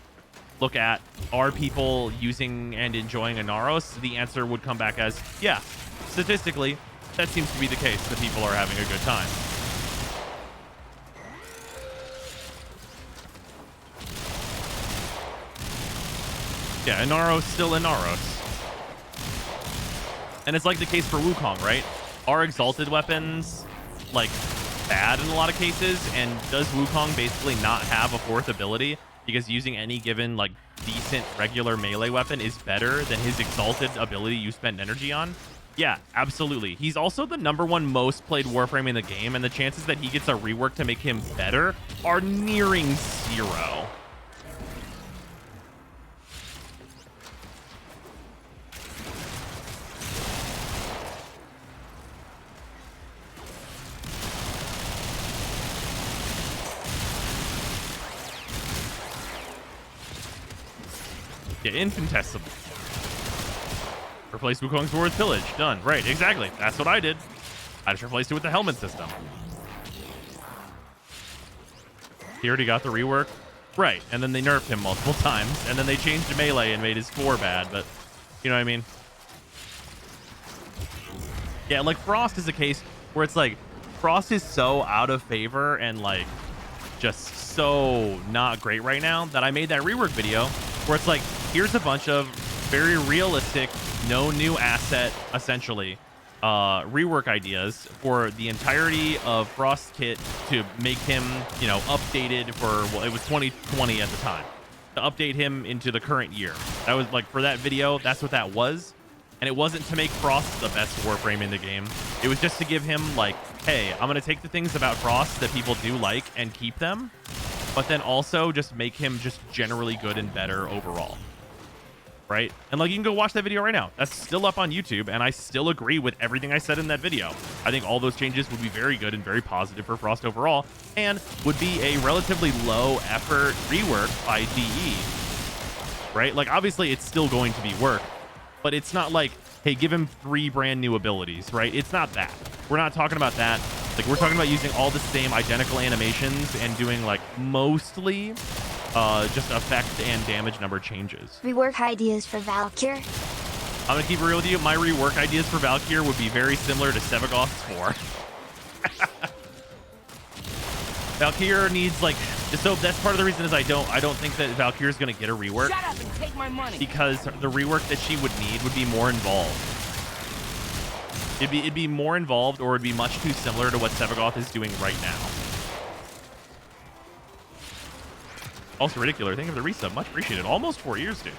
look at, are people using and enjoying Inaros, the answer would come back as, yeah, statistically that seems to be the case, that people are having a good time. Yeah, Inaros still Inaros. And it's like the case for Wukong, right? Are exalted weapons like bad in a lot of cases, and does Wukong basically not have a fourth ability because using any given like decent regular melee weapon is better than his exalted ability you spend energy on? Yeah, absolutely. He's also the #1 most played warframe in the game, and the chances that he gets a rework to make him better are nearing 0. Yeah, infinitesimal. Replace Wukong's Sword with Pillage. Done. Right, exactly. That's what I did. I just replaced it with the helmet system. He already got the rework. Right, and then they nerfed him multiple times, and then they changed melee and made his 4 bad, but you know what I mean? Yeah, like Frost is a case where it's like, Frost is so out of favor, and like, just so not great right now that I made that rework video where it's like, here's a bunch of very realistic, no new asset, essentially, rework ideas for the entirety of Frost Kit to make him, you know, updated for, well, it was 2020 at the time, to update him into the current year. That was like, for that video, that's what that was. And it wasn't to make Frost the best Warframe in the game. It was just to give him like, hey, I'm going to take the things about Frost that people do like and keep them, but then also just make him just generally good and better overall. Right? And like, you can go watch that video right now. That's still up on YouTube, and I still agree with everything I said in that video. I think all those changes would be very good and very positive for Frost overall, and would be a relatively low effort rework by DE. Right? Like, obviously it's still going to be work, but it's not like, hey, give him 3 brand new abilities, right? It's not that. We're not talking about that. Like, we're talking about using all the same identical animations and doing like mostly just effect and damage number changes. Rework ideas for Valkyr. I'm gonna keep it real with you. My rework ideas for Valkyr would be very similar to Sevagoth's 4. Valkyr needs like, so that's part of the reason is I don't think that Valkyr is gonna get a rework. Shut up and take my money. Because the rework that she would need would be more involved. It'd be more involved, or it'd be much too similar to what Sevagoth is doing right now. Also ridiculous. Thank you for the resub. Much appreciated. Almost 4 years, dude.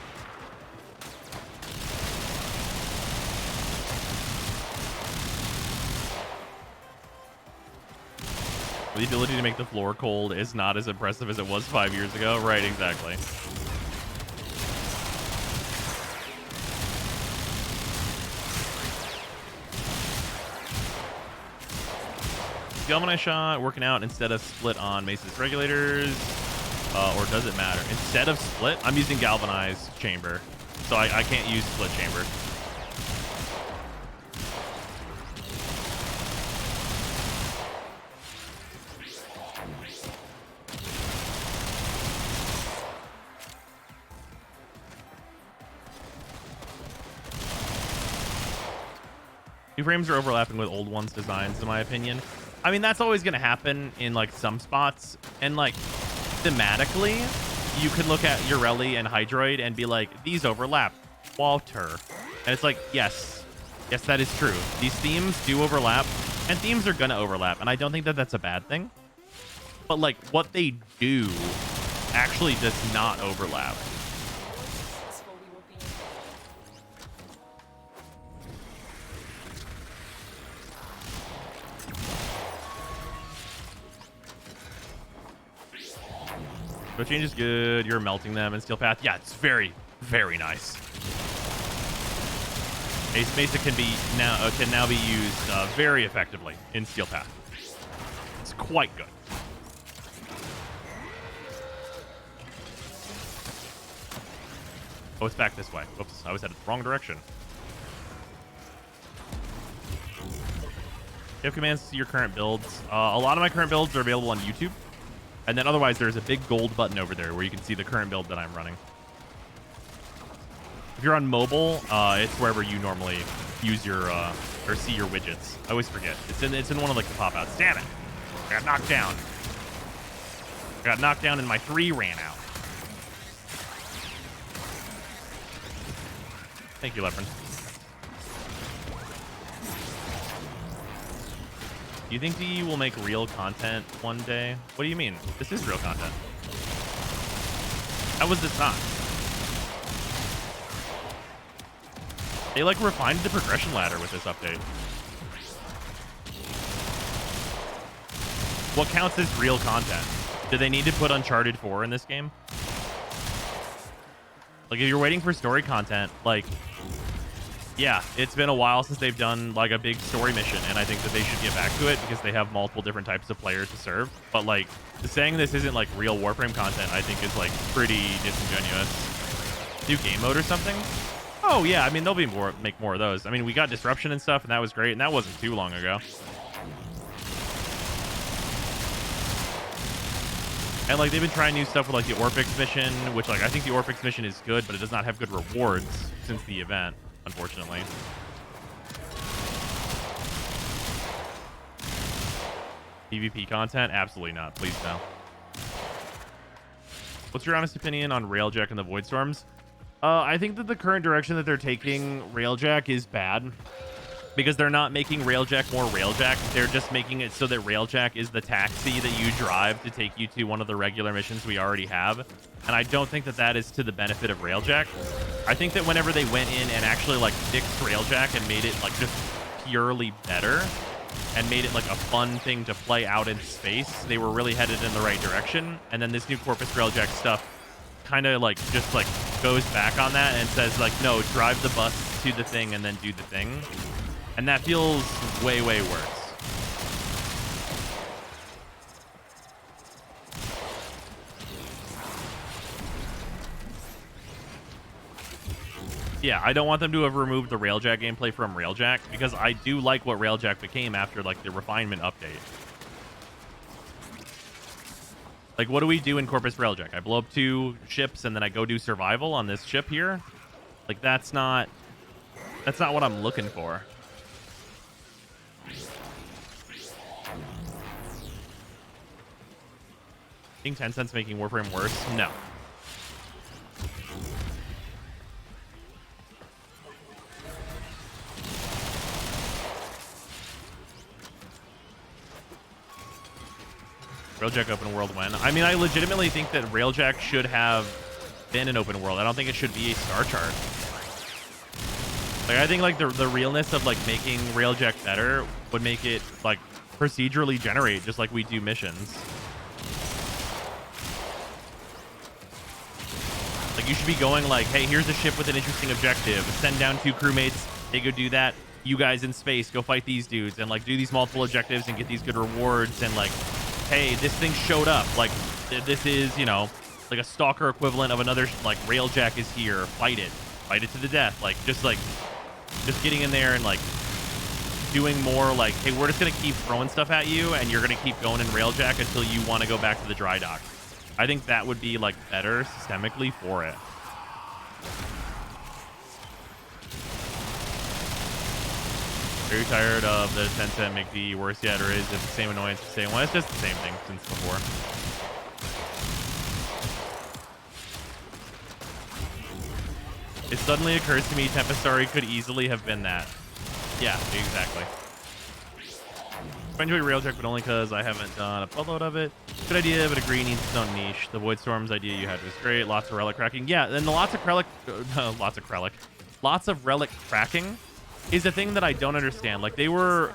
The ability to make the floor cold is not as impressive as it was 5 years ago. Right, exactly. Galvanize shot, working out instead of split on Mace's regulators. Or does it matter? Instead of split, I'm using Galvanize chamber. So I can't use split chamber. New frames are overlapping with old ones' designs, in my opinion. I mean, that's always going to happen in like some spots. And like thematically, you could look at Ureli and Hydroid and be like, these overlap. Walter. And it's like, yes, that is true. These themes do overlap, and themes are going to overlap. And I don't think that that's a bad thing. But like what they do actually does not overlap. So change is good. You're melting them in Steel Path. Yeah, it's very, very nice. Ace Mesa can now be used very effectively in Steel Path. It's quite good. Oh, it's back this way. Whoops, I was headed the wrong direction. You have commands to see your current builds. A lot of my current builds are available on YouTube. And then otherwise, there's a big gold button over there where you can see the current build that I'm running. If you're on mobile, it's wherever you normally use your, or see your widgets. I always forget. It's in one of like the pop-outs. Damn it. I got knocked down. I got knocked down and my 3 ran out. Thank you, Leopard. Do you think DE will make real content one day? What do you mean? This is real content. How was this not? They like refined the progression ladder with this update. What counts as real content? Do they need to put Uncharted 4 in this game? Like, if you're waiting for story content, like, yeah, it's been a while since they've done like a big story mission, and I think that they should get back to it because they have multiple different types of players to serve. But like, saying this isn't like real Warframe content, I think is like pretty disingenuous. New game mode or something? Oh yeah, I mean they'll make more of those. I mean, we got Disruption and stuff, and that was great, and that wasn't too long ago. And like they've been trying new stuff with like the Orphix mission, which like I think the Orphix mission is good, but it does not have good rewards since the event, unfortunately. PvP content? Absolutely not. Please no. What's your honest opinion on Railjack and the Void Storms? I think that the current direction that they're taking Railjack is bad. Because they're not making Railjack more Railjack. They're just making it so that Railjack is the taxi that you drive to take you to one of the regular missions we already have. And I don't think that that is to the benefit of Railjack. I think that whenever they went in and actually like fixed Railjack and made it like just purely better and made it like a fun thing to play out in space, they were really headed in the right direction. And then this new Corpus Railjack stuff kind of like just like goes back on that and says like, no, drive the bus to the thing and then do the thing. And that feels way, way worse. Yeah, I don't want them to have removed the Railjack gameplay from Railjack because I do like what Railjack became after like the refinement update. Like, what do we do in Corpus Railjack? I blow up 2 ships and then I go do survival on this ship here. Like, that's not what I'm looking for. Being 10 cents making Warframe worse? No. Railjack open world when? I mean, I legitimately think that Railjack should have been an open world. I don't think it should be a star chart. Like, I think like the realness of like making Railjack better would make it like procedurally generate just like we do missions. Like, you should be going like, hey, here's a ship with an interesting objective. Send down 2 crewmates. They go do that. You guys in space, go fight these dudes and like do these multiple objectives and get these good rewards. And like, hey, this thing showed up. Like, this is, you know, like a stalker equivalent of another, like, Railjack is here. Fight it. Fight it to the death. Like, just getting in there and like doing more like, hey, we're just going to keep throwing stuff at you and you're going to keep going in Railjack until you want to go back to the dry dock. I think that would be like better systemically for it. Are you tired of the 10 cent McD worse yet, or is it the same annoyance, the same one? It's just the same thing since before. It suddenly occurs to me Tempestari could easily have been that. Yeah, exactly. I enjoy Railjack, but only because I haven't done a upload of it. Good idea, but agree needs its own niche. The Void Storms idea you had was great. Lots of relic cracking. Yeah, and lots of relic cracking is a thing that I don't understand. Like, they were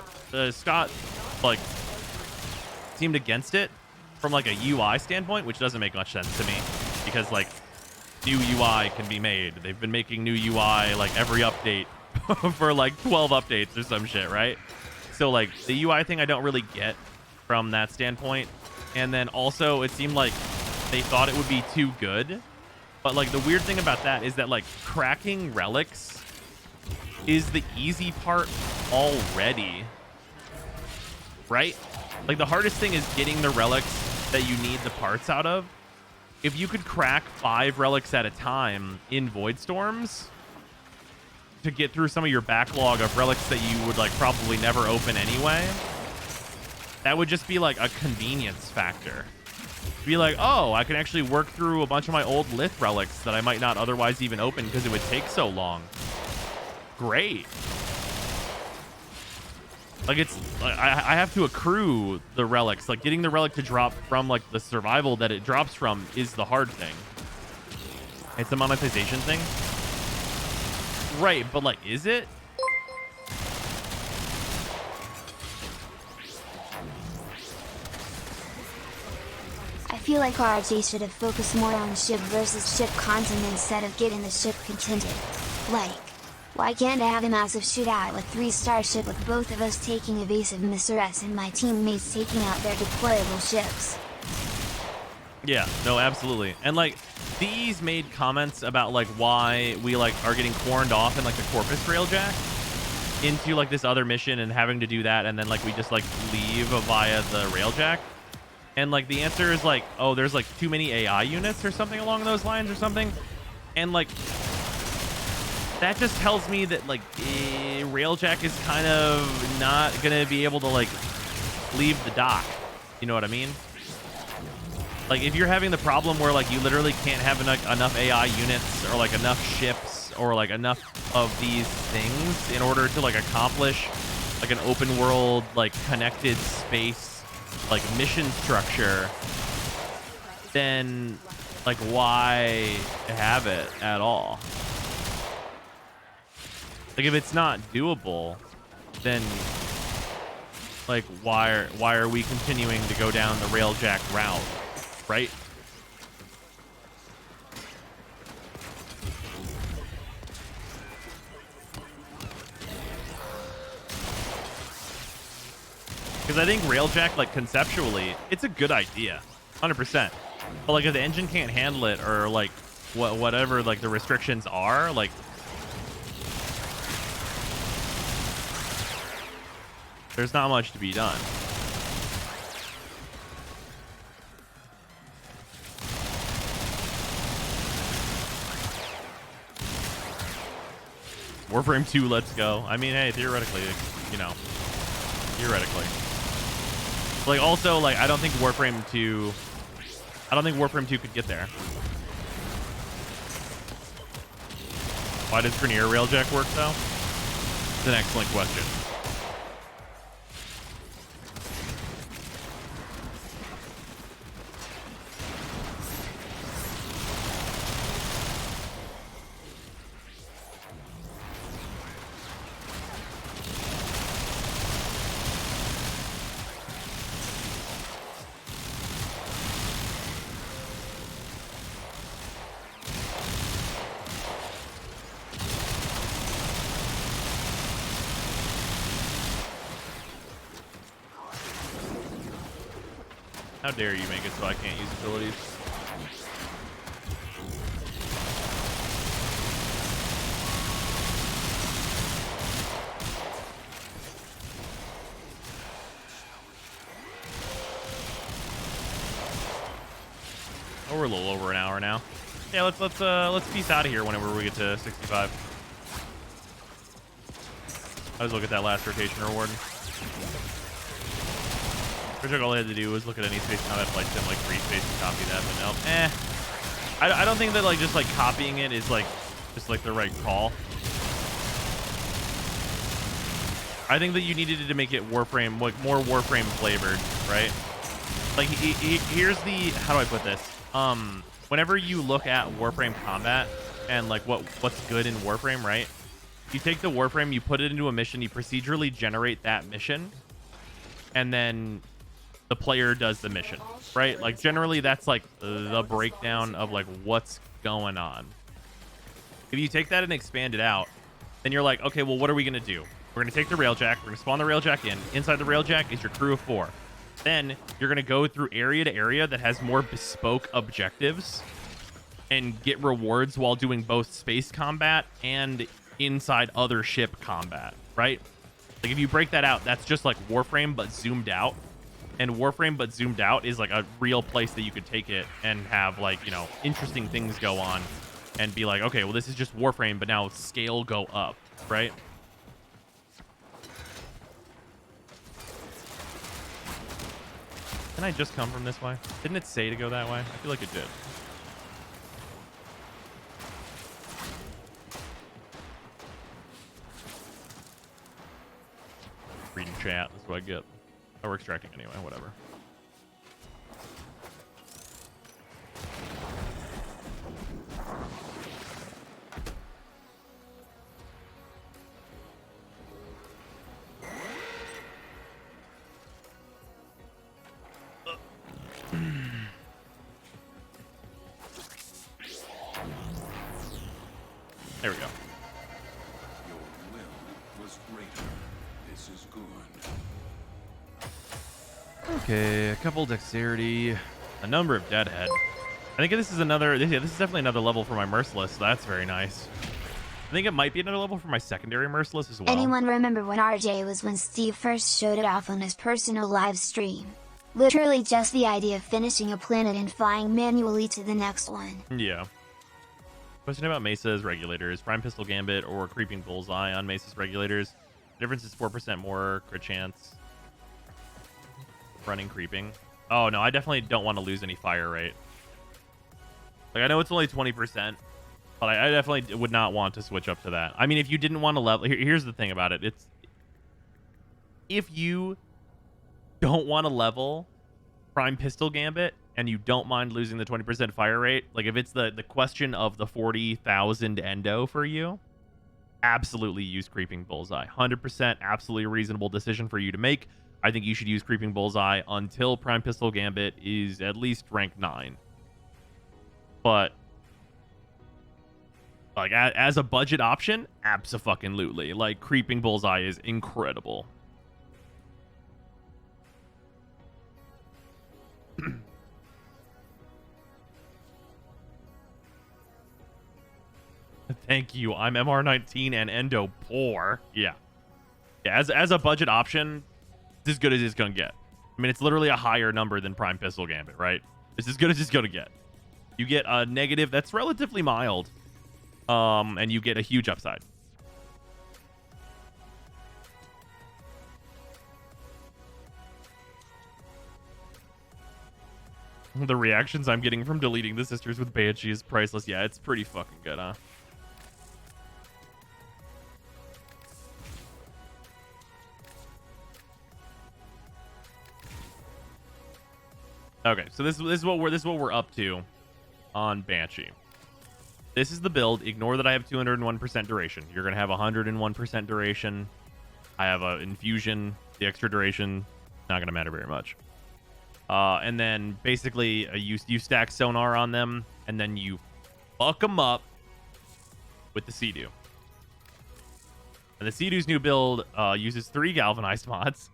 Scott like seemed against it from like a UI standpoint, which doesn't make much sense to me because like new UI can be made. They've been making new UI like every update for like 12 updates or some shit, right? So like the UI thing I don't really get from that standpoint. And then also it seemed like they thought it would be too good. But like the weird thing about that is that like cracking relics is the easy part already, right? Like the hardest thing is getting the relics that you need the parts out of. If you could crack 5 relics at a time in Void Storms to get through some of your backlog of relics that you would like probably never open anyway, that would just be like a convenience factor. Be like, oh, I can actually work through a bunch of my old Lith relics that I might not otherwise even open because it would take so long. Great. Like, it's I have to accrue the relics. Like, getting the relic to drop from like the survival that it drops from is the hard thing. It's a monetization thing, right? But like, is it? I feel like RJ should have focused more on ship versus ship content instead of getting the ship contingent. Like, why can't I have a massive shootout with 3-star ship with both of us taking evasive Mr. S and my teammates taking out their deployable ships? Yeah, no, absolutely. And like, these made comments about like why we like are getting corned off in like the Corpus Railjack into like this other mission and having to do that, and then like we just like leave via the Railjack. And like the answer is like, oh, there's like too many AI units or something along those lines or something. And like, that just tells me that like Railjack is kind of not gonna be able to like leave the dock. You know what I mean? Like, if you're having the problem where, like, you literally can't have enough AI units or, like, enough ships or, like, enough of these things in order to, like, accomplish, like, an open world, like, connected space, like, mission structure, then, like, why have it at all? Like, if it's not doable, then, like, why are we continuing to go down the railjack route? Right? Because I think railjack, like, conceptually, it's a good idea, 100%. But like, if the engine can't handle it, or like whatever, like, the restrictions are, like, there's not much to be done. Warframe 2, let's go. I mean, hey, theoretically, you know, theoretically. Like, also, like, I don't think Warframe 2 could get there. Why does Grenier Railjack work, though? It's an excellent question. How dare you make it so I can't use abilities? Oh, we're a little over an hour now. Yeah, let's peace out of here whenever we get to 65. I was look at that last rotation reward. Pretty sure all I had to do was look at any space combat flight sim, like free space, and copy that, but no. I don't think that, like, just like copying it is like just like the right call. I think that you needed to make it Warframe, like, more Warframe flavored, right? Like, here's the, how do I put this? Whenever you look at Warframe combat and like what's good in Warframe, right? You take the Warframe, you put it into a mission, you procedurally generate that mission, and then the player does the mission, right? Like, generally that's like the breakdown of like what's going on. If you take that and expand it out, then you're like, okay, well, what are we gonna do? We're gonna take the railjack, we're gonna spawn the railjack in. Inside the railjack is your crew of 4. Then you're gonna go through area to area that has more bespoke objectives and get rewards while doing both space combat and inside other ship combat, right? Like, if you break that out, that's just like Warframe but zoomed out. And Warframe but zoomed out is like a real place that you could take it and have, like, you know, interesting things go on and be like, okay, well, this is just Warframe, but now scale go up, right? Didn't I just come from this way? Didn't it say to go that way? I feel like it did. Reading chat, that's what I get. Oh, we're extracting anyway, whatever. There we go. Your will was greater. This is good. Okay, a couple dexterity, a number of deadhead. I think this is another, yeah, this is definitely another level for my merciless, so that's very nice. I think it might be another level for my secondary merciless as well. Anyone remember when RJ was when Steve first showed it off on his personal live stream? Literally just the idea of finishing a planet and flying manually to the next one. Yeah. Question about Mesa's regulators. Prime Pistol Gambit or Creeping Bullseye on Mesa's regulators. The difference is 4% more crit chance. Running Creeping. Oh, no, I definitely don't want to lose any fire rate. Like, I know it's only 20%, but I definitely would not want to switch up to that. I mean, if you didn't want to level... Here's the thing about it. It's... If you don't want to level Prime Pistol Gambit and you don't mind losing the 20% fire rate, like, if it's the question of the 40,000 endo for you, absolutely use Creeping Bullseye. 100% absolutely a reasonable decision for you to make. I think you should use Creeping Bullseye until Prime Pistol Gambit is at least rank 9. But, like, as a budget option, abso-fucking-lutely. Like, Creeping Bullseye is incredible. Thank you. I'm MR19 and Endo poor. Yeah. Yeah, as a budget option, it's as good as it's going to get. I mean, it's literally a higher number than Prime Pistol Gambit, right? It's as good as it's going to get. You get a negative that's relatively mild, and you get a huge upside. The reactions I'm getting from deleting the sisters with Banshee is priceless. Yeah, it's pretty fucking good, huh? Okay, so this is what we're up to on Banshee. This is the build. Ignore that I have 201% duration. You're gonna have 101% duration. I have a infusion. The extra duration not gonna matter very much. And then basically you stack sonar on them, and then you fuck them up with the Sea-Doo. And the Sea-Doo's new build uses 3 galvanized mods.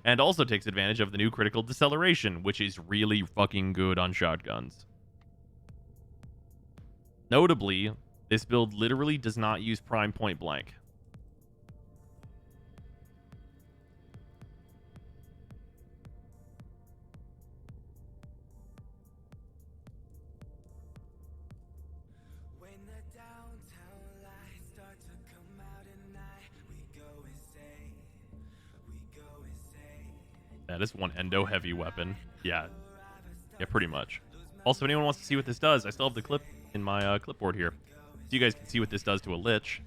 And also takes advantage of the new critical deceleration, which is really fucking good on shotguns. Notably, this build literally does not use prime point blank. That is one endo heavy weapon. Yeah. Yeah, pretty much. Also, if anyone wants to see what this does, I still have the clip in my clipboard here. So you guys can see what this does to a Lich.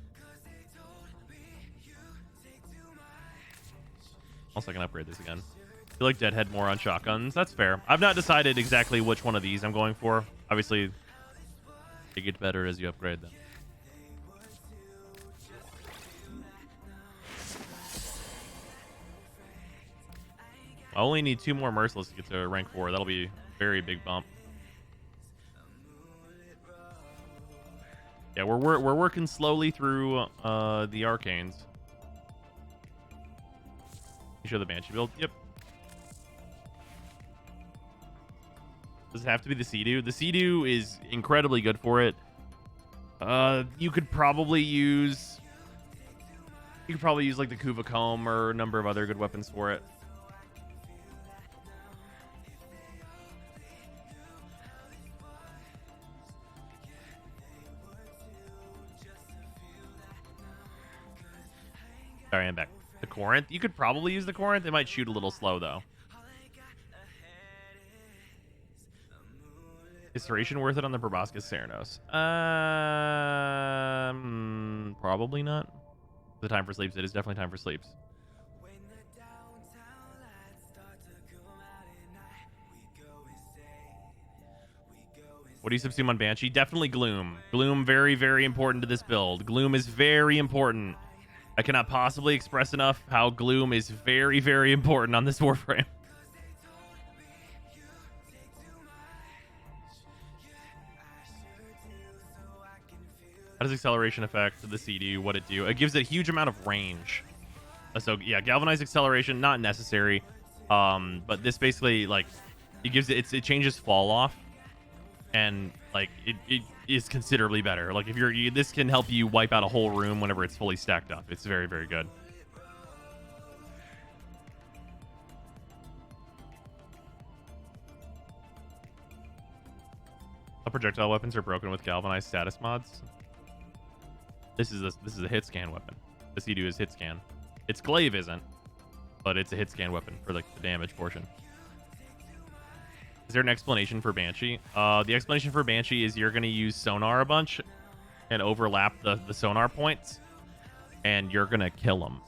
Also, I can upgrade this again. I feel like Deadhead more on shotguns. That's fair. I've not decided exactly which one of these I'm going for. Obviously, they get better as you upgrade them. I only need 2 more Merciless to get to rank 4. That'll be a very big bump. Yeah, we're working slowly through the Arcanes. You show the Banshee build? Yep. Does it have to be the Sea-Doo? The Sea-Doo is incredibly good for it. You could probably use like the Kuva Comb or a number of other good weapons for it. Sorry, I'm back. The Corinth? You could probably use the Corinth. It might shoot a little slow, though. Is Serration worth it on the Proboscis Ceranos? Probably not. The time for sleeps. It is definitely time for sleeps. What do you subsume on Banshee? Definitely Gloom. Gloom, very, very important to this build. Gloom is very important. I cannot possibly express enough how Gloom is very, very important on this Warframe. How does acceleration affect the CD? What it do? It gives it a huge amount of range. So yeah, galvanized acceleration, not necessary. But this basically, like, it gives it changes fall off, and like it is considerably better. Like, if this can help you wipe out a whole room whenever it's fully stacked up. It's very, very good. All projectile weapons are broken with galvanized status mods. This is a hit scan weapon. The C2 is hit scan. Its glaive isn't, but it's a hit scan weapon for like the damage portion. Is there an explanation for Banshee? The explanation for Banshee is you're going to use sonar a bunch and overlap the sonar points, and you're going to kill them.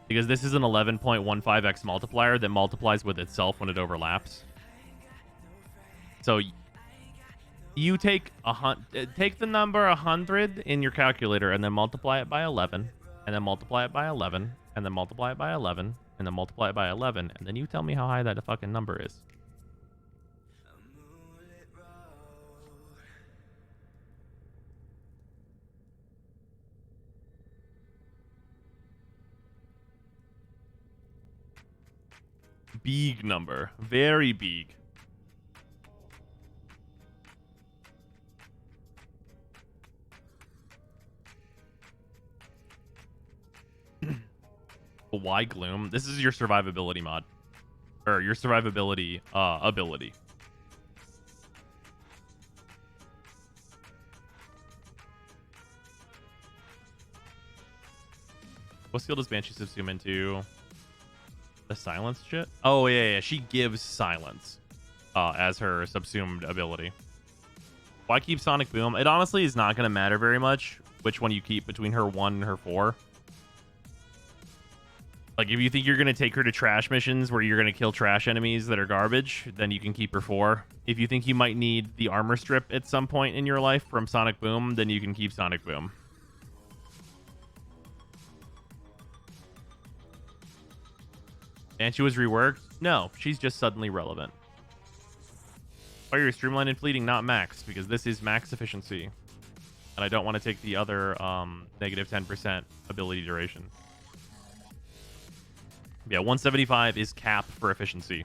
Because this is an 11.15x multiplier that multiplies with itself when it overlaps. So you take the number 100 in your calculator and then multiply it by 11, and then multiply it by 11, and then multiply it by 11, and then multiply it by 11, and then you tell me how high that fucking number is. Big number. Very big. Why Gloom? This is your survivability mod. Or your survivability ability. What skill does Banshee subsume into? The silence shit? Oh, yeah. She gives silence as her subsumed ability. Why keep Sonic Boom? It honestly is not going to matter very much which one you keep between her 1 and her 4. Like, if you think you're going to take her to trash missions where you're going to kill trash enemies that are garbage, then you can keep her 4. If you think you might need the armor strip at some point in your life from Sonic Boom, then you can keep Sonic Boom. And she was reworked? No, she's just suddenly relevant. Fire is streamlined and fleeting, not max, because this is max efficiency. And I don't want to take the other negative 10% ability duration. Yeah, 175 is cap for efficiency.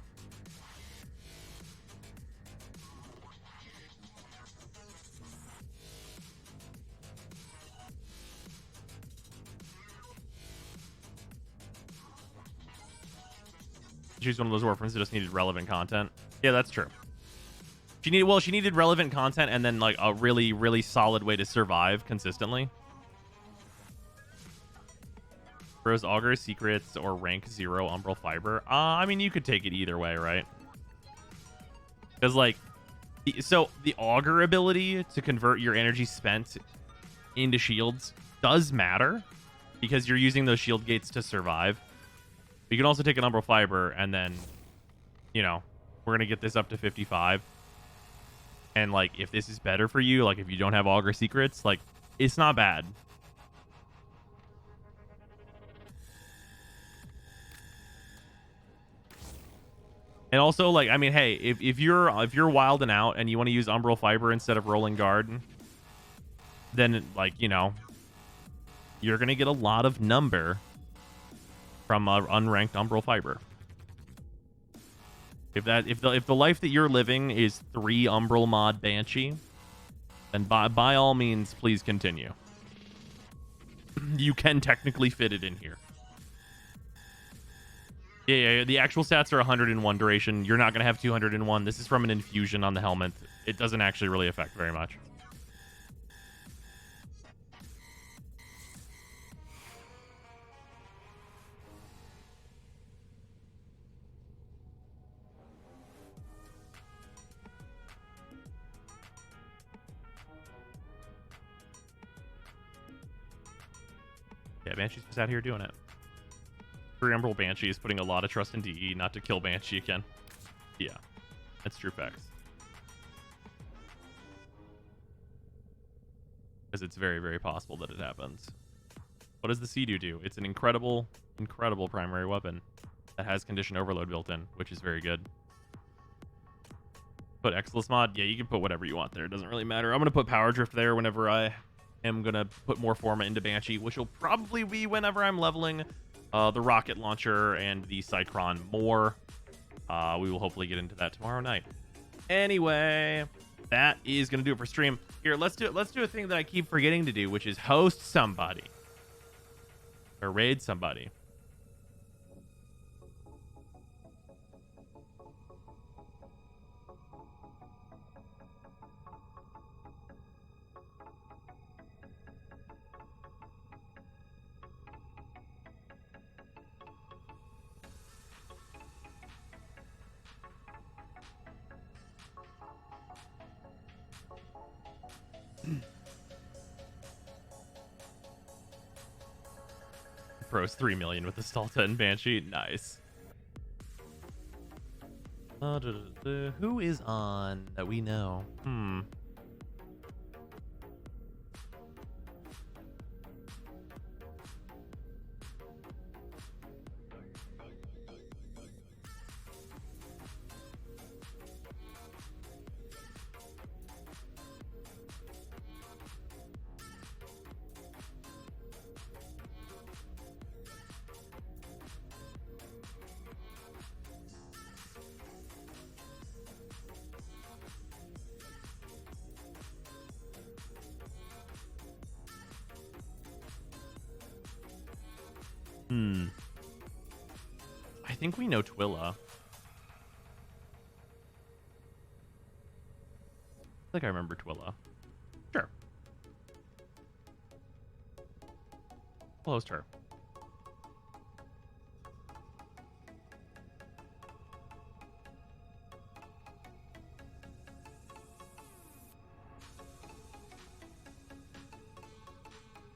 She's one of those orphans that just needed relevant content. Yeah, that's true. She needed relevant content and then like a really, really solid way to survive consistently. Rose Augur, Secrets, or rank 0 Umbral Fiber. I mean, you could take it either way, right? Because like, so the Augur ability to convert your energy spent into shields does matter because you're using those shield gates to survive. But you can also take an Umbral Fiber and then, you know, we're going to get this up to 55. And like, if this is better for you, like if you don't have Augur Secrets, like it's not bad. And also, like, I mean, hey, if you're wilding out and you want to use Umbral Fiber instead of Rolling Guard, then like, you know, you're gonna get a lot of number from unranked Umbral Fiber. If the life that you're living is 3 Umbral mod Banshee, then by all means, please continue. You can technically fit it in here. Yeah, the actual stats are 101 duration. You're not going to have 201. This is from an infusion on the helmet. It doesn't actually really affect very much. Yeah, Banshee's just out here doing it. Umbral Banshee is putting a lot of trust in DE not to kill Banshee again. Yeah, that's true facts. Because it's very, very possible that it happens. What does the Sea-Doo do? It's an incredible, incredible primary weapon that has condition overload built in, which is very good. Put Exilus mod? Yeah, you can put whatever you want there. It doesn't really matter. I'm going to put Power Drift there whenever I am going to put more Forma into Banshee, which will probably be whenever I'm leveling the rocket launcher and the Cycron more. We will hopefully get into that tomorrow night. Anyway, that is going to do it for stream. Here, let's do a thing that I keep forgetting to do, which is host somebody. Or raid somebody. Pros 3 million with the Stalta and Banshee. Nice. Who is on that we know? I think we know Twilla. I think I remember Twilla. Sure. We'll host her.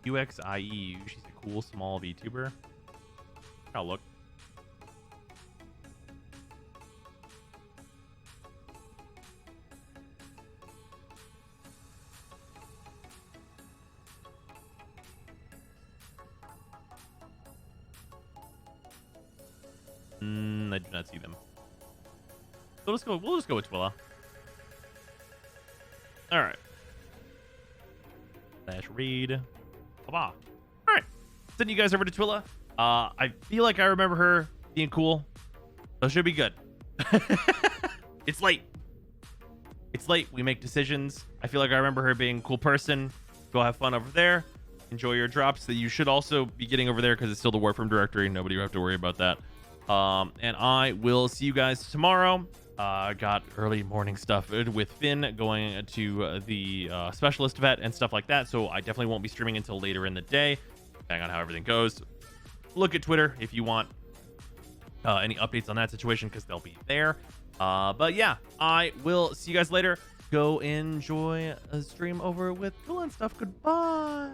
UXIE. She's a cool small VTuber. I'll look. I do not see them. So let's go. We'll just go with Twilla. All right. Slash read. All right. Sending you guys over to Twilla. I feel like I remember her being cool, so it should be good. It's late. It's late. We make decisions. I feel like I remember her being a cool person. Go have fun over there. Enjoy your drops that you should also be getting over there because it's still the Warframe directory. Nobody will have to worry about that. And I will see you guys tomorrow. Got early morning stuff with Finn going to the specialist vet and stuff like that. So I definitely won't be streaming until later in the day, depending on how everything goes. Look at Twitter if you want any updates on that situation because they'll be there. But yeah, I will see you guys later. Go enjoy a stream over with Twilla and stuff. Goodbye.